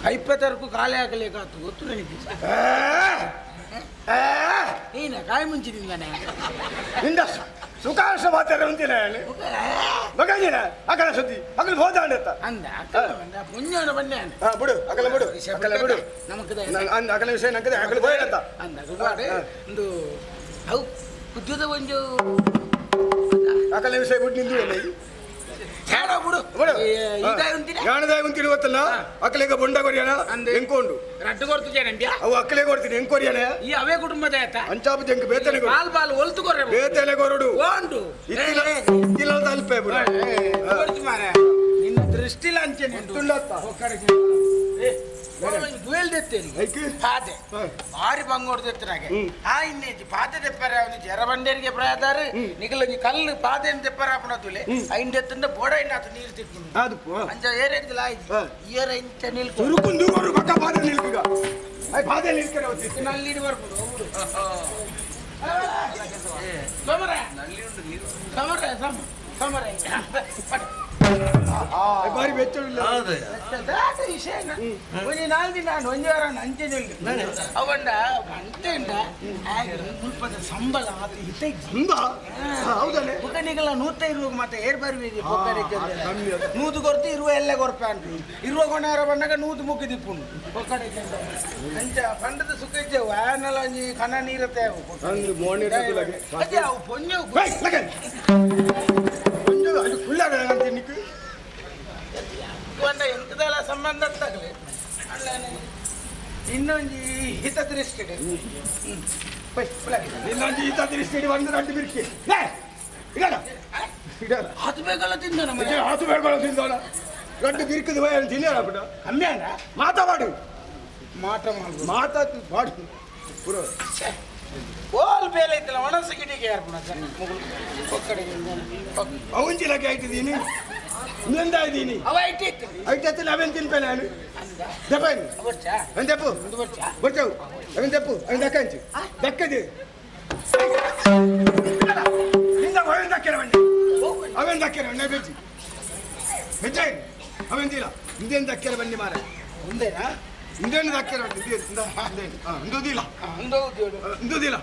ಐಪ್ಪತ್ತರಕ್ಕೂ ಕಾಲೇ ಹಾಕಲಿಕ್ಕಾತು ಗೊತ್ತು ನನಗೆ. ನೀನ ಕಾಯಿ ಮುಂಚಿದಿಂದಾನೆ ನಿಂದ ಸುಖಾಂಶ ಮಾತಾಡ ಅಂತೀನ ಮಗನಿನ ಅಕಲ ಸುದ್ದಿ ಅಕಲ್ ಹೋದಾಂಡತ್ತ ಅಂದ ಪುಣ್ಯನ ಬನ್ನೆ ಬಿಡು ಅಕಲ ಬಿಡು ಅಕಲ ಬಿಡು ನಮಕದ ಅಕಲ ವಿಷಯ ನಕ್ಕದೆ ಅಕಲ್ ಹೋಯಂತ ಅಂದ ಗುಬಾಡೆ ಒಂದು ಅವು ಉದ್ಯೋಗ ಒಂದು ಅಕಲ ವಿಷಯ ಬಿಟ್ಟು ನಿಂದು ಎಲ್ಲ ಜ್ಞಾನದಾಯ ಉಂತಿನ ಗೊತ್ತಲ್ಲ ಅಕ್ಕಲಿಗೆ ಬೊಂಡ ಕೊರಿಯಾನ ಎಂಕೊಂಡು ರಟ್ಟು ಕೊಡ್ತಿದ್ದೇನೆ ಅವು ಅಕ್ಕಲೆ ಕೊಡ್ತೀನಿ ಹೆಂಗ್ ಕೊರಿಯಾನ ಈ ಅವೇ ಕುಟುಂಬದ ಆಯ್ತಾ ಅಂಚಾಪು ಜಂಕ್ ಬೇತನೆ ಪಾಲ್ ಪಾಲ್ ಒಲ್ತು ಕೊರ್ರೆ ಬೇತನೆ ಕೊರಡು ಓಂಡು ಇಲ್ಲ ಅಲ್ಪೆ ನಿನ್ನ ದೃಷ್ಟಿಲ ಅಂಚೆ ಪಾತೆ ಭಾರಿ ಬಂಗೋಡ್ದೆತ್ತನಾಗೆ ಆ ಇನ್ನೇಜಿ ಪಾತೆ ತೆಪ್ಪರೆ ಅವನು ಜರ ಬಂಡೇರಿಗೆ ಪ್ರಾಯದಾರು ನಿಗಲೊಂಜಿ ಕಲ್ಲು ಪಾತೆ ತೆಪ್ಪರ ಆಪಣದುಲೆ ಐಂಡೆತ್ತಂದ ಬೋಡ ಇನ್ನಾತು ನೀರು ತಿಕ್ಕೊಂಡು ಅಂಚ ಏರೆಗ್ದಿಲ್ಲ ಏರ ಇಂಚ ನಿಲ್ಕು ಸುರುಕುಂದು ಗೋರು ಪಕ್ಕ ಪಾದೆ ನಿಲ್ಕುಗ ಪಾದೆ ನಿಲ್ಕರೆ ಹೋಗ್ತಿತ್ತು ನಲ್ಲಿಡಿ ಬರ್ಬೋದು ಸಮರ ಸಮರ ಸಮರ ಬಾರಿ ಬೆಚ್ಚವಿಲ್ಲ ವಿಷಯ ಒಂದು ನಾಲ್ಕು ದಿನ ಒಂಜಿ ವಾರ ಅಂಚೆ ಅವಂಡ ಅಂತೆ ಮುಲ್ಪದ ಸಂಬಳ ಮತ್ತೆ ಹಿತ ಹೌದಲ್ಲ ಪುಕ್ಕನಿಗೆಲ್ಲ 105 ಮತ್ತೆ ಏರ್ ಬರ್ಬೇಕು ಪೊಕ್ಕಡಿಗೆ ನೂತು ಕೊರ್ತು ಇರುವ ಎಲ್ಲ ಕೊರ್ಪೆ ಅಂತ ಇರುವ ಕೊಣಾರ ಬಂದಾಗ ನೂತು ಮುಕ್ಕಿ ದಿಪ್ಪುಂಡು ಪೊಕ್ಕಡಿಗೆ ಅಂಚ ಪಂಡದ ಸುಖ ಇದ್ದೆ ವ್ಯಾನೆಲ್ಲ ಒಂಜಿ ಕಣ ನೀರತ್ತೆ ಅದೇ ಅವು ಪೊಂಜ ಅದು ಫುಲ್ ನಿಕ್ಕು ಎಂತದೆಲ್ಲ ಸಂಬಂಧ ತಗಲಿ ಇನ್ನೊಂದು ಹಿತ ದೃಷ್ಟಿ ಇನ್ನೊಂದು ಹಿತ ದೃಷ್ಟಿ ಒಂದು ರಂಡು ಬಿರ್ಕಿ ಹತ್ತು ಬೇಕಲ್ಲ ತಿಂದ ನಮಗೆ ಹತ್ತು ಬೇಕಲ್ಲ ತಿಂದೋಣ ರಂಡು ಬಿರ್ಕದ ಭಯ ತಿನ್ನ ಬಿಡ ಕಮ್ಮಿ ಅಲ್ಲ ಮಾತಾಡು ಮಾತಾಡು ಮಾಡು ಪುರ ಓಲ್ ಬೇಲೆ ಇತ್ತಲ್ಲ ಒಣಸ ಗಿಡಿಗೆ ಯಾರು ಅವಂಚಿಲಕ್ಕೆ ಆಯ್ತಿದ್ದೀನಿ ಇನ್ನೊಂದ ಇದ್ದೀನಿ ಅವ ಐಟಿತ್ತು ಐಟತ್ತು ನಾವೇನು ತಿನ್ಪೆ ನಾನು ದೆಪ್ಪೇನು ಒಂದು ದೆಪ್ಪು ಬರ್ತೇವು ಅವನ್ ದೆಪ್ಪು ಅವನ್ ದಕ್ಕಂಚು ದಕ್ಕದು ನಿಂದ ಅವನ್ ದಕ್ಕೆರ ಬಂಡಿ ಅವನ್ ದಕ್ಕೆರ ಒಳ್ಳೆ ಬೆಜ್ಜಿ ಬೆಜ್ಜೇನು ಅವೆಂದಿಲ್ಲ ಹಿಂದೇನು ದಕ್ಕೆರ ಬಂಡಿ ಮಾರ ಮುಂದೇನಾ ಹಿಂದೇನು ದಕ್ಕೆರ ಬಂಡಿ ಹಿಂದೂದಿಲ್ಲ ಹಿಂದೂದಿಲ್ಲ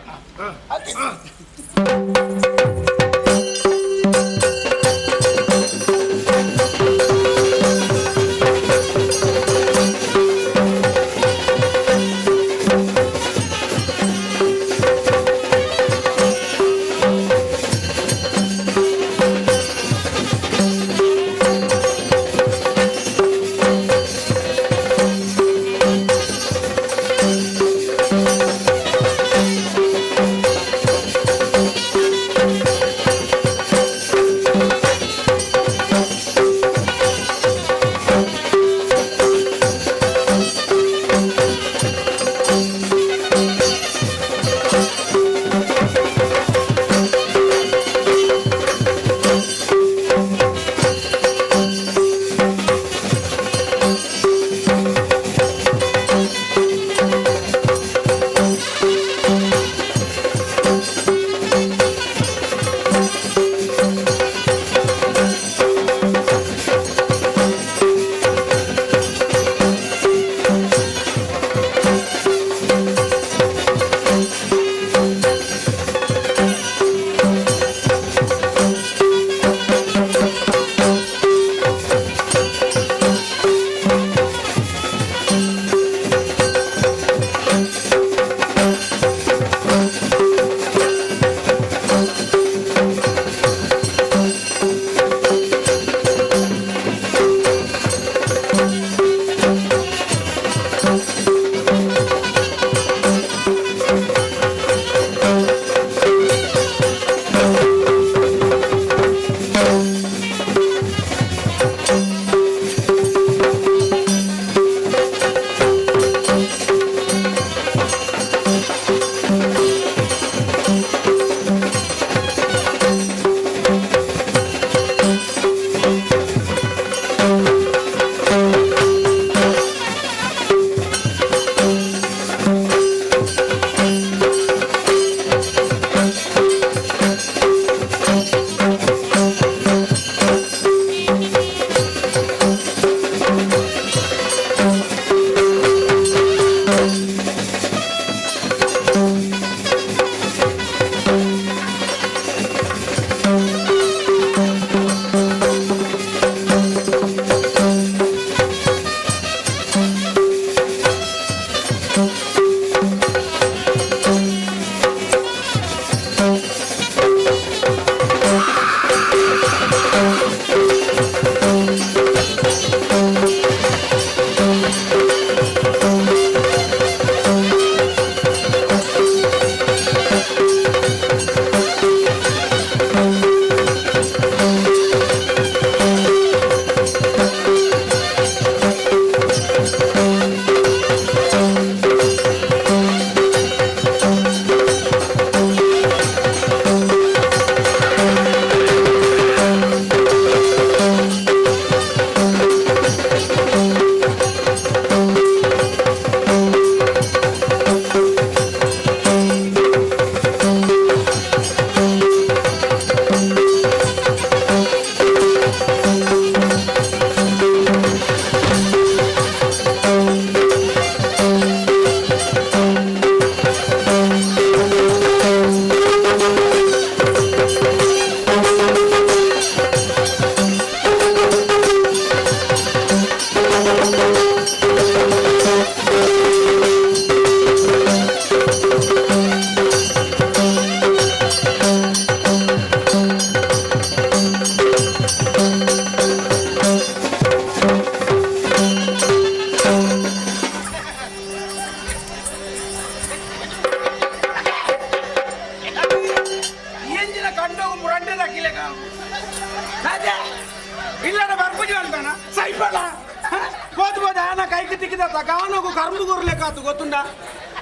ಯಾನ ಕೈಗೆ ತಿಕ್ಕಿದ ಗಾನಗು ಕರ್ಮು ಗುರ್ಲೆಕ್ಕಾತು ಗೊತ್ತುಂಡ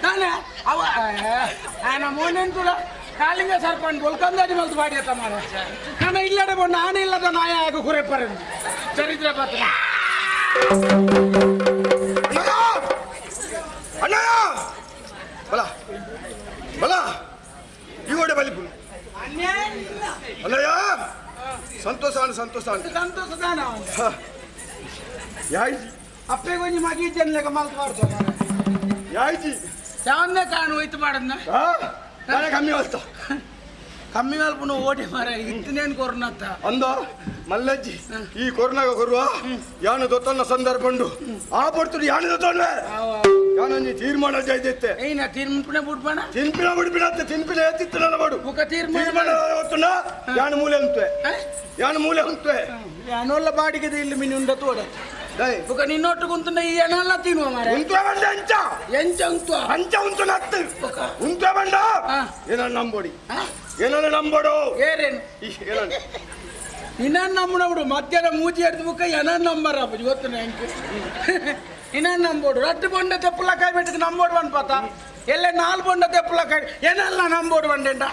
ನಾನೇ ಅವ ನಮ್ಮ ಮೋನೆಂತುಳ ಕಾಲಿಂಗ ಸರ್ಪಂಚ್ ಬೊಲ್ಕಂದಾಡಿ ಮಲ್ತು ಬಾಡಿಯತ್ತ ಮಾಡ ನಾನು ಇಲ್ಲಡೆ ಬಂದು ನಾನೇ ಇಲ್ಲದ ನಾಯ ಆಗ ಕುರೆಪ್ಪರ ಚರಿತ್ರ ಪತ್ರ ಅಣ್ಣಯ್ಯ ಬಲ ಬಲ ಇವಡೆ ಬಲಿಪು ಅಣ್ಣಯ್ಯ ಸಂತೋಷ ಸಂತೋಷ ಸಂತೋಷದಾನ ಯಾಯ್ಜಿ ಅಪ್ಪೆ ಕೊಂಚ ಮಗಿ ಜನಲೆಗ ಮಲ್ತು ಮಾಡ್ತಾವ ಯಾಯ್ಜಿ ಯಾವನ್ನೇ ಕಾಣು ಹೋಯ್ತು ಮಾಡದ್ನ ನಾನೇ ಕಮ್ಮಿ ಹೊಲ್ತ ಕಮ್ಮಿ ಮಲ್ಪುನ ಓಡಿ ಮಾರ ಇತ್ತನೇನು ಕೊರೋನತ್ತ ಅಂದ ಮಲ್ಲಜ್ಜಿ ಈ ಕೊರೋನಾಗ ಕೊರುವ ಯಾನು ದೊತ್ತನ್ನ ಸಂದರ್ಭ ಉಂಡು ಆ ಪಡ್ತು ಯಾನು ದೊತ್ತಲ್ಲ ಯಾನೊಂದು ತೀರ್ಮಾನ ಜೈದೈತೆ ಏನ ತೀರ್ಮಾನ ಬಿಡ್ಬಣ ತಿನ್ಪಿನ ಬಿಡ್ಬಿಡ ತಿನ್ಪಿನ ಎತ್ತಿತ್ತು ನನ್ನ ಮಾಡು ಮುಖ ತೀರ್ಮಾನ ಹೊತ್ತುನ ಯಾನು ಮೂಲೆ ಉಂಟೆ ಯಾನು ಮೂಲೆ ಉಂಟೆ ಯಾನೊಲ್ಲ ಬಾಡಿಗೆ ಇಲ್ಲಿ ಮಿನಿ ಉಂಡ ತೋಡ ಮುಖ ನಿನ್ನೊಟ್ಟು ಕುಂತ ಈ ಹಣ ತಿನ್ನುವ ಮಾರ ಉಂಟು ಬಂಡ ಎಂಚ ಎಂಚ ಉಂಟು ಅಂಚ ಉಂಟು ನತ್ತು ಉಂಟು ಬಂಡ ಏನನ್ನ ನಂಬೋಡಿ ಏನನ್ನ ನಂಬೋಡು ಏರೇನು ಏನನ್ನ ಇನ್ನೊಂದು ನಂಬಣ ಬಿಡು ಮಧ್ಯಾಹ್ನ ಮೂಜಿ ಹಿಡಿದು ಮುಖ ಏನನ್ನ ನಂಬರ ಇವತ್ತು ನಂಗೆ ಇನ್ನೊಂದು ನಂಬೋಡು ರಟ್ಟು ಬೊಂಡ ತೆಪ್ಪಲ ಕಾಯಿ ಬಿಟ್ಟಿಗೆ ನಂಬೋಡು ಅನ್ಪಾತ ಎಲ್ಲ 4 ಬೊಂಡ ತೆಪ್ಪಲ ಕಾಯಿ ಏನೆಲ್ಲ ನಂಬೋಡು ಬಂಡೆಂಡ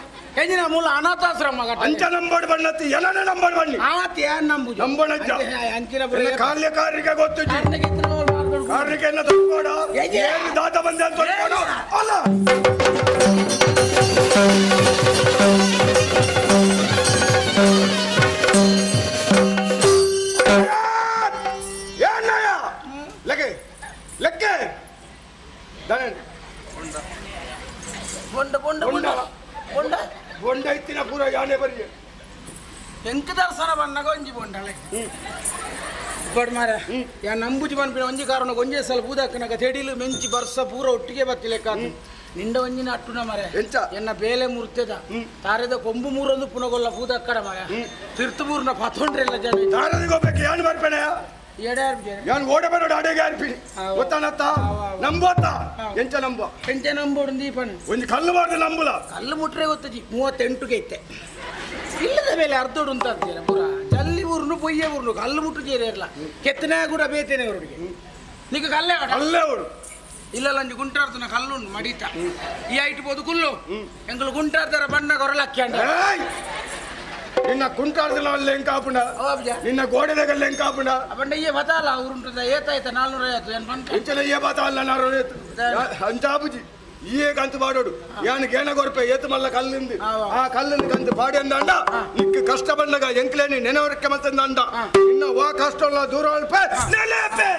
ಎಂಜಿನ ಮೂಲ ಅನಾಥಾಶ್ರಮ ಅಂಚ ನಂಬೋಡು ಬಣ್ಣತ್ತಿ ಏನನ್ನ ನಂಬೋಡು ಬನ್ನಿ ಆವತ್ತು ಏನ್ ನಂಬುದು ನಂಬೋಣಜ್ಜ ಅಂಚಿನ ಕಾರ್ಯಕಾರಿಗೆ ಗೊತ್ತು ಕಾರ್ಯಕ್ಕೆ ಎಲ್ಲ ತೊಡ್ಕೋಡ ಏನು ದಾತ ಬಂದೆ ಅಂತ ತೊಡ್ಕೋಡು ಅಲ್ಲ ಏನಯ್ಯ ಲೆಕ್ಕೆ ಲೆಕ್ಕೆ ಬೊಂಡ ಬೊಂಡ ಬೊಂಡ ಬೊಂಡ ಬೊಂಡ ಇತ್ತಿನ ಪೂರ ಯಾನೆ ಬರಿ ಎಂಕ ದರ್ಶನ ಬಣ್ಣಗ ಒಂಜಿ ಬೊಂಡಳೆ ಬಡ್ ಮಾರ ಯಾ ನಂಬುಜಿ ಬನ್ಪಿನ ಒಂಜಿ ಕಾರಣ ಒಂಜೇ ಸಲ ಬೂದಕ್ಕನಗ ತೆಡಿಲು ಮೆಂಚಿ ಬರ್ಸ ಪೂರ ಒಟ್ಟಿಗೆ ಬತ್ತಿ ಲೆಕ್ಕ ನಿಂಡ ಒಂಜಿನ ಅಟ್ಟುನ ಮರ ಎಂಚ ಎನ್ನ ಬೇಲೆ ಮುರ್ತದ ತಾರದ ಕೊಂಬು ಮೂರೊಂದು ಪುನಗೊಲ್ಲ ಬೂದಕ್ಕಡ ಮರ ತಿರ್ತುಮೂರ್ನ ಪತ್ತೊಂಡ್ರೆಲ್ಲ ಜನ ತಾರದಿಗೆ ಹೋಗ್ಬೇಕು ಏನು ಬರ್ಬೇಡ ಯಾನು ಓಡೆ ಬರೋಡು ಅಡೆಗೆ ಅರ್ಪಿ ಗೊತ್ತಾನತ್ತ ನಂಬೋತ್ತ ಎಂಚ ನಂಬ ಎಂಚ ನಂಬೋಡು ದೀಪನ ಒಂದು ಕಲ್ಲು ಮಾಡಿದ ನಂಬುಲ ಕಲ್ಲು ಮುಟ್ರೆ ಗೊತ್ತಜಿ 38ಗೆ ಐತೆ ಇಲ್ಲದ ಮೇಲೆ ಅರ್ಧೋಡು ಅಂತ ಅಂತೀರ ಪೂರ ಜಲ್ಲಿ ಊರ್ನು ಪೊಯ್ಯೆ ಊರ್ನು ಕಲ್ಲು ಮುಟ್ಟು ಜೇರಿರಲ್ಲ ಕೆತ್ತನೆ ಕೂಡ ಬೇತೇನೆ ಅವರಿಗೆ ನೀಗ ಕಲ್ಲೇ ಅಲ್ಲೇ ಅವಳು ಇಲ್ಲ ಅಂಜಿ ಗುಂಟಾರ್ತನ ಕಲ್ಲುಂಡು ಮಡಿತ ಈ ಐಟ್ ಬೋದು ಕುಲ್ಲು ಎಂಗಳು ಗುಂಟಾರ್ತಾರ ಬಣ್ಣ ಕೊರಲಕ್ಕಿ ಅಂಡ ನಿನ್ನ ಕುಂಟಾರ್ದಲ್ಲ ಲೆಂಕಾಪುಂಡ ನಿನ್ನ ಗೋಡೆದಾಗ ಲೆಂಕಾಪುಂಡ ಬಂಡ ಈ ಬತಾಲ ಊರುಂಟದ ಏತಾಯ್ತ 450 ಏನು ಬಂತ ಇಂಚಲ ಈ ಬತಾಲ 450 ಅಂಚಾಬುಜಿ ಈ ಕಂತು ಬಾಡೋಡು ಯಾನು ಗೇಣ ಗೊರಪೆ ಏತು ಮಲ್ಲ ಕಲ್ಲಿಂದು ಆ ಕಲ್ಲಿನ ಕಂತು ಬಾಡಿ ಅಂದ ನಿಕ್ಕ ಕಷ್ಟ ಬಂದಾಗ ಎಂಕ್ಲೇನಿ ನೆನವರಕ್ಕೆ ಮತ್ತೆ ಅಂದ ಇನ್ನ ವಾ ಕಷ್ಟ ದೂರ ಅಲ್ಪೆ ನೆಲೆಪೆ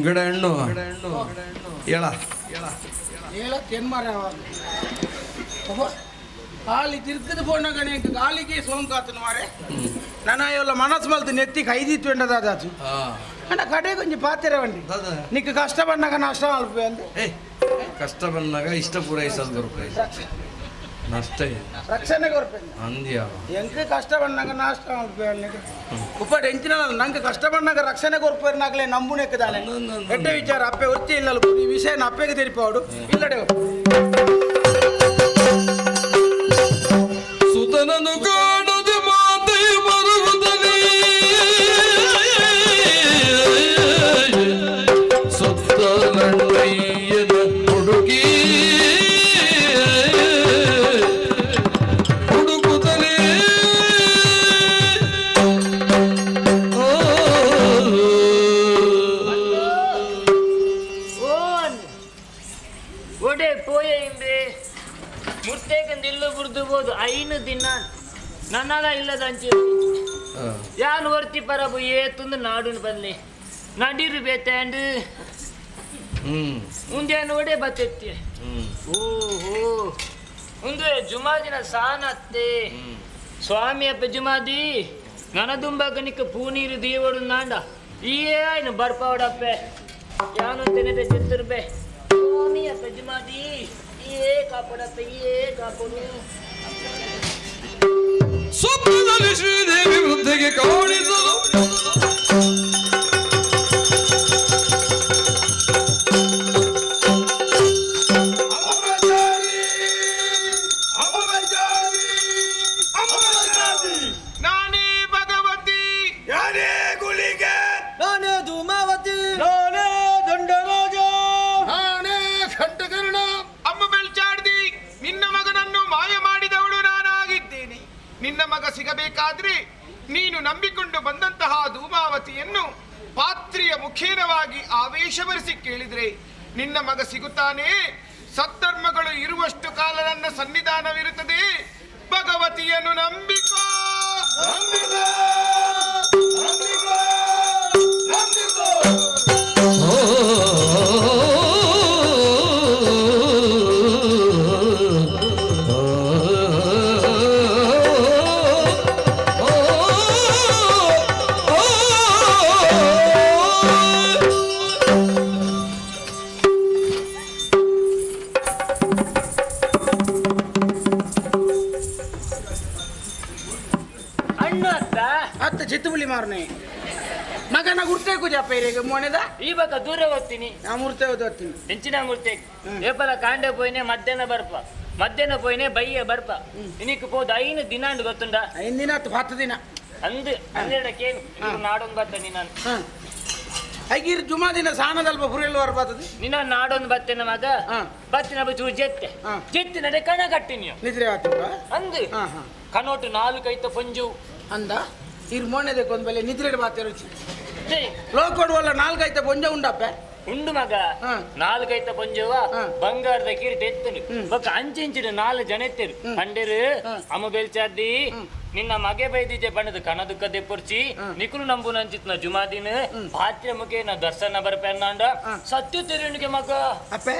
ಗಿಡ ಹಣ್ಣು ಹೇಳ ಹೇಳತ್ತೇನು ಮಾರ ಗಾಳಿ ತಿರ್ಕದು ಪೋನಾಗ ಗಾಳಿಗೆ ಸೋಂಕಾತನು ಮಾರೆ ನನ್ನ ಎಲ್ಲ ಮನಸ್ಸು ಮಲ್ತು ನೆತ್ತಿ ಕೈದಿತ್ತು ಎಂಡದಾದಾಚು ಅಣ್ಣ ಕಡೆ ಕೊಂಚ ಪಾತಿರ ಬಂಡಿ ನಿಕ್ಕ ಕಷ್ಟ ಬಂದಾಗ ನಷ್ಟ ಅಲ್ಪ ಅಂತ ಕಷ್ಟ ಬಂದಾಗ ಇಷ್ಟ ಪೂರೈಸೋದು ರೂಪಾಯಿ ನಷ್ಟ ರಕ್ಷಣೆ ಕೊರಪೆ ಅಂದ್ಯ ಎಂಕ ಕಷ್ಟ ಬಂದಾಗ ನಾಷ್ಟ ಅಲ್ಪ ಉಪ್ಪಟ್ ಎಂಚಿನ ನಂಗೆ ಕಷ್ಟ ಬಂದಾಗ ರಕ್ಷಣೆ ಕೊರಪೇರ್ನಾಗಲೇ ನಂಬುನೆಕ್ಕದಾನೆ ಎಡ್ಡೆ ವಿಚಾರ ಅಪ್ಪೆ ಒತ್ತಿ ಇಲ್ಲ ಈ ವಿಷಯನ ಅಪ್ಪೆಗೆ ತೆರಿಪಾಡು ಇಲ್ಲಡೆ ಸುತನನು ಕಾಣದೆ ಮಾತೆ ಮರುಗುತ್ತಲೇ ಸುತ್ತ ನಡುವಯ್ಯನ ಹುಡುಗಿ ಹುಡುಕುತ್ತಲೇ ಒಡೆ ಪೋಯ ಇಂಬೆ ಮುರ್ತೇಕಂದು ಇಲ್ಲು ಬುರ್ದುಬೋದು 5 ದಿನ ನನ್ನದ ಇಲ್ಲದ ಅಂಚೆ ಯಾನು ವರ್ತಿ ಪರಬು ಏತುಂದು ನಾಡುನು ಬನ್ನಿ ನಡಿರು ಬೇತಂಡು ಮುಂದೇನು ಒಡೆ ಬತ್ತೆತ್ತಿ ಓಹೋ ಮುಂದೆ ಜುಮಾದಿನ ಸಾನತ್ತೆ ಸ್ವಾಮಿ ಅಪ್ಪ ಜುಮಾದಿ ನನದುಂಬಕನಿಕ ಪೂನೀರು ದೇವಡು ನಾಂಡ ಈ ಏನು ಬರ್ಪಾವಡಪ್ಪೆ ಯಾನು ತೆನೆದ ಚಿತ್ತಿರ್ಬೆ ಸ್ವಾಮಿ ಅಪ್ಪ ಜುಮಾದಿ ಏ ಕಾಪಾಡಪ್ಪೆ ಏ ಕಾಪಾಡು ಸ್ವಪ್ನದಲ್ಲಿ ಶ್ರೀದೇವಿ ವೃದ್ಧೆಗೆ ಕಾಣಿಸಲು ಹಾಗಾದ್ರೆ ನೀನು ನಂಬಿಕೊಂಡು ಬಂದಂತಹ ಧೂಮಾವತಿಯನ್ನು ಪಾತ್ರಿಯ ಮುಖೇನವಾಗಿ ಆವೇಶವರಿಸಿ ಕೇಳಿದ್ರೆ ನಿನ್ನ ಮಗ ಸಿಗುತ್ತಾನೆ. ಸದ್ಧರ್ಮಗಳು ಇರುವಷ್ಟು ಕಾಲ ನನ್ನ ಸನ್ನಿಧಾನವಿರುತ್ತದೆ. ಭಗವತಿಯನ್ನು ನಂಬಿಕೋ. ಚಿತ್ತುಬುಳಿ ಮಾರನೆ ಮಗನ ಗುರ್ತೆ ಕುಜಪ್ಪ ಮೋನೆದ ಇವಾಗ ದೂರ ಓದ್ತೀನಿ. ನಾ ಮೂರ್ತೆ ಓದ್ತೀನಿ ಹೆಂಚಿನ ಮೂರ್ತೆ ಏಪಲ ಕಾಂಡೆ ಪೋಯ್ನೆ ಮಧ್ಯಾಹ್ನ ಬರ್ಪ ಮಧ್ಯಾಹ್ನ ಪೋಯ್ನೆ ಬಯ್ಯ ಬರ್ಪ ಇನ್ನಿಕ್ ಪೋದು 5 ದಿನ ಅಂಡ್ ಗೊತ್ತುಂಡ 5 ದಿನ 10 ದಿನ ಅಂದು 12 ನಾಡೊಂದು ಬರ್ತೇನೆ ನಾನು ಹೈಗಿರ್ ಜುಮಾ ದಿನ ಸಾನದಲ್ಪ ಪುರೆಲ್ಲ ಬರ್ಬಾತದೆ ನಿನ್ನ ನಾಡೊಂದು ಬರ್ತೇನೆ ಮಗ ಬತ್ತಿನ ಬಚ್ಚು ಜೆತ್ತೆ ನಡೆ ಕಣ ಕಟ್ಟಿನಿ ನಿದ್ರೆ ಆತಪ್ಪ ಅಂದು ಕನೋಟು 4 ಐತ ಪಂಜು ಅಂದ ಇರ್ ಮೊನ್ನೆದೆ ಕೊಂದ್ ಬೆಲೆ ನಿದ್ರೆ ಬಾತೆ ರುಚಿ ಲೋಕೊಡುವಲ್ಲ 4 ಐತ ಪೊಂಜ ಉಂಡಪ್ಪ ಉಂಡು ಮಗ 4 ಐತ ಪೊಂಜವ ಬಂಗಾರದ ಕಿರೀಟ ಎತ್ತನು ಬೊಕ್ಕ ಅಂಚಿಂಚಿನ 4 ಜನ ಎತ್ತರು ಕಂಡರು ಅಮ್ಮ ಬೆಲ್ಚಾದಿ ನಿನ್ನ ಮಗೆ ಬೈದಿದ್ದೆ ಬಣ್ಣದ ಕಣದುಕ್ಕ ದೆಪ್ಪುರ್ಚಿ ನಿಕುಲು ನಂಬುನ ಅಂಚಿತ್ನ ಜುಮಾದಿನ ಪಾತ್ರೆ ಮುಖೇನ ದರ್ಶನ ಬರ್ಪೆನ್ನಾಂಡ ಸತ್ಯ ತೆರೆಣಿಗೆ ಮಗ ಅಪ್ಪೆ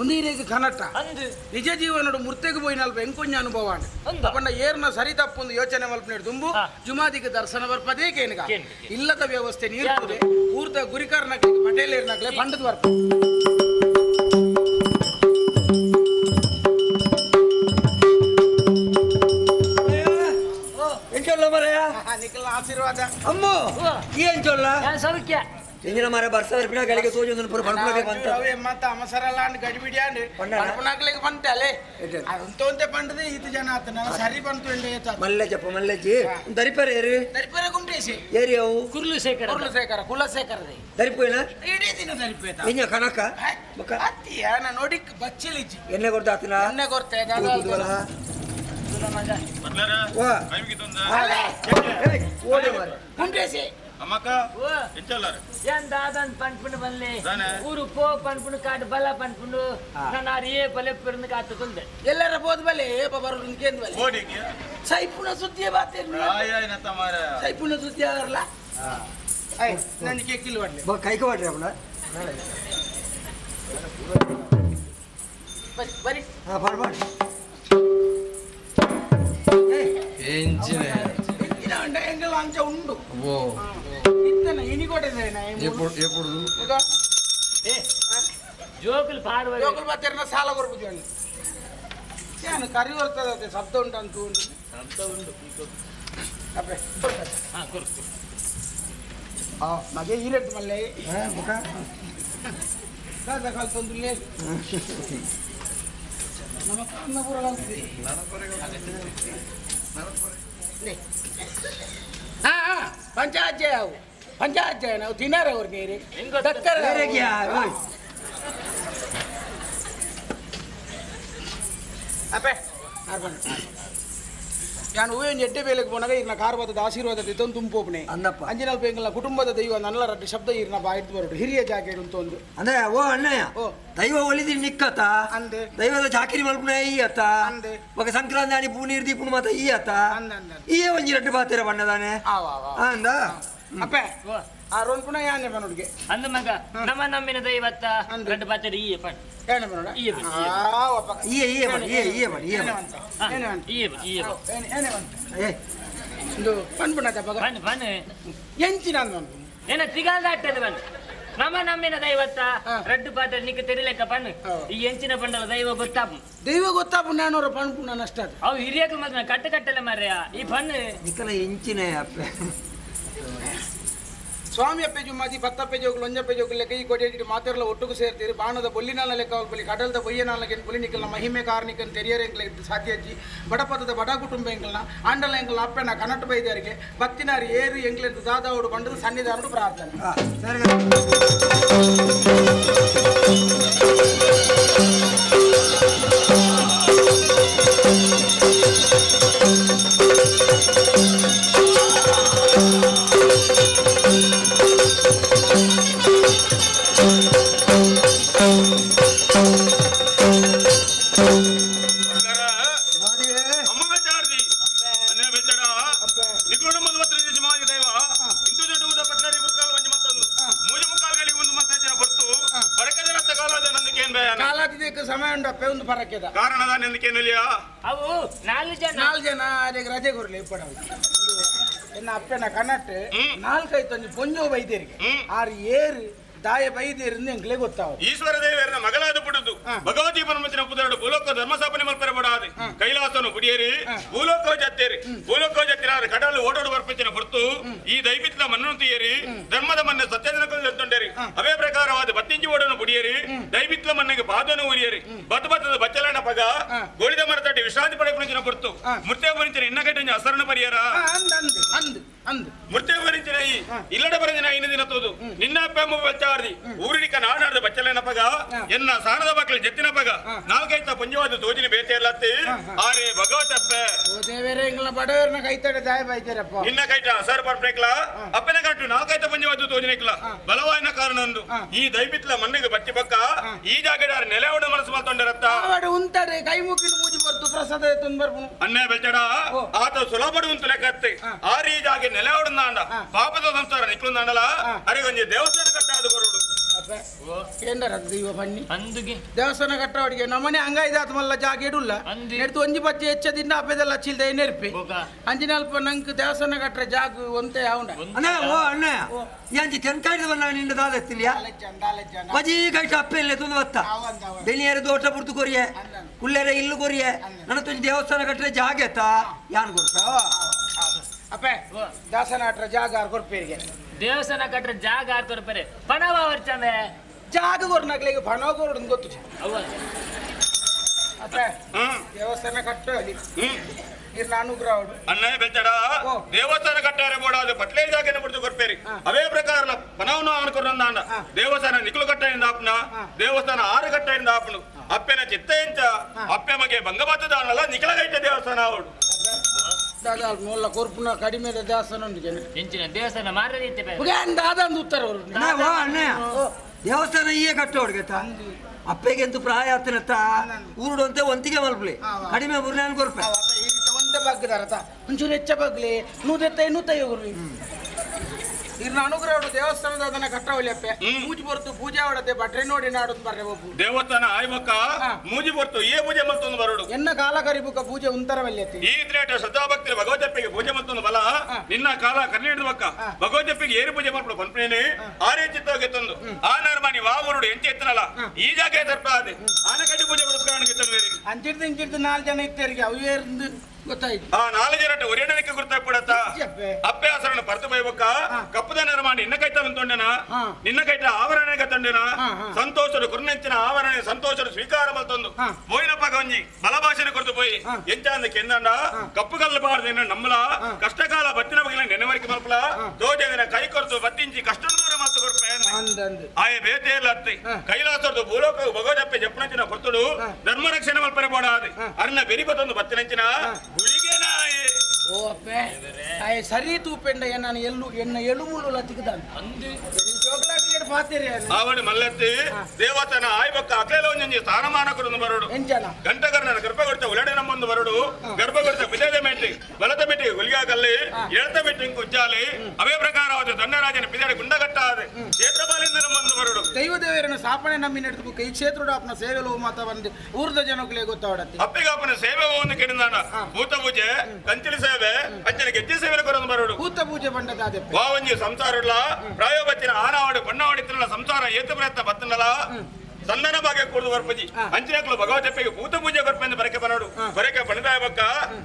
ಉಂದೀರಿಗೆ ಕನಟ ಅಂದು ನಿಜ ಜೀವನಡು ಮುರ್ತೆಗೆ ಪೋಯಿನಲ್ಪ ಎಂಕೊಂಜ ಅನುಭವ ಅಂಡ ಏರ್ನ ಸರಿ ತಪ್ಪೊಂದು ಯೋಚನೆ ಮಲ್ಪನೇಡು ತುಂಬು ಜುಮಾದಿಗೆ ದರ್ಶನ ಬರ್ಪದೇ ಕೇನ್ಗ ಇಲ್ಲದ ವ್ಯವಸ್ಥೆ ನೀರ್ತದೆ ಪೂರ್ತ ಗುರಿಕಾರ್ನಕ್ಲೆ ಪಟೇಲ್ ಏರ್ನಕ್ಲೆ ಬಂಡದ ಬರ್ಪ ಆಶೀರ್ವಾದ ಅಮ್ಮ ಏನ್ ಚೊಲ್ಲ ಸೌಖ್ಯ ಎಂಜಿನ ಮರ ಬರ್ಸವರ್ಪಿನ ಗಳಿಗೆ ತೋಜೊಂದು ಪುರ ಪಣಪಣಕ್ಕೆ ಬಂತ ಅವೇ ಮತ್ತ ಅಮಸರಲಾಂಡ್ ಗಡಿಬಿಡಿಯಾಂಡ್ ಪಣಪಣಕ್ಲೆಗೆ ಬಂತಲೆ ಅದಂತೋಂತೆ ಪಂಡದೆ ಈತ ಜನ ಆತ ನಾನು ಸರಿ ಬಂತು ಎಂಡೆ ಏತ ಮಲ್ಲಜಪ್ಪ ಮಲ್ಲಜಿ ದರಿಪರ ಏರು ದರಿಪರ ಗುಂಡೇಸಿ ಏರಿ ಅವು ಕುರುಲಶೇಖರ ಕುಲಶೇಖರದೆ ದರಿಪೋಯಿನ ಇಡೀ ದಿನ ದರಿಪೇತ ಎಂಜ ಕನಕ ಬಕ ಅತ್ತಿಯ ನಾ ನೋಡಿ ಬಚ್ಚಲಿಜಿ ಎಣ್ಣೆ ಕೊಡ್ತಾತನ ಎಣ್ಣೆ ಕೊಡ್ತೆ ವಾ ಓಡಿ ಮಾರ ಗುಂಡೇಸಿ ಅಮ್ಮಕ್ಕ ಎಂಚಲ್ಲಾರ ಏನ್ ದಾದನ್ ಪನ್ಪುಂಡು ಬನ್ಲಿ ಊರು ಪೋ ಪನ್ಪುಂಡು ಕಾಡು ಬಲ ಪನ್ಪುಂಡು ನಾನು ಅರಿಯೇ ಬಲೆ ಪಿರಂದು ಕಾತು ತುಂದೆ ಎಲ್ಲರ ಬೋದ್ ಬಲೆ ಏಪ ಬರೋದು ಕೇಂದ್ರ ಬಲೆ ಓಡಿಗೆ ಸೈಪುಣ ಸುದ್ದಿಯ ಬಾತೇನು ಆಯ್ನತ್ತ ಮಾರ ಸೈಪುಣ ಸುದ್ದಿ ಆಗಲ್ಲ ನನಗೆ ಕೇಕಿಲ್ ಮಾಡ್ಲಿ ಕೈಕ ಮಾಡ್ರಿ ಅವಳ ಬರಿ ಹಾ ಬರ್ಬಾರ್ದು ಎಂಗಲ್ ಅಂಚ ಉಂಡು ಓ ಇತ್ತನ ಇನಿಗೋಡೆ ಎప్పుడు ಜೋಕುಲು ಪಾಡುವ ಜೋಕುಲು ಬತ್ತೇರನ ಸಾಲ ಬರ್ಬೋದು ಏನು ಕರಿ ಬರ್ತದೆ ಶಬ್ದ ಉಂಟು ಅಂತ ಉಂಟು ಶಬ್ದ ಉಂಟು ಅಪ್ಪೆ ಮಗೆ ಈರೆಟ್ಟು ಮಲ್ಲೆ ಕಲ್ತೊಂದು ನಮ್ಮ ಕನ್ನಪುರ ಪಂಚಾಯತ್ ಅವು ಪಂಚಾಯತ್ ನಾವು ತಿನ್ನಾರ ಅವ್ರಿಗೆ ಅಪ್ಪೆ ನಾನು ಹೂವಿನ ಎಡ್ಡೆ ಬೇಲೆಗೆ ಪೋನಾಗ ಇರ್ನ ಕಾರ್ವಾದದ ಆಶೀರ್ವಾದ ಇತ್ತೊಂದು ತುಂಬೋಪಣೆ ಅನ್ನಪ್ಪ ಅಂಜಿನಲ್ಪ ಎಂಗಲ ಕುಟುಂಬದ ದೈವ ನನ್ನಲ ರಡ್ಡು ಶಬ್ದ ಇರ್ನ ಬಾಯ್ದು ಬರೋಡು ಹಿರಿಯ ಜಾಗ ಅಂತ ಒಂದು ಅಂದ್ರೆ ಓ ಅಣ್ಣಯ್ಯ ದೈವ ಒಲಿದಿ ನಿಕ್ಕತ್ತ ಅಂದೆ ದೈವದ ಚಾಕಿರಿ ಮಲ್ಪುಣ ಈ ಅತ್ತ ಅಂದೆ ಮಗ ಸಂಕ್ರಾಂತಿ ಆಣಿ ಪೂ ನೀರು ದೀಪುಣ ಮಾತ ಈ ಅತ್ತ ಈ ಒಂಜಿ ರಡ್ಡು ಬಾತಿರ ಬಣ್ಣದಾನೆ ಅಂದ ಅಪ್ಪೆ ಆ ರೋನ್ ಪುಣ ಯಾನೆ ಬನ್ನೋಡ್ಗೆ ಅಂದ ಮಗ ನಮ್ಮ ನಮ್ಮಿನ ದೈವತ್ತ ಗಡ್ಡ ಬಾತರಿ ಈ ಪಣ್ ಏನೆ ಬನ್ನೋಡ ಈ ಇದು ಪಣ್ಪುಣ ಬನ್ ಬನ್ ಎಂಚಿನ ಏನ ತಿಗಾದ ಅಟ್ಟದ ಬನ್ ನಮ್ಮ ನಮ್ಮಿನ ದೈವತ್ತ ರಡ್ಡು ಪಾತ್ರ ನಿಕ್ಕ ತೆರಿಲೆಕ್ಕ ಪಣ್ಣು ಈ ಎಂಚಿನ ಪಂಡಲ ದೈವ ಗೊತ್ತಾಪು ದೈವ ಗೊತ್ತಾಪು ನಾನೂರ ಪಣ್ಪುಣ ನಷ್ಟ ಅವು ಹಿರಿಯಕ್ಕೆ ಮಾತ್ರ ಕಟ್ಟಲೆ ಮಾರ್ಯ ಈ ಪಣ್ಣು ನಿಕ್ಕಲ ಎಂಚಿನ ಅಪ್ಪೆ ಸ್ವಾಮಿ ಅಪ್ಪೆ ಜುಮ್ಮಾದಿ 10 ಪೇಜೋಗಳು 1 ಪೇಜೋಗಳು ಲೆಕ್ಕ ಈ ಕೊಡಿಯಲ್ಲಿ ಮಾತೆಲ್ಲ ಒಟ್ಟಿಗೆ ಸೇರ್ತೀರಿ ಬಾಣದ ಬೊಲ್ಲಿನಾಲ ಲೆಕ್ಕ ಬಲಿ ಕಡಲದ ಬೊಯ್ಯನಾಲಗೆ ಬೊಲಿ ನಿಕ್ಕಲ್ನ ಮಹಿಮೆ ಕಾರಣಿಕನ್ ತೆರಿಯರೆಂಗ್ಲ ಸಾಧ್ಯಜ್ಜಿ ಬಡಪದದ ಬಡ ಕುಟುಂಬ ಎಂಗಲ್ನ ಆಂಡಲ ಎಂಗಲ್ ಅಪ್ಪೆನ ಕನಟ ಬೈದರಿಗೆ ಭಕ್ತಿನಾರಿ ಏರು ಎಂಗ್ಲೆಂದು ದಾದಾವುಡು ಬಂಡದ ಸನ್ನಿಧಾನಡು ಪ್ರಾರ್ಥನೆ ಅಮ್ಮ ಬೆಚ್ಚಾರ್ಜಿ ಅನ್ನೇ ಬೆಚ್ಚಡ ನಿಕೋಣ ಮಧುಮತ್ರ ನಿಜಮಾಗಿ ದೈವ ಇಂದು ದೊಡ್ಡ ಪಟ್ಟಣಿ ಗುರುಕಾಲ ಒಂಜಿ ಮತ್ತೊಂದು ಮೂಜ ಮುಕ್ಕಾಲ್ಗಳಿಗೆ ಒಂದು ಮತ್ತಂಚಿನ ಹೊರತು ಬರಕದ ರಥ ಕಾಲದ ನಂದಿಕೇನ್ ಬೇಯನ ಕಾಲಾದಿದ್ದಕ್ಕೆ ಸಮಯ ಉಂಟಪ್ಪ ಒಂದು ಪರಕ್ಕೆದ ಕಾರಣದ ನಂದಿಕೇನಿಲ್ಲ ಅವು 4 ಜನ 4 ಜನ ಅದಕ್ಕೆ ರಜೆ ಕೊರ್ಲಿ ಇಪ್ಪಡ ಎನ್ನ ಅಪ್ಪನ ಕನ್ನಟ್ಟು 4-5 ಪೊಂಜೋ ಬೈದೇರಿಗೆ ಆರು ಏರು ದಾಯ ಬೈದೇರಿಂದ ಎಂಕ್ಲೆ ಗೊತ್ತಾವ ಈಶ್ವರ ದೇವರನ್ನ ಮಗಳಾದ ಪುಡುದು ಭಗವತಿ ಪರಮತಿನ ಪುತ್ರಡು ಭೂಲೋಕ ಧರ್ಮಸ್ಥಾಪನೆ ಮಲ್ಪರ ಬಡಾದೆ ಕೈಲಾಸನು ಪುಡಿಯೇರಿ ಭೂಲೋಕ ಜತ್ತೇರಿ ಭೂಲೋಕ ಜತ್ತಿರ ಕಡಲು ಓಡೋಡು ಬರ್ಪಂಚಿನ ಹೊರತು ಈ ದೈವಿತ್ನ ಮಣ್ಣನ್ನು ತೀಯರಿ ಧರ್ಮದ ಮನ್ನ ಸತ್ಯಜನಕೊಂಡೇರಿ ಅವೇ ಪ್ರಕಾರವಾದ ಬತ್ತಿಂಜಿ ಓಡನ್ನು ಪುಡಿಯೇರಿ ದೈವಿತ್ಲ ಮಣ್ಣಿಗೆ ಪಾದನು ಉರಿಯರಿ ಬತ್ತದ ಬಚ್ಚಲಣ್ಣ ಪಗ ಗೋಳಿದ ಮರತಟ್ಟಿ ವಿಶ್ರಾಂತಿ ಪಡೆಪಂಚಿನ ಹೊರತು ಮುರ್ತೇ ಬರಿಂಚಿನ ಇನ್ನ ಕಟ್ಟಿನ ಹಸರನ್ನು ಪರಿಯರ ಮುರ್ತೇ ಬರಿಂಚಿನ ಈ ಇಲ್ಲಡ ಬರಂಜಿನ ಇನ್ನು ದಿನ ತೋದು ನಿನ್ನ ಅಪ್ಪ ಬಚ್ಚಾರ್ದಿ ಊರಿಡಿಕ ನಾಡಾಡದ ಬಚ್ಚಲಣ್ಣ ಪಗ ಎನ್ನ ಸಾಣದ ಮಕ್ಕಳು ಜತ್ತಿನ ಪಗ 4-5 ಪಂಜವಾದ ತೋಜಿನ ಬೇತೆ ಇಲ್ಲತ್ತಿ ಆರೆ ಭಗವತಪ್ಪ ದೇವರೇ ಇಂಗ್ಲ ಬಡವರನ್ನ ಕೈತಡೆ ದಾಯ ಬೈತಾರಪ್ಪ ನಿನ್ನ ಕೈಟ ಸರ್ ಬರ್ಬೇಕಲ್ಲ ಅಪ್ಪನ ಕಟ್ಟು 4-5 ಪಂಜವಾದ ತೋಜಿನಕ್ಲ ಬಲವಾಯಿನ ಕಾರಣ ಅಂದು ಈ ದೈಬಿತ್ಲ ಮಣ್ಣಿಗೆ ಬಚ್ಚಿ ಪಕ್ಕ ಈ ಜಾಗದಾರ ನೆಲೆವಡ ಮನಸ್ಸು ಮಾತೊಂಡರತ್ತ ಉಂಟರೆ ಕೈ ಮುಗಿನ ಮೂಜಿ ಬರ್ತು ಪ್ರಸಾದ ತುಂಬರ್ಪು ಅನ್ನೇ ಬೆಚ್ಚಡ ಆತ ಸುಲಭಡು ಅಂತ ಲೆಕ್ಕತ್ತೆ ಆರು ಈ ಜಾಗ ನೆಲೆವಡಂದ ಪಾಪದ ಸಂಸಾರ ನಿಕ್ಲುಂದಾಂಡಲ ಅರಿಗೊಂಜಿ ದೇವಸ್ಥಾನ ಕಟ್ಟಾದ ಕೊರಡು ಏನ್ರ ಬನ್ನಿ ಅಂದುಗೆ ದೇವಸ್ಥಾನ ಕಟ್ಟವಡಿಗೆ ನಮ್ಮನೆ ಹಂಗಾಯ್ದಾತ ಮಲ್ಲ ಜಾಗ ಇಡುಲ್ಲ ನೆಡ್ತು ಒಂಜಿ ಬಚ್ಚೆ ಹೆಚ್ಚದಿಂದ ಅಪ್ಪದೆಲ್ಲ ಚಿಲ್ದೆ ನೆರ್ಪಿ ಅಂಜಿನಲ್ಪ ನಂಗೆ ದೇವಸ್ಥಾನ ಕಟ್ರೆ ಜಾಗ ಒಂತೆ ಯಾವಂಡ ಅಣ್ಣ ಓ ಅಣ್ಣ ಯಾಂಜಿ ತೆನ್ಕಾಯ್ದು ಬಂದ ನಿಂದ ದಾದತ್ತಿಲ್ಲ ಬಜಿ ಕೈಟ ಅಪ್ಪೆಲ್ಲ ತುಂದು ಬತ್ತ ಬೆಳಿಯರ ದೋಟ ಬುಡ್ದು ಕೊರಿಯೆ ಕುಲ್ಲೆರ ಇಲ್ಲು ಕೊರಿಯೆ ನನ್ನ ತುಂಜಿ ದೇವಸ್ಥಾನ ಕಟ್ರೆ ಜಾಗ ಎತ್ತ ಯಾನ್ ಕೊಡ್ತ ಅಪ್ಪೆ ದೇವಸ್ಥಾನ ಕಟ್ರೆ ಜಾಗ ಕೊರ್ಪೇರಿಗೆ ದೇವಸ್ಥಾನ ಕಟ್ರೆ ಜಾಗ ಆಡ್ತಾರೆ ಪಣವ ವರ್ಚಂದೆ ಜಾಗ ಕೊರ್ನಾಗ್ಲಿಗೆ ಪಣ ಕೊರಡು ಗೊತ್ತು ಅವ ಅಪ್ಪೆ ದೇವಸ್ಥಾನ ಕಟ್ಟಲಿ ಇರ್ನ ಅನುಗ್ರಹ ಅನ್ನೇ ಬೆಚ್ಚಡ ದೇವಸ್ಥಾನ ಕಟ್ಟಾರೆ ಬೋಡಾದ ಪಟ್ಲೇ ಜಾಗನ ಬಿಡ್ತು ಕೊರ್ಪೇರಿ ಅವೇ ಪ್ರಕಾರ ಪನವನು ಅನ್ಕೊಂಡ ದೇವಸ್ಥಾನ ನಿಕ್ಲು ಕಟ್ಟೆಯಿಂದ ಆಪ್ನ ದೇವಸ್ಥಾನ 6 ಕಟ್ಟೆಯಿಂದ ಆಪ್ನು ಅಪ್ಪೆನ ಚಿತ್ತ ಎಂಚ ಅಪ್ಪೆ ಮಗೆ ಭಂಗಬಾತದ ಅನ್ನಲ್ಲ ನಿಖಲಗೈತೆ ದೇವಸ್ಥಾನ ಅವಳು ಮೊಲ್ಲ ಕೊರ್ಪುನ ಕಡಿಮೆ ದೇವಸ್ಥಾನ ಉಂಟು ಹೆಂಚಿನ ದೇವಸ್ಥಾನ ಮಾರದೈತೆ ದಾದಂದು ಉತ್ತರ ಅವರು ಅಣ್ಣ ದೇವಸ್ಥಾನ ಈಯೇ ಕಟ್ಟೋಡ್ಗೆತ ಅಪ್ಪೆಗೆ ಎಂತೂ ಪ್ರಾಯ ಆತನತ್ತ ಊರುಡು ಅಂತ ಒಂತಿಗೆ ಮಲ್ಪಲಿ ಕಡಿಮೆ ಬುರ್ನಾನ್ ಕೊರ್ಪೆ ಒಂದೇ ಬಗ್ಗದಾರತ ಒಂಚೂರು ಹೆಚ್ಚ ಬಗ್ಲಿ ನೂದೆತ್ತ ನೂತೈ ಹೋಗ್ರಿ ಇರ್ನ ಅನುಗ್ರಹ ದೇವಸ್ಥಾನದ ಅದನ್ನ ಕಟ್ಟವಲ್ಲಿ ಅಪ್ಪೆ ಪೂಜೆ ಬರ್ತು ಪೂಜೆ ಹೊಡತೆ ಬಟ್ರೆ ನೋಡಿ ನಾಡೋದು ಬರ್ರೆ ಒಬ್ಬು ದೇವಸ್ಥಾನ ಆಯ್ಮಕ್ಕ ಮೂಜಿ ಬರ್ತು ಏ ಪೂಜೆ ಮತ್ತೊಂದು ಬರೋಡು ಎನ್ನ ಕಾಲ ಕರಿಬುಕ ಪೂಜೆ ಉಂತರವಲ್ಲಿ ಈ ತ್ರೇಟ ಶ್ರದ್ಧಾಭಕ್ತಿ ಭಗವತಪ್ಪಿಗೆ ಪೂಜೆ ಮತ್ತೊಂದು ಬಲ ನಿನ್ನ ಕಾಲ ಕರ್ನಿಡ್ಬಕ್ಕ ಭಗವತಪ್ಪಿಗೆ ಏರು ಪೂಜೆ ಮಾಡ್ಬಿಡು ಪನ್ಪೇನೆ ಆರೇ ಚಿತ್ತವಾಗಿ ತಂದು ಆ ನರ್ಮನಿ ವಾವರುಡು ಎಂಚೆ ಎತ್ತನಲ್ಲ ಈ ಜಾಗ ತರ್ಪ ಅದೇ ಆನೆಕಟ್ಟಿ ಪೂಜೆ ಪುರಸ್ಕಾರಕ್ಕೆ ತಂದ್ರಿ ಅಂಚಿರ್ದು ಇಂಚಿರ್ದು 4 ಜನ ಇತ್ತರಿಗೆ ಅವೇರ್ದು ಗೊತ್ತಾಯ್ತು ಆ 4 ಜನ ಒರಿಯಣಕ್ಕೆ ಗುರ್ತಾಗ್ಬಿಡತ್ತ ಅಪ್ಪೆ ಹಸರನ್ನು ಪರ್ತು ಬೈಬಕ್ಕ ಕಪ್ಪದ ನಿರ್ಮಾಣ ನಿನ್ನ ಕೈತ ತಂಡನ ನಿನ್ನ ಕೈತ ಆವರಣೆಗೆ ತಂಡನ ಸಂತೋಷರು ಕುರ್ನೆಂಚಿನ ಆವರಣೆ ಸಂತೋಷರು ಸ್ವೀಕಾರ ಮಲ್ತೊಂದು ಬೋಯಿನಪ್ಪ ಗಂಜಿ ಬಲಭಾಷೆನ ಕೊರತು போய் ಎಂಚ ಅಂದಕ್ಕೆ ಎಂದಂಡ ಕಪ್ಪು ಕಲ್ಲು ಬಾರ್ದೇನ ನಮ್ಮಲ ಕಷ್ಟಕಾಲ ಬತ್ತಿನ ಬಗೆಲ ನೆನವರಿಕೆ ಮಲ್ಪಲ ದೋಜೆನ ಕೈ ಕೊರತು ಬತ್ತಿಂಚಿ ಕಷ್ಟ ದೂರ ಮಾತು ಕೊರ್ಪೆ ಆಯೆ ಬೇತೆ ಇಲ್ಲ ಅತ್ತಿ ಕೈಲಾಸರದು ಭೂಲೋಕ ಭಗವದಪ್ಪೆ ಜಪ್ಪನಂಚಿನ ಕೊರ್ತುಡು ಧರ್ಮ ರಕ್ಷಣೆ ಮಲ್ಪರೆ ಬೋಡಾದೆ ಅರ್ನ ಬೆರಿಬತ್ತೊಂದು ಬತ್ತಿನಂಚಿನ ಗುಳಿಗೆನಾಯೆ ಓ ಅಪ್ಪೆ ಆಯೆ ಸರಿ ತೂಪೆಂಡ ನಾನು ಎಲ್ಲು ಎನ್ನ ಎಳುಮುಳು ಲತಿಕದಾನ ಜೋಗ್ಲಾಟಿಗೆ ಪಾತಿರಿ ಆವಡಿ ಮಲ್ಲತ್ತಿ ದೇವತನ ಆಯ್ಬಕ್ಕ ಅಕಲೇಲ ಒಂಜಿ ಸ್ಥಾನಮಾನ ಕೊರೊಂದು ಬರೋಡು ಎಂಚನ ಗಂಟಗರ್ನ ಗರ್ಭಗೊಡ್ತ ಉಲಡೆ ನಮ್ಮೊಂದು ಬರೋಡು ಗರ್ಭಗೊಡ್ತ ಬಿದದ ಮೆಟ್ಟಿ ಬಲದ ಮೆಟ್ಟಿ ಹುಲಿಗಾಕಲ್ಲಿ ಎಳತ ಮೆಟ್ಟಿ ಕುಜ್ಜಾಲಿ ಅವೇ ಪ್ರಕಾರವಾದ ದಂಡರಾಜನ ಬಿದಡೆ ಗುಂಡಗಟ್ಟಾದೆ ಕ್ಷೇತ್ರಪಾಲಿಂದ ನಮ್ಮೊಂದು ಬರೋಡು ದೈವ ದೇವರನ್ನ ಸ್ಥಾಪನೆ ನಮ್ಮಿ ನಡೆದು ಈ ಕ್ಷೇತ್ರದ ಅಪ್ಪನ ಸೇವೆಲು ಮಾತ ಬಂದು ಊರ್ದ ಜನಕ್ಕೆ ಗೊತ್ತಾವಡತ್ತೆ ಅಪ್ಪಿಗಾಪನ ಸೇವೆ ಒಂದು ಕೆಡಿದಾನ ಭೂತ ಪೂಜೆ ಕಂಚಿನ ಸೇವೆ ಅಂಚನೆ ಗೆಜ್ಜೆ ಸೇವೆ ಕೊರೊಂದು ಬರೋಡು ಭೂತ ಪೂಜೆ ಬಂಡದಾದೆ ವಾವಂಜಿ ಸಂಸಾರಲ್ಲ ಪ್ರಾಯೋಬಚ್ಚಿನ ಆನಾವಾಡು ಬಣ್ಣವಾಡಿತ್ರಲ್ಲ ಸಂಸಾರ ಏತು ಪ್ರಯತ್ನ ಬತ್ತನಲ್ಲ ಸಂದನ ಭಾಗ್ಯ ಕೂಡದು ಬರ್ಪಜಿ ಅಂಚಿನಕ್ಲು ಭಗವತಪ್ಪೆಗೆ ಭೂತ ಪೂಜೆ ಬರ್ಪೆಂದು ಬರಕೆ ಬರೋಡು ಬರಕೆ ಬಣದಾಯ ಬಕ್ಕ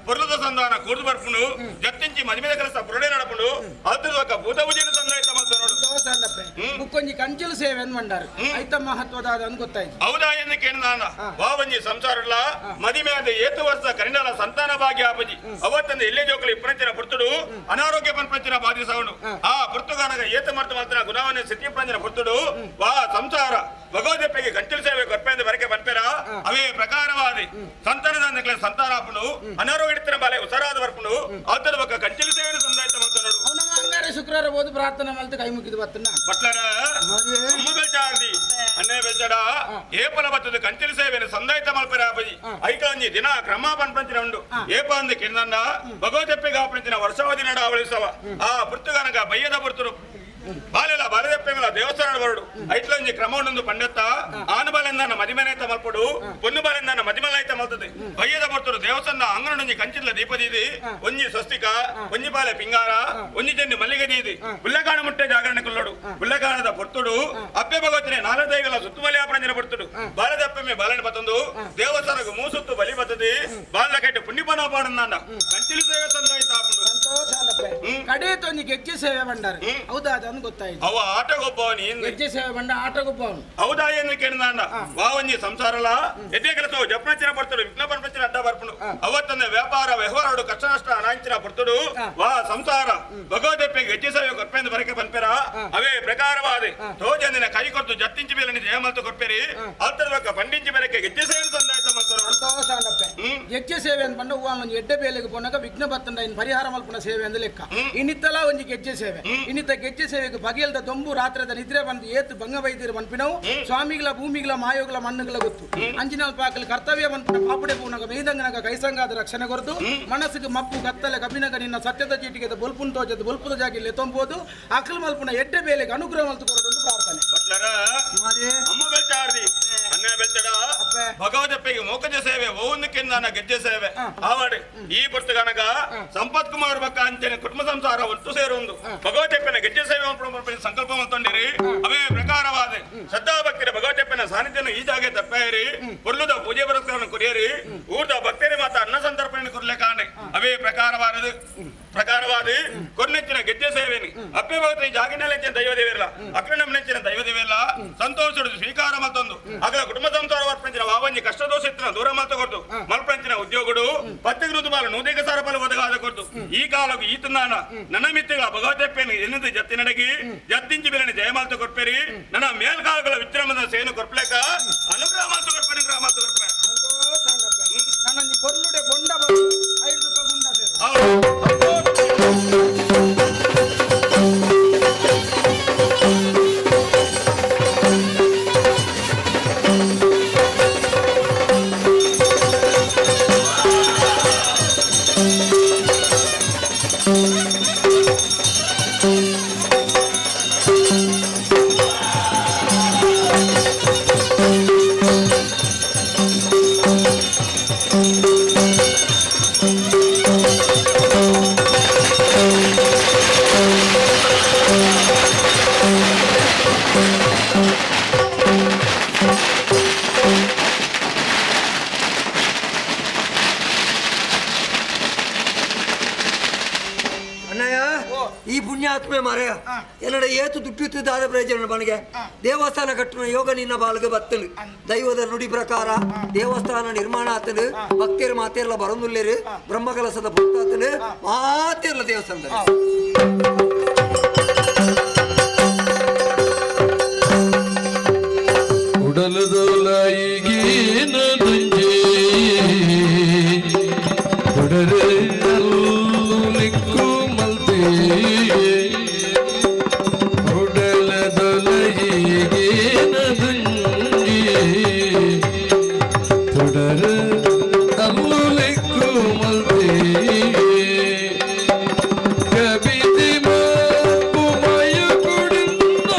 ಪುರದ ಸಂಧಾನ ಕೂಡದು ಬರ್ಪುಂಡು ಜತ್ತಿಂಚಿ ಮದುವೆ ಕೆಲಸ ಪುರಡೆ ನಡಪುಂಡು ಅದ್ರ ಭೂತ ಪೂಜೆನ ಸಂದಾಯಿತ ಮಾಡ್ತಾ ನೋಡು ಮುಕ್ಕೊಂಜಿ ಕಂಚಿಲು ಸೇವೆ ಅಂದ್ಮಂಡಾರು ಐತ ಮಹತ್ವದಾದ ಅಂತ ಗೊತ್ತಾಯ್ತು ಹೌದಾ ಎಂದು ಕೇಳಿದಾನ ವಾವಂಜಿ ಸಂಸಾರಲ್ಲ ಮದಿಮೆ ಆದ ಏತು ವರ್ಷ ಕರಿನಾಳ ಸಂತಾನ ಭಾಗ್ಯ ಆಪಜಿ ಅವತ್ತಂದು ಇಲ್ಲೇ ಜೋಕಲಿ ಇಪ್ಪಂಚಿನ ಪುರ್ತುಡು ಅನಾರೋಗ್ಯ ಪಂಪಂಚಿನ ಬಾಧಿಸವನು ಆ ಪುರ್ತುಗಾನಗ ಏತು ಮರ್ತ ಮಾಡ್ತಾನ ಗುಣವನ್ನ ಸ್ಥಿತಿ ಪಂಚಿನ ಪುರ್ತುಡು ವಾ ಸಂಸಾರ ಭಗವದಪ್ಪೆಗೆ ಕಂಚಿಲು ಸೇವೆ ಕೊರ್ಪೆಂದು ಬರಕೆ ಬಂಪೇರ ಅವೇ ಪ್ರಕಾರವಾದಿ ಸಂತಾನದ ಸಂತಾನ ಅನಾರೋಗ್ಯ ಬಾಲೆ ಉಸರಾದ ಬರ್ಪುಂಡು ಅದರ ಬಕ್ಕ ಕಂಚಿಲು ಸೇವೆ ಸಂದಾಯಿತ ಮಾಡ್ತಾ ನೋಡು ಶುಕ್ರವಾರ ಹೋದು ಪ್ರಾರ್ಥನೆ ಮಲ್ತು ಕೈ ಮುಗಿದು ಬರ್ತನ ಪಟ್ಲರ ಅಮ್ಮ ಬೆಲ್ಚಾರ್ದಿ ಅನ್ನೇ ಬೆಲ್ಚಾಡ ಏಪಲ ಬತ್ತದ ಕಂಚಿನ ಸೇವೆನ ಸಂದಾಯಿತ ಮಲ್ಪರ ಆಪಜಿ ಐಕಂಜಿ ದಿನ ಕ್ರಮ ಪಂಪಂಚಿನ ಉಂಡು ಏಪ ಅಂದ ಕಿಂದಂಡ ಭಗವತೆಪ್ಪೆ ಗಾಪಂಚಿನ ವರ್ಷಾವಧಿ ನಡ ಅವಳಿಸವ ಆ ಪುರ್ತಗನಗ ಬಯ್ಯದ ಬರ್ತರು ಬಾಲೆಲ್ಲ ಬಾಲೆದಪ್ಪೆಂಗಲ ದೇವಸ್ಥಾನ ಬರಡು ಐಟ್ಲಂಜಿ ಕ್ರಮ ಉಂಡು ಪಂಡತ್ತ ಆನಬಾಲೆಂದ ಮದಿಮನೆತ ಮಲ್ಪಡು ಪೊನ್ನು ಬಾಲೆಂದ ಮದಿಮಲೈತ ಮಲ್ತದೆ ಬಯ್ಯದ ಬರ್ತರು ದೇವಸ್ಥಾನ ಅಂಗನೊಂಜಿ ಕಂಚಿನ ದೀಪದೀದಿ ಒಂಜಿ ಸ್ವಸ್ತಿಕ ಒಂಜಿ ಬಾಲೆ ಪಿಂಗಾರ ಒಂಜಿ ಜನ್ನಿ ಮಲ್ಲಿಗೆ ದೀದಿ ಬುಲ್ಲಗಾಣ ಮುಟ್ಟೆ ಜಾಗರಣೆ ಕೊಲ್ಲೋಡು ಬುಲ್ಲಗಾಣದ ಪೊರ್ತುಡು ಅಪ್ಪೆ ಭಗವತಿನ ನಾಲದೈಗಲ ಸುತ್ತುಮಲಿ ಆಪಣಂಜನ ಪಡ್ತುಡು ಬಾಲೆದಪ್ಪೆ ಬಾಲೆನ ಬತ್ತೊಂದು ದೇವಸ್ಥಾನಕ್ಕೆ ಮೂಸುತ್ತು ಬಲಿ ಬತ್ತದಿ ಬಾಲ ಕೈಟ್ ಪುಣ್ಯಪನ ಪಾಡಂದ ಕಂಚಿನ ದೇವಸ್ಥಾನ ಆಪುಂಡು ಸಂತೋಷ ಕಡೆ ತೊಂಜಿ ಗೆಜ್ಜೆ ಸೇವೆ ಬಂಡಾರ ಹೌದಾ ಅದನ್ನು ಗೊತ್ತಾಯ್ತು ಅವ ಆಟಗೊಬ್ಬವನಿ ಗೆಜ್ಜೆ ಸೇವೆ ಬಂಡ ಆಟಗೊಬ್ಬವನು ಹೌದಾ ಎಂದು ಕೇಳಿದ ವಾವಂಜಿ ಸಂಸಾರಲ ಎದೆ ಕೆಲಸ ಜಪನಂಚಿನ ಬರ್ತಾడు ವಿಘ್ನಪಂಚಿನ ಅಡ್ಡ ಬರ್ಪುಡು ಅವತ್ತಂದ ವ್ಯಾಪಾರ ವ್ಯವಹಾರ ಕಷ್ಟ ನಷ್ಟ ಅನಾಂಚಿನ ಬರ್ತಾడు ವಾ ಸಂಸಾರ ಭಗವದಪ್ಪೆ ಗೆಜ್ಜೆ ಸೇವೆ ಕೊಪ್ಪೆಂದು ಬರಕೆ ಬಂಪೆರ ಅವೇ ಪ್ರಕಾರವಾದೆ ತೋಜಂದಿನ ಕೈ ಕೊಟ್ಟು ಜತ್ತಿಂಚಿ ಬೇಲೆ ಜಯಮಲ್ತು ಕೊಪ್ಪೆರಿ ಅಲ್ತರ್ವಕ್ಕ ಪಂಡಿಂಚಿ ಬೆರಕೆ ಗೆಜ್ಜೆ ಸೇವೆ ಸಂದಾಯಿತ ಗೆಜ್ಜೆ ಸೇವೆ ಅಂತ ಬಂದ ಒಂದು ಎಡ್ಡೆ ಬೇಲೆಗೆ ಪೋನಾಗ ವಿಘ್ನ ಬತ್ತಂಡ ಇನ್ ಪರಿಹಾರ ಮಲ್ಪನ ಸೇವೆ ಅಂದ ಲೆಕ್ಕ ಇನ್ನಿತ್ತಲ ಒಂಜಿ ಗೆಜ್ಜೆ ಸೇವೆ ಇನ್ನಿತ್ತ ಗೆಜ್ಜೆ ಸೇವೆಗೆ ಬಗೆಯಲ್ದ ದೊಂಬು ರಾತ್ರದ ನಿದ್ರೆ ಬಂದು ಏತು ಭಂಗ ವೈದ್ಯರು ಬಂಪಿನವು ಸ್ವಾಮಿಗಳ ಭೂಮಿಗಳ ಮಾಯೋಗಳ ಮಣ್ಣುಗಳ ಗೊತ್ತು ಅಂಜಿನಲ್ ಪಾಕಲ್ ಕರ್ತವ್ಯ ಬಂದ ಪಾಪುಡೆ ಪೂನಗ ಮೇದಂಗನಗ ಕೈಸಂಗಾದ ರಕ್ಷಣೆ ಕೊರತು ಮನಸ್ಸಿಗೆ ಮಪ್ಪು ಕತ್ತಲೆ ಕಬ್ಬಿನಗ ನಿನ್ನ ಸತ್ಯದ ಚೀಟಿಗೆ ಬೊಲ್ಪುನ್ ತೋಚದ ಬೊಲ್ಪುದ ಜಾಗಿಲ್ಲ ತೊಂಬೋದು ಅಕಲ್ ಮಲ್ಪುನ ಎಡ್ಡೆ ಬೇಲೆಗೆ ಅನುಗ್ರಹ ಮಲ್ತು ಕೊಡೋದು ಪ್ರಾರ್ಥನೆ ಅಮ್ಮ ಬೆಲ್ಚಾರ್ದಿ ಅನ್ನೇ ಬೆಲ್ಚಡ ಭಗವದಪ್ಪೆಗೆ ಮೋಕಜ ಸೇವೆ ಓವನ್ನಕ್ಕಿಂದ ಗೆಜ್ಜೆ ಸೇವೆ ಆವಾಡೆ ಈ ಪುಸ್ತಕನಗ ಸಂಪತ್ ಕುಮಾರ್ ಬಕ್ಕ ಅಂಚನೆ ಕುಟುಂಬ ಸಂಸಾರ ಒಟ್ಟು ಸೇರೊಂದು ಭಗವದಪ್ಪನ ಗೆಜ್ಜೆ ಸೇವೆ ಸಂಕಲ್ಪ ಮಾಡ್ಕೊಂಡಿರಿ ಅವೇ ಪ್ರಕಾರವಾದ ಶ್ರದ್ಧಾ ಭಕ್ತಿರ ಭಗವದಪ್ಪನ ಸಾನ್ನಿಧ್ಯನ ಈ ಜಾಗೆ ತಪ್ಪೇರಿ ಪುರ್ಲುದ ಪೂಜೆ ಪುರಸ್ಕಾರ ಕುರಿಯರಿ ಊರ್ದ ಭಕ್ತರಿ ಮಾತ ಅನ್ನ ಸಂತರ್ಪಣೆ ಕುರ್ಲೆ ಕಾಣೆ ಅವೇ ಪ್ರಕಾರವಾದ ಕೊರ್ನೆಚ್ಚಿನ ಗೆಜ್ಜೆ ಸೇವೆನಿ ಅಪ್ಪೆ ಭಗವತಿ ಜಾಗಿನೆಲೆಚ್ಚಿನ ದೈವದೇವಿರಲ್ಲ ಅಕ್ರಮ ನೆಚ್ಚಿನ ದೈವದೇವಿರಲ್ಲ ಸಂತೋಷ ಸ್ವೀಕಾರ ಮತ್ತೊಂದು ಆಗಲ ಕುಟುಂಬ ಸಂಸಾರ ವರ್ಪಂಚಿನ ವಾವಂಜಿ ಕಷ್ಟ ದೋಷ ದೂರ ಮಲ್ತ ಕೊಡ್ತು ಮಲ್ಪಂಚಿನ ಉದ್ಯೋಗಡು ಪತ್ತಿಗೆ ಋತುಮಾಲ ನೂದಿಕ ಸಾರ ಫಲ ಒದಗಾದ ಕೊಡ್ತು ಈ ಕಾಲಕ್ಕೆ ಈತನಾನ ನನ್ನ ಮಿತ್ತಿಗಳ ಭಗವತೆಪ್ಪೇನು ಎನ್ನುದು ಜತ್ತಿನಡಗಿ ಜತ್ತಿಂಚಿ ಬೆರನಿ ಜಯಮಾಲ್ತ ಕೊಡ್ಪೇರಿ ನನ್ನ ಮೇಲ್ಕಾಲಗಳ ವಿಶ್ರಮದ ಸೇನು ಕೊಡ್ಲೇಕ ಅನುಗ್ರಹ ಮಾಲ್ತು ಕೊಡ್ಪೇರಿ ಗ್ರಹ ಮಾಲ್ತು ಕೊಡ್ಪೇರಿ ನನ್ನ ಪೊರ್ಲುಡೆ ಬೊಂಡ ₹5 ಗುಂಡ ಸೇರು ಈ ಪುಣ್ಯಾತ್ಮೆ ಮರೆಯ ಎಲ್ಲಡ ಏತು ದುಡ್ಡುತ್ತಿದ್ದಾದ ಪ್ರಯೋಜನ ಮನೆಗೆ ದೇವಸ್ಥಾನ ಕಟ್ಟುವ ಯೋಗ ನಿನ್ನ ಬಾಲ್ಗೆ ಬತ್ತಲು ದೈವದ ನುಡಿ ಪ್ರಕಾರ ದೇವಸ್ಥಾನ ನಿರ್ಮಾಣ ಆತಲು ಭಕ್ತಿಯರು ಮಾತೆಲ್ಲ ಬರಂದುಲ್ಲೇರು ಬ್ರಹ್ಮಕಲಸದ ಭಕ್ತಾತಲು ಮಾತೆಲ್ಲ ದೇವಸ್ಥಾನದಲ್ಲಿ ಉಡಲದೊಲೈಗೇನ ದಂಜೆ ಲಿಕ್ಕು ಮಲ್ತೆ ಉಡಲದೊಲೈಗೇನ ದಂಜೆ ತೊಡರ ಅಲ್ಲು ಲಿಕ್ಕು ಮಲ್ತೆ ಕಬಿದಿ ಮಾಪು ಮಯ ಕುಡಿಂದ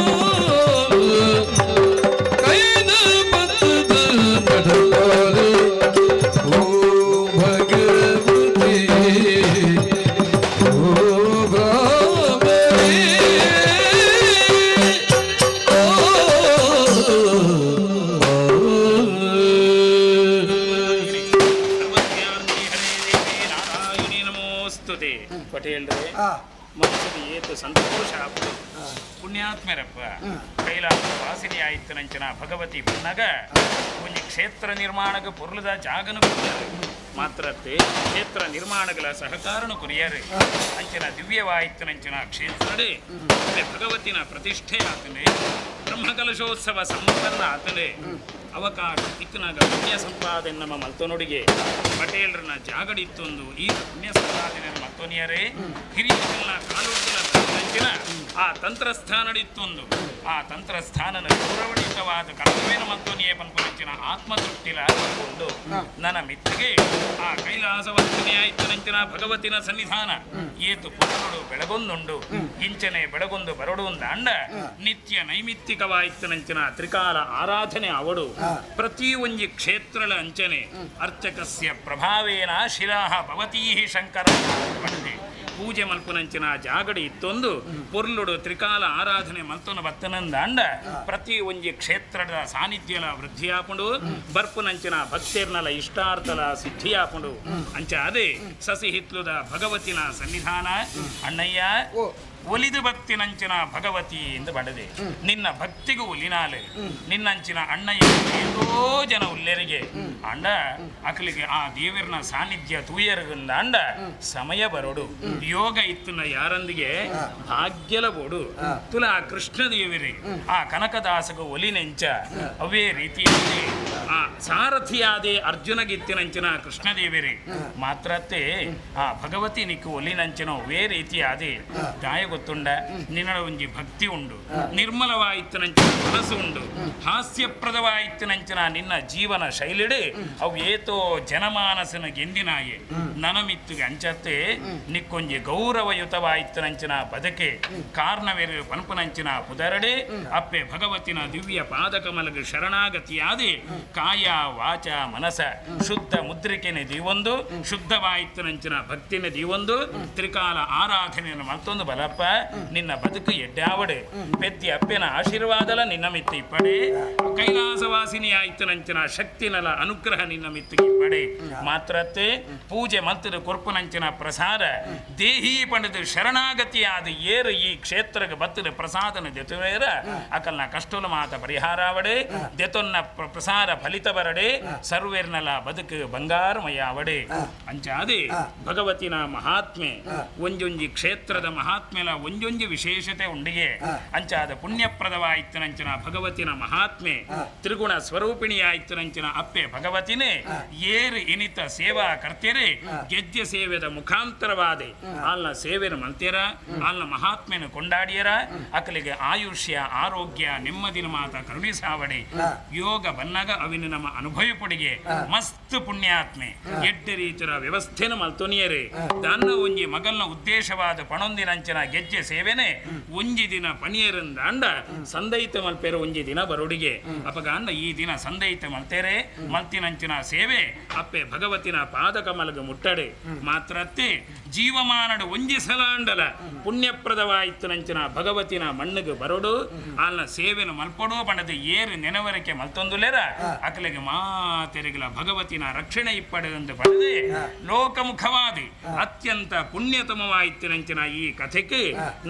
ಕೈನ ಬಂದದ ನಡಲಾರೆ ಓ ಭಗವತಿ ಓ ಬಾಬರೇ ನಮೋಸ್ತುತೆ ಪಟೇಲ್ರೆ ಮನಸ್ಸಿಗೆ ಏತು ಸಂತೋಷ ಪುಣ್ಯಾತ್ಮರಪ್ಪ ಕೈಲಾಸ ವಾಸಿನಿ ಆಯ್ತು ನಂಚನ ಭಗವತಿ ಬನ್ನಗ ಒಂಜಿ ಕ್ಷೇತ್ರ ನಿರ್ಮಾಣಗ ಪೊರ್ಲದ ಜಾಗನ ಕೊಡ್ತಾರೆ ಮಾತ್ರತ್ತೆ ಕ್ಷೇತ್ರ ನಿರ್ಮಾಣಗಳ ಸಹಕಾರನು ಕುರಿಯರೆ ಅಂಚನ ದಿವ್ಯವಾಯಿತು ನಂಚನ ಕ್ಷೇತ್ರಡೆ ಭಗವತಿನ ಪ್ರತಿಷ್ಠೆ ಆತನೆ ಬ್ರಹ್ಮಕಲಶೋತ್ಸವ ಸಂಪನ್ನ ಆತನೆ ಅವಕಾಶ ತಿಕ್ಕನಾಗ ಪುಣ್ಯ ಸಂಪಾದನೆ ನಮ್ಮ ಮಲ್ತೊನೊಡಿಗೆ ಪಟೇಲ್ರನ್ನ ಜಾಗಡಿತ್ತೊಂದು ಈ ಪುಣ್ಯ ಸಂಪಾದನೆ ಮಲ್ತೊನಿಯರೇ ಹಿರಿಯ ಕಾಲೋತ್ತಲ ಮಲ್ಪುನಂಚಿನ ಆ ತಂತ್ರಸ್ಥಾನ ನಡೆಯುತ್ತೊಂದು ಆ ತಂತ್ರಸ್ಥಾನನ ಗೌರವಣೀಯವಾದ ಕರ್ತವ್ಯನ ಮಲ್ತೋನಿಯೇ ಪನ್ಪುನಂಚಿನ ಆತ್ಮತೃಪ್ತಿಲ ಕೊಂಡು ನನ್ನ ಮಿತ್ತಿಗೆ ಆ ಕೈಲಾಸವರ್ತನೆಯಾಯಿತನಂಚಿನ ಭಗವತಿನ ಸನ್ನಿಧಾನ ಏತು ಪುರುಷರು ಬೆಳಗೊಂದುಂಡು ಇಂಚನೆ ಬೆಳಗೊಂದು ಬರಡು ಅಂಡ ನಿತ್ಯ ನೈಮಿತ್ತಿಕವಾಯಿತನಂಚಿನ ತ್ರಿಕಾಲ ಆರಾಧನೆ ಅವಡು ಪ್ರತಿ ಒಂಜಿ ಕ್ಷೇತ್ರಗಳ ಅಂಚನೆ ಅರ್ಚಕಸ್ಯ ಪ್ರಭಾವೇನ ಶಿಲಾಹ ಭವತೀ ಶಂಕರ ಪಡೆದೆ ಪೂಜೆ ಮಲ್ಪುನಂಚಿನ ಜಾಗಡಿ ಇತ್ತೊಂದು ಪೊರ್ಲುಡು ತ್ರಿಕಾಲ ಆರಾಧನೆ ಮಲ್ತೊನ ಬತ್ತನಂದ ಅಂಡ ಪ್ರತಿ ಒಂಜಿ ಕ್ಷೇತ್ರದ ಸಾನ್ನಿಧ್ಯಲ ವೃದ್ಧಿಯಾಪುಂಡು ಬರ್ಪುನಂಚಿನ ಭಕ್ತಿರ್ನಲ ಇಷ್ಟಾರ್ಥಲ ಸಿದ್ಧಿಯಾಪುಂಡು ಅಂಚ ಅದೇ ಸಸಿ ಹಿತ್ಲುದ ಭಗವತಿನ ಸನ್ನಿಧಾನ ಅಣ್ಣಯ್ಯ ಒಲಿದು ಭಕ್ತಿನಂಚಿನ ಭಗವತಿ ಎಂದು ಬಡದೆ ನಿನ್ನ ಭಕ್ತಿಗೂ ಒಲಿನಾಲೆ ನಿನ್ನಂಚಿನ ಅಣ್ಣಯ್ಯ ಏತೋ ಜನ ಉಲ್ಲೆರಿಗೆ ಅಂಡ ಅಕಲಿಗೆ ಆ ದೇವರನ ಸಾನ್ನಿಧ್ಯ ತೂಯರಗಂದ ಅಂಡ ಸಮಯ ಬರೋಡು ಯೋಗ ಇತ್ತನ ಯಾರೊಂದಿಗೆ ಭಾಗ್ಯಲ ಬೋಡು ತುಲ ಆ ಕೃಷ್ಣ ದೇವರೇ ಆ ಕನಕದಾಸಗ ಒಲಿನೆಂಚ ಅವೇ ರೀತಿಯಲ್ಲಿ ಆ ಸಾರಥಿಯಾದೆ ಅರ್ಜುನಗಿತ್ತಿನಂಚಿನ ಕೃಷ್ಣದೇವರೇ ಮಾತ್ರತ್ತೆ ಆ ಭಗವತಿ ನಿಕ್ಕು ಒಲಿನಂಚಿನ ಅವೇ ರೀತಿಯಾದೆ ದಾಯ ಗೊತ್ತುಂಡ ನಿನ್ನ ಒಂಜಿ ಭಕ್ತಿ ಉಂಡು ನಿರ್ಮಲವಾಯಿತನಂಚಿನ ಮನಸ್ಸು ಉಂಡು ಹಾಸ್ಯಪ್ರದವಾಯಿತನಂಚಿನ ನಿನ್ನ ಜೀವನ ಶೈಲಿಡೆ ಅವು ಏತೋ ಜನಮಾನಸನ ಗೆಂದಿನಾಯೆ ನನಮಿತ್ತಿಗೆ ಅಂಚತ್ತೆ ನಿಕ್ಕೊಂಜಿ ಗೌರವಯುತವಾಯಿತನಂಚಿನ ಬದಕೆ ಕಾರ್ನವೆರು ಪನ್ಪುನಂಚಿನ ಪುದರಡೆ ಅಪ್ಪೆ ಭಗವತಿನ ದಿವ್ಯ ಪಾದಕಮಲಗ ಶರಣಾಗತಿಯಾದೆ ಕಾಯ ವಾಚ ಮನಸ ಶುದ್ಧ ಮುದ್ರಿಕೆನೆ ದೀವೊಂದು ಶುದ್ಧವಾಯಿತನಂಚಿನ ಭಕ್ತಿನ ದೀವೊಂದು ತ್ರಿಕಾಲ ಆರಾಧನೆಯನ್ನು ಮತ್ತೊಂದು ಬಲಪ್ಪ ನಿನ್ನ ಬದುಕು ಎಡ್ಡಾವಡೆ ಪೆದ್ದಿ ಅಪ್ಪೆನ ಆಶೀರ್ವಾದಲ ನಿನ್ನ ಮಿತ್ತಿ ಪಡೆ ಕೈಲಾಸವಾಸಿನಿ ಆಯ್ತನಂಚಿನ ಶಕ್ತಿನಲ ಅನುಗ್ರಹ ನಿನ್ನ ಮಿತ್ತಿಗೆ ಪಡೆ ಮಾತ್ರತ್ತೆ ಪೂಜೆ ಮಂತ್ರದ ಕೊರ್ಪುನಂಚಿನ ಪ್ರಸಾದ ದೇಹಿ ಪಡೆದು ಶರಣಾಗತಿಯಾದ ಏರು ಈ ಕ್ಷೇತ್ರಕ್ಕೆ ಬತ್ತದ ಪ್ರಸಾದನ ದೆತುವೇರ ಅಕಲ್ನ ಕಷ್ಟುಲ ಮಾತ ಪರಿಹಾರಾವಡೆ ದೆತೊನ್ನ ಪ್ರಸಾದ ಫಲಿತ ಬರಡೆ ಸರ್ವೇರ್ನಲ ಬದುಕು ಬಂಗಾರಮಯಾವಡೆ ಅಂಚಾದೆ ಭಗವತಿನ ಮಹಾತ್ಮೆ ಒಂಜೊಂಜಿ ಕ್ಷೇತ್ರದ ಮಹಾತ್ಮೆಲ ಒಂಜೊಂಜಿ ವಿಶೇಷತೆ ಉಂಡಿಗೆ ಅಂಚಾದ ಪುಣ್ಯಪ್ರದವಾಯಿತನಂಚಿನ ಭಗವತಿನ ಮಹಾತ್ಮೆ ತ್ರಿಗುಣ ಸ್ವರೂಪಿಣಿಯಾಯಿತನಂಚಿನ ಅಪ್ಪೆ ಭಗವತಿನೇ ಏರು ಇನಿತ ಸೇವಾ ಕರ್ತೆರೆ ಗೆಜ್ಜೆ ಸೇವೆದ ಮುಖಾಂತರವಾದೆ ಆಲ್ನ ಸೇವೆನ ಮಂತ್ಯರ ಆಲ್ನ ಮಹಾತ್ಮೆನ ಕೊಂಡಾಡಿಯರ ಅಕಲಿಗೆ ಆಯುಷ್ಯ ಆರೋಗ್ಯ ನೆಮ್ಮದಿನ ಮಾತ ಕರುಣಿಸಾವಡೆ ಯೋಗ ಬನ್ನಗ ಅವಿನ ನಮ್ಮ ಅನುಭವ ಪುಡಿಗೆ ಮಸ್ತ್ ಪುಣ್ಯಾತ್ಮೆ ಎಡ್ಡ ರೀತಿಯ ವ್ಯವಸ್ಥೆನ ಮಲ್ತೊನಿಯರೆ ತನ್ನ ಒಂಜಿ ಮಗಲ್ನ ಉದ್ದೇಶವಾದ ಪಣೊಂದಿನಂಚಿನ ಗೆಜ್ಜೆ ಸೇವೆನೆ ಒಂಜಿ ದಿನ ಪಣಿಯರಿಂದ ಅಂಡ ಸಂದೈತ ಮಲ್ಪೆರ ಒಂಜಿ ದಿನ ಬರುಡಿಗೆ ಅಪಗ ಅಂಡ ಈ ದಿನ ಸಂದೈತ ಮಲ್ತೆರೆ ಮಲ್ತಿನಂಚಿನ ಸೇವೆ ಅಪ್ಪೆ ಭಗವತಿನ ಪಾದಕಮಲಗ ಮುಟ್ಟಡೆ ಮಾತ್ರತ್ತೆ ಜೀವಮಾನಡು ಒಂಜಿ ಸಲ ಅಂಡಲ ಪುಣ್ಯಪ್ರದವಾಯಿತನಂಚಿನ ಭಗವತಿನ ಮಣ್ಣಿಗೆ ಬರೋಡು ಆಲ್ನ ಸೇವೆನ ಮಲ್ಪಡೋ ಪಣದ ಏರು ನೆನವರಕ್ಕೆ ಮಲ್ತೊಂದುಲೆರ ಅಕಲಿಗೆ ಮಾತೆರೆಗಳ ಭಗವತಿನ ರಕ್ಷಣೆ ಇಪ್ಪಡೆದಂದು ಪಡೆದೆ ಲೋಕಮುಖವಾದಿ ಅತ್ಯಂತ ಪುಣ್ಯತಮವಾಯಿತನಂಚಿನ ಈ ಕಥೆಗೆ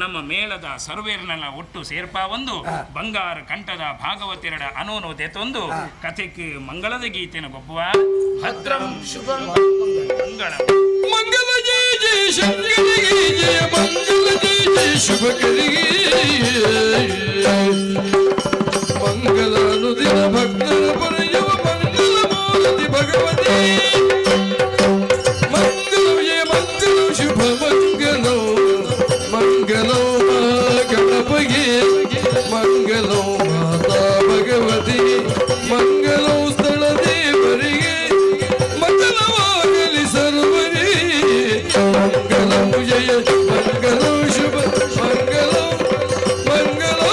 ನಮ್ಮ ಮೇಳದ ಸರ್ವೇರ್ನೆಲ್ಲ ಒಟ್ಟು ಸೇರ್ಪ ಒಂದು ಬಂಗಾರ ಕಂಠದ ಭಾಗವತಿರಡ ಅನೋನು ದೆತೊಂದು ಕಥೆಗೆ ಮಂಗಳದ ಗೀತೆನ ಗೊಬ್ಬುವ ಭದ್ರಂ ಶುಭಂ ಮಂಗಳ ಮಂಗಲ ಜಯ ಜಯ ಶಂಕರಿಗೆ ಜಯ ಮಂಗಲ ಜಯ ಜಯ ಶುಭ ಕರಿಗೆ ಮಂಗಲ ಅನುದಿನ ಭಕ್ತರ ಪರೆಯುವ ಮಂಗಲ ಮೂರ್ತಿ ಭಗವತಿ ಮಂಗಲ ಜಯ ಮಂಗಲ ಶುಭ ಮಂಗಲೋ ಮಂಗಲೋ ಗಣಪಗೆ ಮಂಗಲೋ ಮಾತಾ ಭಗವತಿ ಮಂಗಲೋ ಸ್ಥಳ ದೇವರಿಗೆ ಮಂಗಲವಾಗಲಿ ಸರ್ವರಿಗೆ ಮಂಗಲಂ ಜಯ ಮಂಗಲಂ ಶುಭ ಮಂಗಲಂ ಮಂಗಲೋ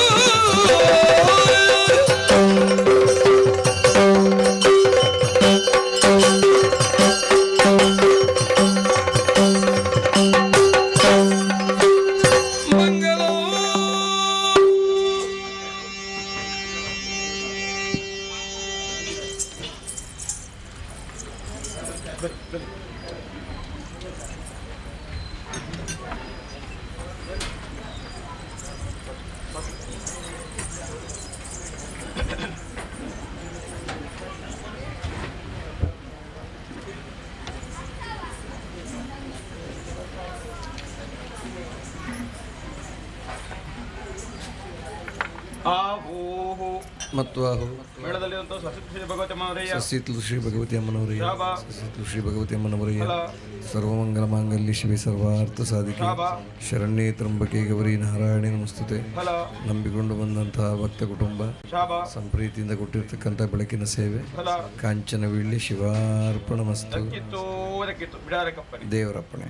ಆಹೋ ಮತ್ತು ಸಸಿತ್ಲು ಶ್ರೀ ಭಗವತಿ ಅಮ್ಮನವರಯ್ಯ ಸಸಿತ್ಲು ಶ್ರೀ ಭಗವತಿ ಅಮ್ಮನವರಯ್ಯ ಸರ್ವಮಂಗಲ ಮಾಂಗಲ್ಯ ಶಿವೆ ಸರ್ವಾರ್ಥ ಸಾಧಿಕೆ ಶರಣ್ಯೇ ತ್ರಂಬಕೆ ಗೌರಿ ನಾರಾಯಣಿ ನಮಸ್ತುತೆ ನಂಬಿಕೊಂಡು ಬಂದಂತಹ ಭಕ್ತ ಕುಟುಂಬ ಸಂಪ್ರೀತಿಯಿಂದ ಕೊಟ್ಟಿರ್ತಕ್ಕಂಥ ಬೆಳಕಿನ ಸೇವೆ ಕಾಂಚನ ವೀಳ್ಯ ಶಿವಾರ್ಪಣ ಮಸ್ತು ದೇವರಪ್ಪಣೆ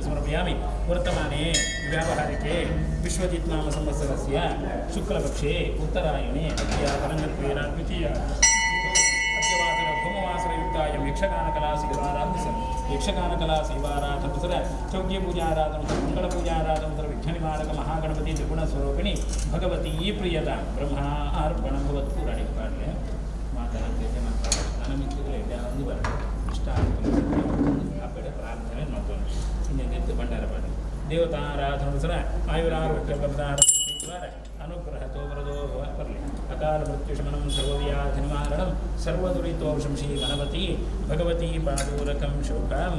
समर्पयामि वर्तमाने व्यावहारिके विश्वजित् नाम संवत्सरस्य शुक्लपक्षे उत्तरायणे परङ्गत्वेन द्वितीय अद्यवासर भौमवासरयुक्तायं यक्षगानकलासेवाराधनोत्तर चौक्यपूजाराधनोत्तर मङ्गलपूजाराधनोत्तर विघ्ननिवारक महागणपति त्रिगुणस्वरूपिणी भगवती प्रियता ब्रह्मा अर्पणभवत्तु राणिपाड्य ಮಾತಾಡ್ತೇವೆ ನನ್ನ ಮಿತ್ರಗಳು ಒಂದು ಬರ್ತದೆ ಇಷ್ಟ ಆ ಕಡೆ ಪ್ರಾರ್ಥನೆ ಮಾಡ್ಕೊಂಡು ಇನ್ನೆಂದು ಭಂಡಾರ ಮಾಡಿ ದೇವತಾರಾಧನೋತ್ಸವ ಆಯುರಾರೋಗ್ಯಪ್ರದಾರ ಅನುಗ್ರಹ ತೋಬರದೋ ಬರಲಿ ಅಕಾಲ ಮೃತ್ಯುಶಮನಂ ಸರ್ವವ್ಯಾಧಿನಿವಾರಣಂ ಸರ್ವದುರಿತೋಷಂ ಶ್ರೀ ಗಣಪತಿ ಭಗವತಿ ಪಾದೂರಕಂ ಶುಭಂ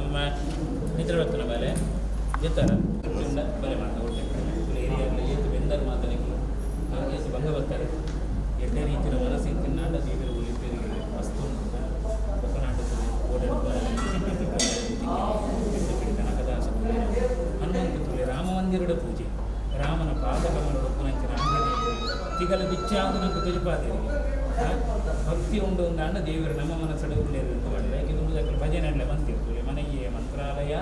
ನಿದ್ರವತ್ತನ ಮೇಲೆ ಎತ್ತರ ಬಲೆ ಮಾತಾಡ್ತೇವೆ ಏರಿಯಾಗಲಿ ಏತು ಬೆಂದರ್ ಮಾತನಿಗಳು ಏತು ಭಂಗ ಬರ್ತಾರೆ ಎಡ್ಡೆ ರೀತಿಯ ಮನಸ್ಸಿನ ತಿನ್ನಾಡ ದೇವರ ಒಲಿಪೇರಿಗೆ ವಸ್ತು ಕರ್ನಾಟಕದಲ್ಲಿ ಕನಕದಾಸ ಹನುಮಂತ ತುಲೆ ರಾಮಮಂದಿರದ ಪೂಜೆ ರಾಮನ ಪಾದಕಮಲದ ಪುನಂಚಿನ ತಿಗಲ ಬಿಚ್ಚಾದ ನಂಗೆ ತುಜುಪಾದೇವಿ ಭಕ್ತಿ ಉಂಡು ಒಂದು ದೇವರ ನಮ್ಮ ಮನಸ್ಸಡೆ ಉಳ್ಳೇರು ಮಾಡಿದೆ ಯಾಕೆಂದ್ರೆ ಭಜನೆ ಎಲ್ಲ ಬಂತಿರ್ತದೆ ಮನೆಯೇ ಮಂತ್ರಾಲಯ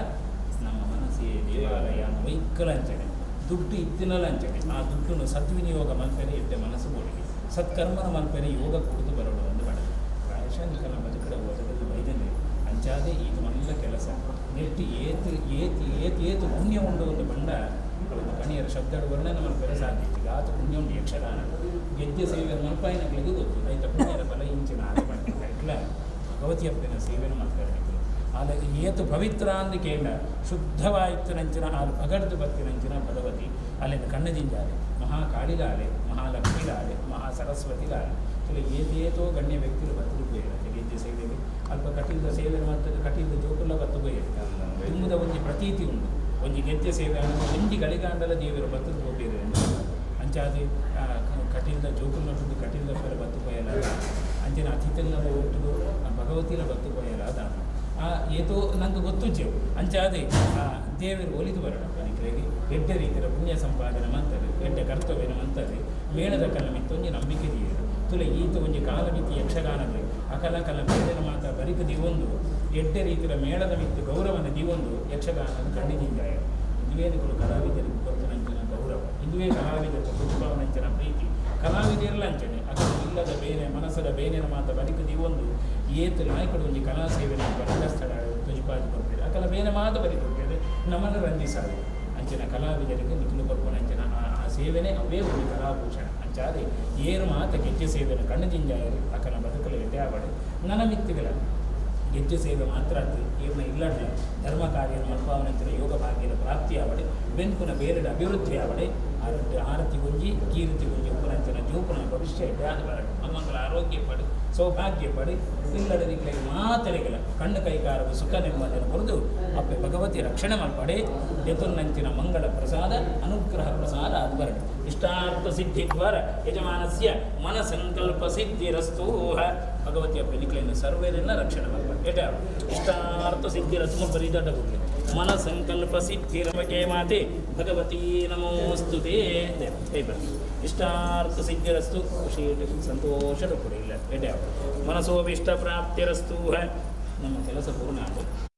ನಮ್ಮ ಮನಸ್ಸೇ ದೇವಾಲಯ ವೈಕಲಂಚನೆ ದುಡ್ಡು ಇತ್ತಿನ ಲಂಚನೆ ಆ ದುಡ್ಡನ್ನು ಸದ್ವಿನಿಯೋಗ ಮಲ್ಪೆರೆ ಎಡ್ಡೆ ಮನಸ್ಸು ಬೋಡಿಗೆ ಸತ್ಕರ್ಮನ ಮಲ್ಪೆರೆ ಯೋಗ ಕುಡಿದು ಬರೋದು ಒಂದು ಬಡ ಪ್ರಾಯಶಃ ನಿಕಲ ಬದುಕಡ ಓದದಲ್ಲಿ ವೈದ್ಯನೆ ಅಂಚಾದೆ ಈಗ ಮಲ್ಲ ಕೆಲಸ ನೆಟ್ಟಿ ಏತು ಪುಣ್ಯ ಉಂಡು ಒಂದು ಬಂಡ ಕಣಿಯರ ಶಬ್ದಗಳು ವರ್ಣನೆ ಮಲ್ಪೆರೆ ಸಾಧ್ಯ ಈಗ ಆತ ಪುಣ್ಯ ಉಂಟು ಯಕ್ಷಗಾನ ಗೆಜ್ಜೆ ಸೇವೆ ಮಲ್ಪಾಯಿನಗಳಿಗೆ ಗೊತ್ತು ರೈತ ಪುಣ್ಯರ ಬಲ ಇಂಚಿನ ಆದ ಮಾಡ್ತಾರೆ ಇಟ್ಲ ಭಗವತಿ ಹಬ್ಬಿನ ಸೇವೆಯನ್ನು ಮಾಡ್ತಾರೆ ಆದ ಏತು ಪವಿತ್ರ ಅಂದು ಕೇಳ ಶುದ್ಧವಾಯಿತು ನಂಚಿನ ಆಲು ಪಗಡ್ದು ಬತ್ತಿ ನಂಚಿನ ಭಗವತಿ ಅಲ್ಲಿಂದ ಕಣ್ಣದಿಂಜಾಲೆ ಮಹಾಕಾಳಿಗಾಲೆ ಮಹಾಲಕ್ಷ್ಮಿಗಾಲೆ ಮಹಾಸರಸ್ವತಿಗಾಲೆ ಇಲ್ಲಿ ಏತೇತೋ ಗಣ್ಯ ವ್ಯಕ್ತಿಗಳು ಬತ್ತಲು ಬೇರೆ ಗೆಜ್ಜೆ ಸೇವೆಗೆ ಅಲ್ಪ ಕಟೀಲದ ಸೇವೆ ಮಾಡ್ತದೆ ಕಟೀಲದ ಜೋಕುಲ್ಲ ಬತ್ತು ಬೇರೆ ತುಂಬದ ಒಂದು ಪ್ರತೀತಿ ಉಂಟು ಒಂದು ಗೆಜ್ಜೆ ಸೇವೆ ಅನ್ನೋ ಒಂಜಿ ಗಳಿಗಾಂಡಲ ದೇವರು ಬತ್ತಲು ಹೋಗ್ಬೇರೆ ಅಂಚಾದೆ ಕಟೀಲದ ಜೋಕುಲ್ ನಟುದು ಕಟೀಲದ ಪೇರ ಬತ್ತು ಪೋಯಲ ಅಂಚಿನ ಅತಿಥಿಗಳ ಒಟ್ಟುದು ಭಗವತಿಲ ಬತ್ತು ಪೋಯಲ ಅದ ಏತೋ ನಂಗೆ ಗೊತ್ತುಜ್ಜೆವು ಅಂಚಾದೆ ದೇವರು ಒಲಿದು ಬರೋಣ ಪನಿಕರಿಗೆ ಎಡ್ಡೆ ರೀತಿಯ ಪುಣ್ಯ ಸಂಪಾದನೆ ಮಂತದೆ ಎಡ್ಡೆ ಕರ್ತವ್ಯನ ಮಂತದೆ ಮೇಳದ ಕಲ ಮಿತ್ತೊಂಜಿ ನಂಬಿಕೆ ದೀರು ತುಲೆ ಈತ ಒಂಜಿ ಕಾಲ ಮಿತಿ ಯಕ್ಷಗಾನಗಳು ಅಕಲ ಕಲ ಬೇಡನ ಮಾತ ಬರಿಕ ದಿವೊಂದು ಎಡ್ಡೆ ರೀತಿಯ ಮೇಳದ ಮಿತ್ತು ಗೌರವನ ದಿವೊಂದು ಯಕ್ಷಗಾನದ ಕಣ್ಣಿನಿಂದಾಯ ಇದುವೇನುಗಳು ಕಲಾವಿದರಿಗೆ ಕೊರ್ತನಂಚಿನ ಗೌರವ ಇದುವೇ ಕಲಾವಿದರ ಪುಷ್ಪವನಂಚನ ಪ್ರೀತಿ ಕಲಾವಿದರ ಲಂಚನೆ ಅಕಲ ಇಲ್ಲದ ಬೇನೆ ಮನಸ್ಸದ ಬೇನೆನ ಮಾತ ಬರಿಕ ದಿವೊಂದು ಏತು ನಾಯಕರು ಒಂಜಿ ಕಲಾ ಸೇವೆನ ರಂಗಸ್ಥಳ ತುಜುಪಾಜಿ ಕೊಡ್ತಾರೆ ಅಕಲ ಬೇನೆ ಮಾತ ಬರಿಕೊಡ್ತಾರೆ ನಮ್ಮನ್ನು ರಂಜಿಸಾದು ಅಂಚಿನ ಕಲಾವಿದರಿಗೆ ನಿಖಿಲು ಕೊರ್ಪಣ ಅಂಚಿನ ಆ ಸೇವೆನೇ ಅವೇ ಒಂದು ಕಲಾಭೂಷಣ ಅಂಚಾದೆ ಏರು ಮಾತ ಗೆಜ್ಜೆ ಸೇವೆನ ಕಣ್ಣದಿಂಜಾಯರು ಅಕಲ ಬದುಕಲು ಎಡ್ಡಾಬಡೆ ನನ್ನ ಮಿತ್ತಿಗಳ ಗೆಜ್ಜೆ ಸೇವೆ ಮಾತ್ರ ಇವ್ರನ್ನ ಇಲ್ಲದೆ ಧರ್ಮ ಕಾರ್ಯ ಮಲ್ಪಾವನಂತರ ಯೋಗ ಭಾಗ್ಯದ ಪ್ರಾಪ್ತಿಯಾವಡೆ ಬೆನ್ಪುನ ಬೇರೆಡ ಅಭಿವೃದ್ಧಿ ಆವಡೆ ಆರತಿ ಗೊಂಜಿ ಕೀರ್ತಿ ಗೊಂಜಿ ಉಪನಂಚನ ಜೋಪುನ ಭವಿಷ್ಯ ಮನುಷ್ಯ ಅದು ಬರಡು ಮಂಗಲ ಆರೋಗ್ಯಪಡು ಸೌಭಾಗ್ಯಪಡು ಇಲ್ಲದರಿಗೆ ಮಾತರಿಗಳ ಕಣ್ಣು ಕೈಕಾರವು ಸುಖ ನೆಮ್ಮದಿಯನ್ನು ಬರೆದು ಅಪ್ಪೆ ಭಗವತಿ ರಕ್ಷಣೆ ಮಲ್ಪಡೆ ಯತುನ್ನಂಚಿನ ಮಂಗಳ ಪ್ರಸಾದ ಅನುಗ್ರಹ ಪ್ರಸಾದ ಅದು ಬರಡು ಇಷ್ಟಾರ್ಥ ಸಿದ್ಧಿ ದ್ವಾರ ಯಜಮಾನಸ್ಯ ಮನ ಸಂಕಲ್ಪ ಸಿದ್ಧಿರಸ್ತೂ ಭಗವತಿ ಅಪ್ಪೆ ನಿಕ್ಲೆಯನ್ನು ಸರ್ವೇದನ್ನ ರಕ್ಷಣೆ ಮಲ್ಪಡೆ ಏಟ ಇಷ್ಟಾರ್ಥ ಸಿದ್ಧಿರಸ್ತು ಬರೀದಡ್ಡ ಹೋಗ್ಲಿ ಮನ ಸಂಕಲ್ಪ ಸಿದ್ಧಿರಮಗೆ ಮಾತೆ ಭಗವತಿ ನಮೋಸ್ತುತೇ ಕೈ ಬರ ಇಷ್ಟಾರ್ಥ ಸಿದ್ಧಿರಸ್ತು ಖುಷಿ ಸಂತೋಷದ ಕೂಡ ಇಲ್ಲ ಎಡೆ ಮನಸ್ಸೋಭಿಷ್ಟ ಪ್ರಾಪ್ತಿರಸ್ತು ನಮ್ಮ ಕೆಲಸ ಪೂರ್ಣ ಆಗಬೇಕು.